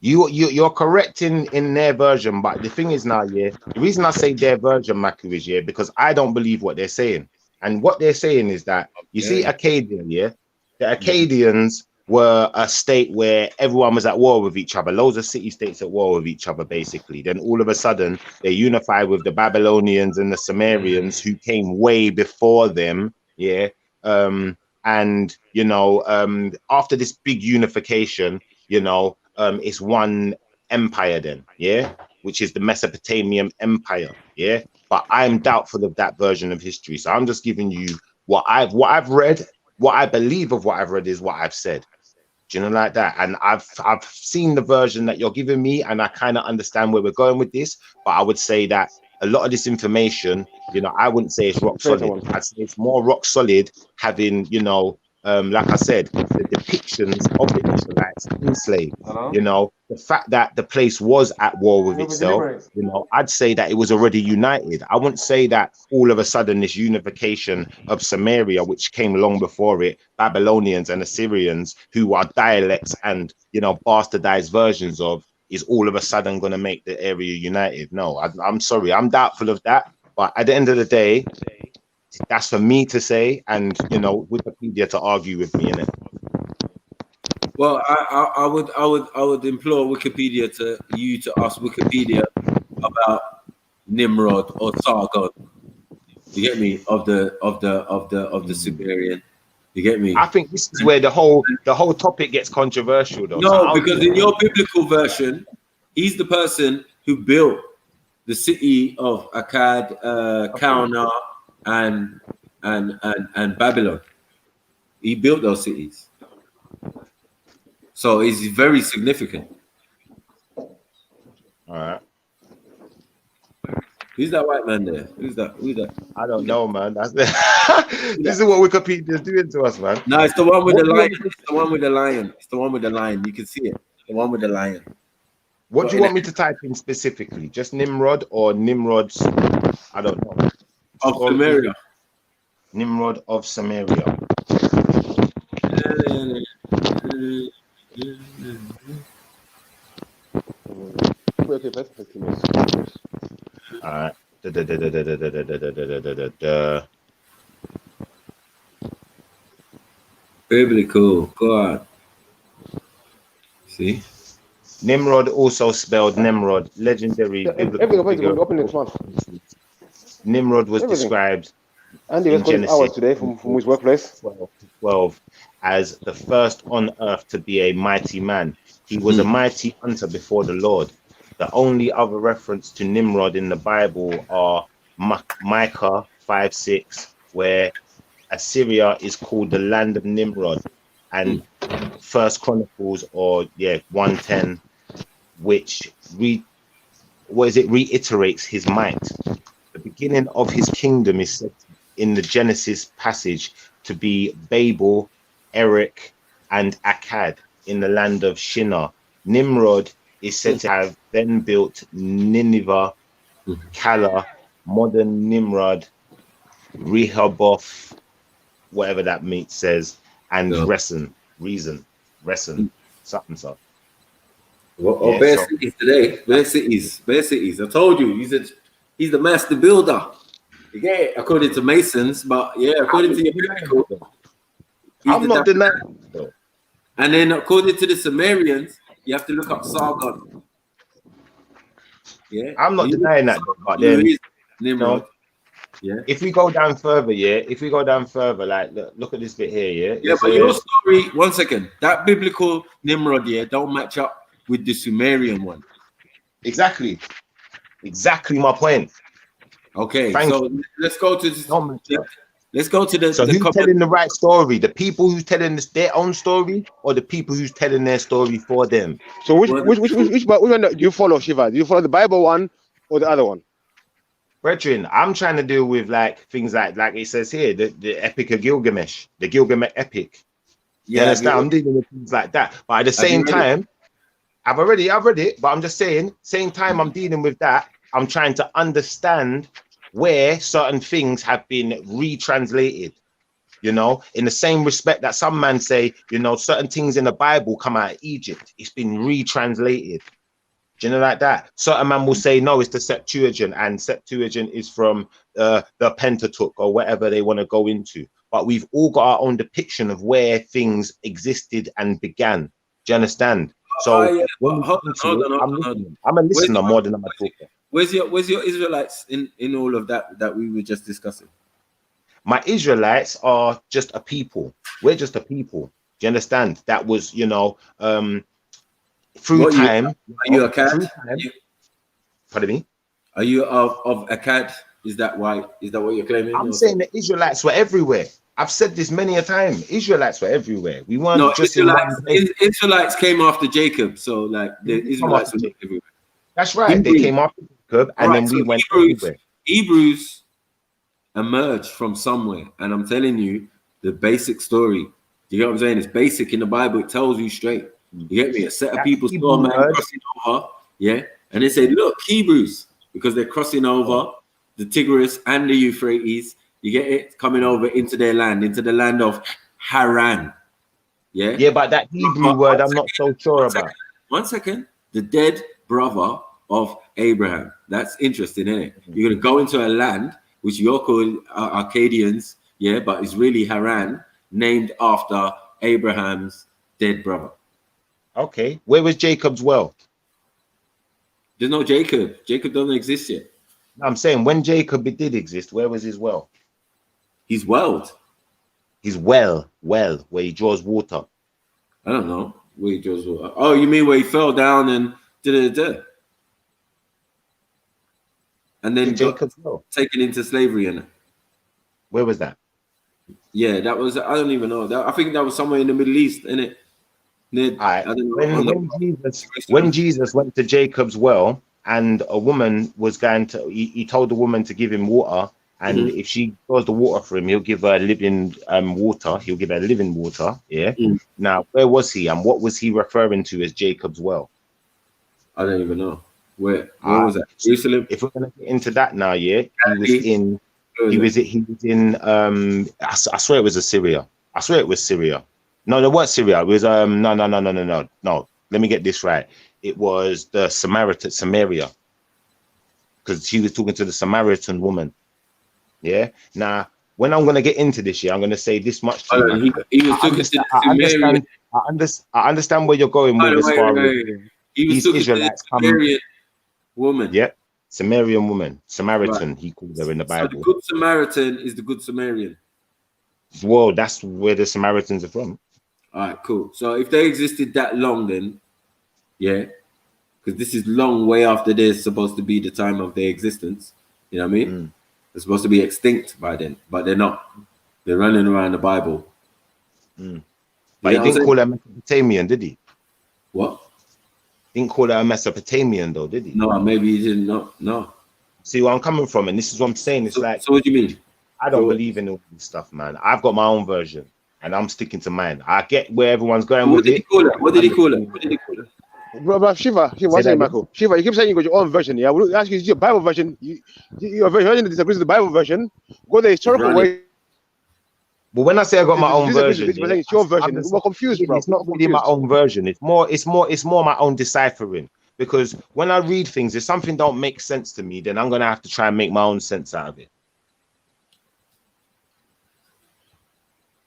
You're correct in their version, but the thing is now, the reason I say their version, Maku, is because I don't believe what they're saying. And what they're saying is that you see Acadia, the Acadians were a state where everyone was at war with each other, loads of city-states at war with each other, basically. Then all of a sudden, they unified with the Babylonians and the Sumerians, who came way before them, and, after this big unification, it's one empire then, which is the Mesopotamian Empire, But I'm doubtful of that version of history. So I'm just giving you what I've read, what I believe of what I've read is what I've said. Do you know, like that? And I've seen the version that you're giving me, and I kind of understand where we're going with this. But I would say that a lot of this information, I wouldn't say it's rock solid. I'd say it's more rock solid having, like I said, the depictions of the Israelites enslaved. The fact that the place was at war with itself, I'd say that it was already united. I wouldn't say that all of a sudden this unification of Samaria, which came long before it, Babylonians and Assyrians, who are dialects and, bastardized versions of, is all of a sudden going to make the area united. No, I'm sorry. I'm doubtful of that. But at the end of the day, that's for me to say, and Wikipedia to argue with me in it. Well, I would implore Wikipedia to ask Wikipedia about Nimrod or Sargon. You get me? Of the Sumerian. You get me? I think this is where the whole topic gets controversial, though. No, because in your biblical version, he's the person who built the city of Akkad, Kaunar, and Babylon. He built those cities. So it's very significant. All right. Who's that white man there? Who's that? I don't know, man. That's this is what Wikipedia is doing to us, man. No, it's the one with the lion. It's the one with the lion. It's the one with the lion. You can see it. The one with the lion. What do you want me to type in specifically? Just Nimrod or Nimrod's? I don't know. Of Samaria. Nimrod of Samaria. Okay, perfect. All right. Biblical. God. See? Nimrod, also spelled Nimrod, legendary biblical figure. Open next month. Nimrod was described Andy, in let's call it Genesis hours today from his workplace. 12 as the first on earth to be a mighty man. He was a mighty hunter before the Lord. The only other reference to Nimrod in the Bible are Micah 5:6, where Assyria is called the land of Nimrod, and First Chronicles 1:10, which reiterates his might. The beginning of his kingdom is said in the Genesis passage to be Babel, Erech, and Akkad in the land of Shinar. Nimrod is said to have then built Nineveh, Calah, modern Nimrod, Rehoboth, whatever that says, and Resen, something. Well, bare cities today. Bare cities. I told you, he's the master builder. You get it? According to Masons, but yeah, according to your biblical, I'm not denying. And then according to the Sumerians, you have to look up Sargon. Yeah, I'm not denying that, but then Nimrod. Yeah. If we go down further, like look at this bit here, Yeah, but your story, one second, that biblical Nimrod, don't match up with the Sumerian one. Exactly my point. Okay, let's go to this. Let's go to the. So who's telling the right story? The people who's telling their own story, or the people who's telling their story for them? So which one do you follow, Shiva? Do you follow the Bible one or the other one? Brethren, I'm trying to deal with like things like it says here, the Epic of Gilgamesh, the Gilgamesh epic. You understand? I'm dealing with things like that. But at the same time, I've read it, but I'm just saying, same time I'm dealing with that, I'm trying to understand where certain things have been retranslated. You know, in the same respect that some man say, you know, certain things in the Bible come out of Egypt. It's been retranslated. Do you know like that? Certain man will say, no, it's the Septuagint, and Septuagint is from the Pentateuch or whatever they want to go into. But we've all got our own depiction of where things existed and began. Do you understand? So I'm a listener more than I'm a talker. Where's your Israelites in all of that we were just discussing? My Israelites are just a people. We're just a people. Do you understand? That was, you know, through time. Are you Akkad? Pardon me? Are you of Akkad? Is that what you're claiming? I'm saying the Israelites were everywhere. I've said this many a time. Israelites were everywhere. We weren't just Israelites came after Jacob, so like the Israelites were everywhere. That's right. They came after Jacob, and then we went everywhere. Hebrews emerged from somewhere, and I'm telling you the basic story. You get what I'm saying? It's basic in the Bible. It tells you straight. You get me? A set of people saw a man crossing over, and they said, "Look, Hebrews," because they're crossing over the Tigris and the Euphrates. You get it? Coming over into their land, into the land of Haran. Yeah, but that Hebrew word, I'm not so sure about. 1 second. The dead brother of Abraham. That's interesting, isn't it? You're gonna go into a land which you're called Arcadians, but it's really Haran, named after Abraham's dead brother. Okay, where was Jacob's well? There's no Jacob. Jacob doesn't exist yet. I'm saying when Jacob did exist, where was his well? His well. His well, where he draws water. I don't know where he draws water. Oh, you mean where he fell down and and then Jacob's taken into slavery, innit? Where was that? Yeah, that was, I don't even know. I think that was somewhere in the Middle East, innit? When Jesus went to Jacob's well, and a woman was going to, he told the woman to give him water, and if she draws the water for him, he'll give her living water. He'll give her living water. Now, where was he, and what was he referring to as Jacob's well? I don't even know. Where was that? Jerusalem. If we're gonna get into that now, he was in He was in I swear it was Assyria. I swear it was Syria. No, it wasn't Syria. It was no. Let me get this right. It was the Samaria, because she was talking to the Samaritan woman. Yeah. Now, when I'm gonna get into this, I'm gonna say this much to you. He was talking to the Sumerian. I understand where you're going with as far as he was talking Israelites to the Sumerian woman. Yep. Sumerian woman, Samaritan, right. He called her in the Bible. So the Good Samaritan is the Good Samaritan. Well, that's where the Samaritans are from. All right, cool. So if they existed that long, then yeah, because this is long way after they're supposed to be the time of their existence. You know what I mean? They're supposed to be extinct by then, but they're not. They're running around the Bible. But he didn't call her Mesopotamian, did he? What? Didn't call her a Mesopotamian though, did he? No, maybe he didn't. No. See where I'm coming from, and this is what I'm saying. It's like, so what do you mean? I don't believe in all this stuff, man. I've got my own version, and I'm sticking to mine. I get where everyone's going with it. What did he call it? Bro, Shiva, one second, Michael. Shiva, you keep saying you got your own version. Yeah, we'll ask you your Bible version. Your version disagrees with the Bible version. Go the historical way. But when I say I got my own version, it's your version. We're confused, bro. It's not really my own version. It's more my own deciphering. Because when I read things, if something don't make sense to me, then I'm gonna have to try and make my own sense out of it.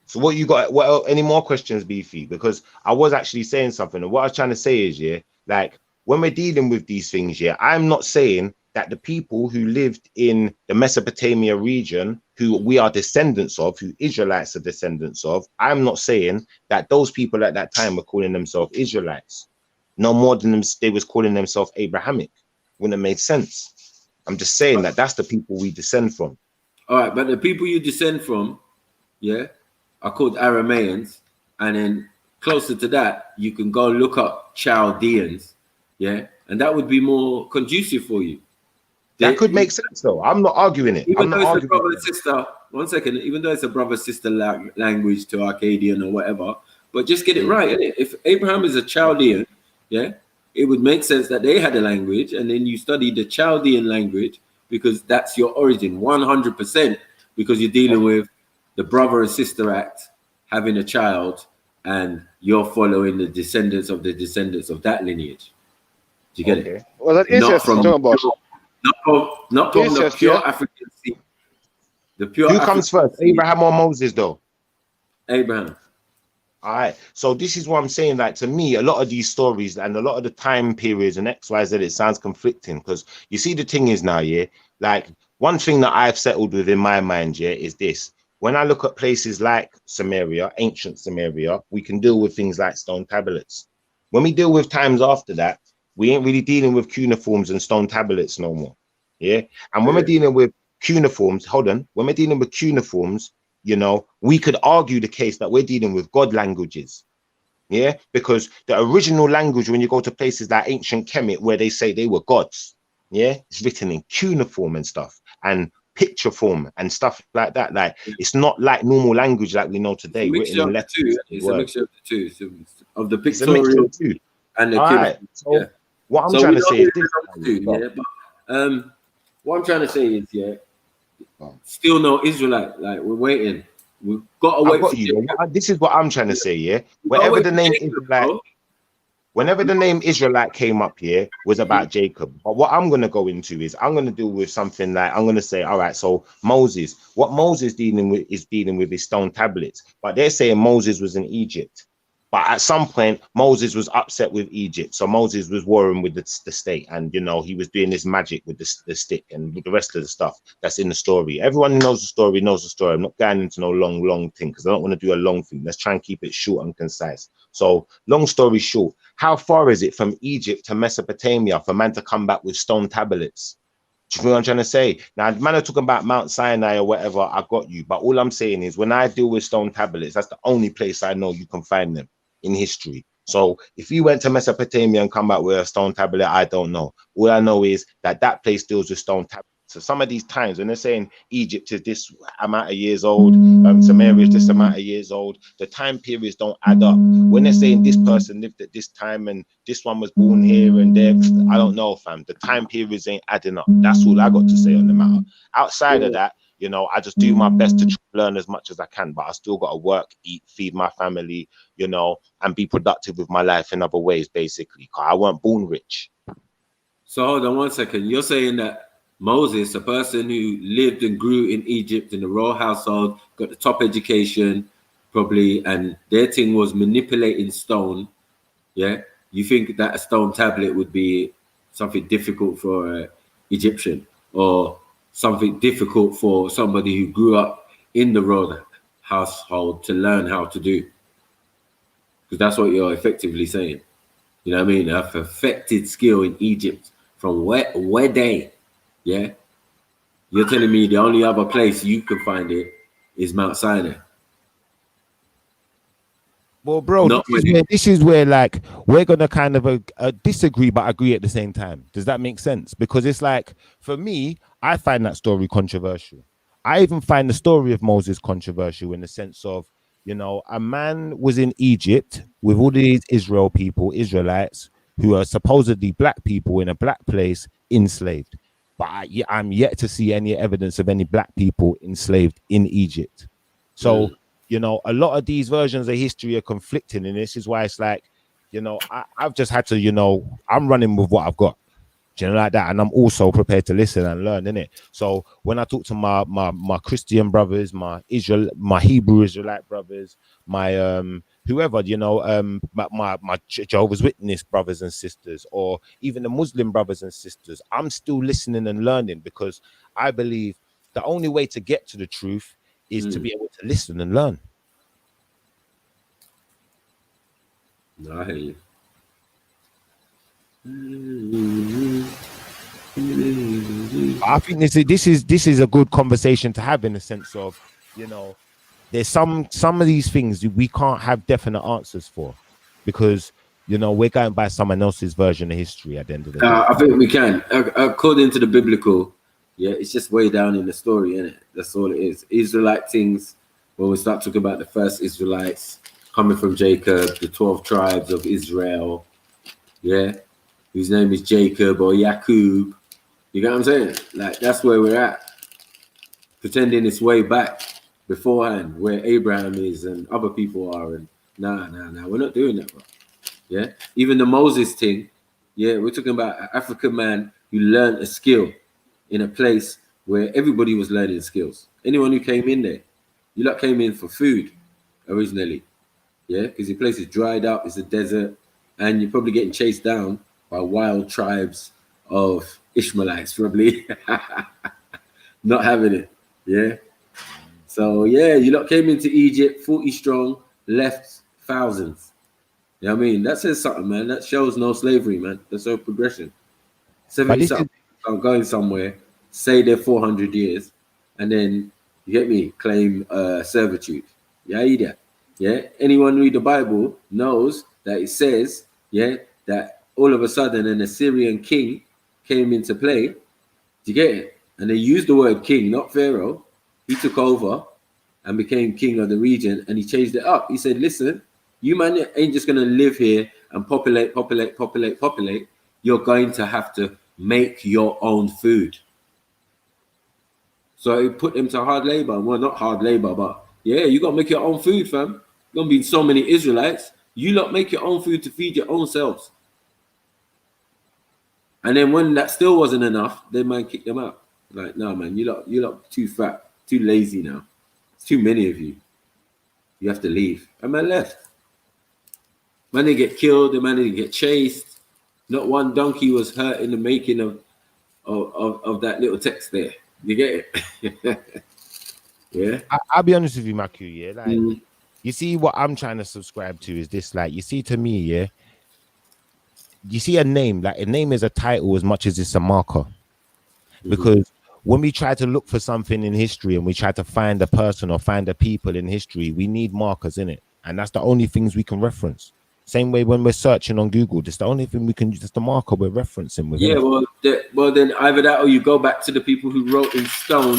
So what you got? What any more questions, Beefy? Because I was actually saying something, and what I was trying to say is, yeah, like when we're dealing with these things, yeah, I'm not saying that the people who lived in the Mesopotamia region, who we are descendants of, who Israelites are descendants of, I'm not saying that those people at that time were calling themselves Israelites. No more than they was calling themselves Abrahamic. Wouldn't have made sense. I'm just saying that that's the people we descend from. All right, but the people you descend from, yeah, are called Aramaeans, and then closer to that, you can go look up Chaldeans, yeah, and that would be more conducive for you. That could make sense, though. I'm not arguing it. Even though it's a brother sister, 1 second. Even though it's a brother sister language to Akkadian or whatever, but just get it right. Innit? If Abraham is a Chaldean, yeah, it would make sense that they had a language, and then you study the Chaldean language because that's your origin, 100%. Because you're dealing with the brother and sister act, having a child, and you're following the descendants of that lineage. Do you get it? Well, that is just talking about. Not from the pure African seed. The pure. Who comes first, Abraham or Moses, though? Abraham. All right. So this is what I'm saying. Like, to me, a lot of these stories and a lot of the time periods and X, Y, Z, it sounds conflicting, because you see, the thing is now, yeah, like one thing that I've settled with in my mind, yeah, is this. When I look at places like Samaria, ancient Samaria, we can deal with things like stone tablets. When we deal with times after that, we ain't really dealing with cuneiforms and stone tablets no more. Yeah. And when we're dealing with cuneiforms, when we're dealing with cuneiforms, you know, we could argue the case that we're dealing with God languages. Yeah. Because the original language, when you go to places like ancient Kemet, where they say they were gods, yeah, it's written in cuneiform and stuff, and picture form and stuff like that. Like, it's not like normal language like we know today. It's a mixture of the two. Of the pictorial and the right. So, yeah. What I'm trying to say is this. What I'm trying to say is, yeah, still no Israelite. Like, we're waiting. We've got to wait for you. This is what I'm trying to say, yeah. Whenever the name Israelite came up here, was about Jacob. But what I'm going to go into is I'm going to deal with something like, I'm going to say, all right, so Moses, what Moses is dealing with is stone tablets. But they're saying Moses was in Egypt. But at some point, Moses was upset with Egypt. So Moses was warring with the state. And, you know, he was doing this magic with the stick and with the rest of the stuff that's in the story. Everyone who knows the story knows the story. I'm not going into no long thing, because I don't want to do a long thing. Let's try and keep it short and concise. So long story short, how far is it from Egypt to Mesopotamia for man to come back with stone tablets? Do you know what I'm trying to say? Now, man are talking about Mount Sinai or whatever, I got you. But all I'm saying is, when I deal with stone tablets, that's the only place I know you can find them in history. So if you went to Mesopotamia and come back with a stone tablet, I don't know. All I know is that that place deals with stone tablets. So some of these times when they're saying Egypt is this amount of years old, Samaria is this amount of years old, the time periods don't add up. When they're saying this person lived at this time and this one was born here and there, I don't know, fam. The time periods ain't adding up. That's all I got to say on the matter. Outside of that, You know, I just do my best to learn as much as I can, but I still got to work, eat, feed my family, you know, and be productive with my life in other ways, basically. 'Cause I weren't born rich. So hold on 1 second. You're saying that Moses, a person who lived and grew in Egypt in the royal household, got the top education, probably, and their thing was manipulating stone. Yeah, you think that a stone tablet would be something difficult for an Egyptian, or something difficult for somebody who grew up in the royal household to learn how to do? Because that's what you're effectively saying. You know what I mean? A perfected skill in Egypt from where they, yeah? You're telling me the only other place you can find it is Mount Sinai. Well, bro, this is where like we're gonna kind of disagree but agree at the same time. Does that make sense? Because it's like, for me, I find that story controversial. I even find the story of Moses controversial in the sense of, you know, a man was in Egypt with all these Israelites, who are supposedly black people in a black place, enslaved. But I'm yet to see any evidence of any black people enslaved in Egypt. So, you know, a lot of these versions of history are conflicting, and this is why it's like, you know, I've just had to, you know, I'm running with what I've got. Do you know, like that? And I'm also prepared to listen and learn, innit? So when I talk to my Christian brothers, my Hebrew Israelite brothers, my whoever, you know, my Jehovah's Witness brothers and sisters, or even the Muslim brothers and sisters, I'm still listening and learning, because I believe the only way to get to the truth is to be able to listen and learn. I hear you. I think this is a good conversation to have, in the sense of, you know, there's some of these things we can't have definite answers for, because, you know, we're going by someone else's version of history at the end of the day. I think we can. According to the biblical, yeah, it's just way down in the story, isn't it? That's all it is. Israelite things, when we start talking about the first Israelites coming from Jacob, the 12 tribes of Israel, yeah, whose name is Jacob or Yakub. You get what I'm saying? Like, that's where we're at. Pretending it's way back beforehand, where Abraham is and other people are. And nah, we're not doing that, bro. Yeah, even the Moses thing. Yeah, we're talking about an African man who learned a skill in a place where everybody was learning skills. Anyone who came in there, you lot came in for food originally. Yeah, because the place is dried up, it's a desert, and you're probably getting chased down by wild tribes of Ishmaelites, probably not having it. Yeah. So yeah, you lot came into Egypt 40 strong, left thousands. You know what I mean? That says something, man. That shows no slavery, man. That's no progression. 70 something going somewhere, say they're 400 years, and then, you get me, claim servitude. Yeah, either. Yeah. Anyone read the Bible knows that it says, yeah, that all of a sudden an Assyrian king came into play. Do you get it? And they used the word king, not Pharaoh. He took over and became king of the region, and he changed it up. He said, listen, you man ain't just going to live here and populate. You're going to have to make your own food. So he put them to hard labor. Well, not hard labor, but yeah, you got to make your own food, fam. There's going to be so many Israelites. You lot make your own food to feed your own selves. And then when that still wasn't enough, they man kicked them out. Like, no, man, you lot too fat, too lazy now. It's too many of you. You have to leave. And man left. Man didn't get killed. The man didn't get chased. Not one donkey was hurt in the making of that little text there. You get it? Yeah. I'll be honest with you, Maku. Yeah, like you see, what I'm trying to subscribe to is this. Like, you see, to me, yeah, you see a name. Like, a name is a title as much as it's a marker, because when we try to look for something in history and we try to find a person or find a people in history, we need markers in it, and that's the only things we can reference. Same way when we're searching on Google, that's the only thing we can use. That's the marker we're referencing with. Yeah, well, then either that or you go back to the people who wrote in stone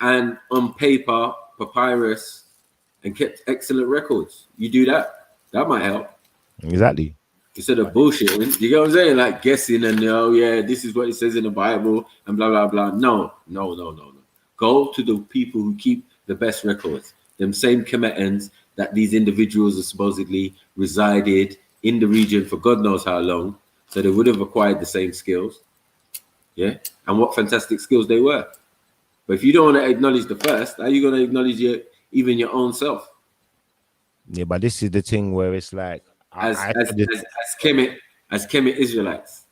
and on paper, papyrus, and kept excellent records. You do that. That might help. Exactly. Instead of bullshitting. You get what I'm saying? Like guessing and, oh, yeah, this is what it says in the Bible and blah, blah, blah. No. Go to the people who keep the best records. Them same Kemetans that these individuals have supposedly resided in the region for God knows how long. So they would have acquired the same skills. Yeah. And what fantastic skills they were. But if you don't want to acknowledge the first, how are you going to acknowledge even your own self? Yeah, but this is the thing where it's like as Kemet Israelites.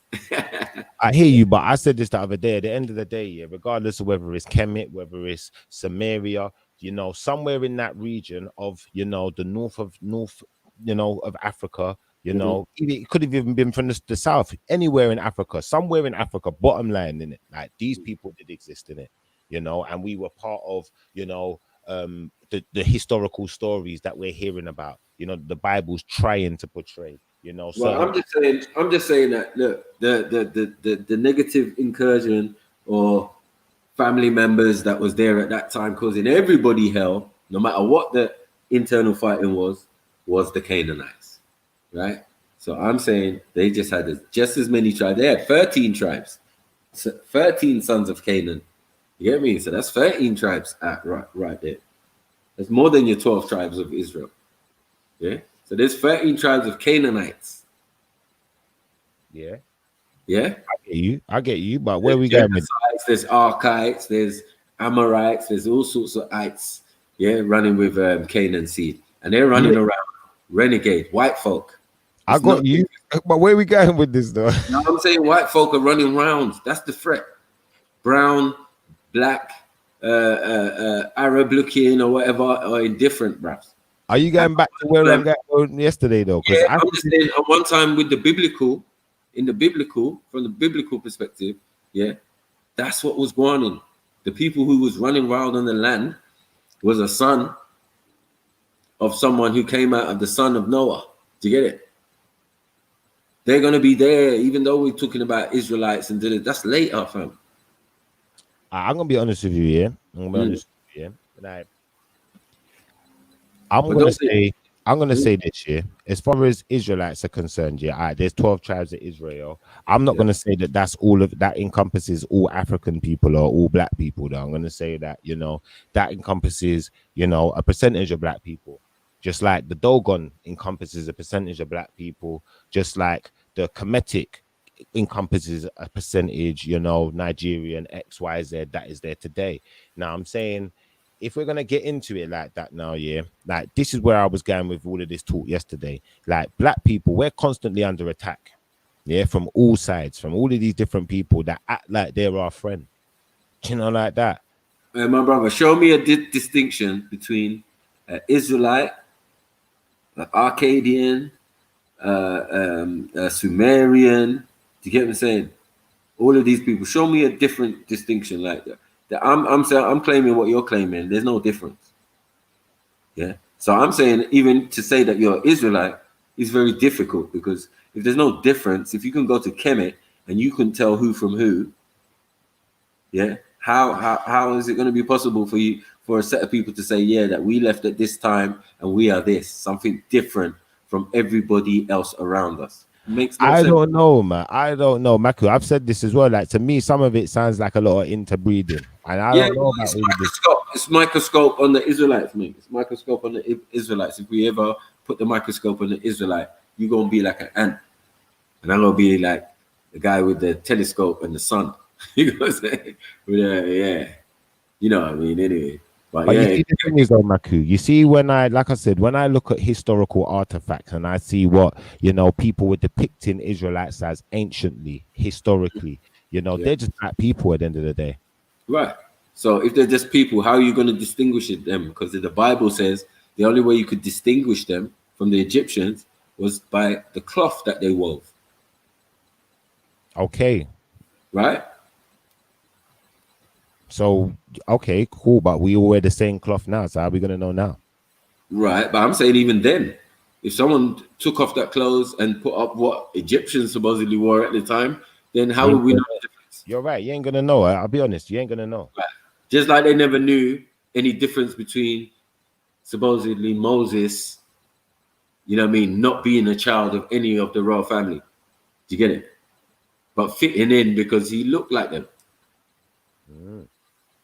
I hear you, but I said this the other day. At the end of the day, yeah, regardless of whether it's Kemet, whether it's Samaria, you know, somewhere in that region of, you know, the north, you know, of Africa, you know, it could have even been from the south, anywhere in Africa, somewhere in Africa, bottom line in it. Like these people did exist in it, you know, and we were part of, you know, the historical stories that we're hearing about, you know, the Bible's trying to portray, you know. So well, I'm just saying that look, the negative incursion or family members that was there at that time causing everybody hell, no matter what the internal fighting was the Canaanites, right? So I'm saying they just had just as many tribes. They had 13 tribes, 13 sons of Canaan. You get me? So that's 13 tribes right there. That's more than your 12 tribes of Israel. Yeah. So there's 13 tribes of Canaanites. Yeah. Yeah. I get you. But where we going with? There's Archites, there's Amorites, there's all sorts of ites. Yeah, running with Canaan seed, and they're running around renegade white folk. I got you. But where we going with this though? No, I'm saying white folk are running around. That's the threat. Brown, black, Arab looking or whatever are indifferent, bruv. Are you going back to where I'm going yesterday though? Yeah, I'm just saying at one time with the biblical, from the biblical perspective, yeah, that's what was going on. The people who was running wild on the land was a son of someone who came out of the son of Noah. Do you get it? They're gonna be there, even though we're talking about Israelites and that's later, fam. I'm gonna be honest with you, yeah. Like, I'm gonna say this, yeah. As far as Israelites are concerned, yeah, there's 12 tribes of Israel. I'm not gonna say that that's all of that encompasses all African people or all black people. Though I'm gonna say that, you know, that encompasses, you know, a percentage of black people. Just like the Dogon encompasses a percentage of black people, just like the Kemetic encompasses a percentage, you know, Nigerian XYZ that is there today. Now I'm saying, if we're gonna get into it like that now, yeah, like this is where I was going with all of this talk yesterday. Like black people, we're constantly under attack, yeah, from all sides, from all of these different people that act like they're our friend, you know, like that. My brother, show me a distinction between Israelite, Akkadian, Sumerian. Do you get what I'm saying? All of these people. Show me a different distinction like that. I'm claiming what you're claiming. There's no difference. Yeah. So I'm saying even to say that you're Israelite is very difficult, because if there's no difference, if you can go to Kemet and you can tell who from who, yeah, how is it going to be possible for a set of people to say, yeah, that we left at this time and we are this, something different from everybody else around us? Makes no sense. Don't know, man. I don't know, Maku. I've said this as well. Like, to me, some of it sounds like a lot of interbreeding, and I don't know about all this. It's microscope on the Israelites, mate. It's microscope on the Israelites. If we ever put the microscope on the Israelite, you're gonna be like an ant, and I'm gonna be like the guy with the telescope and the sun. You know what I'm saying? Yeah, you know what I mean. Anyway. But you see, the thing is, though, Maku, you see, when I look at historical artifacts and I see what, you know, people were depicting Israelites as anciently, historically, you know, they're just black people at the end of the day. Right. So if they're just people, how are you going to distinguish them? Because the Bible says the only way you could distinguish them from the Egyptians was by the cloth that they wove. Okay. Right? So, okay, cool, but we all wear the same cloth now, so how are we going to know now? Right, but I'm saying even then, if someone took off that clothes and put up what Egyptians supposedly wore at the time, then how would we know the difference? You're right, you ain't going to know. I'll be honest, you ain't going to know. Right. Just like they never knew any difference between supposedly Moses, you know what I mean, not being a child of any of the royal family. Do you get it? But fitting in because he looked like them.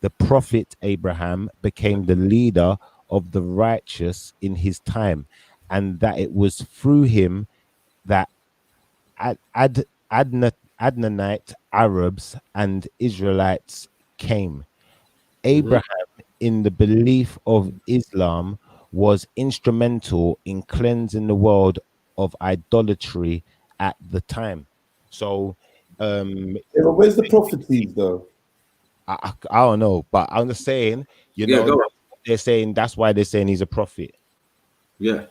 the prophet Abraham became the leader of the righteous in his time, and that it was through him that Adnanite Arabs and Israelites came. Abraham, in the belief of Islam, was instrumental in cleansing the world of idolatry at the time. So, yeah, but where's the prophecies though? I don't know, but I'm just saying, you know, they're saying that's why they're saying he's a prophet. Yeah.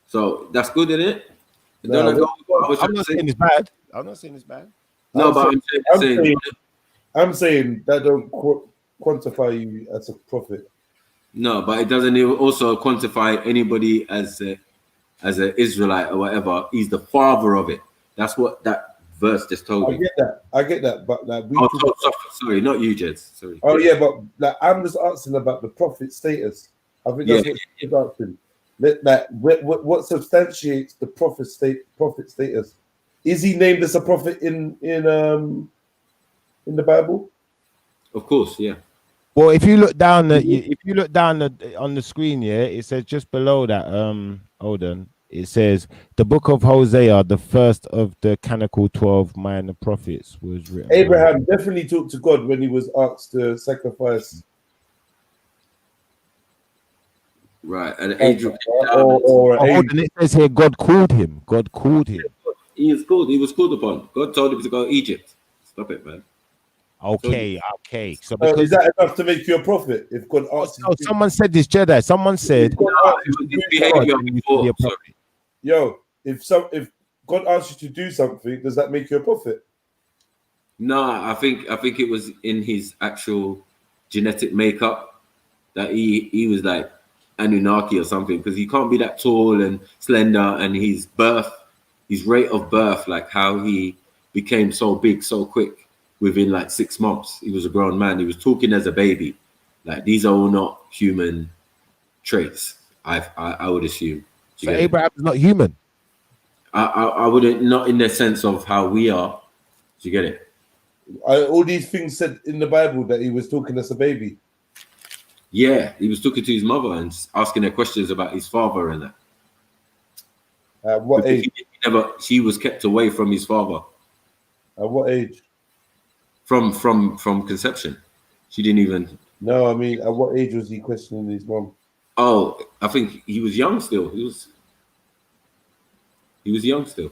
So that's good, isn't it? No, I'm not saying it's bad. I'm not saying it's bad. No, but I'm saying that don't quantify you as a prophet. No, but it doesn't also quantify anybody as an Israelite or whatever. He's the father of it. That's what that verse just told you. I get that, but like sorry, not you, Jeds. Sorry. Oh yeah, but like I'm just asking about the prophet status. I think that's what she's asking. Like, what substantiates the prophet status? Is he named as a prophet in the Bible? Of course, yeah. Well, if you look down on the screen, yeah, it says just below that. Hold on. It says the book of Hosea, the first of the canonical 12 minor prophets, was written. Abraham definitely talked to God when he was asked to sacrifice. Right, at the age of hold on, it says here God called him. God called him. He was called upon. God told him to go to Egypt. Stop it, man. Okay. So is that enough to make you a prophet? If God asked you, someone said this, Jedi. Someone said, yo, if God asks you to do something, does that make you a prophet? No, I think it was in his actual genetic makeup that he was like Anunnaki or something, because he can't be that tall and slender, and his rate of birth, like how he became so big so quick within like 6 months. He was a grown man. He was talking as a baby. Like, these are all not human traits, I would assume. So Abraham is not human. I wouldn't, not in the sense of how we are. Do you get it? All these things said in the Bible that he was talking as a baby. Yeah, he was talking to his mother and asking her questions about his father and that. At what age? She was kept away from his father. At what age? From conception. She didn't even. No, I mean, at what age was he questioning his mom? Oh, I think he was young still. He was young still.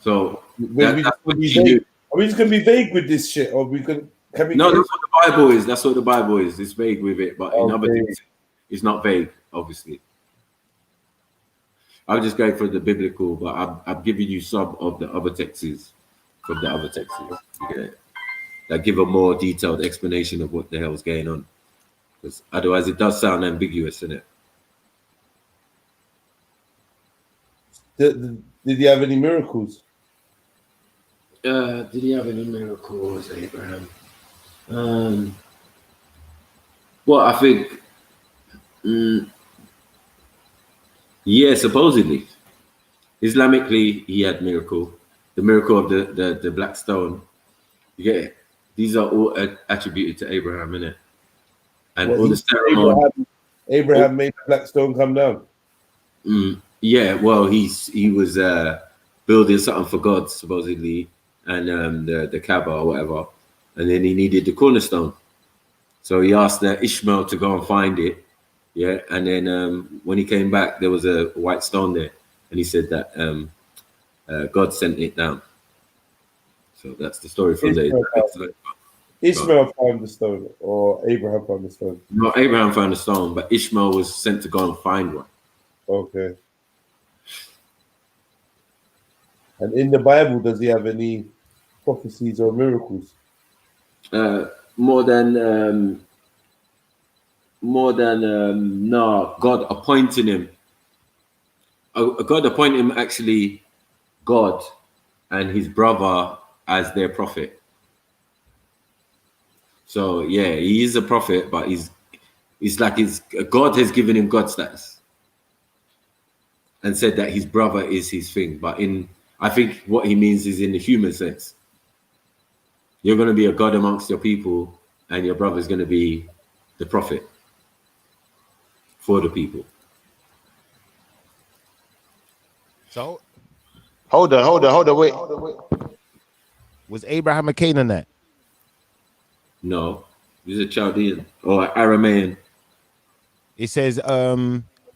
So that's what he knew. Are we just gonna be vague with this shit, or can we? No, that's what the Bible is. That's what the Bible is. It's vague with it, but in other things, it's not vague. Obviously, I'm just going for the biblical, but I'm giving you some of the other texts from the other texts. Okay, that give a more detailed explanation of what the hell is going on. Because otherwise, it does sound ambiguous, isn't it? Did he have any miracles? Did he have any miracles, Abraham? Well, I think, yeah, supposedly. Islamically, he had miracle. The miracle of the black stone. You get it? These are all attributed to Abraham, innit? And all the ceremony. Abraham made the black stone come down. Yeah, well, he was building something for God, supposedly, and the Kaaba or whatever. And then he needed the cornerstone. So he asked Ishmael to go and find it. Yeah. And then when he came back, there was a white stone there. And he said that God sent it down. So that's the story from there. Ishmael found the stone, or Abraham found the stone? No, Abraham found the stone, but Ishmael was sent to go and find one. Okay. And in the Bible, does he have any prophecies or miracles? More than no, God appointing him. God appointed him, actually, God and his brother as their prophet. So yeah, he is a prophet, but he's like God has given him God status and said that his brother is his thing. But I think what he means is in the human sense. You're going to be a God amongst your people, and your brother's going to be the prophet for the people. So hold on, wait. Was Abraham a Canaanite? No, he's a Chaldean or Aramaean. It says,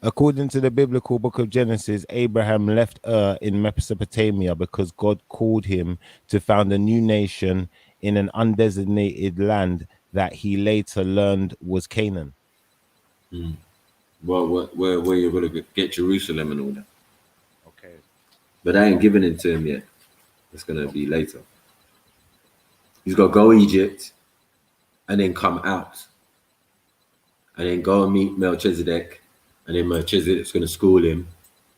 according to the biblical book of Genesis, Abraham left in Mesopotamia because God called him to found a new nation in an undesignated land that he later learned was Canaan. Well, where you're going to get Jerusalem and all that. Okay. But I ain't giving it to him yet. It's going to be later. He's got to go Egypt and then come out. And then go and meet Melchizedek. And then Melchizedek's going to school him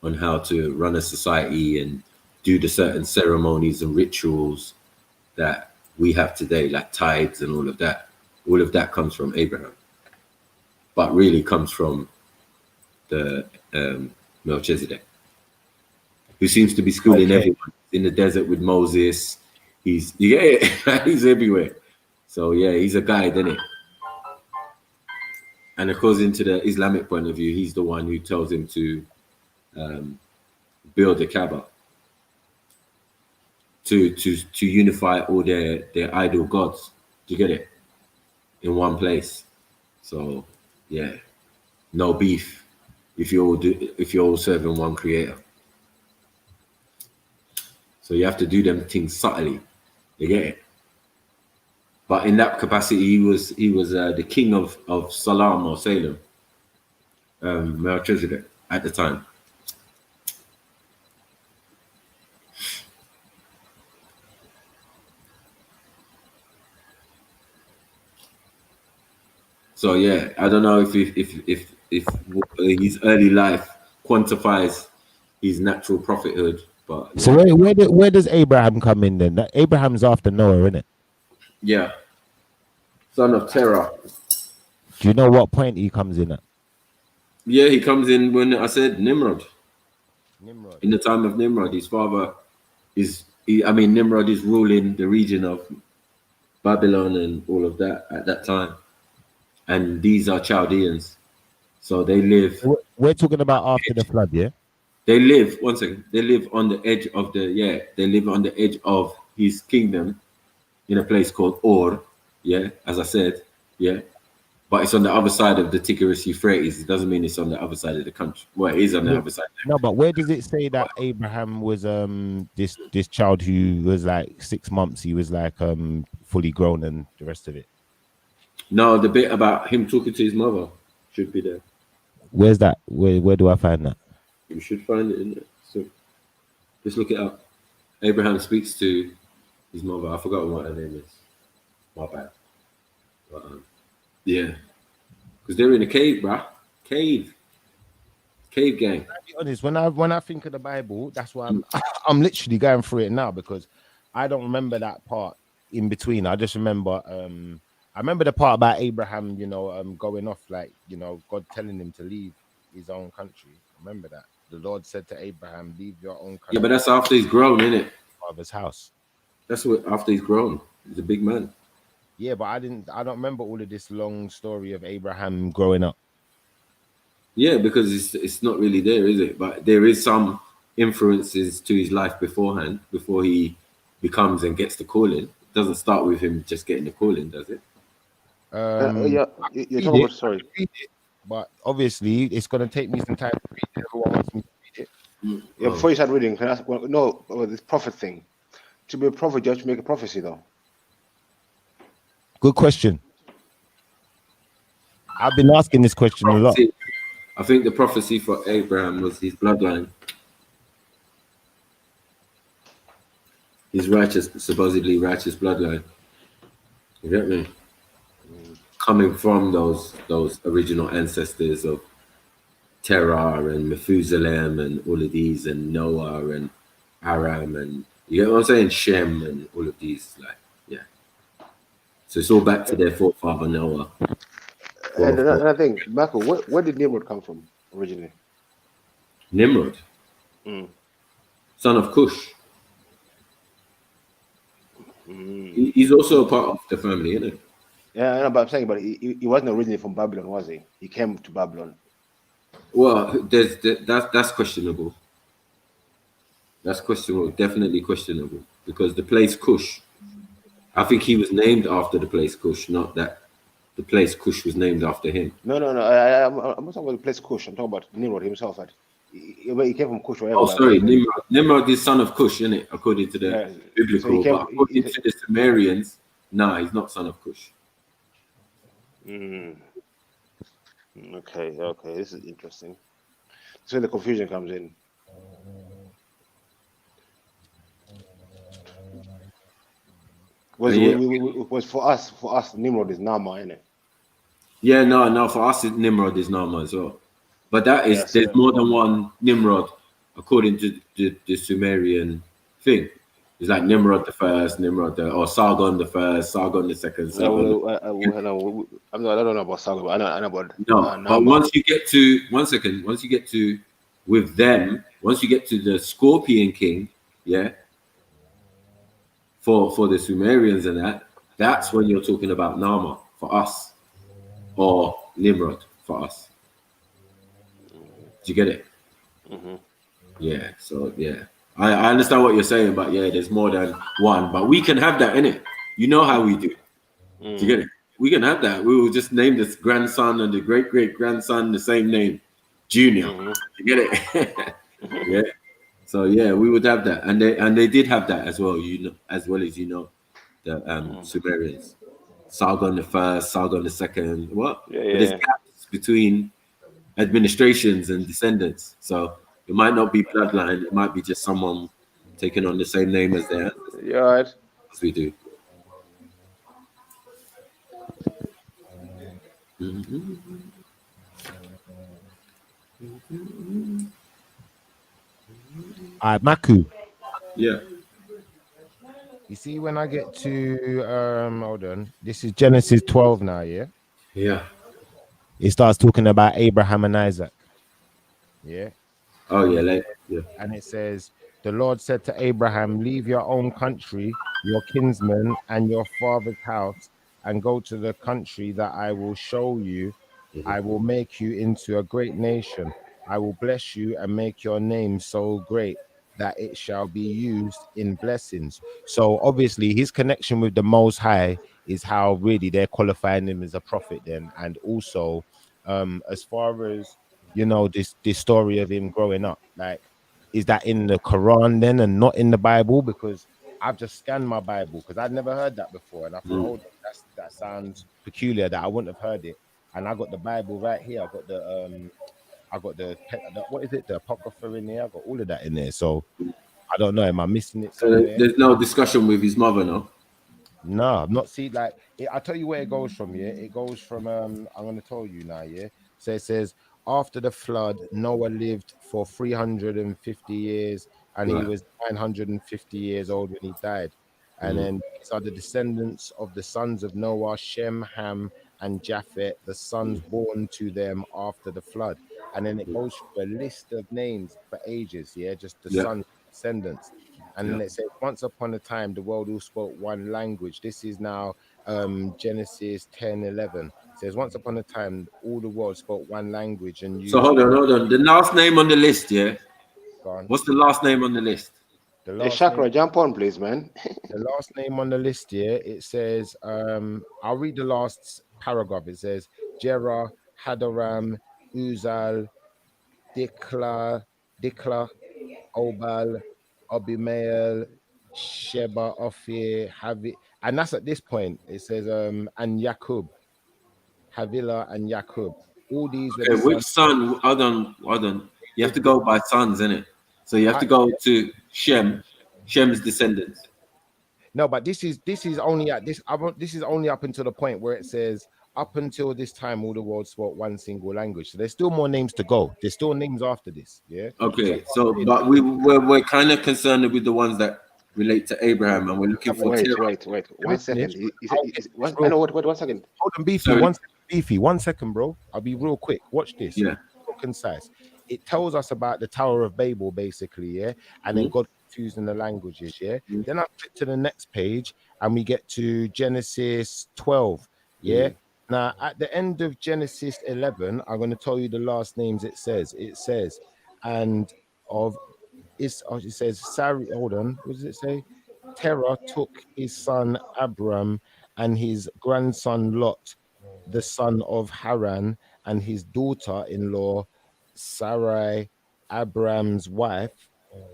on how to run a society and do the certain ceremonies and rituals that we have today, like tithes and all of that. All of that comes from Abraham. But really comes from the Melchizedek, who seems to be schooling everyone in the desert with Moses. He's everywhere. So yeah, he's a guide, isn't he? And according to the Islamic point of view, he's the one who tells him to build the Kaaba to unify all their idol gods. Do you get it? In one place. So yeah, no beef if you're all serving one creator. So you have to do them things subtly. You get it? But in that capacity, he was the king of Salam or Salem, Melchizedek at the time. So yeah, I don't know if his early life quantifies his natural prophethood, but yeah. So where does Abraham come in then? Abraham's after Noah, isn't it? Yeah. Son of Terah. Do you know what point he comes in at? Yeah, he comes in when I said Nimrod. In the time of Nimrod, his father Nimrod is ruling the region of Babylon and all of that at that time. And these are Chaldeans. So they live. We're talking about after the flood, yeah? They live, one second, they live on the edge of his kingdom in a place called Ur, yeah, as I said, yeah. But it's on the other side of the Tigris Euphrates. It doesn't mean it's on the other side of the country. Well, it is on the other side. No, but where does it say that Abraham was this child who was like 6 months, he was like fully grown and the rest of it? No, the bit about him talking to his mother should be there. Where's that? Where do I find that? You should find it in there. So just look it up. Abraham speaks to his mother. I forgot what her name is. My bad. But, yeah. Because they're in a cave, bruh. Cave gang. To be honest, when I think of the Bible, that's why I'm literally going through it now, because I don't remember that part in between. I just remember I remember the part about Abraham, going off, like, God telling him to leave his own country. I remember that. The Lord said to Abraham, leave your own country. Yeah, but that's after he's grown, isn't it? Father's house. That's what after he's grown. He's a big man. Yeah, but I don't remember all of this long story of Abraham growing up. Yeah, because it's not really there, is it? But there is some influences to his life beforehand, before he becomes and gets the calling. It doesn't start with him just getting the calling, does it? You're talking about, sorry. But obviously, it's going to take me some time to read it. Everyone wants me to read it. Yeah, before you start reading, can I ask? Well, this prophet thing. To be a prophet, you have to make a prophecy, though. Good question. I've been asking this question a lot. I think the prophecy for Abraham was his bloodline. His supposedly righteous bloodline. You get me? Coming from those original ancestors of Terah and Methuselah and all of these, and Noah and Aram, and you get what I'm saying, Shem and all of these, like, yeah. So it's all back to their forefather Noah. And I think, Michael, where did Nimrod come from originally? Nimrod, son of Cush. He's also a part of the family, isn't he? Yeah, I know, but I'm saying, but he wasn't originally from Babylon, was he? He came to Babylon. Well, that's questionable. That's questionable. Definitely questionable because the place Cush. I think he was named after the place Cush, not that the place Cush was named after him. No. I'm not talking about the place Cush. I'm talking about Nimrod himself. He came from Cush, wherever. Oh, sorry, Nimrod. Nimrod is son of Cush, isn't it? According to the biblical, so but according to the Sumerians, nah, he's not son of Cush. Okay, this is interesting. So the confusion comes in. Was for us, Nimrod is Nama, isn't it? Yeah, no, for us, Nimrod is Nama as well. But there's more than one Nimrod, according to the Sumerian thing. It's like Nimrod the first, or Sargon the first, Sargon the second. I don't know about Sargon, but I know about but once you get to once you get to with them, once you get to the Scorpion King, yeah, for the Sumerians and that's when you're talking about Nama for us, or Nimrod for us. Do you get it? Yeah. So yeah, I understand what you're saying, but yeah, there's more than one. But we can have that, innit? You know how we do. Do you get it? We can have that. We will just name this grandson and the great grandson the same name, Junior. You get it? Yeah. So yeah, we would have that, and they did have that as well. As well as the Sumerians, Sargon the first, Sargon the second. What? Yeah. But there's gaps between administrations and descendants, so it might not be bloodline. It might be just someone taking on the same name as their ancestors. Yeah, right. As we do. Maku. Yeah. You see, when I get to hold on, this is Genesis 12 now, yeah? Yeah. It starts talking about Abraham and Isaac. Yeah. Oh yeah, yeah. And it says, the Lord said to Abraham, leave your own country, your kinsmen, and your father's house, and go to the country that I will show you. I will make you into a great nation. I will bless you and make your name so great that it shall be used in blessings. So obviously his connection with the Most High is how really they're qualifying him as a prophet then. And also as far as, you know, this story of him growing up, like, is that in the Quran then and not in the Bible? Because I've just scanned my Bible because I'd never heard that before. And I thought, that sounds peculiar that I wouldn't have heard it. And I got the Bible right here. I got the what is it? The Apocrypha in there. I got all of that in there. So I don't know. Am I missing it somewhere? There's no discussion with his mother, no? No, I'm not seeing like I'll tell you where it goes from, yeah. It goes from I'm gonna tell you now, yeah. So it says after the flood, Noah lived for 350 years and he was 950 years old when he died. And then these are the descendants of the sons of Noah, Shem, Ham, and Japheth, the sons born to them after the flood. And then it goes through a list of names for ages, yeah, just the sons, descendants. And then it says, once upon a time, the world all spoke one language. This is now Genesis 10:11. It says, once upon a time, all the world spoke one language. And you. So hold on. The last name on the list, yeah? Go on. What's the last name on the list? The last Chakra, name, jump on, please, man. the last name on the list here, it says, I'll read the last paragraph. It says, Jerah, Hadaram, Uzal, Dikla, Obal, Abimael, Sheba, Ophir, Havi, and that's at this point. It says, and Yakub, Havilah, and Yakub. All these were Okay, which son? Hold on. You have to go by sons, innit? So you have to go to Shem's descendants. No, but this is only at this. This is only up until the point where it says, up until this time, all the world spoke one single language. So there's still more names to go. There's still names after this. Yeah. Okay. So but we're kind of concerned with the ones that relate to Abraham, and we're looking for. Wait. 1 second. I know what. 1 second. Hold on, Beefy. 1 second, bro. I'll be real quick. Watch this. Yeah. Real concise. It tells us about the Tower of Babel, basically, yeah, and then God confusing the languages, yeah. Then I flip to the next page, and we get to Genesis 12, Yeah. Now, at the end of Genesis 11, I'm going to tell you the last names it says. It says, and of it says, Sarah, hold on, what does it say? Terah took his son Abram and his grandson Lot, the son of Haran, and his daughter-in-law Sarai, Abram's wife,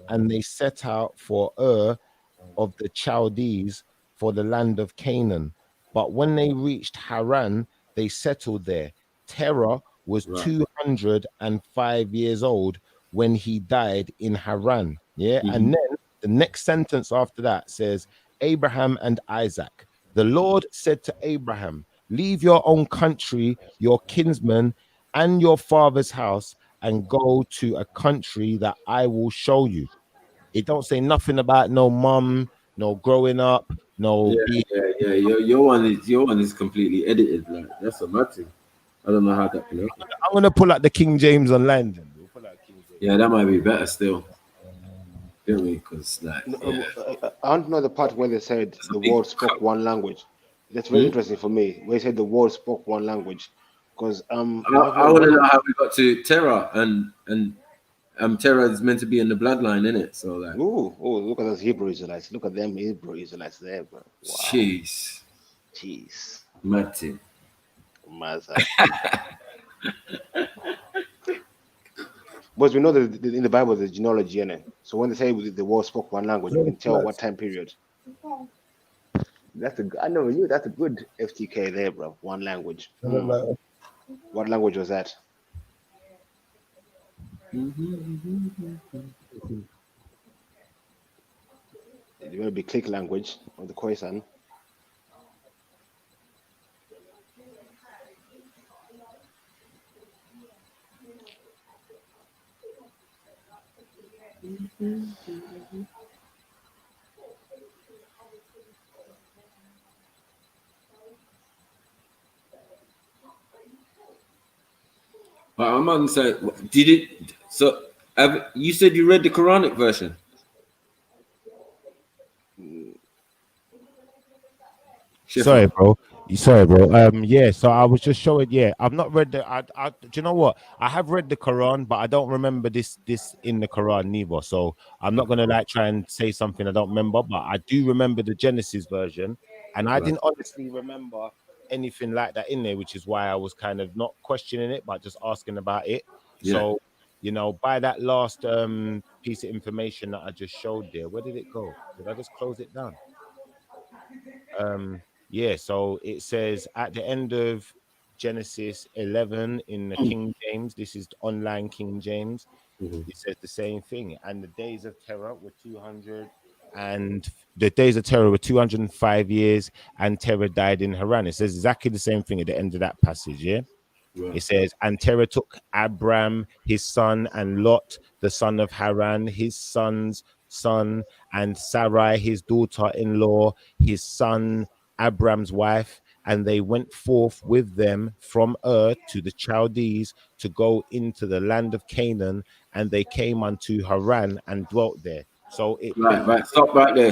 and they set out for of the Chaldees, for the land of Canaan. But when they reached Haran, they settled there. Terah was 205 years old when he died in Haran. Yeah. And then the next sentence after that says, Abraham and Isaac. The Lord said to Abraham, leave your own country, your kinsmen, and your father's house, and go to a country that I will show you. It don't say nothing about no mum, no growing up, no. Yeah. Your one is completely edited. Like that's a mad thing. I don't know how that can happen. I'm gonna pull out the King James online. Then we'll pull out King James. Yeah, that might be better still. Feel me? Because like, I don't know the part where they said the world spoke one language. That's very interesting for me. Where they said the world spoke one language, because I want to know how we got to Terah and Terah is meant to be in the bloodline, innit? So like, look at those Hebrew Israelites. Look at them Hebrew Israelites there, bro. Wow. Jeez. Matty. But we know that in the Bible there's genealogy in it. So when they say the world spoke one language, you can tell what time period. I know you. That's a good FTK there, bro. One language. What language was that? It will be click language of the Khoisan. But I'm going to say, did it? So you said you read the Quranic version. Sorry, bro. Yeah. So I was just showing. Yeah, I've not read the. Do you know what? I have read the Quran, but I don't remember this in the Quran neither. So I'm not gonna like try and say something I don't remember. But I do remember the Genesis version, and I didn't honestly remember anything like that in there, which is why I was kind of not questioning it, but just asking about it. Yeah. So, you know, by that last piece of information that I just showed there, where did it go? Did I just close it down? Yeah, so it says at the end of Genesis 11 in the King James, this is the online King James, it says the same thing. And the days of terror were 205 years, and Terah died in Haran. It says exactly the same thing at the end of that passage, yeah? It says, and Terah took Abram, his son, and Lot, the son of Haran, his son's son, and Sarai, his daughter-in-law, his son, Abram's wife, and they went forth with them from to the Chaldees to go into the land of Canaan, and they came unto Haran and dwelt there. So it right. Stop right there.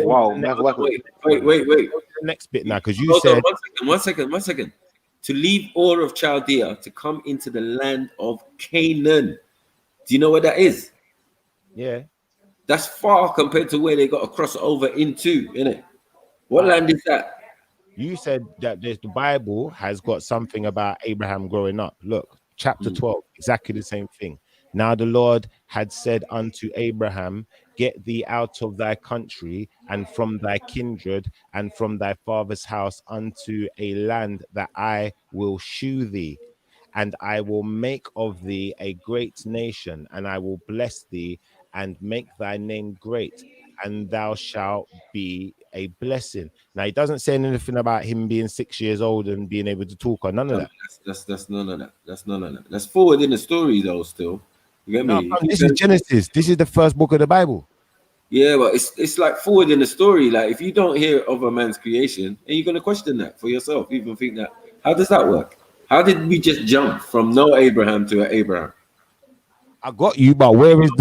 Wow. Wait. The next bit now, because you said one second. To leave Ur of Chaldea to come into the land of Canaan. Do you know where that is? Yeah. That's far compared to where they got to cross over into, innit? What land is that? You said that the Bible has got something about Abraham growing up. Look, chapter 12, exactly the same thing. Now the Lord had said unto Abraham, get thee out of thy country and from thy kindred and from thy father's house unto a land that I will shew thee. And I will make of thee a great nation, and I will bless thee and make thy name great, and thou shalt be a blessing. Now, he doesn't say anything about him being 6 years old and being able to talk or none of that. That's none of that. That's none of that. That's forward in the story, though, still. You get me? This is Genesis. This is the first book of the Bible. Yeah, but it's like forward in the story. Like, if you don't hear of a man's creation, and you're going to question that for yourself, you even think that, how does that work? How did we just jump from no Abraham to an Abraham? I got you, but where is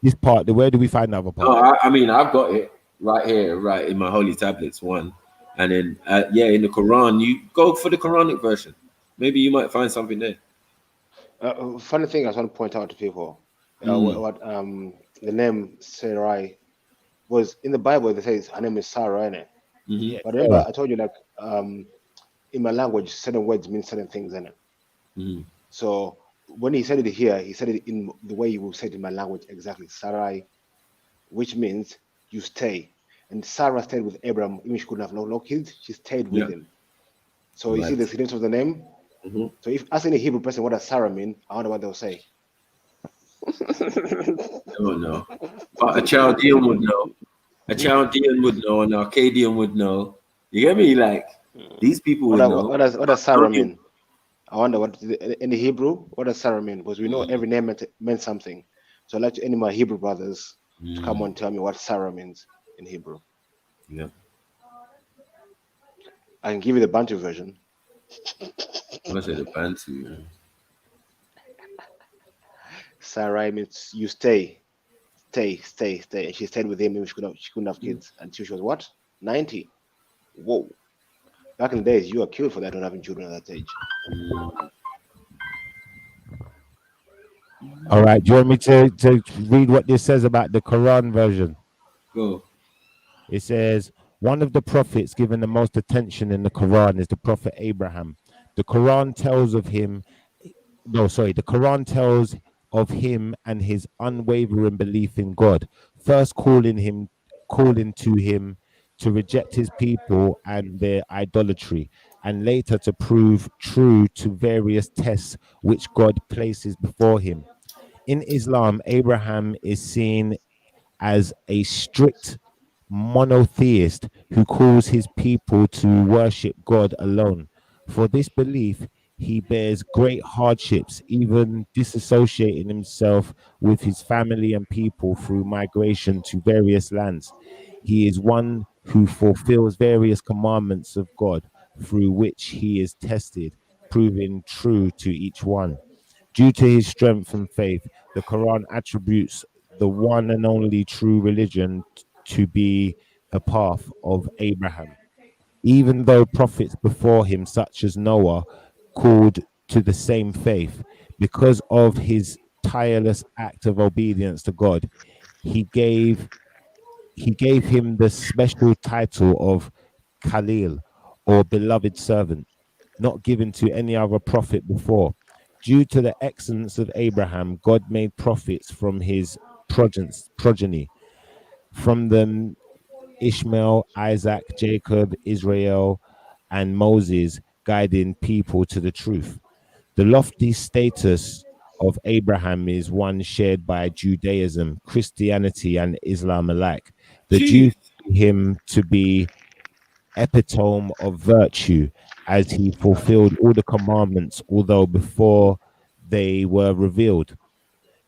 this part? Where do we find the other part? No, I mean, I've got it right here, right in my holy tablets. One, And then, in the Quran, you go for the Quranic version. Maybe you might find something there. Funny thing I want to point out to people, what the name Sarai was in the Bible. They say her name is Sarah, innit? Mm-hmm. But remember, I told you like in my language, certain words mean certain things, innit? Mm-hmm. So when he said it here, he said it in the way you would say it in my language exactly, Sarai, which means you stay. And Sarah stayed with Abraham, even she couldn't have no kids, she stayed with him. So you see the significance of the name? Mm-hmm. So if asking a Hebrew person what does Sarah mean, I wonder what they'll say. I don't know. But a Chaldean would know. A Chaldean would know, an Arcadian would know. You get me? Like, these people would know. What does Sarah mean? I wonder what in the Hebrew, what does Sarah mean? Because we know every name meant something. So I'd like to any of my Hebrew brothers to come on and tell me what Sarah means in Hebrew. Yeah. I can give you the Bantu version. I'm gonna say the Bantu. Sarai means you stay. And she stayed with him. She couldn't have kids until she was what? 90. Whoa. Back in the days, you were killed for that, not having children at that age. All right. Do you want me to read what this says about the Quran version? Go. It says, one of the prophets given the most attention in the Quran is the prophet Abraham. The Quran tells of him and his unwavering belief in God, first calling to him to reject his people and their idolatry, and later to prove true to various tests which God places before him. In Islam, Abraham is seen as a strict monotheist who calls his people to worship God alone. For this belief, he bears great hardships, even disassociating himself with his family and people through migration to various lands. He is one who fulfills various commandments of God, through which he is tested, proving true to each one. Due to his strength and faith, the Quran attributes the one and only true religion to be a path of Abraham. Even though prophets before him, such as Noah, called to the same faith, because of his tireless act of obedience to God, he gave him the special title of Khalil, or beloved servant, not given to any other prophet before. Due to the excellence of Abraham, God made prophets from his progeny. From them, Ishmael, Isaac, Jacob, Israel, and Moses, guiding people to the truth. The lofty status of Abraham is one shared by Judaism, Christianity, and Islam alike. The Jews see him to be epitome of virtue, as he fulfilled all the commandments, although before they were revealed,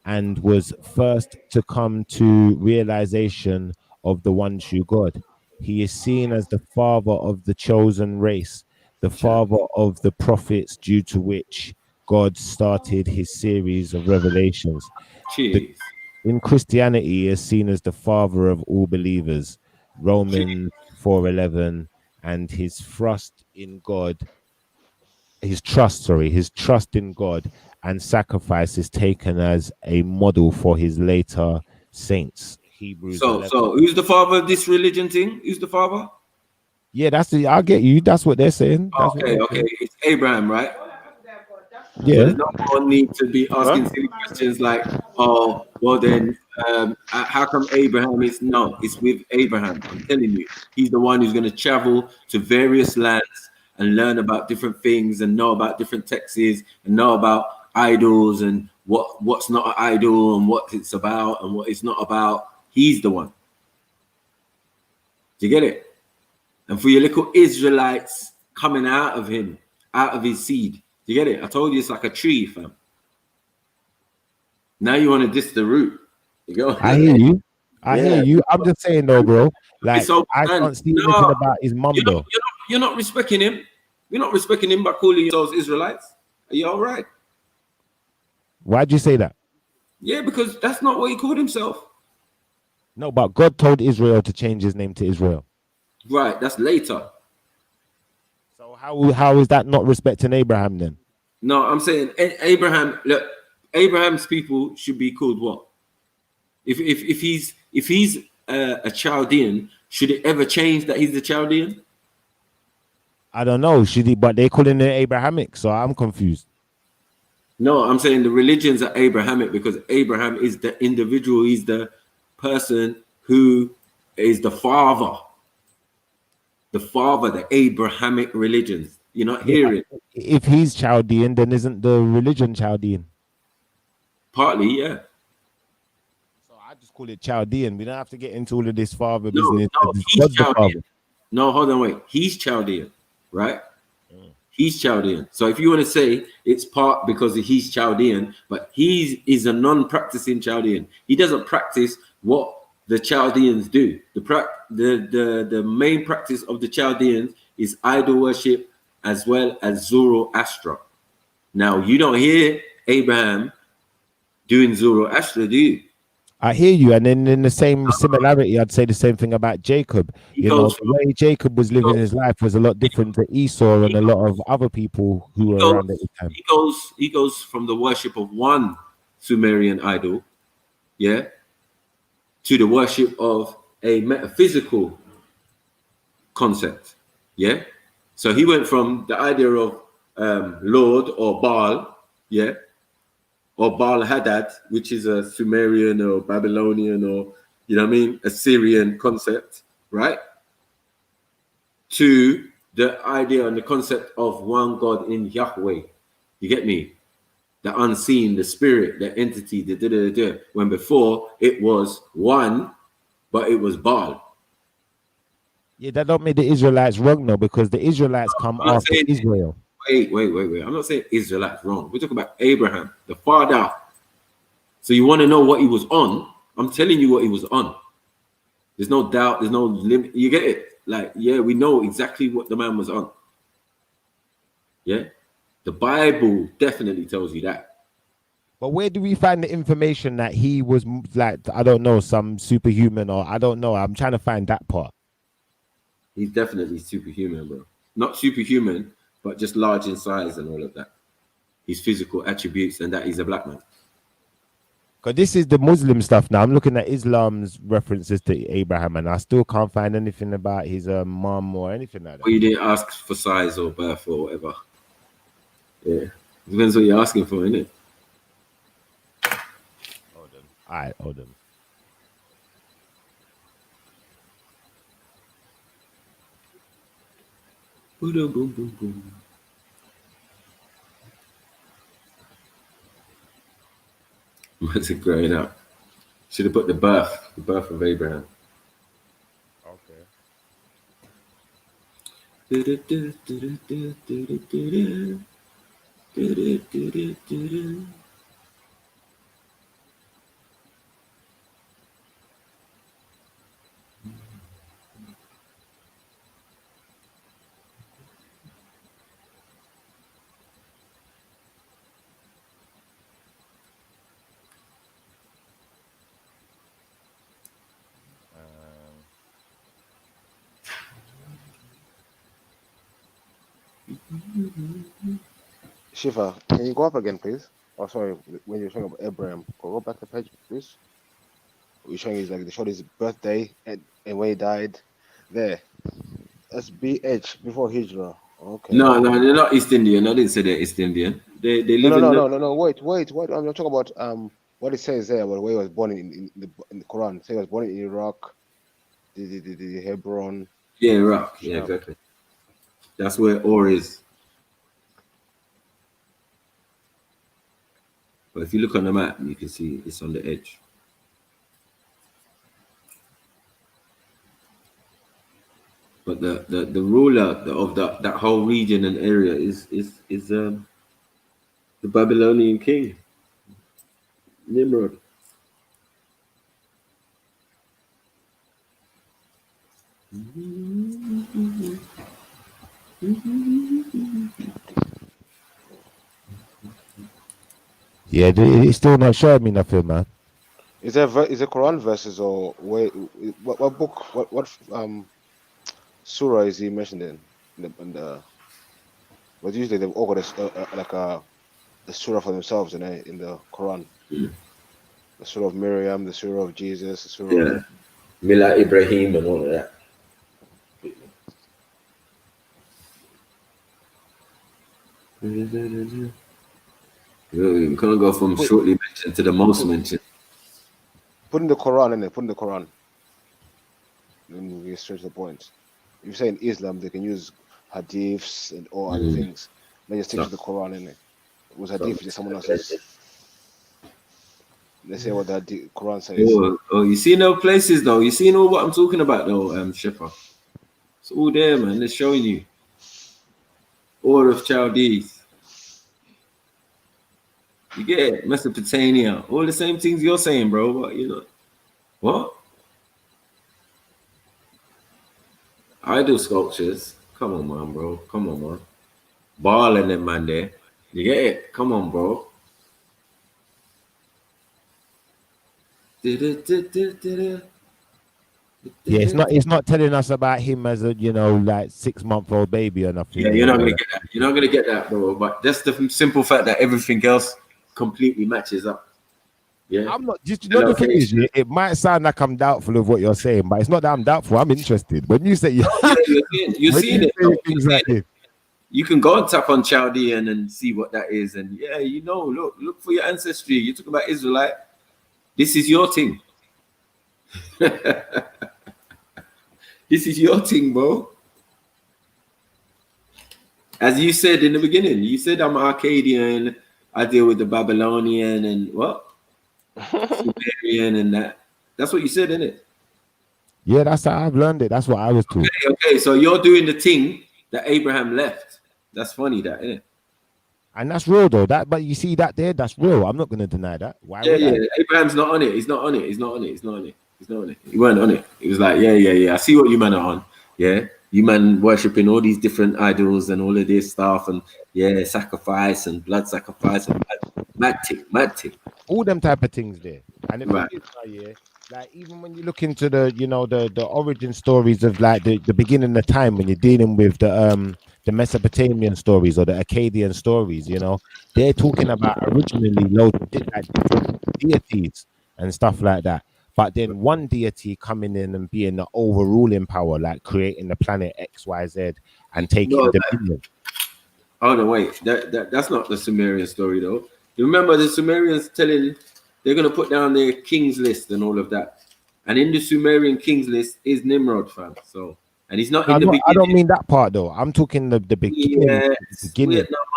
and was first to come to realization of the one true God. He is seen as the father of the chosen race, the father of the prophets, due to which God started his series of revelations. In Christianity, he is seen as the father of all believers, Romans 4:11, and his trust in God and sacrifice is taken as a model for his later saints. Hebrews 11. So who's the father of this religion thing? Who's the father? Yeah, I'll get you. That's what they're saying. Okay. It's Abraham, right? Yeah. So there's no more need to be asking silly questions like, oh, well then, how come Abraham is? No, it's with Abraham. I'm telling you, he's the one who's going to travel to various lands and learn about different things and know about different texts and know about idols and what's not an idol and what it's about and what it's not about. He's the one. Do you get it? And for your little Israelites coming out of him, out of his seed. You get it? I told you it's like a tree, fam. Now you want to diss the root. You go. I hear you. I hear you. I'm just saying though, bro. Like I can't see anything about his mum though. You're not respecting him. You're not respecting him by calling yourselves Israelites. Are you all right? Why'd you say that? Yeah, because that's not what he called himself. No, but God told Israel to change his name to Israel. Right, that's later. how is that not respecting Abraham then? No, I'm saying Abraham. Look, Abraham's people should be called what? If he's a Chaldean, should it ever change that he's a Chaldean? I don't know. Should he? But they calling it Abrahamic, so I'm confused. No, I'm saying the religions are Abrahamic because Abraham is the individual. He's the person who is the father. The Abrahamic religions. You're not hearing. If he's Chaldean, then isn't the religion Chaldean? Partly, yeah. So I just call it Chaldean. We don't have to get into all of this father business. No, he's Chaldean. No, hold on, wait. He's Chaldean, right? He's Chaldean. So if you want to say it's part because he's Chaldean, but he is a non-practicing Chaldean. He doesn't practice what the Chaldeans do. The main practice of the Chaldeans is idol worship as well as Zoroaster. Now, you don't hear Abraham doing Zoroaster, do you? I hear you, and then in the same similarity, I'd say the same thing about Jacob. You know, the way Jacob was living his life was a lot different to Esau and a lot of other people who were around at the time. He goes from the worship of one Sumerian idol, yeah, to the worship of a metaphysical concept, yeah. So he went from the idea of Lord or Baal, yeah, or Baal Hadad, which is a Sumerian or Babylonian or, you know what I mean, Assyrian concept, right? To the idea and the concept of one God in Yahweh. You get me? The unseen, the spirit, the entity, the when before it was one, but it was Baal. Yeah, that don't make the Israelites wrong though, because the Israelites come after Israel. Wait. I'm not saying Israelites wrong. We're talking about Abraham, the father. So you want to know what he was on? I'm telling you what he was on. There's no doubt. There's no limit. You get it? Like, yeah, we know exactly what the man was on. Yeah. The Bible definitely tells you that. But where do we find the information that he was like, I don't know, some superhuman or I don't know. I'm trying to find that part. He's definitely superhuman, bro. Not superhuman, but just large in size and all of that. His physical attributes and that he's a black man. Because this is the Muslim stuff now. I'm looking at Islam's references to Abraham and I still can't find anything about his mom or anything like that. Well, you didn't ask for size or birth or whatever. Yeah. Depends what you're asking for, innit? Hold on. All right, hold on. Boom, boom, boom, boom. What's it growing up? Should have put the birth of Abraham. Okay. Shiva, can you go up again, please? Oh, sorry. When you're talking about Abraham, go back the page, please. You're showing his, like, they showed his birthday and when he died. There. That's BH before Hijrah. Okay. No, they're not East Indian. I didn't say they're East Indian. They live no. Wait. I'm not talking about what it says there about where he was born in the Quran. Say he was born in Iraq, the Hebron. Yeah, Iraq. Yeah, exactly. That's where Ur is. But if you look on the map, you can see it's on the edge. But the ruler of that whole region and area is the Babylonian king, Nimrod. Yeah, it's still not showing me nothing, man. Is there Quran verses or what book? What surah is he mentioned in the But usually they've all got the surah for themselves in the Quran. The surah of Miriam, the surah of Jesus, the surah of Mila Ibrahim and all of that. You can't go from shortly mentioned to the most mentioned. Put in the Quran in there. Put in the Quran. Then we'll get straight to the point. If you say in Islam, they can use hadiths and all other things. Then just stick to the Quran in it. It was hadith, just someone else's. They say what the Quran says. Oh, you see no places though. You see all what I'm talking about though, Shifra. It's all there, man. They're showing you. Order of Chaldees. You get it? Mesopotamia. All the same things you're saying, bro. But you know what? Idol sculptures. Come on, man, bro. Come on, man. Ball and them, man, there. You get it? Come on, bro. Yeah, it's not telling us about him as a, you know, like 6-month-old baby or nothing. Yeah, you're not gonna get that. You're not gonna get that, bro. But that's the simple fact that everything else completely matches up. Yeah, I'm not just, you know, the thing is, it might sound like I'm doubtful of what you're saying, but it's not that I'm doubtful. I'm interested. When you say you're seeing it, things like this. You can go and tap on Chaldean and see what that is, and yeah, you know, look for your ancestry. You talk about Israelite. This is your thing. This is your thing, bro. As you said in the beginning, you said I'm Akkadian. I deal with the Babylonian and what? Sumerian and that. That's what you said, isn't it? Yeah, that's how I've learned it. That's what I was taught. Okay, so you're doing the thing that Abraham left. That's funny, that, isn't it? And that's real though. But you see that there, that's real. I'm not gonna deny that. Why would I? Abraham's not on it. He's not on it. He's not on it. He's not on it. He's not on it. He weren't on it. He was like, yeah. I see what you man are on. Yeah. You man worshipping all these different idols and all of this stuff, and sacrifice and blood sacrifice and mad tick. All them type of things there. And the thing is, like even when you look into the, you know, the origin stories of like the beginning of time, when you're dealing with the Mesopotamian stories or the Akkadian stories, you know, they're talking about originally loaded deities and stuff like that. But then one deity coming in and being the overruling power, like creating the planet XYZ and taking dominion. Oh no, wait, that's not the Sumerian story though. You remember the Sumerians telling they're gonna put down their king's list and all of that, and in the Sumerian king's list is Nimrod, fam. So, and he's not in the beginning. I don't mean that part though. I'm talking the beginning. Yeah,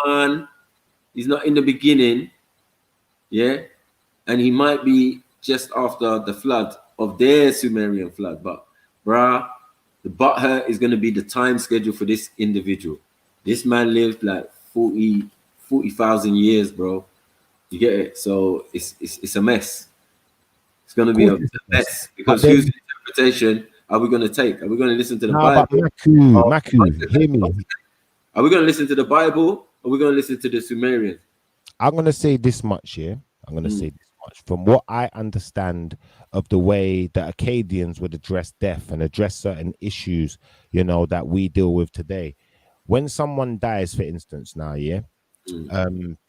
man. He's not in the beginning. Yeah, and he might be just after the flood of their Sumerian flood, but bruh, the Bacha is going to be the time schedule for this individual. This man lived like 40,000 years, bro. You get it? So it's a mess. It's going to be a mess because whose interpretation are we going to take? Are we going to listen to the Bible? Maku, hear me. Are we going to listen to the Bible or are we going to listen to the Sumerians? I'm going to say this much, I'm going to say this much. From what I understand of the way that Akkadians would address death and address certain issues, you know, that we deal with today. When someone dies, for instance, now,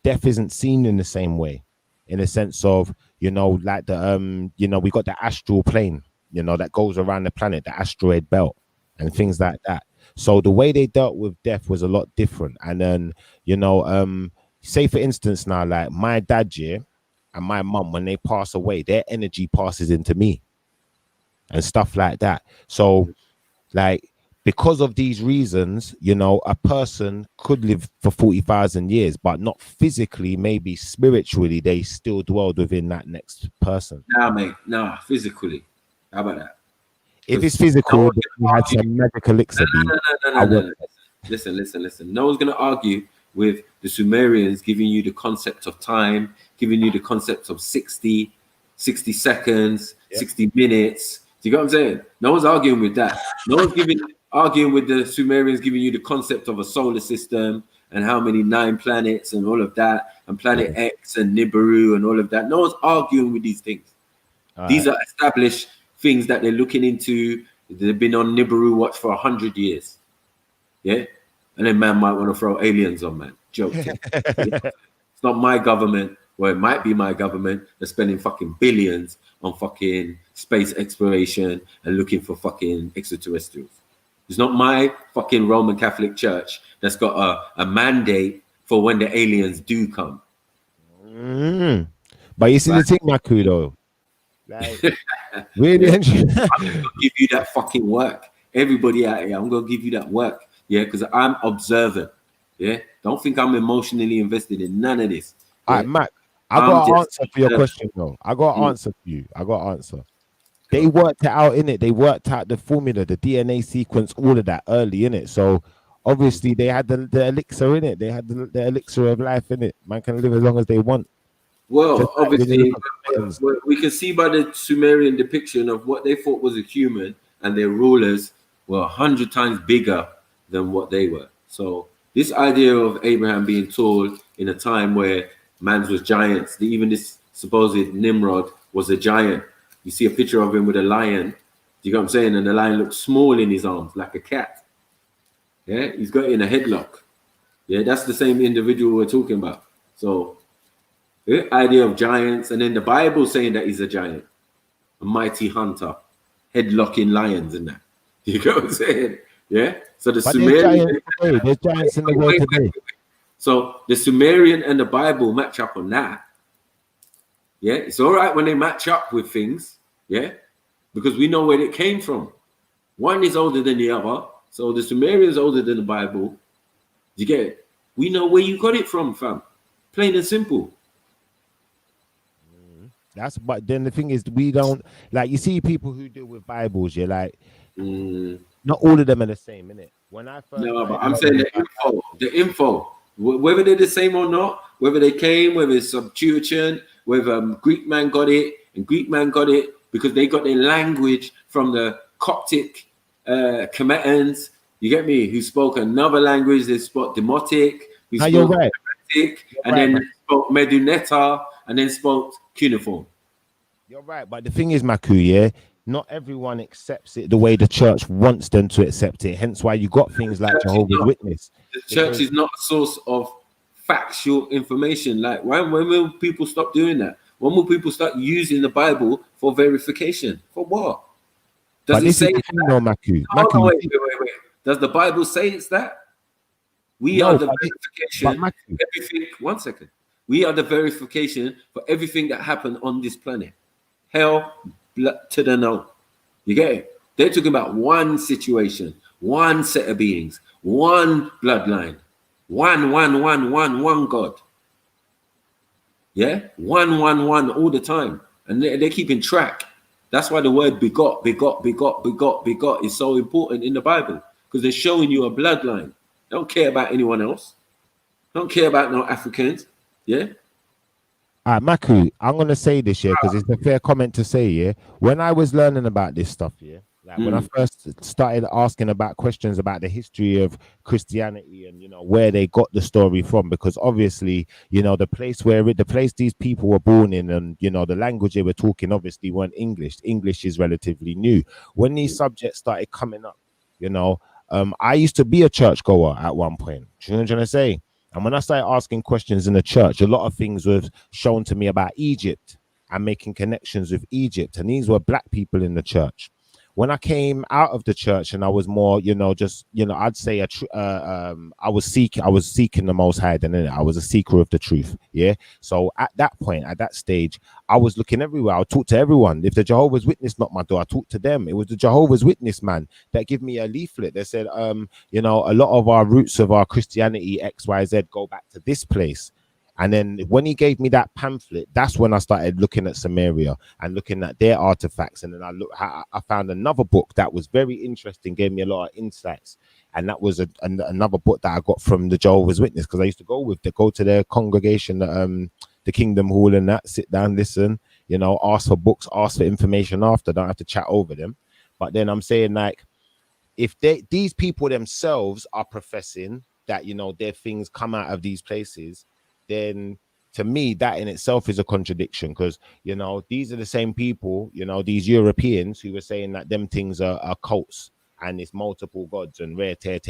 death isn't seen in the same way, in a sense of, you know, like the, you know, we got the astral plane, you know, that goes around the planet, the asteroid belt and things like that. So the way they dealt with death was a lot different. And then, you know, say for instance now, like my dad, and my mum, when they pass away, their energy passes into me and stuff like that. So like, because of these reasons, you know, a person could live for 40,000 years, but not physically, maybe spiritually, they still dwelled within that next person. Nah, mate, physically. How about that? If it's physical, we had some magic elixir. No. Listen. No one's going to argue with the Sumerians giving you the concept of time, giving you the concept of 60 seconds, 60 minutes. Do you get what I'm saying? No one's arguing with that. No one's arguing with the Sumerians giving you the concept of a solar system and how many 9 planets and all of that, and planet X and Nibiru and all of that. No one's arguing with these things. These are established things that they're looking into. They've been on Nibiru watch for 100 years. Yeah. And then man might want to throw aliens on man. Joking. It's not my government, or it might be my government that's spending fucking billions on fucking space exploration and looking for fucking extraterrestrials. It's not my fucking Roman Catholic Church that's got a mandate for when the aliens do come. But you see the thing, Maku, though. Like, really? I'm just gonna give you that fucking work. Everybody out here, I'm gonna give you that work. Yeah, because I'm observant. Yeah, don't think I'm emotionally invested in none of this. All right, Mac, I got an answer for your question, though. I got an answer for you. I got an answer. They worked it out in it. They worked out the formula, the DNA sequence, all of that early in it. So obviously they had the elixir in it. They had the elixir of life in it. Man can live as long as they want. Well, Just like obviously, we can see by the Sumerian depiction of what they thought was a human, and their rulers were 100 times bigger than what they were. So this idea of Abraham being tall in a time where man was giants, even this supposed Nimrod was a giant. You see a picture of him with a lion. You know what I'm saying? And the lion looks small in his arms, like a cat. Yeah, he's got it in a headlock. Yeah, that's the same individual we're talking about. So the idea of giants, and then the Bible saying that he's a giant, a mighty hunter, headlocking lions and that. You know what I'm saying? Yeah. So the Sumerian, there's giants in the world today. So the Sumerian and the Bible match up on that. Yeah, it's all right when they match up with things. Yeah, because we know where it came from. One is older than the other. So the Sumerian is older than the Bible. You get it? We know where you got it from, fam. Plain and simple. But then the thing is, we don't, like, you see people who deal with Bibles, you're like, not all of them are the same, innit? When I first, no, but I'm saying the info, whether they're the same or not, whether they came, whether it's substitution, whether Greek man got it and Greek man got it because they got their language from the Coptic Commetans, you get me, who spoke another language. They spoke Demotic, who spoke Heretic, and then spoke Meduneta, and then spoke cuneiform. You're right, but the thing is, Maku, yeah, not everyone accepts it the way the church wants them to accept it. Hence why you got things like Jehovah's Witness. The church is not a source of factual information. Like, when will people stop doing that? When will people start using the Bible for verification? For what? Does it say Maku? Wait. Does the Bible say it's that? We are the verification. Everything. 1 second. We are the verification for everything that happened on this planet. Hell to the no. You get it? They're talking about one situation, one set of beings, one bloodline, one God. Yeah, one all the time, and they're keeping track. That's why the word begot is so important in the Bible, because they're showing you a bloodline. They don't care about anyone else. They don't care about no Africans. Yeah. All right, Maku, I'm gonna say this, yeah, because it's a fair comment to say, yeah. When I was learning about this stuff, yeah, like when I first started asking about questions about the history of Christianity and, you know, where they got the story from, because obviously, you know, the place these people were born in, and, you know, the language they were talking obviously weren't English. English is relatively new. When these subjects started coming up, you know, I used to be a churchgoer at one point. Do you know what I'm trying to say? And when I started asking questions in the church, a lot of things were shown to me about Egypt and making connections with Egypt. And these were black people in the church. When I came out of the church and I was more, you know, just, you know, I'd say I was seeking the Most High, then I was a seeker of the truth. Yeah. So at that point, at that stage, I was looking everywhere. I would talk to everyone. If the Jehovah's Witness knocked my door, I talked to them. It was the Jehovah's Witness man that gave me a leaflet. They said, you know, a lot of our roots of our Christianity, XYZ, go back to this place. And then when he gave me that pamphlet, that's when I started looking at Samaria and looking at their artifacts. And then I found another book that was very interesting, gave me a lot of insights. And that was another book that I got from the Jehovah's Witness, because I used to go to their congregation, the Kingdom Hall, and that, sit down, listen, you know, ask for books, ask for information after. Don't have to chat over them. But then I'm saying, like, if these people themselves are professing that, you know, their things come out of these places, then to me, that in itself is a contradiction, because, you know, these are the same people, you know, these Europeans who were saying that them things are cults and it's multiple gods and rare tear.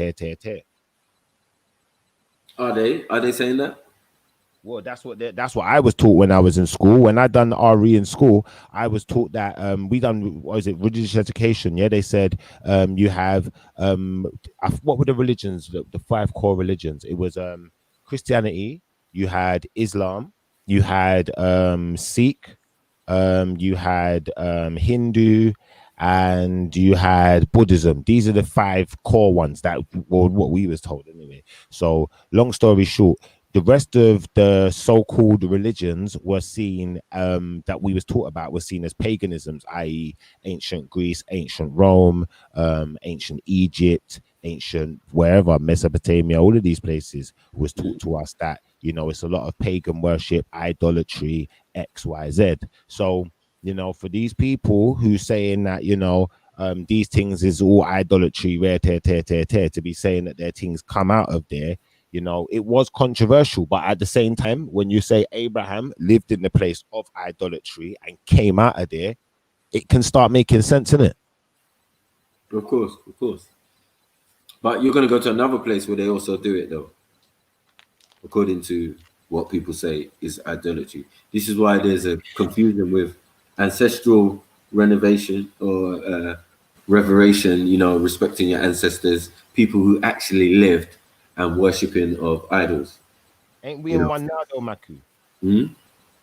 Are they saying that? Well, that's what I was taught when I was in school. When I done RE in school, I was taught that we done, what is it, religious education. Yeah, they said you have what were the religions? The 5 core religions. It was Christianity. You had Islam. You had Sikh. You had Hindu, and you had Buddhism. These are the 5 core ones that were what we was told anyway. So, long story short, the rest of the so-called religions were seen that we was taught about were seen as paganisms, i.e. ancient Greece, ancient Rome, ancient Egypt, ancient wherever, Mesopotamia, all of these places was taught to us that, you know, it's a lot of pagan worship, idolatry, XYZ. So, you know, for these people who saying that, you know, these things is all idolatry, rare tear, to be saying that their things come out of there, you know, it was controversial. But at the same time, when you say Abraham lived in the place of idolatry and came out of there, it can start making sense, innit? Of course. But you're going to go to another place where they also do it, though, according to what people say is idolatry. This is why there's a confusion with ancestral renovation or reveration, you know, respecting your ancestors, people who actually lived and worshipping of idols. Ain't we in one now, though, Maku?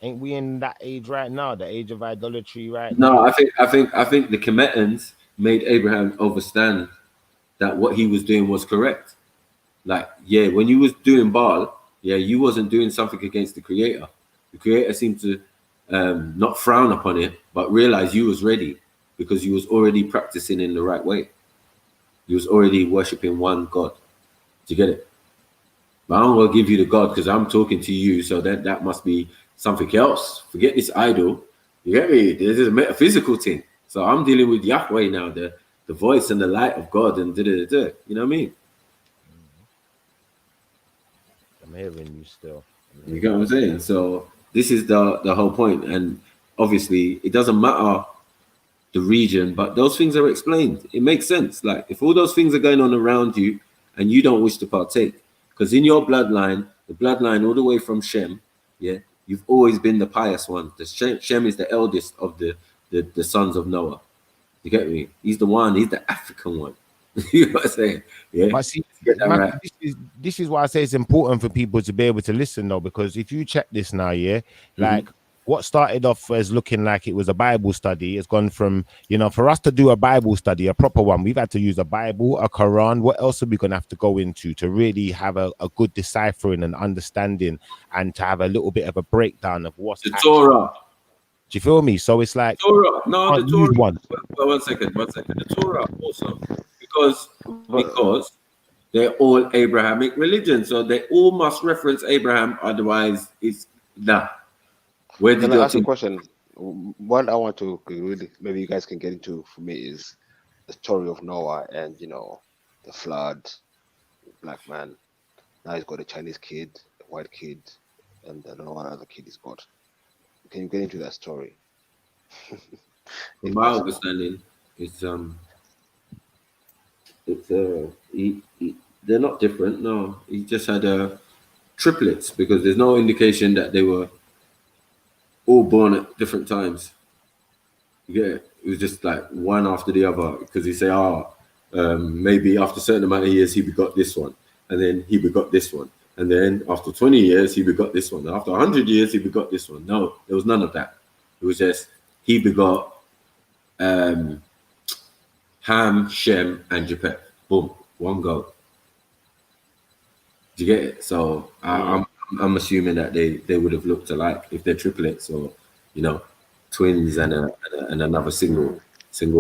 Ain't we in that age right now, the age of idolatry right now? No, I think the Kemetans made Abraham understand that what he was doing was correct. Like, yeah, when you was doing Baal, yeah, you wasn't doing something against the Creator. The Creator seemed to not frown upon it, but realize you was ready because you was already practicing in the right way. You was already worshiping one God. Do you get it? But I'm gonna give you the God because I'm talking to you, so that must be something else. Forget this idol. You get me? This is a metaphysical thing. So I'm dealing with Yahweh now, the voice and the light of God, and da-da-da-da. You know what I mean? I'm hearing you still. You get what I'm saying? So this is the whole point. And obviously it doesn't matter the region, but those things are explained. It makes sense. Like if all those things are going on around you and you don't wish to partake, because in your bloodline, the bloodline all the way from Shem, yeah, you've always been the pious one. The Shem is the eldest of the sons of Noah. You get me? He's the one, he's the African one. You know what I'm saying? Yeah. But see, right. this is why I say it's important for people to be able to listen, though, because if you check this now, yeah, like what started off as looking like it was a Bible study has gone from, you know, for us to do a Bible study, a proper one, we've had to use a Bible, a Quran. What else are we going to have to go into to really have a good deciphering and understanding and to have a little bit of a breakdown of what's the Torah? Do you feel me? So it's like Torah. No, the Torah. One. Well, one second. The Torah also, because they're all Abrahamic religions, so they all must reference Abraham. Otherwise, it's nah. Where did Can I you ask a question? What I want to really, maybe you guys can get into for me is the story of Noah and, you know, the flood, black man. Now he's got a Chinese kid, a white kid, and I don't know what other kid he's got. Can you get into that story? From my understanding, they're not different. No, he just had triplets because there's no indication that they were all born at different times. Yeah, it was just like one after the other because he say, maybe after a certain amount of years he begot this one, and then he begot this one, and then after 20 years he begot this one, and after 100 years he begot this one. No, there was none of that. It was just he begot Ham, Shem, and Japheth. Boom, one go. Do you get it? So I'm assuming that they would have looked alike if they're triplets or, you know, twins and another single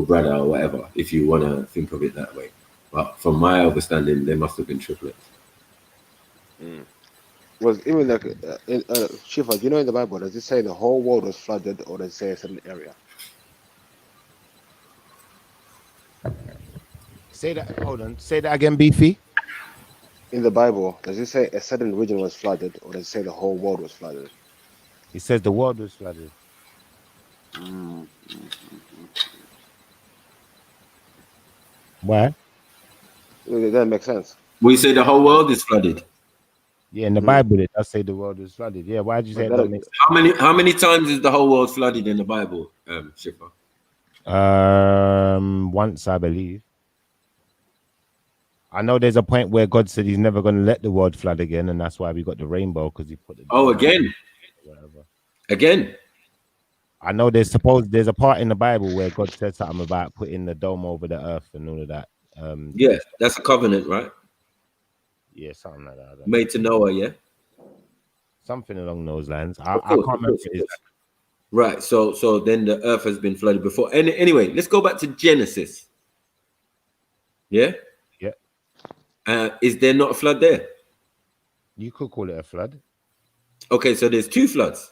brother or whatever, if you want to think of it that way. But from my understanding, they must have been triplets. Was even like Shiva, do you know in the Bible, does it say the whole world was flooded or does it say a certain area? Say that. Hold on. Say that again, Beefy. In the Bible, does it say a certain region was flooded or does it say the whole world was flooded? It says the world was flooded. Why? That makes sense. We say the whole world is flooded. Yeah, in the Bible it does say the world was flooded. Yeah, why did you say it don't make sense? How many times is the whole world flooded in the Bible, Shifa? Once I believe. I know there's a point where God said he's never going to let the world flood again, and that's why we got the rainbow, because he put the again. Whatever. Again. I know there's a part in the Bible where God said something about putting the dome over the earth and all of that. Yeah, that's a covenant, right? Yeah, something like that. Made to Noah, yeah? Something along those lines. I can't remember it. Right, so then the earth has been flooded before. And anyway, let's go back to Genesis. Yeah? Yeah. Is there not a flood there? You could call it a flood. Okay, so there's two floods.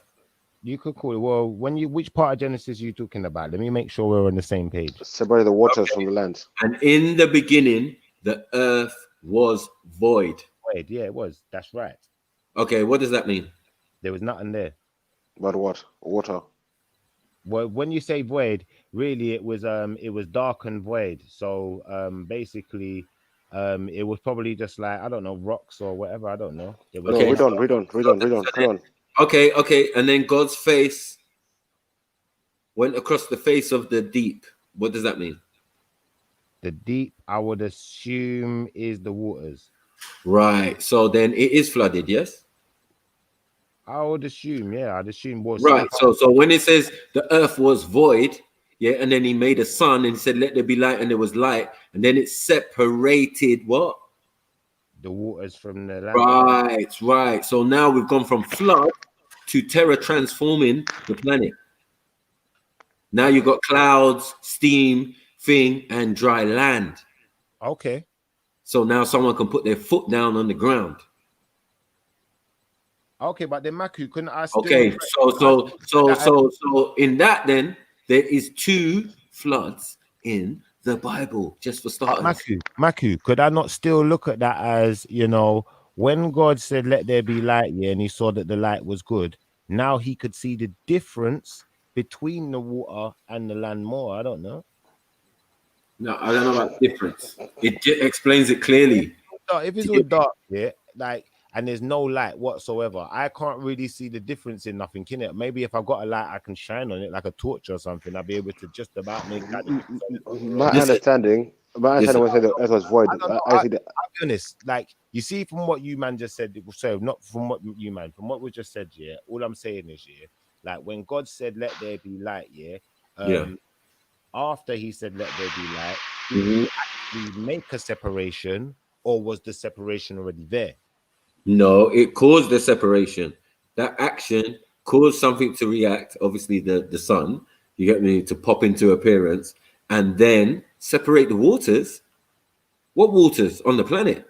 You could call it. Well, which part of Genesis are you talking about? Let me make sure we're on the same page. Separate the waters from the land. And in the beginning, the earth was void. Void, yeah, it was. That's right. Okay, what does that mean? There was nothing there. But what? Water. Well, when you say void, really it was dark and void. So basically it was probably just like, I don't know, rocks or whatever. I don't know. Okay, read on. Come on. Okay. And then God's face went across the face of the deep. What does that mean? The deep, I would assume, is the waters. Right. So then it is flooded, yes? I would assume, yeah. I'd assume was right. So when it says the earth was void, yeah, and then he made a sun and said, "Let there be light," and there was light, and then it separated what? The waters from the land. Right. So now we've gone from flood to terror transforming the planet. Now you've got clouds, steam, thing, and dry land. Okay. So now someone can put their foot down on the ground. Okay, but then Maku, couldn't I still... Okay, so in that then, there is two floods in the Bible, just for starters. Maku, could I not still look at that as, when God said, "Let there be light," yeah, and he saw that the light was good, now he could see the difference between the water and the land more? I don't know. No, I don't know about difference. It explains it clearly. If it's all dark, yeah, and there's no light whatsoever, I can't really see the difference in nothing, can it? Maybe if I've got a light, I can shine on it like a torch or something. I'll be able to just about make that. My understanding when I said the earth was void, I'll be honest. Like, you see, from what you man just said, so not from what you man, from what we just said, yeah. All I'm saying is, yeah, like when God said, "Let there be light," yeah. After he said, "Let there be light," did he actually make a separation, or was the separation already there? No, it caused the separation. That action caused something to react, obviously the sun, you get me, to pop into appearance and then separate the waters. What waters on the planet?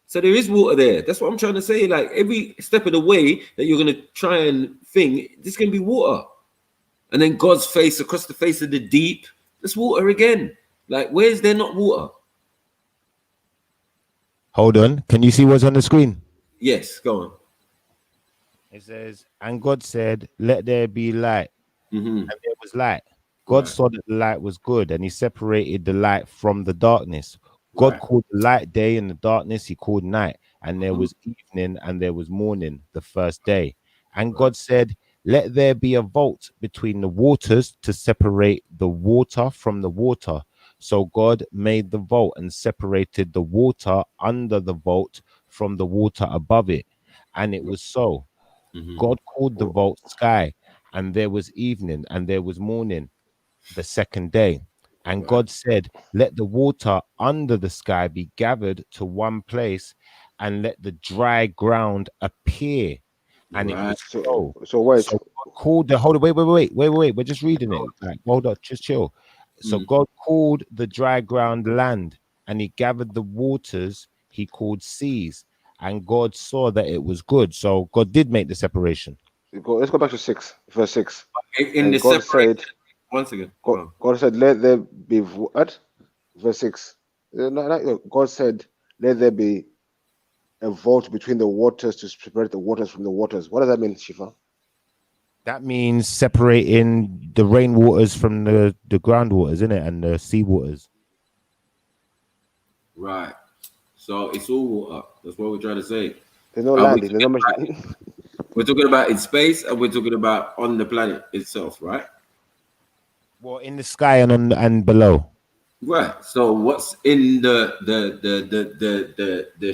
So there is water there. That's what I'm trying to say. Like, every step of the way that you're going to try and think, there's going to be water. And then God's face across the face of the deep, there's water again. Like, where's there not water? Hold on. Can you see what's on the screen? Yes, go on. It says, "And God said, 'Let there be light.' And there was light. God saw that the light was good, and he separated the light from the darkness. God called the light day, and the darkness he called night. And there was evening, and there was morning, the first day. And God said, 'Let there be a vault between the waters to separate the water from the water.' So God made the vault and separated the water under the vault from the water above it. And it was so. God called the vault sky, and there was evening, and there was morning, the second day. And God said, 'Let the water under the sky be gathered to one place, and let the dry ground appear.' And it was so. So wait. So God called the wait. We're just reading it. Like, hold up, just chill. So God called the dry ground land, and he gathered the waters he called seas. And God saw that it was good. So God did make the separation. Let's go back to verse 6. In the God said, once again, God said, "Let there be what?" Verse 6. God said, "Let there be a vault between the waters to separate the waters from the waters." What does that mean, Shifa? That means separating the rainwaters from the groundwaters, isn't it? And the sea waters. Right. So it's all water. That's what we're trying to say. There's no landing. There's no much. We're talking about in space, and we're talking about on the planet itself, right? Well, in the sky and below. Right. So what's in the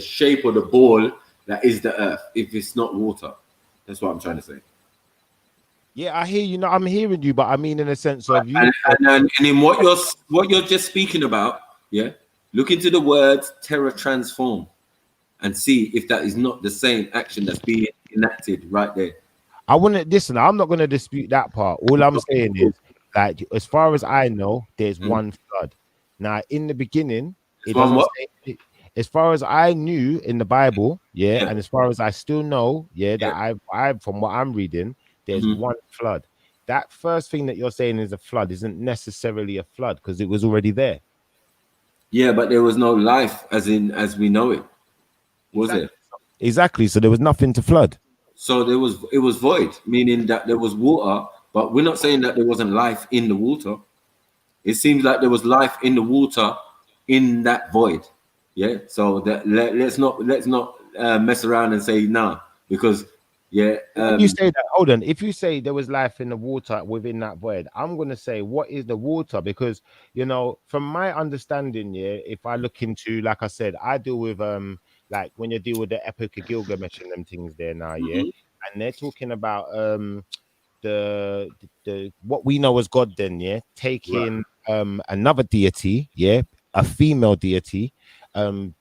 shape of the ball that is the Earth if it's not water? That's what I'm trying to say. Yeah, I hear you. No, I'm hearing you, but I mean in a sense of you. And in what you're just speaking about, yeah. Look into the words terror transform, and see if that is not the same action that's being enacted right there. I wouldn't listen. I'm not going to dispute that part. All I'm saying is that, as far as I know, there's one flood. Now, in the beginning, it doesn't say. As far as I knew in the Bible, and as far as I still know, that I from what I'm reading, there's one flood. That first thing that you're saying is a flood isn't necessarily a flood because it was already there. Yeah, but there was no life as we know it. Was it? Exactly. So there was nothing to flood. So it was void, meaning that there was water, but we're not saying that there wasn't life in the water. It seems like there was life in the water in that void. Yeah. So that let's not mess around and say nah, because you say that, hold on. If you say there was life in the water within that void, I'm gonna say what is the water? Because from my understanding, if I look into, like I said, I deal with like when you deal with the Epic of Gilgamesh and them things there now, and they're talking about the what we know as God then, taking another deity, a female deity,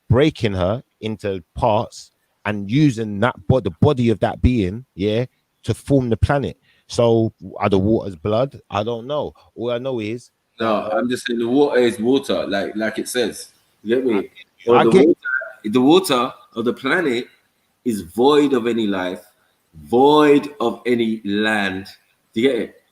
breaking her into parts and using that the body of that being, to form the planet. So are the waters blood? I don't know. All I know is I'm just saying the water is water, like it says. You get me? The water of the planet is void of any life, void of any land. Do you get it?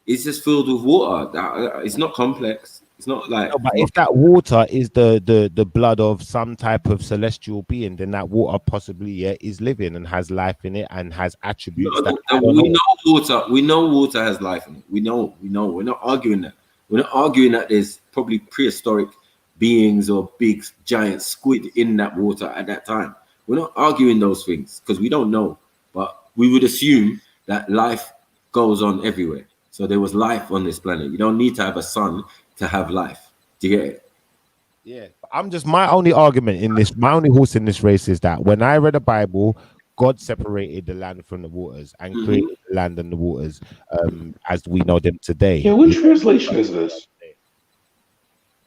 It's just filled with water. It's not complex. It's not like. No, but if that water is the blood of some type of celestial being, then that water possibly is living and has life in it and has attributes. We know water. We know water has life in it. We know. We're not arguing that. We're not arguing that there's probably prehistoric beings or big giant squid in that water at that time. We're not arguing those things because we don't know, but we would assume that life goes on everywhere. So there was life on this planet. You don't need to have a sun to have life. Do you get it? Yeah. I'm just, my only argument in this, my only horse in this race is that when I read the Bible, God separated the land from the waters and created the land and the waters as we know them today. Yeah, what translation is this?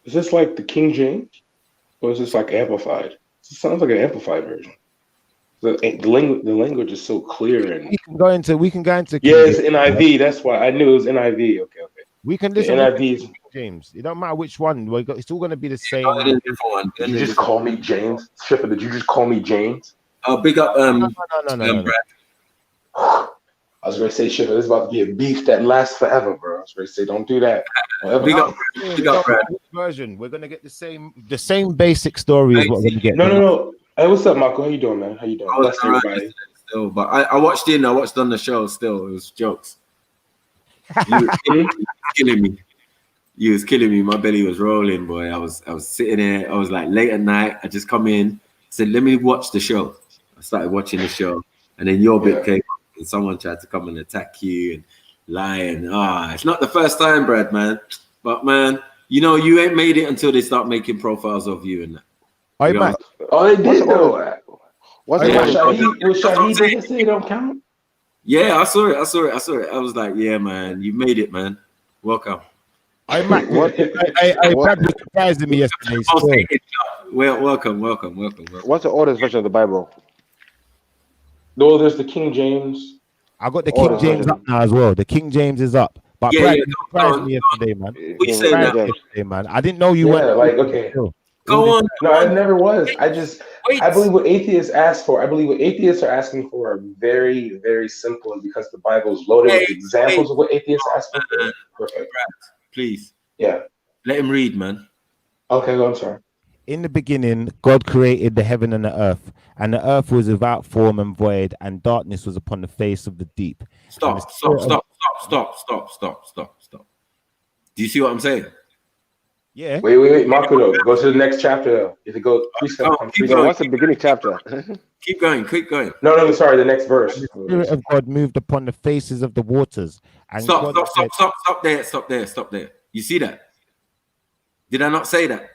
Is this like the King James? Or is this like amplified? It sounds like an amplified version. The language is so clear, and we can go into yeah, it's NIV. That's why I knew it was NIV. Okay. We can listen to NIV James. It don't matter which one. It's all going to be the same. Did you just call me James? Schiffer, did you just call me James? Oh, big up. No. I was going to say, Schiffer, this is about to be a beef that lasts forever, bro. I was going to say, don't do that. Big up, Brad. Version. We're going to get the same basic story is what we're going to get. No. Hey, what's up, Marco? How you doing, man? How you doing? Bless everybody. Still, but I watched on the show still. It was jokes. You was killing me. You was killing me. My belly was rolling, boy. I was sitting there. I was like late at night. I just come in, said, let me watch the show. I started watching the show, and then your bit came up, and someone tried to come and attack you and lie. And it's not the first time, Brad, man. But man, you ain't made it until they start making profiles of you and that. They did though. Was Shahid say don't count? Yeah, I saw it. I was like, yeah, man, you made it, man. Welcome. Brad was surprising me yesterday. Well, welcome. What's the oldest version of the Bible? No, there's the King James. I got the King James up now as well. The King James is up. But Brad surprised me yesterday, man. What you saying now? Yesterday, man? I didn't know you were okay. Go on. No, I never was. I believe what atheists ask for. I believe what atheists are asking for are very, very simple, and because the Bible is loaded with examples of what atheists ask for. Perfect. Please. Yeah. Let him read, man. Okay, I'm sorry. In the beginning, God created the heaven and the earth was without form and void, and darkness was upon the face of the deep. Stop. Do you see what I'm saying? Yeah. Wait, Marco, go to the next chapter. If it goes precept on precept. What's the beginning chapter? Keep going. No, sorry, the next verse. And the Spirit of God moved upon the faces of the waters. And Stop God there. You see that? Did I not say that?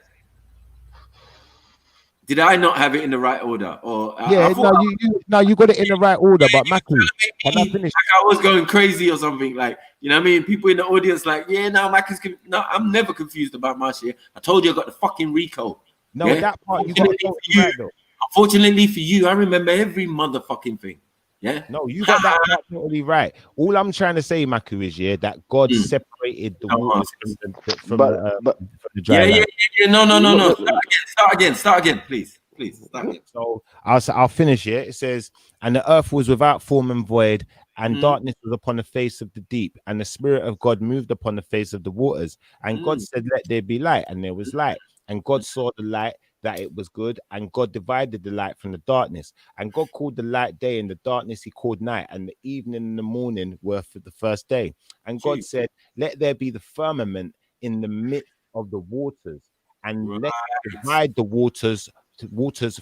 Did I not have it in the right order? Or yeah, you got it in the right order, but Mackie, can I finish? Like I was going crazy or something, like, you know what I mean? People in the audience like, yeah, no, Mackie's no, I'm never confused about my shit. I told you I got the fucking Rico. No, yeah? That part you got right, though. Unfortunately for you, I remember every motherfucking thing. Yeah. No, you got that part totally right. All I'm trying to say, Maku, is that God separated the waters from the dry land. No. Start again, please. Start again. So I'll finish it. It says, and the earth was without form and void, and darkness was upon the face of the deep, and the Spirit of God moved upon the face of the waters. And God said, let there be light, and there was light. And God saw the light, that it was good, and God divided the light from the darkness. And God called the light day, and the darkness he called night, and the evening and the morning were for the first day. And God said, let there be the firmament in the midst of the waters, and let it divide the waters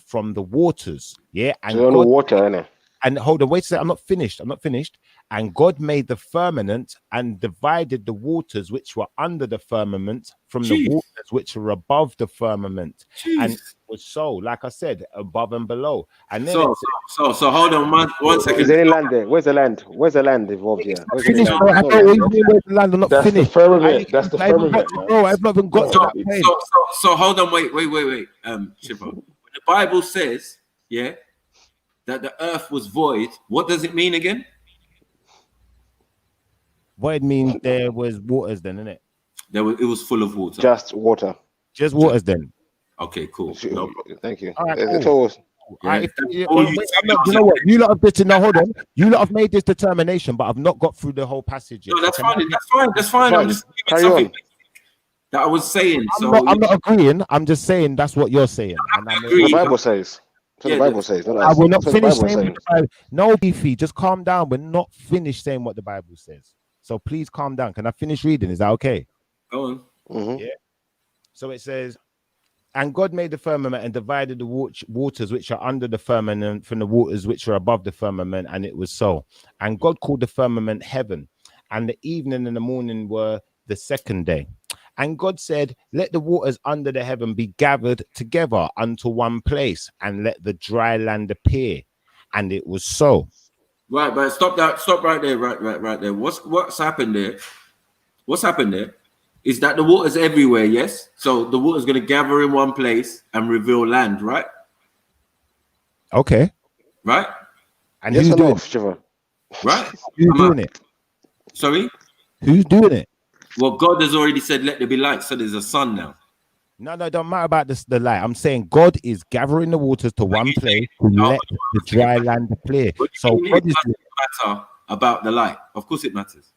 from the waters. Yeah, and so God, water, innit? And hold on, wait a second, I'm not finished. And God made the firmament and divided the waters which were under the firmament from the waters which were above the firmament. And it was so, like I said, above and below. And then so hold on, man, 1 second. Is there any land there? Where's the land? Where's the land involved here? Where's the land? I'm not That's finished. The firmament. That's the firmament. Bro, I've not even got to that point. So hold on, wait. Shipper. When the Bible says, that the earth was void, what does it mean again? Void means there was waters then, innit? It was full of water. Just water. Just waters then. Okay, cool. No. Thank you. All right, cool. You know what? You lot have bitten. Now hold on. You lot have made this determination, but I've not got through the whole passage yet. No, that's fine. I'm just giving something that I was saying. I'm not agreeing. I'm just saying that's what you're saying. The Bible says. The Bible says. I will not finish saying what the Bible. No, Beefy, just calm down. We're not finished saying what the Bible says. So please calm down. Can I finish reading? Is that okay? Go on. Yeah. So it says, and God made the firmament and divided the waters which are under the firmament from the waters which are above the firmament, and it was so. And God called the firmament heaven, and the evening and the morning were the second day. And God said, let the waters under the heaven be gathered together unto one place, and let the dry land appear. And it was so. Right, but stop right there, right there. What's happened there? What's happened there is that the water's everywhere, yes? So the water's going to gather in one place and reveal land, right? Okay. Right? And who's doing it? Right? Who's doing it? Sorry? Who's doing it? Well, God has already said, let there be light, so there's a sun now. No, it don't matter about the light. I'm saying God is gathering the waters to one place to let the dry land appear. So God is matter about the light. Of course it matters.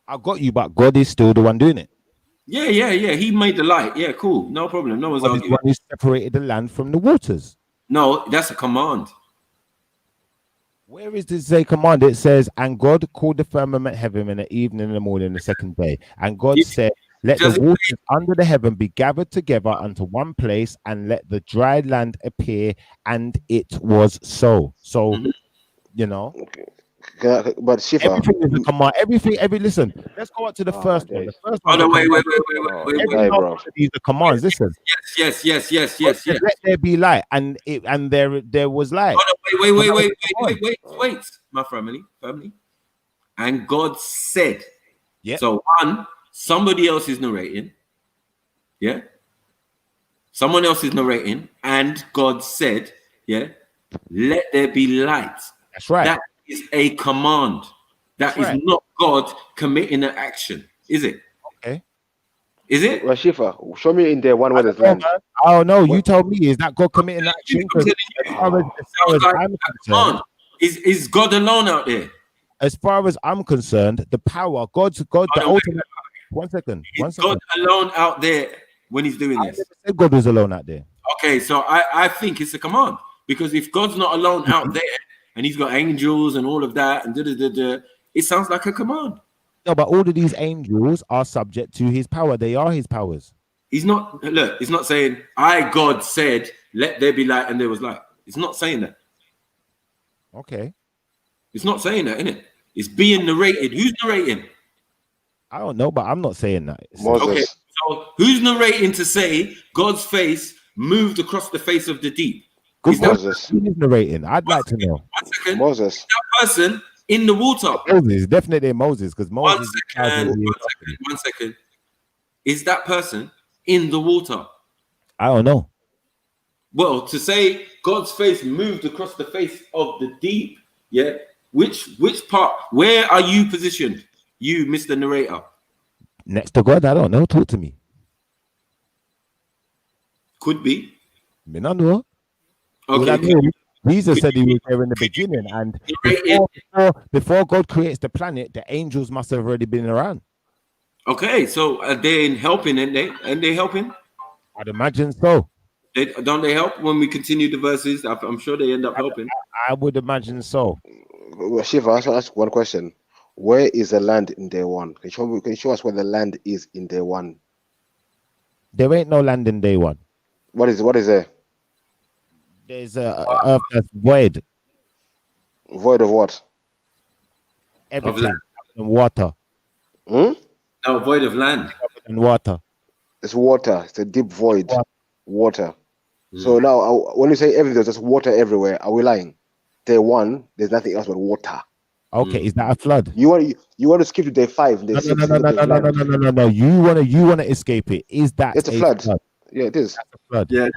I got you, but God is still the one doing it. Yeah. He made the light. Yeah, cool. No problem. No one's God arguing. is the one who separated the land from the waters. No, that's a command. Where is this say command? It says, and God called the firmament heaven in the evening and the morning, the second day. And God said, let the waters under the heaven be gathered together unto one place, and let the dry land appear. And it was so. So, you know. But Shifa, everything is a command. Listen, let's go up to the first one. The first one. Oh, wait. Bro. These are commands. Listen. Yes. Let there be light, and there was light. Oh, wait, my family. And God said. Yeah. So somebody else is narrating. Yeah. Someone else is narrating, and God said, yeah, let there be light. That's right. That is a command. That is not God committing an action, is it? Okay. Is it? Well, Shifa, show me in there one where there's land. Oh no, you told me, is that God committing an action? Is God alone out there? As far as I'm concerned, the power, God's the ultimate. One second. God alone out there when he's doing this. I never said God was alone out there. Okay, so I think it's a command, because if God's not alone out there, and he's got angels and all of that, and it sounds like a command. No, but all of these angels are subject to his power. They are his powers. He's not, look, he's not saying, I, God, said, let there be light, and there was light. It's not saying that. Okay. It's not saying that, innit? It's being narrated. Who's narrating? I don't know, but I'm not saying that. Moses. Okay, so who's narrating to say God's face moved across the face of the deep? Is that, Moses. Who is narrating? I'd like to know. 1 second. Moses. Is that person in the water? Moses, definitely Moses, because Moses. 1 second. Is that person in the water? I don't know. Well, to say God's face moved across the face of the deep, yeah. Which part? Where are you positioned? You, Mr. Narrator. Next to God, I don't know. Talk to me. Could be. Me not know. Okay. Jesus said he was there in the beginning, and before God creates the planet, the angels must have already been around. Okay, so are they helping, ain't they? And they helping? I'd imagine so. Don't they help when we continue the verses? I'm sure they end up helping. I would imagine so. Shiva, I want to ask one question. Where is the land in day one? Can you show us where the land is in day one? There ain't no land in day one. What is there? There's a earth that's void. Void of what? Everything. And water. Hmm? No, void of land. And water. It's water. It's a deep void. Water. So now, when you say everything, there's just water everywhere. Are we lying? Day one, there's nothing else but water. Okay, is that a flood? You want to skip to day 5? Day 6? No. You want to escape it. Is that it's a flood? Yeah, it is. That's a flood. Yeah,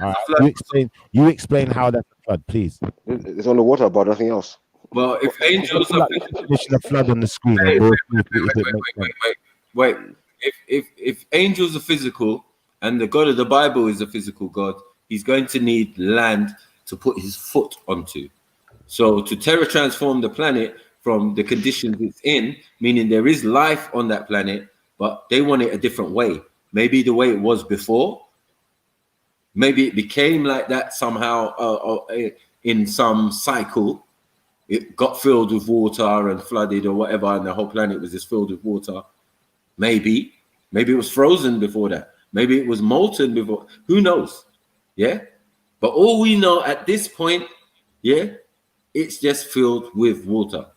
You explain how that's a flood, please. There's only water, but nothing else. Well, if angels are definition of flood on the screen. Wait. If angels are physical and the God of the Bible is a physical God, he's going to need land to put his foot onto. So to terra transform the planet from the conditions it's in, meaning there is life on that planet, but they want it a different way. Maybe the way it was before. Maybe it became like that somehow in some cycle. It got filled with water and flooded or whatever, and the whole planet was just filled with water. Maybe it was frozen before that. Maybe it was molten before. Who knows? Yeah. But all we know at this point, yeah, it's just filled with water.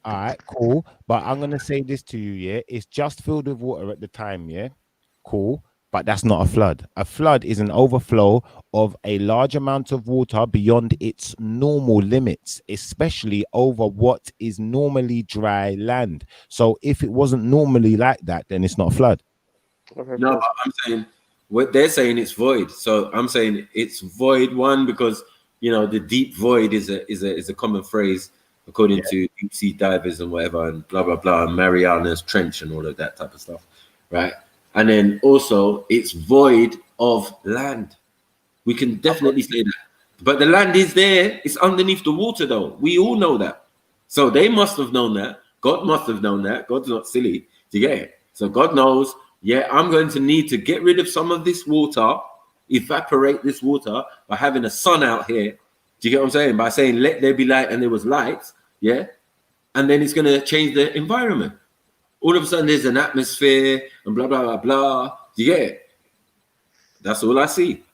All right, cool. But I'm gonna say this to you, yeah. It's just filled with water at the time, yeah. Cool. But that's not a flood. A flood is an overflow of a large amount of water beyond its normal limits, especially over what is normally dry land. So if it wasn't normally like that, then it's not a flood. Okay, no, cool. but I'm saying what they're saying it's void. So I'm saying it's void because the deep void is a common phrase according to deep sea divers and whatever and blah blah blah, and Mariana's Trench and all of that type of stuff, right? And then also it's void of land. We can definitely say that. But the land is there. It's underneath the water though. We all know that. So they must have known that. God must have known that. God's not silly. Do you get it? So God knows, yeah, I'm going to need to get rid of some of this water, evaporate this water by having a sun out here. Do you get what I'm saying? By saying, let there be light, and there was light. Yeah. And then it's going to change the environment. All of a sudden there's an atmosphere and blah, blah, blah, blah. Do you get it? That's all I see.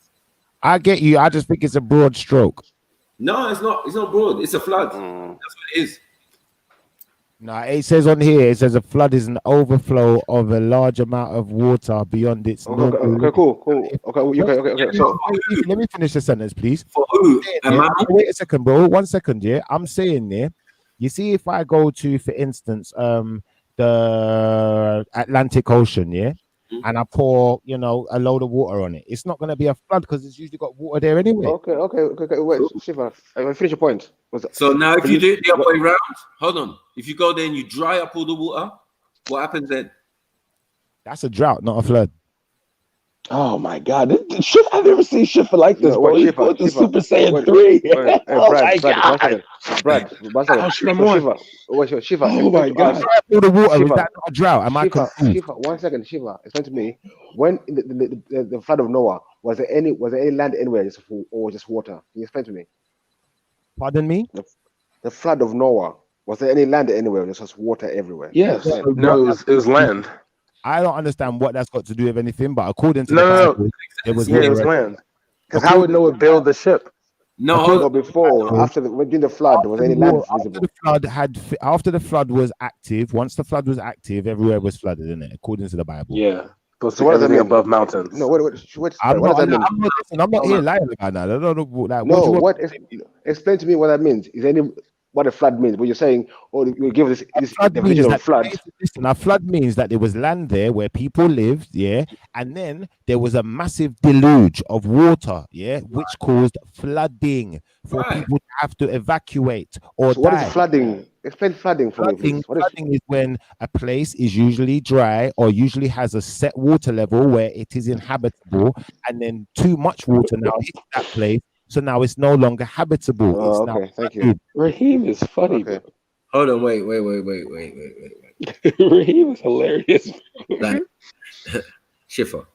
I get you. I just think it's a broad stroke. No, it's not. It's not broad. It's a flood. That's what it is. No, it says on here, it says a flood is an overflow of a large amount of water beyond its normal. Okay, cool. Okay. So let me finish the sentence, please. For who? Wait a second, bro. 1 second, yeah. I'm saying there. You see, if I go to, for instance, the Atlantic Ocean, yeah, and I pour, a load of water on it, it's not going to be a flood because it's usually got water there anyway. Okay. Wait, Shiva, finish your point. So now if you do it the other way around, hold on. If you go there and you dry up all the water, what happens then? That's a drought, not a flood. Oh my God! I've never seen Shiva like this, bro. He put the Super Saiyan 3. Oh my God! Brad, Shiva. Oh my God! All the water, is that not a drought? Am I confused? Shiva, 1 second, Shiva. Explain to me. When in the flood of Noah, was there any land anywhere, or just water? Can you explain to me? Pardon me? The flood of Noah, was there any land anywhere? There's just water everywhere. Yes. No, it was land. I don't understand what that's got to do with anything, but according to the No. Bible, it was Yeah, it was water. land. Because how would Noah build the ship? No, before, after during the flood, was any land visible? After the flood was active, once the flood was active, everywhere was flooded, isn't it? According to the Bible. Yeah. So what does that mean? Above mountains. No, what does that mean? I'm not here lying about that. I don't know. Like, No, explain to me what that means. Is any what a flood means? What you're saying, or you give this definition of a flood? Listen, a flood means that there was land there where people lived, yeah, and then there was a massive deluge of water, yeah, which caused flooding for people to have to evacuate or So what die. is flooding? Explain flooding for me, please. Flooding is when a place is usually dry or usually has a set water level where it is inhabitable, and then too much water now hits that place, so now it's no longer habitable. Oh, it's okay, thank you. Raheem is funny. Okay. Hold on, wait. Raheem is hilarious. Like, Schiffer,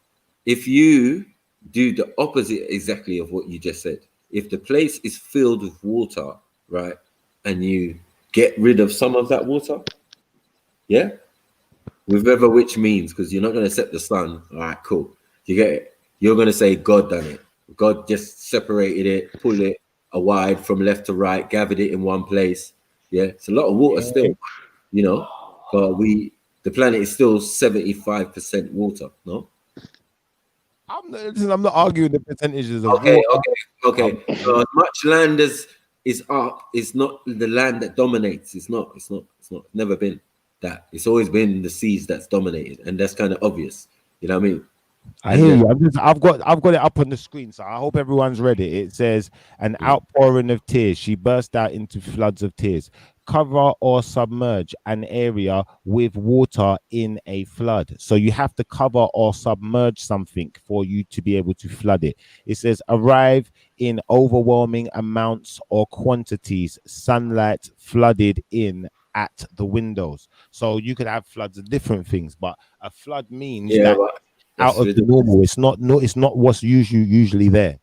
if you do the opposite exactly of what you just said, if the place is filled with water, right, and you get rid of some of that water, yeah, whichever which means, because you're not going to set the sun. All right, cool. You get it. You're going to say God done it. God just separated it, pulled it wide from left to right, gathered it in one place. Yeah, it's a lot of water still, you know, but the planet is still 75% water. No. I'm not arguing the percentages of Okay. So as much land as is up, it's not the land that dominates. It's not never been that. It's always been the seas that's dominated, and that's kind of obvious. You know what I mean? I hear you. I've got it up on the screen, so I hope everyone's read it. It says, an outpouring of tears. She burst out into floods of tears. Cover or submerge an area with water in a flood. So you have to cover or submerge something for you to be able to flood it. It says, arrive in overwhelming amounts or quantities, sunlight flooded in at the windows. So you could have floods of different things, but a flood means that out of the normal. It's not what's usually there.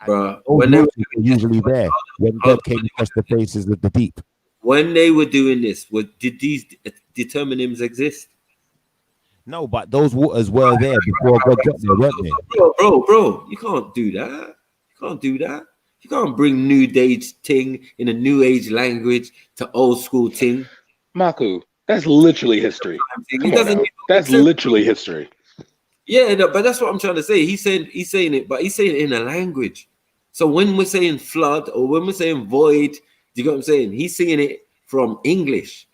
Bro, when they were usually there when God came across the faces of the deep. When they were doing this, did these determinisms exist? No, but those waters were there before God got there, weren't they? Bro, you can't do that. You can't bring new age ting in a new age language to old school ting. Maku, that's literally history. That's literally history. Yeah, no, but that's what I'm trying to say. He's saying it, but he's saying it in a language. So when we're saying flood or when we're saying void, do you get what I'm saying? He's saying it from English,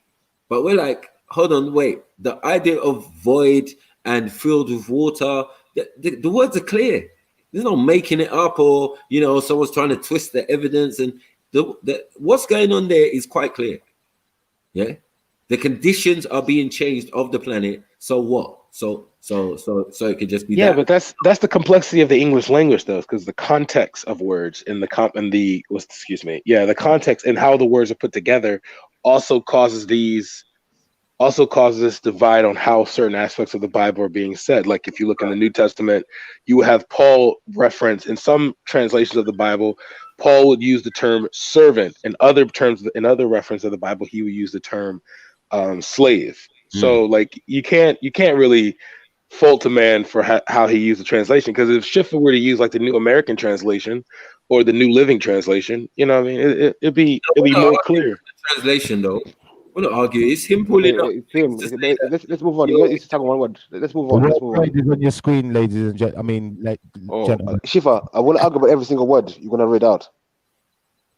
but we're like, hold on, wait. The idea of void and filled with water, the words are clear. There's no making it up or, you know, someone's trying to twist the evidence. And what's going on there is quite clear. Yeah, the conditions are being changed of the planet. So what? So it could just be but that's the complexity of the English language, though, because the context of words in the context and how the words are put together also causes this divide on how certain aspects of the Bible are being said. Like if you look in the New Testament, you have Paul reference in some translations of the Bible. Paul would use the term servant. In other reference of the Bible, he would use the term slave. So like you can't really fault a man for how he used the translation, because if Schiffer were to use like the New American Translation or the New Living Translation, you know what I mean, it'd be more clear. Translation though, we're not arguing. It's him pulling up. Let's move on. You talk one word. Let's move on. The word is on your screen, ladies and gentlemen. Gentlemen. Shifa, I want to argue about every single word you're gonna read out.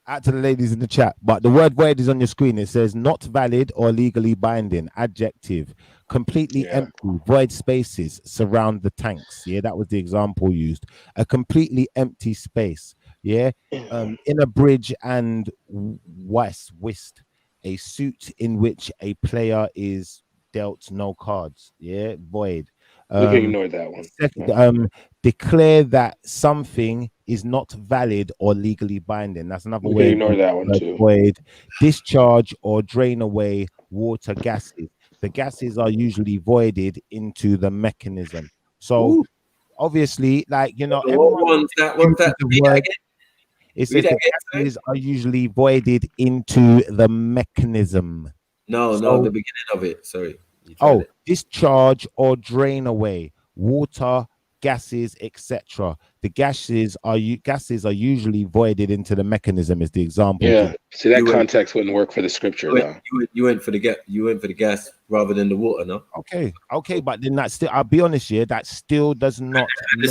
Out to the ladies in the chat, but the word void is on your screen. It says not valid or legally binding. Adjective, completely empty. Void spaces surround the tanks. Yeah, that was the example used. A completely empty space. Yeah, in a bridge and whist. A suit in which a player is dealt no cards. Yeah, void. We can ignore that one. Second, declare that something is not valid or legally binding. That's another way. We can ignore that one too. Void. Discharge or drain away water gases. The gases are usually voided into the mechanism. So obviously, like, you know, it says the gases are usually voided into the mechanism. No, the beginning of it. Sorry. Oh, discharge or drain away water, gases, etc. The gases are usually voided into the mechanism. Is the example? Yeah. See, that context wouldn't work for the scripture, though. You went for the gas rather than the water, no? Okay, but then that still, I'll be honest here, that still does not the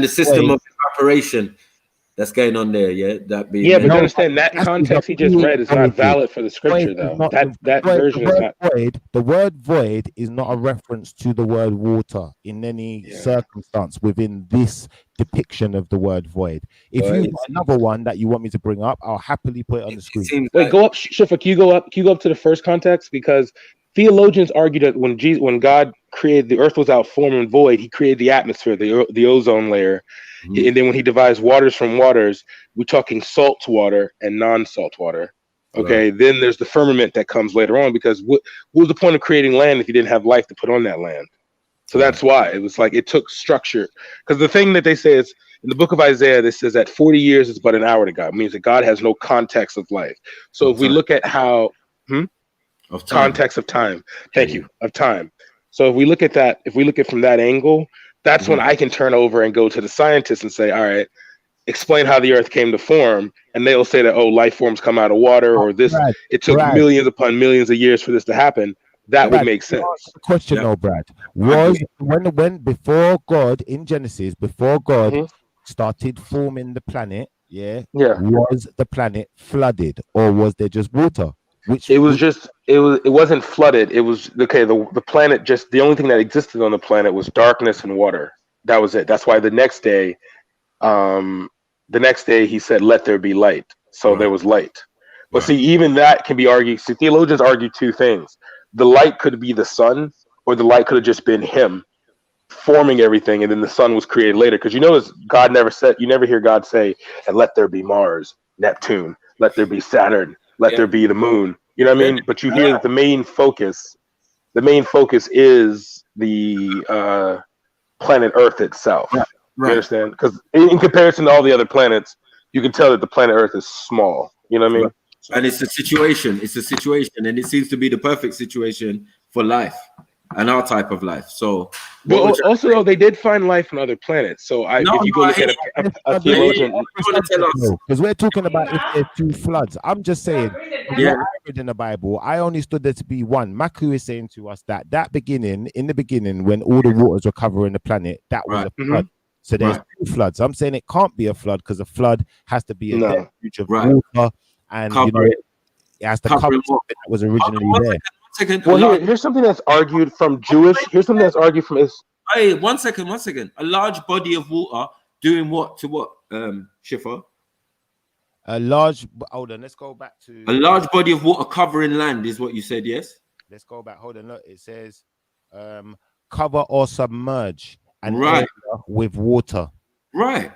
system of evaporation that's going on there, yeah. That being but understand that context he just read is not valid for the scripture, though. That version is not. The word void is not a reference to the word water in any circumstance within this depiction of the word void. If you got another one that you want me to bring up, I'll happily put it on the screen. Wait, go up, Shifra. Can you go up to the first context? Because theologians argue that when God created the earth without form and void, he created the atmosphere, the ozone layer. And then when he divides waters from waters, we're talking salt water and non-salt water. Okay, then there's the firmament that comes later on, because what was the point of creating land if you didn't have life to put on that land? So that's why it was like it took structure. Because the thing that they say is in the book of Isaiah, this says that 40 years is but an hour to God. It means that God has no context of life. So if we look at how of context of time, thank you, of time. So if we look at that, if we look at it from that angle, that's when I can turn over and go to the scientists and say, all right, explain how the earth came to form. And they'll say that, oh, life forms come out of water, or this, it took millions upon millions of years for this to happen. That would make sense. Question though, Brad, was when before God in Genesis, before God started forming the planet, was the planet flooded or was there just water? It wasn't flooded. It was the planet, just the only thing that existed on the planet was darkness and water. That was it. That's why the next day he said, let there be light. So there was light. But see, even that can be argued. See, theologians argue two things. The light could be the sun, or the light could have just been him forming everything, and then the sun was created later. Because you notice God never said, you never hear God say, and let there be Mars, Neptune, let there be Saturn, let there be the moon. You know what I mean? But you hear that the main focus is the planet Earth itself. You understand? Because in comparison to all the other planets, you can tell that the planet Earth is small. You know what I mean? And it's a situation. It's a situation, and it seems to be the perfect situation for life and our type of life. So, well, also though, they did find life on other planets. So if you go look at a theologian, because we're talking about if there's two floods. I'm just saying, what I read in the Bible, I only stood there to be one. Maku is saying to us that in the beginning, when all the waters were covering the planet, that was a flood. So there's two floods. I'm saying it can't be a flood because a flood has to be a deluge of water, and it has to cover something that was originally there. Well, here's something that's argued from Jewish. Here's something that's argued from Islam. Hey, one second. A large body of water doing what to what, Schiffer? Hold on, let's go back to a large body of water covering land is what you said, yes? Let's go back. Hold on, look, it says cover or submerge and with water. Right.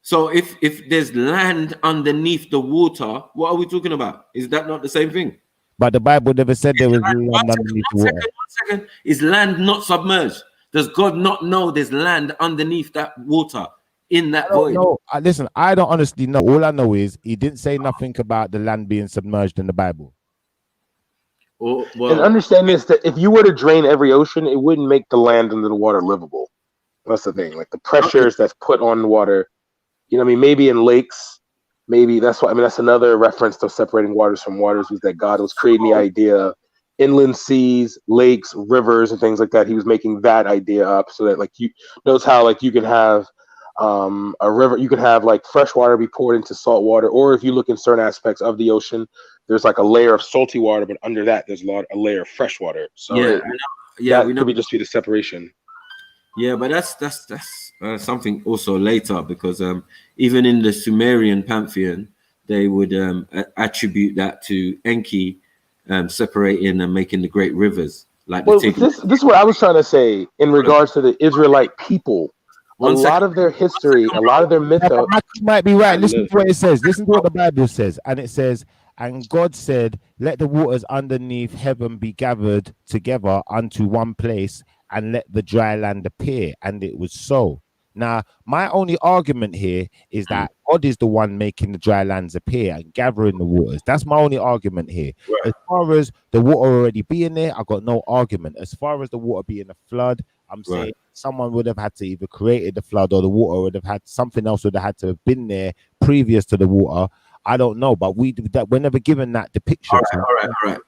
So if there's land underneath the water, what are we talking about? Is that not the same thing? But the Bible never said there was land underneath the water. One second. Is land not submerged? Does God not know there's land underneath that water in that void? No, listen, I don't honestly know. All I know is he didn't say nothing about the land being submerged in the Bible. And understand this, that if you were to drain every ocean, it wouldn't make the land under the water livable. That's the thing. Like the pressures that's put on the water, you know what I mean? Maybe in lakes, maybe that's why, I mean, that's another reference to separating waters from waters, was that God was creating the idea, inland seas, lakes, rivers, and things like that. He was making that idea up so that, like, you notice how, like, you can have a river, you can have like fresh water be poured into salt water, or if you look in certain aspects of the ocean, there's like a layer of salty water, but under that there's a layer of fresh water. So that could just be the separation. Yeah, but that's something also later, because even in the Sumerian pantheon, they would attribute that to Enki separating and making the great rivers. Like this is what I was trying to say in regards to the Israelite people. A lot of their history, a lot of their mythos. You might be right. Listen to what it says. Listen to what the Bible says. And it says, and God said, let the waters underneath heaven be gathered together unto one place, and let the dry land appear. And it was so. Now, my only argument here is that God is the one making the dry lands appear and gathering the waters. That's my only argument here. Right. As far as the water already being there, I got no argument. As far as the water being a flood, I'm saying someone would have had to either created the flood, or the water would have had something else would have had to have been there previous to the water. I don't know, but we're never given that depiction. All right.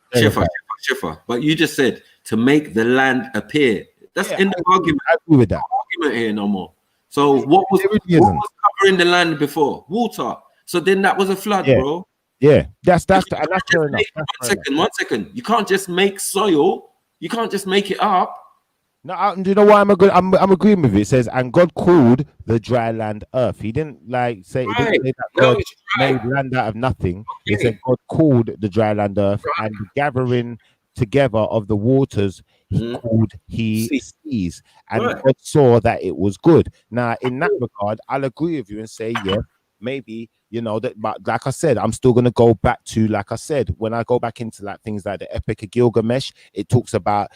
Schiffer. But you just said to make the land appear. That's in the argument. I agree with that. No argument here no more. So what was covering the land before? Water. So then that was a flood, bro. Yeah, that's fair enough. One second. You can't just make soil. You can't just make it up. No, do you know why I'm agreeing with it? It says, and God called the dry land earth. He didn't say, he didn't say that God made land out of nothing. He said God called the dry land earth, and the gathering together of the waters he sees, and God saw that it was good. Now, in that regard, I'll agree with you and say, maybe, that, but like I said, I'm still going to go back to, like I said, when I go back into like things like the Epic of Gilgamesh, it talks about,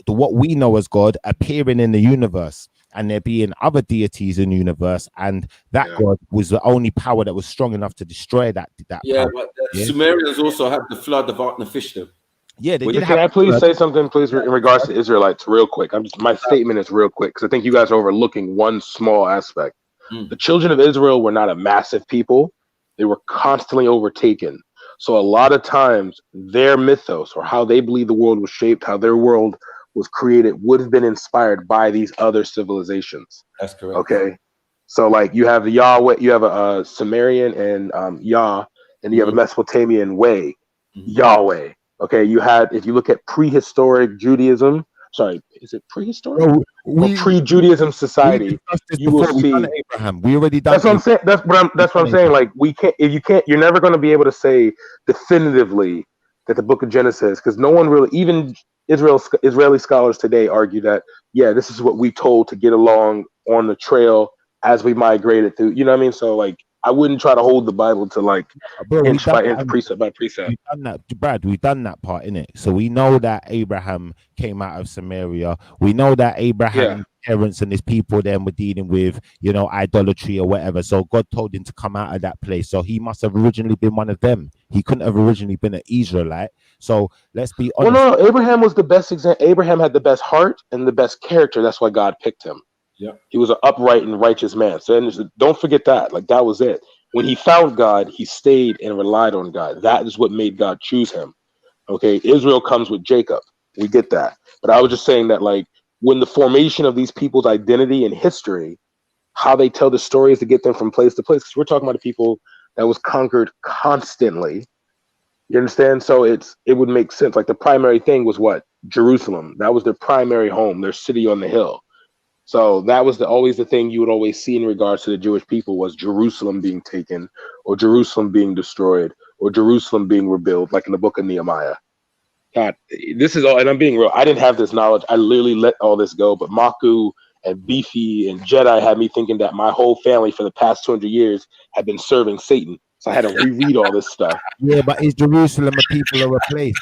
what we know as God appearing in the universe, and there being other deities in the universe, and that God was the only power that was strong enough to destroy that power. But the Sumerians also had the flood of Artnefishtim. Yeah, they did. Can I please say something, please, in regards to Israelites, real quick? My statement is real quick, because I think you guys are overlooking one small aspect. The children of Israel were not a massive people; they were constantly overtaken. So a lot of times, their mythos, or how they believe the world was shaped, how their world was created, would have been inspired by these other civilizations. That's correct. Okay, so like you have the Yahweh, you have a Sumerian and Yah, and you have a Mesopotamian way, Yahweh. Okay, you had, if you look at prehistoric Judaism, sorry, is it prehistoric? Pre-Judaism society, you will see Abraham. We already done. That's what I'm saying. That's what I'm saying. Like, we can't. If you can't, you're never going to be able to say definitively that the Book of Genesis, because no one really, even Israeli scholars today argue that, this is what we told to get along on the trail as we migrated through. You know what I mean? So like, I wouldn't try to hold the Bible to like inch by inch, precept by precept. We've done that, Brad. We've done that part in it. So we know that Abraham came out of Samaria. We know that Abraham's parents and his people then were dealing with, idolatry or whatever. So God told him to come out of that place. So he must have originally been one of them. He couldn't have originally been an Israelite. So let's be honest. Well, no, Abraham was the best example. Abraham had the best heart and the best character. That's why God picked him. Yeah, he was an upright and righteous man. So don't forget that. Like, that was it. When he found God, he stayed and relied on God. That is what made God choose him. Okay, Israel comes with Jacob. We get that. But I was just saying that, like, when the formation of these people's identity and history, how they tell the stories to get them from place to place, because we're talking about a people that was conquered constantly. You understand? So it would make sense. Like, the primary thing was what? Jerusalem. That was their primary home, their city on the hill. So that was always the thing you would always see in regards to the Jewish people, was Jerusalem being taken, or Jerusalem being destroyed, or Jerusalem being rebuilt, like in the book of Nehemiah. God, this is all, and I'm being real. I didn't have this knowledge. I literally let all this go. But Maku and Beefy and Jedi had me thinking that my whole family for the past 200 years had been serving Satan. So I had to reread all this stuff. Yeah, but is Jerusalem a people or a place?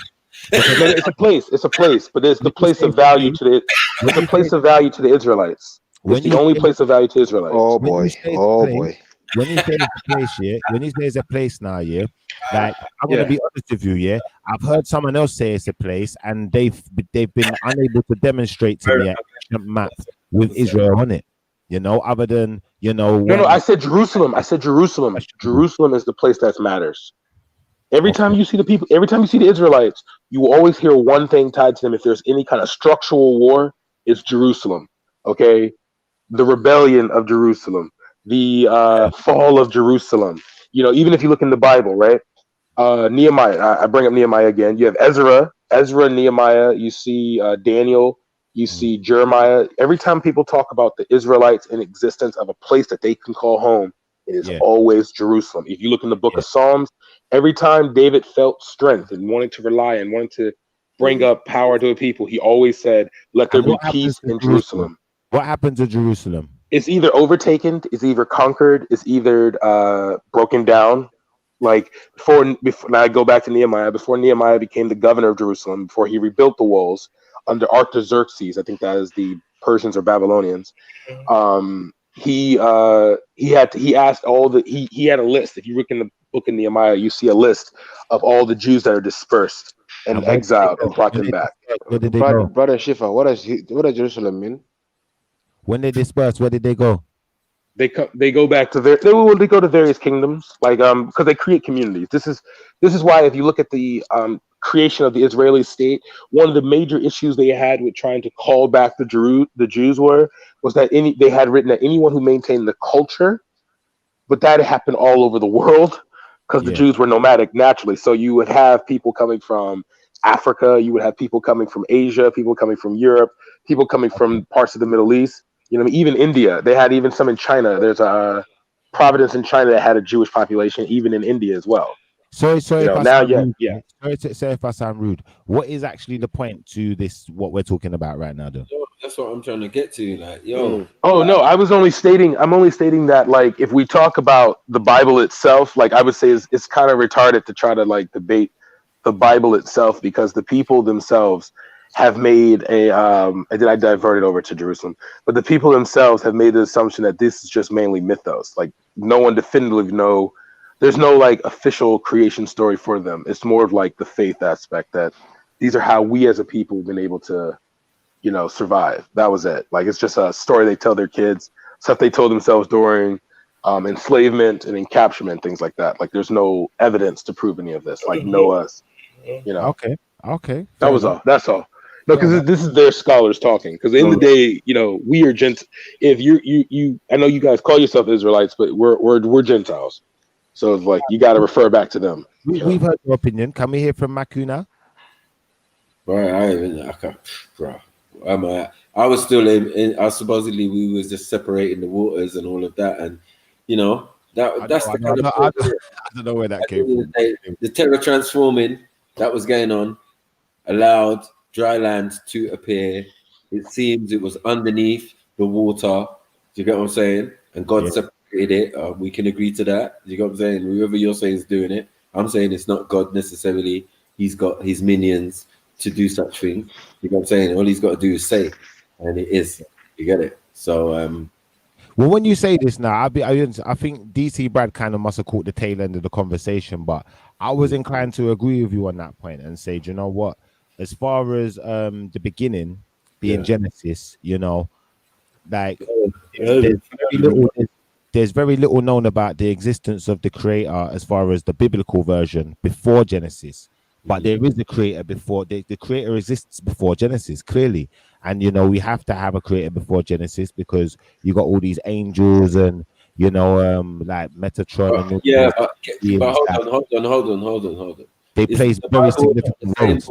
It's a place. It's a place, but there's the place of value to the. It's a place of value to the Israelites. It's the only place of value to Israelites. Oh boy! Oh boy! When you say it's a place, when you say it's a place now, like, I'm gonna be honest with you, I've heard someone else say it's a place, and they've been unable to demonstrate to me a map with Israel on it. Other than No, I said Jerusalem. I said Jerusalem. Jerusalem is the place that matters. Every time you see the people, every time you see the Israelites, you will always hear one thing tied to them. If there's any kind of structural war, it's Jerusalem. Okay, the rebellion of Jerusalem, the fall of Jerusalem. Even if you look in the Bible, right? Nehemiah. I bring up Nehemiah again. You have Ezra, Nehemiah. You see Daniel. You see Jeremiah. Every time people talk about the Israelites in existence of a place that they can call home, it is always Jerusalem. If you look in the book of Psalms, every time David felt strength and wanted to rely and wanted to bring up power to the people, he always said, "Let there be peace in Jerusalem." What happened to Jerusalem? It's either overtaken, it's either conquered, it's either broken down. Like before, now I go back to Nehemiah. Before Nehemiah became the governor of Jerusalem, before he rebuilt the walls under Artaxerxes, I think that is the Persians or Babylonians. He asked all the he had a list. If you look in the book of Nehemiah, you see a list of all the Jews that are dispersed and exiled and brought them back. Where did they go? Brother Shifa, what does Jerusalem mean? When they dispersed, where did they go? They go back to they go to various kingdoms, like because they create communities. This is why if you look at the creation of the Israeli state, one of the major issues they had with trying to call back the Jews was that they had written that anyone who maintained the culture, but that happened all over the world because the Jews were nomadic naturally. So you would have people coming from Africa, you would have people coming from Asia, people coming from Europe, people coming from parts of the Middle East. You know, even India, they had even some in China. There's a province in China that had a Jewish population, even in India as well. Sorry, you know, if I now, sound rude. yeah. Sorry if I sound rude. What is actually the point to this? What we're talking about right now, though? That's what I'm trying to get to. Like, yo. Oh no, I'm only stating that, like, if we talk about the Bible itself, like, I would say it's kind of retarded to try to like debate the Bible itself, because the people themselves have made and then I diverted over to Jerusalem, but the people themselves have made the assumption that this is just mainly mythos. Like, no one definitively there's no like official creation story for them. It's more of like the faith aspect, that these are how we as a people have been able to, you know, survive. That was it. Like, it's just a story they tell their kids, stuff they told themselves during enslavement and encapturement, things like that. Like, there's no evidence to prove any of this. Like, Noah, you know. Okay. That was all. That's all. No, because this is their scholars talking. Because in the day, you know, we are if you I know you guys call yourself Israelites, but we're Gentiles. So it's like you got to refer back to them. We've heard your opinion. Can we hear from Makuna? Right, bro. I was still in. Supposedly we was just separating the waters and all of that, and you know that's the kind of. I don't know where that came from. The terror transforming that was going on allowed dry land to appear. It seems it was underneath the water. Do you get what I'm saying? And God separated it. We can agree to that. Do you get what I'm saying? Whoever you're saying is doing it, I'm saying it's not God necessarily. He's got his minions to do such things. You know what I'm saying? All he's got to do is say, and it is. You get it? So well, when you say this now, I think DC Brad kind of must have caught the tail end of the conversation, but I was inclined to agree with you on that point and say, do you know what? As far as the beginning being Genesis, you know, like there's very little known about the existence of the creator as far as the biblical version before Genesis. But there is a creator before the creator exists before Genesis, clearly. And you know, we have to have a creator before Genesis because you got all these angels and you know, like Metatron. But hold on. They play very significant roles.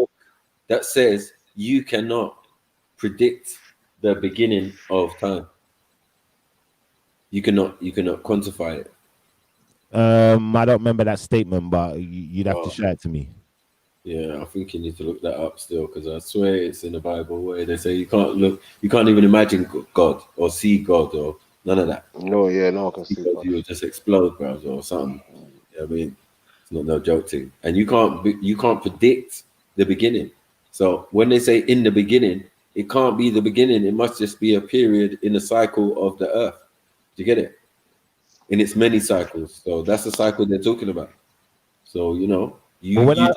That says you cannot predict the beginning of time. You cannot quantify it. I don't remember that statement, but you'd have to show it to me. Yeah, I think you need to look that up still, because I swear it's in the Bible where they say you can't even imagine God or see God or none of that. No, I can see God. You will just explode, bro, or something. You know what I mean, it's not no joke thing, and you can't predict the beginning. So when they say in the beginning, it can't be the beginning. It must just be a period in the cycle of the earth. Do you get it? In its many cycles. So that's the cycle they're talking about. So, you know, when I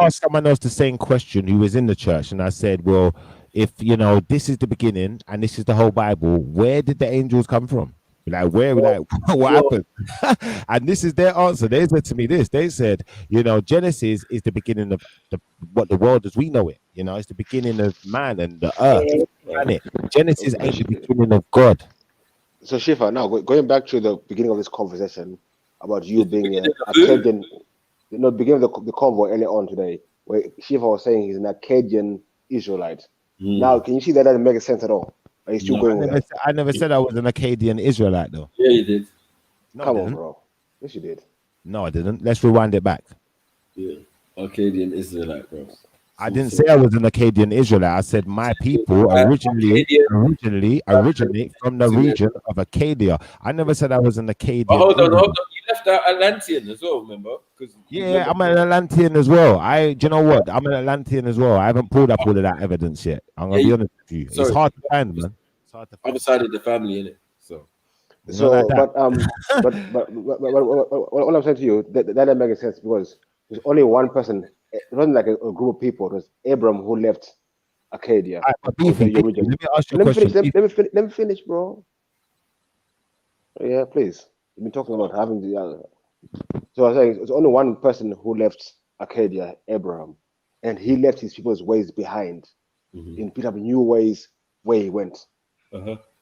asked someone else the same question who was in the church, and I said, well, if, you know, this is the beginning and this is the whole Bible, where did the angels come from? Like, what happened? And this is their answer. They said to me this. They said, you know, Genesis is the beginning of what the world as we know it. You know, it's the beginning of man and the earth, planet. Genesis ain't the beginning of God. So Shifa, now going back to the beginning of this conversation about you being an Akkadian, you know, beginning of the convo earlier on today, where Shifa was saying he's an Akkadian Israelite. Now, can you see that doesn't make sense at all? Are you still going with that? I never said I was an Akkadian Israelite, though. Yeah, you did. No, Come on, bro. Yes, you did. No, I didn't. Let's rewind it back. Yeah, Akkadian Israelite, bro. I didn't say I was an Akkadian Israelite. I said my people originally originate from the region of Acadia. I never said I was an Akkadian. Hold on. You left Atlantean as well, remember? Yeah, I'm an Atlantean as well. Do you know what? I'm an Atlantean as well. I haven't pulled up all of that evidence yet. I'm gonna be honest with you. It's hard to find, man. It's hard to find. Other side of the family, innit? So like but what I'm saying to you, that doesn't make sense because there's only one person. It wasn't like a group of people. It was Abram who left Arcadia. Beefy, let me ask you a question. Let me finish, bro. Yeah, please. We've been talking about having the. So I was saying it's only one person who left Arcadia, Abraham, and he left his people's ways behind. And picked up new ways where he went.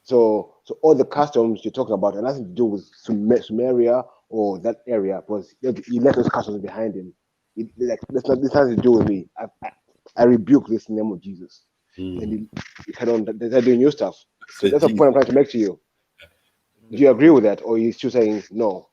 So all the customs you're talking about, and nothing to do with Sumeria or that area, because he left those customs behind him. This nothing to do with me. I rebuke this in the name of Jesus. And he carried on. They're doing new stuff. So that's the point I'm trying to make to you. Do you agree with that, or are you still saying no?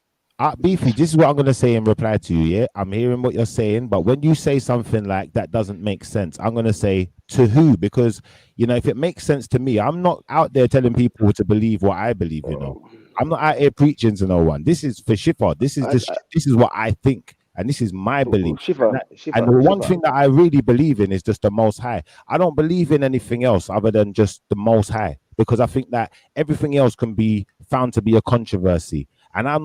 Beefy, this is what I'm going to say in reply to you, yeah? I'm hearing what you're saying, but when you say something like that doesn't make sense, I'm going to say, to who? Because, you know, if it makes sense to me, I'm not out there telling people to believe what I believe, you know? I'm not out here preaching to no one. This is for Shifra. This is what I think, and this is my belief. And the one thing that I really believe in is just the Most High. I don't believe in anything else other than just the Most High, because I think that everything else can be found to be a controversy. And I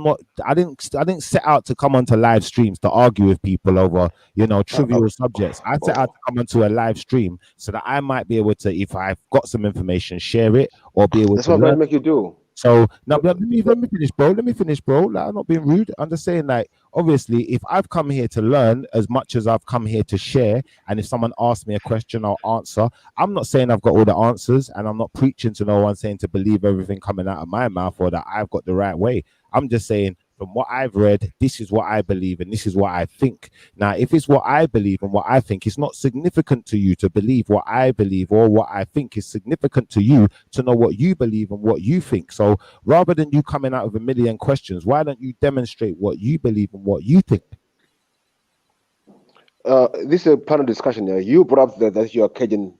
didn't set out to come onto live streams to argue with people over, you know, trivial subjects. I set out to come onto a live stream so that I might be able to, if I've got some information, share it or be able to. That's what I'm trying to make you do. So now let me finish, bro. Let me finish, bro. Like, I'm not being rude. I'm just saying, like, obviously, if I've come here to learn as much as I've come here to share, and if someone asks me a question, I'll answer. I'm not saying I've got all the answers, and I'm not preaching to no one saying to believe everything coming out of my mouth or that I've got the right way. I'm just saying, from what I've read, this is what I believe and this is what I think. Now, if it's what I believe and what I think, it's not significant to you to believe what I believe or what I think is significant to you to know what you believe and what you think. So rather than you coming out with a million questions, why don't you demonstrate what you believe and what you think? This is a part of discussion there. You brought up that you're Cajun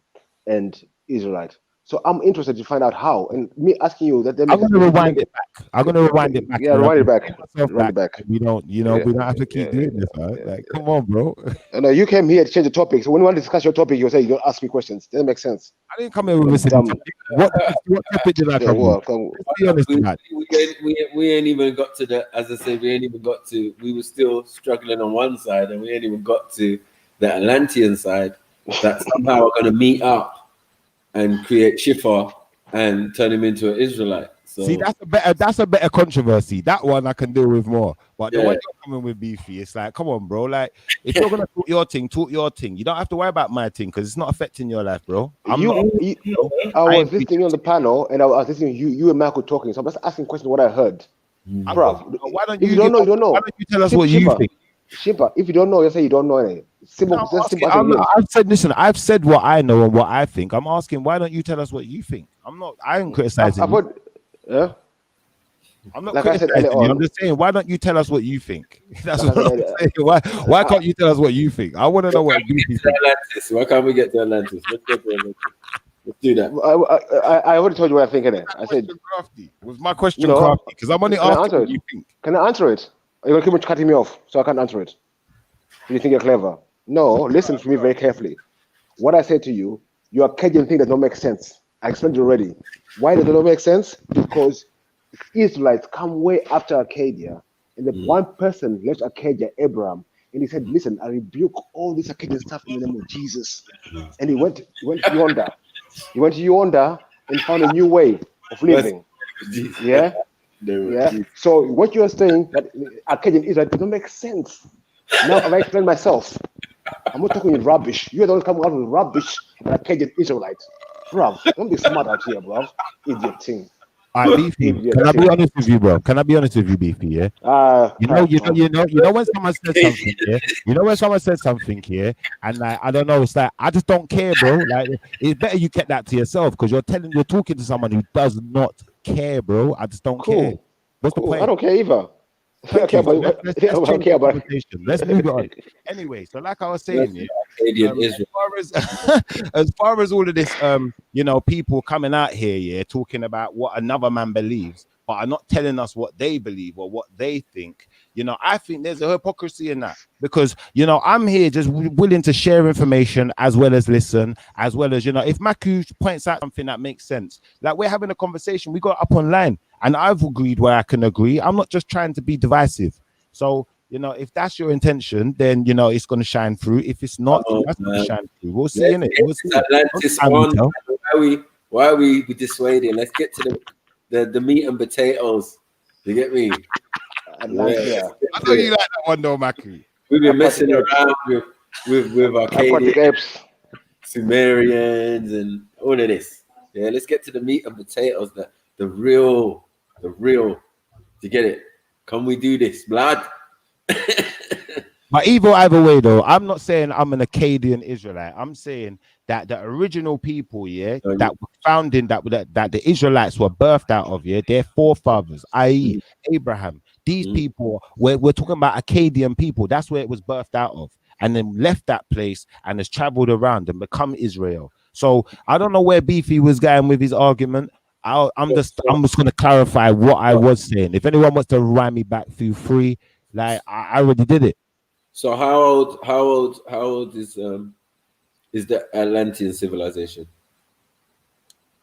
and Israelite. So I'm interested to find out how. And me asking you that. I'm going to rewind it back. I'm going to rewind it back. Yeah, rewind it back. Rewind it back. We don't, you know, we don't have to keep doing this, right? Like, come on, bro. No, you came here to change the topic. So when you want to discuss your topic, you say you don't ask me questions. Doesn't make sense. I didn't come here with a what topic did I come with? Let's be honest, we ain't even got to the, as I said, we ain't even got to, we were still struggling on one side and we ain't even got to the Atlantean side that somehow are going to meet up and create Shifra and turn him into an Israelite. So see, that's a better controversy. That one I can deal with more. But the one you're coming with, Beefy, it's like, come on, bro. Like, if you're gonna talk your thing. You don't have to worry about my thing because it's not affecting your life, bro. I was listening on the panel and I was listening to you and Michael talking. So I'm just asking questions what I heard. Bro, why don't you don't know? You don't know. Why don't you tell us what you think? Shimpa, if you don't know, you say you don't know anything. I've said what I know and what I think. I'm asking, why don't you tell us what you think? I ain't criticizing you. I'm not like criticizing you. I'm just saying, why don't you tell us what you think? That's what I'm saying. Why can't you tell us what you think? I want to know what you think. Why can't we get to Atlantis? Let's go to Atlantis. Let's do that. I already told you what I think in it. I said, crafty. Was my question crafty? Because I'm only asking what you think. Can I answer it? You're going to keep cutting me off, so I can't answer it. Do you think you're clever? No, listen to me very carefully. What I said to you, your Cajun thing does not make sense. I explained it already. Why does it not make sense? Because Israelites come way after Arcadia, and the one person left Arcadia, Abraham, and he said, listen, I rebuke all this Arcadian stuff in the name of Jesus. And he went yonder. He went yonder and found a new way of living. Yeah? Yeah. So what you're saying that Arcadian Israel doesn't make sense. Now I've explained myself. I'm not talking rubbish. You don't come out with rubbish and Arcadian Israelite. Bro, don't be smart out here, bro. Idiot thing. All right, Beefy. Can I be honest with you, bro? Can I be honest with you, Beefy? Yeah. You know when someone says something, yeah. You know when someone says something here, and like I don't know, it's like I just don't care, bro. Like it's better you kept that to yourself because you're talking to someone who does not care, bro. I just don't care. What's the point? I don't care either. Let's move on. Anyway, so like I was saying, as far as all of this, people coming out here, talking about what another man believes. but are not telling us what they believe or what they think, you know, I think there's a hypocrisy in that, because, you know, I'm here just willing to share information as well as listen, as well as, you know, if Maku points out something that makes sense, like we're having a conversation, we got up online and I've agreed where I can agree. I'm not just trying to be divisive. So, you know, if that's your intention, then, you know, it's going to shine through. If it's not, that's going to shine through. We'll see, innit? We'll see. Atlantis on. Why are we dissuading? Let's get to the meat and potatoes. You get me? Yeah. I know you like that one though, Maku. We've been messing around with Arcadian, Sumerians, and all of this. Yeah, let's get to the meat and potatoes. The real. You get it? Can we do this, blood? But either way, though, I'm not saying I'm an Akkadian Israelite. I'm saying that the original people, that were founding, that the Israelites were birthed out of, their forefathers, i.e., Abraham. These people, we're talking about Akkadian people. That's where it was birthed out of, and then left that place and has traveled around and become Israel. So I don't know where Beefy was going with his argument. I'm just going to clarify what I was saying. If anyone wants to run me back through free, like I already did it. So how old is the Atlantean civilization?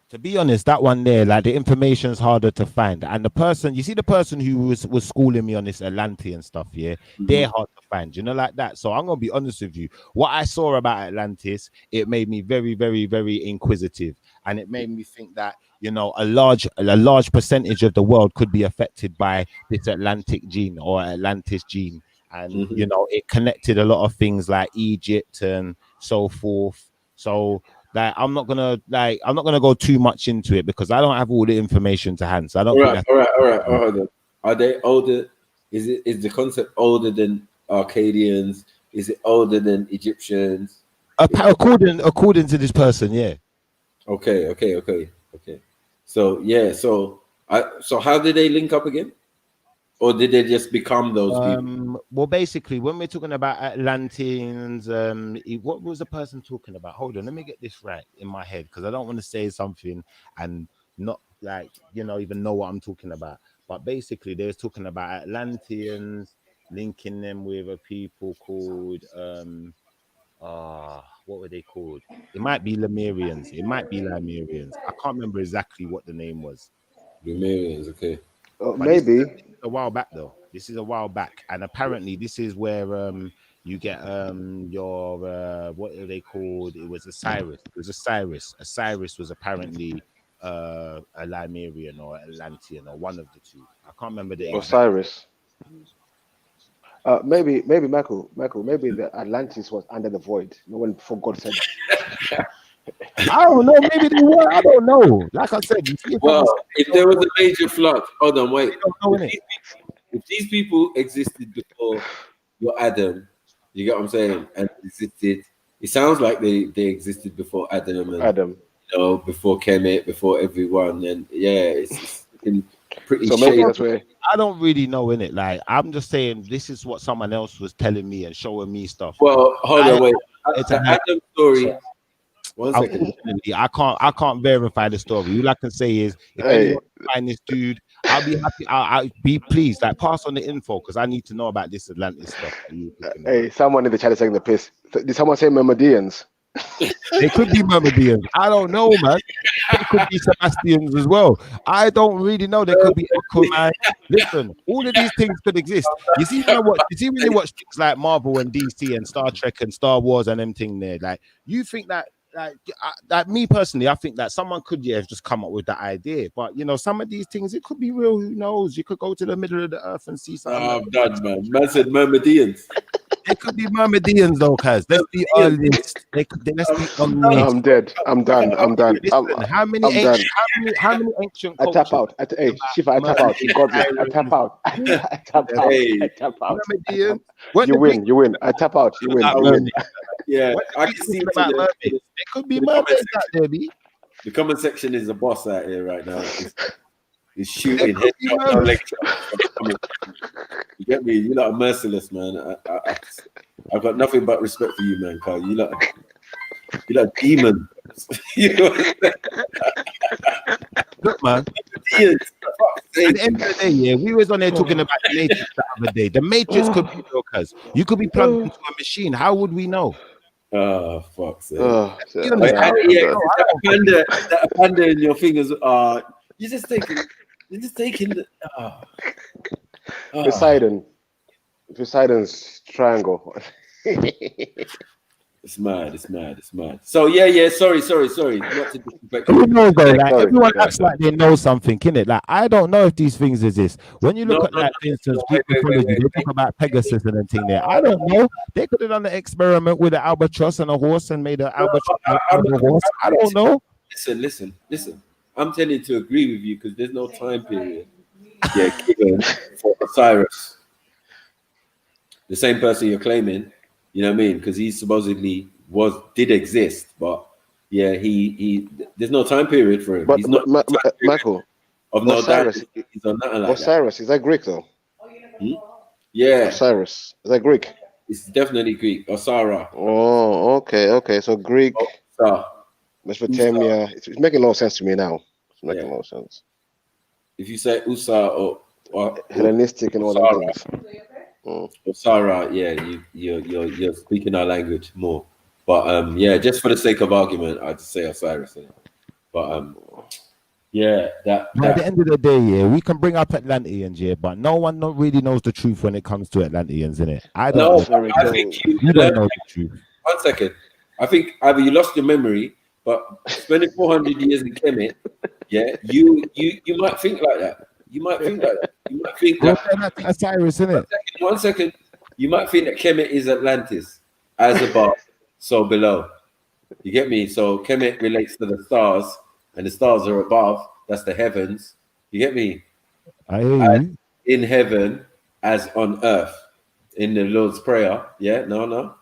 To be honest, that one there, like the information's harder to find. And the person, you see the person who was schooling me on this Atlantean stuff, they're hard to find, you know, like that. So I'm going to be honest with you. What I saw about Atlantis, it made me very, very, very inquisitive. And it made me think that, you know, a large percentage of the world could be affected by this Atlantic gene or Atlantis gene. And, you know, it connected a lot of things like Egypt and so forth. So, like, I'm not gonna go too much into it because I don't have all the information to hand. So I don't. All right. Are they older? Is the concept older than Arcadians? Is it older than Egyptians? According to this person, yeah. Okay. So so how did they link up again? Or did they just become those people? Well, basically, when we're talking about Atlanteans, what was the person talking about? Hold on, let me get this right in my head because I don't want to say something and not, like, you know, even know what I'm talking about. But basically, they was talking about Atlanteans, linking them with a people called what were they called? It might be Lemurians. I can't remember exactly what the name was. Lemurians, okay. Maybe a while back though. This is a while back, and apparently this is where you get your what are they called? It was Osiris. Osiris was apparently a Lemurian or Atlantean or one of the two. I can't remember the Osiris. Maybe Michael, maybe the Atlantis was under the void. No one before God said it. I don't know. Maybe they were. I don't know. Like I said, if there was a major flood, hold on, wait. If these people existed before your Adam, you get what I'm saying, and existed, it sounds like they existed before Adam, you know, before Kemet, before everyone, and it's pretty. So maybe that's where. I don't really know, innit? Like, I'm just saying this is what someone else was telling me and showing me stuff. Well, hold on, wait. It's an Adam story. Unfortunately, I can't verify the story. All I can say is, if anyone find this dude, I'll be happy. I'll be pleased. Like, pass on the info because I need to know about this Atlantis stuff. Hey, someone in the chat is saying the piss. Did someone say Myrmidons? They could be Myrmidons. I don't know, man. They could be Sebastians as well. I don't really know. They could be Aquaman. Listen, all of these things could exist. You see when you watch things like Marvel and DC and Star Trek and Star Wars and them thing there, like, you think that. Like me personally, I think that someone could just come up with that idea, but you know, some of these things, it could be real. Who knows? You could go to the middle of the earth and see something. I'm done, man. Man said Myrmidons. It could be Myrmidons though, cuz. Let's be honest. Let's be honest. I'm dead. I'm done. Listen, how many ancient I tap out. Hey, Shiva, I tap out. You got me. I tap out. I tap out. I tap out. Myrmidons. You win. I tap out. You win. Yeah, I can see that. It could be mermaids out there, B. The comment section is the boss out here right now. He's shooting head. You get me? You lot are merciless, man. I've got nothing but respect for you, man, Carl. You lot demon. You know what I'm saying? Look, man. at the end of the day, yeah, we was on there talking about the Matrix the other day. The Matrix could be real, cuz you could be plugged into a machine. How would we know? Oh, fuck's sake. You understand? That panda in your fingers are you're just taking the Poseidon's triangle. It's mad. So yeah. Sorry. Not to disrespect. You know, though, like, everyone acts like they know something, innit? Like, I don't know if these things exist. When you look at, like, for instance, Greek mythology, they talk about Pegasus and everything there. I don't know. They could have done an experiment with an albatross and a horse and made an albatross and a horse. I don't know. Listen. I'm tending to agree with you because there's no time period. Yeah, given for Osiris, the same person you're claiming. You know what I mean? Because he supposedly did exist, but yeah, he there's no time period for him. But he's not Michael of no Osiris. doubt. He's on nothing like Osiris, is that Greek though? Yeah. Osiris, is that Greek? It's definitely Greek. Osara. Oh, okay. So Greek, Mesopotamia. It's making a lot of sense to me now. It's making a lot of sense. If you say Usa or Hellenistic and all that things. Osara, yeah, you're speaking our language more. But yeah, just for the sake of argument, I'd say Osiris. But yeah, at the end of the day, yeah, we can bring up Atlanteans, yeah, but no one really knows the truth when it comes to Atlanteans, innit? I don't know. I think you don't know the truth. 1 second. I think either you lost your memory, but spending 400 years in Kemet, yeah, you might think like that. You might think that. You might think that. Osiris, isn't it? 1 second. You might think that Kemet is Atlantis, as above, so below. You get me? So Kemet relates to the stars, and the stars are above. That's the heavens. You get me? I hear you. In heaven, as on earth, in the Lord's Prayer. Yeah. No.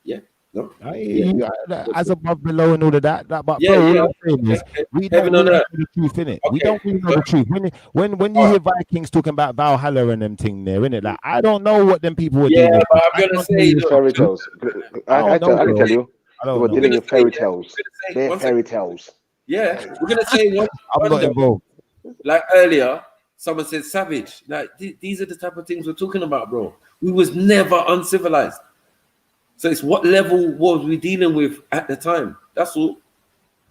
Yeah. No. I hear you. As above, below, and all of that. But bro, we don't Heaven on really know earth. the truth, innit? We don't really know the truth. When you hear Vikings talking about Valhalla and them thing there, innit? Like, I don't know what them people were doing. Yeah, but I'm gonna say fairy tales. I can tell you. They were dealing with fairy tales. They're fairy tales. Yeah, we're gonna say what I'm not involved. Like earlier, someone said savage. Like these are the type of things we're talking about, bro. We was never uncivilized. So it's what level was we dealing with at the time? That's all.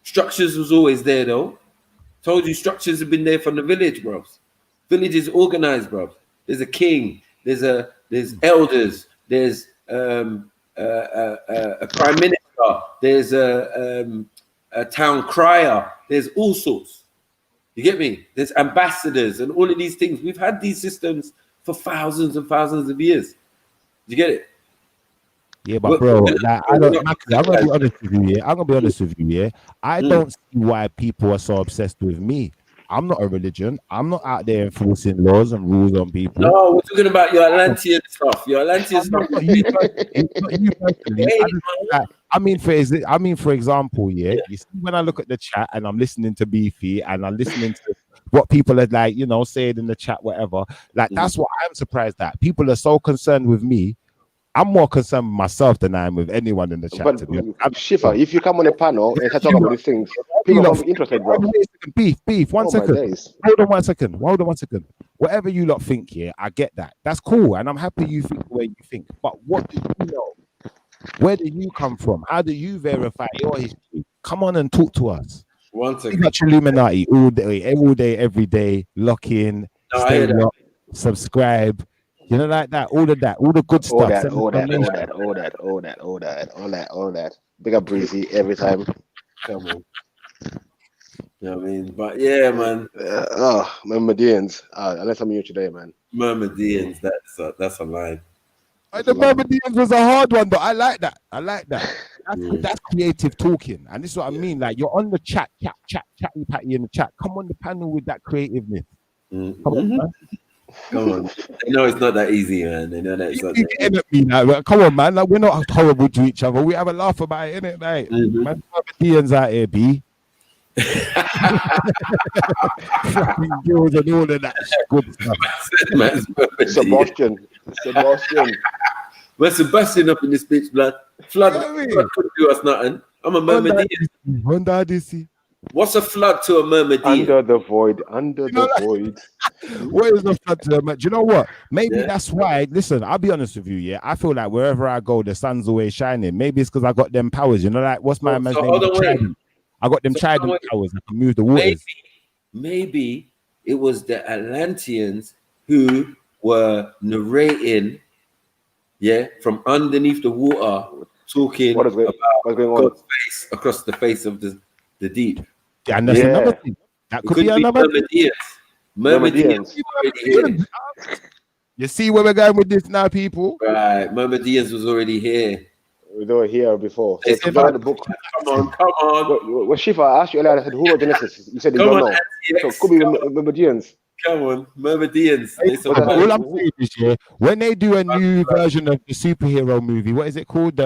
Structures was always there though. Told you structures have been there from the village, bro. Village is organized, bro. There's a king. There's elders. There's a prime minister. There's a town crier. There's all sorts. You get me? There's ambassadors and all of these things. We've had these systems for thousands and thousands of years. Do you get it? Yeah, but bro, like, I'm gonna be honest with you. Yeah, I'm gonna be honest with you. Yeah, I don't see why people are so obsessed with me. I'm not a religion. I'm not out there enforcing laws and rules on people. No, we're talking about your Atlantean stuff. Your Atlantean stuff. Not you personally. I mean, for example, yeah. You see, when I look at the chat and I'm listening to Beefy and I'm listening to what people are like, saying in the chat, whatever. Like that's what I'm surprised at. People are so concerned with me. I'm more concerned with myself than I am with anyone in the chat. But Shifa, if you come on a panel and talk about these things, people will be interested, bro. Beef. One second. Hold on one second. Whatever you lot think, yeah, I get that. That's cool, and I'm happy you think the way you think. But what do you know? Where do you come from? How do you verify your history? Come on and talk to us. 1 second. You got Trilluminati all day, every day. Lock in, stay locked, subscribe. You know, like that, all of that, all the good stuff. All that. Big up Breezy every time. Come on. You know what I mean? But yeah, man. Myrmidons. Unless I'm here today, man. Myrmidons, that's a line. The Myrmidons was a hard one, but I like that. That's creative talking. And this is what I mean. Like, you're on the chat, patty in the chat. Come on the panel with that creativeness. Come on, man. Come on. They know it's not that easy, man. They know that it's not that easy. Come on, man. Like, we're not horrible to each other. We have a laugh about it, innit? Like, man, Myrmidons out here, B. Fucking girls and all of that good stuff. Sebastian. We're Sebastian up in this bitch, blood. Flood couldn't do us nothing. I'm a Myrmidon. Honda DC. What's a flood to a Myrmidon? Under the void. Void. What is the flood to a do you know what? Maybe that's why. Listen, I'll be honest with you. Yeah, I feel like wherever I go, the sun's always shining. Maybe it's because I got them powers. You know, like what's my man's name? Trident. I got them trident powers. I can move the waters. Maybe it was the Atlanteans who were narrating, from underneath the water, talking about God's face across the face of the deep. And that's another thing. That could be another thing. Myrmidons. You see where we're going with this now, people? Right, Myrmidons was already here. We were here before. So the book. Come on. Well, Shifa, I asked you earlier, I said, who wrote Genesis? You said you don't know. So it could be Myrmidons. Come on, Myrmidons. All I'm saying is, when they do a new version of the superhero movie, what is it called?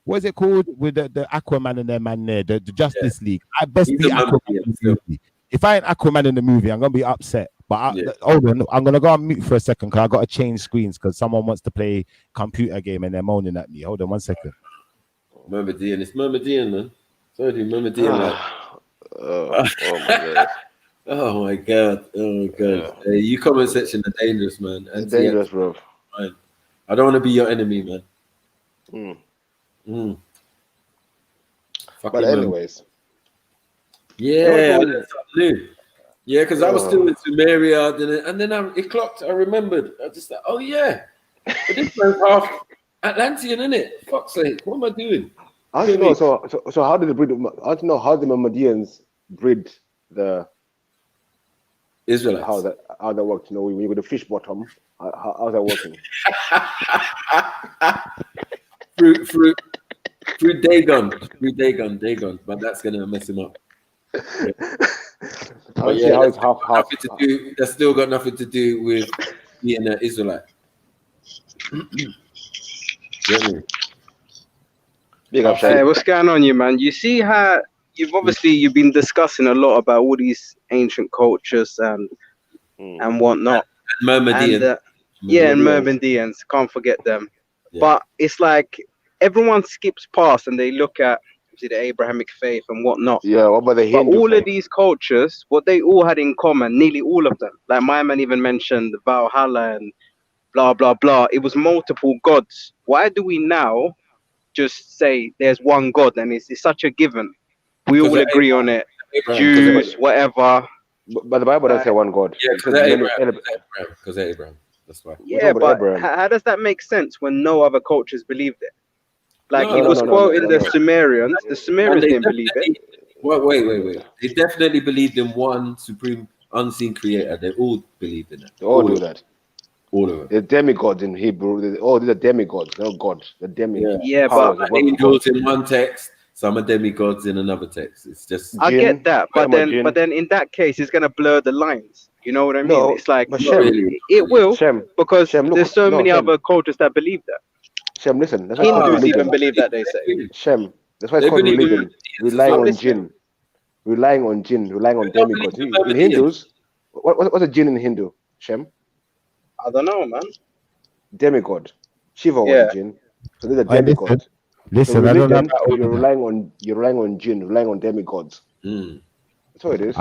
What is it called with the Aquaman and their man there, the Justice League? I best be Aquaman in the movie. If I ain't Aquaman in the movie, I'm gonna be upset. But hold on, I'm gonna go on mute for a second because I gotta change screens because someone wants to play computer game and they're moaning at me. Hold on 1 second. Myrmidon, it's Myrmidon, man. Sorry, Myrmidon. Oh my god. Oh my god. Hey, you comment section are dangerous, man. It's dangerous, bro. Man. I don't want to be your enemy, man. But anyways. Yeah, because I was still in Sumeria, and then it clocked. I remembered. I just thought, oh yeah, but this one's half Atlantean, isn't it? Fuck's sake, what am I doing? I don't know. So how did the breed? I don't know how the Myrmidons breed the Israelites. How that worked? You know, with the fish bottom. How's that working? through Dagon, but that's gonna mess him up. That's still got nothing to do with being an Israelite. Hey, what's going on, you man? You see how you've been discussing a lot about all these ancient cultures and whatnot. Myrmidons. And Myrmidons, can't forget them. Yeah. But it's like everyone skips past and they look at the Abrahamic faith and whatnot. Yeah, what about the Hindu all faith? of these cultures, what they all had in common, nearly all of them, like my man even mentioned Valhalla and blah blah blah. It was multiple gods. Why do we now just say there's one God and it's such a given? We all agree on it. Jews, whatever. But the Bible doesn't say one God. Yeah, because Abraham. That's why. Yeah, but how does that make sense when no other cultures believed it? Like it was quoting the Sumerians. The Sumerians didn't believe it. Wait. They definitely believed in one supreme unseen creator. They all believed in it. They all do that. All of it. The demigods in Hebrew. These are demigods. No God. The demigods. Yeah, but angels in one text, some are demigods in another text. It's just. I get that, but then in that case, it's gonna blur the lines. You know what I mean? No, it's like Shem, it will because Shem, there's so many other cultures that believe that. Shem, listen. That's Hindus even believe that, they say. Shem, that's why it's called religion. Relying on jinn. Relying on demigods. In Hindus, what's a jinn in Hindu? Shem? I don't know, man. Demigod. Shiva was a jinn. So there's a demigod. Listen, so I don't know. You're relying on jinn, relying on demigods. That's what it is.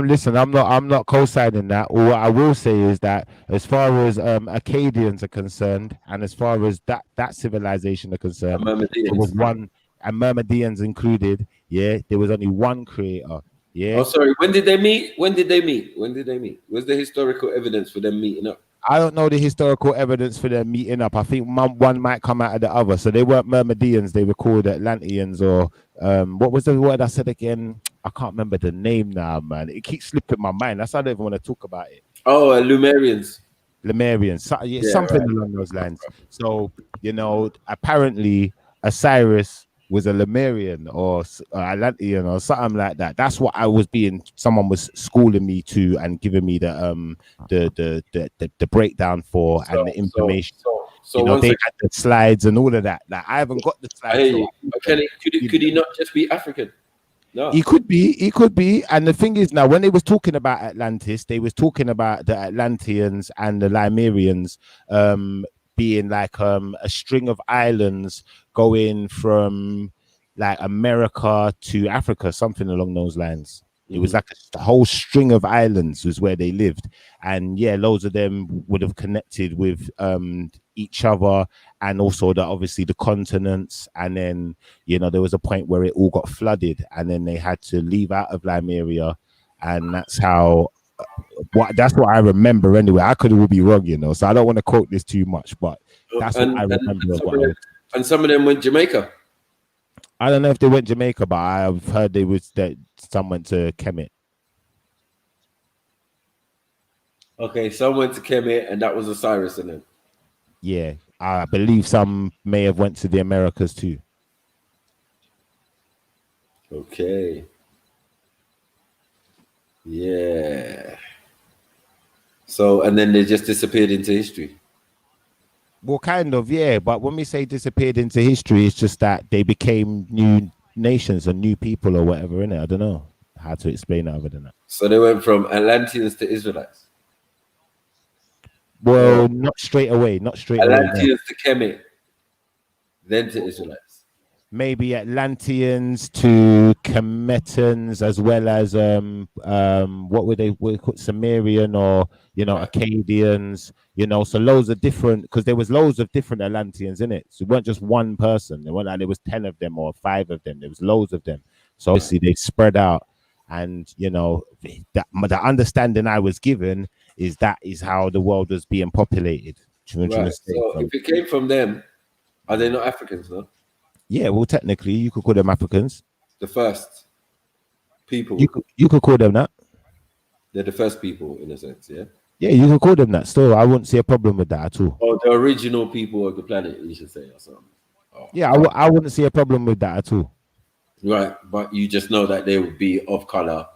Listen, I'm not co-signing that. All I will say is that as far as Akkadians are concerned, and as far as that civilization are concerned, there was one, and Myrmidons included. Yeah, there was only one creator. Yeah. Oh, sorry. When did they meet? Where's the historical evidence for them meeting up? I don't know the historical evidence for them meeting up. I think one might come out of the other. So they weren't Myrmidons. They were called Atlanteans, or what was the word I said again? I can't remember the name now, man. It keeps slipping my mind. That's why I don't even want to talk about it. Oh, Lemurians. Something along those lines. So, apparently Osiris was a Lemurian or Atlantean or something like that. That's what someone was schooling me to and giving me the breakdown for and the information. So they had the slides and all of that. Like I haven't got the slides. Could he not just be African? No. He could be. And the thing is, now when they was talking about Atlantis, they was talking about the Atlanteans and the Lemurians being like a string of islands going from like America to Africa, something along those lines. It was like a whole string of islands was where they lived, and yeah, loads of them would have connected with each other, and also obviously the continents. And then there was a point where it all got flooded, and then they had to leave out of Liberia, and that's how. That's what I remember anyway. I could be wrong, so I don't want to quote this too much, but that's what I remember. And some of them went Jamaica. I don't know if they went Jamaica, but I've heard that some went to Kemet. Okay, some went to Kemet, and that was Osiris and them. Yeah, I believe some may have went to the Americas too. Okay. Yeah. So, and then they just disappeared into history. Well, kind of, yeah. But when we say disappeared into history, it's just that they became new nations and new people or whatever, innit? I don't know how to explain it other than that. So they went from Atlanteans to Israelites. Well, not straight away. Atlanteans to Kemet, then to Israelites. Maybe Atlanteans to Kemetans, as well as what were they called, Sumerian, or Akkadians, so loads of different, because there was loads of different Atlanteans in it. So it weren't just one person. There weren't like there was 10 of them or 5 of them. There was loads of them. So obviously they spread out, and the understanding I was given is that is how the world was being populated. Right. So if it came from them, are they not Africans, no? Yeah, well, technically, you could call them Africans. The first people. You could call them that. They're the first people, in a sense, yeah? Yeah, you could call them that. Still, I wouldn't see a problem with that at all. Or the original people of the planet, you should say, or something. Oh. Yeah, I wouldn't see a problem with that at all. Right, but you just know that they would be of color,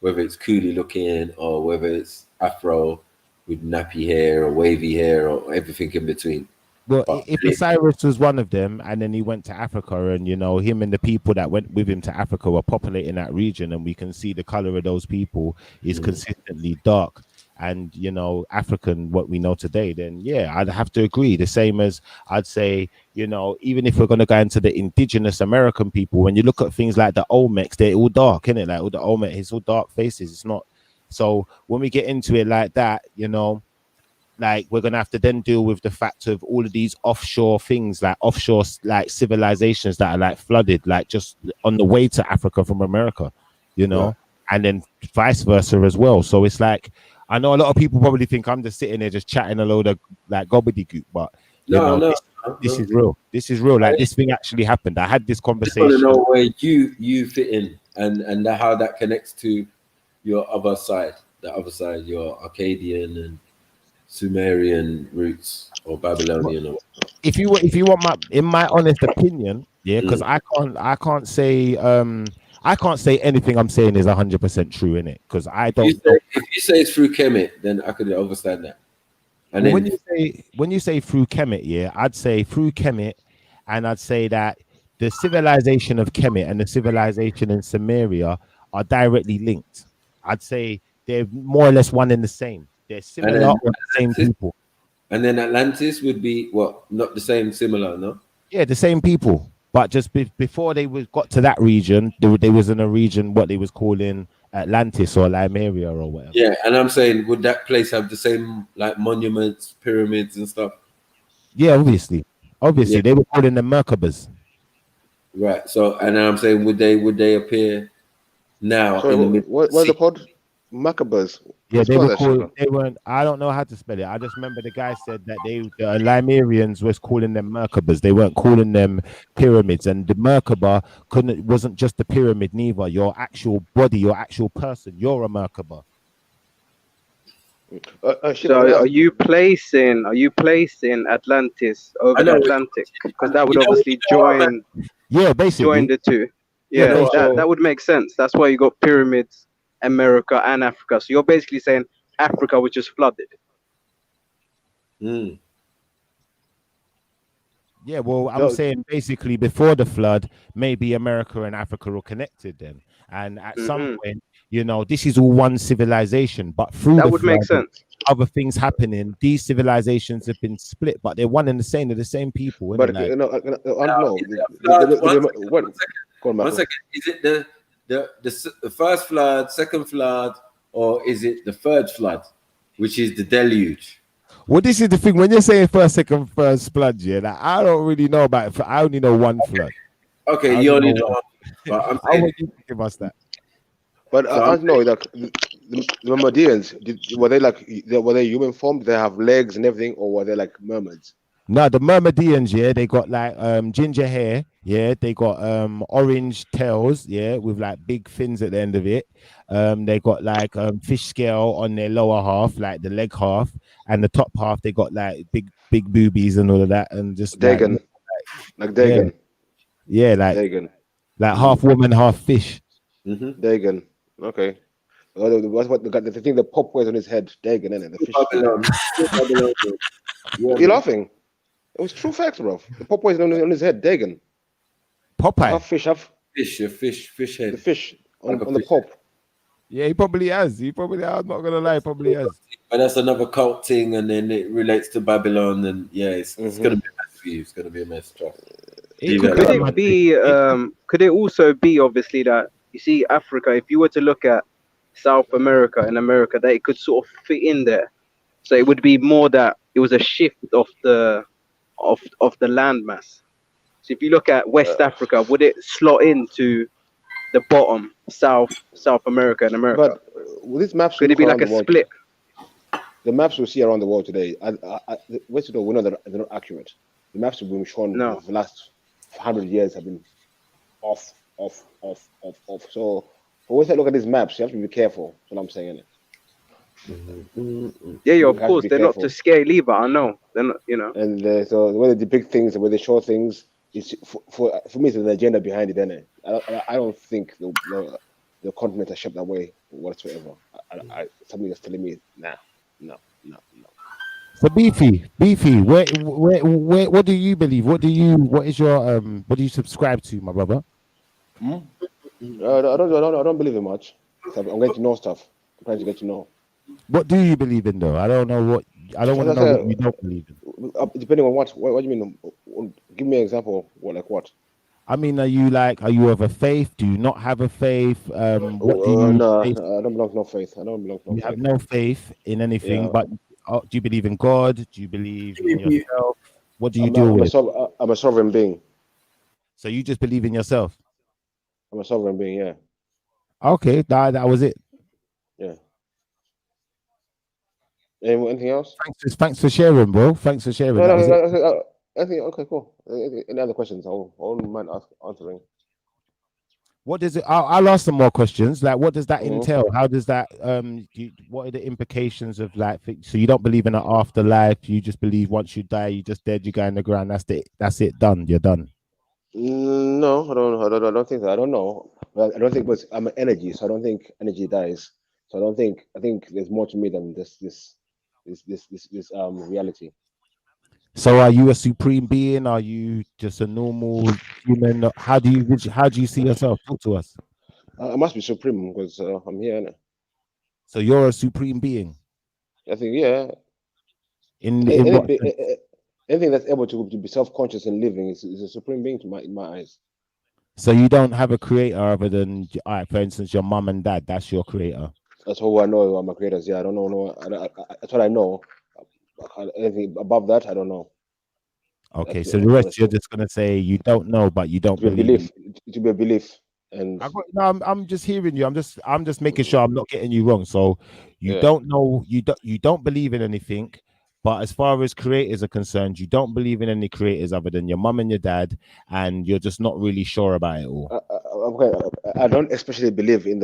whether it's coolie looking or whether it's afro with nappy hair or wavy hair or everything in between. Well, if Osiris was one of them, and then he went to Africa, and him and the people that went with him to Africa were populating that region, and we can see the color of those people is consistently dark and African, what we know today, then yeah, I'd have to agree. The same as I'd say, even if we're going to go into the indigenous American people, when you look at things like the Olmecs, they're all dark, isn't it? Like all the Olmec, it's all dark faces. It's not. So when we get into it like that, like we're gonna have to then deal with the fact of all of these offshore things, like offshore like civilizations that are like flooded, like just on the way to Africa from America, and then vice versa as well. So it's like, I know a lot of people probably think I'm just sitting there just chatting a load of like gobbledygook, but this is real. This is real. Like this thing actually happened. I had this conversation. I want to know where you fit in and how that connects to your other side, your Akkadian and Sumerian roots or Babylonian. Or if you want my honest opinion, yeah, because I can't say anything I'm saying is 100% true in it, because I don't. If you say it's through Kemet, then I could understand that. And well, then when you say through Kemet, yeah, I'd say through Kemet, and I'd say that the civilization of Kemet and the civilization in Sumeria are directly linked. I'd say they're more or less one and the same. They're similar or the same people. And then Atlantis would be what? Not the same, similar, no? Yeah, the same people. But just before they got to that region, they was in a region what they was calling Atlantis or Lemuria or whatever. Yeah, and I'm saying, would that place have the same like monuments, pyramids, and stuff? Yeah, obviously, yeah. They were calling them Merkabahs. Right. So, and I'm saying, would they appear now? Sorry, what's the pod? Merkabahs. Yeah, they weren't. I don't know how to spell it. I just remember the guy said that the Limerians was calling them Merkabahs. They weren't calling them pyramids. And the Merkabah wasn't just the pyramid neither. Your actual body, your actual person, you're a Merkabah. So are you placing Atlantis over the Atlantic? Because that would obviously join. Yeah, basically join the two. Yeah, that would make sense. That's why you got pyramids, America and Africa. So you're basically saying Africa was just flooded. Yeah, well, I'm No, saying basically before the flood, maybe America and Africa were connected then. And at some point, you know, this is all one civilization, but through That the would make flood, sense. other things happening, these civilizations have been split, but they're one and the same. They're the same people, isn't but it? Like, I don't know. One second. Is it the first flood, second flood, or is it the third flood, which is the deluge? well, this is the thing. When you're saying first, second, first flood, yeah, like, I don't really know about it. I only know one flood. Okay, you only know one. But I'm How saying, would you give us that? But I don't know. Like the Mamadians, were they human form? Did they have legs and everything, or were they like mermaids? No, the Myrmidons, yeah, they got like ginger hair, yeah, they got orange tails, yeah, with like big fins at the end of it. They got like fish scale on their lower half, like the leg half, and the top half they got like big boobies and all of that, and just Dagon, like Dagon. Yeah, like Dagon, like half woman, half fish. Dagon. Okay. What's what the thing the Pope wears on his head? Dagon, isn't it? The fish. You're laughing. It was true facts, bro. The Pope wears on his head. Dagon. Popeye. Half fish, half fish head. The fish on Like a the fish. Pope. Yeah, he probably has. I'm not gonna lie, probably has. But that's another cult thing, and then it relates to Babylon, and yeah, it's gonna be a mess for you. It's gonna be a mess. Trust. Could it be? Could it also be obviously that you see Africa? If you were to look at South America and America, that it could sort of fit in there. So it would be more that it was a shift of the landmass. So if you look at West Africa, would it slot into the bottom South America and America? But with these maps, could it be like a split? The maps we see around the world today, we know that they're not accurate. The maps we've been shown for the last 100 years have been off. So when you look at these maps, you have to be careful. That's what I'm saying. Yeah, of course, they're not to scale either. I know they're not, you know. And so the way they depict things, the way they show things, it's for me, it's an agenda behind it, isn't it? I don't think the continent are shaped that way whatsoever. Something that's telling me, no. So Beefy, where, what do you believe? What do you subscribe to, my brother? I don't believe in much. I'm getting to know stuff. I'm trying to get to know. What do you believe in, though? I don't know what. I don't want to know what you don't believe in. Depending on what do you mean? Give me an example. Like what? I mean, are you of a faith? Do you not have a faith? What do you? No, I don't belong to no faith. I don't belong to no You faith. have no faith in anything, Yeah. but do you believe in God? Do you believe in yourself? What do you do with? I'm a sovereign being. So you just believe in yourself? I'm a sovereign being. Yeah. Okay, that was it. Yeah. Anything else? Thanks for sharing, bro. Thanks for sharing. No, That was it. I think okay, cool. Any other questions? I'll mind answering. What does it? I'll ask some more questions. Like, what does that Mhm. entail? How does that? What are the implications of like? So you don't believe in an afterlife? You just believe once you die, you just dead. You go in the ground. That's it. Done. You're done. No, I don't think that. I don't know. I don't think I'm an energy, so I don't think energy dies. So I think there's more to me than this reality. So are you a supreme being? Are you just a normal human? How do you see yourself? Talk to us. I must be supreme because I'm here. Innit? So you're a supreme being. I think yeah. In what sense? Anything that's able to be self-conscious and living is a supreme being in my eyes. So you don't have a creator other than, all right, for instance, your mom and dad. That's your creator. That's all I know. I'm a creators. Yeah, I don't know. No, that's what I know. Anything above that, I don't know. Okay, so the rest you're just gonna say you don't know, but you don't believe. It should be a belief. And I'm just hearing you. I'm just making sure I'm not getting you wrong. So you don't know, you don't believe in anything, but as far as creators are concerned, you don't believe in any creators other than your mum and your dad, and you're just not really sure about it all. I don't especially believe in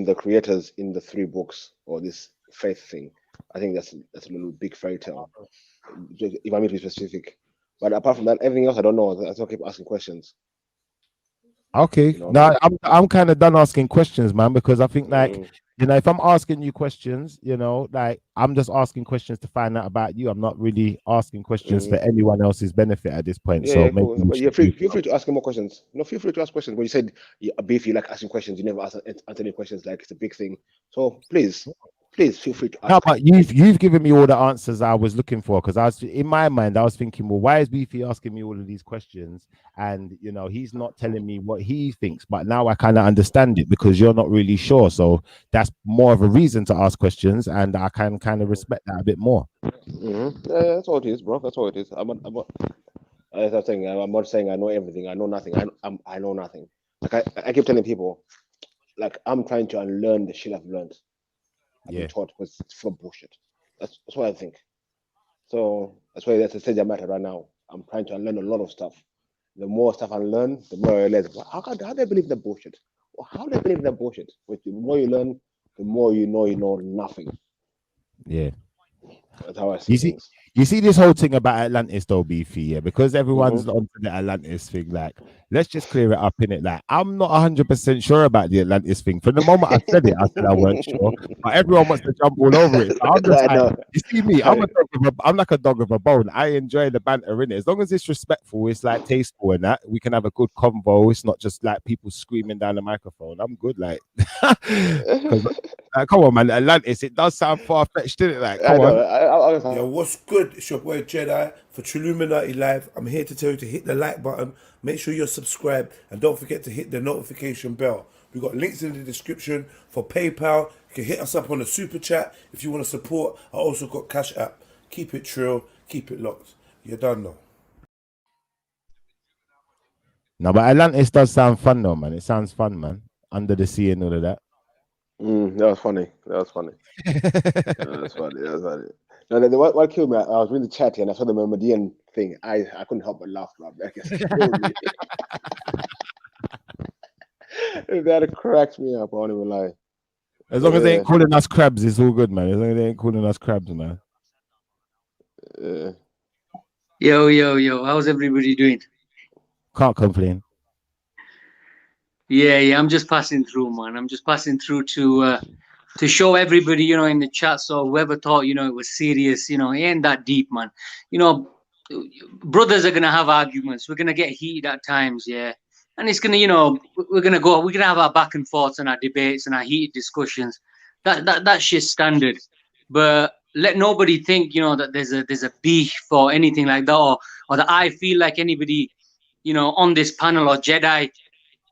the creators in the 3 books or this faith thing. I think that's a little big fairy tale. If I need to be specific, but apart from that, everything else I don't know. That's why I keep asking questions. Okay. You know what Now I'm kind of done asking questions, man, because I think like Mm. you know, if I'm asking you questions, you know, like I'm just asking questions to find out about you. I'm not really asking questions for anyone else's benefit at this point. Yeah, So yeah, maybe cool. we But yeah, should move feel on. free to ask him more questions. No, feel free to ask questions. When you said Beef, you like asking questions, you never answer any questions. Like it's a big thing. So please feel free to No, ask. but you've given me all the answers I was looking for, because I was in my mind I was thinking, well, why is Beefy asking me all of these questions? And you know, he's not telling me what he thinks. But now I kind of understand it because you're not really sure. So that's more of a reason to ask questions, and I can kind of respect that a bit more. Yeah, that's all it is, bro. That's all it is. As I'm saying, I'm not saying I know everything. I know nothing. I know nothing. Like I keep telling people, like I'm trying to unlearn the shit I've learned. I've been taught because it's full of bullshit. That's what I think. So that's why that's the stage I'm at right now. I'm trying to unlearn a lot of stuff. The more stuff I learn, the more I realize, well, how do I believe in that bullshit? Well, how do I believe in that bullshit? But the more you learn, the more you know nothing. Yeah. That's how I see things. You see this whole thing about Atlantis though, Beefy, yeah, because everyone's onto the Atlantis thing. Like, let's just clear it up in it. Like, I'm not 100% sure about the Atlantis thing. From the moment I said it, I said I weren't sure, but everyone wants to jump all over it. So I'm just like, you see me, I'm like a dog with a bone. I enjoy the banter in it. As long as it's respectful, it's like tasteful and that we can have a good convo. It's not just like people screaming down the microphone. I'm good, like, come on, man, Atlantis. It does sound far fetched, didn't it? Like, come on. Yeah, what's good? It's your boy Jedi for Trilluminati Live. I'm here to tell you to hit the like button. Make sure you're subscribed and don't forget to hit the notification bell. We've got links in the description for PayPal. You can hit us up on the super chat if you want to support. I also got Cash App. Keep it trill, keep it locked. You're done now. No, but Atlantis does sound fun though, man. It sounds fun, man. Under the sea and all of that. That was funny. That was funny. No, what killed me, I was really chatty and I saw the Mehmedian thing. I couldn't help but laugh, bro. That killed me. That cracks me up, I won't even lie. As long as they ain't calling us crabs, it's all good, man. As long as they ain't calling us crabs, man. Yo, how's everybody doing? Can't complain. Yeah, I'm just passing through, man. I'm just passing through to show everybody, you know, in the chat. So whoever thought, you know, it was serious, you know, it ain't that deep, man. You know, brothers are gonna have arguments. We're gonna get heated at times, yeah. And it's gonna, you know, we're gonna have our back and forths and our debates and our heated discussions. That shit's standard. But let nobody think, you know, that there's a beef or anything like that, or that I feel like anybody, you know, on this panel or Jedi,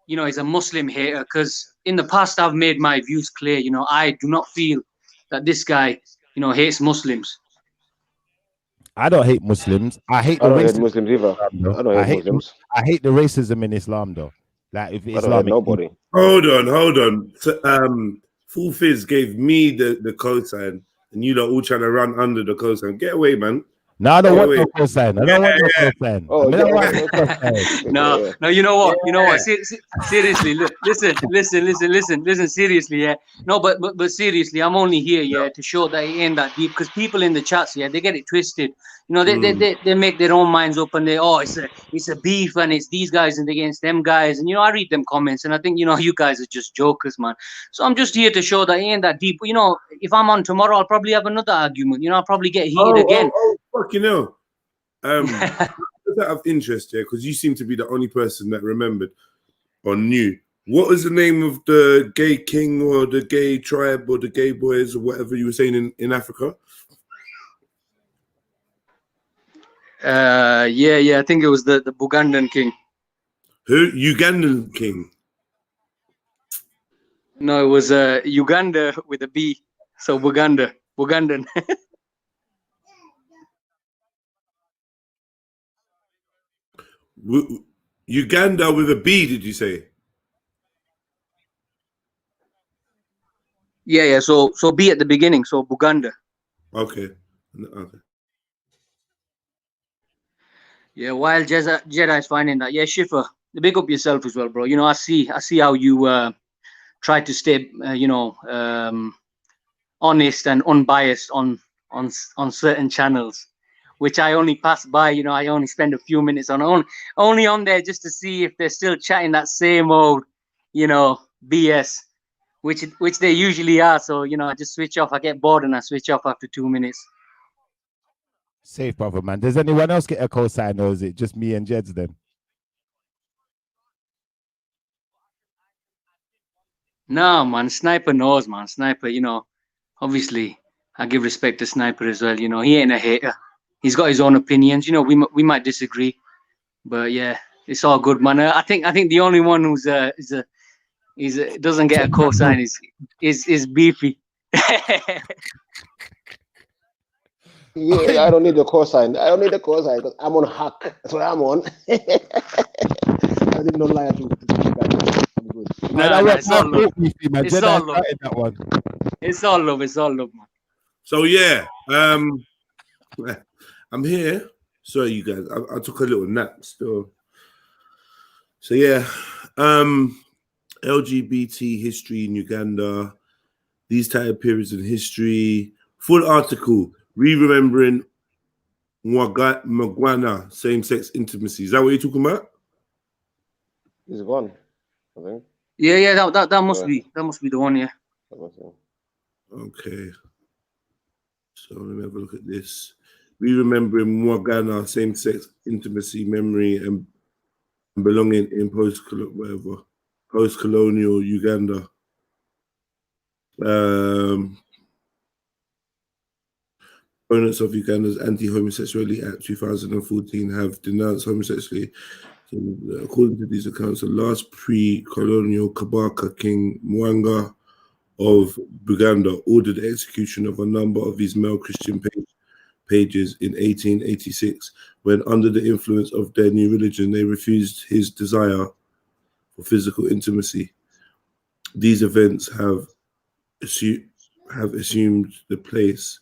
you know, is a Muslim hater, because in the past I've made my views clear. You know, I do not feel that this guy, you know, hates Muslims. I don't hate Muslims. I hate I the don't hate racism. Muslims either. I don't hate Muslims. I hate the racism in Islam though. Like if I don't hate nobody. Hold on. So, Full Fizz gave me the cosign, and you lot all trying to run under the cosign. Get away, man. No, I don't want no cosign. I don't want no cosign. Oh, No, you know what? You know what? Seriously, listen. Seriously, yeah. No, but seriously, I'm only here, yeah, to show that it ain't that deep. Because people in the chats, yeah, they get it twisted. You know, they make their own minds up, and it's a beef, and it's these guys and against them guys. And you know, I read them comments, and I think, you know, you guys are just jokers, man. So I'm just here to show that it ain't that deep. You know, if I'm on tomorrow, I'll probably have another argument. You know, I'll probably get heated again. Fucking hell. Just out of interest, yeah, because you seem to be the only person that remembered or knew. What was the name of the gay king or the gay tribe or the gay boys or whatever you were saying in Africa? Yeah, I think it was the Bugandan king. Who? Ugandan king? No, it was Uganda with a B. So Bugandan. Uganda with a B, did you say? Yeah. So B at the beginning. So Buganda. Okay. Yeah, while Jedi is finding that. Yeah, Schiffer, big up yourself as well, bro. You know, I see how you try to stay, honest and unbiased on certain channels, which I only pass by. You know, I only spend a few minutes only on there just to see if they're still chatting that same old, you know, BS, which they usually are. So, you know, I just switch off. I get bored and I switch off after 2 minutes. Safe, brother, man. Does anyone else get a cosign, or is it just me and Jeds then? No, man. Sniper knows, man. Sniper, you know, obviously, I give respect to Sniper as well. You know, he ain't a hater. He's got his own opinions. You know, we might disagree, but yeah, it's all good, man. I think the only one who's doesn't get a cosign is Beefy. Yeah, I don't need the cosign. I don't need the cosign because I'm on hack. That's what I'm on. I didn't know lie to it's all love. It's all love. It's all love. It's all love, man. So yeah, I'm here. Sorry, you guys. I took a little nap still. So yeah, LGBT history in Uganda. These type of periods in history. Full article. Remembering Mwagwana, same-sex intimacy. Is that what you're talking about? It's gone, I think. Yeah, that must be the one, yeah. Okay. So let me have a look at this. Remembering Mwagwana, same-sex intimacy, memory, and belonging in post-colonial Uganda. Opponents of Uganda's Anti-Homosexuality Act 2014 have denounced homosexuality. According to these accounts, the last pre-colonial Kabaka king Mwanga of Buganda ordered the execution of a number of his male Christian pages in 1886, when under the influence of their new religion, they refused his desire for physical intimacy. These events have assumed the place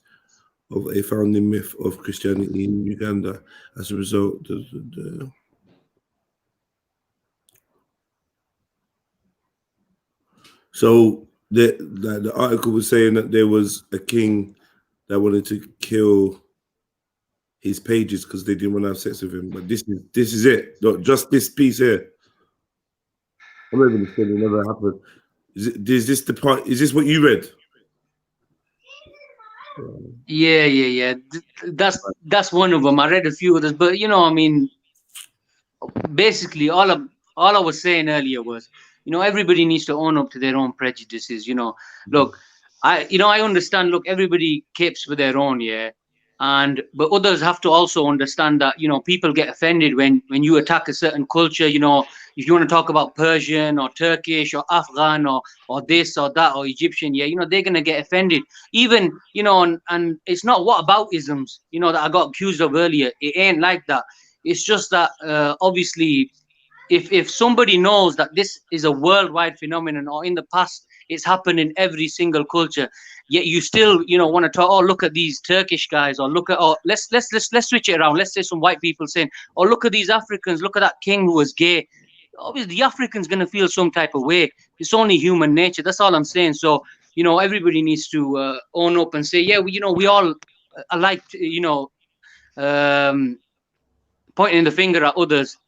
of a founding myth of Christianity in Uganda. As a result, so the article was saying that there was a king that wanted to kill his pages because they didn't want to have sex with him. But this is it. Not just this piece here. I'm not even saying it never happened. Is this the part? Is this what you read? Yeah. That's one of them. I read a few others, but you know, I mean, basically, all I was saying earlier was, you know, everybody needs to own up to their own prejudices. You know, look, I understand. Look, everybody capes for their own, yeah, but others have to also understand that, you know, people get offended when you attack a certain culture. You know, if you want to talk about Persian or Turkish or Afghan or this or that or Egyptian, yeah, you know, they're gonna get offended. Even, you know, and it's not whataboutisms, you know, that I got accused of earlier. It ain't like that. It's just that obviously, if somebody knows that this is a worldwide phenomenon, or in the past it's happened in every single culture, yet you still, you know, want to talk, oh, look at these Turkish guys, or look at, oh, let's switch it around. Let's say some white people saying, oh, look at these Africans, look at that king who was gay. Obviously, the African's going to feel some type of way. It's only human nature. That's all I'm saying. So, you know, everybody needs to own up and say, yeah, you know, we all like, you know, pointing the finger at others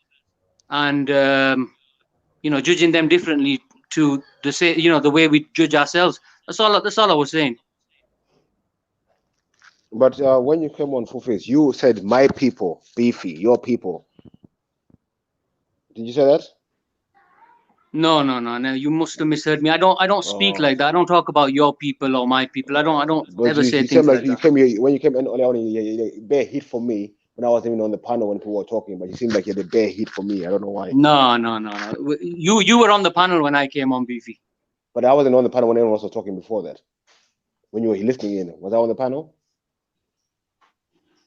and, you know, judging them differently to the way we judge ourselves. That's all I was saying. But when you came on Full Face, you said my people, Beefy, your people. Did you say that? No. You must have misheard me. I don't speak like that. I don't talk about your people or my people. I don't ever say things like that. You came here when you came earlier on. You bare hit for me when I wasn't even on the panel when people were talking. But you seemed like you had a bare hit for me. I don't know why. No. You were on the panel when I came on, Beefy. But I wasn't on the panel when anyone else was talking before that. When you were listening in, was I on the panel?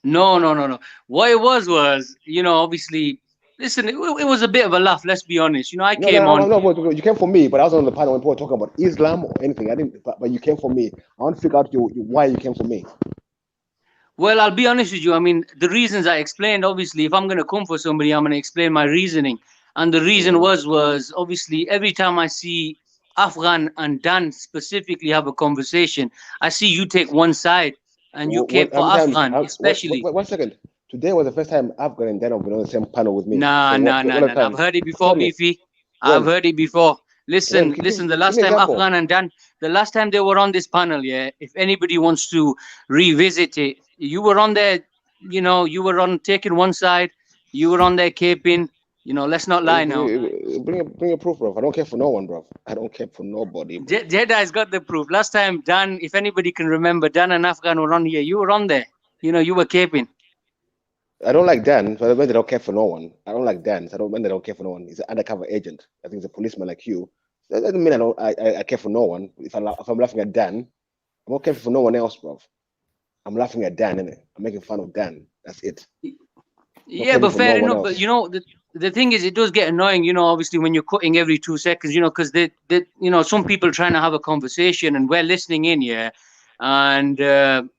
No. What it was, you know, obviously. Listen, it was a bit of a laugh. Let's be honest. You know, I came on. No, you came for me, but I was on the panel when people were talking about Islam or anything. I didn't, but you came for me. I want to figure out why you came for me. Well, I'll be honest with you. I mean, the reasons I explained. Obviously, if I'm going to come for somebody, I'm going to explain my reasoning. And the reason was obviously every time I see Afghan and Dan specifically have a conversation, I see you take one side and you came for Afghan, especially. One second. Today was the first time Afghan and Dan have been on the same panel with me. Nah. I've heard it before, Beefy. I've heard it before. Listen. The last time Afghan and Dan, the last time they were on this panel, yeah. If anybody wants to revisit it, you were on there. You know, you were on taking one side. You were on there caping. You know, let's not lie now. Bring a proof, bro. I don't care for no one, bro. I don't care for nobody. Jedi's got the proof. Last time, Dan, if anybody can remember, Dan and Afghan were on here. You were on there. You know, you were caping. I don't like Dan, but I mean they don't care for no one. I don't like Dan, so I don't mean they don't care for no one. He's an undercover agent. I think he's a policeman like you. That doesn't mean I care for no one. If I'm laughing at Dan, I'm not caring for no one else, bro. I'm laughing at Dan, innit? I'm making fun of Dan. That's it. Yeah, but fair enough. But you know, the thing is, it does get annoying, you know, obviously when you're cutting every 2 seconds, you know, because they you know, some people trying to have a conversation and we're listening in, yeah, and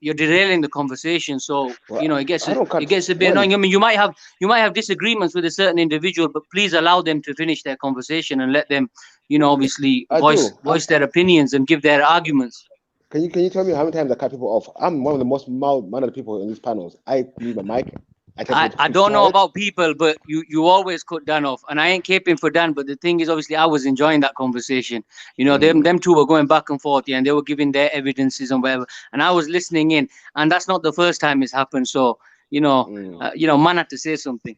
you're derailing the conversation. So you know, it gets a bit annoying. I mean, you might have disagreements with a certain individual, but please allow them to finish their conversation and let them, you know, obviously voice their opinions and give their arguments. Can you tell me how many times I cut people off? I'm one of the most mild-mannered people in these panels. I leave my mic. I don't know about people, but you always cut Dan off, and I ain't caping for Dan. But the thing is, obviously, I was enjoying that conversation. You know, them two were going back and forth, yeah, and they were giving their evidences and whatever, and I was listening in. And that's not the first time it's happened. So you know, man had to say something.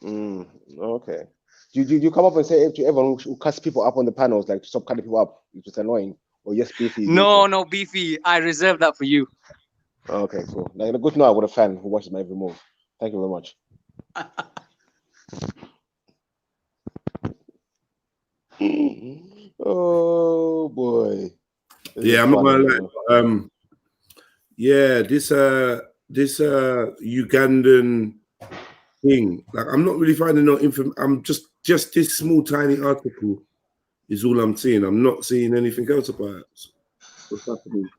Okay. You come up and say to everyone who cuts people up on the panels, like to stop cutting people up, which is annoying, or yes, Beefy? No, Beefy. I reserve that for you. Okay, cool. Like, good to know I got a fan who watches my every move. Thank you very much. Oh boy. Yeah, I'm not gonna lie. Yeah, this Ugandan thing. Like, I'm not really finding no information. I'm just this small tiny article is all I'm seeing. I'm not seeing anything else about it. What's happening?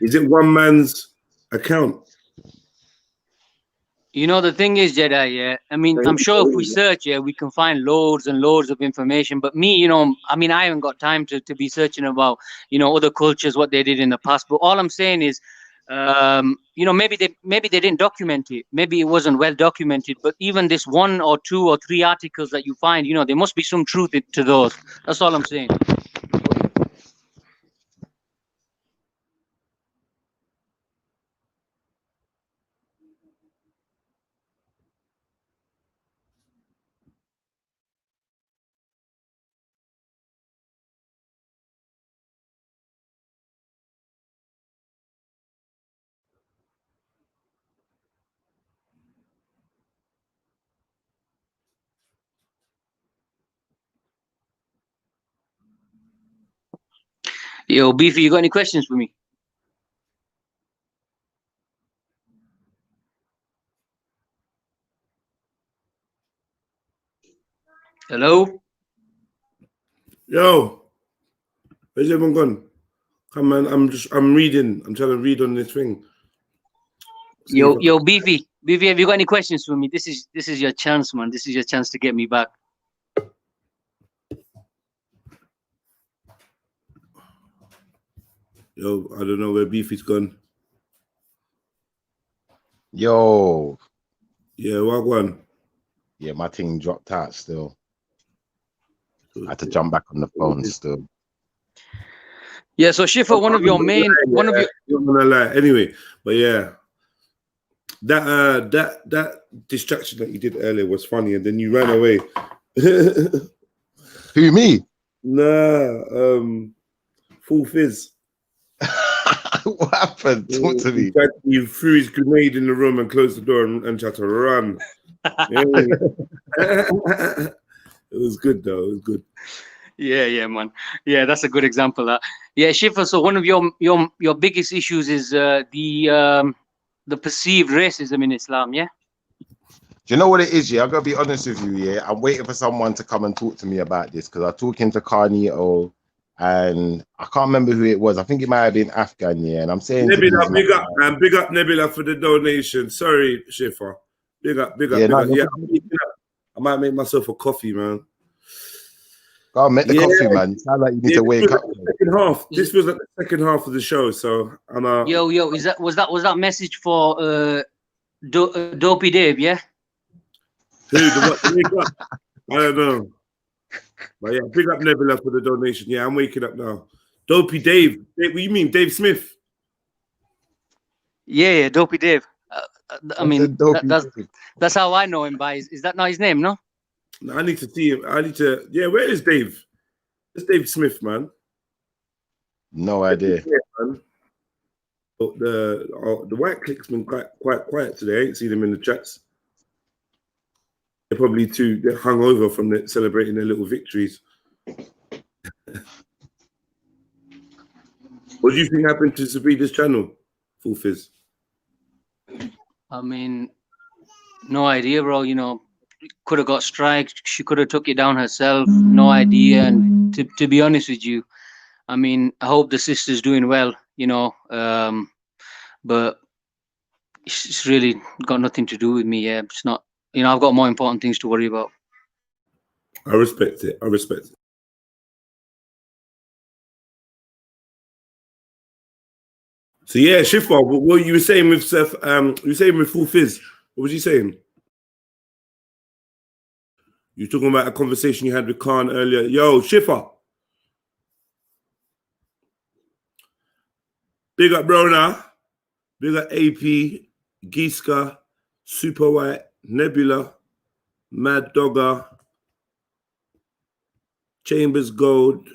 Is it one man's account? You know, the thing is, Jedi, yeah, I mean, I'm sure if we search, yeah, we can find loads and loads of information. But me, you know, I mean, I haven't got time to be searching about, you know, other cultures, what they did in the past. But all I'm saying is, you know, maybe they didn't document it. Maybe it wasn't well documented. But even this 1 or 2 or 3 articles that you find, you know, there must be some truth to those. That's all I'm saying. Yo, Beefy, you got any questions for me? Hello? Yo, where's everyone gone? Come on, I'm reading. I'm trying to read on this thing. Yo, Beefy, have you got any questions for me? This is your chance, man. This is your chance to get me back. Yo, I don't know where Beefy's gone. Yo. Yeah, what one? Yeah, my thing dropped out still. I had to jump back on the phone still. Yeah, so Shifa, one of your main, You're gonna lie. Anyway, but yeah, that distraction that you did earlier was funny, and then you ran away. Who, me? Nah, Full Fizz. What happened? Talk to me. You threw his grenade in the room and closed the door and tried to run. It was good though. It was good. Yeah, man. Yeah, that's a good example. Yeah, Shifa. So one of your biggest issues is the perceived racism in Islam. Yeah. Do you know what it is? Yeah, I gotta be honest with you. Yeah, I'm waiting for someone to come and talk to me about this because I'm talking to Carnito, and I can't remember who it was. I think it might have been Afghan. Yeah, and I'm saying Nebula, big up, man. Big up Nebula for the donation. Sorry, Shifa. Big up. Yeah, I might make myself a coffee, man. Go make the coffee, man. You sound like you need to wake up. Second half. This was like the second half of the show, so I'm Yo, was that message for Dopey Dave, yeah? Who, the what, the wake up? I don't know. But yeah, big up Nebula for the donation. Yeah, I'm waking up now. Dopey Dave. What do you mean, Dave Smith? Yeah, Dopey Dave. I mean, that's how I know him by. Is that not his name, no? I need to see him. I need to. Yeah, where is Dave? It's Dave Smith, man. No idea. Yeah, man. But the white click's been quite quiet today. I ain't seen them in the chats. They're probably they're hungover from celebrating their little victories. What do you think happened to Sabrida's channel, Full Fizz? I mean, no idea, bro. You know, could have got striked. She could have took it down herself. No idea. And to be honest with you, I mean, I hope the sister's doing well, you know, but it's really got nothing to do with me. Yeah, it's not, you know, I've got more important things to worry about. I respect it. I respect it. So yeah, Shifa, what you were saying with Seth, you were saying with Full Fizz. What was you saying? You were talking about a conversation you had with Khan earlier. Yo, Shifa. Big up Brona. Big up AP, Giska, Super White, Nebula, Mad Dogger, Chambers Gold,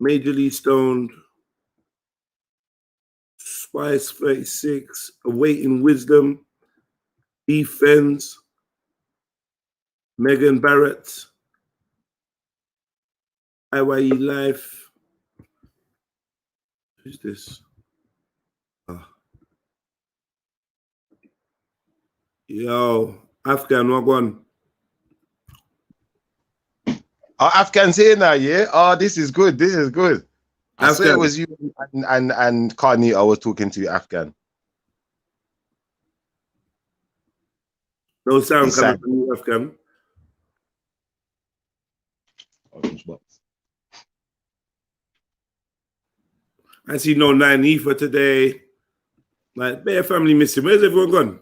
Majorly Stoned, Spice 36, Awaiting Wisdom, Defense, Megan Barrett, IYE Life. Who's this? Yo, Afghan, Wagwan. Oh, Afghan's here now, yeah? Oh, this is good. This is good. I swear it was you and Carney I was talking to, Afghan. No sound coming from you, Afghan. Orange box. I see no 9E for today. Like, bare family missing. Where's everyone gone?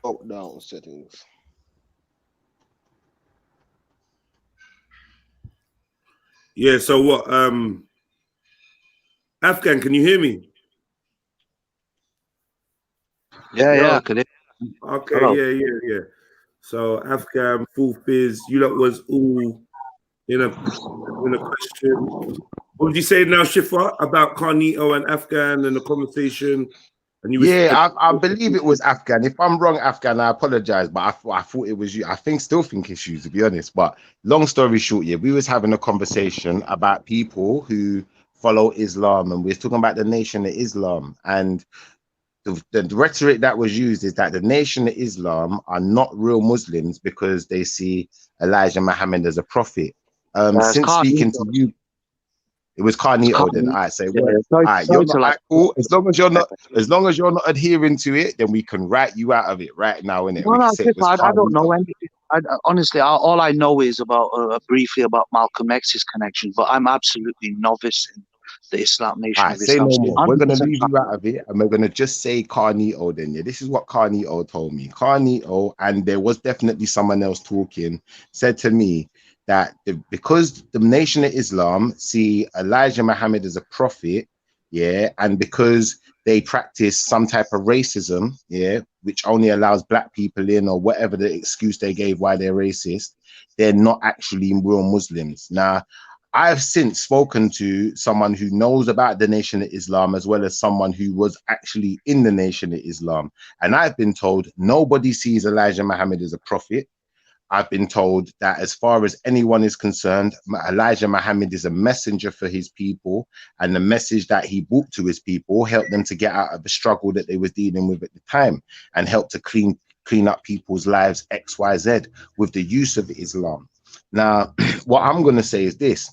Lockdown settings. Yeah, so what? Afghan, can you hear me? Yeah, I can hear. Okay, Hello. yeah. So Afghan, Full Fizz, you lot was all in a question. What would you say now, Shifa, about Carnito and Afghan and the conversation? And you I believe it was Afghan. If I'm wrong, Afghan, I apologize, but I thought it was you. Still think it's you, to be honest. But long story short, yeah, we was having a conversation about people who follow Islam, and we was talking about the Nation of Islam. And the rhetoric that was used is that the Nation of Islam are not real Muslims because they see Elijah Muhammad as a prophet. Since speaking to you, it was Carnito then. All right, say cool. As long as you're not adhering to it, then we can write you out of it right now, innit? No, I don't know anything. Honestly, all I know is about briefly about Malcolm X's connection, but I'm absolutely novice in the Islam Nation of say Islam. no more. We're gonna leave you out of it, and we're gonna just say Carnito then. Yeah, this is what Carnito told me. Carnito, and there was definitely someone else talking, said to me that because the Nation of Islam see Elijah Muhammad as a prophet, yeah, and because they practice some type of racism, yeah, which only allows black people in, or whatever the excuse they gave why they're racist, they're not actually real Muslims. Now, I've since spoken to someone who knows about the Nation of Islam, as well as someone who was actually in the Nation of Islam, and I've been told nobody sees Elijah Muhammad as a prophet. I've been told that as far as anyone is concerned, Elijah Muhammad is a messenger for his people, and the message that he brought to his people helped them to get out of the struggle that they were dealing with at the time, and helped to clean up people's lives XYZ with the use of Islam. Now, what I'm going to say is this: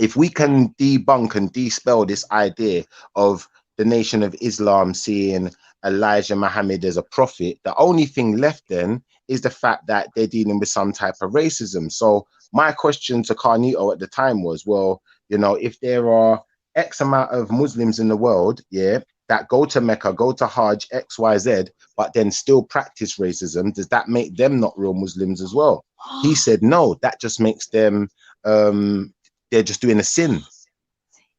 if we can debunk and dispel this idea of the Nation of Islam seeing Elijah Muhammad as a prophet, the only thing left then is the fact that they're dealing with some type of racism. So my question to Carnito at the time was, well, you know, if there are X amount of Muslims in the world, yeah, that go to Mecca, go to Hajj, XYZ, but then still practice racism, does that make them not real Muslims as well? He said, no, that just makes them, they're just doing a sin.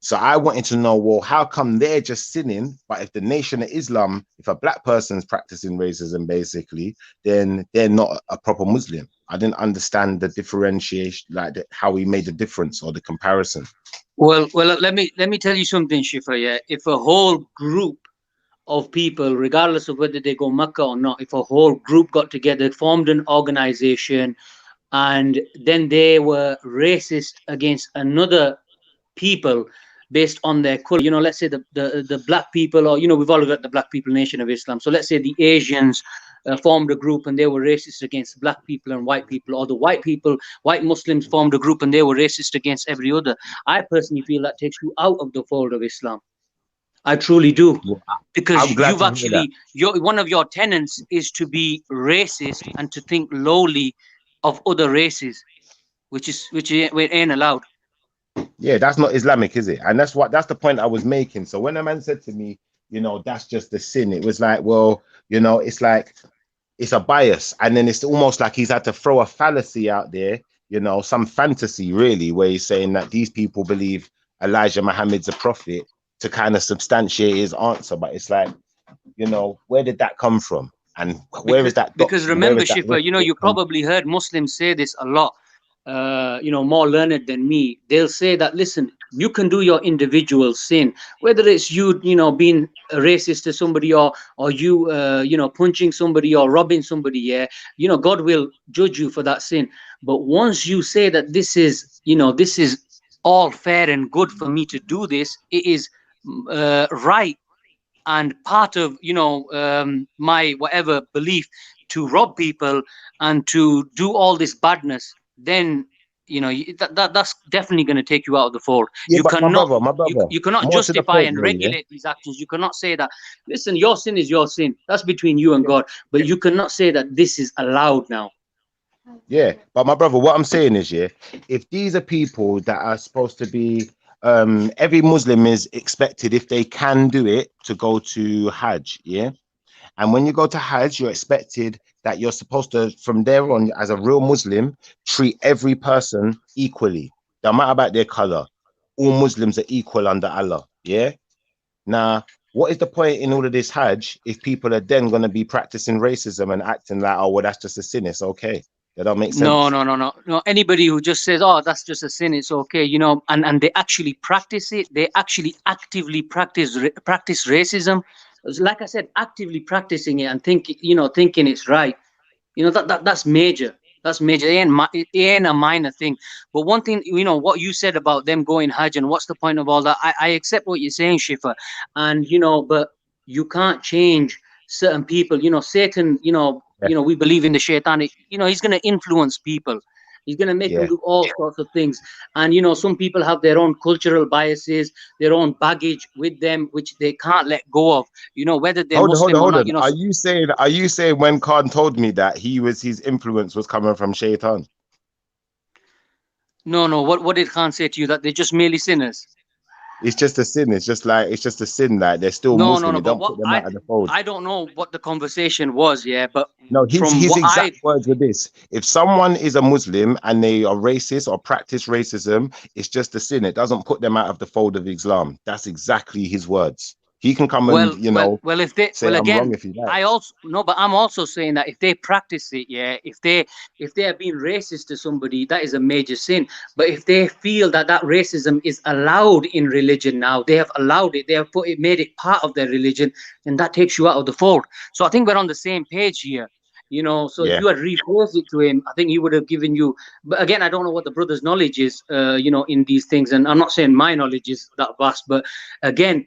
So I wanted to know, well, how come they're just sinning, but if the Nation of Islam, if a black person's practicing racism, basically, then they're not a proper Muslim? I didn't understand the differentiation, like how he made the difference or the comparison. Well, let me tell you something, Shifa. Yeah, if a whole group of people, regardless of whether they go Mecca or not, if a whole group got together, formed an organization, and then they were racist against another people based on their color, you know, let's say the black people, or, you know, we've all got the black people Nation of Islam. So let's say the Asians formed a group and they were racist against black people and white people, or the white people, white Muslims formed a group and they were racist against every other. I personally feel that takes you out of the fold of Islam. I truly do, because you've actually, one of your tenets is to be racist and to think lowly of other races, which ain't allowed. Yeah, that's not Islamic, is it? And that's the point I was making. So when a man said to me, you know, that's just the sin, it was like, well, you know, it's like, it's a bias. And then it's almost like he's had to throw a fallacy out there, you know, some fantasy really, where he's saying that these people believe Elijah Muhammad's a prophet to kind of substantiate his answer. But it's like, you know, where did that come from? And where is that? Because remember, Shifa, you know, you probably heard Muslims say this a lot. You know, more learned than me, they'll say that, listen, you can do your individual sin, whether it's you, you know, being racist to somebody, or you, you know, punching somebody or robbing somebody. Yeah, you know, God will judge you for that sin. But once you say that this is, you know, this is all fair and good for me to do this, it is right and part of, you know, my whatever belief to rob people and to do all this badness, then, you know, that's definitely going to take you out of the fold. Yeah, you cannot, my brother, you cannot justify and regulate these actions. You cannot say that, listen, your sin is your sin. That's between you and God. But you cannot say that this is allowed now. Yeah, but my brother, what I'm saying is, yeah, if these are people that are supposed to be, every Muslim is expected, if they can do it, to go to Hajj, yeah? And when you go to Hajj, you're expected that you're supposed to, from there on, as a real Muslim, treat every person equally. No matter about their color, all Muslims are equal under Allah. Yeah. Now, what is the point in all of this Hajj if people are then going to be practicing racism and acting like, oh, well, that's just a sin, it's okay? That don't make sense. No. Anybody who just says, oh, that's just a sin, it's okay, you know, and they actually practice it, they actually actively practice racism. Like I said, actively practicing it and thinking it's right. You know, that's major. That's major. It ain't a minor thing. But one thing, you know, what you said about them going Hajj and what's the point of all that? I accept what you're saying, Shifa. And, you know, but you can't change certain people. You know, Satan, you know, we believe in the shaitan. You know, he's going to influence people. He's going to make them do all sorts of things. And, you know, some people have their own cultural biases, their own baggage with them, which they can't let go of. You know, whether they're Muslim or not. You know, are you saying when Khan told me that his influence was coming from Shaitan? No. What did Khan say to you? That they're just merely sinners? It's just a sin. It's just a sin. Like they're still Muslim. No. Don't put them out of the fold. I don't know what the conversation was. Yeah, but no, his exact words were this: if someone is a Muslim and they are racist or practice racism, it's just a sin. It doesn't put them out of the fold of Islam. That's exactly his words. He can come and, you know, if they, say I'm wrong if he likes. But I'm also saying that if they practice it, yeah, if they are being racist to somebody, that is a major sin. But if they feel that racism is allowed in religion now, they have allowed it, they have made it part of their religion, then that takes you out of the fold. So I think we're on the same page here. You know, so if you had reposed it to him, I think he would have given you. But again, I don't know what the brother's knowledge is, you know, in these things. And I'm not saying my knowledge is that vast, but again,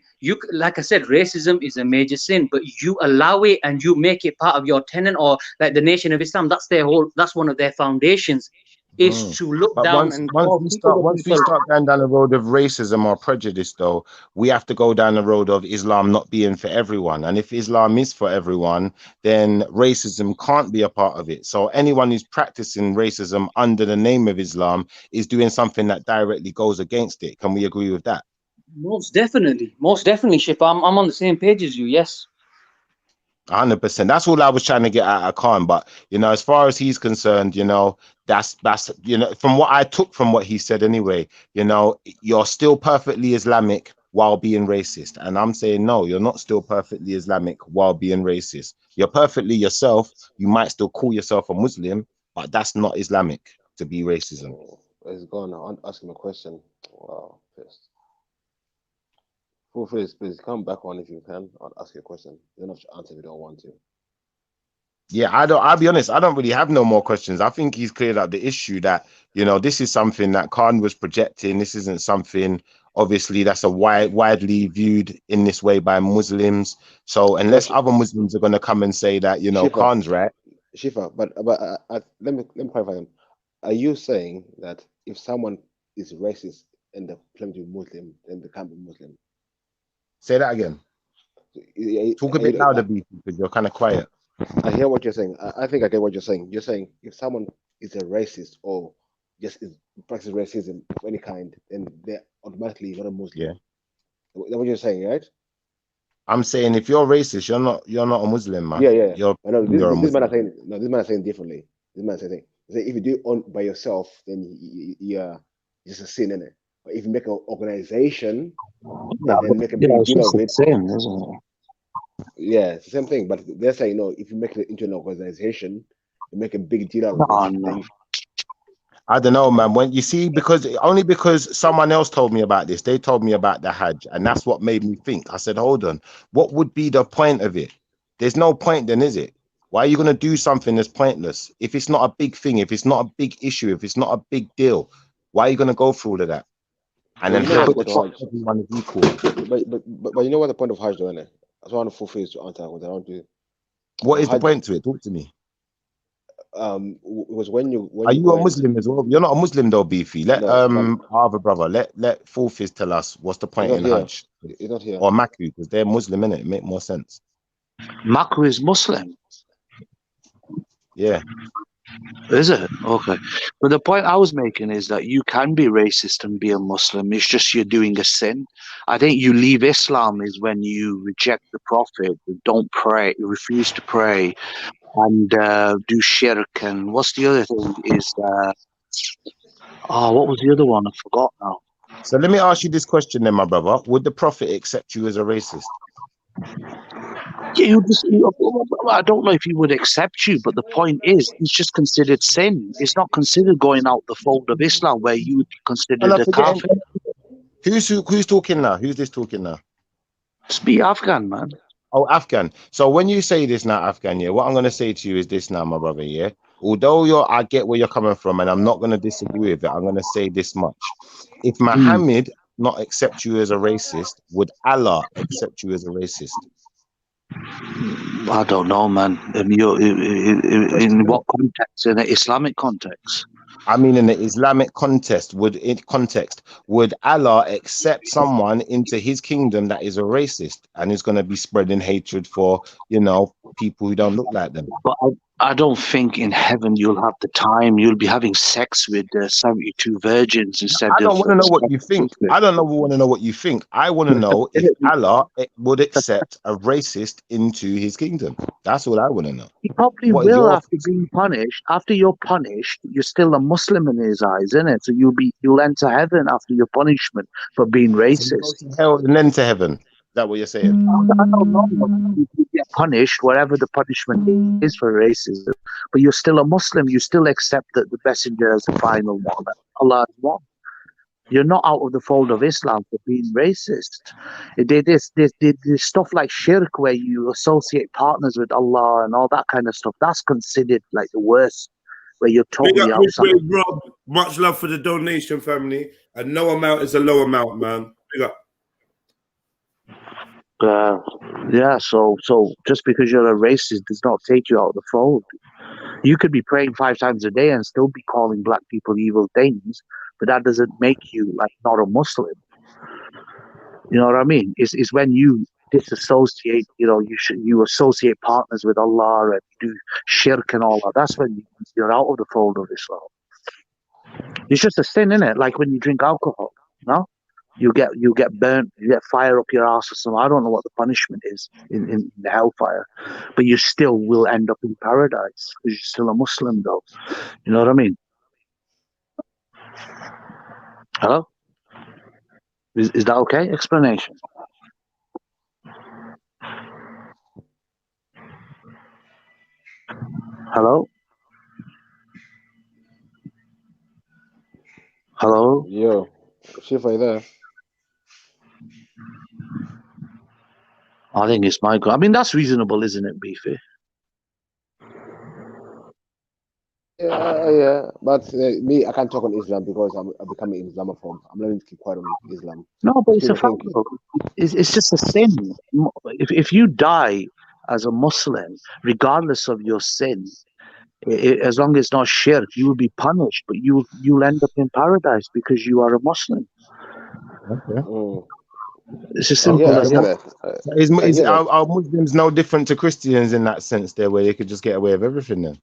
like I said, racism is a major sin, but you allow it and you make it part of your tenet, or like the Nation of Islam. That's one of their foundations. Is to look down once we start going down the road of racism or prejudice, though, we have to go down the road of Islam not being for everyone. And if Islam is for everyone, then racism can't be a part of it. So anyone who's practicing racism under the name of Islam is doing something that directly goes against it. Can we agree with that? Most definitely, Ship. I'm on the same page as you. Yes. 100%. That's all I was trying to get at Khan. But you know, as far as he's concerned, you know, that's you know, from what I took from what he said anyway, you know, you're still perfectly Islamic while being racist. And I'm saying no, you're not still perfectly Islamic while being racist. You're perfectly yourself. You might still call yourself a Muslim, but that's not Islamic to be racism. He's gone now. I'll ask him a question. Wow, pissed. Please come back on if you can. I'll ask you a question. You don't have to answer if you don't want to. Yeah, I'll be honest, I don't really have no more questions. I think he's cleared up the issue that, you know, this is something that Khan was projecting. This isn't something, obviously, that's a widely viewed in this way by Muslims. So unless other Muslims are going to come and say that, you know, Shifa, Khan's right. Shifa, but let me clarify. Are you saying that if someone is racist and they claim to be Muslim, then they can't be Muslim? Say that again. Talk a bit louder, B, because you're kind of quiet. I hear what you're saying. I think I get what you're saying. You're saying if someone is a racist or just practices racism of any kind, then they're automatically not a Muslim. Yeah. That's what you're saying, right? I'm saying if you're racist, you're not a Muslim, man. Yeah. You're I know this man is saying no. This man is saying differently. This man is saying if you do it on by yourself, then you're just a sin in it. But if you make an organization, then make a big deal of it. Same, isn't it? Yeah, it's the same thing. But they're saying no. If you make it into an organization, you make a big deal out of it. Then I don't know, man. When you see, because someone else told me about this, they told me about the Hajj, and that's what made me think. I said, hold on, what would be the point of it? There's no point, then, is it? Why are you going to do something that's pointless? If it's not a big thing, if it's not a big issue, if it's not a big deal, why are you going to go through all of that? And then everyone is equal. But you know what the point of Hajj, though, isn't it? That's why I want to fulfill to answer what I want to. What is the point to it? Talk to me. It was when you are you a Muslim as well? You're not a Muslim though, Beefy. Let our other brother, let Fulfiz tell us what's the point in Hajj. He's not here. Or Maku, because they're Muslim, innit? It make more sense. Maku is Muslim. Yeah. Is it? Okay. But the point I was making is that you can be racist and be a Muslim. It's just you're doing a sin. I think you leave Islam is when you reject the Prophet, don't pray, refuse to pray, and do shirk. And what's the other thing is what was the other one? I forgot now. So let me ask you this question then, my brother. Would the Prophet accept you as a racist? Yeah, I don't know if he would accept you, but the point is, it's just considered sin. It's not considered going out the fold of Islam, where you would be considered a kafir. Who's talking now? Who's this talking now? Speak Afghan, man. Oh, Afghan. So when you say this now, Afghan, yeah, what I'm going to say to you is this now, my brother, yeah? Although I get where you're coming from, and I'm not going to disagree with it, I'm going to say this much. If Muhammad not accept you as a racist, would Allah accept you as a racist? I don't know, man. In what context? In an Islamic context? I mean, in the Islamic context, would Allah accept someone into his kingdom that is a racist and is going to be spreading hatred for, you know, people who don't look like them? But I don't think in heaven you'll have the time. You'll be having sex with 72 virgins instead. I don't want to know what you think. I don't want to know what you think. I want to know if Allah would accept a racist into his kingdom. That's all I want to know. He probably will after being punished. After you're punished, you're still a Muslim in his eyes, isn't it? So you'll enter heaven after your punishment for being racist. So hell and then to heaven. Is that what you're saying? I don't know. You get punished, whatever the punishment is for racism, but you're still a Muslim. You still accept that the messenger is the final one. Allah is one. You're not out of the fold of Islam for being racist. There's stuff like shirk where you associate partners with Allah and all that kind of stuff. That's considered like the worst, where you're totally outside. Rob, much love for the donation, family. And no amount is a low amount, man. Big up. So just because you're a racist does not take you out of the fold. You could be praying 5 times a day and still be calling black people evil things, but that doesn't make you like not a Muslim. You know what I mean? It's when you disassociate, you know, you associate partners with Allah and do shirk and all that. That's when you're out of the fold of Islam. It's just a sin, isn't it? Like when you drink alcohol, no? You get burnt, you get fire up your ass or something. I don't know what the punishment is in the hellfire, but you still will end up in paradise because you're still a Muslim, though. You know what I mean? Hello? Is that okay? Explanation. Hello? Hello? Yo, Shiv, are you there? I think it's Michael. I mean, that's reasonable, isn't it, Beefy? Yeah, but me, I can't talk on Islam because I'm becoming Islamophobe. I'm learning to keep quiet on Islam. No, but it's a People fact, think, though. It's just a sin. If you die as a Muslim, regardless of your sin, as long as it's not shirk, you will be punished, but you'll end up in paradise because you are a Muslim. Okay. It's as simple yeah, I as hear that. that. Is hear that. are Muslims no different to Christians in that sense there, where they could just get away with everything then?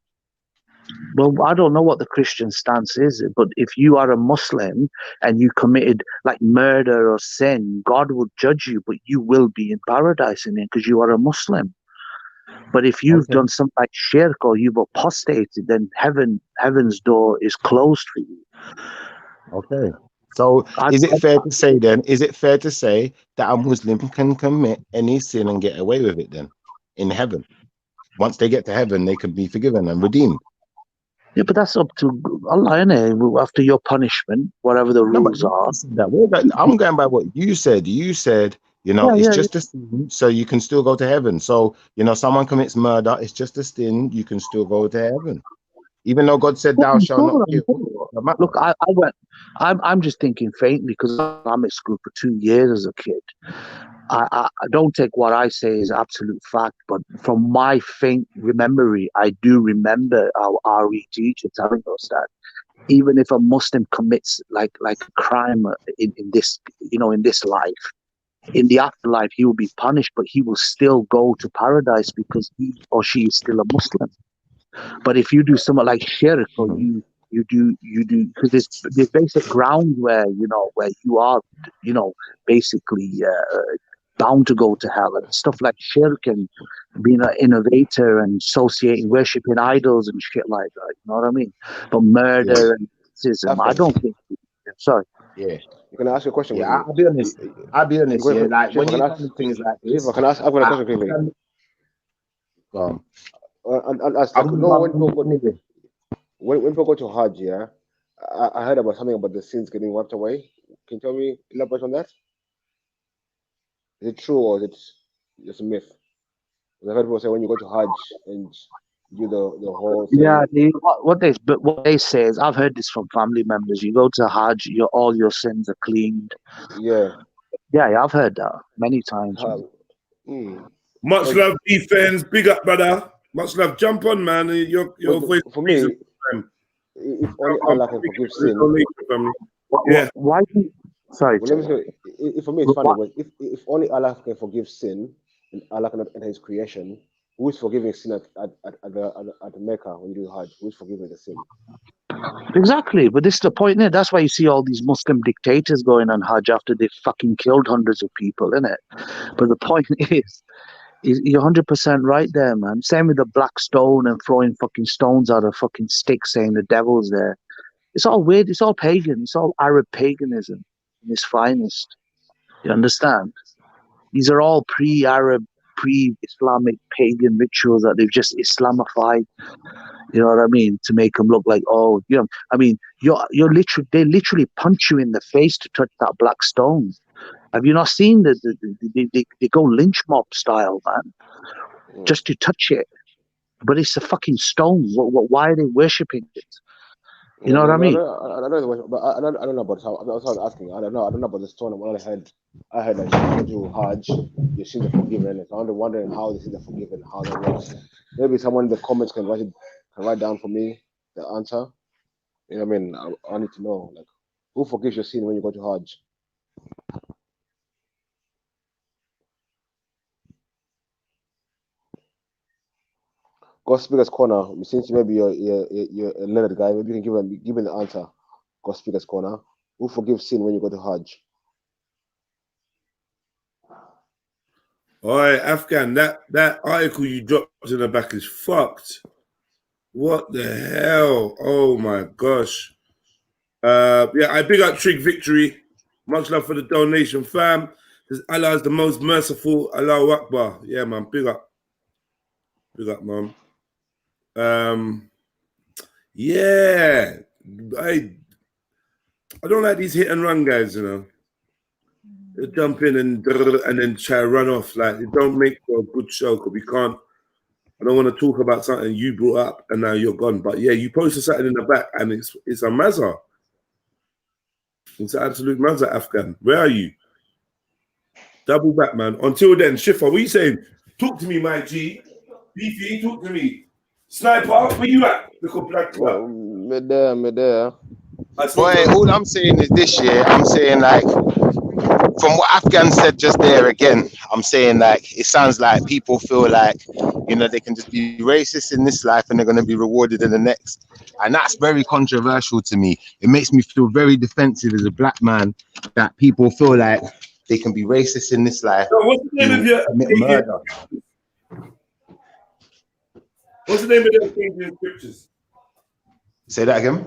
Well, I don't know what the Christian stance is, but if you are a Muslim and you committed like murder or sin, God will judge you, but you will be in paradise in it because you are a Muslim. But if you've done something like shirk or you've apostated, then heaven's door is closed for you. Okay. So is it fair to say then, is it fair to say that a Muslim can commit any sin and get away with it then in heaven? Once they get to heaven, they can be forgiven and redeemed. Yeah, but that's up to Allah, innit? After your punishment, whatever the rules are. I'm going by what you said. You said, it's just a sin, so you can still go to heaven. So, someone commits murder, it's just a sin, you can still go to heaven. Even though God said, thou shalt not kill. Look, I'm just thinking faintly because I'm at school for 2 years as a kid. I don't take what I say as absolute fact, but from my faint memory, I do remember our RE teacher telling us that even if a Muslim commits like a crime in this in this life, in the afterlife he will be punished, but he will still go to paradise because he or she is still a Muslim. But if you do something like shirk or you do because there's basic ground where where you are basically bound to go to hell, and stuff like shirk and being an innovator and associating worshiping idols and shit like that. You know what I mean? But murder and racism, I don't think. Sorry. Yeah. You can ask a question. Yeah, I'll be honest. Yeah, like when you come to things like this, I've got a question quickly. When people go to Hajj, yeah, I heard about something about the sins getting wiped away. Can you tell me, elaborate on that? Is it true or is it just a myth? I've heard people say when you go to Hajj and do the whole thing. Yeah, what they say is, I've heard this from family members. You go to Hajj, all your sins are cleaned. Yeah, I've heard that many times. Much love, defense. Big up, brother. Much love. Jump on, man. Your voice for me. If only Allah can forgive sin. Yeah. Why? Sorry. Well, let me say, for me, it's funny. But if only Allah can forgive sin, and Allah cannot enter His creation, who is forgiving sin at the Mecca when you do Hajj? Who is forgiving the sin? Exactly, but this is the point, innit? That's why you see all these Muslim dictators going on Hajj after they've fucking killed hundreds of people, innit? But the point is you're 100% right there, man. Same with the black stone and throwing fucking stones out of fucking sticks saying the devil's there. It's all weird. It's all pagan. It's all Arab paganism in its finest. You understand? These are all pre-Arab, pre-Islamic pagan rituals that they've just Islamified. You know what I mean? To make them look like, I mean, they literally punch you in the face to touch that black stone. Have you not seen they go lynch mob style, man, just to touch it? But it's a fucking stone. Why are they worshipping it? You know what I mean? I don't know about how. That's what I was asking. I don't know about the stone. I heard like when you do Hajj, your sins are forgiven. So I'm wondering how the sins are forgiven, how that works. Maybe someone in the comments can write down for me the answer. You know what I mean? I need to know, like, who forgives your sin when you go to Hajj? God Speaker's Corner. Since maybe you're a learned guy, maybe you can give me the answer. God Speaker's Corner. Who forgives sin when you go to Hajj? All right, Afghan, that article you dropped in the back is fucked. What the hell? Oh my gosh. Yeah, I big up Trig Victory. Much love for the donation, fam. Because Allah is the most merciful. Allahu Akbar. Yeah, man. Big up. Big up, man. Yeah. I don't like these hit and run guys, you know. They jump in and then try to run off. Like, it don't make for a good show because we can't. I don't want to talk about something you brought up and now you're gone. But yeah, you posted something in the back and it's a mazza. It's an absolute mazza, Afghan. Where are you? Double back, man. Until then, Shifra, what are you saying? Talk to me, my G. Beefy, talk to me. Sniper, where you at? Little black club. Me there. Boy, all I'm saying is this year, I'm saying like, from what Afghan said just there again, I'm saying like, it sounds like people feel like, you know, they can just be racist in this life and they're going to be rewarded in the next. And that's very controversial to me. It makes me feel very defensive as a black man that people feel like they can be racist in this life. So what's the name of your murder? What's the name of the Acadian scriptures? Say that again.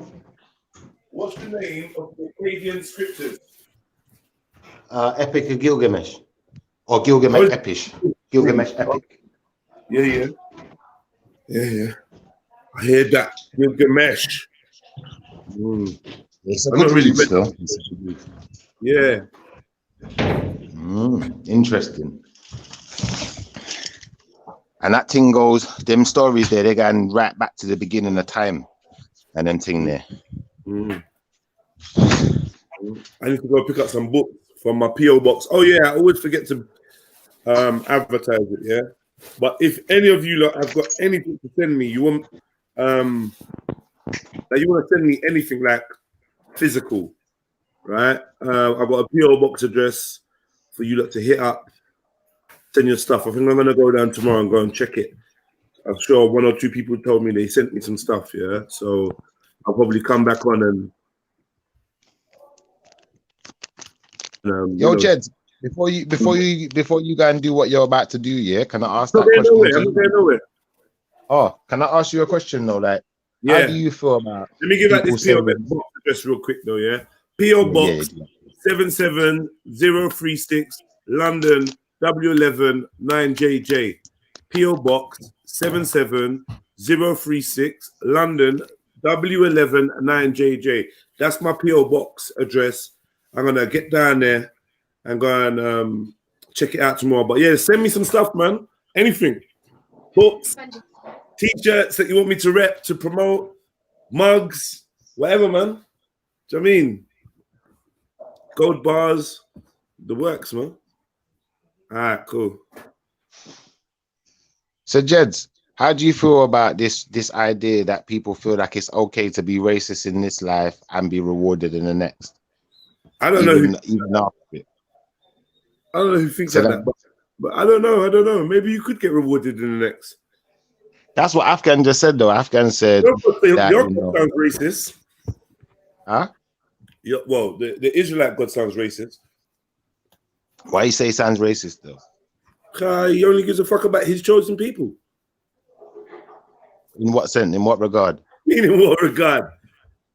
What's the name of the Acadian scriptures? Epic of Gilgamesh. Or Gilgamesh Epic. Gilgamesh Epic. Yeah. I hear that. Gilgamesh. It's a good read, though. Yeah. Interesting. And that thing goes, them stories there, they're going right back to the beginning of time. And them thing there. I need to go pick up some books from my PO box. Oh yeah, I always forget to advertise it. Yeah, but if any of you lot have got anything to send me, you want to send me anything like physical, right? I've got a PO box address for you lot to hit up. Send your stuff. I think I'm gonna go down tomorrow and go and check it. I'm sure one or two people told me they sent me some stuff. Yeah, so I'll probably come back on and. Yo, Jed, before you go and do what you're about to do, yeah, can I ask that question? I'm not going nowhere. Oh, can I ask you a question though? Like, how do you feel about? Let me give out this PO box address real quick though, yeah. PO box 77036, London W11 9JJ. PO box 77036, London W11 9JJ. That's my PO box address. I'm gonna get down there and go and check it out tomorrow. But yeah, send me some stuff, man. Anything, books, t-shirts that you want me to rep, to promote, mugs, whatever, man. Do you know what I mean? Gold bars, the works, man. All right, cool. So, Jeds, how do you feel about this idea that people feel like it's okay to be racist in this life and be rewarded in the next? I don't know. Even after it. I don't know who thinks like that, but I don't know. Maybe you could get rewarded in the next. That's what Afghan just said, though. Afghan said your God sounds racist. Huh? Well, the Israelite God sounds racist. Why you say he sounds racist, though? He only gives a fuck about his chosen people. In what sense? In what regard? In what regard?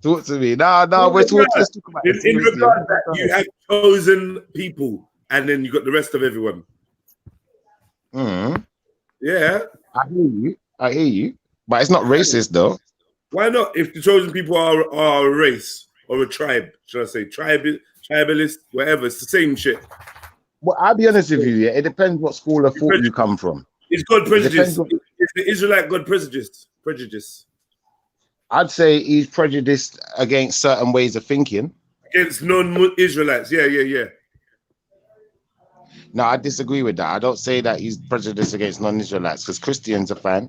Talk to me. No, let's talk about it. In regard that you have chosen people and then you got the rest of everyone. Yeah. I hear you. But it's not racist, though. Why not? If the chosen people are a race or a tribe, should I say tribalist, whatever, it's the same shit. Well, I'll be honest with you, yeah. It depends what school of thought you come from. It's God prejudice. It's the Israelite God prejudice. I'd say he's prejudiced against certain ways of thinking. Against non-Israelites, yeah. No, I disagree with that. I don't say that he's prejudiced against non-Israelites because Christians are fine.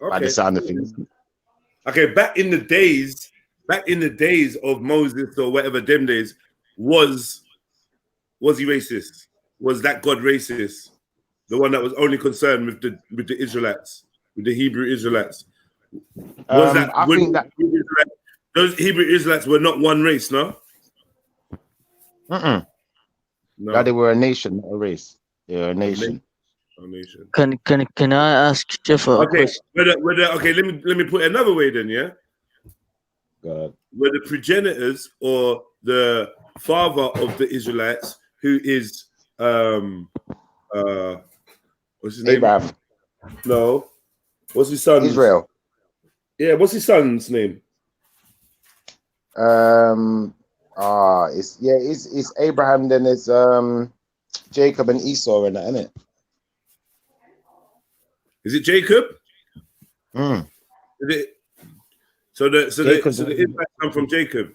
By the sound of things. Okay, back in the days of Moses or whatever them days, was he racist? Was that God racist? The one that was only concerned with the Israelites, with the Hebrew Israelites. Was that? I think that those Hebrew Israelites were not one race, no? No, they were a nation, not a race. They're a nation. A nation. Can I ask Jeff a question? Okay, let me put it another way then, yeah? God. Were the progenitors or the father of the Israelites, who is what's his name? Abraham. No. What's his son? Israel. Yeah, what's his son's name? It's Abraham, then it's Jacob and Esau in that, isn't it? Is it Jacob? Mm. Is it, so the Israelites come from Jacob.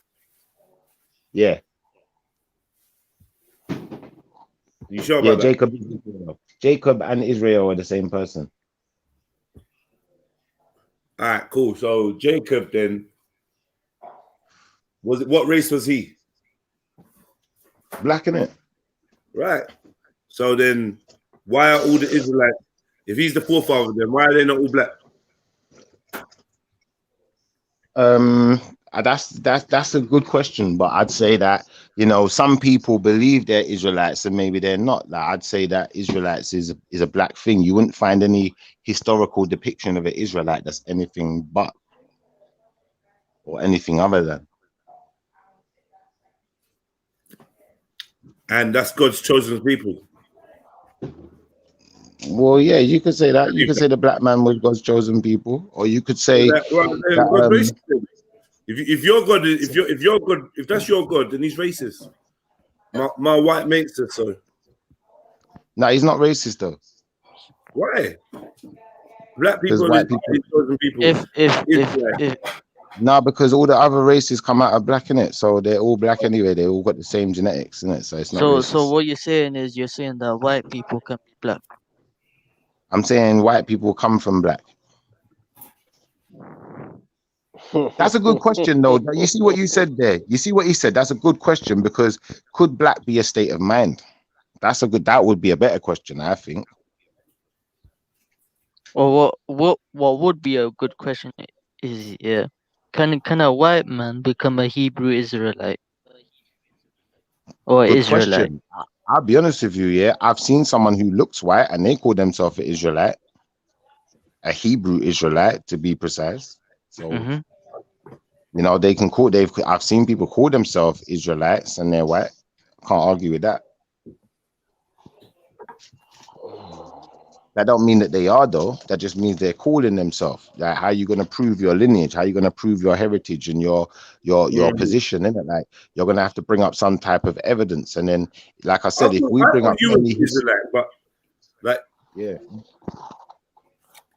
Yeah. You sure about that? Jacob and Israel are the same person. All right, cool. So Jacob then, what race was he? Black, innit? Right. So then, why are all the Israelites? If he's the forefather, then why are they not all black? That's a good question, but I'd say that, you know, some people believe they're Israelites and maybe they're not. Like, I'd say that Israelites is a black thing. You wouldn't find any historical depiction of an Israelite that's anything but or anything other than. And that's God's chosen people. Well, yeah, you could say that. You could say the black man was God's chosen people, or you could say if your God, if that's your God, then he's racist. My white mate said so. No, he's not racist though. Why? Black people, white people. Chosen people. No, because all the other races come out of black, innit? So they're all black anyway. They all got the same genetics, innit? So it's not racist. So what you're saying is you're saying that white people can be black. I'm saying white people come from black. That's a good question, though. You see what you said there? You see what he said? That's a good question, because could black be a state of mind? That would be a better question, I think. Or what would be a good question is, yeah, can a white man become a Hebrew Israelite? Or Good Israelite? Question. I'll be honest with you, yeah. I've seen someone who looks white and they call themselves an Israelite, a Hebrew Israelite to be precise. So, you know, I've seen people call themselves Israelites and they're white. Can't argue with that. That don't mean that they are, though. That just means they're calling themselves. Like, how are you going to prove your lineage? How are you going to prove your heritage and your position, innit? Like, you're going to have to bring up some type of evidence. And then, like I said, if we bring up any Israelite, but like, yeah,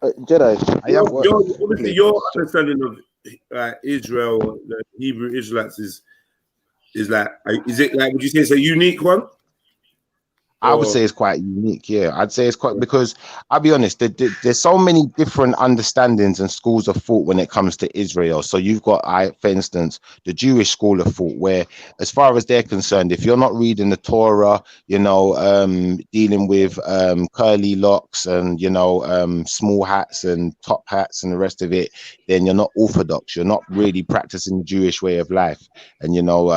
Jedi. Obviously, your understanding of Israel, the Hebrew Israelites, is like, is it like? Would you say it's a unique one? I would say it's quite unique. Yeah, I'd say it's quite, because I'll be honest, there's so many different understandings and schools of thought when it comes to Israel. So you've got, for instance, the Jewish school of thought, where, as far as they're concerned, if you're not reading the Torah, you know, dealing with curly locks and, you know, small hats and top hats and the rest of it, then you're not orthodox. You're not really practicing the Jewish way of life. And, you know,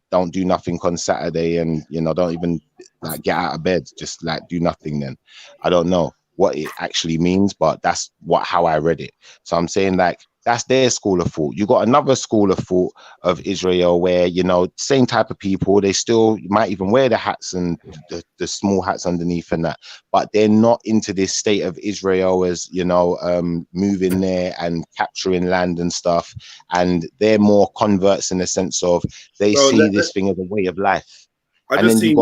don't do nothing on Saturday, and, you know, don't even like get out of bed, just like do nothing. Then I don't know what it actually means, but that's how I read it. So I'm saying, like, that's their school of thought. You got another school of thought of Israel where, you know, same type of people, they still might even wear the hats and the small hats underneath and that, but they're not into this state of Israel as, you know, moving there and capturing land and stuff. And they're more converts in the sense of they see this thing as a way of life. I just seen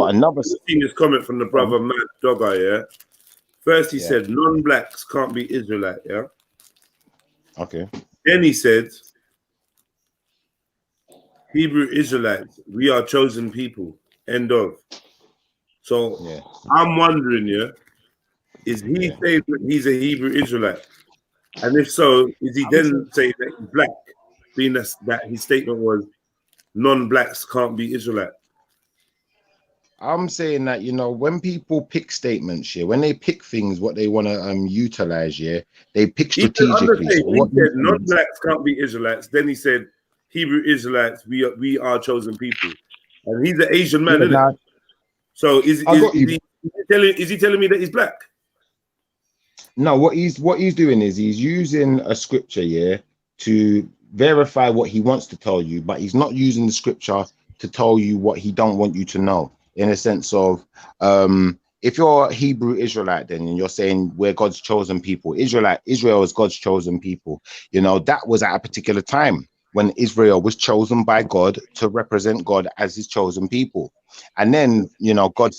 this comment from the brother Matt Dogger, yeah. First he said non-blacks can't be Israelite, yeah. Okay. Then he said Hebrew Israelites, we are chosen people. End of. So I'm wondering, is he saying that he's a Hebrew Israelite? And if so, is he then saying that he's black, being that his statement was non-blacks can't be Israelite? I'm saying that, you know, when people pick statements, when they pick things, what they want to utilize, they pick strategically. He said non-blacks can't be Israelites. Then he said Hebrew Israelites, we are chosen people. And he's an Asian man, isn't it? So is he Is he telling me that he's black? No, what he's doing is he's using a scripture, yeah, to verify what he wants to tell you, but he's not using the scripture to tell you what he don't want you to know. In a sense of, if you're a Hebrew Israelite, then and you're saying we're God's chosen people, Israel is God's chosen people. You know, that was at a particular time when Israel was chosen by God to represent God as his chosen people. And then, you know, they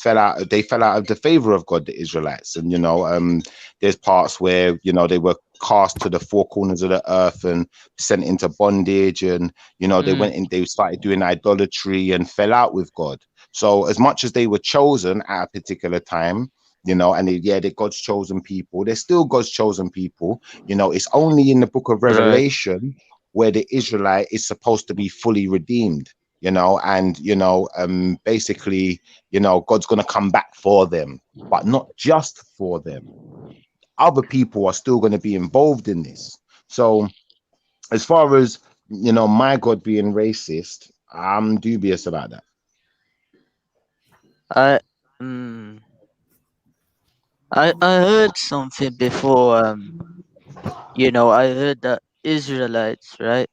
fell out of the favor of God, the Israelites. And, you know, there's parts where, you know, they were cast to the four corners of the earth and sent into bondage. And, you know, they started doing idolatry and fell out with God. So as much as they were chosen at a particular time, you know, and they're God's chosen people, they're still God's chosen people. You know, it's only in the book of Revelation where the Israelite is supposed to be fully redeemed, you know, and, you know, basically, you know, God's going to come back for them, but not just for them. Other people are still going to be involved in this. So as far as, you know, my God being racist, I'm dubious about that. I heard something before. You know, I heard that Israelites, right,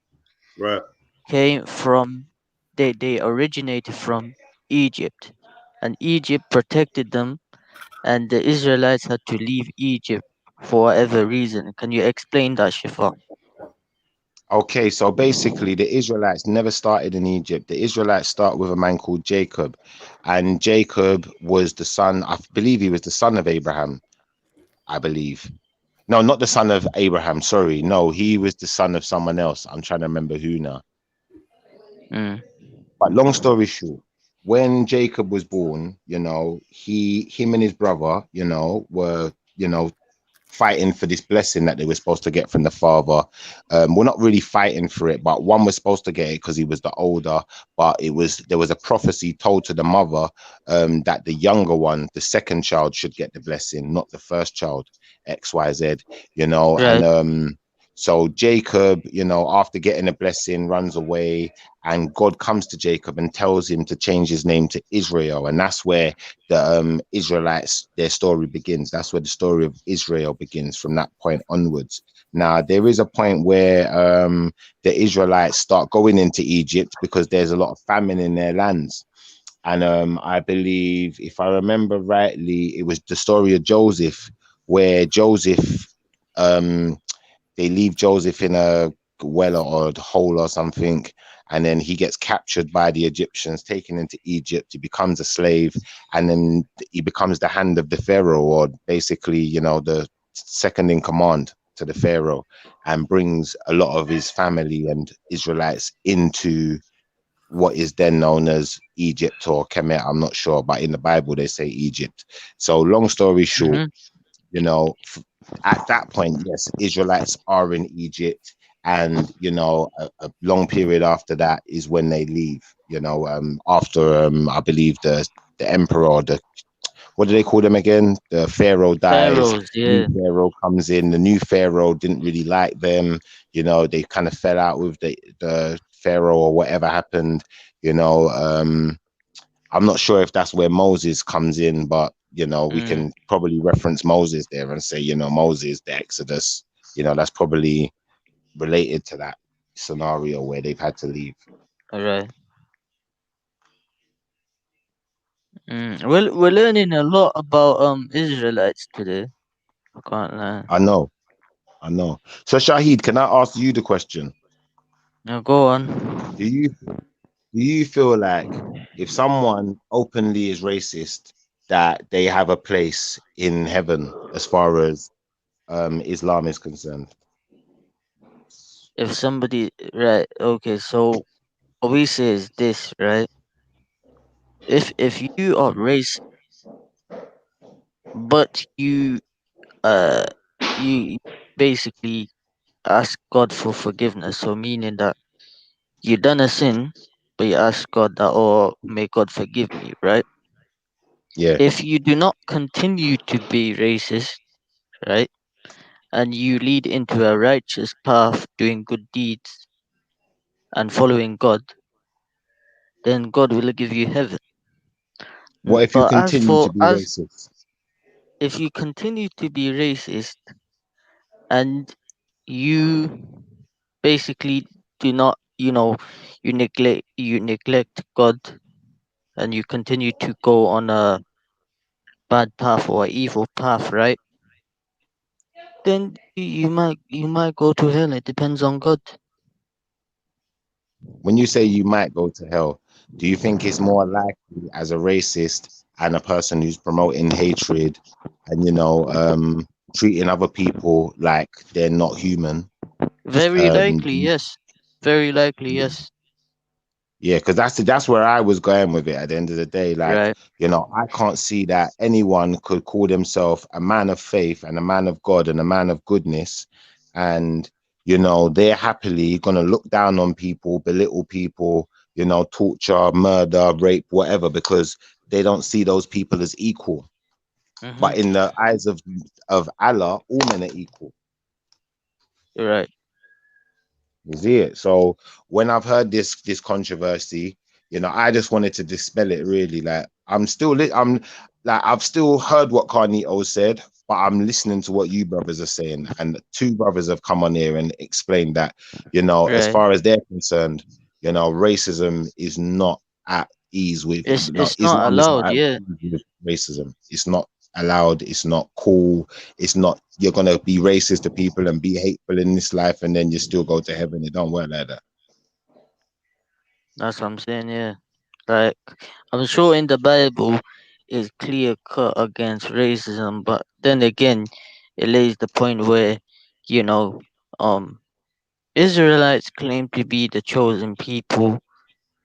came from, they originated from Egypt, and Egypt protected them, and the Israelites had to leave Egypt for whatever reason. Can you explain that, Shifa? Okay, so basically the Israelites never started in Egypt. The Israelites start with a man called Jacob, and Jacob was the son, I believe he was the son of Abraham, I believe. No, not the son of Abraham, sorry. No, he was the son of someone else. I'm trying to remember who now. But long story short, when Jacob was born, you know, him and his brother, you know, were, you know, fighting for this blessing that they were supposed to get from the father. We're not really fighting for it, but one was supposed to get it because he was the older, but there was a prophecy told to the mother that the younger one, the second child, should get the blessing, not the first child, XYZ, you know. And so Jacob, you know, after getting a blessing, runs away, and God comes to Jacob and tells him to change his name to Israel. And that's where the Israelites, their story begins. That's where the story of Israel begins from that point onwards. Now, there is a point where the Israelites start going into Egypt because there's a lot of famine in their lands. And I believe, if I remember rightly, it was the story of Joseph, where Joseph, they leave Joseph in a well or a hole or something, and then he gets captured by the Egyptians, taken into Egypt. He becomes a slave, and then he becomes the hand of the Pharaoh, or basically, you know, the second in command to the Pharaoh, and brings a lot of his family and Israelites into what is then known as Egypt or Kemet. I'm not sure, but in the Bible they say Egypt. So long story short, you know, at that point, yes, Israelites are in Egypt, and you know, a long period after that is when they leave. You know, after I believe the emperor, what do they call them again? The pharaoh dies. Pharaohs, yeah. New pharaoh comes in. The new pharaoh didn't really like them. You know, they kind of fell out with the pharaoh or whatever happened. You know, I'm not sure if that's where Moses comes in, but you know, we can probably reference Moses there and say, you know, Moses, the Exodus, you know, that's probably related to that scenario where they've had to leave. All right. Well, we're learning a lot about Israelites today. I can't lie. I know. So Shahid, can I ask you the question? Now go on. Do you feel like if someone openly is racist, that they have a place in heaven as far as Islam is concerned? If somebody, right, okay, so what we say is this, right? If you are racist, but you basically ask God for forgiveness, so meaning that you done a sin, but you ask God that, oh, may God forgive me, right? Yeah. If you do not continue to be racist, right, and you lead into a righteous path, doing good deeds and following God, then God will give you heaven. What if you But continue to be racist? if you continue to be racist and you basically do not, you neglect God and you continue to go on a bad path or evil path, right? Then you might go to hell. It depends on God. When you say you might go to hell, do you think it's more likely as a racist and a person who's promoting hatred and treating other people like they're not human? Very likely, yes. Very likely, yes. Yeah, because that's where I was going with it at the end of the day. Like, Right. I can't see that anyone could call themselves a man of faith and a man of God and a man of goodness. And, they're happily going to look down on people, belittle people, torture, murder, rape, whatever, because they don't see those people as equal. But in the eyes of Allah, all men are equal. You're right. You see it? So when I've heard this controversy, I just wanted to dispel it really. Like I've still heard what Carnito said, but I'm listening to what you brothers are saying. And two brothers have come on here and explained that, as Right. far as they're concerned, racism is not at ease with It's not Islam is not allowed, at yeah. ease with racism. It's not allowed, it's not cool, it's not, you're gonna be racist to people and be hateful in this life and then you still go to heaven. It don't work like that. That's what I'm saying, yeah. Like I'm sure in the Bible is clear cut against racism, but then again it lays the point where, you know, um Israelites claim to be the chosen people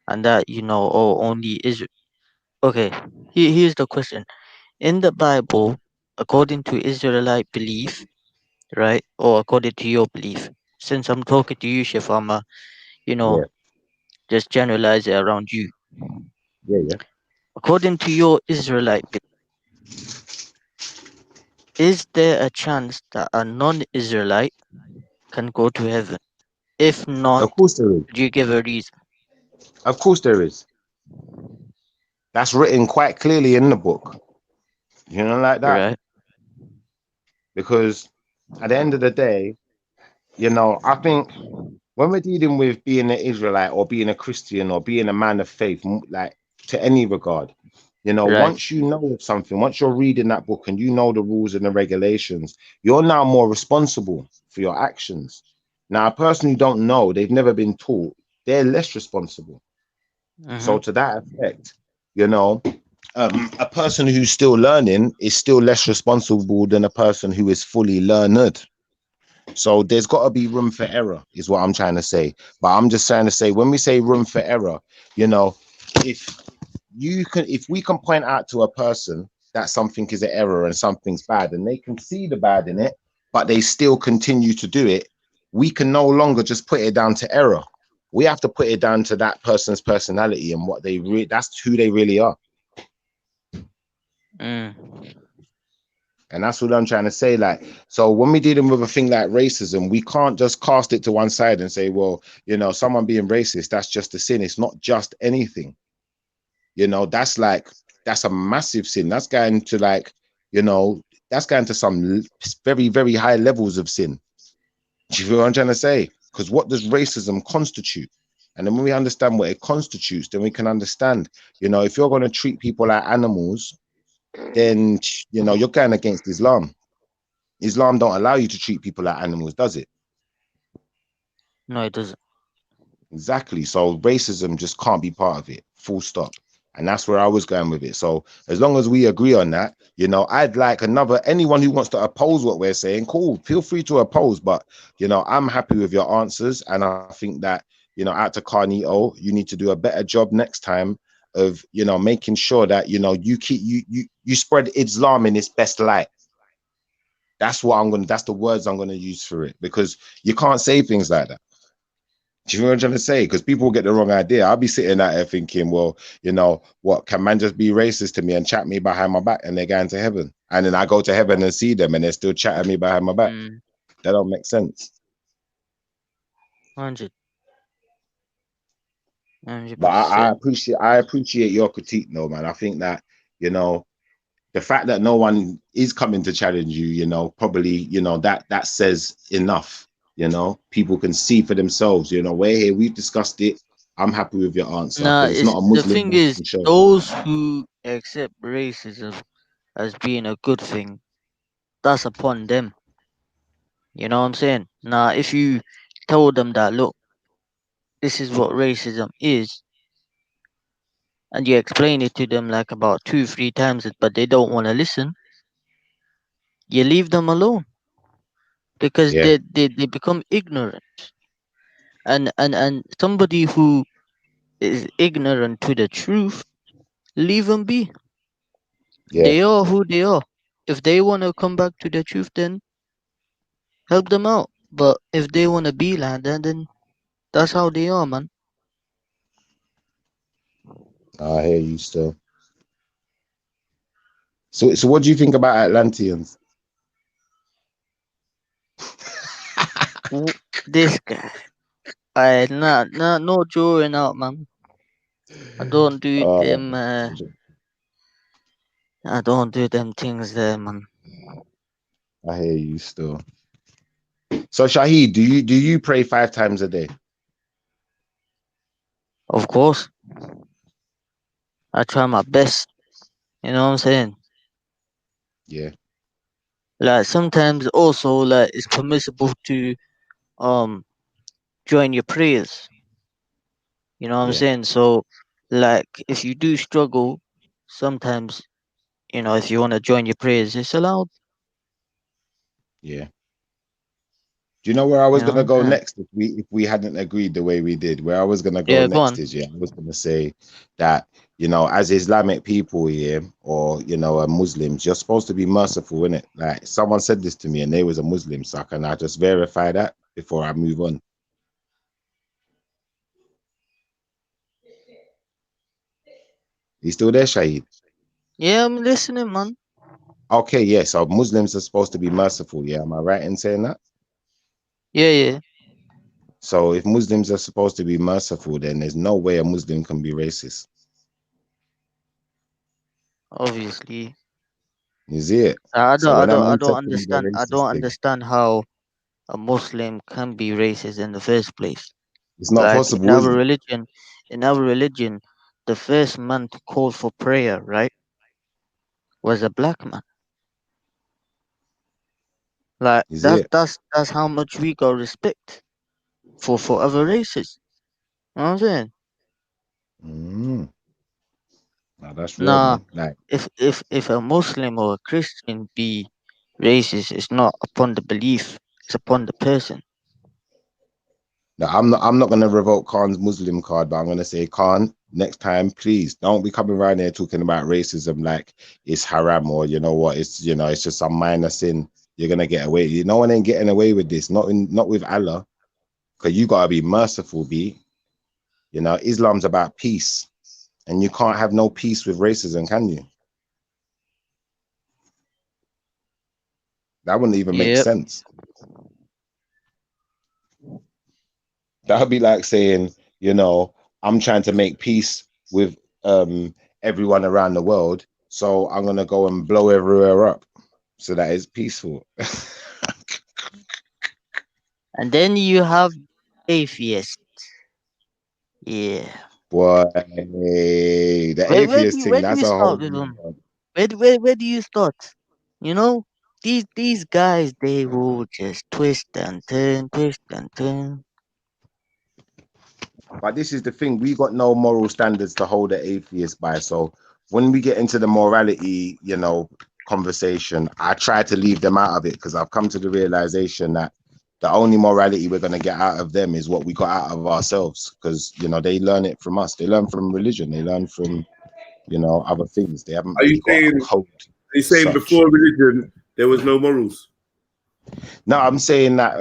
and that, only Israel. Okay, here's the question. In the Bible, according to Israelite belief, right, or according to your belief, since I'm talking to you, Shafama, Yeah. just generalize it around you. Yeah. According to your Israelite belief, is there a chance that a non-Israelite can go to heaven? If not, Of course there is. do you give a reason? Of course there is. That's written quite clearly in the book. Like that. Right. Because at the end of the day, I think when we're dealing with being an Israelite or being a Christian or being a man of faith, like to any regard, Right. once you know something, once you're reading that book and you know the rules and the regulations, you're now more responsible for your actions. Now, a person who don't know, they've never been taught, they're less responsible. So to that effect, a person who's still learning is still less responsible than a person who is fully learned. So there's got to be room for error is what I'm trying to say. But I'm just trying to say, when we say room for error, if we can point out to a person that something is an error and something's bad and they can see the bad in it, but they still continue to do it, we can no longer just put it down to error. We have to put it down to that person's personality and what that's who they really are. And that's what I'm trying to say. Like, so when we're dealing with a thing like racism, we can't just cast it to one side and say, well, someone being racist, that's just a sin. It's not just anything. That's a massive sin. That's going to that's going to some very, very high levels of sin. Do you feel what I'm trying to say? Because what does racism constitute? And then when we understand what it constitutes, then we can understand, if you're going to treat people like animals, then you're going against Islam. Islam don't allow you to treat people like animals, does it? No, it doesn't. Exactly. So racism just can't be part of it. Full stop. And that's where I was going with it. So as long as we agree on that, I'd like anyone who wants to oppose what we're saying, cool, feel free to oppose. But, I'm happy with your answers. And I think that, out to Carnito, you need to do a better job next time of, making sure that, you spread Islam in its best light. That's the words I'm going to use for it, because you can't say things like that. Do you know what I'm trying to say? Because people get the wrong idea. I'll be sitting out there thinking, well, what, can man just be racist to me and chat me behind my back and they're going to heaven? And then I go to heaven and see them and they're still chatting me behind my back. That don't make sense. 100%. But I appreciate your critique, though, man. I think that, you know, the fact that no one is coming to challenge you, you know, probably, you know, that says enough. You know, people can see for themselves. You know, we're here, we've discussed it. I'm happy with your answer Nah, because it's not a the Muslim thing is, show. those who accept racism as being a good thing, that's upon them. You know what I'm saying? Now, if you told them that, look, this is what racism is, and you explain it to them like about 2, 3 times, but they don't want to listen, you leave them alone because Yeah. they become ignorant. And somebody who is ignorant to the truth, leave them be. Yeah. They are who they are. If they want to come back to the truth, then help them out. But if they want to be like that, then that's how they are, man. I hear you still. So what do you think about Atlanteans? This guy. I no drawing out, man. I don't do them. I don't do them things there, man. I hear you still. So Shahid, do you pray 5 times a day? Of course. I try my best. You know what I'm saying? Yeah. Like sometimes also like it's permissible to join your prayers. You know what I'm Yeah. saying? So like if you do struggle, sometimes, you know, if you want to join your prayers, it's allowed. Yeah. Do you know where I was You know gonna what go I'm saying? next if we hadn't agreed the way we did? Where I was gonna go Yeah, go next on. is, yeah, I was gonna say that, you know, as Islamic people here, or you know, Muslims, you're supposed to be merciful, innit? Like someone said this to me and they was a Muslim, so can I just verify that before I move on? You still there, Shahid? Yeah, I'm listening, man. Okay, yeah. So Muslims are supposed to be merciful, yeah. Am I right in saying that? Yeah, yeah. So if Muslims are supposed to be merciful, then there's no way a Muslim can be racist. Obviously. You see it? I So don't I when don't I'm I on don't top of the understand I racist don't thing, understand how a Muslim can be racist in the first place. it's not Like possible, is it? in our religion, the first man to call for prayer, right, was a black man. Like Is it? that's how much we got respect for other races. You know what I'm saying? Mm. Now that's real, Nah, man. Like, if a Muslim or a Christian be racist, it's not upon the belief, it's upon the person. no, I'm not gonna revoke Khan's Muslim card, but I'm gonna say, Khan, next time, please don't be coming around here talking about racism like it's haram, or you know what, it's, you know, it's just some minor sin. You're gonna get away. No one ain't getting away with this. Not with Allah, because you gotta be merciful, B. You know, Islam's about peace, and you can't have no peace with racism, can you? That wouldn't even make Yep. sense. That would be like saying, you know, I'm trying to make peace with everyone around the world, so I'm gonna go and blow everywhere up so that it's peaceful. And then you have atheists. Yeah. Boy, the Where atheist do thing, where do that's you a whole start with new them? one. Where do you start? You know, these guys, they will just twist and turn. But this is the thing, we got no moral standards to hold the atheist by. So when we get into the morality, you know, conversation, I try to leave them out of it because I've come to the realization that the only morality we're going to get out of them is what we got out of ourselves, because, you know, they learn it from us. They learn from religion. They learn from, you know, other things. They haven't Are you really got a saying? code. Are you saying Such. before religion there was no morals? No, I'm saying that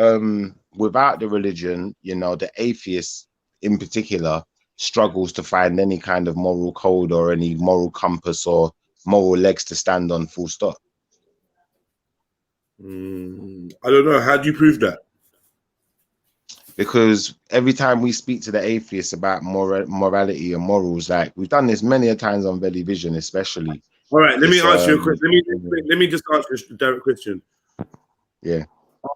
without the religion, you know, the atheist in particular struggles to find any kind of moral code or any moral compass or moral legs to stand on, full stop. I don't know. How do you prove that? Because every time we speak to the atheists about morality and morals, like we've done this many a times on Valley Vision, especially, All right, let me It's, ask you a question. Let me just ask you a direct question. Yeah.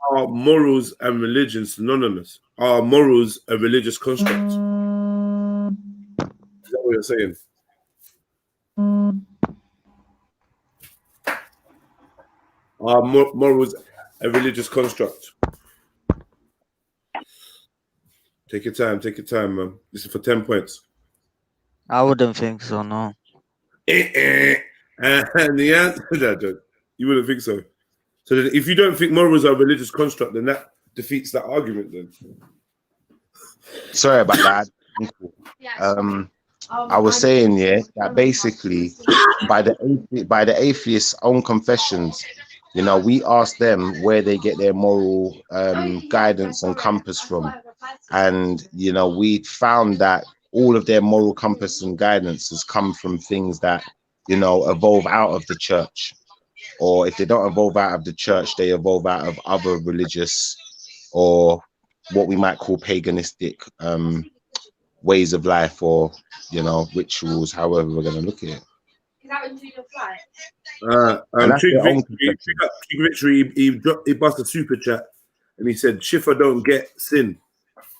Are morals and religion synonymous? Are morals a religious construct? Is that what you're saying? Are morals a religious construct? Take your time, man. This is for 10 points. I wouldn't think so, no. And the answer to that, you wouldn't think so. So then if you don't think morals are a religious construct, then that defeats that argument then. Sorry about that. I was saying, yeah, that basically by the atheists' own confessions, you know, we ask them where they get their moral guidance and compass from. And, you know, we found that all of their moral compass and guidance has come from things that, you know, evolve out of the church. Or if they don't evolve out of the church, they evolve out of other religious or what we might call paganistic ways of life, or, you know, rituals, however we're going to look at it. King Victory, he bust a super chat and he said, Schiffer don't get sin,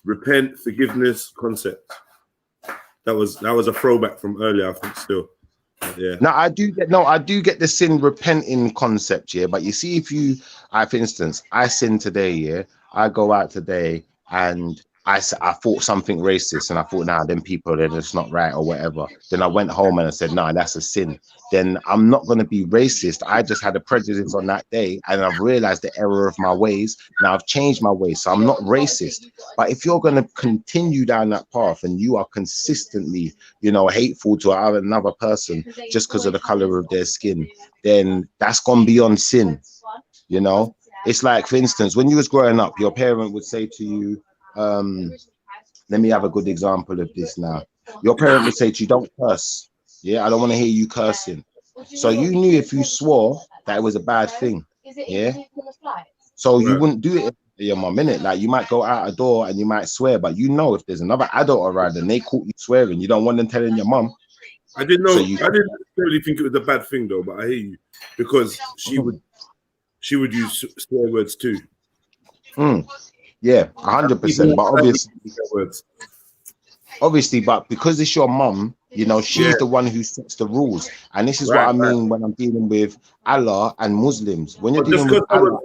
repent, forgiveness, concept. That was a throwback from earlier, I think, still. Yeah. Now I do get the sin repenting concept, yeah. But you see, if you, for instance, I sin today, yeah, I go out today and I thought something racist, and I thought, nah, them people, they're just not right or whatever. Then I went home and I said, nah, that's a sin. Then I'm not going to be racist. I just had a prejudice on that day, and I've realized the error of my ways. Now I've changed my ways, so I'm not racist. But if you're going to continue down that path and you are consistently, you know, hateful to another person just because of the color of their skin, then that's gone beyond sin. You know, it's like, for instance, when you was growing up, your parent would say to you, let me have a good example of this now. Your parent would say to you, don't curse. Yeah, I don't want to hear you cursing. So you knew if you swore that it was a bad thing. Yeah. So you wouldn't do it to your mom, innit? Like, you might go out a door and you might swear, but you know if there's another adult around and they caught you swearing, you don't want them telling your mom. I didn't know. I didn't necessarily think it was a bad thing though, but I hear you, because she would use swear words too. Yeah, 100%. But obviously, but because it's your mum, you know, she's the one who sets the rules. And this is what I mean when I'm dealing with Allah and Muslims. When you're dealing with Allah,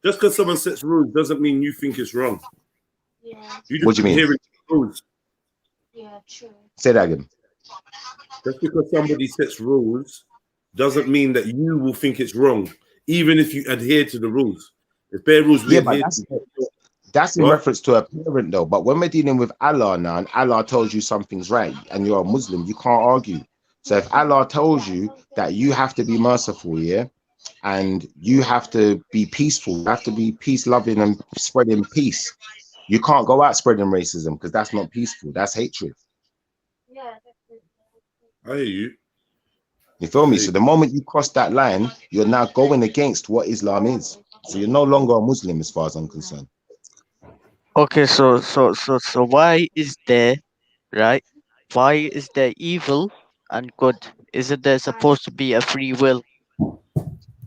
just because someone sets rules doesn't mean you think it's wrong. What do you mean? Rules. Say that again. Just because somebody sets rules doesn't mean that you will think it's wrong, even if you adhere to the rules. If bare rules, but that's in reference to a parent though. But when we're dealing with Allah now, and Allah tells you something's right, and you're a Muslim, you can't argue. So if Allah tells you that you have to be merciful, yeah, and you have to be peaceful, you have to be peace loving and spreading peace, you can't go out spreading racism, because that's not peaceful. That's hatred. I hear you. You feel me? So the moment you cross that line, you're now going against what Islam is. So you're no longer a Muslim, as far as I'm concerned. Okay, so why is there, right? Why is there evil and good? Isn't there supposed to be a free will?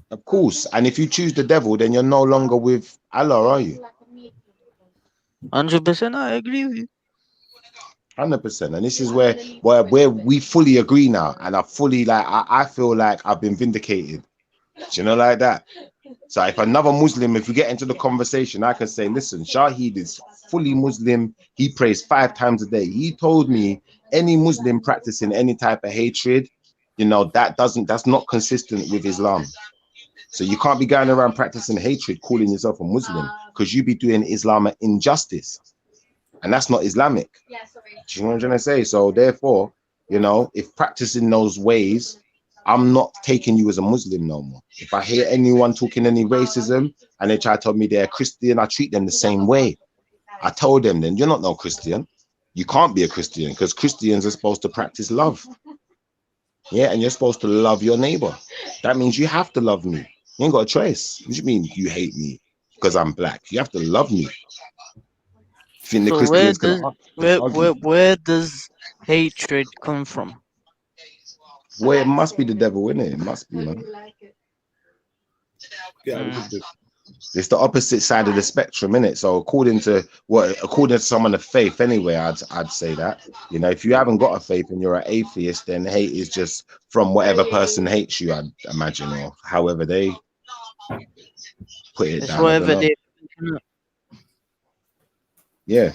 Of course. And if you choose the devil, then you're no longer with Allah, are you? 100%, I agree with you. 100%. And this is where we fully agree now. And I fully, like, I feel like I've been vindicated. Do you know, like that? So if another Muslim, if we get into the conversation, I can say, listen, Shahid is fully Muslim. He prays 5 times a day. He told me any Muslim practicing any type of hatred, you know, that's not consistent with Islam. So you can't be going around practicing hatred, calling yourself a Muslim, because you be doing Islam an injustice. And that's not Islamic. Do you know what I'm trying to say? So therefore, you know, if practicing those ways, I'm not taking you as a Muslim no more. If I hear anyone talking any racism and they try to tell me they're Christian, I treat them the same way. I told them, then you're not no Christian. You can't be a Christian, because Christians are supposed to practice love. Yeah, and you're supposed to love your neighbor. That means you have to love me. You ain't got a choice. What do you mean you hate me because I'm black? You have to love me. So where does hatred come from? Well, it must be the devil, innit? It must be, man. It's the opposite side of the spectrum, innit? So according to someone of faith, anyway, I'd say that. You know, if you haven't got a faith and you're an atheist, then hate is just from whatever person hates you, I'd imagine, or however they put it It's down. I don't whatever know. they. Yeah.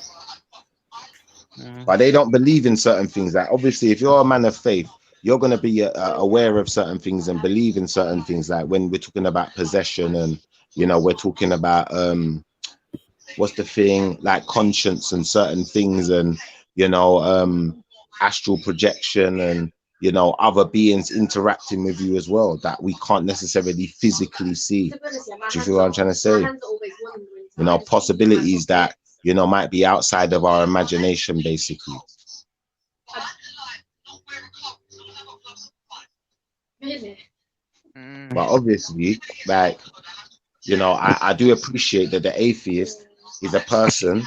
But they don't believe in certain things. Like obviously, if you're a man of faith, you're going to be aware of certain things and believe in certain things. Like when we're talking about possession, and you know, we're talking about what's the thing, like conscience and certain things, and you know, astral projection, and you know, other beings interacting with you as well that we can't necessarily physically see. Do you feel what I'm trying to say? You know, possibilities that, you know, might be outside of our imagination, basically. But obviously, like, you know, I do appreciate that the atheist is a person.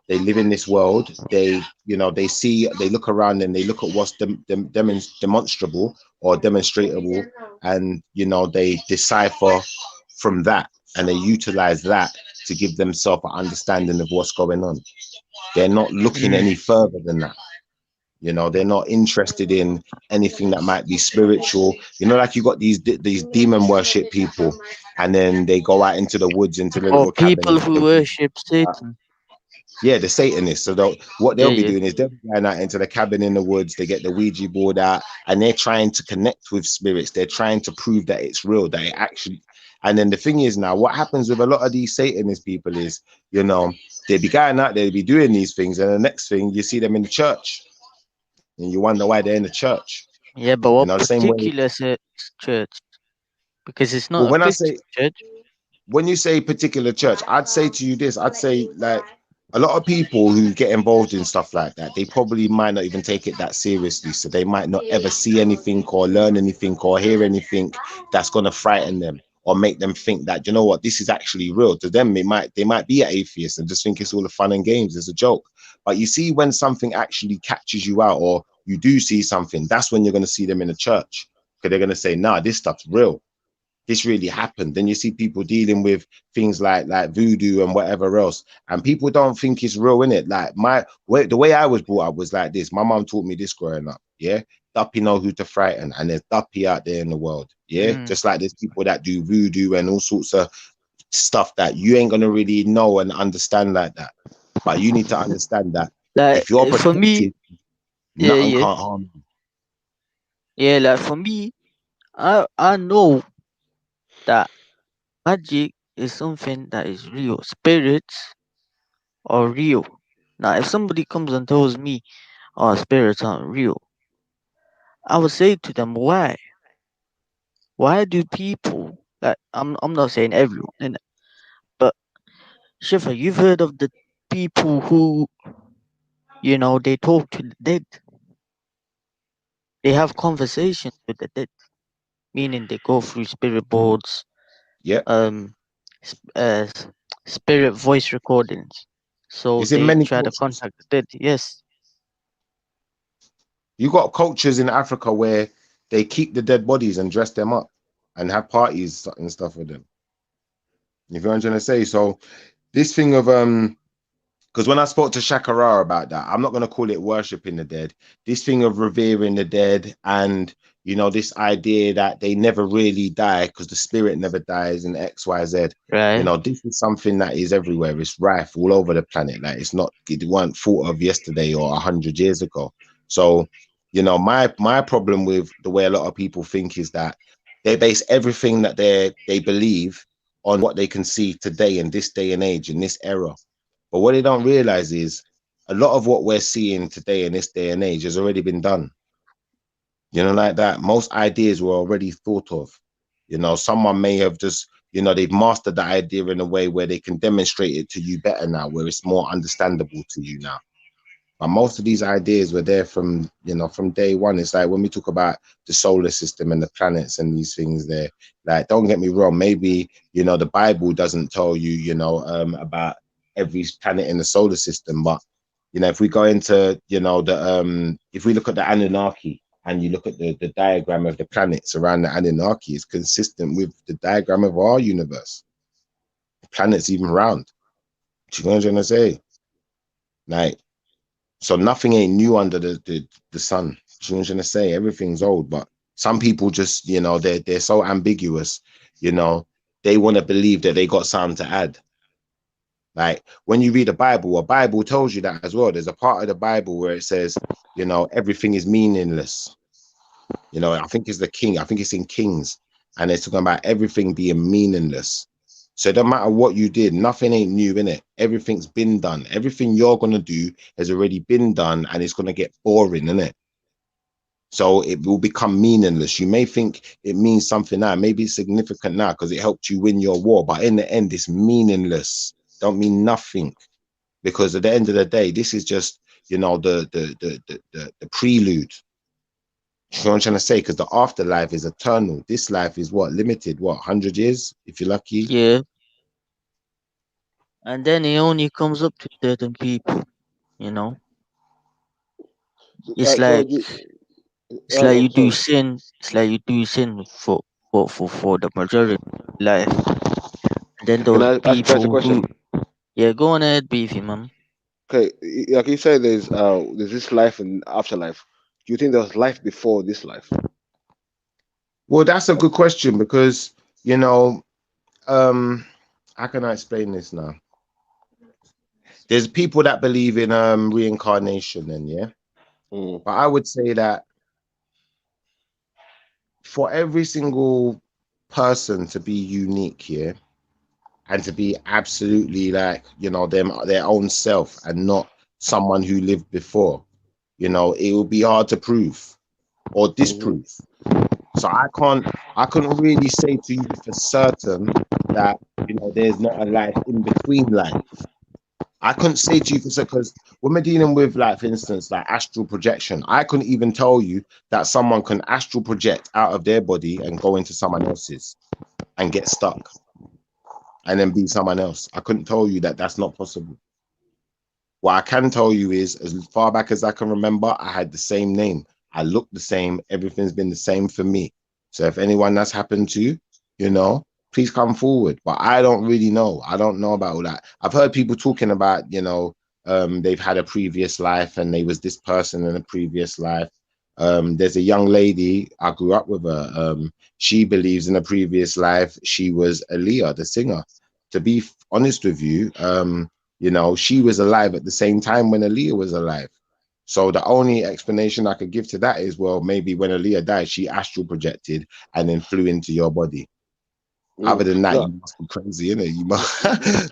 They live in this world. They, you know, they see, they look around and they look at what's demonstrable or demonstratable, and you know, they decipher from that, and they utilize that to give themselves an understanding of what's going on. They're not looking any further than that. You know, they're not interested in anything that might be spiritual. You know, like you got these demon worship people, and then they go out into the woods, into the Or little cabin. people who worship Satan. Yeah, the Satanists. So what they'll be doing is they're going out into the cabin in the woods. They get the Ouija board out, and they're trying to connect with spirits. They're trying to prove that it's real, that it actually. And then the thing is now, what happens with a lot of these Satanist people is, you know, they be going out there, they be doing these things, and the next thing you see them in the church, and you wonder why they're in the church. Yeah, but what You know, the same way. particular church? Because it's not Well, a when I Christian say church. when you say particular church, I'd say to you this. I'd say like a lot of people who get involved in stuff like that, they probably might not even take it that seriously. So they might not ever see anything or learn anything or hear anything that's going to frighten them or make them think that, you know what, this is actually real. To them, they might be an atheist and just think it's all the fun and games. It's a joke. But you see, when something actually catches you out, or you do see something, that's when you're going to see them in the church, because they're going to say, nah, this stuff's real. This really happened. Then you see people dealing with things like voodoo and whatever else, and people don't think it's real, innit? Like the way I was brought up was like this. My mom taught me this growing up. Yeah, Duppy know who to frighten, and there's Duppy out there in the world. Yeah, just like there's people that do voodoo and all sorts of stuff that you ain't gonna really know and understand like that. But you need to understand that if you're protected, for me, nothing can't harm you. Yeah, like for me, I know that magic is something that is real. Spirits are real. Now, if somebody comes and tells me, "Oh, spirits aren't real," I would say to them, "Why? Why do people like?" I'm not saying everyone, innit? But Shifa, you've heard of the people who, you know, they talk to the dead. They have conversations with the dead, meaning they go through spirit boards. Yeah. Spirit voice recordings. So It's in they many try to cultures. contact the dead. Yes. You got cultures in Africa where they keep the dead bodies and dress them up and have parties and stuff with them. If you're trying to say, so this thing of because when I spoke to Shakara about that, I'm not going to call it worshiping the dead. This thing of revering the dead, and you know, this idea that they never really die because the spirit never dies, and X, Y, Z. Right. You know, this is something that is everywhere. It's rife all over the planet. Like it weren't thought of yesterday or 100 years ago. So, you know, my problem with the way a lot of people think is that they base everything that they believe on what they can see today in this day and age, in this era. But what they don't realize is a lot of what we're seeing today in this day and age has already been done. You know, like that. Most ideas were already thought of. You know, someone may have just, you know, they've mastered the idea in a way where they can demonstrate it to you better now, where it's more understandable to you now. But most of these ideas were there from, you know, from day one. It's like when we talk about the solar system and the planets and these things there, like, don't get me wrong, maybe, you know, the Bible doesn't tell you, you know, about every planet in the solar system. But, you know, if we go into, you know, if we look at the Anunnaki, and you look at the diagram of the planets around the Anunnaki, it's consistent with the diagram of our universe. The planet's even round. Do you know what I'm trying to say? Like, so nothing ain't new under the sun. Do you know what I'm trying to say? Everything's old, but some people just, you know, they're so ambiguous, you know, they want to believe that they got something to add. Like when you read a Bible tells you that as well. There's a part of the Bible where it says, you know, everything is meaningless. You know, I think it's in Kings, and it's talking about everything being meaningless. So it don't matter what you did, nothing ain't new in it. Everything's been done. Everything you're gonna do has already been done, and it's gonna get boring, innit? So it will become meaningless. You may think it means something now, maybe it's significant now because it helped you win your war, but in the end, it's meaningless. Don't mean nothing, because at the end of the day, this is just, you know, the prelude. You know what I'm trying to say? Because the afterlife is eternal. This life is what? Limited, what? 100 years, if you're lucky? Yeah. And then it only comes up to certain people, you know. It's like you do sin. It's like you do sin for the majority of life. And then those people who, yeah, go on ahead, Beefy, man. Okay, like you say, there's this life and afterlife. Do you think there's life before this life? Well, that's a good question because, you know, how can I explain this now? There's people that believe in reincarnation, and yeah, but I would say that for every single person to be unique here and to be absolutely like, you know, their own self and not someone who lived before, you know, it will be hard to prove or disprove. So I couldn't really say to you for certain that, you know, there's not a life in between life. I couldn't say to you because when we're dealing with, like, for instance, like astral projection, I couldn't even tell you that someone can astral project out of their body and go into someone else's and get stuck and then be someone else. I couldn't tell you that that's not possible. What I can tell you is, as far back as I can remember, I had the same name. I look the same. Everything's been the same for me. So if anyone that's happened to, you know, please come forward. But I don't really know. I don't know about all that. I've heard people talking about, you know, they've had a previous life and they was this person in a previous life. There's a young lady, I grew up with her. She believes in a previous life she was Aaliyah, the singer. To be honest with you, you know, she was alive at the same time when Aaliyah was alive. So the only explanation I could give to that is, well, maybe when Aaliyah died, she astral projected and then flew into your body. Other than that, you must be crazy, innit? You must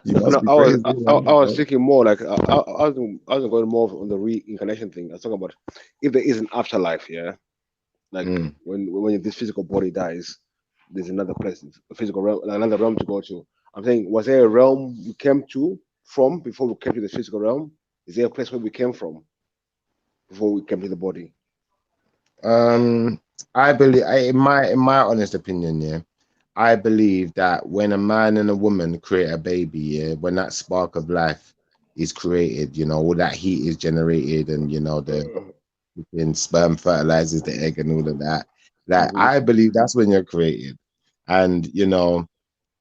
be crazy. I was thinking more like, I wasn't going more on the reincarnation thing. I was talking about if there is an afterlife, yeah? Like when this physical body dies, there's another place, a physical realm, another realm to go to. I'm saying, was there a realm we came from before we came to the physical realm? Is there a place where we came from before we came to the body? I believe, in my honest opinion, yeah, I believe that when a man and a woman create a baby, yeah, when that spark of life is created, you know, all that heat is generated, and you know the sperm fertilizes the egg and all of that. Like I believe that's when you're created, and you know,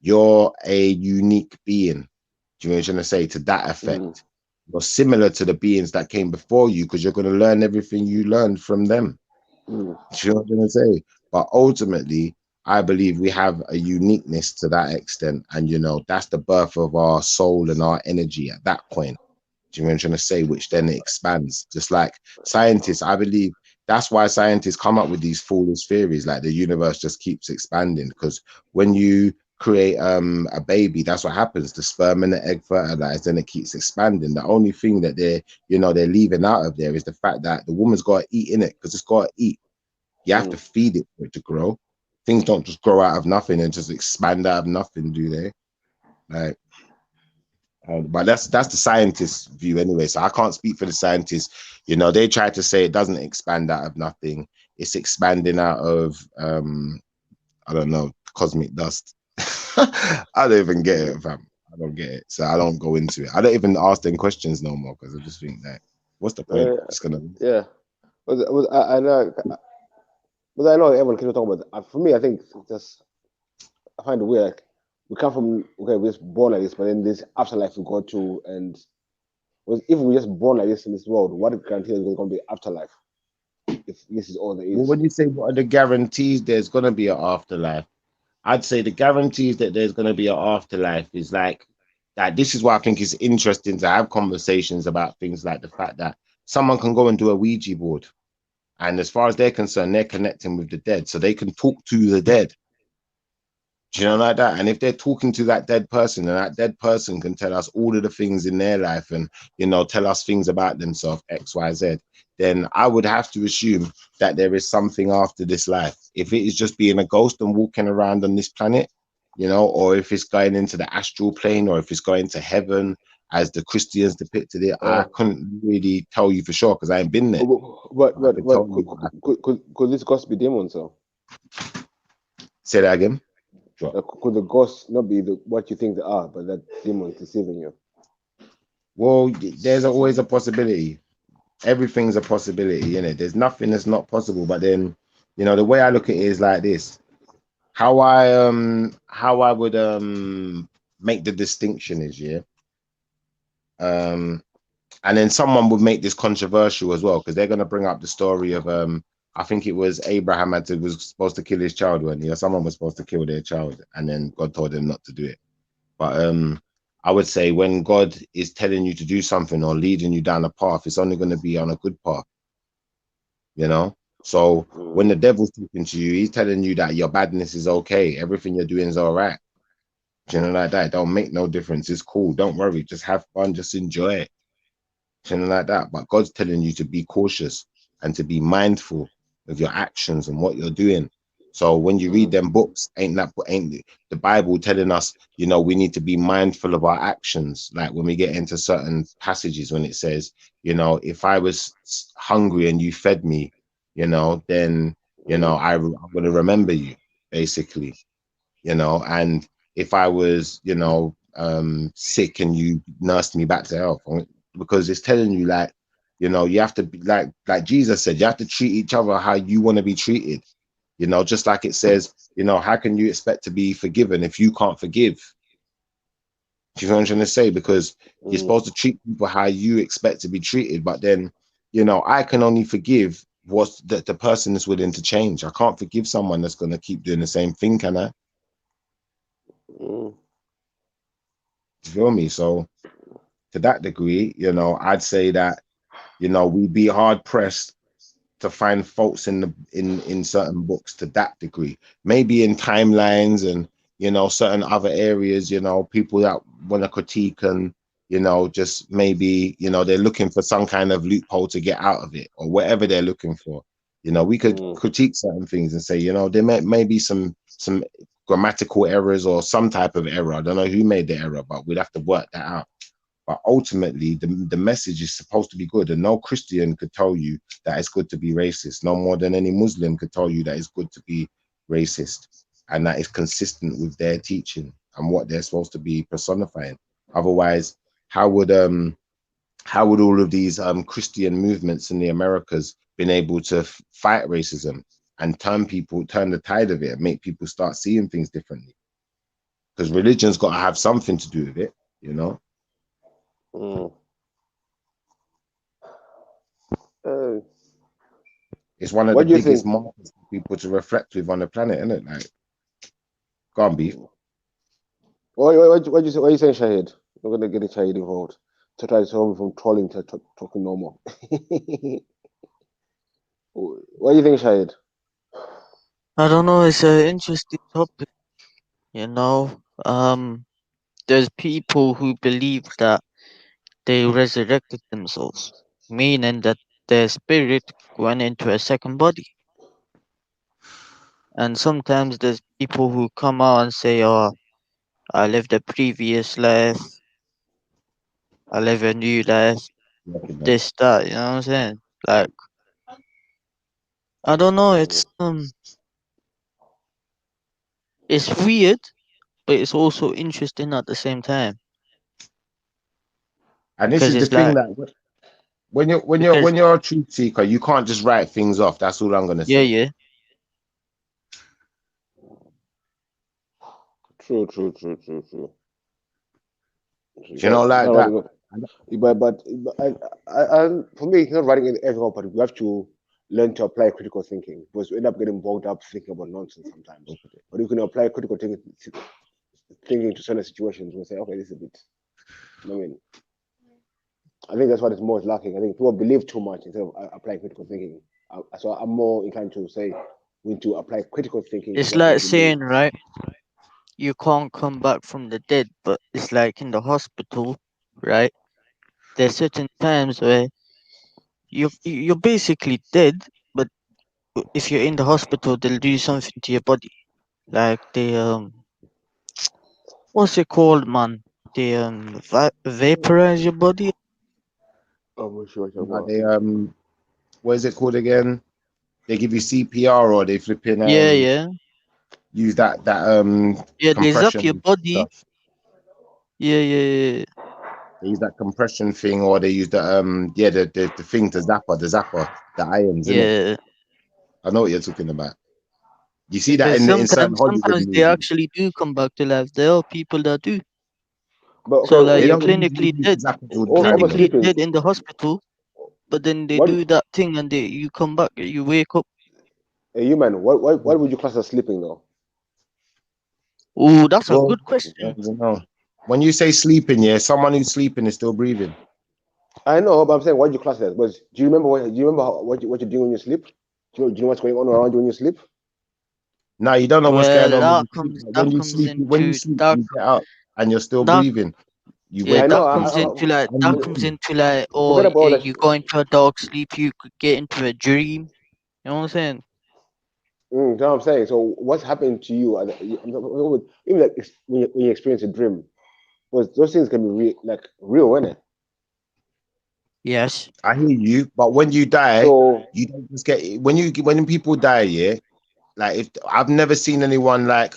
you're a unique being. Do you know what I'm trying to say? To that effect, you're similar to the beings that came before you because you're going to learn everything you learned from them. Do you know what I'm trying to say? But ultimately, I believe we have a uniqueness to that extent, and you know, that's the birth of our soul and our energy at that point. Do you know what I'm trying to say? Which then it expands. Just like scientists, I believe that's why scientists come up with these foolish theories, like the universe just keeps expanding. Because when you create a baby, that's what happens. The sperm and the egg fertilize, and it keeps expanding. The only thing that they're leaving out of there is the fact that the woman's got to eat in it, because it's got to eat. You have to feed it for it to grow. Things don't just grow out of nothing and just expand out of nothing, do they? Like, but that's the scientist's view anyway. So I can't speak for the scientists. You know, they try to say it doesn't expand out of nothing. It's expanding out of I don't know, cosmic dust. I don't even get it, fam. I don't get it. So I don't go into it. I don't even ask them questions no more because I just think that what's the point? It's gonna Well, I know But I know everyone can talk about it. For me, I think just I find it weird. Like, we come from we're just born like this, but then this afterlife we go to, and if we're just born like this in this world, what guarantee is going to be afterlife? If this is all there is. Well, when you say what are the guarantees there's going to be an afterlife, I'd say the guarantees that there's going to be an afterlife is like this is why I think it's interesting to have conversations about things like the fact that someone can go and do a Ouija board, and as far as they're concerned, they're connecting with the dead, so they can talk to the dead. Do you know, like that? And if they're talking to that dead person, and that dead person can tell us all of the things in their life and, you know, tell us things about themselves, X, Y, Z, then I would have to assume that there is something after this life. If it is just being a ghost and walking around on this planet, you know, or if it's going into the astral plane, or if it's going to heaven, as the Christians depicted it, I couldn't really tell you for sure because I ain't been there. Could this ghost be demons, though? Say that again. Could the ghosts not be what you think they are, but that demons deceiving you? Well, there's always a possibility. Everything's a possibility, innit? There's nothing that's not possible. But then, you know, the way I look at it is like this: how I would make the distinction is, and then someone would make this controversial as well because they're gonna bring up the story of I think it was Abraham was supposed to kill his child, when someone was supposed to kill their child, and then God told him not to do it. But I would say when God is telling you to do something or leading you down a path, it's only going to be on a good path, you know. So when the devil's talking to you, he's telling you that your badness is okay, everything you're doing is all right. You know, like that. It don't make no difference. It's cool. Don't worry. Just have fun. Just enjoy it. You know, like that. But God's telling you to be cautious and to be mindful of your actions and what you're doing. So when you read them books, ain't the Bible telling us, you know, we need to be mindful of our actions? Like when we get into certain passages, when it says, you know, if I was hungry and you fed me, you know, then, you know, I'm going to remember you, basically, you know. And if I was, you know, sick and you nursed me back to health, because it's telling you, like, you know, you have to be like Jesus said, you have to treat each other how you want to be treated. You know, just like it says, you know, how can you expect to be forgiven if you can't forgive? Do you know what I'm trying to say? Because you're supposed to treat people how you expect to be treated. But then, you know, I can only forgive what the person is willing to change. I can't forgive someone that's going to keep doing the same thing, can I? You feel me? So to that degree, you know, I'd say that, you know, we'd be hard pressed to find faults in certain books to that degree. Maybe in timelines and, you know, certain other areas, you know, people that want to critique and, you know, just maybe, you know, they're looking for some kind of loophole to get out of it or whatever they're looking for. You know, we could critique certain things and say, you know, there may be some grammatical errors or some type of error. I don't know who made the error, but we'd have to work that out. But ultimately, the message is supposed to be good, and no Christian could tell you that it's good to be racist, no more than any Muslim could tell you that it's good to be racist, and that is consistent with their teaching and what they're supposed to be personifying. Otherwise, how would all of these Christian movements in the Americas been able to fight racism and turn the tide of it and make people start seeing things differently? Because religion's got to have something to do with it, you know. It's one of the biggest markers for people to reflect with on the planet, isn't it? Like, go on, Beef. What you saying, Shahid? We're gonna get Shahid involved to try to solve from trolling to talking normal. What do you think, Shahid? I don't know. It's an interesting topic. You know, there's people who believe that they resurrected themselves, meaning that their spirit went into a second body. And sometimes there's people who come out and say, "Oh, I lived a previous life. I live a new life." This, that. You know what I'm saying? Like, I don't know. It's weird, but it's also interesting at the same time. And this is the thing, that when you're a truth seeker, you can't just write things off. That's all I'm gonna say. Yeah. True. You know, like that. But for me, it's not writing in everyone, but we have to learn to apply critical thinking because we end up getting bogged up thinking about nonsense sometimes. But you can apply critical thinking to certain situations and say, okay, this is a bit. I mean, I think that's what is most lacking. I think people believe too much instead of applying critical thinking. So I'm more inclined to say we need to apply critical thinking. It's like saying, right, you can't come back from the dead, but it's like in the hospital, right? There's certain times where you're basically dead, but if you're in the hospital, they'll do something to your body, like they what's it called, man? They vaporize your body. I'm sure. They what is it called again? They give you CPR or they flipping Yeah. Use that Yeah, they zap compression your body. stuff. Yeah. They use that compression thing, or they use the the thing to the irons, innit? I know what you're talking about. You see that Because in certain Hollywood sometimes they movies. actually do come back to life. There are people that do. But So like they you're don't clinically dead, in the hospital, but then they do that thing and you come back, you wake up. Hey, you man, what would you class as sleeping though? Oh, that's a good question. I don't know. When you say sleeping, yeah, someone who's sleeping is still breathing. I know, but I'm saying, what do you class as? Do you remember what you're doing when you sleep? Do you know what's going on around you when you sleep? No, you don't know what's going on that when you sleep. comes When you sleep, you get up and you're still that, breathing. You yeah, wake that up. comes into like, or Forget about that. you go into a dark sleep, you could get into a dream. You know what I'm saying? You know what I'm saying? So what's happening to you? Even like when you experience a dream, because those things can be real, isn't it? Yes, I hear you, but when you die, you don't just get when people die, yeah. Like if I've never seen anyone like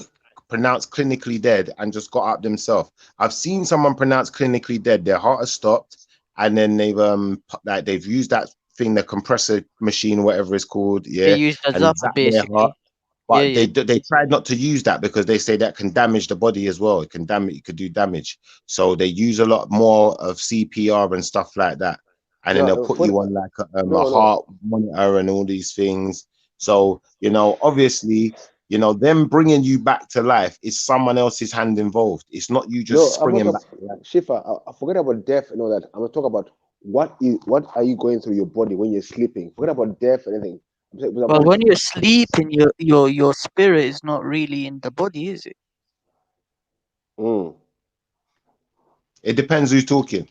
pronounced clinically dead and just got up themselves. I've seen someone pronounced clinically dead, their heart has stopped, and then they've used that thing, the compressor machine, whatever it's called, yeah, they use the and zapper zap their heart. basically. But they tried not to use that because they say that can damage the body as well. It could do damage. So they use a lot more of CPR and stuff like that. And then they'll put you on like a heart monitor and all these things. So, obviously, them bringing you back to life is someone else's hand involved. It's not you just springing back to life. Shifa, I forget about death and all that. I'm gonna talk about what are you going through your body when you're sleeping. Forget about death and anything. Well, when you're sleeping, your spirit is not really in the body, is it? It depends who's talking,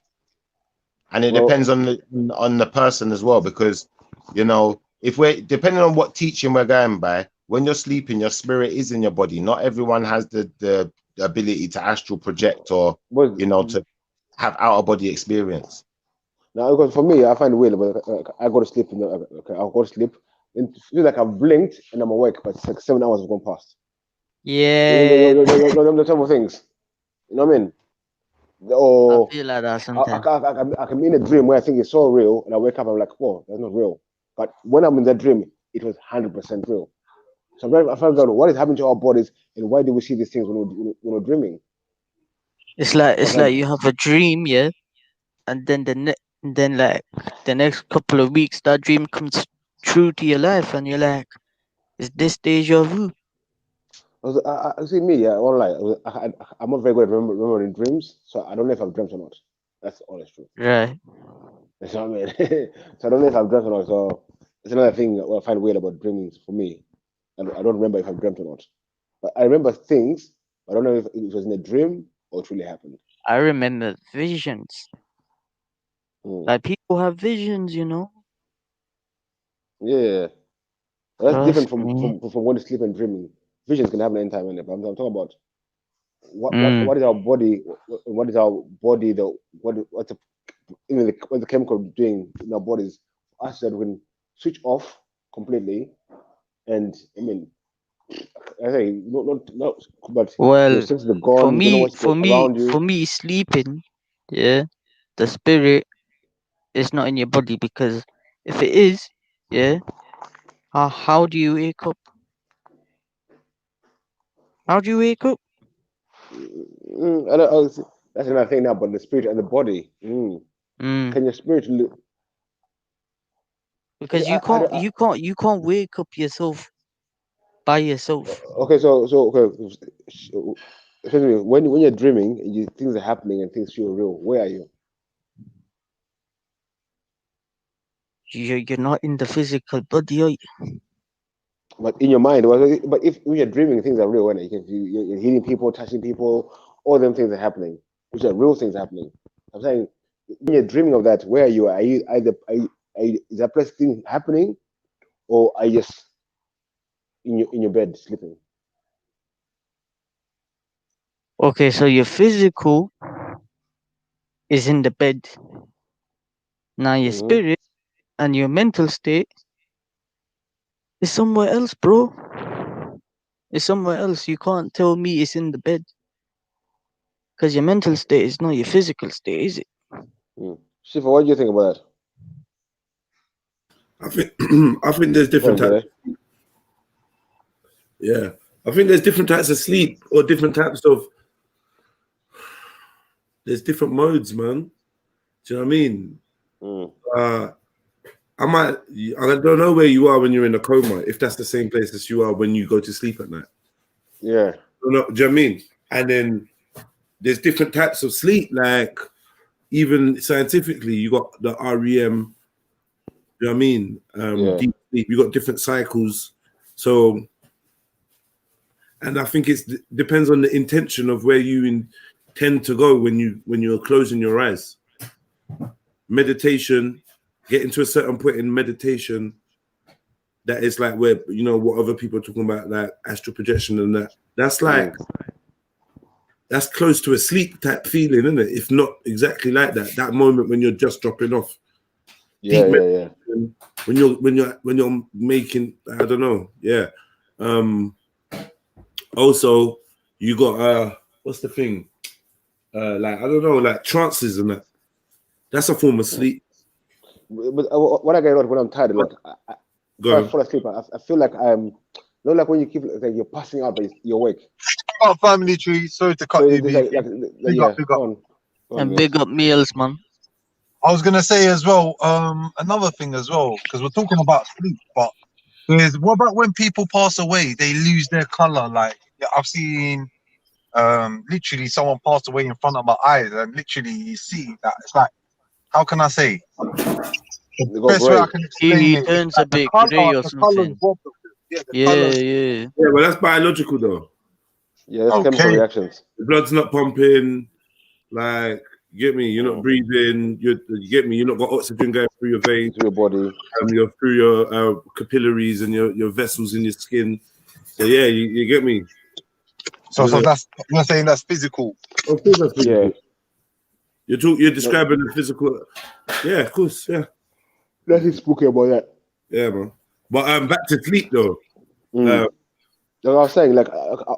and it depends on the person as well. Because if we're depending on what teaching we're going by, when you're sleeping, your spirit is in your body. Not everyone has the ability to astral project or to have out of body experience. Now, because for me, I find it weird, but I go to sleep. I'll go to sleep and feel like I've blinked and I'm awake, but it's like 7 hours have gone past. Yeah. The type of things. You know what I mean? Or I feel like that sometimes. I can be in a dream where I think it's so real, and I wake up, I'm like, whoa, that's not real. But when I'm in that dream, it was 100% real. So I found out what is happening to our bodies, and why do we see these things when we're dreaming? It's like you have a dream, yeah, and then the next couple of weeks, that dream comes true to your life, and you're like, is this deja vu? I see me, yeah, online. I'm not very good at remembering dreams, so I don't know if I've dreamt or not. That's honest truth. Right. That's what I mean. So I don't know if I've dreamt or not. So it's another thing I find weird about dreaming for me. I don't remember if I've dreamt or not. But I remember things. I don't know if it was in a dream or it really happened. I remember visions. Like people have visions, Yeah. That's different from when you sleep and dreaming. Visions can happen anytime, but I'm talking about what is our body? What is our body? What's the chemical doing in our bodies? Us that we can switch off completely, and I mean, I say not, but well, your senses are gone. You don't know what's around you. for me, sleeping, yeah, the spirit is not in your body, because if it is, yeah, how do you wake up? How do you wake up? That's another thing now, but the spirit and the body. Can your spirit live? Because you can't wake up yourself by yourself. Okay, excuse me, when you're dreaming, things are happening and things feel real. Where are you? You're not in the physical body, are you? But in your mind, but if when you're dreaming, things are real, when you're healing people, touching people, all them things are happening, which are real things happening. I'm saying, when you're dreaming of that, where are you? Are you is that place thing happening, or are you just in your bed sleeping? Okay, so your physical is in the bed. Now your spirit and your mental state is somewhere else, bro. It's somewhere else. You can't tell me it's in the bed. Because your mental state is not your physical state, is it? Shifa, what do you think about that? I think there's different types. Yeah, I think there's different types of sleep or different types of. There's different modes, man. Do you know what I mean? I don't know where you are when you're in a coma, if that's the same place as you are when you go to sleep at night. Yeah. Do you know what I mean? And then there's different types of sleep, like even scientifically, you got the REM, you know what I mean? Deep sleep, you got different cycles. So, and I think it depends on the intention of where you tend to go when you're closing your eyes. Meditation, getting to a certain point in meditation, that is like where, you know, what other people are talking about, like astral projection and that. That's like, that's close to a sleep type feeling, isn't it? If not exactly like that. That moment when you're just dropping off. Yeah. When you're making, I don't know. Yeah. Also, you got what's the thing? Like, I don't know, like trances and that. That's a form of sleep. But what I get when I'm tired a lot, I fall asleep. I feel like I'm not like when you keep like you're passing out, but you're awake. Oh, family tree. Sorry to cut you. Big up. And big up meals, man. I was gonna say as well, another thing as well, because we're talking about sleep, but what about when people pass away? They lose their color. Like I've seen, literally someone passed away in front of my eyes, and literally you see that it's like, how can I say? The best way I can explain it, turns like a bit grey or something. Yeah, but that's biological though. Yeah, that's chemical reactions. The blood's not pumping, like, you get me? You're not breathing, you get me? You're not got oxygen going through your veins, through your body, you're through your capillaries and your vessels in your skin. So yeah, you get me? So that's, you're saying that's physical. Of course that's physical. Yeah. You're describing the physical. Yeah, of course, yeah. Nothing spooky about that. Yeah, man. But back to sleep though. Like I was saying, like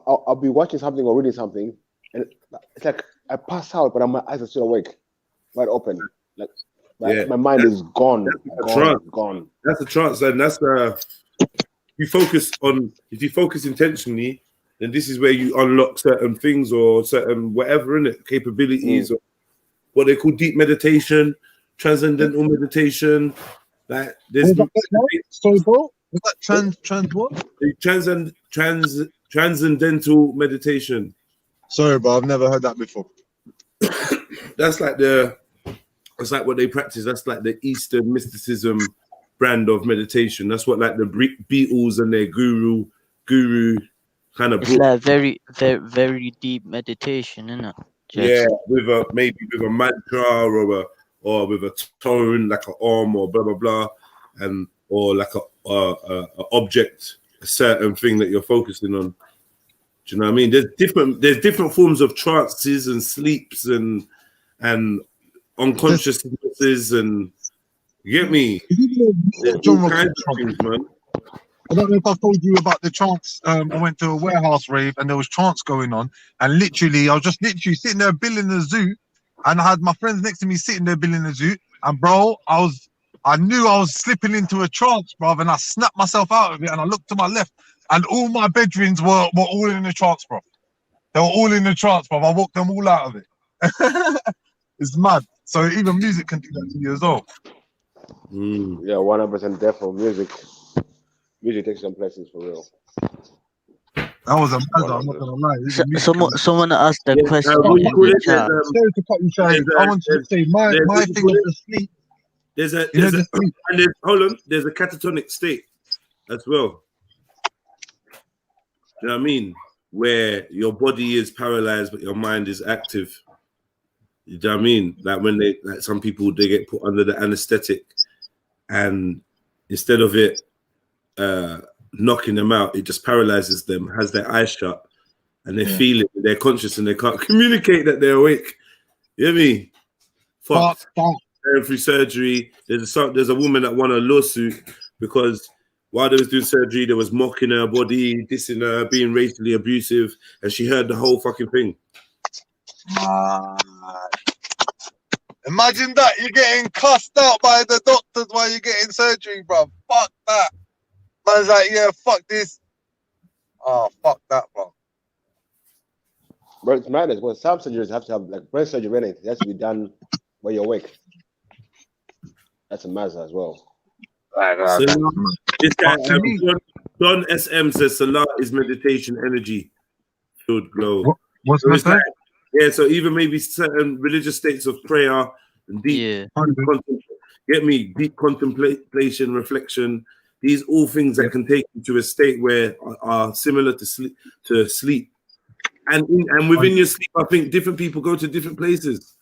I'll be watching something or reading something, and it's like I pass out, but my eyes are still awake, wide open. Like my mind is gone. That's a trance, and that's if you focus intentionally, then this is where you unlock certain things or certain whatever in it, capabilities or what they call deep meditation, transcendental meditation. Like there's sorry, bro. Was that what? Transcendental meditation. Sorry, bro. I've never heard that before. That's like what they practice. That's like the Eastern mysticism brand of meditation. That's what like the Beatles and their guru kind of. It's like very, very, very deep meditation, isn't it? Yeah, maybe with a mantra or with a tone like an or blah blah blah, and or like a object, a certain thing that you're focusing on. Do you know what I mean? There's different forms of trances and sleeps and unconsciousnesses, and you get me? All kinds of things, man. I don't know if I've told you about the trance. I went to a warehouse rave and there was trance going on, and literally I was just sitting there billing the zoo, and I had my friends next to me sitting there billing the zoo, and bro, I knew I was slipping into a trance, bro, and I snapped myself out of it, and I looked to my left, and all my bedrooms were all in a trance, bro. They were all in the trance, bruv. I walked them all out of it. It's mad. So even music can do that to you as well. Yeah, 100% definitely music. Music takes some places for real. That was a mad. I'm not gonna lie. Someone asked the question Sorry in the chat. to cut you, Shahid. I want to say my thing of the sleep. Hold on. There's a catatonic state as well. You know what I mean? Where your body is paralyzed, but your mind is active. You know what I mean? Like when some people, they get put under the anesthetic, and instead of it knocking them out, it just paralyzes them, has their eyes shut, and they feel it, they're conscious, and they can't communicate that they're awake. You know what I mean? Fucked. Going through surgery. There's a woman that won a lawsuit because while they was doing surgery, they was mocking her body, dissing her, being racially abusive, and she heard the whole fucking thing. Imagine that, you're getting cussed out by the doctors while you're getting surgery, bro. Fuck that. Man's like, yeah, fuck this. Oh, fuck that, bro. But it's madness. Well, some surgeries have to have like brain surgery, and it has to be done when you're awake. That's a mazza as well. So, this guy, Don SM says Salah is meditation energy filled glow. What's so that? Yeah, so even maybe certain religious states of prayer and deep contemplation, reflection. These all things that can take you to a state where are similar to sleep. And within your sleep, I think different people go to different places,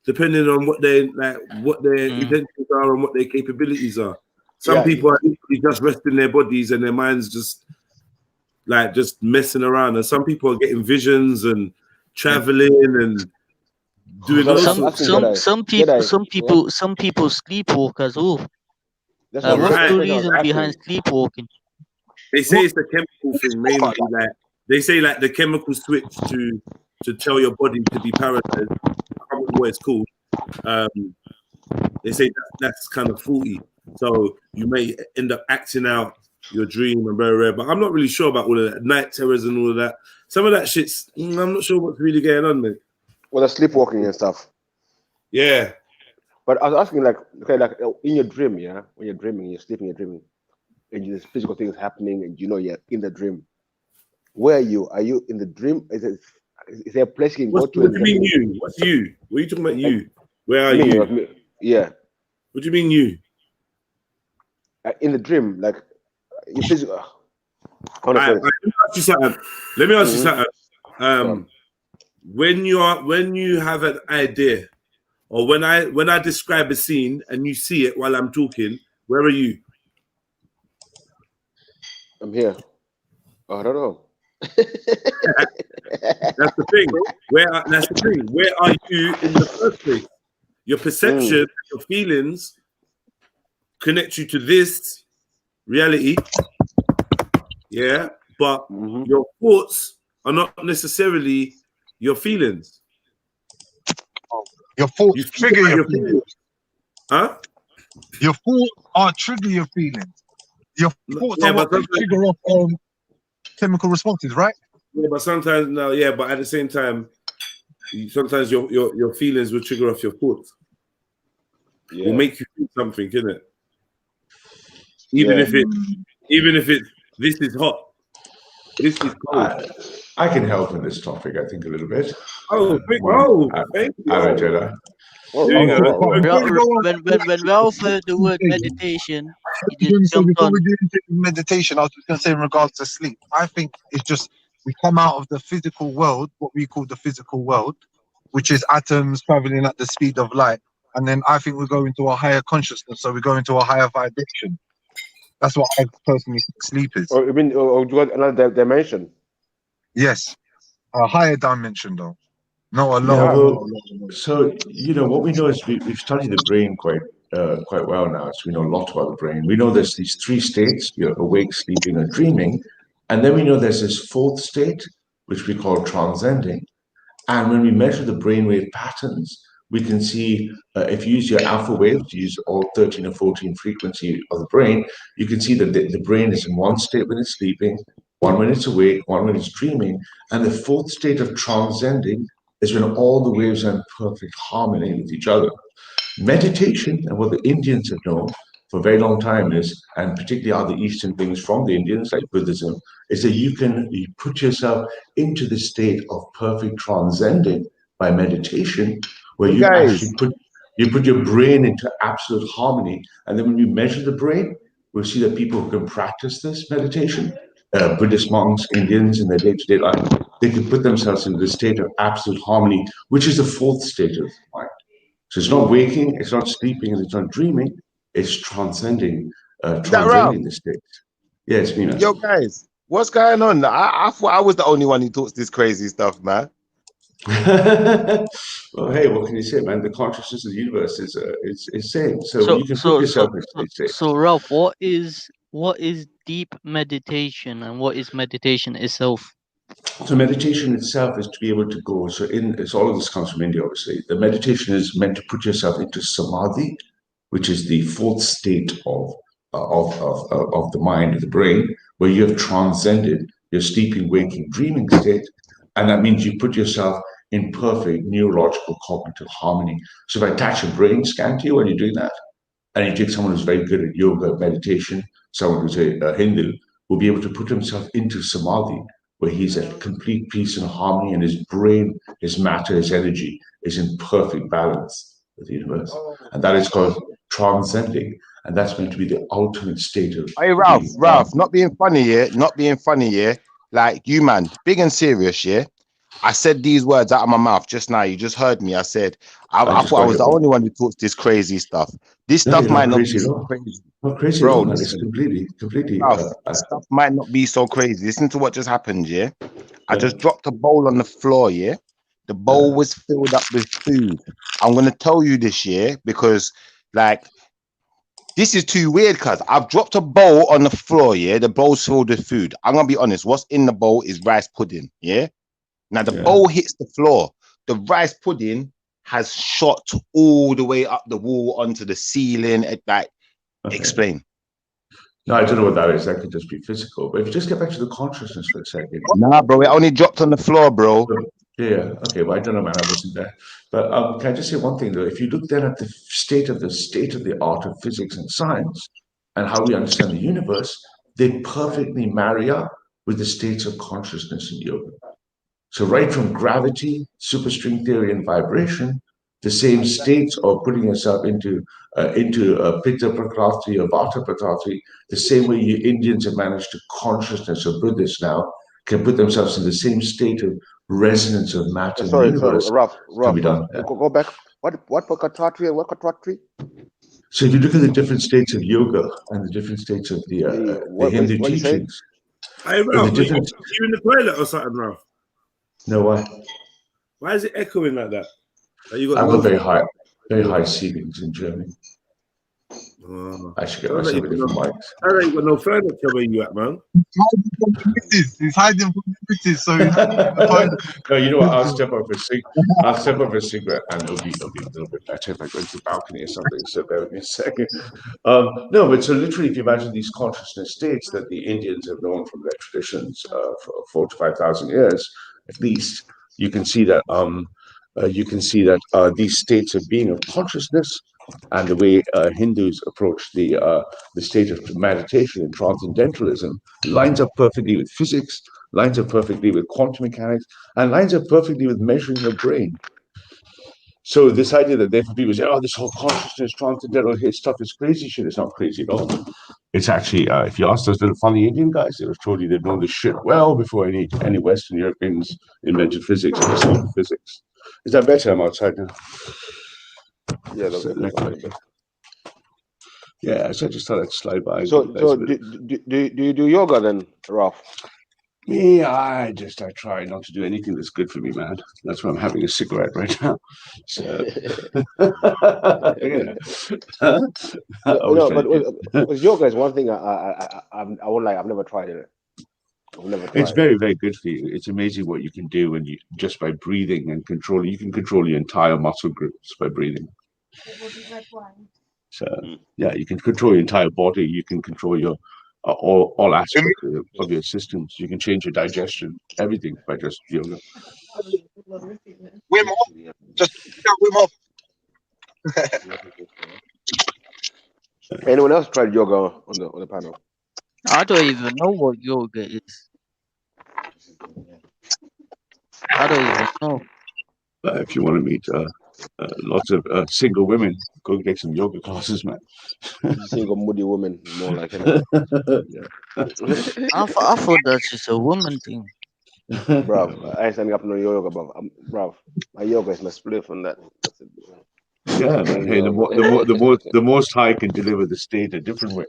depending on what their intentions are and what their capabilities are. Some people are just resting their bodies and their minds just messing around, and some people are getting visions and traveling and doing all sorts. Some people sleepwalk as well. What's the reason behind sleepwalking? They say it's a chemical thing mainly. Like they say, like the chemical switch to tell your body to be paralyzed. I can't remember what it's called. They say that's kind of faulty, so you may end up acting out your dream and very rare. But I'm not really sure about all of that night terrors and all of that. Some of that shit's I'm not sure what's really going on, mate. Well, the sleepwalking and stuff. Yeah. But I was asking, like, okay, like in your dream, yeah, when you're dreaming, you're sleeping, you're dreaming, and there's physical things happening, and you know you're in the dream. Where are you? Are you in the dream? Is there a place you can go to? What do you mean you? What's you? What are you talking about? You? Where are you? Yeah. What do you mean you? In the dream, like you physical. Let me ask you something. When you have an idea, or when I describe a scene and you see it while I'm talking, where are you? I'm here. I don't know. That's the thing. Where are you in the first place? Your perception, your feelings connect you to this reality. Yeah, but your thoughts are not necessarily your feelings. Your thoughts trigger your feelings. Huh? Your thoughts are trigger your feelings. Your thoughts are what trigger off chemical responses, right? Yeah, but sometimes but at the same time, sometimes your feelings will trigger off your thoughts. Yeah. Will make you feel something, innit? Even if it's this is hot. This is cold. I can help in this topic, I think, a little bit. Thank you. Jedi. When Ralph heard the word meditation, he just So jumped before on. we get into meditation, I was just going to say in regards to sleep, I think it's just we come out of the physical world, what we call the physical world, which is atoms traveling at the speed of light. And then I think we go into a higher consciousness, so we go into a higher vibration. That's what I personally think sleep is. Or you got another dimension? Yes, a higher dimension though. No, a Yeah, lot. well, so what we know is we've studied the brain quite well now. So we know a lot about the brain. We know there's these three states: you're awake, sleeping, or dreaming, and then we know there's this fourth state which we call transcending. And when we measure the brainwave patterns, we can see if you use your alpha waves, use all 13 or 14 frequency of the brain, you can see that the brain is in one state when it's sleeping, one when it's awake, one when it's dreaming, and the fourth state of transcending is when all the waves are in perfect harmony with each other. Meditation, and what the Indians have known for a very long time is, and particularly other Eastern things from the Indians, like Buddhism, is that you put yourself into the state of perfect transcending by meditation, where you actually put your brain into absolute harmony. And then when you measure the brain, we'll see that people who can practice this meditation, Buddhist monks, Indians in their day-to-day life, they can put themselves into the state of absolute harmony, which is the fourth state of mind. So it's not waking, it's not sleeping, and it's not dreaming. It's transcending the state. Yeah, it's me, man. Yo, guys, what's going on? I thought I was the only one who talks this crazy stuff, man. Well, hey, what can you say, man? The consciousness of the universe is same. So you can put yourself in state. So Ralph, what is deep meditation, and what is meditation itself? So meditation itself is to be able to go. So it's all of this comes from India, obviously. The meditation is meant to put yourself into samadhi, which is the fourth state of the mind, of the brain, where you have transcended your sleeping, waking, dreaming state, and that means you put yourself in perfect neurological cognitive harmony. So if I attach a brain scan to you when you're doing that, and you take someone who's very good at yoga, meditation, someone who's a Hindu, will be able to put himself into samadhi, where he's at complete peace and harmony, and his brain, his matter, his energy is in perfect balance with the universe. And that is called transcending. And that's meant to be the ultimate state of... Hey, Ralph, not being funny here. Like, you, man, big and serious, yeah? I said these words out of my mouth just now. You just heard me. I said, I thought I was the only one who talks this crazy stuff. This stuff might not be so crazy. Not crazy, bro. It's completely... stuff might not be so crazy. Listen to what just happened, yeah? I just dropped a bowl on the floor, yeah? The bowl was filled up with food. I'm going to tell you this, yeah? Because, like, this is too weird, cuz I've dropped a bowl on the floor, yeah? The bowl's filled with food. I'm going to be honest. What's in the bowl is rice pudding, yeah? Now, the bowl hits the floor. The rice pudding has shot all the way up the wall onto the ceiling. Explain. No, I don't know what that is. That could just be physical. But if you just get back to the consciousness for a second. Nah, bro, it only dropped on the floor, bro. Yeah, okay. Well, I don't know, man. I wasn't there. But can I just say one thing, though? If you look then at the state of the art of physics and science and how we understand the universe, they perfectly marry up with the states of consciousness in yoga. So right from gravity, superstring theory, and vibration, the same states of putting yourself into Pitta Prakriti or Vata Prakriti, the same way you Indians have managed to consciousness, or Buddhists now, can put themselves in the same state of resonance of matter in the universe. Rough. Go back. What Prakriti and what Prakriti? So if you look at the different states of yoga and the different states of the Hindu teachings. Hey, Ralph, are you in the toilet or something, Ralph? No, why? Why is it echoing like that? I've got very high ceilings in Germany. I should get myself a different mic. I don't got no furniture where you at, man. He's hiding from the British, so no, you know what? I'll step up a cigarette, and it'll be a little bit better if I go to the balcony or something. So bear with me a second. No, but so literally, if you imagine these consciousness states that the Indians have known from their traditions for 4,000 to 5,000 years, at least, you can see that these states of being of consciousness and the way Hindus approach the state of meditation and transcendentalism lines up perfectly with physics, lines up perfectly with quantum mechanics, and lines up perfectly with measuring the brain. So this idea that therefore people say, oh, this whole consciousness, transcendental stuff is crazy shit. It's not crazy at all. It's actually, if you ask those little funny Indian guys, they would have told you they'd known this shit well before any Western Europeans invented physics or received physics. Is that better? I'm outside now. Yeah, yeah, so I just thought I'd slide by. So do you do yoga then, Ralph? Me, I try not to do anything that's good for me, man. That's why I'm having a cigarette right now. So, but yoga is one thing I won't lie, I've never tried it. It's very, very good for you. It's amazing what you can do when you just by breathing and controlling. You can control your entire muscle groups by breathing. So yeah, you can control your entire body. You can control your all aspects of your systems. You can change your digestion, everything by just yoga. Wim Hof. Just Wim Hof. Anyone else tried yoga on the panel? I don't even know what yoga is. I don't even know. If you want to meet lots of single women, go take some yoga classes, man. Single moody woman, more like it. I thought that's just a woman thing. Bro, I ain't standing up no yoga, bro. My yoga is my split from that. That's it. Yeah, man. Hey, the most high can deliver the state a different way.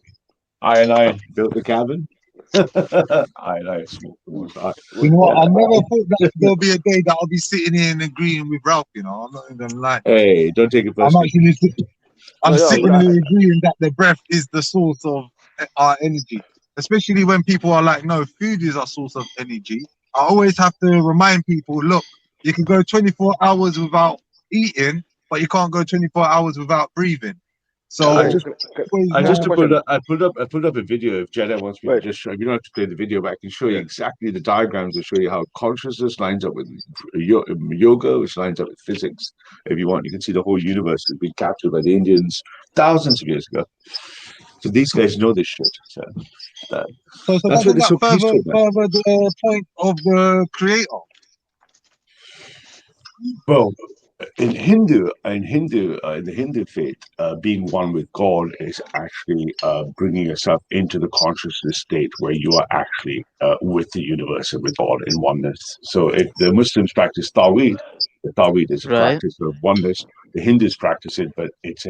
I built the cabin. I smoked the most high. You know what? I never thought that there'll be a day that I'll be sitting here and agreeing with Ralph. You know, I'm not even gonna lie. Hey, don't take it personally. I'm sitting here agreeing that the breath is the source of our energy, especially when people are like, no, food is our source of energy. I always have to remind people, look, you can go 24 hours without eating, but you can't go 24 hours without breathing. So I pulled up a video. If Jedi wants me to just show you, don't have to play the video, but I can show you exactly the diagrams to show you how consciousness lines up with yoga, which lines up with physics. If you want, you can see the whole universe has been captured by the Indians thousands of years ago. So these guys know this shit. So that's why they're so peaceful. Further the point of the creator. Well, in the Hindu faith, being one with God is actually bringing yourself into the consciousness state where you are actually with the universe and with God in oneness. So if the Muslims practice Tawhid, the Tawhid is a practice of oneness. The Hindus practice it, but it's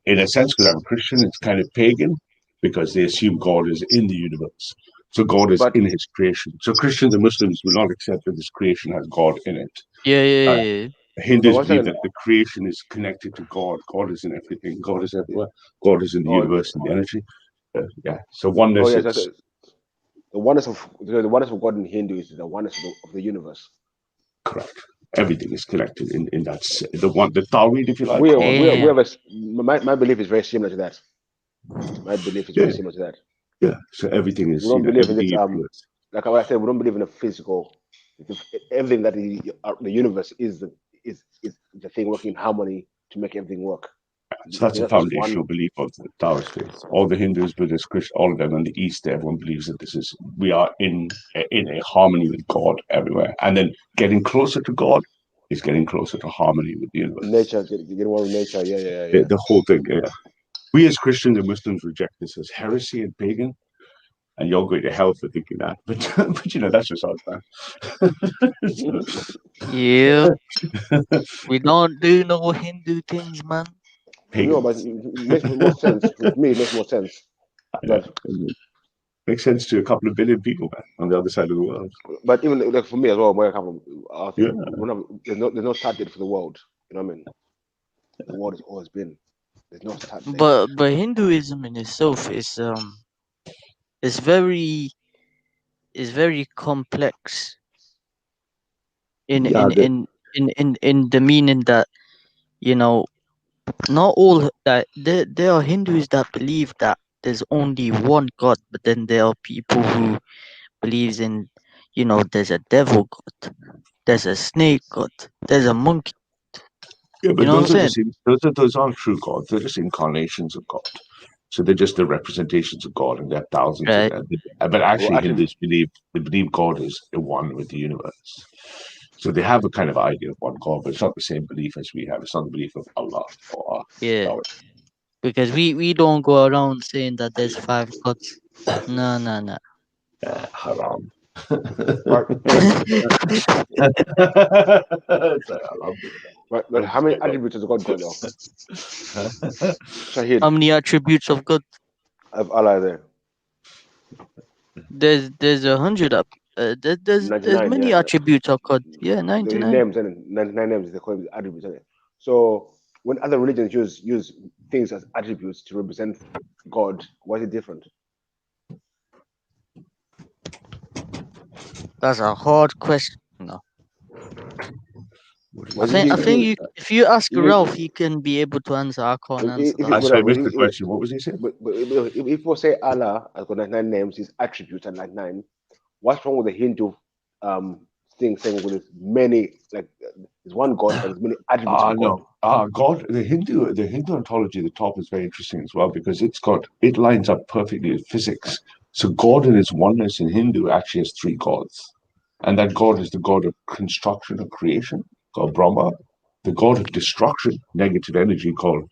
in a sense, because I'm a Christian, it's kind of pagan because they assume God is in the universe. So God is in his creation. So Christians and Muslims will not accept that this creation has God in it. Yeah. Hindus believe that the creation is connected to God. God is in everything. God is everywhere. God is in the universe and the energy. So oneness. The oneness of God in Hindu is the oneness of the universe. Correct. Everything is connected in that. The Tawhid, if you like. My belief is very similar to that. My belief is very similar to that. Yeah. So everything is. We don't believe in this. Like I said, we don't believe in a physical. Everything that the universe is the thing working in harmony to make everything work. So that's a foundational belief of the Taoist faith. All the Hindus, Buddhists, Christians, all of them in the East, everyone believes that we are in a harmony with God everywhere. And then getting closer to God is getting closer to harmony with the universe. Nature, getting one with nature, yeah. The whole thing, yeah. We as Christians and Muslims reject this as heresy and pagan. And you're going to hell for thinking that. But that's just us, man. Yeah. We don't do no Hindu things, man. No, but it makes more sense. With me, it makes more sense. Makes sense to a couple of billion people, man, on the other side of the world. But even like for me as well, where I come from, there's no start date for the world. You know what I mean? The world has always been. There's no start date. But Hinduism in itself is very complex in the meaning that, not all that there are Hindus that believe that there's only one God, but then there are people who believes in, there's a devil god, there's a snake god, there's a monkey. Yeah, but those aren't true gods. They're just incarnations of God. So they're just the representations of God, and there are thousands of them. But actually, Hindus believe God is one with the universe. So they have a kind of idea of one God, but it's not the same belief as we have. It's not the belief of Allah or God. Because we don't go around saying that there's 5 gods. No. Haram. But how many attributes has God got, though? Shahid. How many attributes of God? Of Allah there. There's 100 up. There's many attributes of God. Yeah, 99 names, and 99 names they call them attributes, isn't it? So when other religions use things as attributes to represent God, why is it different? That's a hard question. No. I think you, if you ask Ralph, he can be able to answer. I can't answer that. I missed the question. What was he saying? But if people say Allah has got 99 names, his attributes are 99, what's wrong with the Hindu thing saying with many, like there's one God, but there's many attributes of God? No. God, the Hindu ontology at the top is very interesting as well, because it lines up perfectly with physics. So God in its oneness in Hindu actually has three gods. And that God is the God of construction or creation, called Brahma, the God of destruction, negative energy, called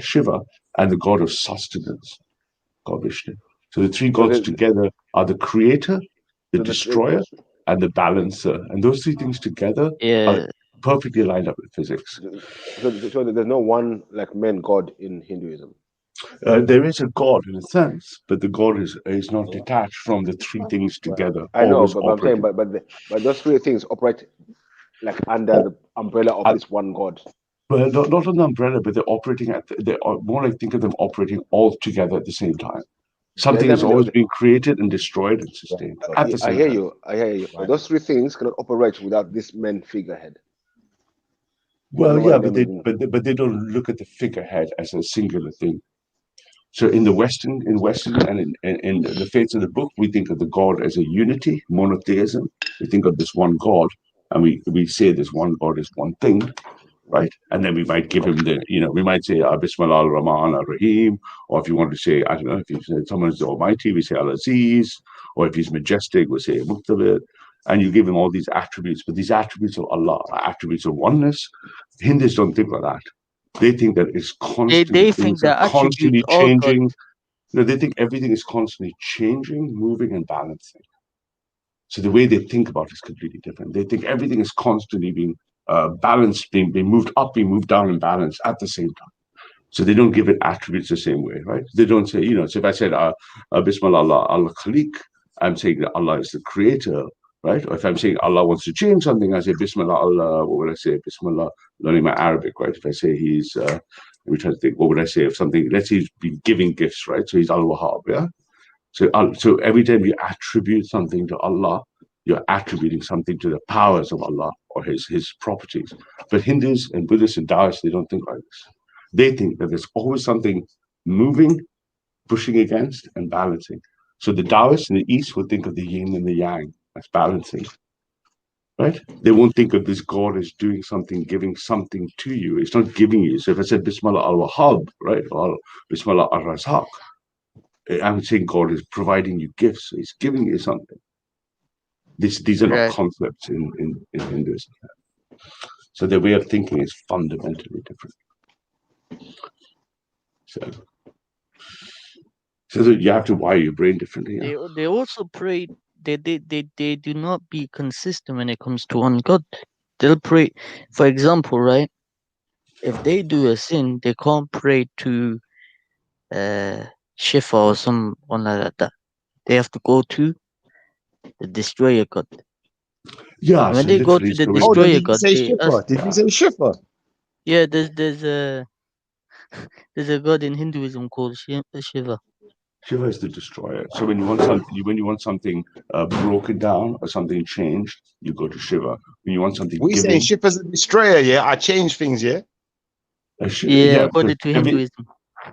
Shiva, and the God of sustenance, called Vishnu. So the three gods together are the creator, the destroyer, and the balancer. And those three things together are perfectly lined up with physics. So there's no one like main God in Hinduism. There is a God in a sense, but the God is not detached from the three things together. I know, but I'm saying, but those three things operate like under the umbrella of this one God. Well, not an umbrella, but they're operating more like think of them operating all together at the same time. Something is always being created and destroyed and sustained at the same time. I hear you. But those three things cannot operate without this main figurehead. Well, yeah, but they don't look at the figurehead as a singular thing. So in Western and in the faiths of the book, we think of the God as a unity, monotheism. We think of this one God, and we say this one God is one thing, right? And then we might give him we might say Bismillah ar-Rahman ar-Rahim, or if you want to say, I don't know, if someone is the Almighty, we say Al-Aziz, or if he's majestic, we say Muqtabir, and you give him all these attributes. But these attributes of Allah are attributes of oneness. Hindus don't think like that. They think that it's constantly, they think that constantly changing. No, they think everything is constantly changing, moving, and balancing. So the way they think about it is completely different. They think everything is constantly being balanced, being moved up, being moved down, and balanced at the same time. So they don't give it attributes the same way, right? They don't say, so if I said Bismillah Allah Khaliq, I'm saying that Allah is the creator, right? Or if I'm saying Allah wants to change something, I say Bismillah Allah, what would I say? Bismillah, learning my Arabic, right? If I say he's, let me try to think, what would I say if something, let's say he's been giving gifts, right? So he's Al-Wahhab, yeah? So every time you attribute something to Allah, you're attributing something to the powers of Allah or his properties. But Hindus and Buddhists and Taoists, they don't think like this. They think that there's always something moving, pushing against, and balancing. So the Taoists in the East would think of the yin and the yang as balancing, right? They won't think of this God as doing something, giving something to you. It's not giving you. So if I said Bismillah al-Wahhab, right, or Bismillah al-Razaq, I'm saying God is providing you gifts. He's giving you something. These are not concepts in Hinduism. So their way of thinking is fundamentally different. So that you have to wire your brain differently. Yeah? They also pray. They do not be consistent when it comes to one God. They'll pray, for example, right? If they do a sin, they can't pray to Shiva or someone like that. They have to go to the destroyer God. Yeah. And when they go to the destroyer God, did you say Shiva? Yeah, there's a god in Hinduism called Shiva. Shiva is the destroyer. So when you want something broken down or something changed, you go to Shiva. When you want something, we saying Shiva's a destroyer. Yeah, I change things. Yeah. According to Hinduism.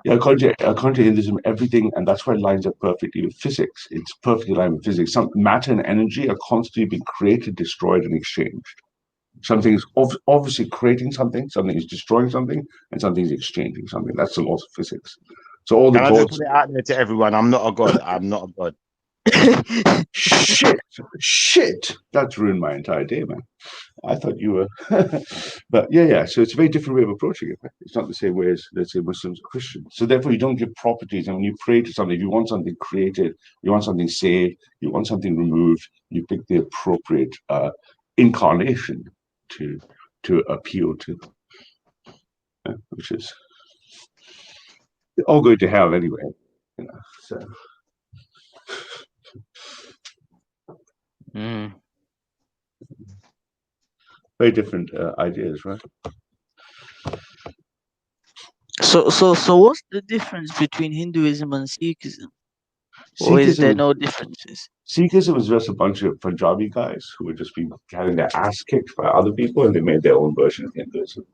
Yeah, according to Hinduism, everything, and that's why it lines up perfectly with physics. It's perfectly aligned with physics. Some matter and energy are constantly being created, destroyed, and exchanged. Something is obviously creating something, something is destroying something, and something is exchanging something. That's the laws of physics. So all the gods. I just put it out there to everyone. I'm not a god. I'm not a god. Shit! That's ruined my entire day, man. I thought you were, but yeah. So it's a very different way of approaching it. It's not the same way as, let's say, Muslims or Christians. So therefore, you don't give properties. And when you pray to something, if you want something created, you want something saved, you want something removed, you pick the appropriate incarnation to appeal to, which is all going to hell anyway. So. Very different ideas, right? So what's the difference between Hinduism and Sikhism? Or is there Sikhism, no differences? Sikhism was just a bunch of Punjabi guys who were just being having their ass kicked by other people, and they made their own version of Hinduism.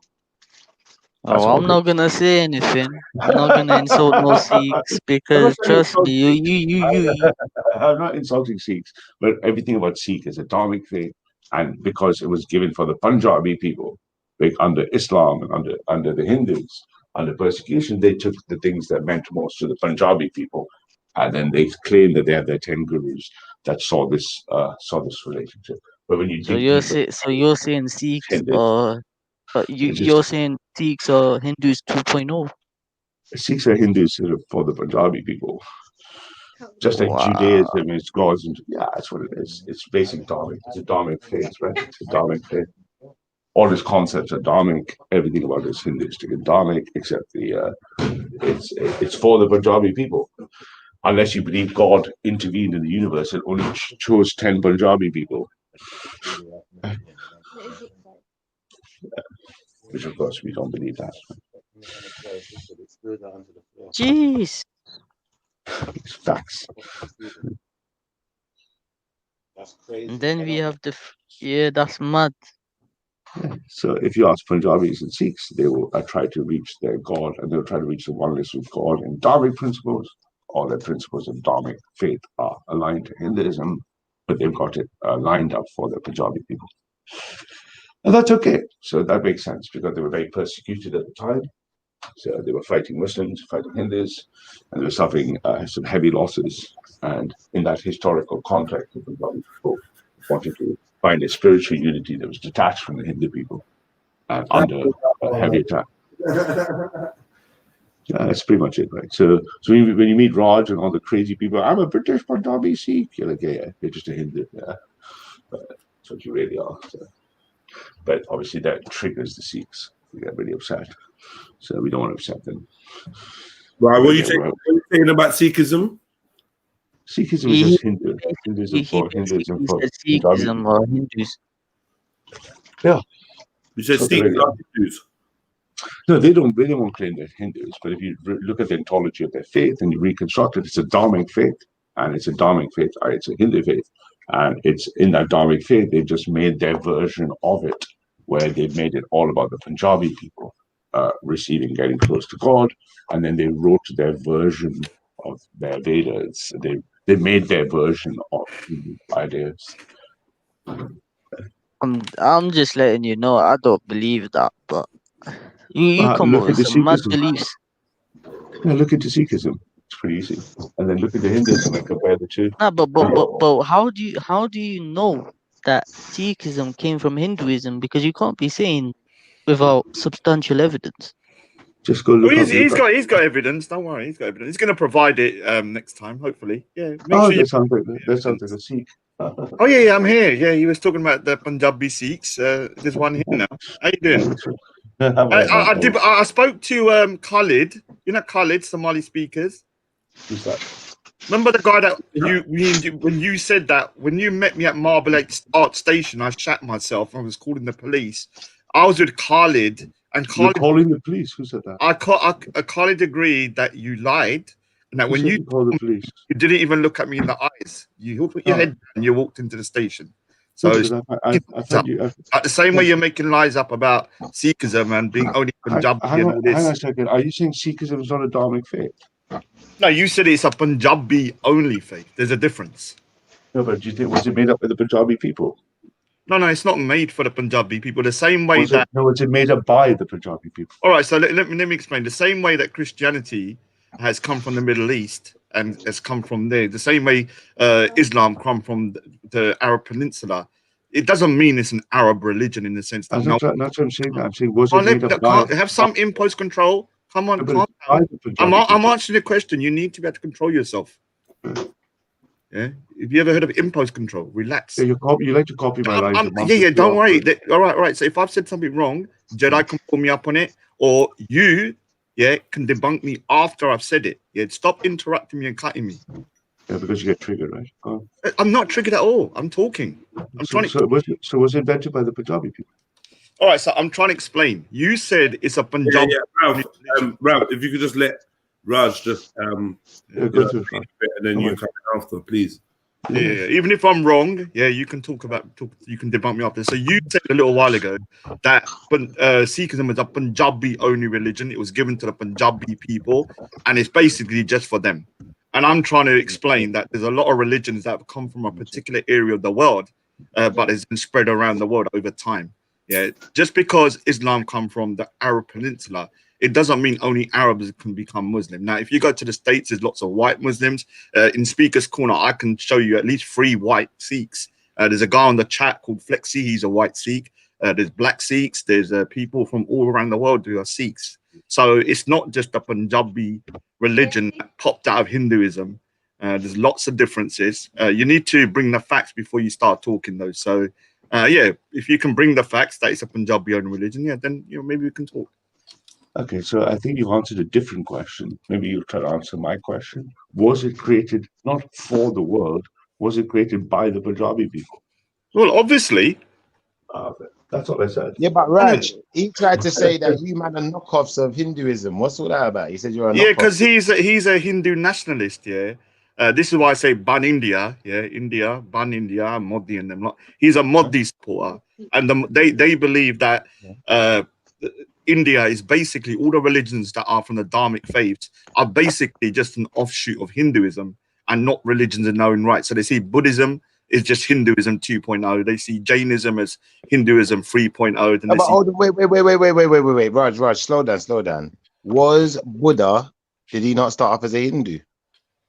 That's Oh, all I'm it not is. gonna say anything. I'm not gonna insult no Sikhs because trust me, I'm not insulting Sikhs, but everything about Sikh is a dharmic thing, and because it was given for the Punjabi people, like under Islam and under the Hindus, under persecution, they took the things that meant most to the Punjabi people, and then they claim that they have their 10 gurus that saw this relationship. But when you So dig you're deeper, say, so you're saying Sikhs Hindus, or it's you're just saying Sikhs or Hindus 2.0? Sikhs are Hindus for the Punjabi people. Just like Wow. Judaism is God's, yeah, that's what it is. It's basic dharmic. It's a dharmic faith, right? It's a dharmic faith. All these concepts are dharmic. Everything about it is Hinduistic and dharmic, except it's for the Punjabi people. Unless you believe God intervened in the universe and only chose 10 Punjabi people, which of course we don't believe that. Jeez. It's facts. That's crazy. And then we have yeah, that's mad. So if you ask Punjabis and Sikhs, they will try to reach their God, and they'll try to reach the oneness with God in dharmic principles. All their principles of dharmic faith are aligned to Hinduism, but they've got it lined up for the Punjabi people. And that's okay. So that makes sense because they were very persecuted at the time. So they were fighting Muslims, fighting Hindus, and they were suffering some heavy losses. And in that historical context, the Punjabi people wanted to find a spiritual unity that was detached from the Hindu people and under heavy attack. That's pretty much it, right? So when you meet Raj and all the crazy people, I'm a British Punjabi Sikh, you're like, yeah, you're just a Hindu, yeah. But that's what you really are. So. But obviously that triggers the Sikhs. They get really upset. So we don't want to upset them. Right, what are you saying about Sikhism? Sikhism is just Hindu. Hinduism for Sikhism or Hindus. Yeah. You said Sikhs are Hindus. No, they don't claim they're Hindus, but if you look at the ontology of their faith and you reconstruct it, it's a dharmic faith, and it's a dharmic faith, it's a Hindu faith, and it's in that dharmic faith, they've just made their version of it, where they've made it all about the Punjabi people receiving, getting close to God, and then they wrote their version of their Vedas. They made their version of Hindu ideas. I'm just letting you know, I don't believe that, but you come up with some mad beliefs. Yeah, look into Sikhism. It's pretty easy. And then look at the Hinduism and compare the two. Nah, but how do you know that Sikhism came from Hinduism? Because you can't be saying without substantial evidence. Just go look. He's got evidence. Don't worry, he's got evidence. He's going to provide it next time, hopefully. Yeah. That sounds like a Sikh. Oh yeah, I'm here. Yeah, he was talking about the Punjabi Sikhs. There's one here now. How you doing? I spoke to Khalid. You know Khalid, Somali speakers. Who's that? Remember the guy that when you said that when you met me at Marble Art Station, I shat myself. I was calling the police. I was with Khalid, and Khalid. You're calling the police? Who said that? Khalid agreed that you lied, and that when you called the police, you didn't even look at me in the eyes. You put your head down and you walked into the station. So the same way you're making lies up about Sikhism and being only Punjabi and all this. Hang on a second. Are you saying Sikhism is not a dharmic faith? No, you said it's a Punjabi only faith. There's a difference. No, but do you think was it made up by the Punjabi people? No, it's not made for the Punjabi people. The same way was it made up by the Punjabi people? All right, so let me explain. The same way that Christianity has come from the Middle East and has come from there, the same way Islam come from the Arab Peninsula. It doesn't mean it's an Arab religion in the sense that that's what I'm saying. I'm saying was it made up by? Have some impulse control. Come on, calm down. I'm answering the question. You need to be able to control yourself. Yeah. Have you ever heard of impulse control? Relax. Yeah, you like to copy my lines. Yeah. Don't worry. All right. So if I've said something wrong, Jedi can pull me up on it, or you, can debunk me after I've said it. Yeah. Stop interrupting me and cutting me. Yeah, because you get triggered, right? I'm not triggered at all. I'm talking. So was it invented by the Punjabi people? All right, so I'm trying to explain. You said it's a Punjabi. Ralph, if you could just let Raj, just go through, and then you come in after, please. Yeah, even if I'm wrong, you can you can debunk me after. So you said a little while ago that Sikhism is a Punjabi only religion. It was given to the Punjabi people, and it's basically just for them. And I'm trying to explain that there's a lot of religions that have come from a particular area of the world, but it's been spread around the world over time. Yeah, just because Islam come from the Arab Peninsula, it doesn't mean only Arabs can become Muslim. Now, if you go to the States, there's lots of white Muslims. In Speaker's Corner, I can show you at least 3 white Sikhs. There's a guy on the chat called Flexi. He's a white Sikh. There's black Sikhs. There's people from all around the world who are Sikhs. So it's not just a Punjabi religion that popped out of Hinduism. There's lots of differences. You need to bring the facts before you start talking, though. So, if you can bring the facts that it's a Punjabi-owned religion, then maybe we can talk. Okay, so I think you've answered a different question. Maybe you'll try to answer my question. Was it created not for the world? Was it created by the Punjabi people? Well, obviously. That's what I said. Yeah, but Raj, he tried to say that you man are knockoffs of Hinduism. What's all that about? He said you're a knockoff. Yeah, because he's a Hindu nationalist. Yeah, this is why I say ban India. Yeah, India, ban India, Modi and them. He's a Modi supporter, and they believe that India is basically all the religions that are from the Dharmic faiths are basically just an offshoot of Hinduism and not religions in their own right. So they see Buddhism is just Hinduism 2.0. They see Jainism as Hinduism 3.0. No, but wait, Raj, slow down. Was Buddha, did he not start off as a Hindu?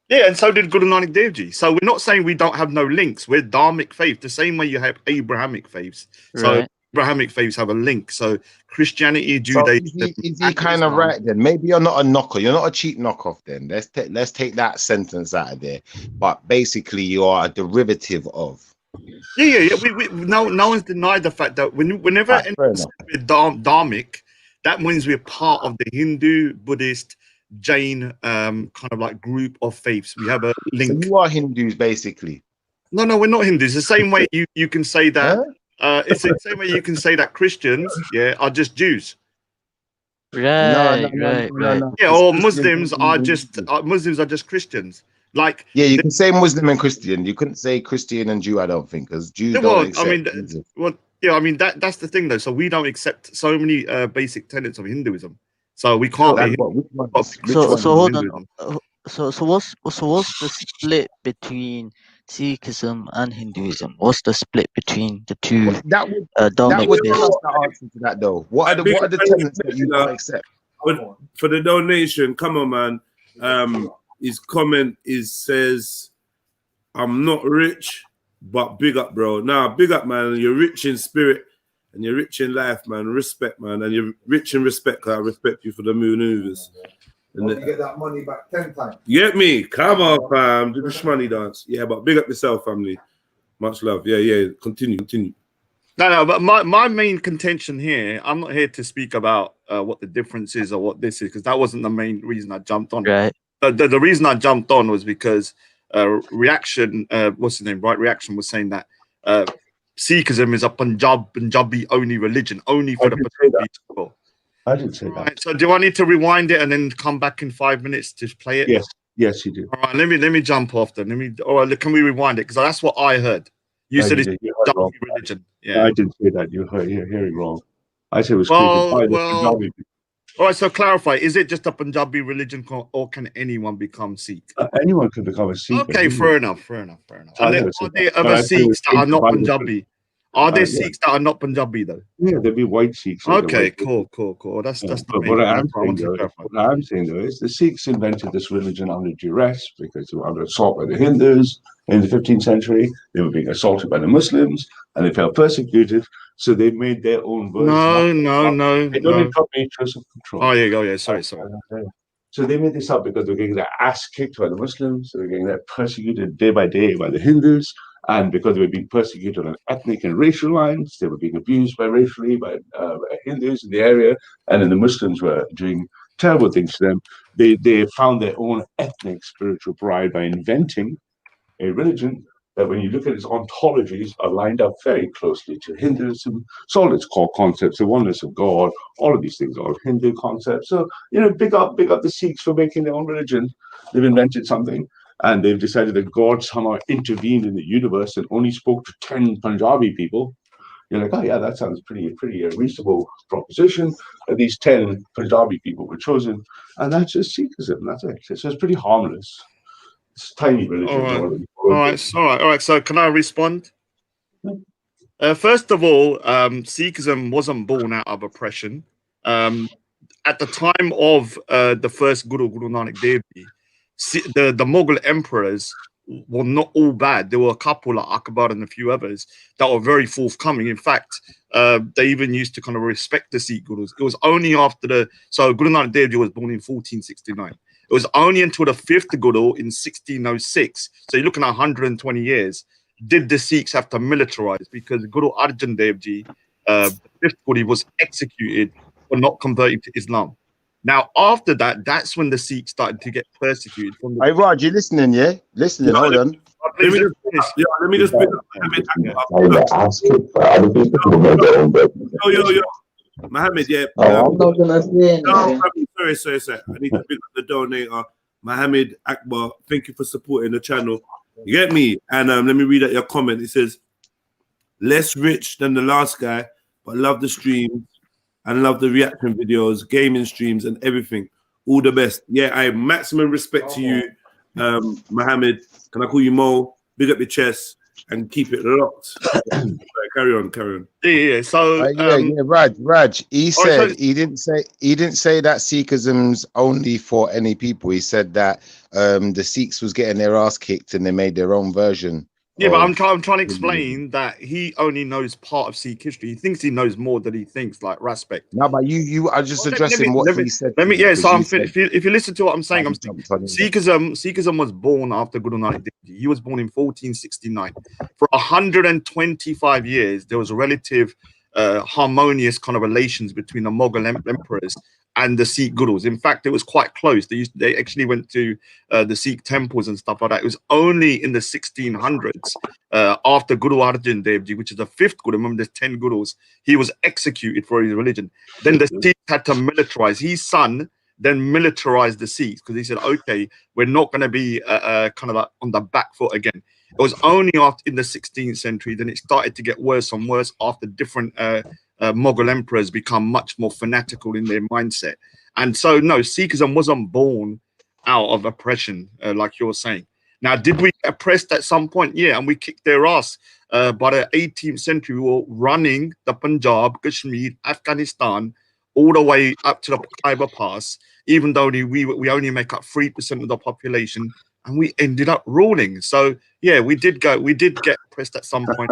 Yeah, and so did Guru Nanak Dev Ji. So we're not saying we don't have no links. We're Dharmic faith, the same way you have Abrahamic faiths. So Abrahamic faiths have a link. So Christianity, Judaism. So is he kind of right then? Maybe you're not a knocker. You're not a cheap knockoff then. Let's take that sentence out of there. But basically, you are a derivative of. Yeah. No one's denied the fact that whenever we're Dharmic, that means we're part of the Hindu, Buddhist, Jain kind of like group of faiths. We have a link. So you are Hindus basically. No, we're not Hindus. The same way you can say that. It's the same way you can say that Christians, are just Jews. Right. Yeah, or Muslims are just Christians. Like you can say Muslim and Christian. You couldn't say Christian and Jew. I don't think, because Jews don't accept. That's the thing though. So we don't accept so many basic tenets of Hinduism. So we can't. So hold on. So what's the split between Sikhism and Hinduism? What's the split between the two? That would tell us the answer to that though. What are the tenets that you don't accept? For the donation, come on, man. His comment says, "I'm not rich, but big up, bro." Nah, big up, man. You're rich in spirit and you're rich in life, man. Respect, man, and you're rich in respect. I respect you for the maneuvers. And you get that money back 10 times. You get me? Come on, fam. Do the shmoney dance. Yeah, but big up yourself, family. Much love. Yeah. Continue. No, but my main contention here, I'm not here to speak about what the difference is or what this is, because that wasn't the main reason I jumped on. Right. The reason I jumped on was because Reaction, what's his name? Right, Reaction was saying that Sikhism is a Punjabi only religion, only for the Punjabi people. I didn't say that. Right, so do I need to rewind it and then come back in 5 minutes to play it? Yes, you do. All right, let me jump off then. Can we rewind it? Because that's what I heard. You said it's Punjabi religion. Yeah, I didn't say that. You're hearing wrong. I said it was created by the Punjabi people. All right, so clarify. Is it just a Punjabi religion, or can anyone become Sikh? Anyone can become a Sikh. Okay, fair enough. Are there other Sikhs that are not Punjabi? Are there Sikhs that are not Punjabi though? Yeah, there'll be white Sikhs. Okay, cool. That's the main what I'm saying though is the Sikhs invented this religion under duress because they were under assault by the Hindus in the 15th century. They were being assaulted by the Muslims and they felt persecuted. So they made their own version. No. They don't interrupt me, interest of control. Oh, yeah. Sorry. So they made this up because they were getting their ass kicked by the Muslims. They were getting that persecuted day by day by the Hindus. And because they were being persecuted on ethnic and racial lines, they were being abused racially by Hindus in the area. And then the Muslims were doing terrible things to them. They found their own ethnic spiritual pride by inventing a religion that when you look at its ontologies are lined up very closely to Hinduism. So all its core concepts, the oneness of God, all of these things are Hindu concepts. So, big up the Sikhs for making their own religion. They've invented something, and they've decided that God somehow intervened in the universe and only spoke to 10 Punjabi people. You're like, oh yeah, that sounds pretty reasonable proposition. These 10 Punjabi people were chosen, and that's just Sikhism. That's it. So it's pretty harmless. It's tiny religion. All right. So can I respond? First of all, Sikhism wasn't born out of oppression. At the time of the first Guru Nanak Dev Ji, the Mughal emperors were not all bad. There were a couple like Akbar and a few others that were very forthcoming. In fact, they even used to kind of respect the Sikh Gurus. It was only after so Guru Nanak Dev Ji was born in 1469. It was only until the fifth Guru in 1606, so you're looking at 120 years, did the Sikhs have to militarize, because Guru Arjan Dev Ji, the fifth Guru, was executed for not converting to Islam. Now, after that, that's when the Sikhs started to get persecuted. Hey, Raj, you listening, yeah? Listening, hold on. Let me just Yo. Mohammed, yeah. I'm not gonna say Sorry. I need to pick up the donator, Mohammed Akbar. Thank you for supporting the channel. You get me? And let me read out your comment. It says, less rich than the last guy, but love the streams and love the reaction videos, gaming streams, and everything. All the best. Yeah, I have maximum respect to you, Mohammed. Can I call you Mo? Big up your chest and keep it locked. Carry on. Yeah. So Raj. He said he didn't say that Sikhism's only for any people. He said that the Sikhs was getting their ass kicked and they made their own version. Yeah, but I'm trying to explain that he only knows part of Sikh history. He thinks he knows more than he thinks, like respect. No, but you are just addressing what he said. If you listen to what I'm saying, Sikhism was born after Guru Nanak Dev Ji. He was born in 1469. For 125 years, there was relative harmonious kind of relations between the Mughal emperors and the Sikh gurus. In fact, it was quite close. They actually went to the Sikh temples and stuff like that. It was only in the 1600s, after Guru Arjan Dev Ji, which is the fifth Guru, remember there's 10 gurus, he was executed for his religion. Then the Sikhs had to militarize. His son then militarized the Sikhs because he said, okay, we're not going to be kind of like on the back foot again. It was only after in the 16th century, then it started to get worse and worse after different Mughal emperors become much more fanatical in their mindset. And so, no, Sikhism wasn't born out of oppression, like you're saying. Now, did we get oppressed at some point? Yeah, and we kicked their ass. By the 18th century, we were running the Punjab, Kashmir, Afghanistan, all the way up to the Khyber Pass, even though we only make up 3% of the population, and we ended up ruling. So yeah, we did get oppressed at some point.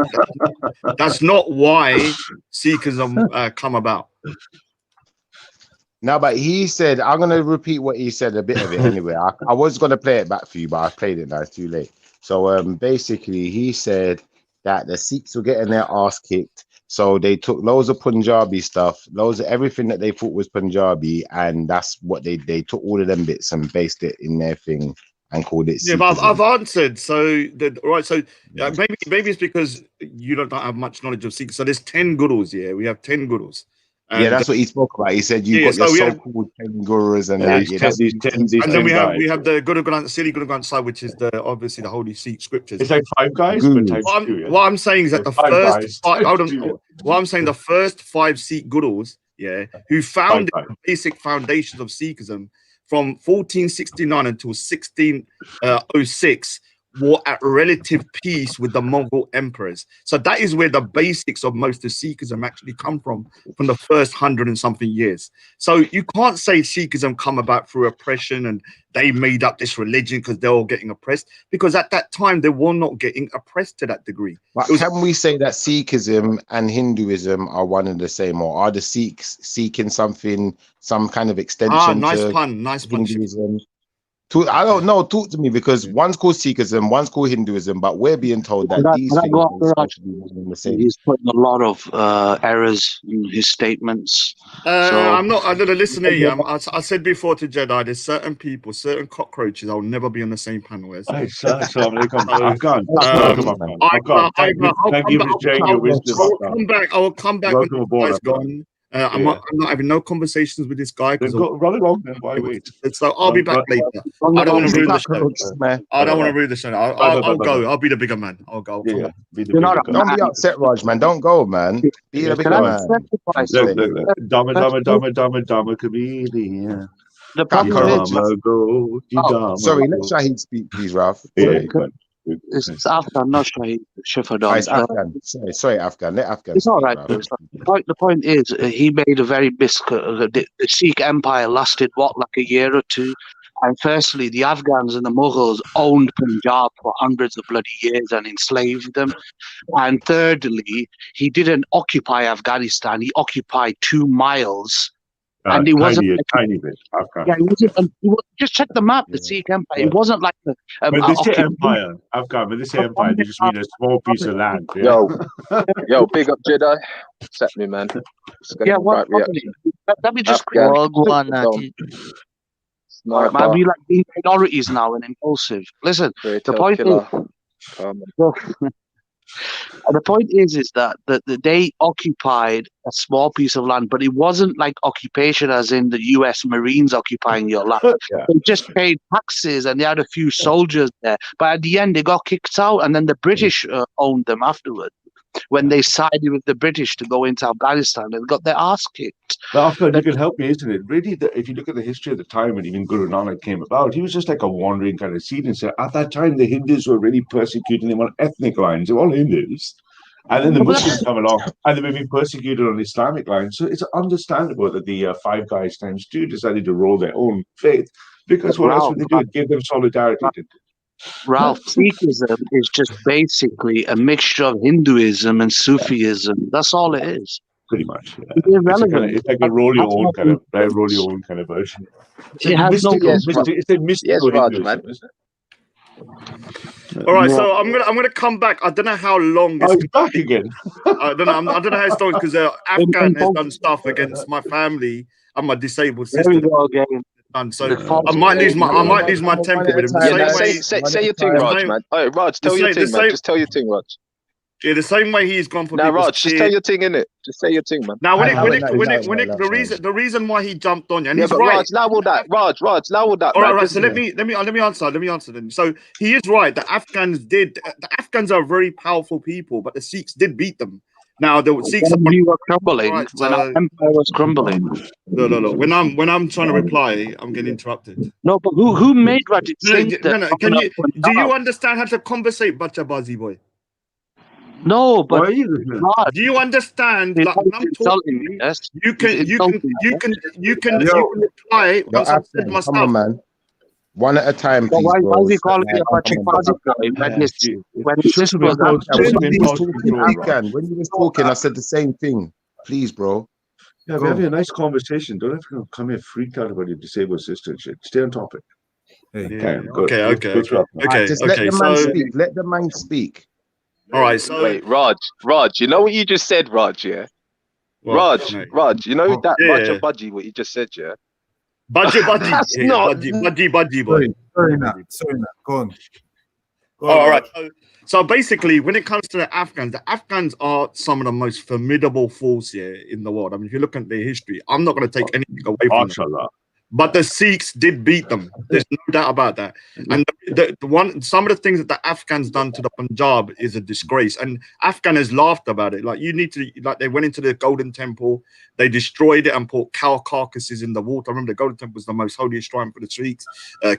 That's not why Sikhism come about. No, but he said, I'm going to repeat what he said, a bit of it anyway. I was going to play it back for you, but I played it now, it's too late. So basically, he said that the Sikhs were getting their ass kicked. So they took loads of Punjabi stuff, loads of everything that they thought was Punjabi, and that's what they took all of them bits and based it in their thing and called it. Yeah, but I've answered. So maybe it's because you don't have much knowledge of Sikh. So there's 10 gurus. Yeah, we have 10 gurus. And yeah, that's what he spoke about. He said you got your so-called 10 gurus and that. And then we have the Guru Granth, Sri Guru Granth Sahib, which is obviously the holy Sikh scriptures. It's like 5 guys. What I'm saying is that the first 5 Sikh gurus, who founded the basic foundations of Sikhism from 1469 until 1606, were at relative peace with the Mughal emperors. So that is where the basics of most of Sikhism actually come from the first 100 and something years. So you can't say Sikhism come about through oppression and they made up this religion because they're all getting oppressed, because at that time they were not getting oppressed to that degree. But can we say that Sikhism and Hinduism are one and the same, or are the Sikhs seeking some kind of extension? Nice pun. Hinduism? I don't know. Talk to me, because one's called Sikhism, one's called Hinduism, but we're being told that these things are supposed to be one and the same. He's putting a lot of errors in his statements. I'm not. I don't listen here. I said before to Jedi, there's certain people, certain cockroaches. I'll never be on the same panel as. Hey, Afghan. Thank you for sharing your wisdom. I will come back when Welcome the aboard, guy's gone. I'm not having no conversations with this guy because run along then. Why wait? So I'll be back later. I don't want to ruin the show. I don't want to ruin the show. I'll go. I'll be the bigger man. I'll go. Don't be upset, Raj, man. Don't go, man. Be the bigger man. Look. Dama chameleon. The problem is, sorry, let Shahid speak, please, Ralph. It's Afghan, not Shifadon. It's Afghan. Sorry, Afghan. Let Afghan. It's all right. The point is, he made a very the Sikh Empire lasted like a year or two. And firstly, the Afghans and the Mughals owned Punjab for hundreds of bloody years and enslaved them. And thirdly, he didn't occupy Afghanistan. He occupied 2 miles. And it wasn't a tiny bit. Afghan. Yeah, just check the map. The Sikh Empire. It wasn't like the. When they say empire, Afghan. When they say empire, they just mean a small piece of land. Yeah? Yo, big up Jedi. Accept me, man. Yeah, let me just. Man, we like being minorities now and impulsive. Listen, the point is. The point is that they occupied a small piece of land, but it wasn't like occupation as in the U.S. Marines occupying your land. They just paid taxes and they had a few soldiers there. But at the end, they got kicked out, and then the British owned them afterwards. When they sided with the British to go into Afghanistan, they got their ass kicked. But Afghan, you can help me, isn't it? Really, if you look at the history of the time when even Guru Nanak came about, he was just like a wandering kind of seed. And so at that time, the Hindus were really persecuting them on ethnic lines. They were all Hindus. And then the Muslims come along and they were being persecuted on Islamic lines. So it's understandable that the Five Guys times 2 decided to roll their own faith, because what else would they do? Give them solidarity. Ralph, Sikhism is just basically a mixture of Hinduism and Sufism. That's all it is. Pretty much. Yeah. It's irrelevant. It's like a roll your own kind of version. It has no. It's a mystical Hinduism, man. isn't it? All right, so I'm gonna come back. I don't know how long. It's back again. I don't know. I don't know how it's long, because Afghan has done stuff against my family and my disabled sister. There we go again. And so I might lose my temper with him. Say your thing, Raj, man. Oh, Raj, tell your thing, man. Just tell your thing, Raj. Yeah, the same way he's gone for. Now, Raj, just tell your thing, innit? Just say your thing, man. Now, the reason why he jumped on you, and he's right. Raj, allow all that. Raj, allow all that. All right. So let me answer then. So he is right. The Afghans are very powerful people, but the Sikhs did beat them. Now the Sikhs were crumbling. Right, when our empire was crumbling. No. When I'm trying to reply, I'm getting interrupted. No, but who made Rajit? Do you understand how to conversate, Bacha Bazi boy? No, but do you understand that when I'm talking, you can reply once I've said my stuff. Come on, man. One at a time, please. Why is he calling me a Bacha Bazi guy? When you was talking, I said the same thing. Please, bro. Yeah, we're having a nice conversation. Don't have to come here freaked out about your disabled sister and shit. Stay on topic. Okay. Just let the man speak. Let the man speak. All right. So wait, Raj, you know what you just said, Raj? Yeah. Raj, you know that Bacha Bazi what you just said, yeah. Bacha Bazi. That's not Baji boy. Sorry, Nat. Go on. All right. So basically, when it comes to the Afghans are some of the most formidable force here in the world. I mean, if you look at their history, I'm not going to take anything away from them. But the Sikhs did beat them. There's no doubt about that. And some of the things that the Afghans done to the Punjab is a disgrace. And Afghan has laughed about it. Like they went into the Golden Temple, they destroyed it and put cow carcasses in the water. I remember the Golden Temple was the most holiest shrine for the Sikhs.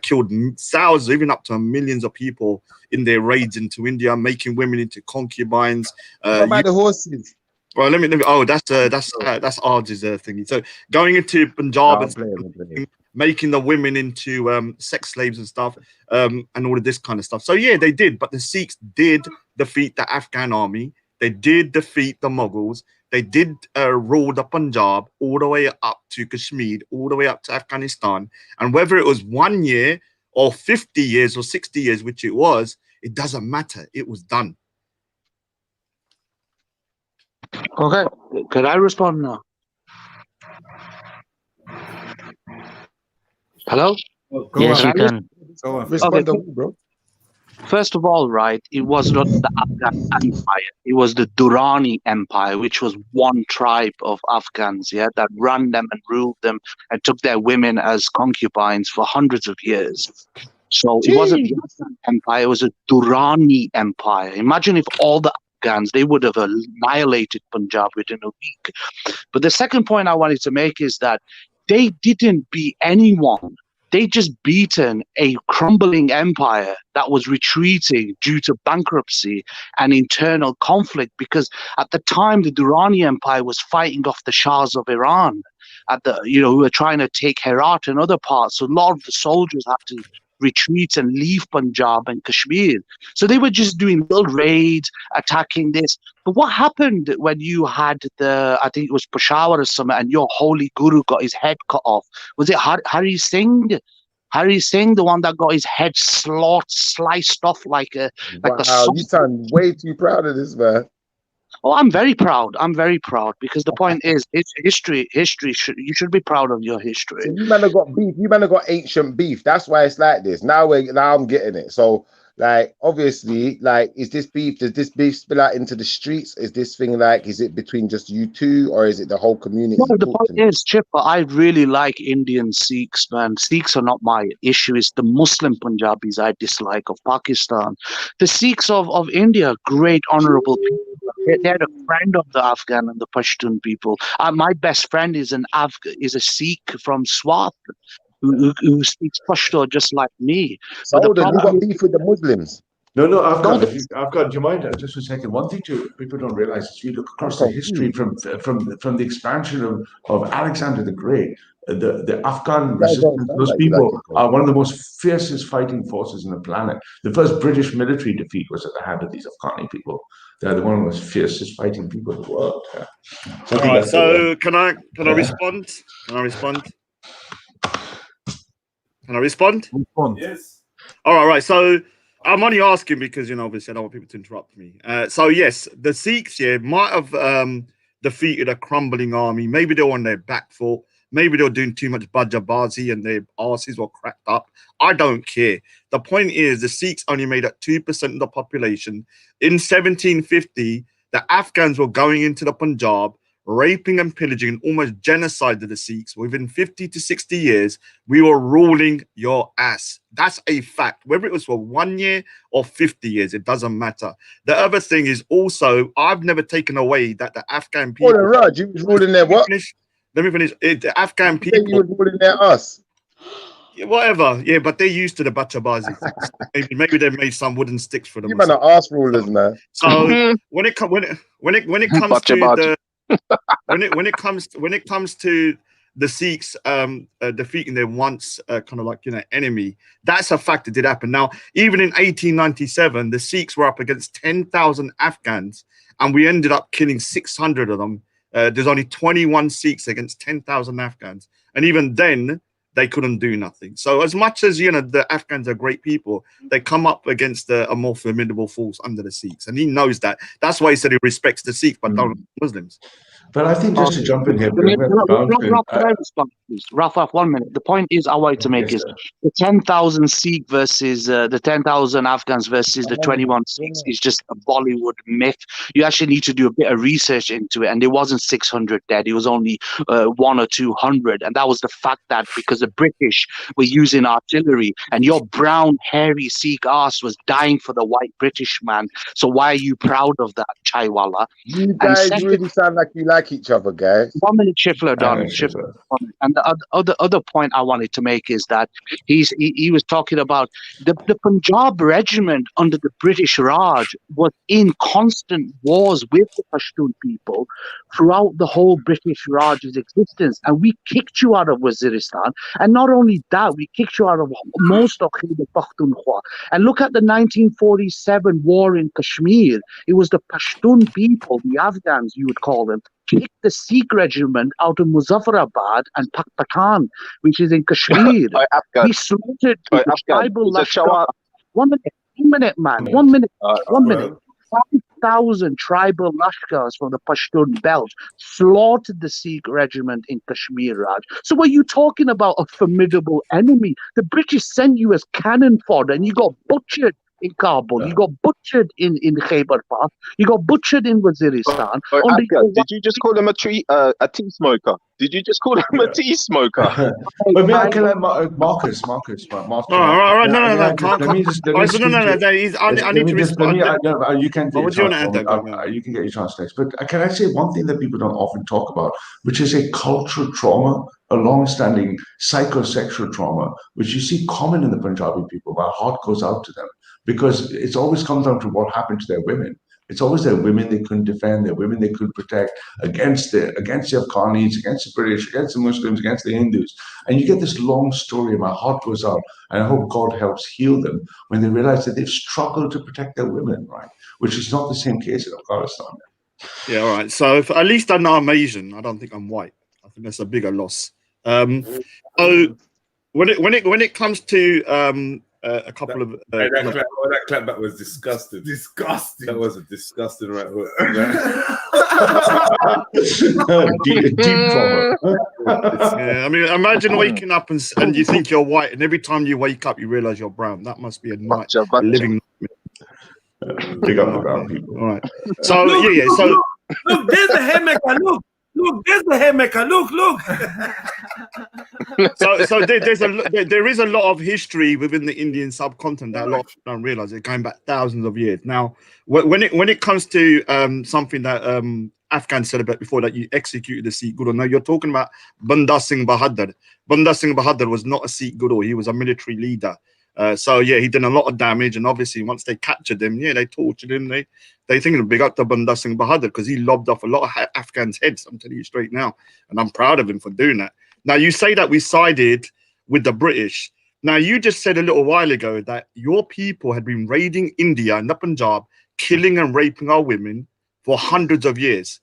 Killed thousands, even up to millions of people in their raids into India, making women into concubines. What about the horses? Well, let me. Oh, that's Arj's thingy. So going into Punjab and making the women into sex slaves and stuff, and all of this kind of stuff. So yeah, they did. But the Sikhs did defeat the Afghan army. They did defeat the Mughals. They did rule the Punjab all the way up to Kashmir, all the way up to Afghanistan. And whether it was 1 year or 50 years or 60 years, which it was, it doesn't matter. It was done. Okay, can I respond now? Hello? Yes, you can. Respond to me, bro. First of all, right, it was not the Afghan Empire. It was the Durrani Empire, which was one tribe of Afghans, yeah, that ran them and ruled them and took their women as concubines for hundreds of years. So it wasn't the Afghan Empire, it was a Durrani Empire. Imagine if all the Afghans, they would have annihilated Punjab within a week. But the second point I wanted to make is that they didn't beat anyone. They just beaten a crumbling empire that was retreating due to bankruptcy and internal conflict, because at the time the Durrani Empire was fighting off the Shahs of Iran who were trying to take Herat and other parts. So a lot of the soldiers had to retreat and leave Punjab and Kashmir. So they were just doing little raids, attacking this. But what happened when you had I think it was Peshawar or something, and your holy guru got his head cut off? Was it Hari Singh? Hari Singh, the one that got his head sliced off like a You sound way too proud of this, man. Oh, I'm very proud. I'm very proud, because the point is, it's history. You should be proud of your history. So you man have got beef. You man have got ancient beef. That's why it's like this. Now I'm getting it. So like, obviously, like, is this beef? Does this beef spill out into the streets? Is this thing like? Is it between just you two, or is it the whole community? No, the point is, Chipper, I really like Indian Sikhs, man. Sikhs are not my issue. It's the Muslim Punjabis I dislike of Pakistan. The Sikhs of India, great, honorable people. They're a friend of the Afghan and the Pashtun people. My best friend is a Sikh from Swat who speaks Pashto just like me. So you got beef with the Muslims? No, Afghan. Do you mind just for a second? One thing people don't realize is you look across the history from the expansion of Alexander the Great. The Afghan resistance, those people are one of the most fiercest fighting forces on the planet. The first British military defeat was at the hand of these Afghani people. They're one of the most fiercest fighting people in the world. Yeah. All right, so can I respond? Can I respond? Can I respond? Yes. All right. So I'm only asking because, obviously I don't want people to interrupt me. So yes, the Sikhs, might have defeated a crumbling army. Maybe they were on their back foot. Maybe they were doing too much Bacha Bazi and their asses were cracked up. I don't care. The point is, the Sikhs only made up 2% of the population. In 1750, the Afghans were going into the Punjab, raping and pillaging and almost genocide of the Sikhs. Within 50 to 60 years, we were ruling your ass. That's a fact. Whether it was for 1 year or 50 years, it doesn't matter. The other thing is also, I've never taken away that the Afghan people... Oh, Raj, you was ruling their what? Let me finish. The Afghan people... You were ruling their us. Yeah, whatever. Yeah, but they're used to the Bacha Bazi things. Maybe they made some wooden sticks for them. You man are ass rulers, man. So when it comes to the... when it comes to the Sikhs defeating their once enemy, that's a fact that did happen. Now, even in 1897, the Sikhs were up against 10,000 Afghans, and we ended up killing 600 of them. There's only 21 Sikhs against 10,000 Afghans, and even then they couldn't do nothing. So as much as the Afghans are great people, they come up against a more formidable force under the Sikhs, and he knows that. That's why he said he respects the Sikhs but don't Muslims. But I think just to jump in here, Raf, 1 minute. The point is I wanted to make is the 10,000 Sikh versus the 10,000 Afghans versus the 21 Sikhs is just a Bollywood myth. You actually need to do a bit of research into it, and there wasn't 600 dead. It was only 100 or 200, and that was the fact that because the British were using artillery, and your brown, hairy Sikh ass was dying for the white British man. So why are you proud of that, Chaiwala? You guys really sound like you like each other, guys. 1 minute, Shifler, done. And the other point I wanted to make is that he was talking about the Punjab regiment under the British Raj was in constant wars with the Pashtun people throughout the whole British Raj's existence, and we kicked you out of Waziristan. And not only that, we kicked you out of most of Khyber Pakhtunkhwa. And look at the 1947 war in Kashmir. It was the Pashtun people, the Afghans, you would call them, kicked the Sikh regiment out of Muzaffarabad and Pakistan, which is in Kashmir. He slaughtered the tribal Lashkar. 1 minute, man. 1 minute. 1 minute. 5,000 tribal Lashkars from the Pashtun belt slaughtered the Sikh regiment in Kashmir, Raj. So what are you talking about, a formidable enemy? The British sent you as cannon fodder and you got butchered in Kabul. You got butchered in Khyber Pass. You got butchered in Waziristan. Did you just call him a tea smoker? Did you just call him a tea smoker? But may I can Marcus. All right, no. Let me just. I need to respond. You can get you can get your chance next. But can I say one thing that people don't often talk about, which is a cultural trauma, a long-standing psychosexual trauma, which you see common in the Punjabi people. My heart goes out to them because it's always comes down to what happened to their women. It's always their women they couldn't defend, their women they couldn't protect against the Afghanis, against the British, against the Muslims, against the Hindus. And you get this long story, and my heart goes out. And I hope God helps heal them when they realize that they've struggled to protect their women, right? Which is not the same case in Afghanistan. Yeah, all right. So at least I know I'm Asian. I don't think I'm white. I think that's a bigger loss. So when it comes to a couple of that clapback was disgusting. Disgusting. That was a disgusting right hook. deep trauma. Yeah, I mean, imagine waking up and you think you're white, and every time you wake up, you realize you're brown. That must be a night living. Big up the brown people. All right. So yeah. So look, there's the hairmaker. Look, there's the hairmaker. Look. So there is a lot of history within the Indian subcontinent that a lot of people don't realize. It's going back thousands of years. Now, when it comes to something that Afghans said about before, that you executed a Sikh Guru. Now you're talking about Banda Singh Bahadur. Banda Singh Bahadur was not a Sikh Guru. He was a military leader. So yeah, he did a lot of damage, and obviously once they captured him, they tortured him. They think of big up to Banda Singh Bahadur because he lobbed off a lot of Afghans' heads. I'm telling you straight now, and I'm proud of him for doing that. Now you say that we sided with the British. Now you just said a little while ago that your people had been raiding India and the Punjab, killing and raping our women for hundreds of years.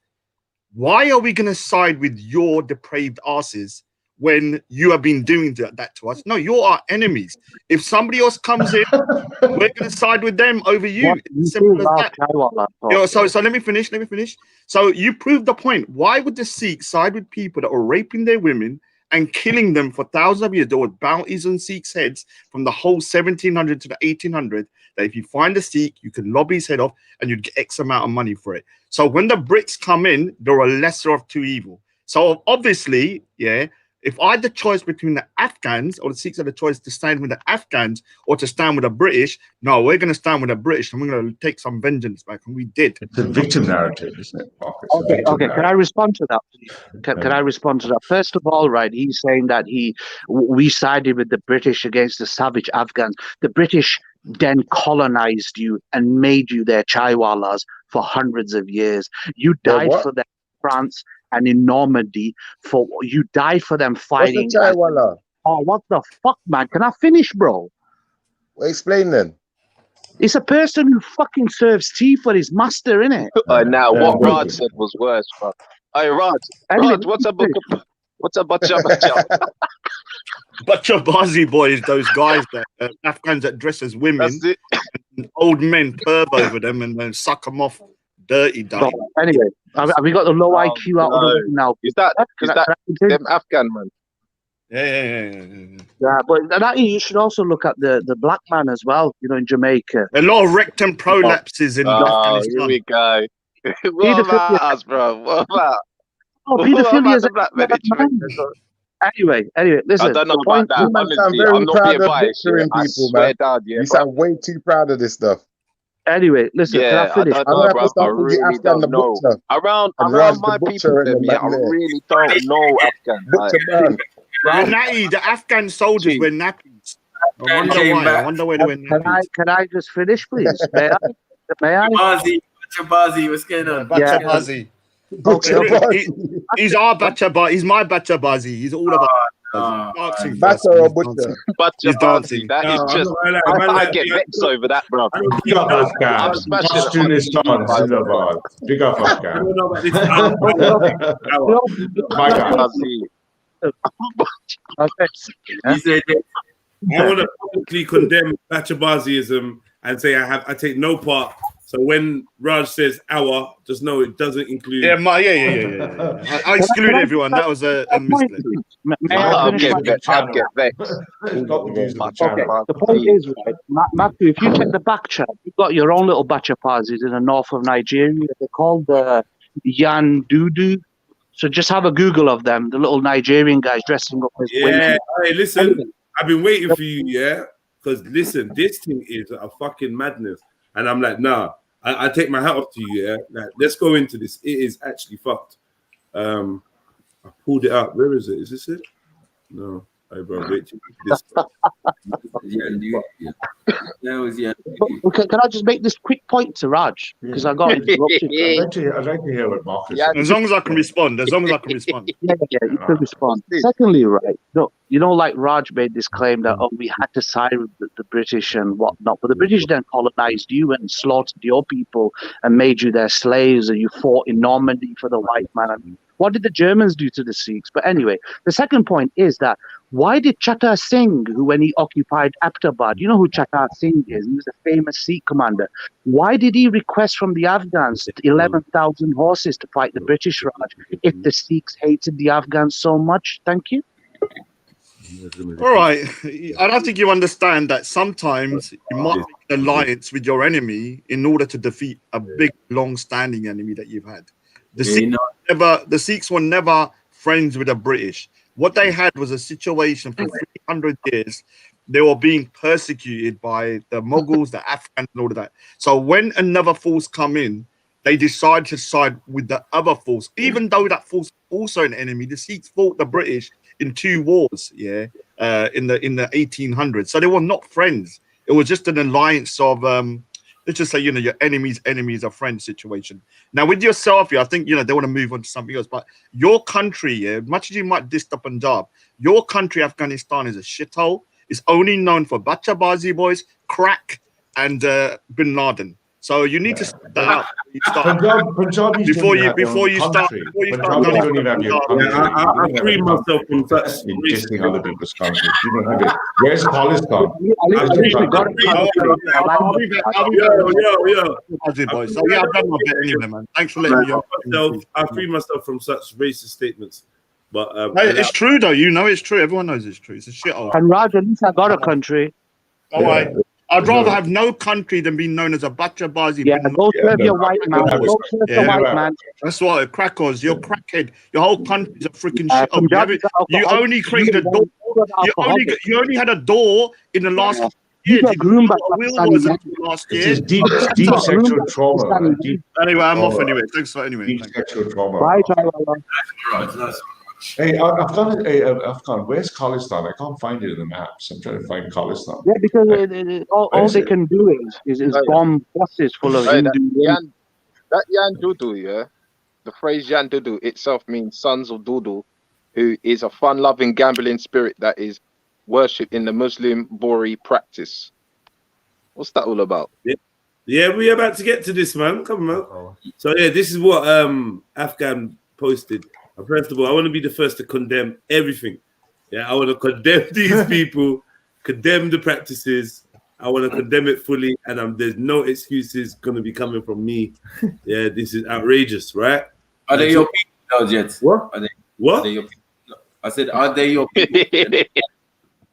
Why are we going to side with your depraved asses when you have been doing that to us? No, you're our enemies. If somebody else comes in, we're going to side with them over you. It's simple as that. So let me finish. So you proved the point. Why would the Sikhs side with people that are raping their women and killing them for thousands of years? There were bounties on Sikhs' heads from the whole 1700 to the 1800, that if you find a Sikh, you can lobby his head off and you'd get X amount of money for it. So when the Brits come in, they're a lesser of two evil. So obviously, if I had the choice between the Afghans, or the Sikhs had the choice to stand with the Afghans or to stand with the British, no, we're going to stand with the British and we're going to take some vengeance back. And we did. It's a victim narrative, isn't it, Marcus? Okay. Can I respond to that, please? Can I respond to that? First of all, right, he's saying that we sided with the British against the savage Afghans. The British then colonized you and made you their chaiwalas for hundreds of years. You died for them in France and in Normandy. You died for them fighting. What's a chaiwala? Oh, what the fuck, man? Can I finish, bro? Well, explain then. It's a person who fucking serves tea for his master, innit? Now, what Raj said was worse, bro. Hey, Raj, what's a Bacha Bacha? Bacha Bazi boys, those guys that Afghans that dress as women, and old men perv over them and then suck them off dirty. Anyway, have we got the low IQ out of the room now? Is that them Afghan man? Yeah, but that you should also look at the black man as well. In Jamaica, a lot of rectum prolapses in Afghanistan. Here we go. What about us, bro? What about? Pedophilia is a black man. Anyway, listen. I don't know about that. Honestly, I'm not being biased. I swear down, you sound way too proud of this stuff. Anyway, listen. Can I finish? I really don't know. Around my people, I really don't know Afghan. Natty, the Afghan soldiers wear nappies. I wonder why they wear nappies. Can I just finish, please? May I? Bacha Bazi, what's going on? Bacha Bazi. Okay. He's our Bacha Bazi. He's my Bacha Bazi. He's all about. Dancing Bacha first, or he's Butcher? dancing. Bacha He's dancing. Bazi, that is just. I get vexed over that, bro. Big up I'm Afghan. smashing Just to this dance in the bar. Big up Afghan. My guy. You said that. I want to publicly condemn Bacha Baziism and say I take no part. So when Raj says "our," just know it doesn't include. Yeah. I exclude everyone. That was a mislead. I'll get vexed. Okay, the point is, right, Matthew, if you check the back chat, you've got your own little Bacha Bazis in the north of Nigeria. They're called the Yan Dudu. So just have a Google of them, the little Nigerian guys dressing up as women. Hey, listen, I've been waiting for you, yeah? Because listen, this thing is a fucking madness. And I'm like, nah, I take my hat off to you, yeah? Like, let's go into this. It is actually fucked. I pulled it up. Where is it? Is this it? No. Hey, bro, wait till this. Okay, can I just make this quick point to Raj? Because I got interrupted. I'd like to hear what Marcus As long as I can respond. As long as I can respond. Yeah, you can respond. Secondly, right, like Raj made this claim that we had to side with the British and whatnot, but the British then colonized you and slaughtered your people and made you their slaves, and you fought in Normandy for the white man. I mean, what did the Germans do to the Sikhs? But anyway, the second point is that why did Chatar Singh, who when he occupied Aptabad, you know who Chatar Singh is? He was a famous Sikh commander. Why did he request from the Afghans 11,000 horses to fight the British Raj if the Sikhs hated the Afghans so much? Thank you. All right. I don't think you understand that sometimes you might make an alliance with your enemy in order to defeat a big, long-standing enemy that you've had. The Sikhs were never friends with the British. What they had was a situation for 300 years. They were being persecuted by the Mughals, the Afghans, and all of that. So when another force come in, they decide to side with the other force, even though that force also an enemy. The Sikhs fought the British in 2 wars, in the 1800s. So they were not friends. It was just an alliance of let's just say, your enemy's enemy is a friend situation. Now with yourself, I think, they want to move on to something else. But your country, much as you might diss the Punjab, your country, Afghanistan, is a shithole. It's only known for Bacha Bazi boys, crack, and Bin Laden. So you need to start that out before you start. I free myself from such dissing other people's countries. You don't have it. Where's Khalistan? I've done my bit anyway, man. Thanks for letting me off. I free myself from such racist statements. But it's true though. It's true. Everyone knows it's true. It's a shithole. And Raj, at least I got a country. All right. I'd rather have no country than be known as a Bacha Bazi. Yeah, go serve your white man. Go serve the white man. That's what crackers. You're crackhead. Your whole country's a freaking shit. You only created a door. You only had a door in the last year. Last year. It's deep sexual trauma. Anyway, I'm off anyway. Thanks for anyway. Deep sexual trauma. Bye, Hey, Afghan, where's Khalistan? I can't find it in the maps. I'm trying to find Khalistan. Yeah, because all they can do is bomb buses full of Hindu. That Yan Dudu, the phrase Yan Dudu itself means sons of Dudu, who is a fun-loving gambling spirit that is worshipped in the Muslim Bori practice. What's that all about? Yeah, we're about to get to this, man. Come on. So this is what Afghan posted. First of all, I want to be the first to condemn everything. Yeah, I want to condemn these people, condemn the practices. I want to condemn it fully, and there's no excuses going to be coming from me. Yeah, this is outrageous, right? Are they your people, Jets? What? Are they your people? I said, are they your people?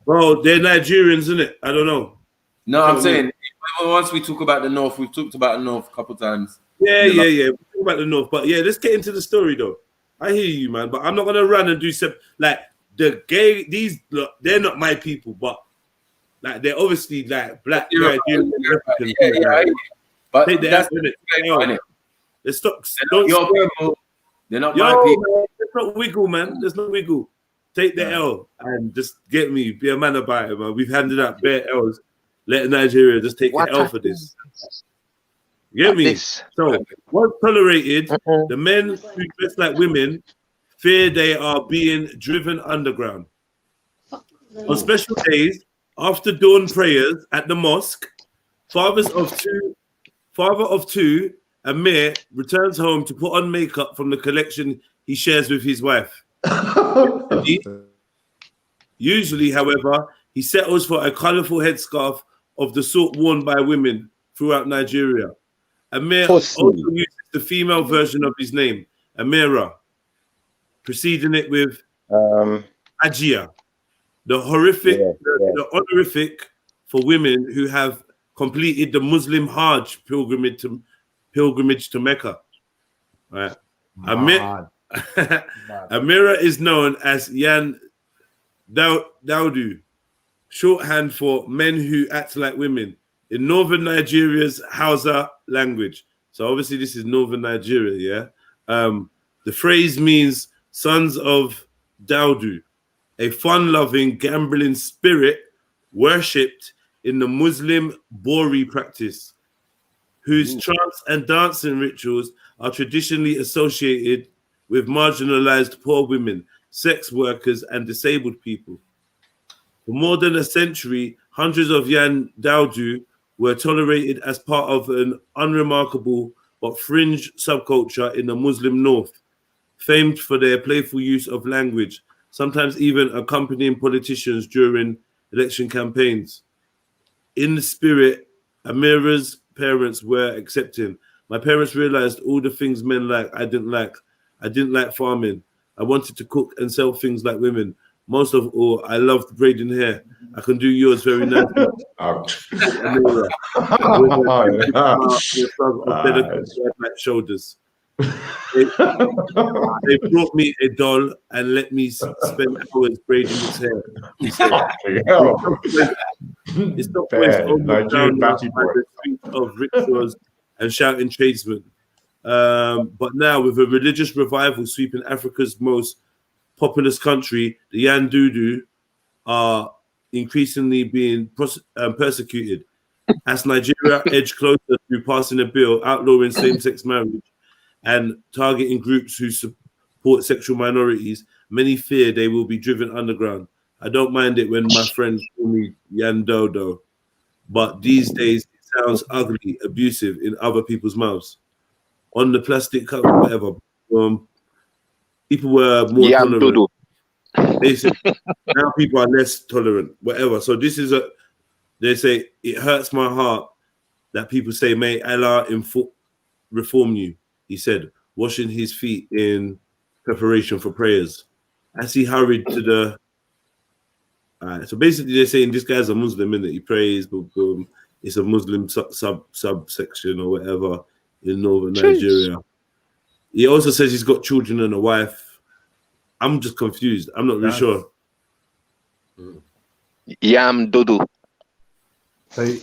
Bro, they're Nigerians, isn't it? I don't know. No, I'm saying, once we talk about the North, we've talked about the North a couple times. Yeah. We talk about the North, but let's get into the story though. I hear you, man, but I'm not gonna run and do some like the gay. They're not my people, but like they're obviously like black. But take the that's Let's stop. They're not my people. Man, there's no wiggle, man. There's no wiggle. Take the L and just get me. Be a man about it, man. We've handed out bare L's. Let Nigeria just take the L for this. Get me? So, once tolerated, the men who dress like women fear they are being driven underground. On special days, after dawn prayers at the mosque, father of two, Amir, returns home to put on makeup from the collection he shares with his wife. Usually, however, he settles for a colourful headscarf of the sort worn by women throughout Nigeria. Amir also uses the female version of his name, Amira, preceding it with Ajia, the honorific for women who have completed the Muslim Hajj pilgrimage to Mecca. Right. Amira is known as Yan Daudu, shorthand for men who act like women, in northern Nigeria's Hausa language. So obviously this is northern Nigeria, yeah? The phrase means sons of Daudu, a fun-loving, gambling spirit worshipped in the Muslim Bori practice, whose trance and dancing rituals are traditionally associated with marginalized poor women, sex workers, and disabled people. For more than a century, hundreds of Yan Daudu were tolerated as part of an unremarkable but fringe subculture in the Muslim North, famed for their playful use of language, sometimes even accompanying politicians during election campaigns. In the spirit, Amira's parents were accepting. My parents realized all the things men like, I didn't like. I didn't like farming. I wanted to cook and sell things like women. Most of all, I loved braiding hair. I can do yours very nicely. Shoulders. They brought me a doll and let me spend hours braiding its hair. He said, it's not of rickshaws and shouting tradesmen. But now, with a religious revival sweeping Africa's most populous country, the Yan Dudu are increasingly being persecuted. As Nigeria edged closer to passing a bill outlawing same-sex marriage and targeting groups who support sexual minorities, many fear they will be driven underground. I don't mind it when my friends call me Yan Dodo, but these days it sounds ugly, abusive in other people's mouths. On the plastic cover, whatever. People were more tolerant. They said now people are less tolerant, whatever. So this is they say it hurts my heart that people say, may Allah reform you. He said, washing his feet in preparation for prayers. As he hurried to the so basically they're saying this guy's a Muslim, innit? He prays, but it's a Muslim subsection or whatever in northern Nigeria. He also says he's got children and a wife. I'm just confused. I'm not really sure. Yam Dudu. Hey,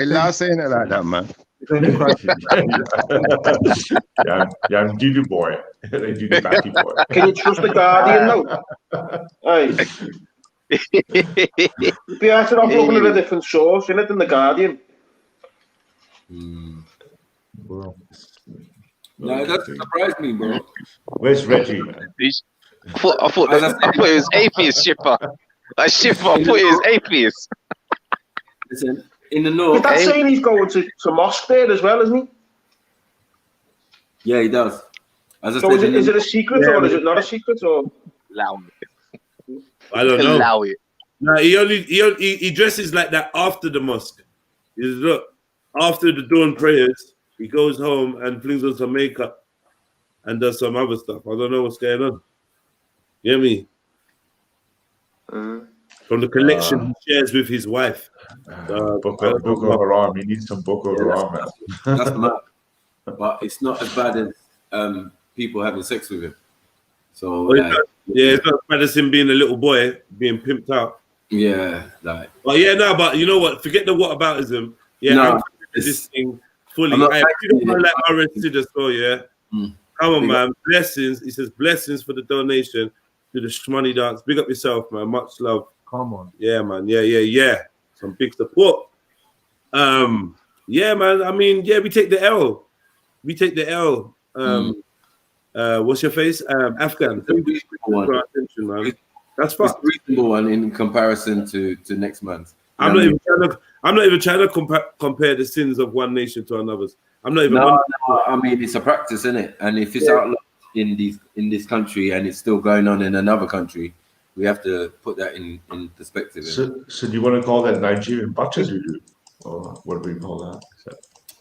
last saying it like that, man. Yeah, Dudu boy. They do the batty boy. Can you trust the Guardian now? Hey. Be better off looking at a different source, innit, than the Guardian. No, it doesn't surprise me, bro. Where's Reggie, man? I thought it was atheist, Shipper. Like Shipper, I thought it was atheist. Listen, in the north. Is that saying he's going to mosque there as well, isn't he? Yeah, he does. As I so said, is it a secret or is it not a secret or? Allow it. I don't know. Allow it. No, he dresses like that after the mosque. Look, after the dawn prayers, he goes home and flings on some makeup and does some other stuff. I don't know what's going on. You hear me? From the collection he shares with his wife. Boko Haram. He needs some Boko Haram, man. That's mad. But it's not as bad as people having sex with him. So it's not as bad as him being a little boy being pimped out. Yeah, like. But but you know what? Forget the whataboutism. Yeah, no, this thing fully. You don't want to let arrested as well, yeah. Come on, man. Blessings. He says blessings for the donation to the Shmoney dance. Big up yourself, man. Much love. Come on. Yeah, man. Yeah. Some big support. Yeah, man. I mean, yeah, we take the L. What's your face? Afghan. Attention, man. That's it's fucked. a reasonable one in comparison to next month. I'm not even trying to compare the sins of one nation to another's. I'm not even. No, I mean it's a practice, isn't it? And if it's outlawed in this country and it's still going on in another country, we have to put that in perspective. So do you want to call that Nigerian Bacha Voodoo, or what do we call that?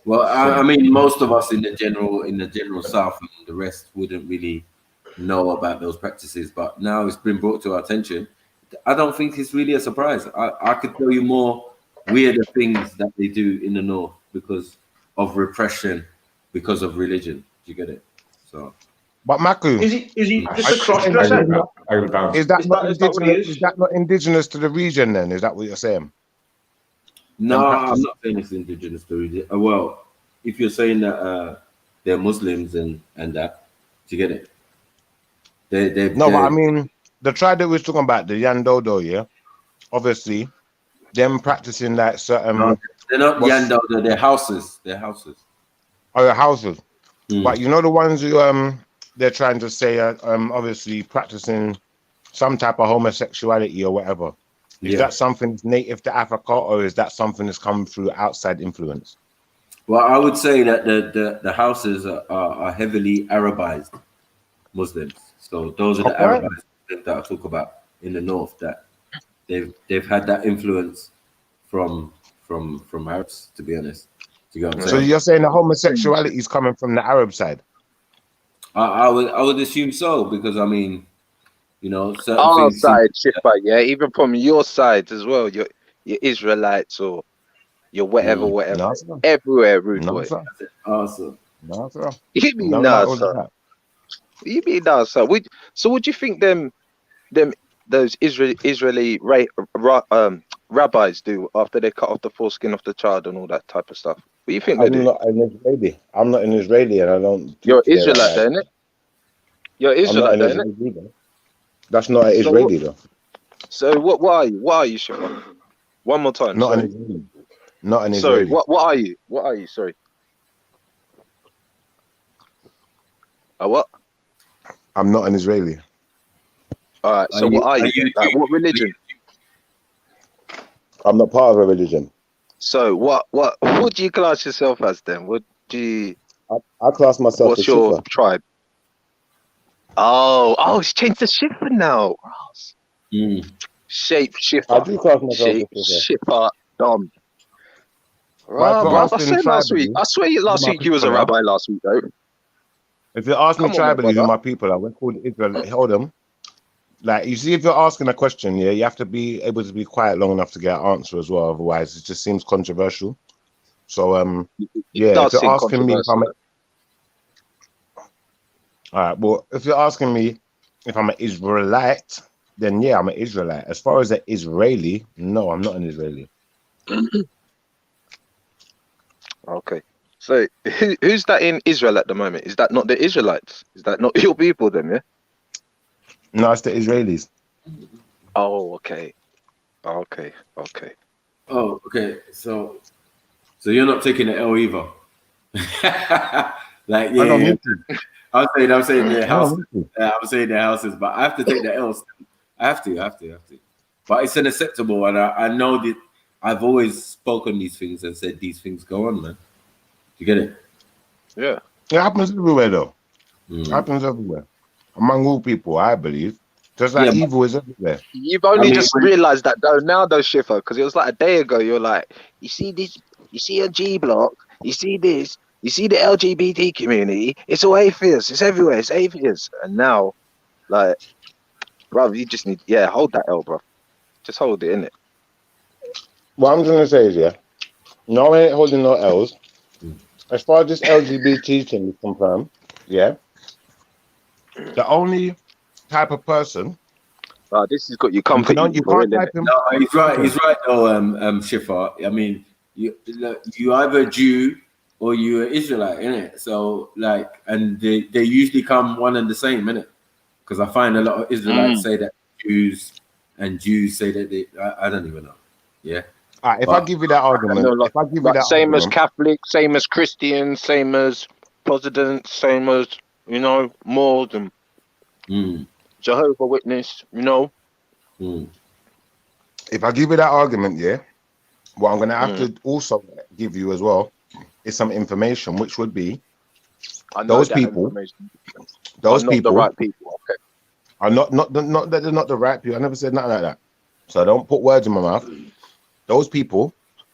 Well, I mean, most of us in the general South and the rest wouldn't really know about those practices, but now it's been brought to our attention. I don't think it's really a surprise. I could tell you more weirder things that they do in the North because of repression, because of religion. Do you get it? So, but Maku, is he just a cross-dresser? Is that not indigenous to the region? Then is that what you're saying? No, I'm not saying it's indigenous to region. Well, if you're saying that they're Muslims and that, do you get it? No, but I mean the tribe that we're talking about, the Yandodo, yeah. Obviously, them practicing like certain. No, they're not Yandodo. They're houses. They're houses. Oh, the houses. But you know the ones who they're trying to say obviously practicing some type of homosexuality or whatever. Is that something that's native to Africa, or is that something that's come through outside influence? Well, I would say that the houses are heavily Arabized Muslims. So those are the Arabized that I talk about in the North. That they've had that influence from Arabs, to be honest. Do you get what I'm saying? So you're saying the homosexuality is coming from the Arab side? I would assume so, because I mean, you know, certain our things side, Shipper, yeah, even from your side as well, your Israelites or your whatever, everywhere, rude boy. Awesome. You mean no, sir? You mean no, sir? So would you think those Israeli rabbis do after they cut off the foreskin of the child and all that type of stuff? What do you think they do? I'm not an Israeli, and I don't. You're Israelite, then, innit? You're Israelite, then, innit? That's not an Israeli, though. So what are you? What are you, Shipper? One more time. Not an Israeli. Not an Sorry. Israeli. What are you? What are you? Sorry. What? I'm not an Israeli. All right. So what are you? Like, what religion? I'm not part of a religion. So what do you class yourself as then? What do you? I class myself. What's your tribe? Oh, it's changed to Shipper now. Shape Shipper. I do class myself Shipper Dom. I said last week. I swear last week you was a rabbi last week though. If you ask me tribally who my people are, we're called Israel. Hold on. Like, you see, if you're asking a question, yeah, you have to be able to be quiet long enough to get an answer as well. Otherwise, it just seems controversial. So, yeah, if you're asking me if I'm all right, well, if you're asking me if I'm an Israelite, then yeah, I'm an Israelite. As far as an Israeli, no, I'm not an Israeli. Okay. So who's that in Israel at the moment? Is that not the Israelites? Is that not your people then, yeah? No, it's the Israelis. Oh, okay. Okay. Oh, okay. So you're not taking the L either. Like, yeah, I don't need to. I'm saying their houses. I'm saying their houses, but I have to take the L's. I have to. But it's unacceptable, and I know that I've always spoken these things and said these things go on, man. You get it? Yeah. It happens everywhere, though. It happens everywhere. Among all people, I believe. Just like evil is everywhere. You've only just realised that now, though, Schiffer, because it was like a day ago. You're like, you see this, you see a G block, you see this, you see the LGBT community. It's all atheists. It's everywhere. It's atheists. And now, like, bro, you just need, hold that L, bro. Just hold it, innit? What I'm gonna say is, no, I ain't holding no L's. As far as this LGBT thing is confirmed, the only type of person. This has got you comfort. You can't type him. No, he's right though, Schiffer. I mean, you either Jew or you're Israelite, innit? So like, and they usually come one and the same, innit? Because I find a lot of Israelites say that Jews say that I don't even know. Yeah. If I give you that argument, if I give you that same argument, as Catholic, same as Christian, same as Protestant, same as Moors and Jehovah's Witness, If I give you that argument, yeah, what I'm going to have to also give you as well is some information, which would be those people, are not the right people. Okay. are not that they're not the right people. I never said nothing like that. So don't put words in my mouth. Those people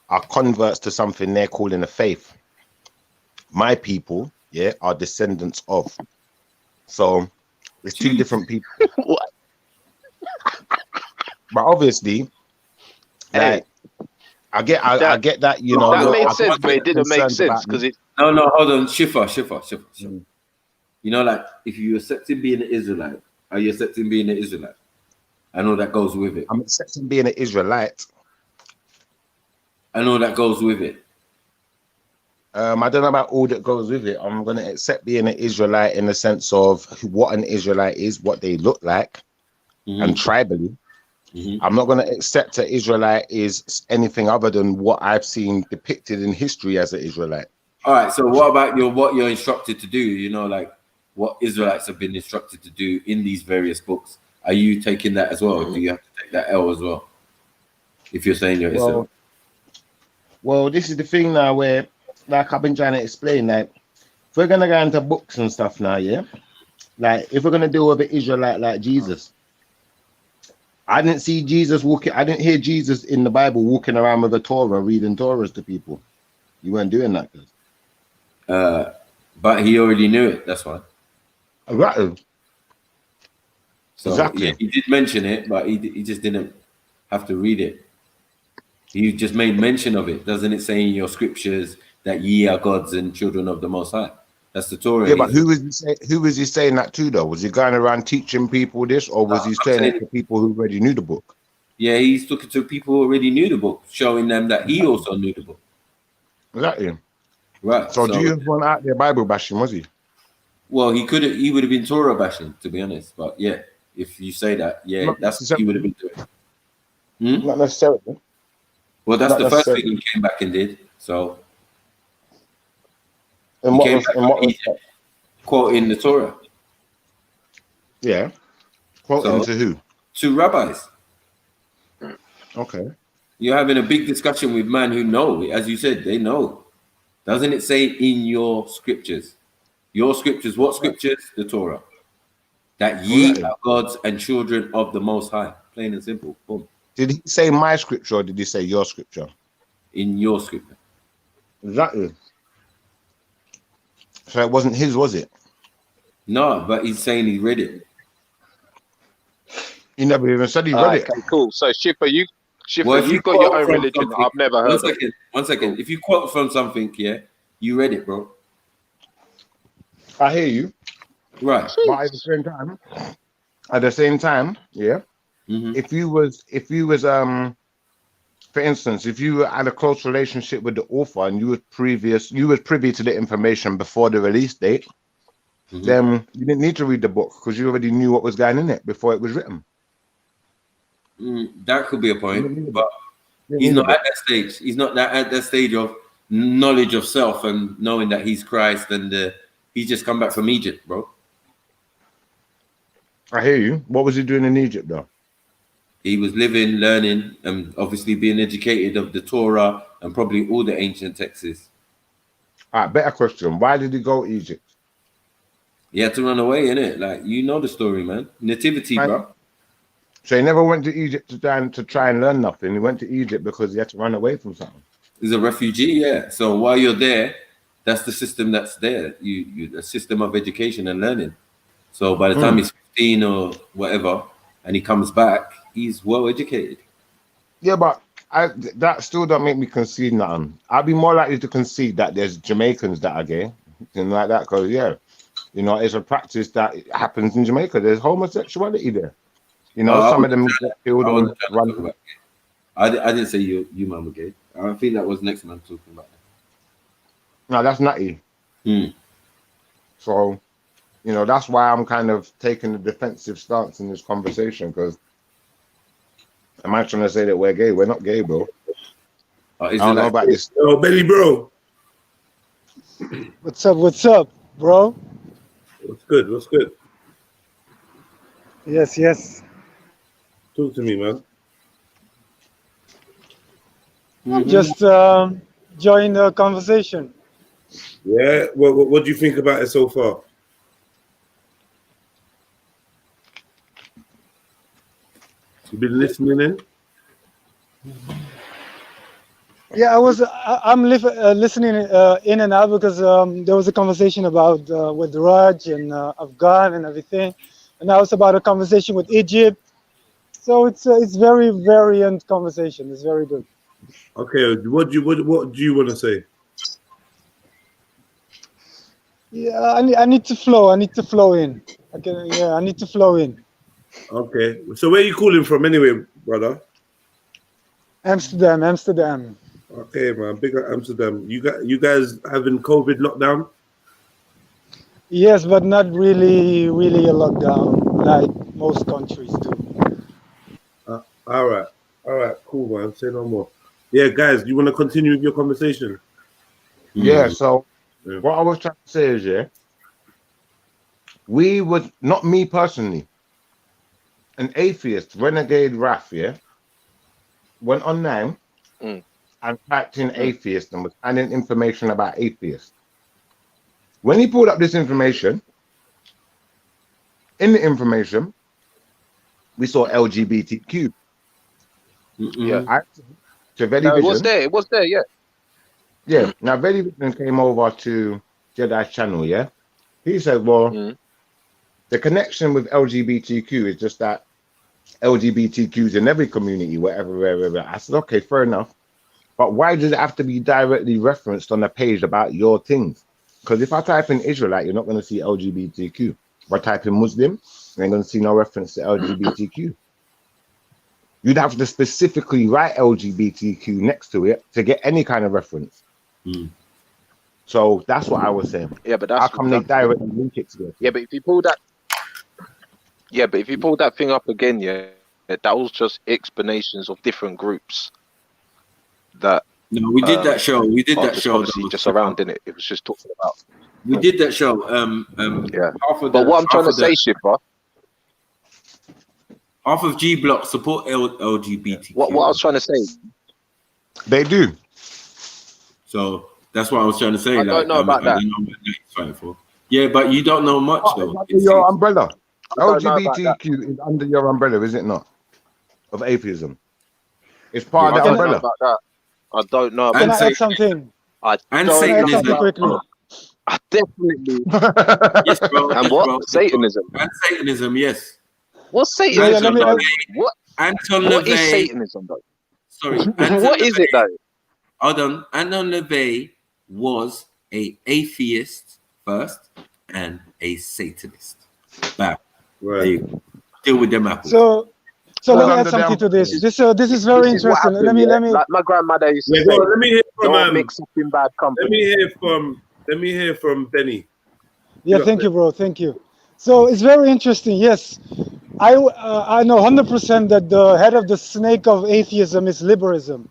are converts to something they're calling a faith. My people, yeah, are descendants of. So it's two different people. What? But obviously, like, I get that, you know. That made sense, but it didn't make sense because it. No, hold on, Shifa. You know, like, if you accepting being an Israelite, are you accepting being an Israelite? I know that goes with it. I'm accepting being an Israelite. I know that goes with it. I don't know about all that goes with it. I'm going to accept being an Israelite in the sense of what an Israelite is, what they look like, and tribally. I'm not going to accept an Israelite is anything other than what I've seen depicted in history as an Israelite. All right. So what about what you're instructed to do? You know, like what Israelites have been instructed to do in these various books. Are you taking that as well? Do you have to take that L as well? If you're saying you're Israel. Well, this is the thing now where, like I've been trying to explain, like, if we're going to go into books and stuff now, yeah? Like, if we're going to deal with an Israelite like Jesus, I didn't see Jesus walking, I didn't hear Jesus in the Bible walking around with a Torah, reading Torahs to people. You weren't doing that, cuz. But he already knew it, that's why. Right. So, exactly. Yeah, he did mention it, but he just didn't have to read it. He just made mention of it. Doesn't it say in your scriptures that ye are gods and children of the Most High? That's the Torah. Yeah, but who was he saying that to, though? Was he going around teaching people this, or was he saying it to people who already knew the book? Yeah, he's talking to people who already knew the book, showing them that he also knew the book. Exactly. Right. So Jesus wasn't out there Bible bashing, was he? Well, he would have been Torah bashing, to be honest. But yeah, if you say that, yeah, that's what he would have been doing. Not necessarily. Well, that's the first thing he came back and did. So and what quoting the Torah. Yeah. Quoting to who? To rabbis. Okay. You're having a big discussion with men who know, as you said, they know. Doesn't it say in your scriptures? Your scriptures, what scriptures? The Torah. That ye are gods and children of the Most High. Plain and simple. Boom. Did he say my scripture or did he say your scripture? In your scripture. Exactly. So it wasn't his, was it? No, but he's saying he read it. He never even said he read it. Okay, cool. So Shipper, you got your own religion. I've never heard of. One second. If you quote from something, yeah, you read it, bro. I hear you. Right. But at the same time, yeah. If you was for instance, if you had a close relationship with the author and you was privy to the information before the release date, then you didn't need to read the book because you already knew what was going in it before it was written. That could be a point, but he's not at that stage. He's not at that stage of knowledge of self and knowing that he's Christ, and he's just come back from Egypt, bro. I hear you. What was he doing in Egypt, though? He was living, learning, and obviously being educated of the Torah and probably all the ancient texts. All right, better question. Why did he go to Egypt? He had to run away, innit? Like, you know the story, man. Nativity, bro. So he never went to Egypt to try and learn nothing. He went to Egypt because he had to run away from something. He's a refugee, yeah. So while you're there, that's the system that's there. A system of education and learning. So by the time he's 15 or whatever, and he comes back, he's well educated. Yeah, but that still don't make me concede nothing. I'd be more likely to concede that there's Jamaicans that are gay, and like that, because it's a practice that happens in Jamaica. There's homosexuality there. Some of them get killed and run. I didn't say you man were gay. I think that was next man talking about that. No, that's nutty. So, that's why I'm kind of taking a defensive stance in this conversation, because am I trying to say that we're gay? We're not gay, bro. I don't know about this. Oh, Benny, bro. What's up, bro? What's good? Yes. Talk to me, man. Just join the conversation. Yeah. What do you think about it so far? You been listening in? Yeah, I'm listening in and out because there was a conversation about with Raj and Afghan and everything, and now it's about a conversation with Egypt. So it's very variant conversation. It's very good. Okay. What do you want to say? Yeah, I need to flow. I need to flow in. I need to flow in. Okay. So where are you calling from anyway, brother? Amsterdam. Okay, man. Big up Amsterdam. You guys having COVID lockdown? Yes, but not really a lockdown like most countries do. All right, cool, man. Say no more. Yeah, guys, do you want to continue with your conversation? Yeah, so what I was trying to say is, yeah, we would, not me personally, an atheist, renegade Raf, yeah, went online and typed in atheist and was finding information about atheists. When he pulled up this information, in the information, we saw LGBTQ. Yeah. So Veli No, it was Vision. there. It was there. Yeah. Yeah. Now Veli Vision came over to Jedi's channel. Yeah. He said, "Well, the connection with LGBTQ is just that LGBTQs in every community, wherever." I said, "Okay, fair enough. But why does it have to be directly referenced on a page about your things? Because if I type in Israelite, you're not going to see LGBTQ. If I type in Muslim, you ain't going to see no reference to LGBTQ. You'd have to specifically write LGBTQ next to it to get any kind of reference." So that's what I was saying. Yeah, but that's how come they directly link it together? Yeah, but if you pull that thing up again, that was just explanations of different groups. That no, we did that show. We did that show. Obviously, just around, didn't it? It was just talking about. We did that show. Yeah. But what I'm trying to say, Shipper. Half of G Block support LGBT. What I was trying to say. They do. So that's what I was trying to say. I don't know about that. I don't know what it's fighting for. Yeah, but you don't know much though. Under your umbrella. LGBTQ is under your umbrella, is it not? Of atheism. It's part of the umbrella. I don't know. Can I add something? I definitely. Yes, bro. And what? Satanism. And Satanism, yes. What's Satanism? What? Anton What LaVey. is Satanism, though? Sorry. What is it, though? Hold on. Anton LaVey was a atheist first and a Satanist. Bam. Right. Deal with them apples. So let me add something to this. This is very interesting. Let me. Like my grandmother used to say. Let me hear from don't mix up in bad company. Let me hear from Benny. Yeah, thank you, bro. Thank you. So it's very interesting. Yes, I know 100% that the head of the snake of atheism is liberalism.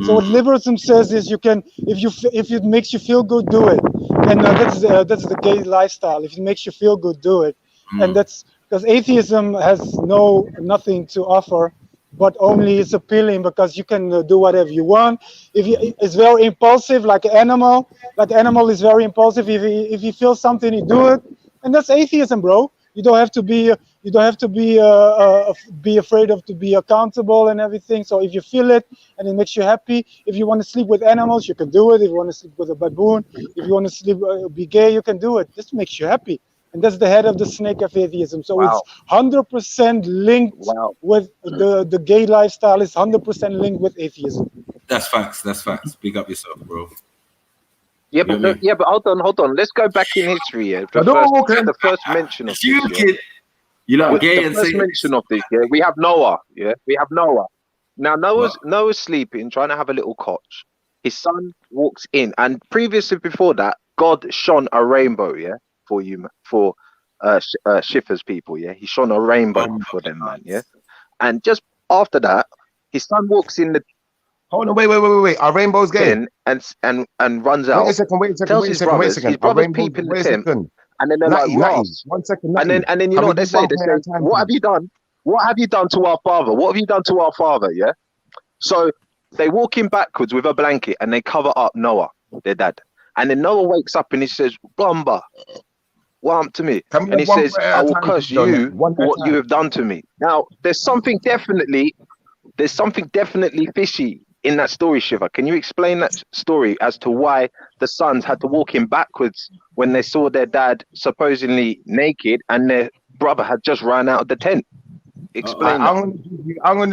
So what liberalism says is you can, if it makes you feel good, do it. And that's the gay lifestyle. If it makes you feel good, do it. And that's because atheism has nothing to offer, but only it's appealing because you can do whatever you want. It's very impulsive, like an animal. Like an animal is very impulsive. If you feel something, you do it. And that's atheism, bro. You don't have to be afraid of to be accountable and everything. So if you feel it and it makes you happy, if you want to sleep with animals, you can do it. If you want to sleep with a baboon, if you want to be gay, you can do it. This makes you happy. And that's the head of the snake of atheism. So it's 100% linked with the gay lifestyle. Is 100% linked with atheism. That's facts. That's facts. Big up yourself, bro. Yeah, but hold on. Let's go back in history. Yeah, the first mention of this. Kid. You know, gay and first mention of this. Yeah, we have Noah. Yeah, we have Noah. Now Noah's sleeping, trying to have a little cotch. His son walks in, and previously before that, God shone a rainbow. Yeah, for Schiffer's people. Yeah, he shone a rainbow for them, man. Yeah, and just after that, his son walks in the. Hold on, wait. Our rainbow's gay. And runs out. Wait a second. Tells his brothers peep in the tent. And then they're like, Ross. 1 second. And then you know what they say? They say, what have you done? what have you done to our father? What have you done to our father? Yeah. So they walk in backwards with a blanket and they cover up Noah, their dad. And then Noah wakes up and he says, Bumba, what up to me? And he says, I will curse you for what you have done to me. Now, there's something definitely fishy in that story, Shiva. Can you explain that story as to why the sons had to walk in backwards when they saw their dad supposedly naked and their brother had just run out of the tent? Explain that. I'm going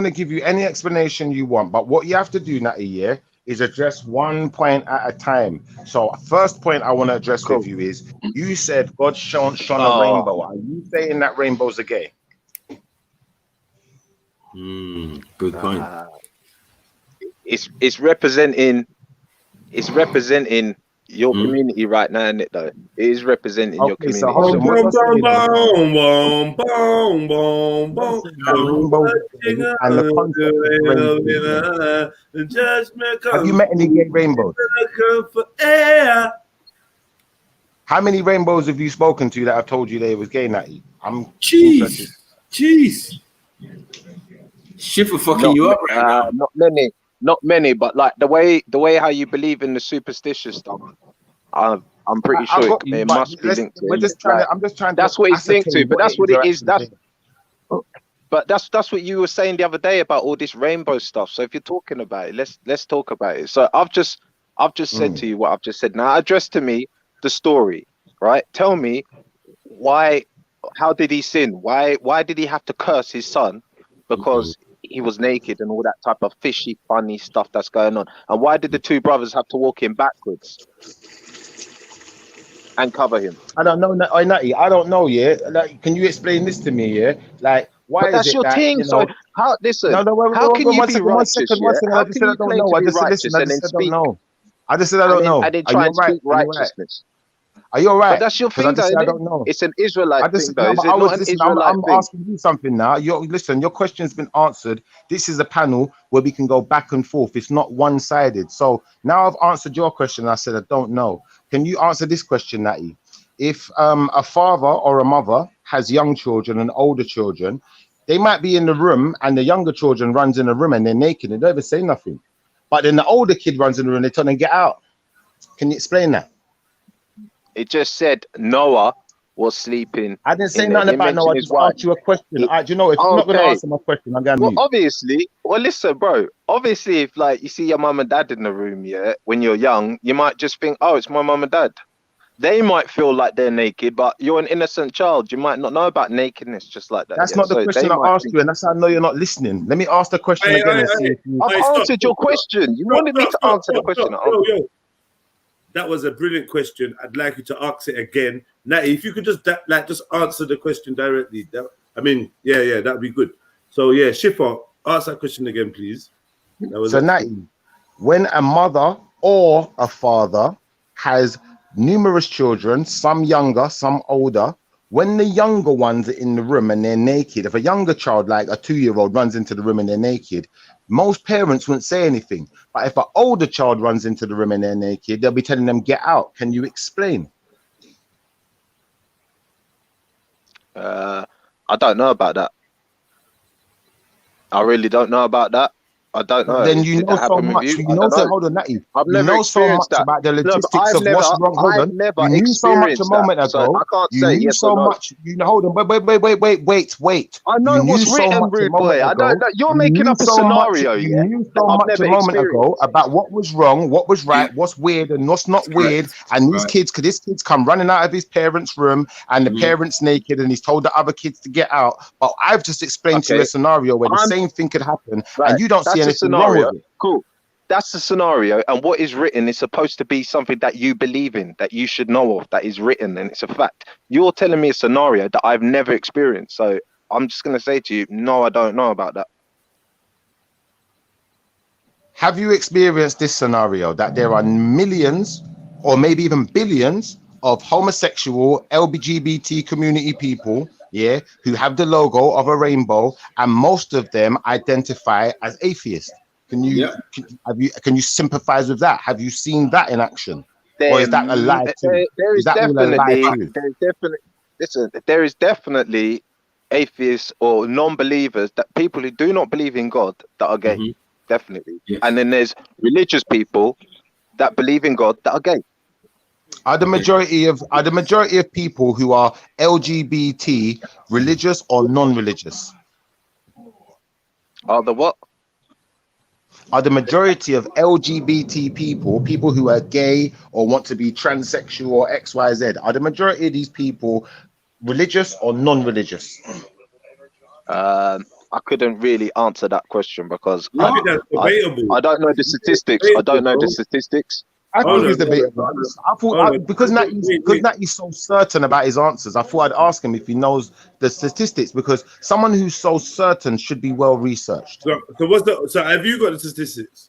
to give you any explanation you want, but what you have to do, Natty, yeah, is address one point at a time. So first point I want to address with you is, you said God shone a rainbow. Are you saying that rainbows are gay? Good point. It's representing your community right now, isn't it? Though it is representing your community. So have you met any gay rainbows? How many rainbows have you spoken to that have told you they was gay, Natty? I'm Jeez. Shiver fucking you up right now. Not many, but like the way how you believe in the superstitious stuff, I'm pretty sure it must be linked to. I'm just trying. That's what it's linked to, but that's what it is. But that's what you were saying the other day about all this rainbow stuff. So if you're talking about it, let's talk about it. So I've just said to you what I've just said. Now address to me the story, right? Tell me why. How did he sin? Why did he have to curse his son? Because he was naked and all that type of fishy, funny stuff that's going on. And why did the two brothers have to walk in backwards and cover him? I don't know, Natty. I don't know. Yeah, like, can you explain this to me? Yeah, like why but that's is it your that, thing. So how? Listen. How can you be righteous? I just said I don't know. I just said I don't know. And then try and speak righteousness. Are you all right? But that's your thing, though. I don't know. It's an Israelite thing, though. Is it not an Israelite thing? I'm asking you something now. Your question's been answered. This is a panel where we can go back and forth. It's not one-sided. So now I've answered your question. I said I don't know. Can you answer this question, Natty? If a father or a mother has young children and older children, they might be in the room and the younger children runs in the room and they're naked and they don't even say nothing. But then the older kid runs in the room and they tell them get out. Can you explain that? It just said Noah was sleeping. I didn't say nothing about Noah. I just asked you a question. Do you know, if you're not going to answer my question, I'm going to mute. Obviously, listen, bro. Obviously, if like you see your mum and dad in the room, yeah, when you're young, you might just think, oh, it's my mum and dad. They might feel like they're naked, but you're an innocent child. You might not know about nakedness just like that. That's not the question I asked you, and that's how I know you're not listening. Let me ask the question again. I've answered your question. You wanted me to answer the question. That was a brilliant question. I'd like you to ask it again. Natty, if you could just answer the question directly. That'd be good. So yeah, Shifa, ask that question again, please. So Natty, when a mother or a father has numerous children, some younger, some older, when the younger ones are in the room and they're naked, if a younger child, like a 2-year-old, runs into the room and they're naked, most parents wouldn't say anything. But if an older child runs into the room and they're naked, they'll be telling them, get out. Can you explain? I don't know about that. I really don't know about that. I don't know. Then you know so much. You know so hold on, Natty. You know so much about the logistics of what's wrong. Hold on. You knew so much a moment ago. You knew so much. You know. Hold on. Wait. I know what's written, rude boy. I don't. You're making up a scenario. You knew so much a moment ago about what was wrong, what was right, what's weird, and what's not weird. And these kids, because this kid's come running out of his parents' room, and the parents naked, and he's told the other kids to get out. But I've just explained to you a scenario where the same thing could happen, and you don't see anything wrong with it. Cool. That's the scenario, and what is written is supposed to be something that you believe in, that you should know of, that is written, and it's a fact. You're telling me a scenario that I've never experienced, so I'm just going to say to you, no, I don't know about that. Have you experienced this scenario, that there are millions or maybe even billions of homosexual LGBT community people, yeah, who have the logo of a rainbow, and most of them identify as atheists? Can you can you sympathize with that? Have you seen that in action, or is that a lie too? There is definitely atheists or non-believers, that people who do not believe in God that are gay, definitely. Yes. And then there's religious people that believe in God that are gay. Are the majority of people who are LGBT religious or non-religious? Are the what? Are the majority of LGBT people who are gay or want to be transsexual or XYZ, are the majority of these people religious or non-religious? I couldn't really answer that question because I think that's debatable. I don't know the statistics. I don't know the statistics. I think it's debatable. I thought because Natty's so certain about his answers, I thought I'd ask him if he knows the statistics, because someone who's so certain should be well researched. So have you got the statistics?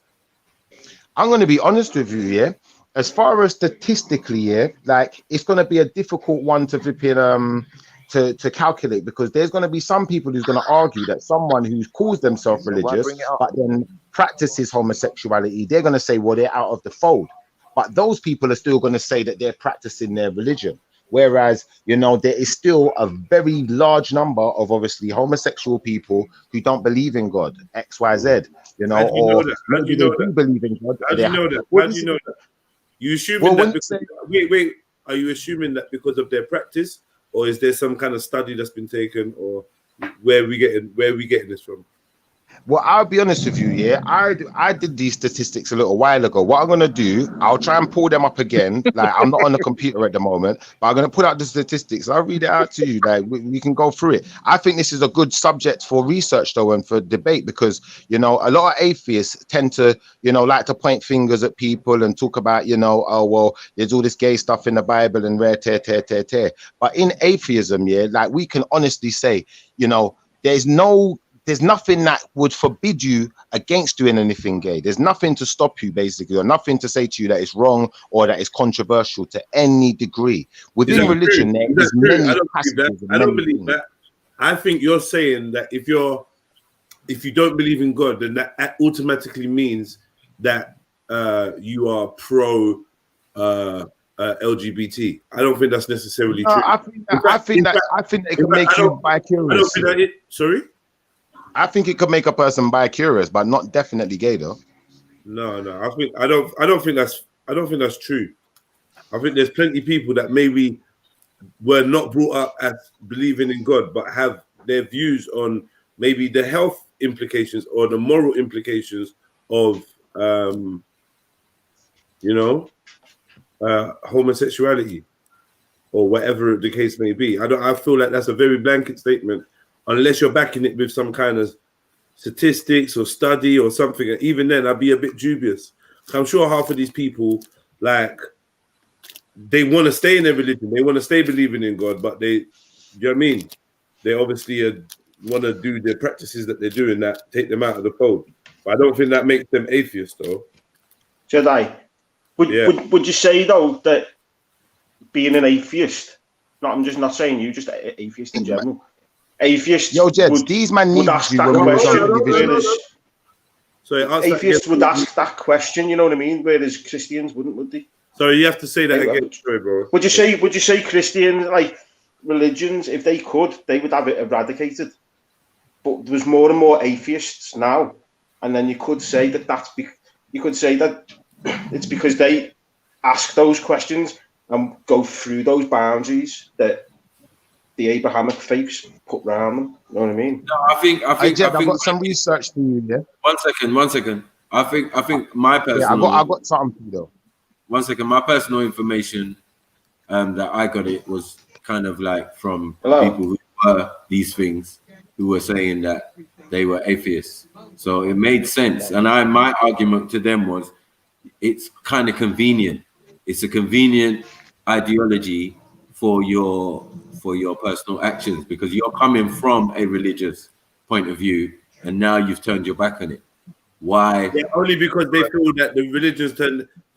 I'm going to be honest with you, yeah. As far as statistically, yeah, like it's going to be a difficult one to flip in, to calculate, because there's going to be some people who's going to argue that someone who calls themselves religious but then practices homosexuality, they're going to say, well, they're out of the fold. But those people are still going to say that they're practicing their religion. Whereas, you know, there is still a very large number of obviously homosexual people who don't believe in God, XYZ, you know, or maybe they do believe in God. How do you know that? How do you know that? You assuming that because, wait, are you assuming that because of their practice, or is there some kind of study that's been taken, or where are we getting this from? Well, I'll be honest with you, yeah. I did these statistics a little while ago. What I'm gonna do, I'll try and pull them up again. Like, I'm not on the computer at the moment, but I'm gonna put out the statistics. I'll read it out to you. Like, we can go through it. I think this is a good subject for research, though, and for debate, because, you know, a lot of atheists tend to, you know, like to point fingers at people and talk about, you know, oh well, there's all this gay stuff in the Bible and rare tear. But in atheism, yeah, like we can honestly say, you know, there's nothing that would forbid you against doing anything gay. There's nothing to stop you, basically, or nothing to say to you that is wrong or that is controversial to any degree. Within religion, there is many passages. I don't believe that. I think you're saying that if you don't believe in God, then that automatically means that you are pro LGBT. I don't think that's necessarily true. I think that it could make you bi-curious. I don't think that sorry? I think it could make a person bi-curious, but not definitely gay, though. No. I don't think that's true. I think there's plenty of people that maybe were not brought up as believing in God, but have their views on maybe the health implications or the moral implications of, homosexuality or whatever the case may be. I feel like that's a very blanket statement, unless you're backing it with some kind of statistics or study or something. And even then, I'd be a bit dubious. I'm sure half of these people, like, they want to stay in their religion. They want to stay believing in God, but you know what I mean? They obviously want to do their practices that they're doing that take them out of the fold. But I don't think that makes them atheists, though. Jedi, would you say, though, that being an atheist, I'm just not saying you, just atheist in general, atheists these man would ask that question, atheists would ask that question, you know what I mean? Whereas Christians wouldn't, would they? Sorry, you have to say that again, sorry, bro. Would you say Christians, like religions, if they could, they would have it eradicated? But there's more and more atheists now, and then you could say that it's because they ask those questions and go through those boundaries that the Abrahamic faiths put around them. You know what I mean? No, I think I've got some research to you. Yeah. One second. I think my personal. I got something for you, though. 1 second. My personal information that I got it was kind of like from people who were these things, who were saying that they were atheists. So it made sense. And my argument to them was, it's kind of convenient. It's a convenient ideology for your personal actions, because you're coming from a religious point of view and now you've turned your back on it. Why? Yeah, only because they feel that the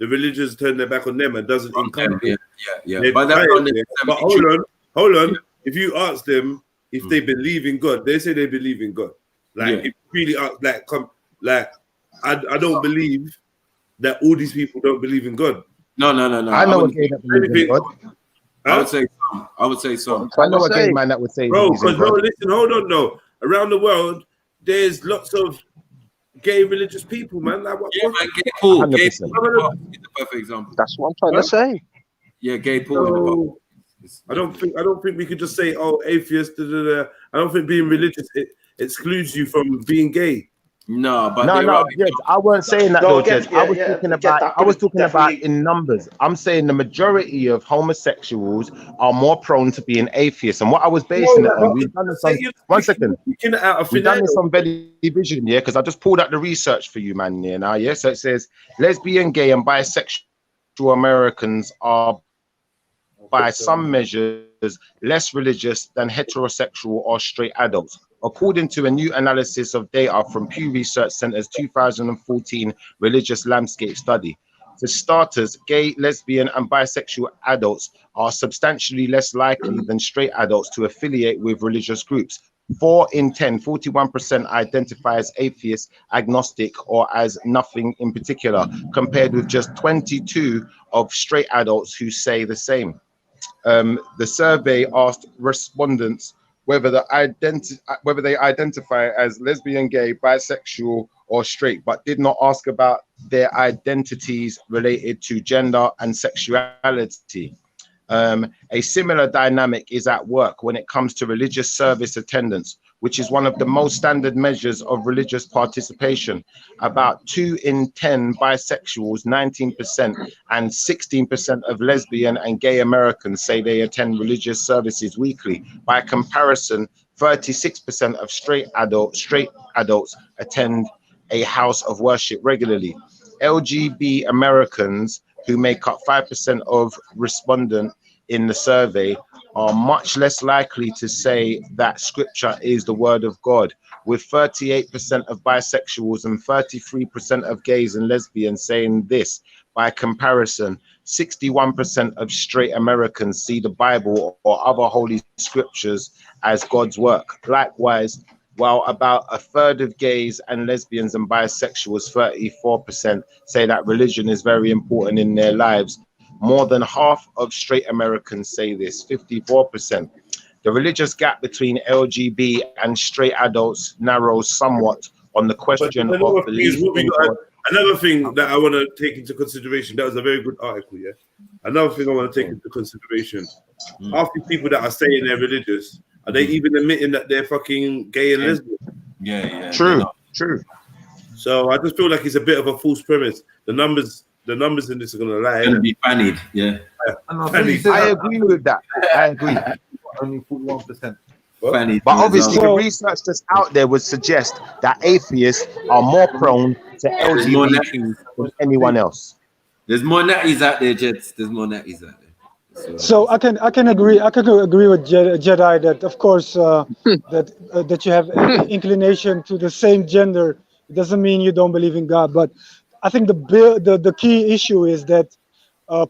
religions turn their back on them and doesn't encourage them. Yeah. But hold on. If you ask them if they believe in God, they say they believe in God. Like, if you really ask, I don't believe that all these people don't believe in God. No. I know a gay that believes in God. I would say I would say so. I know a gay man that would say bro, he's in because no, God. listen, hold on, no. Around the world, there's lots of gay religious people, man. Like what? Yeah, man, gay Paul. Gay 100%. Paul is the perfect example. That's what I'm trying to say. Yeah, gay Paul in the Bible. I don't think we could just say, oh, atheist. Da, da, da. I don't think being religious excludes you from being gay. No, but No, Jed, I wasn't saying that though, Jed. I was talking about in numbers. I'm saying the majority of homosexuals are more prone to being atheists, and what I was basing it on, we've done this on. One second, we've done this on Very Vision, yeah, because I just pulled out the research for you, man. Yeah, now, yeah. So it says lesbian, gay, and bisexual Americans are, by some measures, less religious than heterosexual or straight adults, according to a new analysis of data from Pew Research Center's 2014 Religious Landscape Study. For starters, gay, lesbian, and bisexual adults are substantially less likely than straight adults to affiliate with religious groups. 4 in 10, 41% identify as atheist, agnostic, or as nothing in particular, compared with just 22 of straight adults who say the same. The survey asked respondents whether they identify as lesbian, gay, bisexual, or straight, but did not ask about their identities related to gender and sexuality. A similar dynamic is at work when it comes to religious service attendance, which is one of the most standard measures of religious participation. About 2 in 10 bisexuals, 19%, and 16% of lesbian and gay Americans say they attend religious services weekly. By comparison, 36% of straight adults attend a house of worship regularly. LGBT Americans, who make up 5% of respondents in the survey, are much less likely to say that scripture is the word of God, with 38% of bisexuals and 33% of gays and lesbians saying this. By comparison, 61% of straight Americans see the Bible or other holy scriptures as God's work. Likewise, while about a third of gays and lesbians and bisexuals, 34%, say that religion is very important in their lives, more than half of straight Americans say this, 54%. The religious gap between LGBT and straight adults narrows somewhat on the question of belief in God. Another thing that I want to take into consideration, that was a very good article, yeah? Another thing I want to take into consideration, half the people that are saying they're religious, are they even admitting that they're fucking gay and lesbian? Yeah. True. So I just feel like it's a bit of a false premise. The numbers in this are going to lie. It's going to be fannied, yeah. I agree with that. I agree. Only 41%. But obviously, the research that's out there would suggest that atheists are more prone to LGBT than anyone else. There's more natties out there, Jets. There's more natties out there. So I can agree with Jedi that of course that you have inclination to the same gender. It doesn't mean you don't believe in God, but I think the key issue is that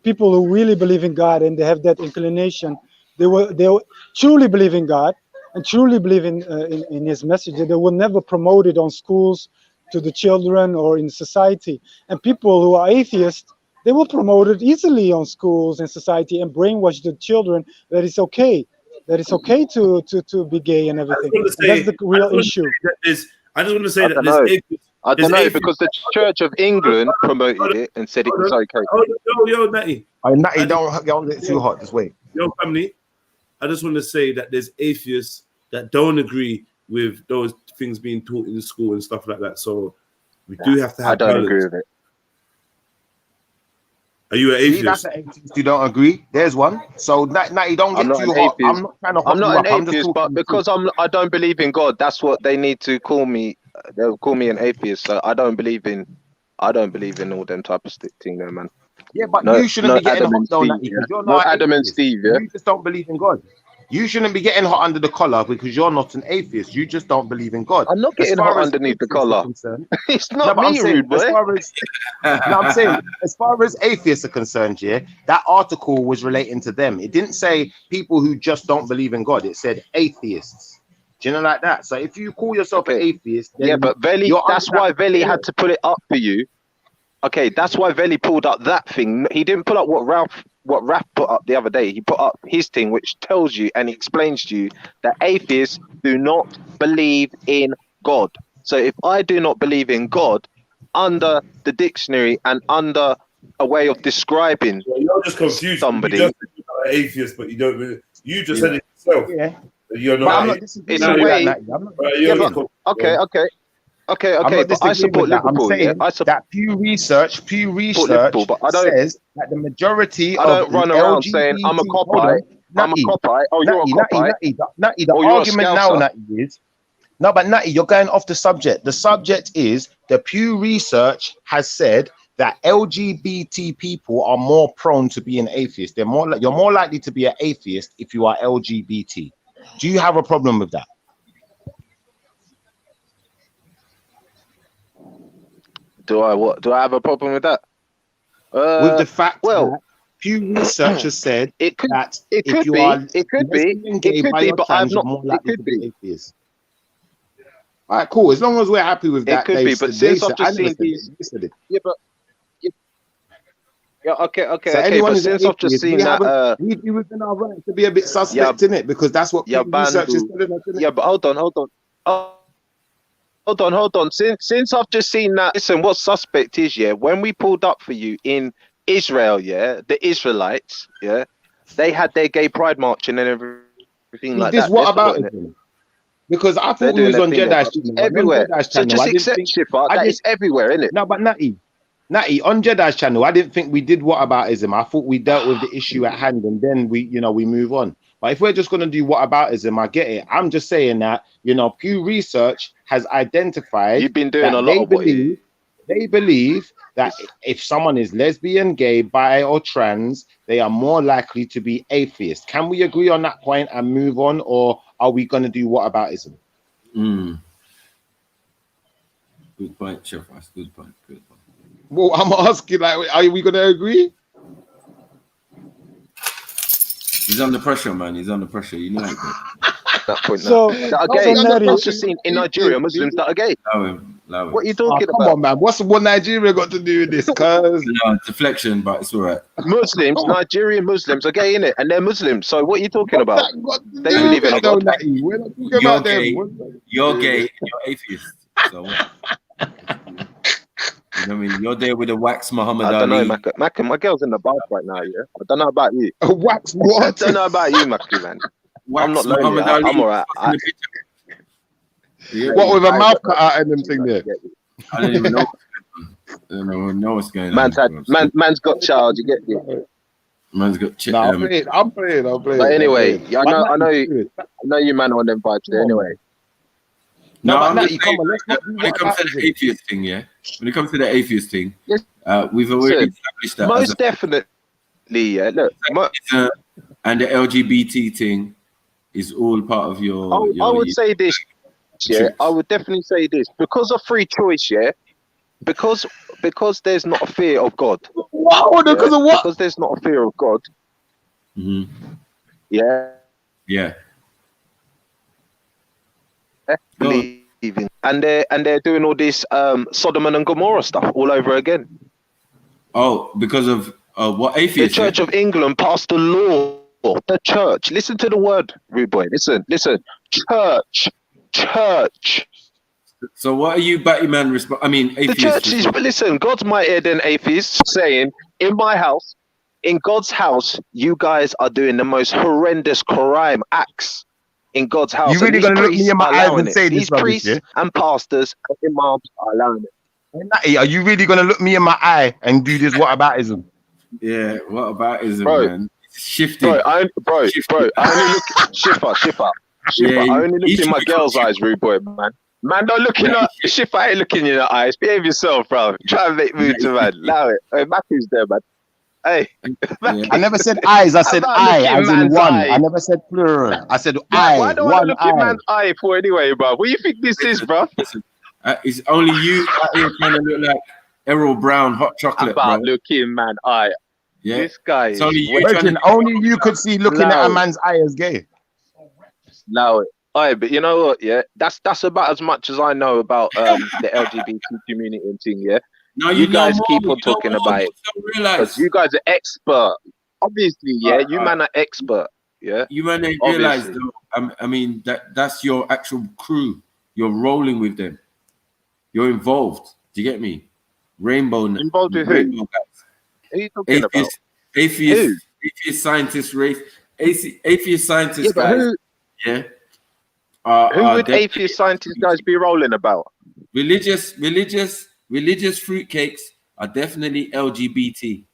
people who really believe in God and they have that inclination, they will truly believe in God and truly believe in His message. They will never promote it on schools to the children or in society. And people who are atheists, they will promote it easily on schools and society and brainwash the children that it's okay. That it's okay to be gay and everything. And that's the real issue. I just want to say that I don't know, because the Church of England promoted it and said it was okay. Yo, Natty. Natty, don't get too hot. Just wait. Yo, family. I just want to say that there's atheists that don't agree with those things being taught in the school and stuff like that. So we do have to have. I don't agree with it. Are you an atheist? That's an atheist you don't agree. There's one. So Natty, don't get too hot. I'm not trying to. I'm not an atheist, but because I don't believe in God, that's what they need to call me. They'll call me an atheist. So I don't believe in all them type of thing there, man. Yeah, but you shouldn't be getting hot though, Natty, because you're not Adam and Steve. Yeah, you just don't believe in God. You shouldn't be getting hot under the collar because you're not an atheist. You just don't believe in God. I'm not getting hot underneath the collar. It's not me, rude boy. I'm saying, as far as atheists are concerned, yeah, that article was relating to them. It didn't say people who just don't believe in God. It said atheists. Do you know, like that? So if you call yourself an atheist, then yeah, but Veli, that's why Veli had to put it up for you. Okay, that's why Veli pulled up that thing. He didn't pull up what Ralph what Raph put up the other day. He put up his thing, which tells you and explains to you that atheists do not believe in God. So if I do not believe in God, under the dictionary and under a way of describing you're just confused. somebody, You just said you're not an atheist, but you don't really. You just said it yourself. Yeah. You're But not. I'm not disagreeing it's a with way. that, Natty. I'm not Yeah, disagreeing but, with that. okay. I'm not But I disagreeing support with that. I'm Liverpool. saying Yeah, that Pew Research Liverpool, but I don't. says that the majority I of don't run around saying I'm a LGBT. Hold copite. on, I'm a Natty, copite. Oh, you're a copite. Natty. The Or you're a argument now, scouser. Natty, is no, but Natty, you're going off the subject. The subject is the Pew Research has said that LGBT people are more prone to being atheists. You're more likely to be an atheist if you are LGBT. Do you have a problem with that? Do I have a problem with that? With the fact well, that Pew Research has said it could if you be, are it could lesbian, gay, bi, or but trans, I've not. you're more It likely could to be be. atheist. All right, cool. As long as we're happy with It that, could be, but since I've just seen these, yeah, but yeah, okay. So anyone But who's an since I've just atheist, seen that, we within our right to be a bit suspect in it, because that's what Pew Research is telling us. Yeah, but hold on. Since I've just seen that, listen, what suspect is, yeah, when we pulled up for you in Israel, yeah, the Israelites, yeah, they had their gay pride marching and everything like This that. what about it? Because I thought we was on Jedi's channel. Everywhere. So just I didn't accept think Shifa, that is everywhere, isn't it? No, but Natty, on Jedi's channel, I didn't think we did whataboutism. I thought we dealt with the issue at hand and then we move on. But if we're just going to do whataboutism, I get it. I'm just saying that, Pew Research has identified. You've been doing a lot of what they believe that if someone is lesbian, gay, bi, or trans, they are more likely to be atheist. Can we agree on that point and move on, or are we going to do whataboutism? Good point, Chef. Good point. Well, I'm asking, are we going to agree? He's under pressure, man. He's under pressure. You know that point. So, I've just seen in Nigeria Muslims that are gay. Allow it. What are you talking about? Come on, man. What's what Nigeria got to do with this? Cause no, deflection, but it's all right. Muslims, Nigerian Muslims are gay, innit? And they're Muslims. So what are you talking about? They believe in a God. We're not talking about them. You're gay and you're atheist. So you know what I mean? You're there with a wax Muhammad Ali. I don't know, Macca. My girl's in the bath right now, yeah? I don't know about you. Wax what? I don't know about you, Macca, man. I'm not lonely. Muhammad Ali. I'm all right. What, with a mouth cut out and them thing there? I don't even know. I don't even know what's going on. Man's got child, you get me? Man's got I'm playing. But anyway, I know you man on them vibes there anyway. No, when it comes to the atheist thing, yeah. When it comes to the atheist thing, we've already established that. Most definitely, yeah. Look, and the LGBT thing is all part of your. I would say this, yeah. I would definitely say this because of free choice, yeah. Because there's not a fear of God. Wow, because of what? Because there's not a fear of God. Yeah. Yeah. Believing, and they're doing all this Sodom and Gomorrah stuff all over again. Oh, because of what atheists? The Church of England passed a law. The church. Listen to the word, rude boy. Listen. Church. So what are you, Batty man? I mean, atheists. The church is. Listen, God's mightier than atheists. Saying, in my house, in God's house, you guys are doing the most horrendous crime acts. In God's house, you really gonna look me in my eyes and say this? These priests and pastors and imams are allowing it. Natty, are you really gonna look me in my eye and do this whataboutism? Yeah, whataboutism, bro, man. It's shifting. Bro, I only look Shifa. Yeah, I only look in my girl's eyes, rude boy, man. Man, don't look in Shifa. I ain't looking in your eyes. Behave yourself, bro. Try and make moves, man. Allow it. Hey, Matthew's there, man. Hey, I never said eyes. I said I, as in one. I never said plural. I said I. Why don't I look in man's eye for anyway, bro? What do you think this is, bro? It's only you out here trying to look like Errol Brown hot chocolate, about bro. looking man eye. Yeah, this guy. It's only you. Only you could see looking at a man's eye as gay. No, but you know what? Yeah, that's about as much as I know about the LGBT community and thing. Yeah. No, you guys keep on talking about it because you guys are expert. obviously, yeah, you man are expert. Yeah, you man ain't realize though. I mean that's your actual crew. You're rolling with them. You're involved. Do you get me? Involved with Rainbow who? guys. Who are you talking about? Atheist scientist race. Atheist scientist Yeah, but guys. who? Yeah. Who would atheist scientist guys be rolling about? Religious fruitcakes are definitely LGBT.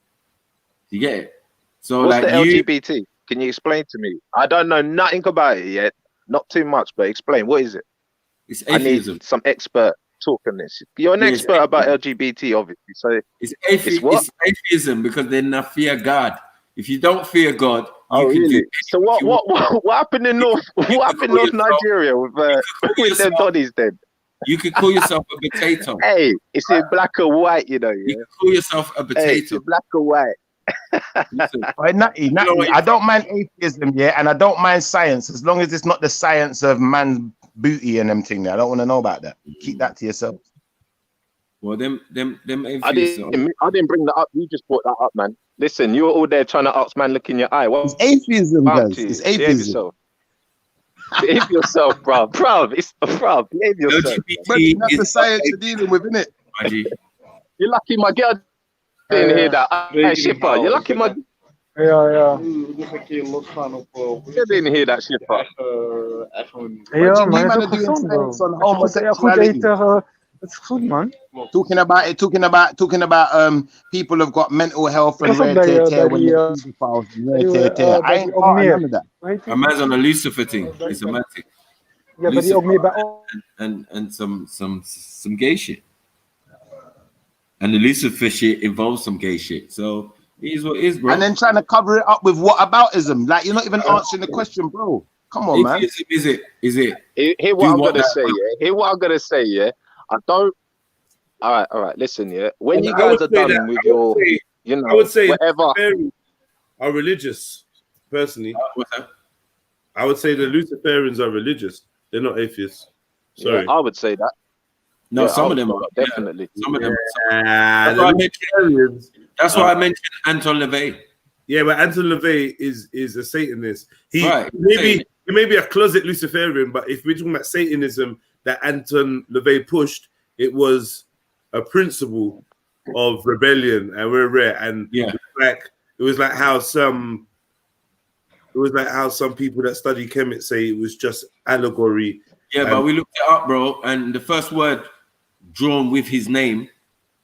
You get it? So What's like the LGBT? Can you explain to me? I don't know nothing about it yet. Not too much, but explain. What is it? It's atheism. I need some expert talk on this. You're an expert about LGBT, obviously. So it's atheism because they not fear God. If you don't fear God, you can do. So what happened in North? What happened in North Nigeria with them Donnies then? You could call yourself a potato. Hey, it's in black and white, you know. Yeah? You can call yourself a potato. Hey, it's in black and white. Natty, I don't mind atheism, yeah, and I don't mind science as long as it's not the science of man's booty and them thing there. I don't want to know about that. Keep that to yourself. Well, them atheists. I didn't bring that up. You just brought that up, man. Listen, you were all there trying to ask man, look in your eye. What? It's atheism, guys. It's atheism. Behave yourself, bro. Behave yourself. But that's the science you're dealing with, isn't it? You're lucky my girl didn't hear that. Hey, Shipper, you're lucky my... Ja. You didn't hear that, Shipper. Ja, maar dat is gezond, bro. Als je goed eet, het is goed, man. Talking about people have got mental health and rare tear when you I ain't part of none of that. A man's on a Lucifer thing. It's a matic. Ja, maar die ook meer bij... And some gay shit. And the Lucifer shit involves some gay shit. So it is what it is, bro. And then trying to cover it up with whataboutism. Like, you're not even answering the question, bro. Come on, man. Is it? Hear what I'm going to say, yeah? Hear what I'm going to say, yeah? I don't... All right, listen, yeah? When you guys are done with your, you know, I would say whatever... Luciferians are religious, personally. I would say the Luciferians are religious. They're not atheists. Sorry. Yeah, I would say that. No, Yeah, some of them are. definitely. Some of them. That's why I mentioned Anton LaVey. Yeah, but Anton LaVey is a Satanist. He Right. he may be a closet Luciferian, but if we're talking about Satanism that Anton LaVey pushed, it was a principle of rebellion, and we're rare. And it was like how some people that study chemists say it was just allegory. Yeah, but we looked it up, bro, and the first word drawn with his name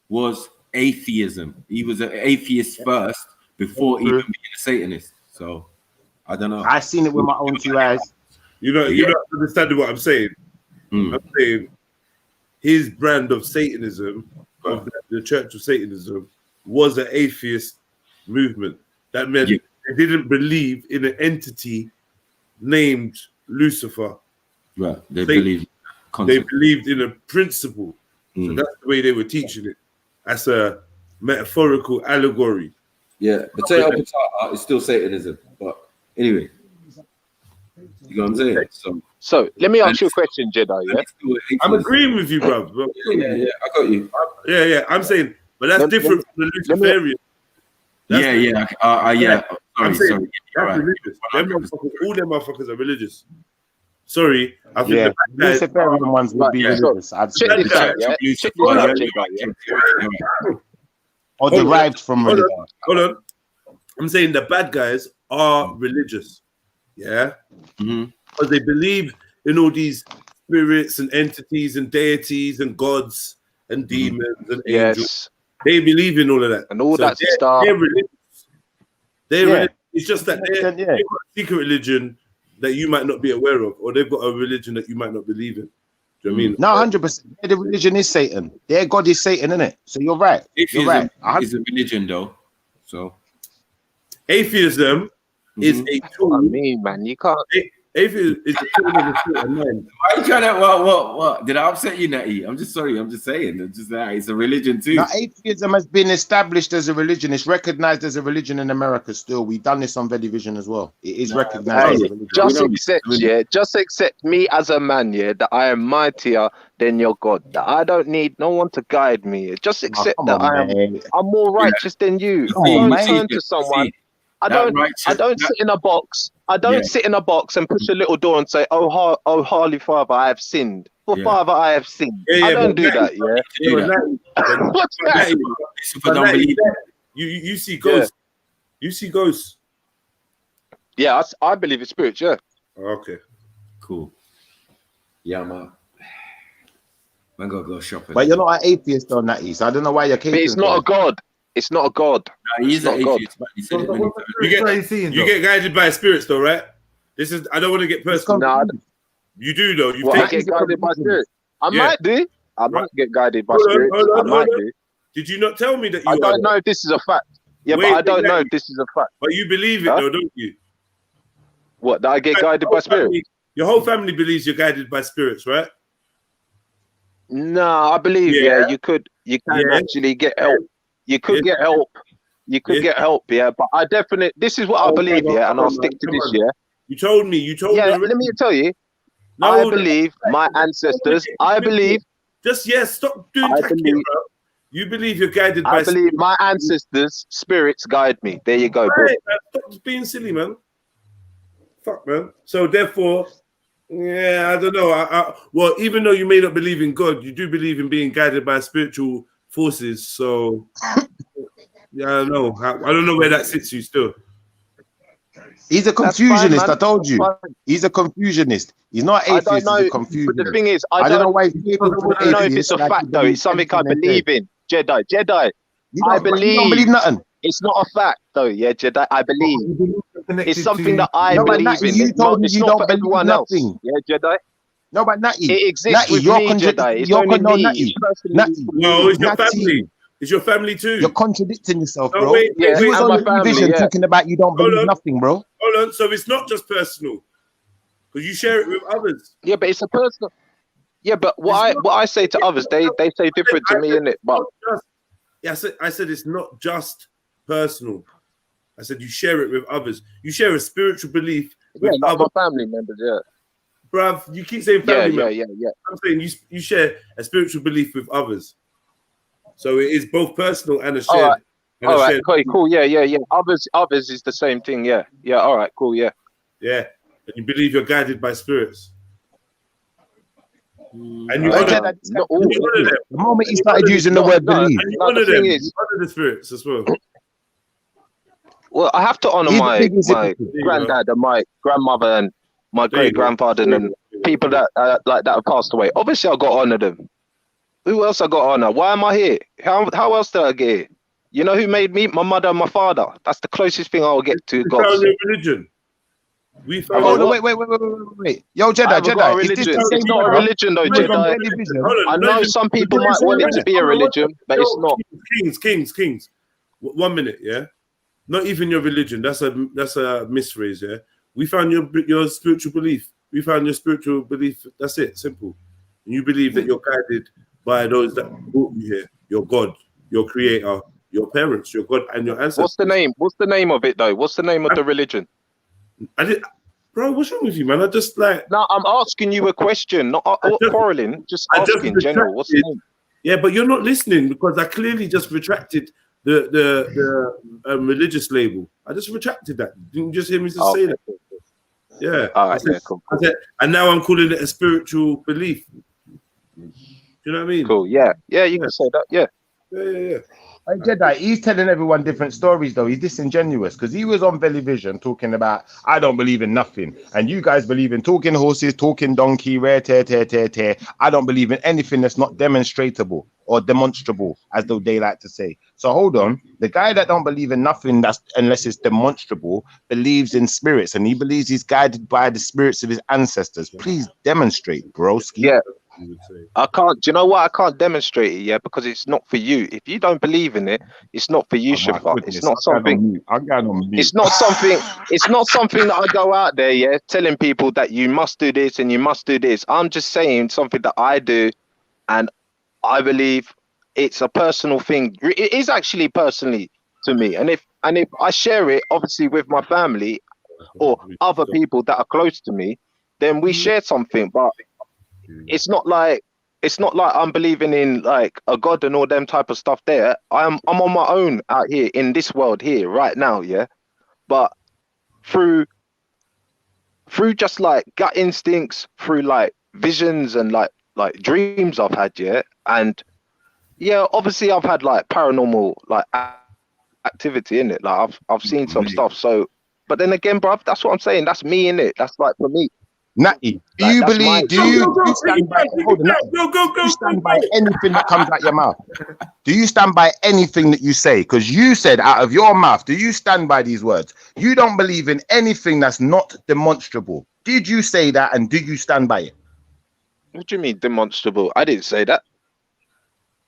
was atheism. He was an atheist first before even being a Satanist. So I don't know. I seen it with my own two eyes. You're not understanding what I'm saying. I'm saying his brand of Satanism, of the Church of Satanism, was an atheist movement. That meant they didn't believe in an entity named Lucifer. Right. They believed in a principle. So that's the way they were teaching it. That's a metaphorical allegory. Yeah, potato is still Satanism. But anyway, you know what I'm saying? So let me ask you a question, Jedi. Yeah, I'm agreeing with you, bro. Yeah, I got you. Yeah. I'm saying, but that's different from the Luciferian. Sorry. That's religious. All them motherfuckers are religious. Sorry, I think the Luciferian ones would be religious. I'd say. Or derived from religion. Hold on. I'm saying the bad guys are religious. Yeah? Because they believe in all these spirits and entities and deities and gods and demons and angels. They believe in all of that. And all that stuff. They're religious. Religious. It's just that they've got a secret religion that you might not be aware of, or they've got a religion that you might not believe in. Do you know what I mean? No, 100%. The religion is Satan. Their God is Satan, isn't it? So you're right. Atheism you're right. is a religion, though. So atheism is a tool. I mean, man, you can't. Atheism is a tool of the spirit of man. Why are you trying to? What? Did I upset you, Natty? I'm just sorry. I'm just saying. It's just that it's a religion too. Now, atheism has been established as a religion. It's recognized as a religion in America. Still, we've done this on Vedivision as well. It is recognized as a religion. Just accept me as a man, that I am mightier than your God. That I don't need no one to guide me. Just accept that I'm more righteous than you. Don't turn to someone. I don't sit in a box. I don't sit in a box and push a little door and say, "Oh, Holy Father, I have sinned. For Father, I have sinned." I don't do that. What's that? You see ghosts. You see ghosts. Yeah, I believe in spirits. Yeah. Okay. Cool. Yeah, man. I'm gonna go shopping. But you're not an atheist on that, so I don't know why you're catering. But it's not a god. It's not a god. No, he's an atheist. He said you get guided by spirits, though, right? This is. I don't want to get personal. No, you do though. You I get guided by spirits. I might do. I might get guided by spirits. I might do. Did you not tell me that you? I don't know if this is a fact. Yeah, but I don't know if this is a fact. But you believe it, though, don't you? What? That I get guided by spirits? Your whole family believes you're guided by spirits, right? No, I believe. Yeah, you can actually get help. You could get help. You could get help. Yeah, but I definitely. This is what I believe. Yeah, and I'll stick to this. Yeah. You told me. Yeah, let me tell you. I believe my ancestors. I believe. Stop doing that, bro. You believe you're guided by. I believe my ancestors' spirits guide me. There you go, bro. Hey, man, stop being silly, man. Fuck, man. So therefore, I don't know. Well, even though you may not believe in God, you do believe in being guided by spiritual forces. So yeah, I don't know. I don't know where that sits you still. He's a confusionist. I told you. He's a confusionist. He's not atheist. He's a confusionist. But the thing is, I don't know why. I don't know if it's a fact though. It's something I believe in. Jedi. I believe. You don't believe nothing. It's not a fact though. Yeah, Jedi. I believe. It's something that I believe in. You told me you don't believe everyone nothing. Else. Yeah, Jedi. No, but Natty. It exists with me, Jedi. It's only me. No, it's your family. It's your family too. You're contradicting yourself, No, bro. wait, You was on the television talking about you don't believe nothing, bro. Hold on. So it's not just personal, because you share it with others. Yeah, but it's a personal. Yeah, but what I say to others, they say different to me, innit? But yeah, I said it's not just personal. I said you share it with others. You share a spiritual belief with other family members. Yeah, bruv. You keep saying family members. Yeah. I'm saying you share a spiritual belief with others. So it is both personal and a shared. All right. Okay, cool. Yeah. Others is the same thing. Yeah. All right, cool. Yeah. And you believe you're guided by spirits. And you honor them. The moment you started using the word believe, and you honor them. You honor the spirits as well. Well, I have to honor my granddad and my grandmother and my great grandfather and people that like that have passed away. Obviously, I got to honor them. Who else I got to honor? Why am I here? How else did I get here? You know who made me? My mother and my father. That's the closest thing I'll get to God. We found your religion. We found. Wait. Yo, Jedi. It's not a religion, though, Jedi. I know some people might want it to be a religion, but it's not. Kings. 1 minute, yeah. Not even your religion. That's a misphrase, yeah. We found your spiritual belief. We found your spiritual belief. That's it. Simple. And you believe that you're guided by those that brought you here. Your God, your creator, your parents, your God, and your ancestors. What's the name? What's the name of it, though? What's the name of the religion? Bro, what's wrong with you, man? I just like... No, I'm asking you a question, not quarreling. Just asking, general. What's the name? Yeah, but you're not listening because I clearly just retracted the religious label. I just retracted that. Didn't you just hear me say that? Yeah. All right, cool. And now I'm calling it a spiritual belief. Do you know what I mean? Cool. Yeah, you can say that. Yeah. Hey, Jedi, he's telling everyone different stories, though. He's disingenuous because he was on television talking about, I don't believe in nothing. And you guys believe in talking horses, talking donkey, tear. I don't believe in anything that's not demonstrable or demonstrable, as though they like to say. So hold on. The guy that don't believe in nothing unless it's demonstrable believes in spirits, and he believes he's guided by the spirits of his ancestors. Please demonstrate, broski. Yeah. I can't. Do you know why I can't demonstrate it? Yeah, because it's not for you. If you don't believe in it, it's not for you, Shafa. It's not something. It's not something. It's not something that I go out there, yeah, telling people that you must do this and you must do this. I'm just saying something that I do, and I believe it's a personal thing. It is actually personally to me, and if I share it, obviously with my family or other people that are close to me, then we share something, but. It's not like I'm believing in like a God and all them type of stuff there. I'm on my own out here in this world here right now, yeah. but through just like gut instincts, through like visions and like dreams I've had, yeah. And yeah, obviously I've had like paranormal like activity in it. Like I've seen some stuff. So, but then again, bruv, that's what I'm saying. That's me in it. That's like for me. Natty, do you believe? Do you stand by? Hold on, Natty, do you stand by anything that comes out your mouth? Do you stand by anything that you say? Because you said out of your mouth, do you stand by these words? You don't believe in anything that's not demonstrable. Did you say that, and do you stand by it? What do you mean demonstrable? I didn't say that.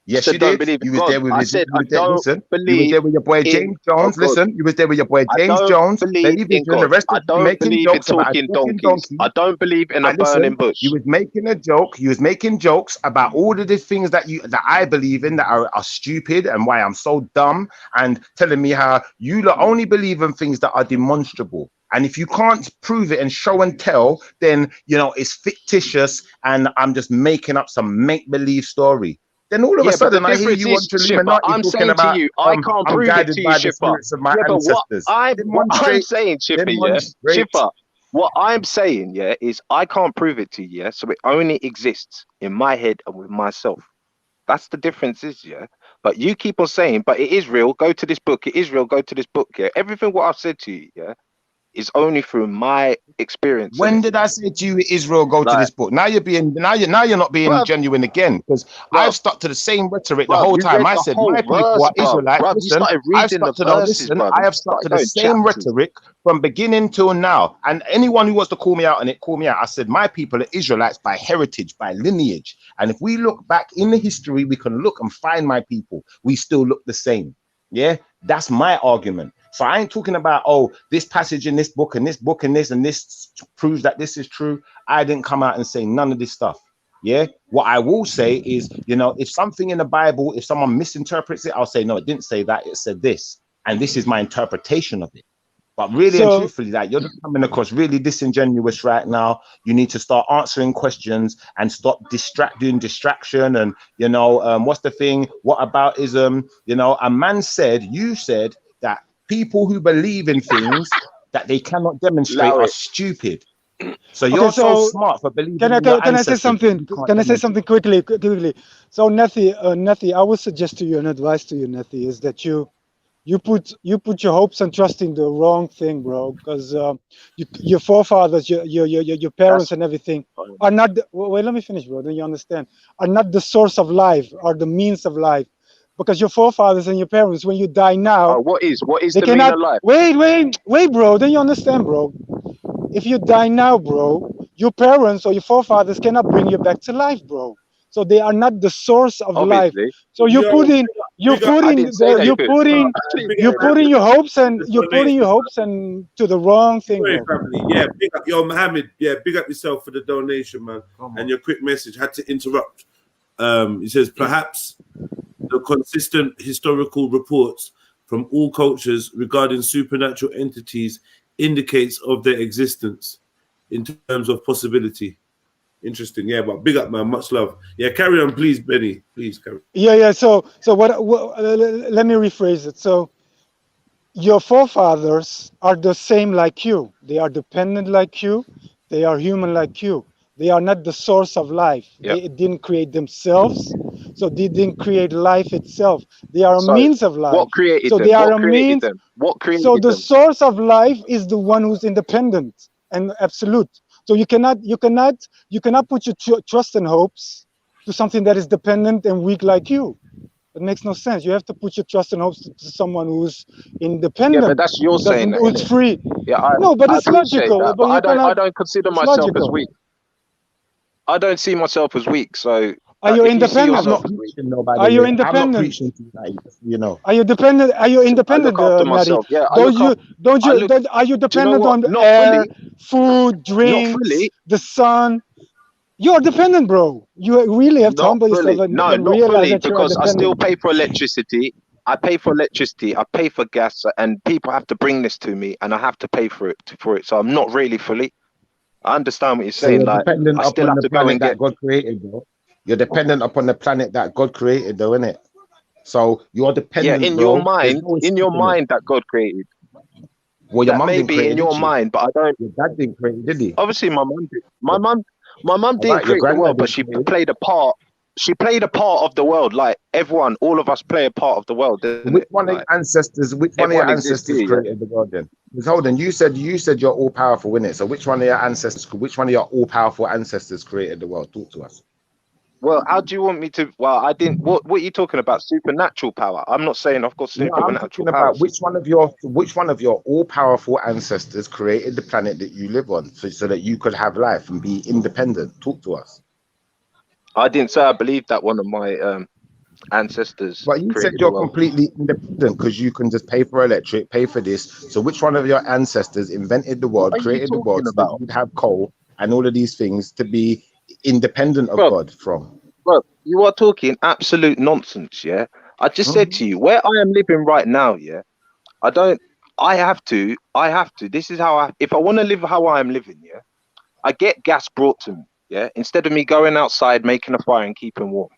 Yes, you did. You was there with listen, you was there with your boy James Jones. Listen, you was there with your boy James Jones. The rest of you making jokes about talking donkeys. I don't believe in a burning bush. You was making a joke. You was making jokes about all of the things that I believe in that are stupid and why I'm so dumb, and telling me how you only believe in things that are demonstrable. And if you can't prove it and show and tell, then it's fictitious and I'm just making up some make-believe story. Then all of a sudden, I hear you on Trilluminati talking about, I can't prove it to you, Shipper. What I'm saying, Shipper, what I'm saying, is I can't prove it to you, so it only exists in my head and with myself. That's the difference, But you keep on saying, but it is real. Go to this book. It is real. Go to this book. Everything what I've said to you, is only through my experience. When did I say to you, Israel, go to this book? Now you're not being genuine again, because I've stuck to the same rhetoric the whole time. I said my people are Israelites. I have stuck to the same rhetoric from beginning till now. And anyone who wants to call me out on it, call me out. I said my people are Israelites by heritage, by lineage. And if we look back in the history, we can look and find my people. We still look the same. Yeah, that's my argument. So I ain't talking about, this passage in this book and this book and this proves that this is true. I didn't come out and say none of this stuff. Yeah. What I will say is, if something in the Bible, if someone misinterprets it, I'll say, no, it didn't say that. It said this. And this is my interpretation of it. But really and truthfully, you're just coming across really disingenuous right now. You need to start answering questions and stop doing distraction. And, what's the thing? What aboutism? A man said, you said that people who believe in things that they cannot demonstrate are stupid. So you're so smart for believing in your Can I say something? Can I say something quickly? So Nathi, I would suggest to you, an advice to you, Nathi, is that you put your hopes and trust in the wrong thing, bro. Because your forefathers, your parents, and everything are not. Wait, let me finish, bro. Then you understand. Are not the source of life, are the means of life. Because your forefathers and your parents, when you die now, what is the meaning of life? Wait, bro. Then you understand, bro. If you die now, bro, your parents or your forefathers cannot bring you back to life, bro. So they are not the source of life. So you're putting your hopes and to the wrong thing. Yeah, big up Mohammed. Yeah, big up yourself for the donation, man. And your quick message had to interrupt. He says perhaps the consistent historical reports from all cultures regarding supernatural entities indicates of their existence in terms of possibility. Interesting, yeah, but big up, man. Much love. Yeah, carry on, please, Benny. Please carry on. Yeah. So what let me rephrase it. So your forefathers are the same like you. They are dependent like you. They are human like you. They are not the source of life. Yep. They didn't create themselves, so they didn't create life itself. They are a means of life. What created them? They are a means. What created them? So the source of life is the one who's independent and absolute. So you cannot put your trust and hopes to something that is dependent and weak like you. It makes no sense. You have to put your trust and hopes to someone who's independent. Yeah, but that's your saying. Who's free. Yeah, but it's logical. But I don't consider myself as weak. I don't see myself as weak. So are you independent? Are you independent? Are you dependent? Are you independent, Natty? Yeah, are you dependent on air, food, drinks, the sun? You're dependent, bro. You really have to humble yourself and realize that you're because I still pay for electricity. I pay for electricity. I pay for gas, and people have to bring this to me, and I have to pay for it. So I'm not really fully. I understand what you're saying. So you're I still have to go and get God created, bro. You're dependent upon the planet that God created, though, isn't it? So you're dependent. Yeah, in your mind that God created. Well, your that mum may didn't be create in it, your did she? mind, but I don't. Your dad didn't create it, did he? Obviously, my mum did. My mum didn't Right, your create the world, granddad but didn't she create it. played a part. She played a part of the world, like everyone, all of us play a part of the world, didn't Which it? one of Like your ancestors? Which one of your everyone exists ancestors here, yeah. created the world? Then, because hold on, you said you're all powerful, innit? So which one of your ancestors? Which one of your all powerful ancestors created the world? Talk to us. Well, how do you want me to? Well, I didn't. What are you talking about? Supernatural power? I'm not saying I've got No, I'm supernatural talking about powers. which one of your all powerful ancestors created the planet that you live on, so that you could have life and be independent. Talk to us. I didn't say I believe that one of my ancestors But you said created the you're world. completely independent because you can just pay for electric, pay for this. So which one of your ancestors invented the What world, are you created the talking world so that about, you'd have coal and all of these things to be independent of bro? God from? Bro, you are talking absolute nonsense. Yeah, I just said to you where I am living right now. Yeah, I don't. I have to. This is how if I want to live how I am living. Yeah, I get gas brought to me. Yeah, instead of me going outside making a fire and keeping warm.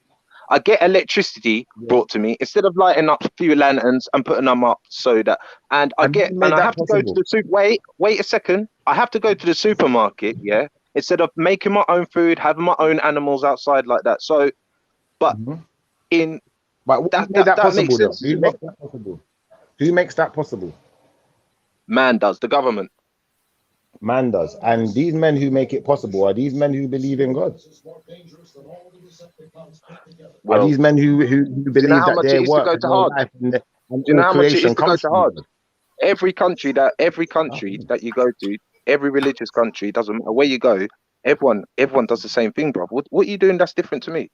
I get electricity brought to me instead of lighting up a few lanterns and putting them up so that, and I have to go to the super. Wait a second. I have to go to the supermarket, yeah, instead of making my own food, having my own animals outside like that. So, but in But who that made that that makes possible though? sense. Who makes that possible? Who makes that possible? Man does, the government. Man does. And these men who make it possible are these men who believe in God. Are Well, these men who do you know believe how that much it their is to work go and to their Hard? life and Do you know all how much it is creation to go comes to from Hard? God? Every country that you go to, every religious country, doesn't matter where you go, everyone does the same thing, bro. What are you doing that's different to me?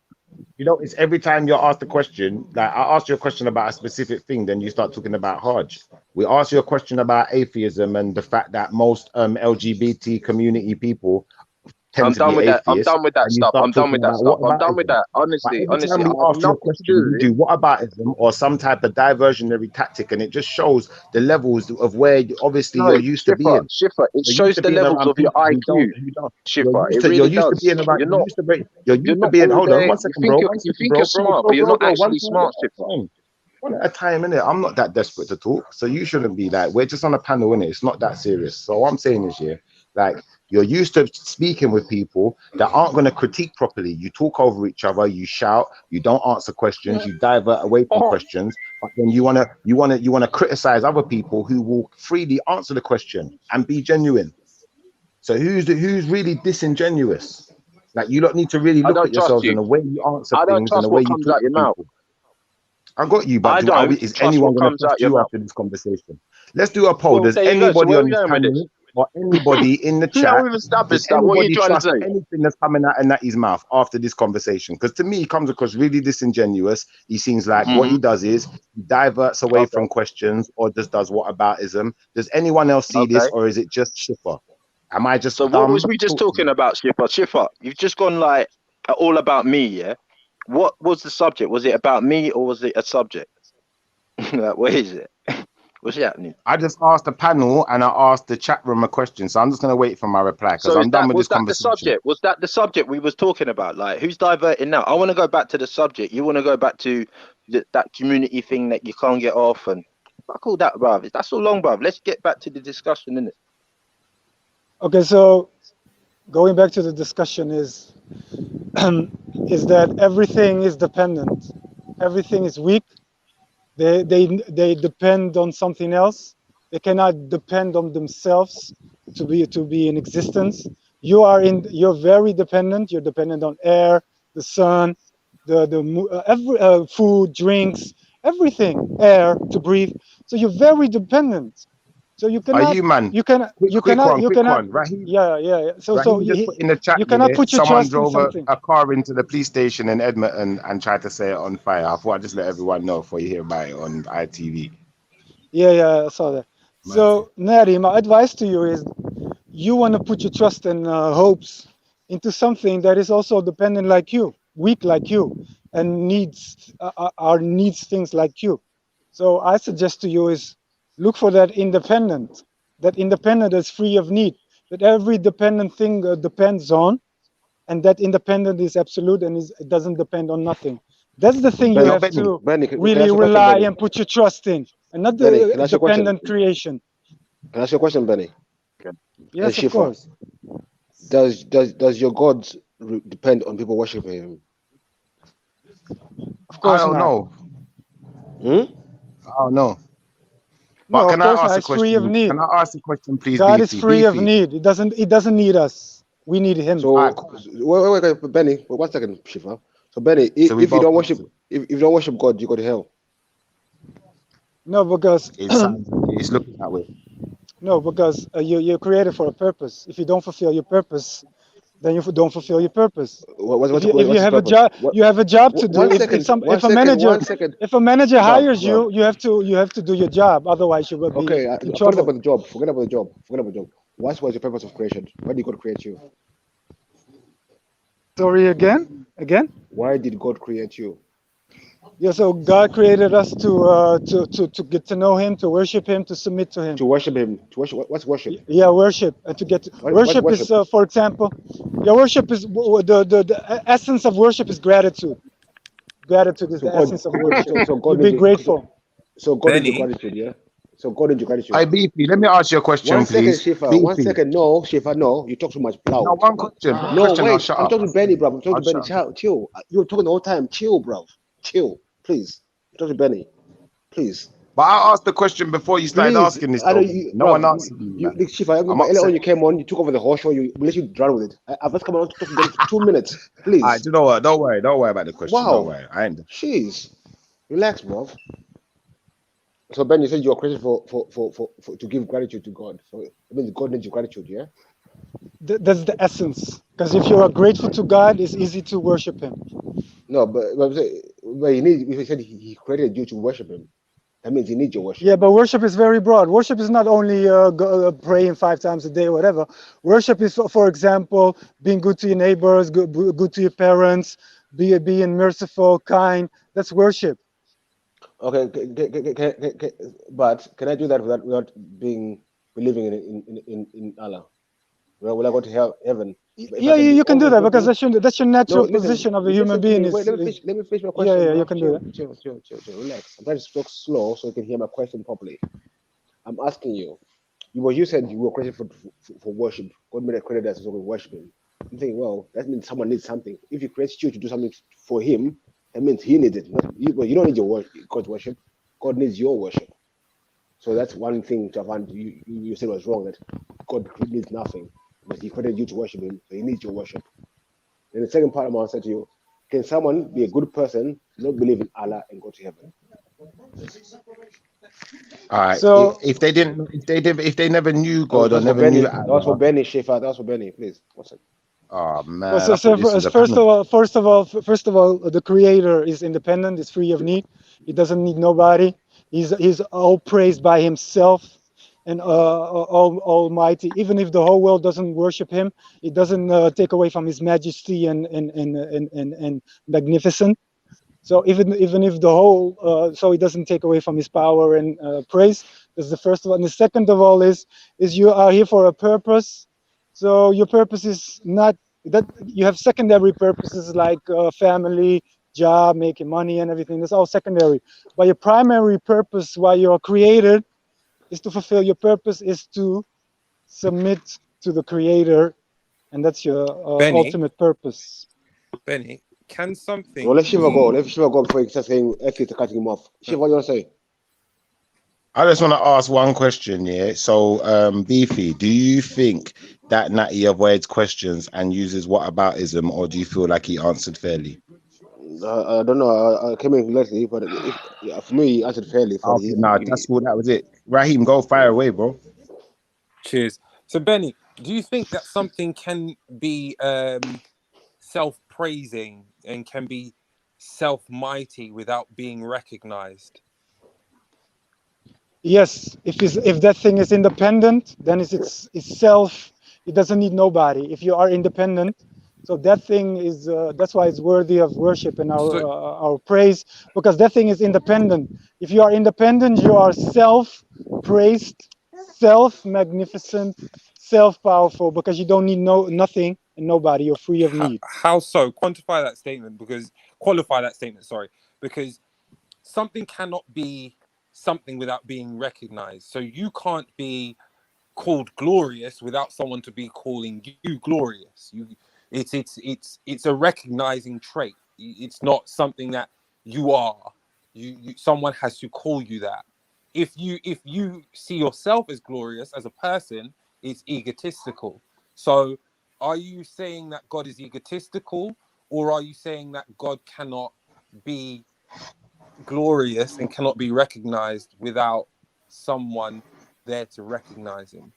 You know, it's every time you're asked a question, like I asked you a question about a specific thing, then you start talking about Hajj. We asked you a question about atheism and the fact that most LGBT community people tend I'm to be done with that. I'm atheists, done with that and you stuff. start I'm done talking with that about stuff. I'm done with whataboutism. that. But Honestly, every time I we have ask you a nothing to question, do you with it. do whataboutism or some type of diversionary tactic, and it just shows the levels of where obviously No, you're used to being. Schiffer, it You're used shows to the being levels around of your people IQ. who don't. Schiffer, it really You're used to does. being around. You're You're used to not being. all Hold on, there. one second, bro. One You second, think you're bro. smart, but you're not One actually time, one smart, at a Schiffer. time. One at a time, innit? I'm not that desperate to talk, so you shouldn't be like. We're just on a panel, innit? It's not that serious. So what I'm saying is, yeah, like you're used to speaking with people that aren't going to critique properly. You talk over each other, you shout, you don't answer questions, you divert away from questions, but then you wanna criticize other people who will freely answer the question and be genuine. So who's really disingenuous? Like you don't need to really I look don't at trust yourselves you. and the way you answer I don't things and trust the way what you comes talk out to your mouth. people. I got you, but I don't is trust anyone what going to comes trust out your you mouth. after this conversation? Let's do a poll. Well, Does there you go. So anybody where are on we this going with this? panel or anybody in the Now chat, we've does established that. What are you anybody trying to trust say? anything that's coming out of Natty's mouth after this conversation? Because to me, he comes across really disingenuous. He seems like what he does is he diverts away from questions or just does whataboutism. Does anyone else see this, or is it just Schiffer? Am I just So what was dumb? we just talking about, Schiffer? Schiffer, you've just gone like all about me, yeah? What was the subject? Was it about me or was it a subject? Like, what is it? What's happening? I just asked the panel and I asked the chat room a question, so I'm just going to wait for my reply because So I'm done with was this that the conversation. subject? Was that the subject we was talking about? Like, who's diverting now? I want to go back to the subject. You want to go back to that community thing that you can't get off and fuck all that, bruv. That's so long, bruv. Let's get back to the discussion, innit? Okay, so going back to the discussion is that everything is dependent. Everything is weak. They depend on something else. They cannot depend on themselves to be in existence. You're very dependent. You're dependent on air, the sun, every food, drinks, everything, air to breathe. So you're very dependent. So you Are cannot, you, man? you cannot, Quick one. Rahim, yeah. So Rahim just put in the chat you cannot here, put your someone trust in drove something. a car into the police station in Edmonton and tried to set it on fire. I thought I'd just let everyone know before you hear about it on ITV. Yeah, I saw that. So, Neri, my advice to you is you want to put your trust and hopes into something that is also dependent like you, weak like you, and needs things like you. So I suggest to you is look for that independent is free of need, that every dependent thing depends on, and that independent is absolute and it doesn't depend on nothing. That's the thing you have to Benny, can I really ask you a question, rely Benny? and put your trust in, and not Benny, the can I ask you a question? dependent creation. Can I ask you a question, Benny? Yes, And of course. Does your God depend on people worshiping him? Of course I don't not. know. I don't know. But No, of can I course ask not. a It's free of question? need. Can I ask a question, please, God is Beefy? free of Beefy. need. It doesn't need us. We need him. So wait, Benny, 1 second, Shiva. So Benny, So we if you both don't worship, if you don't worship God, you go to hell. No, because it's looking that way. no, because you're created for a purpose. If you don't fulfill your purpose, then you don't fulfill your purpose. What's If you his have a purpose? job, you have a job to do. One second, If a manager Bruv, hires you, you have to do your job. Otherwise, you will be Okay, in forget trouble. about the job. Forget about the job. Forget about the job. What was the purpose of creation? Why did God create you? Sorry, again. Why did God create you? Yeah, so God created us to get to know Him, to worship Him, to submit to Him. To worship Him. To worship. What's worship? Yeah, worship, and to get What's worship is, for example, yeah, worship is the essence of worship is gratitude. Gratitude is So the God, essence of worship. so God You be needs your, grateful. so God needs your gratitude, yeah. So God needs your gratitude. Hey, Beefy, let me ask you a question, 1 second, please. Shifa. Beefy. 1 second. No, Shifa. No, you talk too much. Loud. No, one question. No, I'll wait. shut I'm up. talking to Benny, bro. I'm talking to Benny. I'll Chill. You're talking the whole time. Chill, bro. Chill, please. I'm talking to Benny, please. But I asked the question before you started Please, asking this. I know Though. you, No one answered you. Shifa, I'm earlier upset. on you came on, you took over the whole show. You let you drown with it. I've just come on to talk to Benny for 2 minutes, please. All right, you know what? Don't worry about the question. Wow. Don't worry. I ain't. Jeez, relax, bro. So Ben, you said you're created for to give gratitude to God. So it means God needs your gratitude, yeah? That's the essence. Because if you are grateful to God, it's easy to worship Him. No, but you need. If he said he created you to worship Him, that means He needs your worship. Yeah, but worship is very broad. Worship is not only praying 5 times a day or whatever. Worship is, for example, being good to your neighbors, good to your parents, being merciful, kind. That's worship. Okay, but can I do that without believing in Allah? Will I go to heaven? Yeah, you can do that because that's your natural listen, position of a listen human to me. being. Wait, let me finish my question. Yeah, bro. you can do that. Chill. Relax. I'm trying to talk slow so you can hear my question properly. I'm asking you. You said you were created for worship. God made a created us so we worship Him. I'm thinking, well, that means someone needs something. If He creates you to do something for Him, that means He needs it. You don't need your God's worship. God needs your worship. So that's one thing to find you said was wrong, that God needs nothing, but He created you to worship Him, so He needs your worship. And the second part I'm going to say to you, can someone be a good person, not believe in Allah, and go to heaven? All right. So if they never knew God or That's for never Benny. knew That was for Allah. Benny, Shifa. That was for Benny, please. 1 second. Oh man, Well, I thought this was a first panel. of all, the Creator is independent. Is free of need. He doesn't need nobody. He's all praised by Himself and Almighty. Even if the whole world doesn't worship Him, it doesn't take away from His majesty and magnificent. So even if the whole, so it doesn't take away from His power and praise. That's the first of all. And the second of all is you are here for a purpose. So your purpose is not that you have secondary purposes like family, job, making money, and everything. That's all secondary. But your primary purpose, why you are created, is to fulfill your purpose, is to submit to the Creator, and that's your ultimate purpose. Benny, can something? Well, let Shiva go. Let Shiva go before he starts saying atheists are cutting him off. Shiva, what do you want to say? I just want to ask one question, yeah. So, Beefy, do you think that Natty avoids questions and uses whataboutism, or do you feel like he answered fairly? I don't know. I came in lately, but for me, he answered fairly. Okay, nah, that's all. That was it. Raheem, go fire away, bro. Cheers. So, Benny, do you think that something can be self-praising and can be self-mighty without being recognized? Yes, if that thing is independent, then it's self. It doesn't need nobody. If you are independent, so that thing is that's why it's worthy of worship and our praise, because that thing is independent. If you are independent, you are self-praised, self-magnificent, self-powerful, because you don't need nothing and nobody. You're free of need. How so? Qualify that statement, sorry, because something cannot be something without being recognized. So you can't be called glorious without someone to be calling you glorious. It's a recognizing trait. It's not something that you are. Someone has to call you that. If you see yourself as glorious as a person, it's egotistical. So are you saying that God is egotistical, or are you saying that God cannot be glorious and cannot be recognized without someone there to recognize him?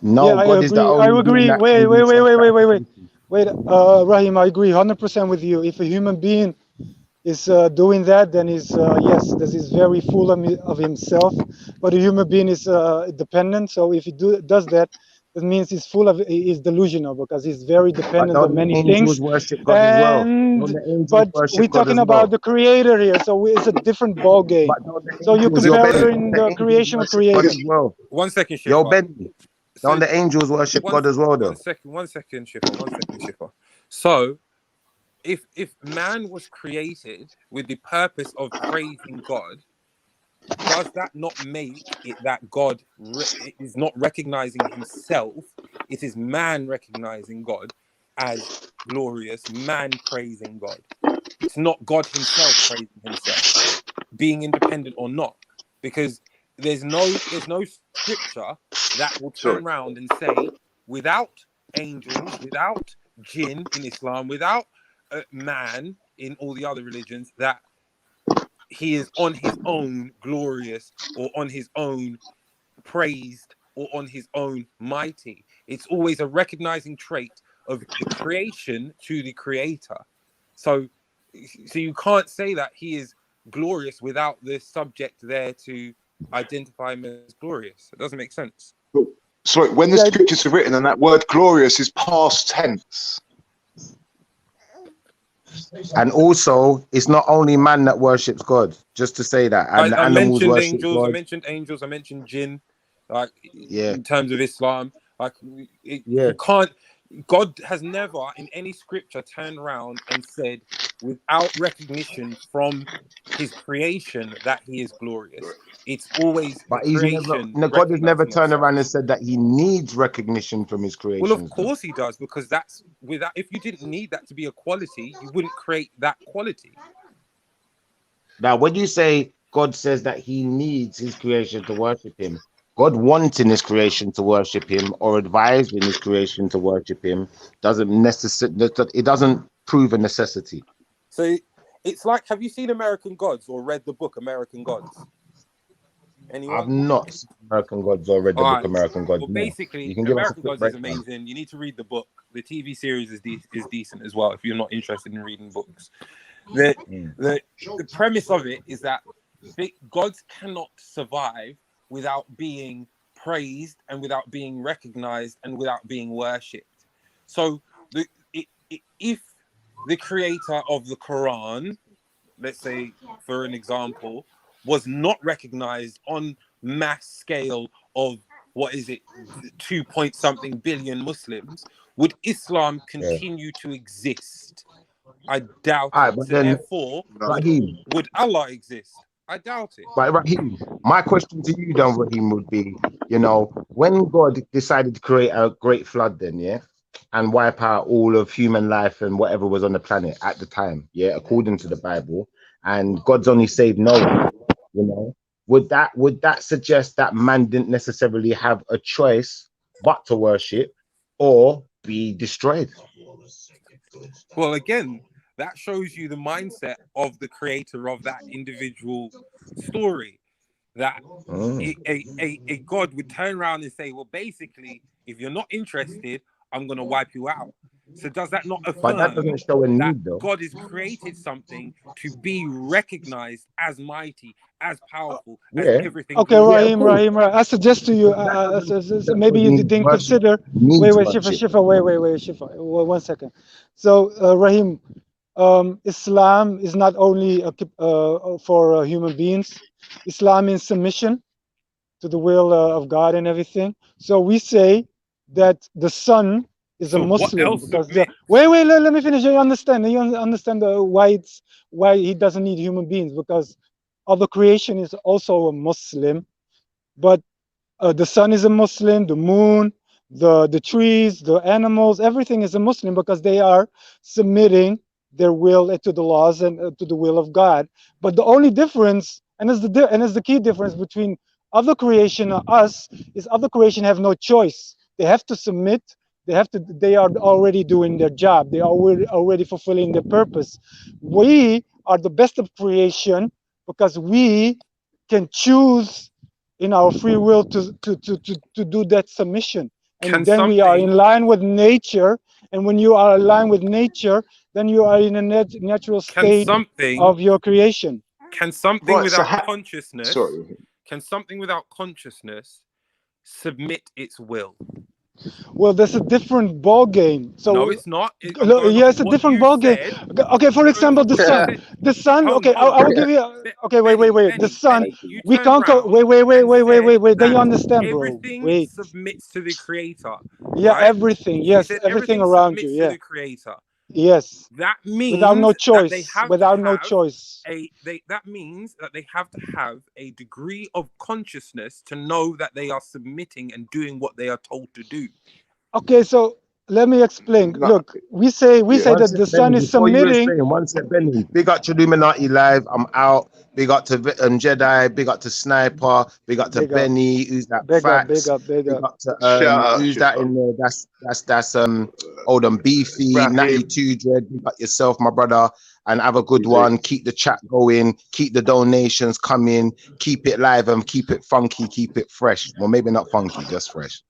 No, Yeah, I God is the agree. I only being agree. that Wait, can wait, be wait, wait, wait, wait, wait. self-gratification. Rahim, I agree 100% with you. If a human being is doing that, then he's yes, this is very full of himself. But a human being is dependent. So if he does that, that means he's delusional, because he's very But dependent on don't the many angels things. worship God as well? Don't And the angels but worship we're God talking as about well? the creator here, so it's a different ball game. But don't the So you're angels, yo, Benny, comparing don't the the angels creation with worship God creator. as well? One second, Yo, Shifa. Benny, don't the angels worship God as well, though? One second, Shifa. So if man was created with the purpose of praising God, does that not make it that God is not recognizing himself? It is man recognizing God as glorious, man praising God. It's not God himself praising himself, being independent or not, because there's no scripture that will turn around and say, without angels, without jinn in Islam, without man in all the other religions, that he is on his own glorious, or on his own praised, or on his own mighty. It's always a recognizing trait of the creation to the creator. So you can't say that he is glorious without the subject there to identify him as glorious. It doesn't make sense. Sorry, when the scriptures are written and that word glorious is past tense. And also, it's not only man that worships God, just to say that. And the I animals mentioned worship angels, God. I mentioned jinn, like Yeah. in terms of Islam. Like you Yeah. can't, God has never in any scripture turned around and said without recognition from his creation that he is glorious. It's always the But he's never, creation no, God has never recognizing turned itself. around and said that he needs recognition from his Well, of creations. Though. course he does, because that's without. If you didn't need that to be a quality, you wouldn't create that quality. Now, when you say God says that he needs his creation to worship him, God wanting his creation to worship him or advising his creation to worship him doesn't necessarily, it doesn't prove a necessity. So it's like, have you seen American Gods or read the book American Gods? Anyone? I've not seen American Gods or read the book American Gods. Well, No. basically, You can give us a American quick Gods is breakdown. amazing. You need to read the book. The TV series is decent as well if you're not interested in reading books. The premise of it is that gods cannot survive without being praised and without being recognized and without being worshipped. So if the creator of the Quran, let's say for an example, was not recognized on mass scale of 2 point something billion Muslims, would Islam continue to exist? I doubt it. But So then, therefore, Raheem, would Allah exist? I doubt it. but Raheem, my question to you then, Raheem, would be, when God decided to create a great flood then, and wipe out all of human life and whatever was on the planet at the time, according to the Bible, and God's only saved Noah, would that suggest that man didn't necessarily have a choice but to worship or be destroyed? Well, again, that shows you the mindset of the creator of that individual story. That a God would turn around and say, well, basically, if you're not interested, I'm going to wipe you out. So does that not affirm But that doesn't show a need, though. God has created something to be recognized as mighty, as powerful, as everything? Okay, Rahim, I suggest to you, maybe you didn't consider. Wait, Shifa, 1 second. So, Rahim, Islam is not only for human beings. Islam is submission to the will of God and everything. So we say that the sun is a Muslim because wait, let me finish. You understand why he doesn't need human beings, because all the creation is also a Muslim. But The sun is a Muslim, the moon, the trees, the animals, everything is a Muslim because they are submitting their will to the laws and to the will of God. But the only difference, and is the key difference between other creation and us, is other creation have no choice. They have to submit. They are already doing their job. They are already fulfilling their purpose. We are the best of creation because we can choose in our free will to do that submission. And then we are in line with nature. And when you are aligned with nature, then you are in a natural state of your creation. Can something without consciousness? Sorry. Can something without consciousness submit its will? Well, that's a different ball game. So no, it's not. Yeah, it's a different ball game. Okay, for example, the sun. The sun. Okay, I will give you. Okay, wait. The sun. We can't go. Wait. Then you understand, bro. Everything Wait. submits to the creator. Yeah, right? everything. Yes, everything around you. Yeah. To the creator. Yes. That means without no choice. That they have without to no have choice. That means that they have to have a degree of consciousness to know that they are submitting and doing what they are told to do. Okay, so let me explain. Look, we say that the sun is submitting. One sec, Benny. Big up to Trilluminati live. I'm out. Big up to Jedi. Big up to Sniper. Big up to Benny. Who's that? Facts. Big up. To who's that in there? That's old Beefy. Natty 2 Dread. Big up yourself, my brother. And have a good one. Keep the chat going. Keep the donations coming. Keep it live and keep it funky. Keep it fresh. Well, maybe not funky, just fresh.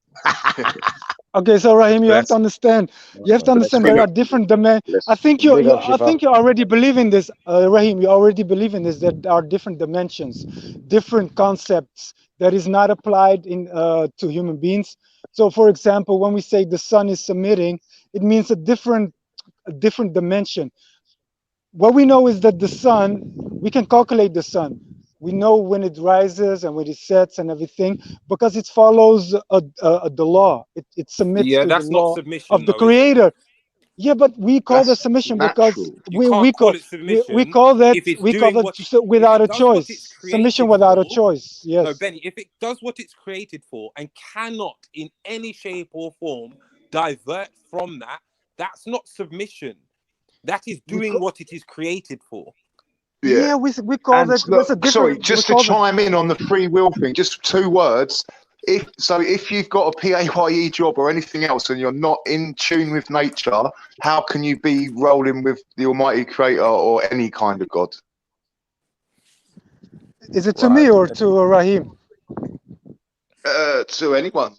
Okay, so Raheem, you have to understand. You have to understand there are different dimensions. I think you already believe in this, Raheem. You already believe in this. That there are different dimensions, different concepts that is not applied in to human beings. So, for example, when we say the sun is submitting, it means a different dimension. What we know is that the sun, we can calculate the sun. We know when it rises and when it sets and everything because it follows the law. It submits to the law of the Creator. Yeah, but we call that submission because we call it without a choice. Submission without a choice. Yes. No, Benny, if it does what it's created for and cannot in any shape or form divert from that, that's not submission. That is doing what it is created for. Yeah, we call that. Look, sorry, just to chime in on the free will thing, just 2 words. If you've got a PAYE job or anything else and you're not in tune with nature, how can you be rolling with the Almighty Creator or any kind of God? Is it to me or to Raheem? To anyone.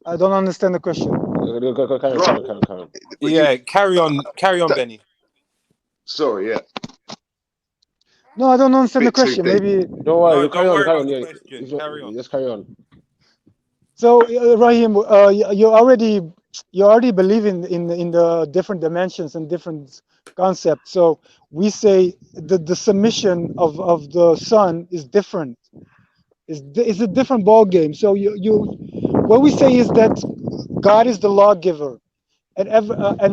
I don't understand the question. Yeah, carry on, Benny. Sorry, yeah. No, I don't understand the question. Maybe. Don't worry, no, carry on. Carry on. Just carry on. So, Raheem, you already believe in the different dimensions and different concepts. So we say the submission of the sun is different. It's a different ball game. So what we say is that God is the lawgiver. And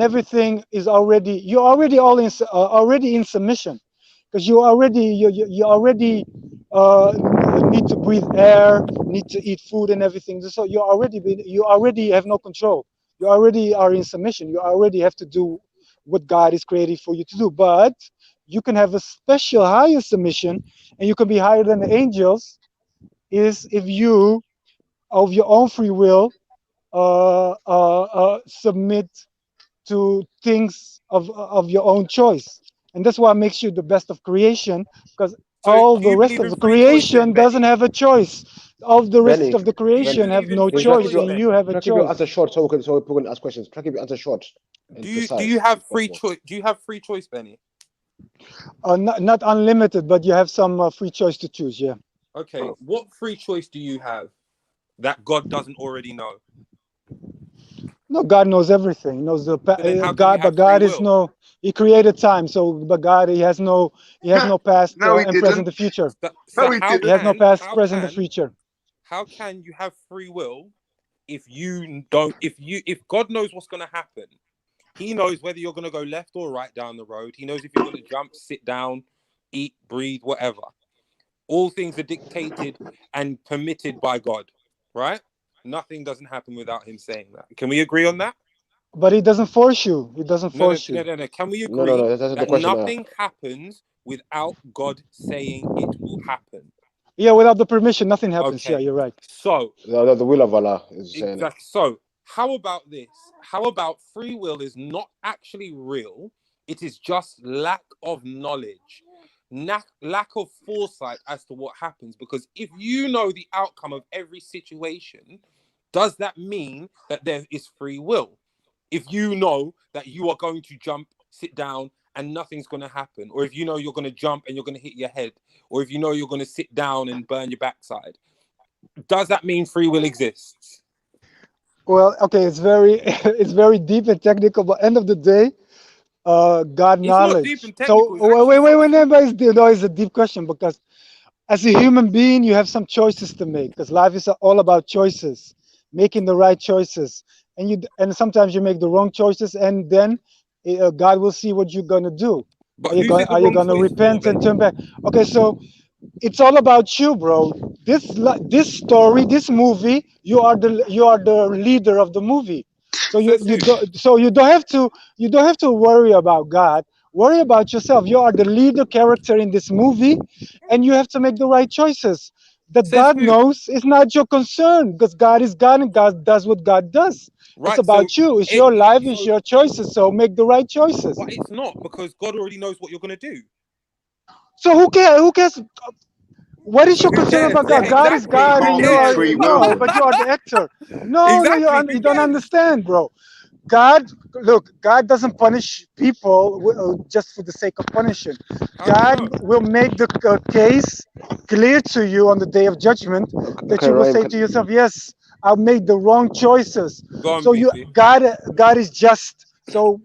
everything is already already in submission, because you already need to breathe air, need to eat food and everything. So you already have no control. You already are in submission. You already have to do what God is created for you to do. But you can have a special higher submission, and you can be higher than the angels, is if you, of your own free will, submit to things of your own choice. And that's what makes you the best of creation, because all the rest of the creation doesn't have a choice. All the rest of the creation have no choice, and you have a choice. Try to keep your answer short so we can ask questions. Try to keep your answer short. Do you have free choice? Do you have free choice, Benny? Not unlimited, but you have some free choice to choose. Yeah. Okay. What free choice do you have that God doesn't already know? No, God knows everything. He knows God is He created time, but God, He has no past, and present, and future. He has no past, present, and future. How can you have free will if you don't? If God knows what's going to happen, He knows whether you're going to go left or right down the road. He knows if you're going to jump, sit down, eat, breathe, whatever. All things are dictated and permitted by God, right? Nothing doesn't happen without him saying that. Can we agree on that? But he doesn't force you. He doesn't force you. No. Can we No, agree that's the that question. nothing happens without God saying it will happen? Yeah, without the permission, nothing happens. Okay. Yeah, you're right. So the will of Allah is saying it. exactly. So how about this? How about free will is not actually real? It is just lack of knowledge, lack of foresight as to what happens. Because if you know the outcome of every situation, does that mean that there is free will? If you know that you are going to jump, sit down, and nothing's going to happen, or if you know you're going to jump and you're going to hit your head, or if you know you're going to sit down and burn your backside, does that mean free will exists? Well, okay, it's very it's very deep and technical, but end of the day, God It's knowledge. not deep and technical. So it's a deep question, because as a human being, you have some choices to make, because life is all about choices, making the right choices, and sometimes you make the wrong choices, and then God will see what you're gonna do. But Are you going? Are you gonna repent and turn back? Okay, so it's all about you, bro. This story, this movie, you are the leader of the movie. So you don't have to worry about God. Worry about yourself. You are the leader character in this movie, and you have to make the right choices. That God knows is not your concern, because God is God and God does what God does. Right, it's about you. It's your life. It's your choices. So make the right choices. But it's not, because God already knows what you're going to do. So who cares? Who cares? What is your concern about God? Yeah, God is God, and you are but you are the actor. No, you don't understand, bro. God doesn't punish people just for the sake of punishing. God will make the case clear to you on the day of judgment, that you will say to yourself, "Yes, I made the wrong choices." So God is just. So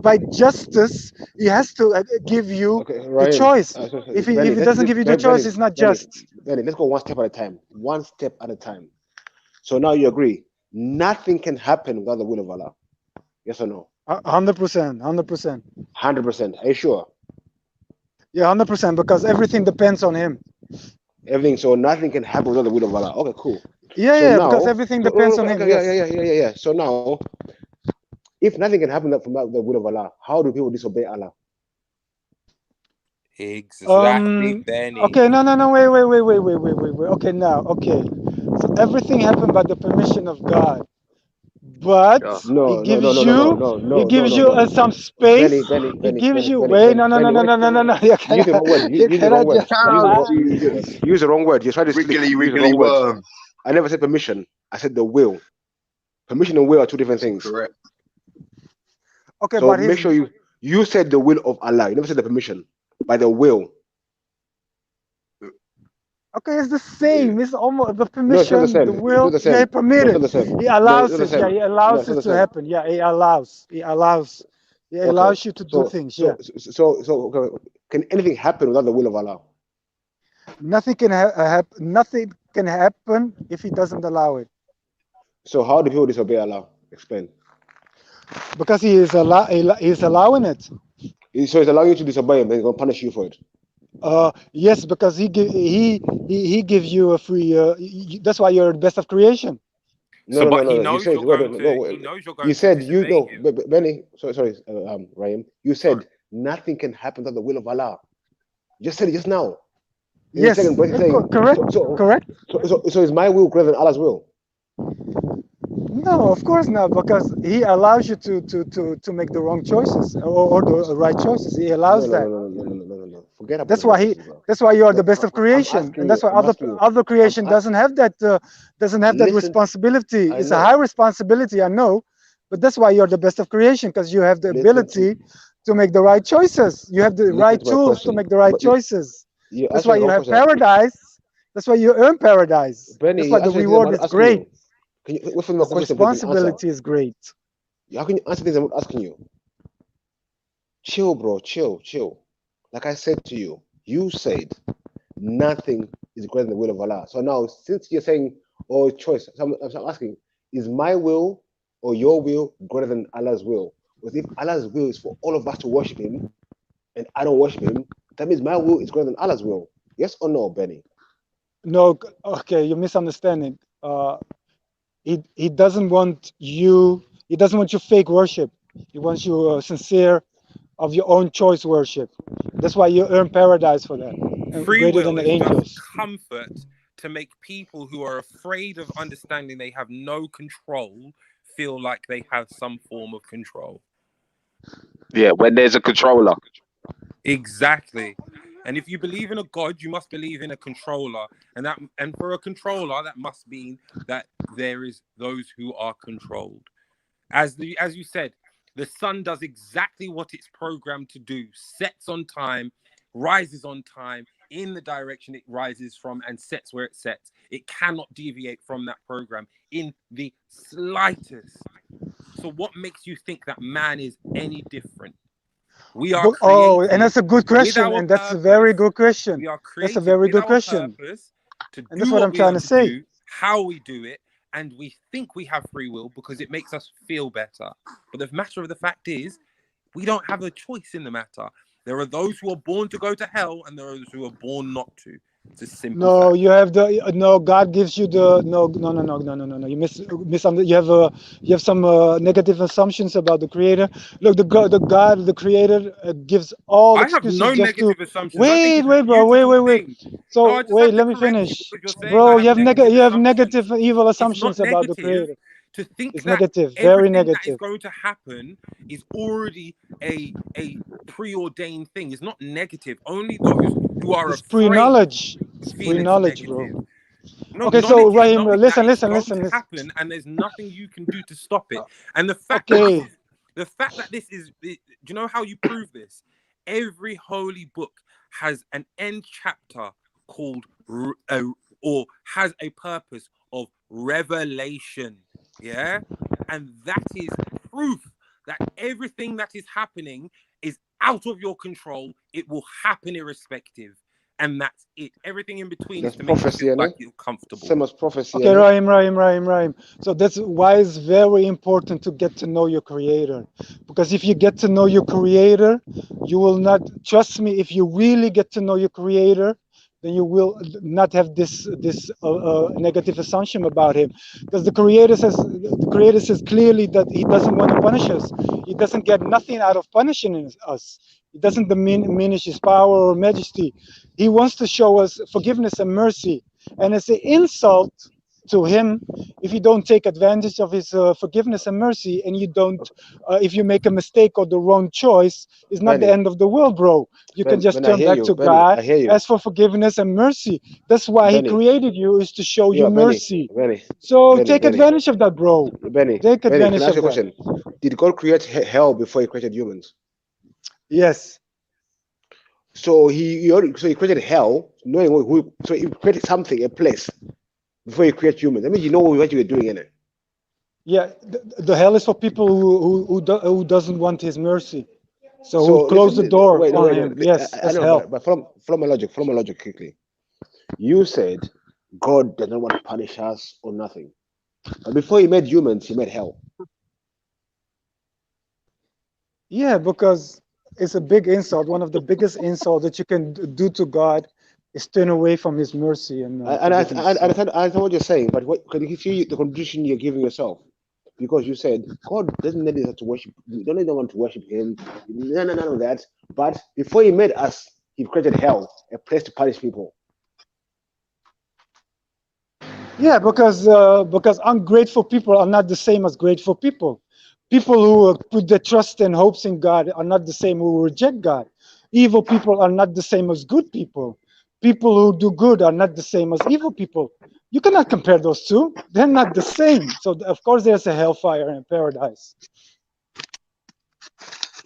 by justice, He has to give you the choice. If He doesn't give you the choice, it's not just. Benny, let's go one step at a time. One step at a time. So now you agree, nothing can happen without the will of Allah. Yes or no? 100%. 100%. 100%. Are you sure? Yeah, 100%, because everything depends on Him. Everything. So nothing can happen without the will of Allah. Okay, cool. Yeah, because everything depends on Him. Yeah. So now, if nothing can happen from the will of Allah, how do people disobey Allah? Exactly, Benny. Okay, no, wait. Okay, so everything happened by the permission of God, but He gives you some space. He gives you wait, no. Use the wrong word. Use the wrong word. You're trying to wiggly worm. I never said permission. I said the will. Permission and will are two different things. Correct. Okay, so but make sure you said the will of Allah. You never said the permission. By the will. Okay, it's the same. It's almost the permission, no, the will. Yeah, he permitted. He allows it. Yeah, he allows it to happen. Yeah, he allows. He allows you to do things. So can anything happen without the will of Allah? Nothing can happen. Nothing can happen if He doesn't allow it. So how do people disobey Allah? Explain. Because He is allowing it. So He's allowing you to disobey Him, and He's going to punish you for it. Yes, because he gives you a free. That's why you're the best of creation. No. He knows you're going to. You said you know, Benny. Sorry, Ryan. You said nothing can happen without the will of Allah. You just said it just now. Yes, correct. Correct. So is my will greater than Allah's will? No, of course not, because He allows you to make the wrong choices or the right choices. He allows that. No. Forget about That's why you are the best of creation, and that's why other creation doesn't have that responsibility. It's a high responsibility, I know, but that's why you're the best of creation, because you have the ability to make the right choices. You have the right tools to make the right choices. That's why you have paradise. That's why you earn paradise. That's why the reward is great. The responsibility is great. How can you answer things I'm asking you? Chill, bro. Chill. Like I said to you, you said nothing is greater than the will of Allah. So now, since you're saying, choice, I'm asking, is my will or your will greater than Allah's will? Because if Allah's will is for all of us to worship Him, and I don't worship Him, that means my will is greater than Allah's will. Yes or no, Benny? No, okay, you're misunderstanding. He doesn't want you. He doesn't want you fake worship. He wants you sincere, of your own choice worship. That's why you earn paradise for that, and Free greater will than the is just angels. comfort to make people who are afraid of understanding they have no control feel like they have some form of control. Yeah, when there's a controller. Exactly. And if you believe in a God, you must believe in a controller. And for a controller, that must mean that there is those who are controlled. As you said, the sun does exactly what it's programmed to do, sets on time, rises on time, in the direction it rises from, and sets where it sets. It cannot deviate from that program in the slightest. So what makes you think that man is any different? We are created and that's a good question, and that's a very good question. We are That's a created very with good our question, purpose to and that's do what what I'm we trying are to to say. do, how we do it, and we think we have free will because it makes us feel better. But the matter of the fact is, we don't have a choice in the matter. There are those who are born to go to hell, and there are those who are born not to. It's a simple No, fact. you have the no. God gives you the no. You have some negative assumptions about the Creator. Look, the Creator gives all I have excuses no just to negative assumptions. I think it's a bro, beautiful wait. thing. No, So I just have to let me correct you finish, because you're saying I bro. You have negative have assumptions. negative, evil It's assumptions not about the negative Creator. to think It's that negative, very everything that is negative. going to happen is already a preordained thing. It's not negative. Only those who are It's afraid pre-knowledge. It's feel it's pre-knowledge, negative. bro. No, Okay, knowledge so is Rahim, knowing that it's going to happen, and there's nothing you can do to stop it. And the fact Okay. that this is, do you know how you prove this? Every holy book has an end chapter called or has a purpose of revelation. Yeah, and that is proof that everything that is happening is out of your control. It will happen irrespective. And that's it. Everything in between That's is to make you prophecy, feel like innit? you're comfortable. Same as prophecy. Okay, Rahim. So that's why it's very important to get to know your Creator. Because if you get to know your Creator, you will not, trust me, if you really get to know your Creator, then you will not have this negative assumption about Him. Because the Creator says clearly that He doesn't want to punish us. He doesn't get nothing out of punishing us. It doesn't diminish His power or majesty. He wants to show us forgiveness and mercy. And it's an insult to Him if you don't take advantage of His forgiveness and mercy, and you don't, if you make a mistake or the wrong choice, it's not the Benny. end of the world, bro. You can just Benny, I turn hear back you. to Benny, God, I hear you. ask for forgiveness and mercy. That's why He Benny. created you, is to show you mercy. Benny. So take advantage of that, bro. Benny, Take can advantage I ask you a of that. question? Did God create hell before He created humans? Yes. So He created hell, knowing who. So He created something, a place, before He created humans. That means you know what you were doing in it. Yeah, the hell is for people who doesn't want His mercy. So who close the door on Him. Yes, that's I know, hell. but follow my logic quickly. You said God does not want to punish us or nothing. But before He made humans, He made hell. Yeah, because it's a big insult. One of the biggest insults that you can do to God is turn away from His mercy and I understand what you're saying, but can you see the condition you're giving yourself? Because you said God doesn't need us to worship. We don't even want to worship Him. None of that. But before He made us, He created hell, a place to punish people. Yeah, because ungrateful people are not the same as grateful people. People who put their trust and hopes in God are not the same who reject God. Evil people are not the same as good people. People who do good are not the same as evil people. You cannot compare those two. They're not the same. So of course there's a hellfire and a paradise.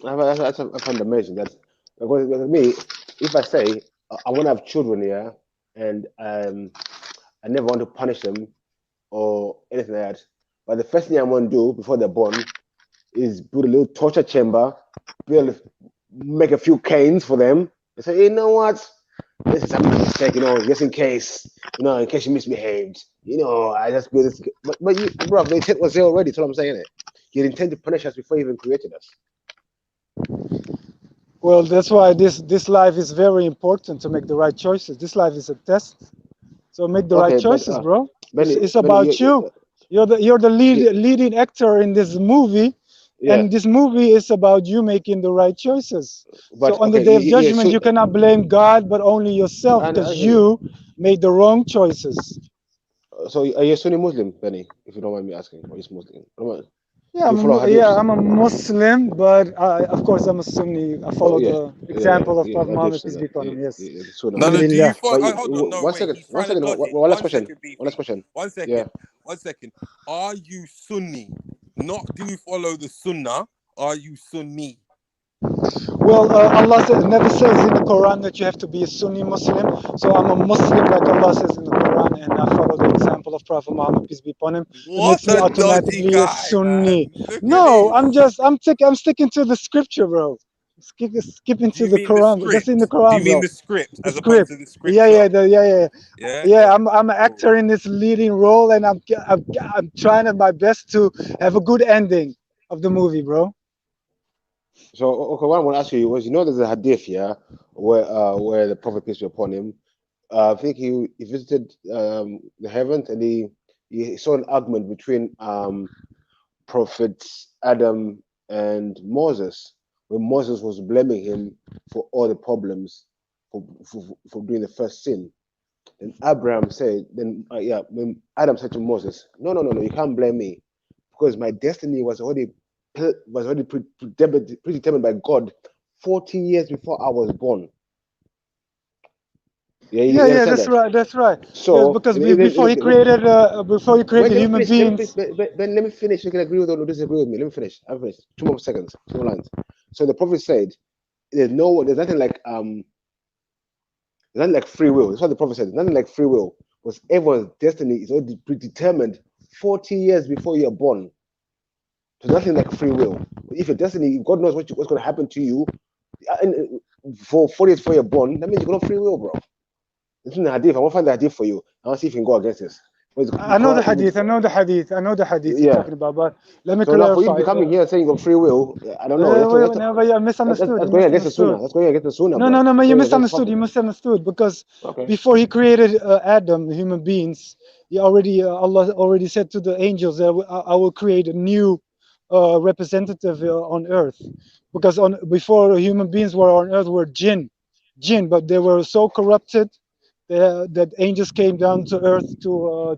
I find amazing that, because with me, if I say I want to have children here, and I never want to punish them or anything like that, but the first thing I want to do before they're born is build a little torture chamber, make a few canes for them, and say, you know what, this is a mistake, just in case, in case you misbehaved, I just build this. But you, bro, the intent was there already. That's what I'm saying. You intend to punish us before you even created us. Well, that's why this life is very important to make the right choices. This life is a test, so make the right Okay, but choices, bro. Benny, It's Benny, about you. You're the leading actor in this movie, yeah. and this movie is about you making the right choices. But So on the okay, day of yeah, judgment, so, you cannot blame God, but only yourself, and because you made the wrong choices. so are you a Sunni Muslim, Benny? If you don't mind me asking, or is Muslim? Yeah, Do you follow hadiths? I'm a Muslim, but of course I'm a Sunni. I follow the example of Prophet Muhammad, peace be upon him. Yes. No, do you follow? But Hold on, no, one wait. second, He's one trying to second, dodge it. one last One question. second, BP. One last question. One second. Yeah. 1 second. Are you Sunni? Not do you follow the Sunnah? Are you Sunni? Well, Allah never says in the Quran that you have to be a Sunni Muslim. So I'm a Muslim, like Allah says in the Quran, and I follow the example of Prophet Muhammad, peace be upon him. It makes me automatically a Sunni. No, I'm sticking to the scripture, bro. Skipping to the Quran. That's in the Quran, Do you mean bro. the script The as opposed script. to the scripture? Yeah. I'm an actor in this leading role, and I'm trying my best to have a good ending of the movie, bro. So, okay, what I want to ask you was, there's a hadith, where the Prophet, peace be upon him, I think he visited the heavens, and he saw an argument between prophets Adam and Moses, where Moses was blaming him for all the problems for doing the first sin. And Abraham said, when Adam said to Moses, no, you can't blame me, because my destiny was already predetermined by God 40 years before I was born. Yeah, that's right. That's right. So yes, because before he created human beings. Ben, let me finish. You can agree with or disagree with me. Let me finish. I'll finish. 2 more seconds. 2 more lines. So the prophet said, there's nothing like free will. That's what the prophet said. There's nothing like free will, because everyone's destiny is already predetermined 40 years before you're born. There's nothing like free will. If your destiny, God knows what's going to happen to you, and for 40 years before you're born, that means you're going to free will, bro. It's in the hadith. I want to find the hadith for you. I want to see if you can go against this. I know the hadith you're talking about, but let me so clarify. Now for you to be clarify. coming here saying you got free will, I don't know. No, you misunderstood. That's going against the Sunnah. That's going against the Sunnah. No, bro. man, you misunderstood because before he created Adam, the human beings, Allah already said to the angels that I will create a new representative on earth, because before human beings were on earth were jinn, but they were so corrupted that angels came down to earth to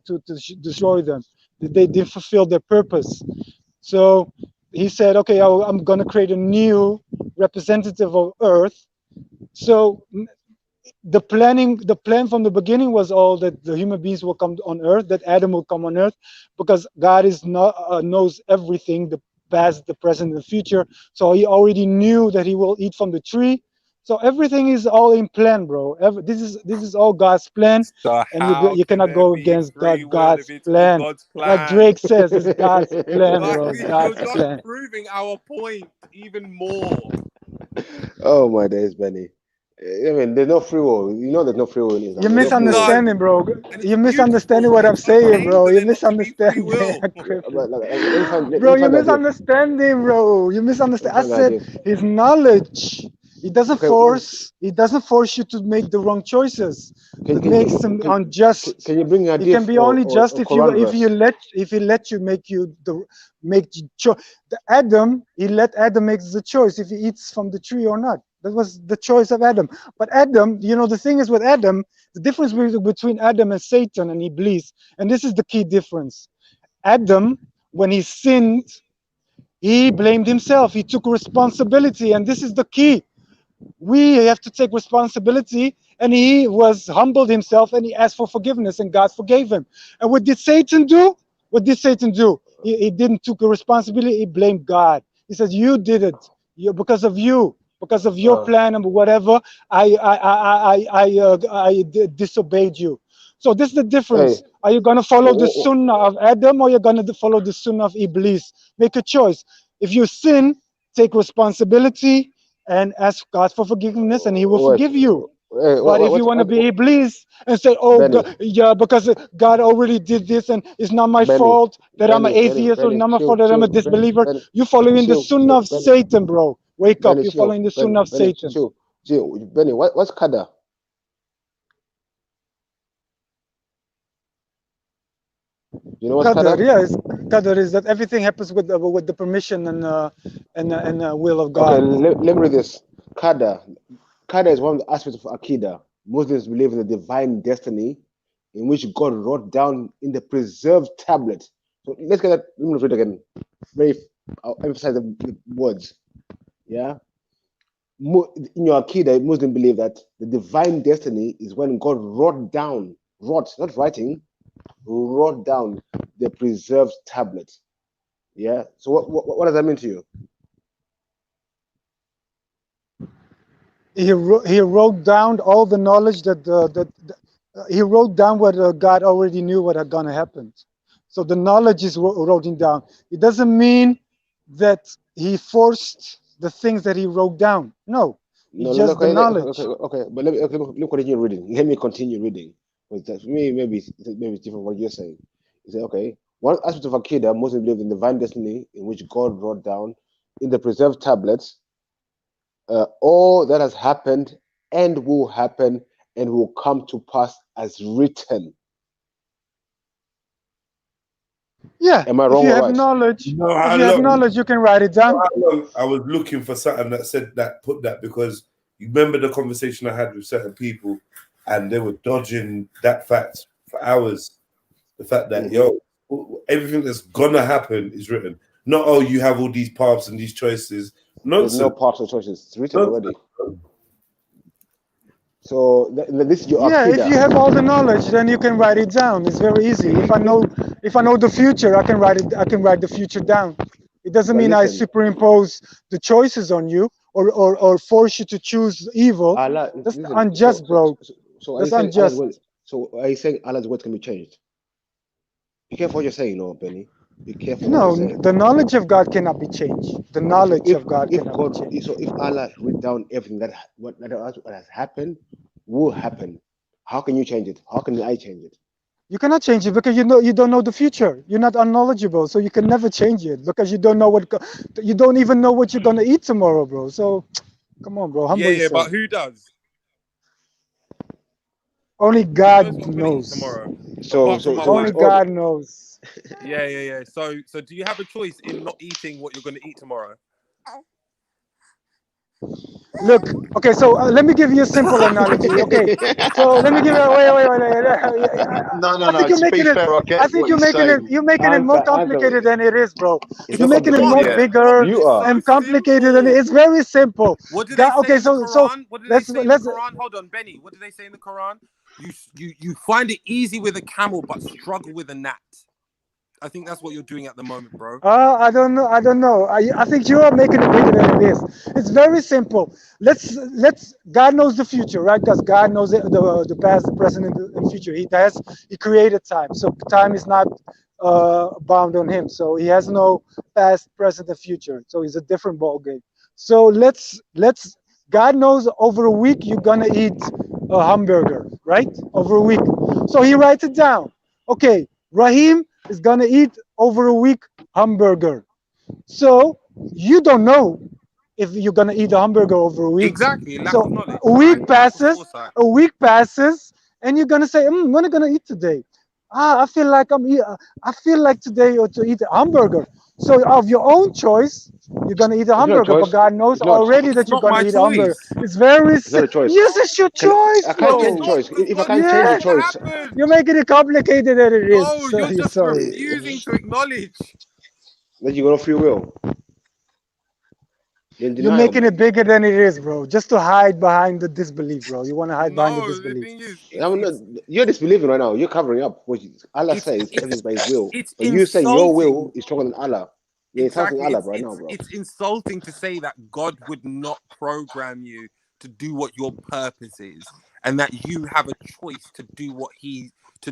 destroy them. They didn't fulfill their purpose. So he said, okay, I'm going to create a new representative of earth. So the plan from the beginning was all that the human beings will come on earth, that Adam will come on earth, because God knows everything, the past, the present, and the future. So he already knew that he will eat from the tree. So everything is all in plan, bro. This is all God's plan, So and you cannot go against God's plan. God's plan. Like Drake says, it's God's plan, bro. You're God's just plan. proving our point even more. Oh my days, Benny. I mean, there's no free will. There's no free will in Islam. You're misunderstanding, bro. You're misunderstanding what I'm saying, bro. You're misunderstanding. Bro, you're misunderstanding, bro. You misunderstand. I said his knowledge. It doesn't force you to make the wrong choices. It makes them unjust. Can you bring it can be only just if he let you make Adam. He let Adam make the choice if he eats from the tree or not. That was the choice of Adam. But Adam, the thing is with Adam, the difference between Adam and Satan and Iblis, and this is the key difference. Adam, when he sinned, he blamed himself. He took responsibility, and this is the key. We have to take responsibility, and he humbled himself, and he asked for forgiveness, and God forgave him. And what did Satan do? He didn't take a responsibility. He blamed God. He says, "You did it. Because of you, because of your plan and whatever. I disobeyed you." So this is the difference. Hey. Are you going to follow the Sunnah of Adam, or you're going to follow the Sunnah of Iblis? Make a choice. If you sin, take responsibility and ask God for forgiveness, and he will forgive you. But if you want to be Iblis and say, "Oh, God, because God already did this, and it's not my fault that I'm an atheist, or not my fault that I'm a disbeliever," you're following the Sunnah of Satan, bro. Wake up! Benny, You're following the sunnah of Satan. Benny, what's qadar? You know what's Qadar, qadar? yes. Qadar is that everything happens with the permission and will of God. Okay, let me read this. Qadar is one of the aspects of Aqidah. Muslims believe in the divine destiny in which God wrote down in the preserved tablet. So let's get that. Let me read it again. I'll emphasize the words. Yeah. In your Aqidah, Muslims believe that the divine destiny is when God wrote, not writing, wrote down the preserved tablet. Yeah. So what does that mean to you? He wrote down all the knowledge that he wrote down what God already knew what had gonna happen. So the knowledge is written down. It doesn't mean that he forced the things that he wrote down. No, it's just the knowledge. Okay, but let me continue reading. Let me continue reading. Because maybe it's different from what you're saying. You say, okay, one aspect of Aqidah, Muslims believe in the divine destiny in which God wrote down in the preserved tablets all that has happened and will happen and will come to pass as written. Yeah. Am I wrong if you or have right? knowledge, You know if you have knowledge, you can write it down. I was looking for something that said that, put that, because you remember the conversation I had with certain people, and they were dodging that fact for hours. The fact that everything that's gonna happen is written. Not you have all these paths and these choices. Nonsense. There's no paths or choices. It's written already. So this is your Aqidah. If you have all the knowledge, then you can write it down. It's very easy. If I know the future, I can write the future down. It doesn't mean I superimpose the choices on you or force you to choose evil. That's unjust, bro. That's unjust. So are you saying Allah's word can be changed? Be careful what you're saying, Benny. Be careful. No, the knowledge of God cannot be changed. The knowledge of God cannot be changed. So if Allah wrote down everything that has happened, will happen, how can you change it? How can I change it? You cannot change it because you don't know the future. You're not unknowledgeable, so you can never change it because you don't know you don't even know what you're gonna eat tomorrow, bro. So come on, bro, humble yourself. But who does? Only God knows. Tomorrow. So only God knows. Yeah. So do you have a choice in not eating what you're going to eat tomorrow? Look, okay, so let me give you a simple analogy. Okay, so let me give you wait. No. I think you're making it more complicated than it is, bro. You're making it more bigger and complicated than it is. It's very simple. What do they say in the Quran? What do they say in the Quran? Hold on, Benny. What do they say in the Quran? You find it easy with a camel, but struggle with a gnat. I think that's what you're doing at the moment, bro. I don't know. I think you are making it bigger than it is. It's very simple. Let's. God knows the future, right? Because God knows the past, the present, and the future. He created time, so time is not bound on him. So he has no past, present, and future. So it's a different ball game. So let's. God knows over a week you're gonna eat a hamburger, right? Over a week. So he writes it down. Okay, Rahim is gonna eat over a week hamburger. So you don't know if you're gonna eat a hamburger over a week. Exactly. So a week passes, and you're gonna say, "What am I gonna eat today? I feel like today to eat a hamburger." So of your own choice, you're gonna eat a hamburger, but God knows already that you're gonna eat a hamburger. It's very simple. Yes, it's your choice. I can't change the choice. If I can't change the choice, you're making it complicated than it is. No, you're just refusing to acknowledge that you got free will. You're making it bigger than it is, bro. Just to hide behind the disbelief, bro. You want to hide behind the disbelief. You're disbelieving right now. You're covering up what Allah says. Everything by His will. But you saying your will is stronger than Allah. You're insulting Allah right now, bro. It's insulting to say that God would not program you to do what your purpose is, and that you have a choice to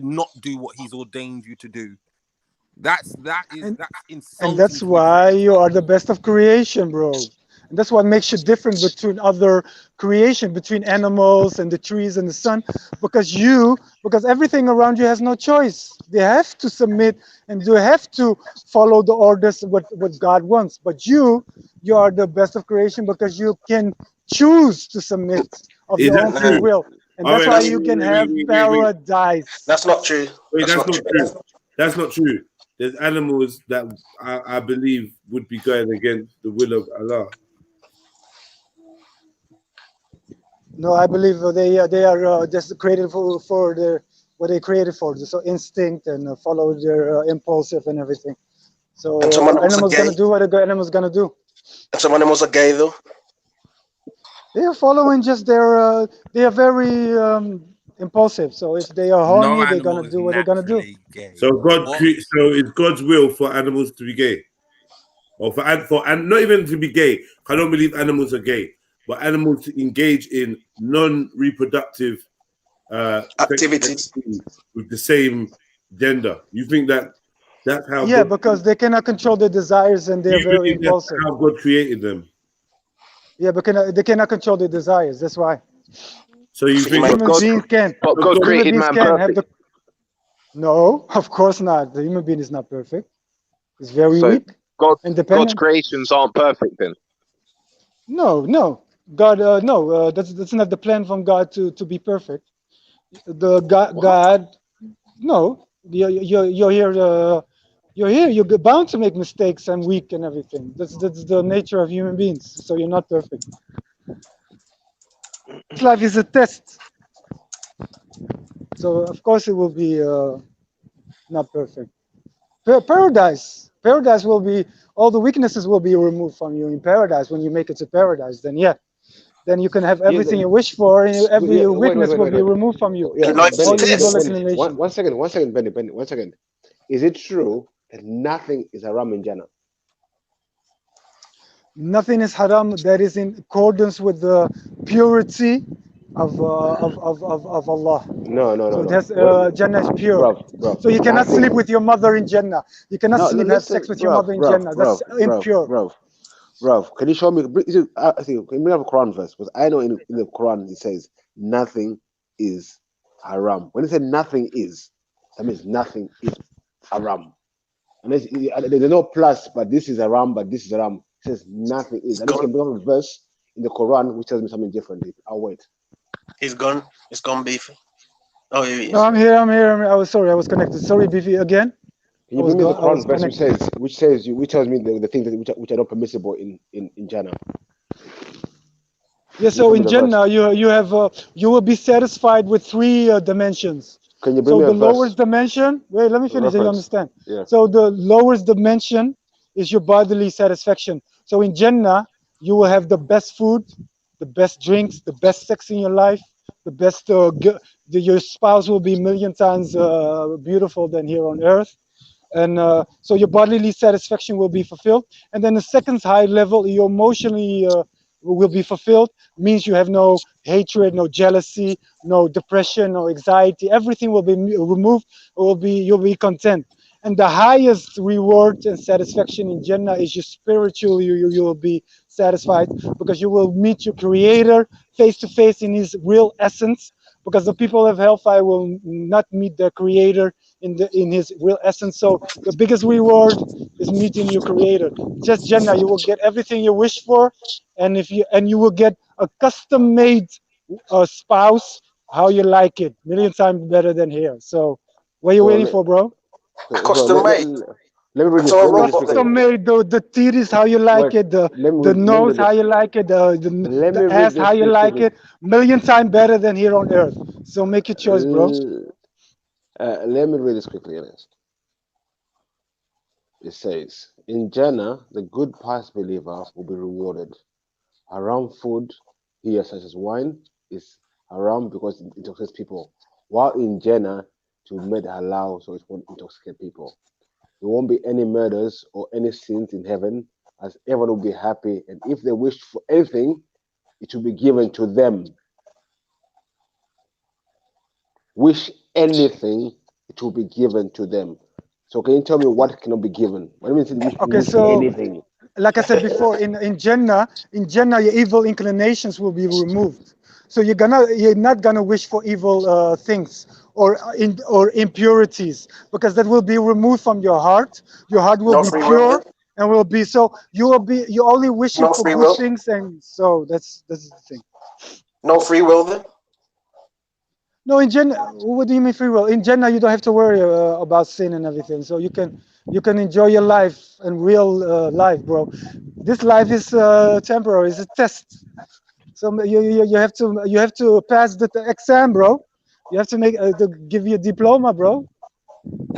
not do what He's ordained you to do. That's insulting. And that's why you are the best of creation, bro. And that's what makes you different between other creation, between animals and the trees and the sun, because everything around you has no choice. They have to submit and they have to follow the orders what God wants. But you are the best of creation because you can choose to submit of your own free will. And that's why you can have paradise. That's not true. Wait, that's not true. That's not true. There's animals that I believe would be going against the will of Allah. No, I believe they are just created for their what they created for. So instinct and follow their impulsive and everything. So animals gonna do what animals gonna do. And some animals are gay though. They are following just their. They are very impulsive. So if they are horny, they're gonna do what they're gonna do. So so it's God's will for animals to be gay, or and not even to be gay. I don't believe animals are gay, but animals to engage in non-reproductive activities with the same gender. You think that's how? Yeah, because they cannot control their desires and they're very impulsive. That's how God created them. Yeah, but they cannot control their desires. That's why. So you think human beings can? But God created man perfect. No, of course not. The human being is not perfect. It's very weak. God's creations aren't perfect then. No. God, no. That's not the plan from God to be perfect. God, no. You're here. You're here. You're bound to make mistakes and weak and everything. That's the nature of human beings. So you're not perfect. Life is a test. So of course it will be not perfect. Paradise will be, all the weaknesses will be removed from you in paradise. When you make it to paradise, then you can have everything you wish for, and every weakness will be removed from you. Yeah, one second, Benny, one second. Is it true that nothing is haram in Jannah? Nothing is haram that is in accordance with the purity of Allah. No. Jannah is pure. Bro, so you cannot sleep with your mother in Jannah. You cannot have sex with your mother in Jannah. That's impure. Bro, can you show me? I think can we have a Quran verse? Because I know in the Quran it says nothing is haram. When it said nothing is, that means nothing is haram. And there's no plus, but this is haram, but this is haram. It says nothing is. And you can bring up a verse in the Quran which tells me something different. I'll wait. He's gone. It's gone, Beefy. Oh, here he is. No, I'm here. I was sorry. I was connected. Sorry, Beefy. Again. Can you bring me the Quran verse which tells me the things which are not permissible in Jannah? Yeah. So in Jannah, you will be satisfied with 3 dimensions. Can you bring me the a verse? lowest dimension? Wait, let me finish. You understand? Yeah. So the lowest dimension is your bodily satisfaction. So in Jannah, you will have the best food, the best drinks, the best sex in your life, the best. Your spouse will be 1,000,000 times beautiful than here on earth, and so your bodily satisfaction will be fulfilled. And then the second high level, your emotionally will be fulfilled. Means you have no hatred, no jealousy, no depression, no anxiety. Everything will be removed. You'll be content. And the highest reward and satisfaction in Jannah is your spiritual. You will be satisfied because you will meet your Creator face to face in His real essence. Because the people of hellfire will not meet their Creator in His real essence. So the biggest reward is meeting your Creator. Just Jannah, you will get everything you wish for, and you will get a custom-made spouse how you like it, 1,000,000 times better than here. So what are you waiting for, bro? Custom made. Let me read this. Custom made, the titties how you like it, the nose how you like it, the ass how you like it, 1,000,000 times better than here on earth. So make your choice, bro. Let me read this quickly. It says, in Jannah, the good past believer will be rewarded. Haram food here, such as wine, is haram because it intoxicates people. While in Jannah, to be made halal so it won't intoxicate people. There won't be any murders or any sins in heaven, as everyone will be happy. And if they wish for anything, it will be given to them. Wish anything, it will be given to them. So can you tell me what cannot be given? What do you mean? Okay, so anything? like I said before, in Jannah, your evil inclinations will be removed. So you're not gonna wish for evil things or impurities, because that will be removed from your heart. Your heart will be pure and will be so. You only wishing for good things, and so that's the thing. No free will then? No, in Jannah, what do you mean free will? In Jannah, you don't have to worry about sin and everything. So you can enjoy your life and real life, bro. This life is temporary. It's a test. So you have to pass the exam, bro. You have to to give you a diploma, bro.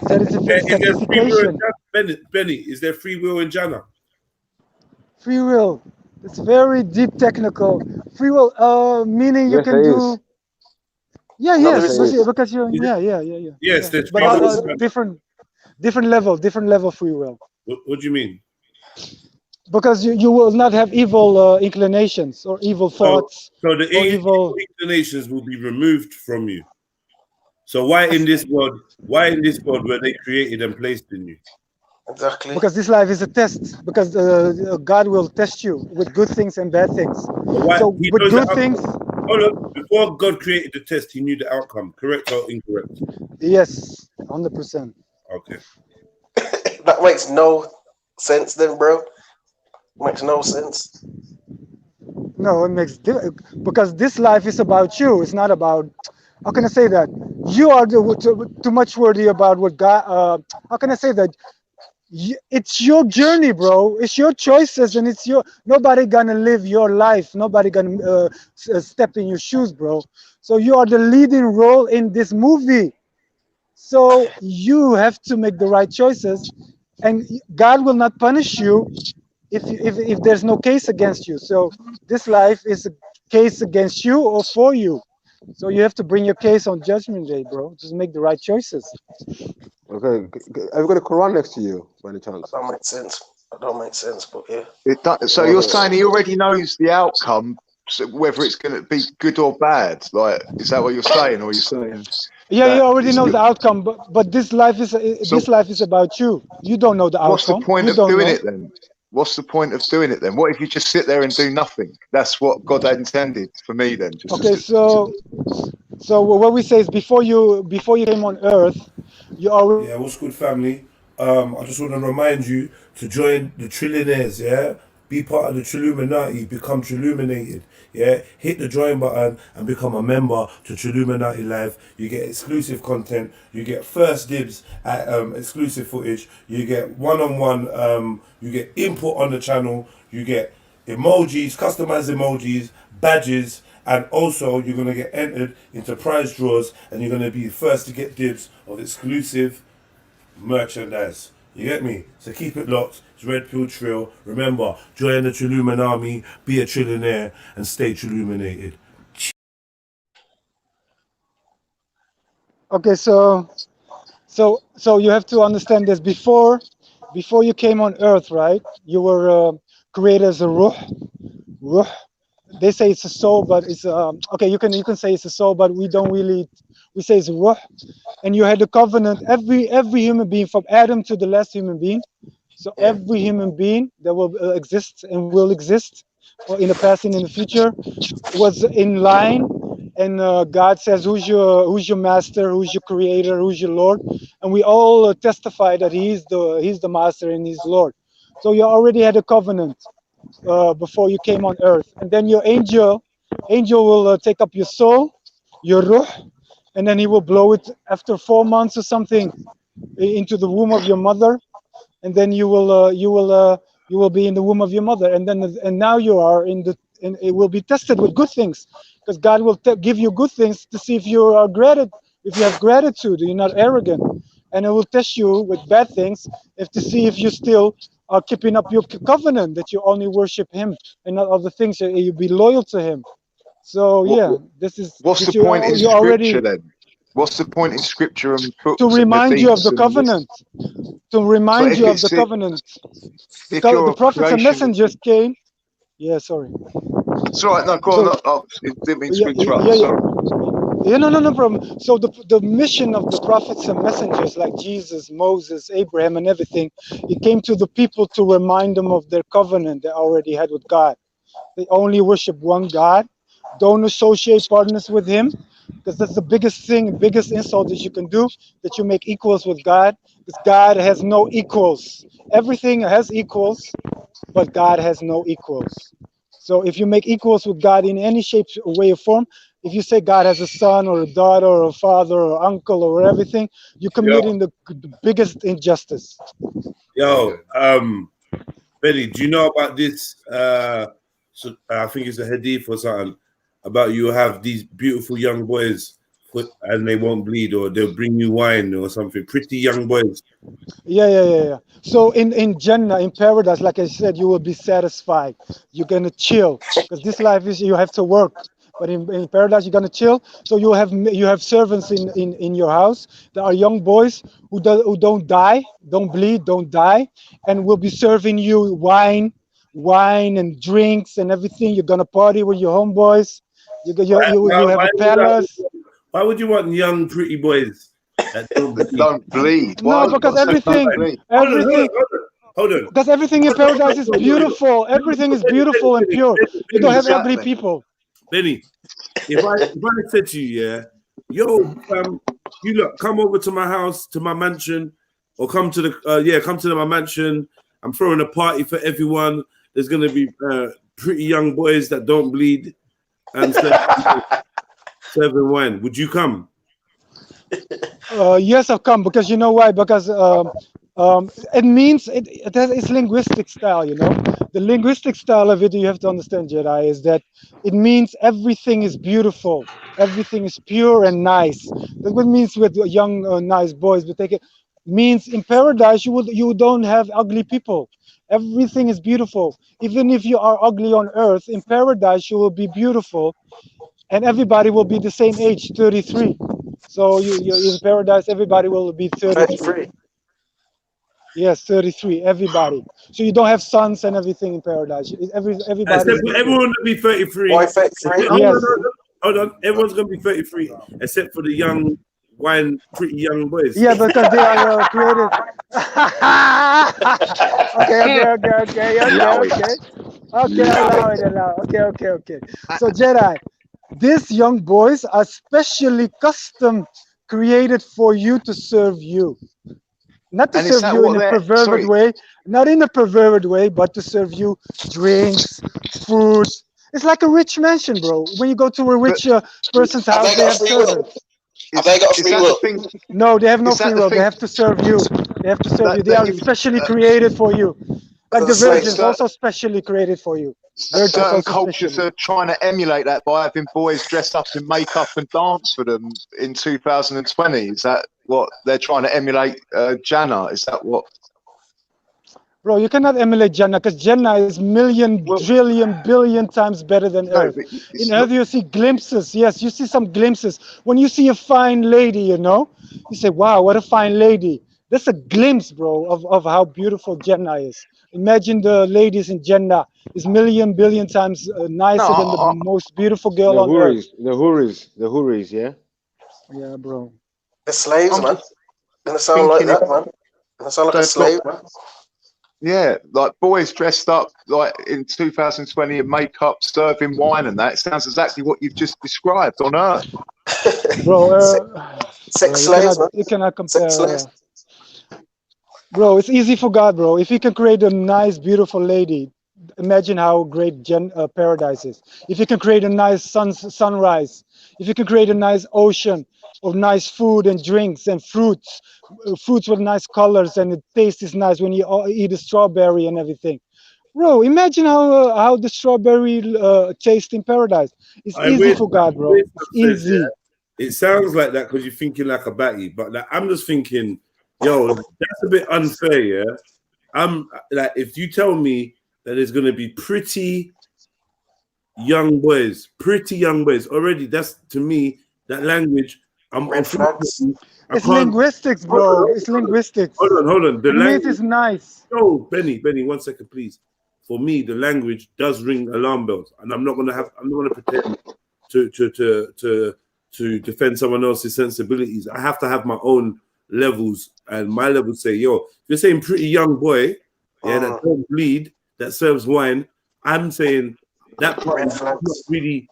Certification. Benny, is there free will in Jannah? Free will. It's very deep technical. Free will, meaning you can do. Yeah, yes, because you. Yeah. Yes, there's free but will. different level free will. What do you mean? Because you will not have evil inclinations or evil thoughts. So the evil inclinations will be removed from you. So why in this world were they created and placed in you? Exactly. Because this life is a test. Because God will test you with good things and bad things. So with good things. Hold on. Before God created the test, He knew the outcome. Correct or incorrect? Yes, 100%. Okay. That makes no sense, then, bro. Makes no sense. No, it makes because this life is about you. It's not about. How can I say that? You are too much worthy about what God. How can I say that? It's your journey, bro. It's your choices, and it's your. Nobody gonna live your life. Nobody gonna step in your shoes, bro. So you are the leading role in this movie. So you have to make the right choices, and God will not punish you if there's no case against you. So this life is a case against you or for you. So you have to bring your case on Judgment Day, bro. Just make the right choices. Okay, have you got a Quran next to you by any chance? That don't make sense. That don't make sense, but yeah. So you're saying he already knows the outcome, so whether it's going to be good or bad? Like, is that what you're saying, or are you saying? Yeah, you already know the outcome, but this life is about you. You don't know the outcome. What's the point of doing it then? What's the point of doing it then? What if you just sit there and do nothing? That's what God intended for me then. So what we say is before you came on earth, you already. Yeah, what's good, family? I just want to remind you to join the Trillionaires, yeah? Be part of the Trilluminati, become Trilluminated, yeah? Hit the join button and become a member to Trilluminati Live. You get exclusive content, you get first dibs at exclusive footage, you get one-on-one, you get input on the channel, you get emojis, customized emojis, badges, and also you're going to get entered into prize draws, and you're going to be the first to get dibs of exclusive merchandise. You get me? So keep it locked. It's Red Pill Trill. Remember, join the Trilluminati, be a trillionaire, and stay Trilluminated. Okay, so you have to understand this. Before you came on earth, right? You were created as a ruh. They say it's a soul, but it's okay. You can say it's a soul, but we don't really. We say it's a ruh. And you had a covenant. Every human being, from Adam to the last human being. So every human being that will exist and will exist, or in the past and in the future, was in line. And God says, "Who's your master? Who's your creator? Who's your Lord?" And we all testify that He's the master and He's Lord. So you already had a covenant before you came on earth, and then your angel will take up your soul, your ruh, and then he will blow it after 4 months or something into the womb of your mother, and then you will be in the womb of your mother, and now you are and it will be tested with good things, because God will give you good things to see if you are if you have gratitude, you're not arrogant, and it will test you with bad things to see if you still are keeping up your covenant, that you only worship Him and not other things, that you be loyal to Him. So this is. What's the point in Scripture then? What's the point in Scripture and books? To remind you of the covenant. To remind you of the covenant. The prophets and messengers came. Yeah, sorry. It's all right. No, go on. I didn't mean to interrupt. Sorry. Yeah, no problem. So the mission of the prophets and messengers like Jesus, Moses, Abraham, and everything, it came to the people to remind them of their covenant they already had with God. They only worship one God. Don't associate partners with him, because that's the biggest thing, biggest insult that you can do, that you make equals with God, because God has no equals. Everything has equals, but God has no equals. So if you make equals with God in any shape, way, or form, if you say God has a son or a daughter or a father or uncle or everything, you're committing the biggest injustice. Yo, Benny, do you know about this? So I think it's a hadith or something about you have these beautiful young boys and they won't bleed, or they'll bring you wine or something. Pretty young boys. Yeah. So in Jannah, in paradise, like I said, you will be satisfied. You're gonna chill, because this life is you have to work. But in paradise, you're gonna chill. So you have servants in your house that are young boys who don't die, don't bleed, don't die, and will be serving you wine and drinks and everything. You're gonna party with your homeboys. You have a palace. Why would you want young, pretty boys that don't bleed? Don't bleed. No, because everything. Hold on. Because everything in paradise is beautiful. Everything is beautiful and pure. You don't have ugly people. Benny, if I said to you, yeah, yo, you look, come over to my house, to my mansion, or come to my mansion. I'm throwing a party for everyone. There's gonna be pretty young boys that don't bleed and serving wine. Would you come? Yes, I'll come, because you know why? Because it means it's linguistic style. You know, the linguistic style of it. You have to understand, Jedi, is that it means everything is beautiful, everything is pure and nice. That's what it means with young, nice boys. But means in paradise you don't have ugly people. Everything is beautiful. Even if you are ugly on earth, in paradise you will be beautiful, and everybody will be the same age, 33. So you in paradise, everybody will be 33. Yes, 33. Everybody. So you don't have sons and everything in paradise. Everybody. Everyone will be 33. Why 33? Yes. Hold on. Everyone's gonna be 33, except for the young, pretty young boys. Yeah, because they are created. Okay. Allow it. Okay. So Jedi, these young boys are specially custom created for you to serve you. Not to serve you in a perverted way, not in a perverted way, but to serve you drinks, food. It's like a rich mansion, bro. When you go to a rich person's house, they have servants. Have they got free will? No, they have no free will. They have to serve you. They have to serve you. They are specially created for you. Like the virgins, also specially created for you. Certain cultures are trying to emulate that by having boys dress up in makeup and dance for them in 2020. Is that what they're trying to emulate? Jannah? Is that what? Bro, you cannot emulate Jannah, because Jannah is trillion, billion times better than Earth. In Earth, you see glimpses. Yes, you see some glimpses. When you see a fine lady, you know, you say, wow, what a fine lady. That's a glimpse, bro, of how beautiful Jannah is. Imagine the ladies in Jannah is million, billion times nicer than the most beautiful girl on earth. The Houris, yeah? Yeah, bro. The slaves, man. Gonna sound like that, man. Gonna sound like a slave, man. Yeah, like boys dressed up like in 2020 in makeup, serving wine and that. It sounds exactly what you've just described on Earth. Bro, sex slaves, man. You cannot compare. Sex slaves. Bro, it's easy for God, bro. If he can create a nice, beautiful lady, imagine how great paradise is. If you can create a nice sunrise, if you can create a nice ocean of nice food and drinks and fruits with nice colors, and the taste is nice when you eat a strawberry and everything. Bro, imagine how the strawberry tastes in paradise. It's easy for God, bro. It's easy. Yeah. It sounds like that because you're thinking like a batty, but like, I'm just thinking, yo, that's a bit unfair, yeah? I'm like, if you tell me that there's gonna be pretty young boys already, that's, to me, that language, it's linguistics, bro. It's linguistics. Hold on. The language is nice. No, Benny, 1 second, please. For me, the language does ring alarm bells, and I'm not gonna pretend to to defend someone else's sensibilities. I have to have my own levels, and my levels say, yo, if you're saying pretty young boy, yeah, that don't bleed, that serves wine, I'm saying that part is not really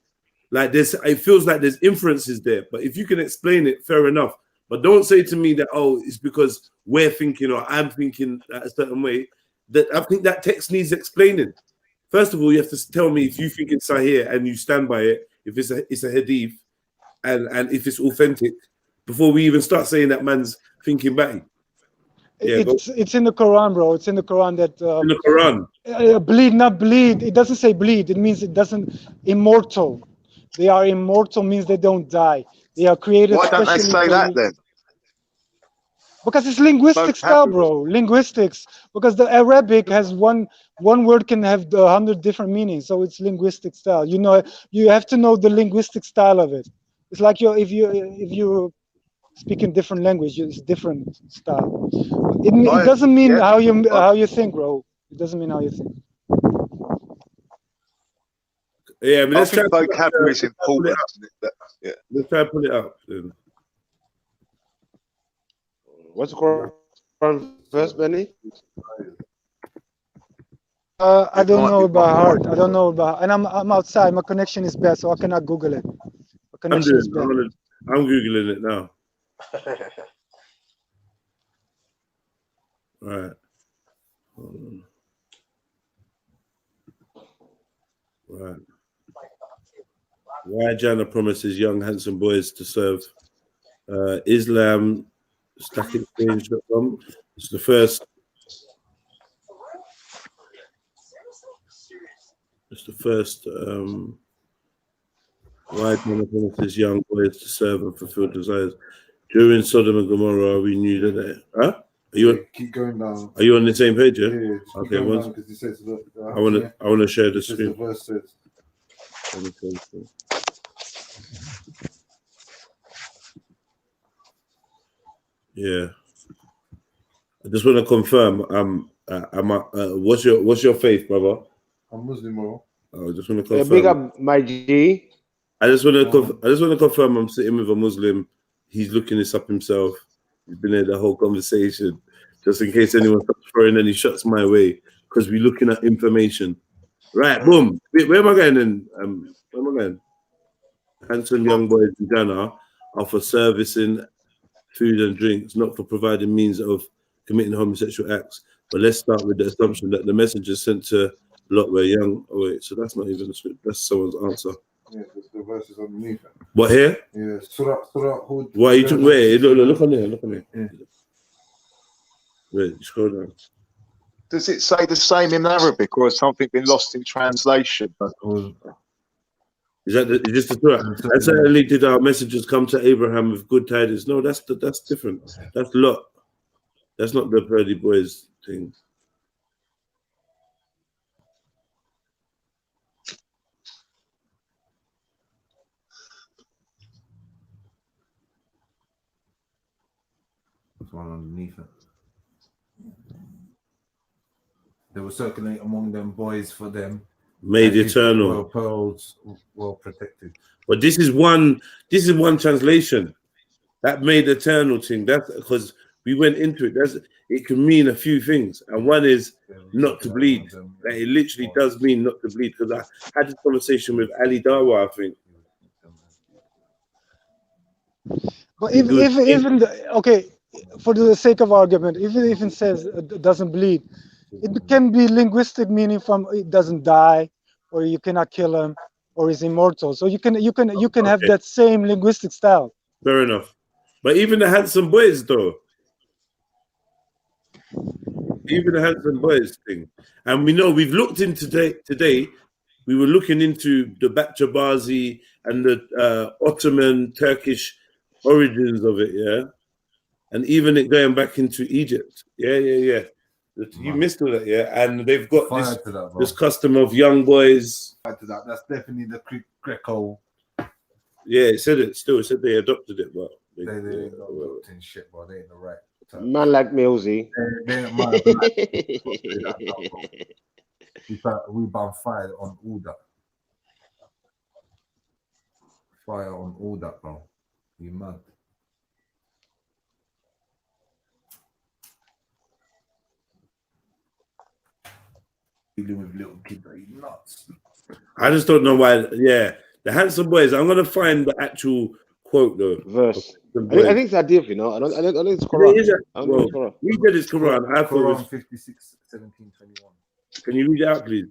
like this. It feels like there's inferences there, but if you can explain it, fair enough. But don't say to me that, oh, it's because we're thinking or I'm thinking a certain way. That I think that text needs explaining. First of all, you have to tell me if you think it's Sahih and you stand by it, if it's a hadith, and if it's authentic, before we even start saying that man's thinking back. Yeah, it's in the Quran, bro. It's in the Quran that in the Quran. Bleed, not bleed. It doesn't say bleed. It means it doesn't immortal. They are immortal means they don't die. They are created. Why don't they say that then? Because it's linguistic style, bro. Linguistics. Because the Arabic has one word can have 100 different meanings, so it's linguistic style. You know, you have to know the linguistic style of it. It's like if you speak in different language, it's different style. It doesn't mean how you think, bro. It doesn't mean how you think. Yeah, but let's try vocabulary is important. Yeah, let's try to pull it up. Then. What's the Quran verse, Benny? I don't know about heart. I don't know about, and I'm outside. My connection is bad, so I cannot Google it. My connection is bad. I'm googling it now. Right. Right. Why Jannah promises young handsome boys to serve Islam stackexchange.com. It's the first. It's the first. Why Jannah promises young boys to serve and fulfill desires. During Sodom and Gomorrah, we knew that. Huh? Are you keep going down? Are you on the same page? Yeah. Okay. Once, he says, I want to share the screen. The verse says. Yeah. I just want to confirm. What's your faith, brother? I'm Muslim, bro. I just want to confirm. Big up, my G. I just want to confirm. I'm sitting with a Muslim. He's looking this up himself. He's been in the whole conversation, just in case anyone starts throwing any shots my way, because we're looking at information. Right, boom. Where am I going then? Where am I going? Handsome young boys in Ghana are for servicing food and drinks, not for providing means of committing homosexual acts. But let's start with the assumption that the messengers sent to Lot were young. Oh wait, so that's not even the script. That's someone's answer. Yeah, the verse is underneath it. What here? Yeah, Surah Hud. Why you took? Wait, look on there. Look on there. Yeah. Wait, scroll down. Does it say the same in Arabic, or has something been lost in translation? Is this the Surah? And certainly did our messengers come to Abraham with good tidings? No, that's different. That's Lot. That's not the Pearly Boys thing. There's one underneath it. They will circulate among them boys for them. Made eternal. Well, pearls well protected. But this is one translation. That made eternal thing. That's because we went into it. It can mean a few things. And one is not to bleed. Like it literally does mean not to bleed. Because I had this conversation with Ali Dawa, I think. But even okay, for the sake of argument, even if it says it doesn't bleed, it can be linguistic meaning from it doesn't die, or you cannot kill him, or is immortal. So you can have that same linguistic style. Fair enough. But even the handsome boys, though. Even the handsome boys thing. And we know we've looked into today, we were looking into the Bacha Bazi and the Ottoman Turkish origins of it, yeah? And even it going back into Egypt. Yeah. You missed all that, yeah? And they've got this custom of young boys. To that. That's definitely the Greco. Yeah, it said they adopted it, but they adopting shit, but they ain't the right. Man like Milsey. We bound fire on all that. Fire on all that, bro. You mad? Dealing with little kids, are you nuts? I just don't know why. Yeah, the handsome boys. I'm gonna find the actual quote though. Verse. I think it's Hadith, you know. I don't think it's Quran. I don't think it's Quran. We did his Quran. I thought it was Quran 56, 17, 21. Can you read it out, please?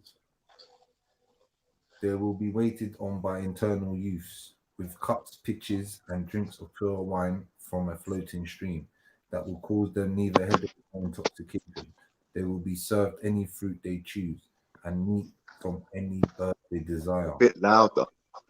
There will be waited on by internal use, with cups, pitchers, and drinks of pure wine from a floating stream that will cause them neither headache nor intoxication. They will be served any fruit they choose, and meat from any bird they desire. Bit louder.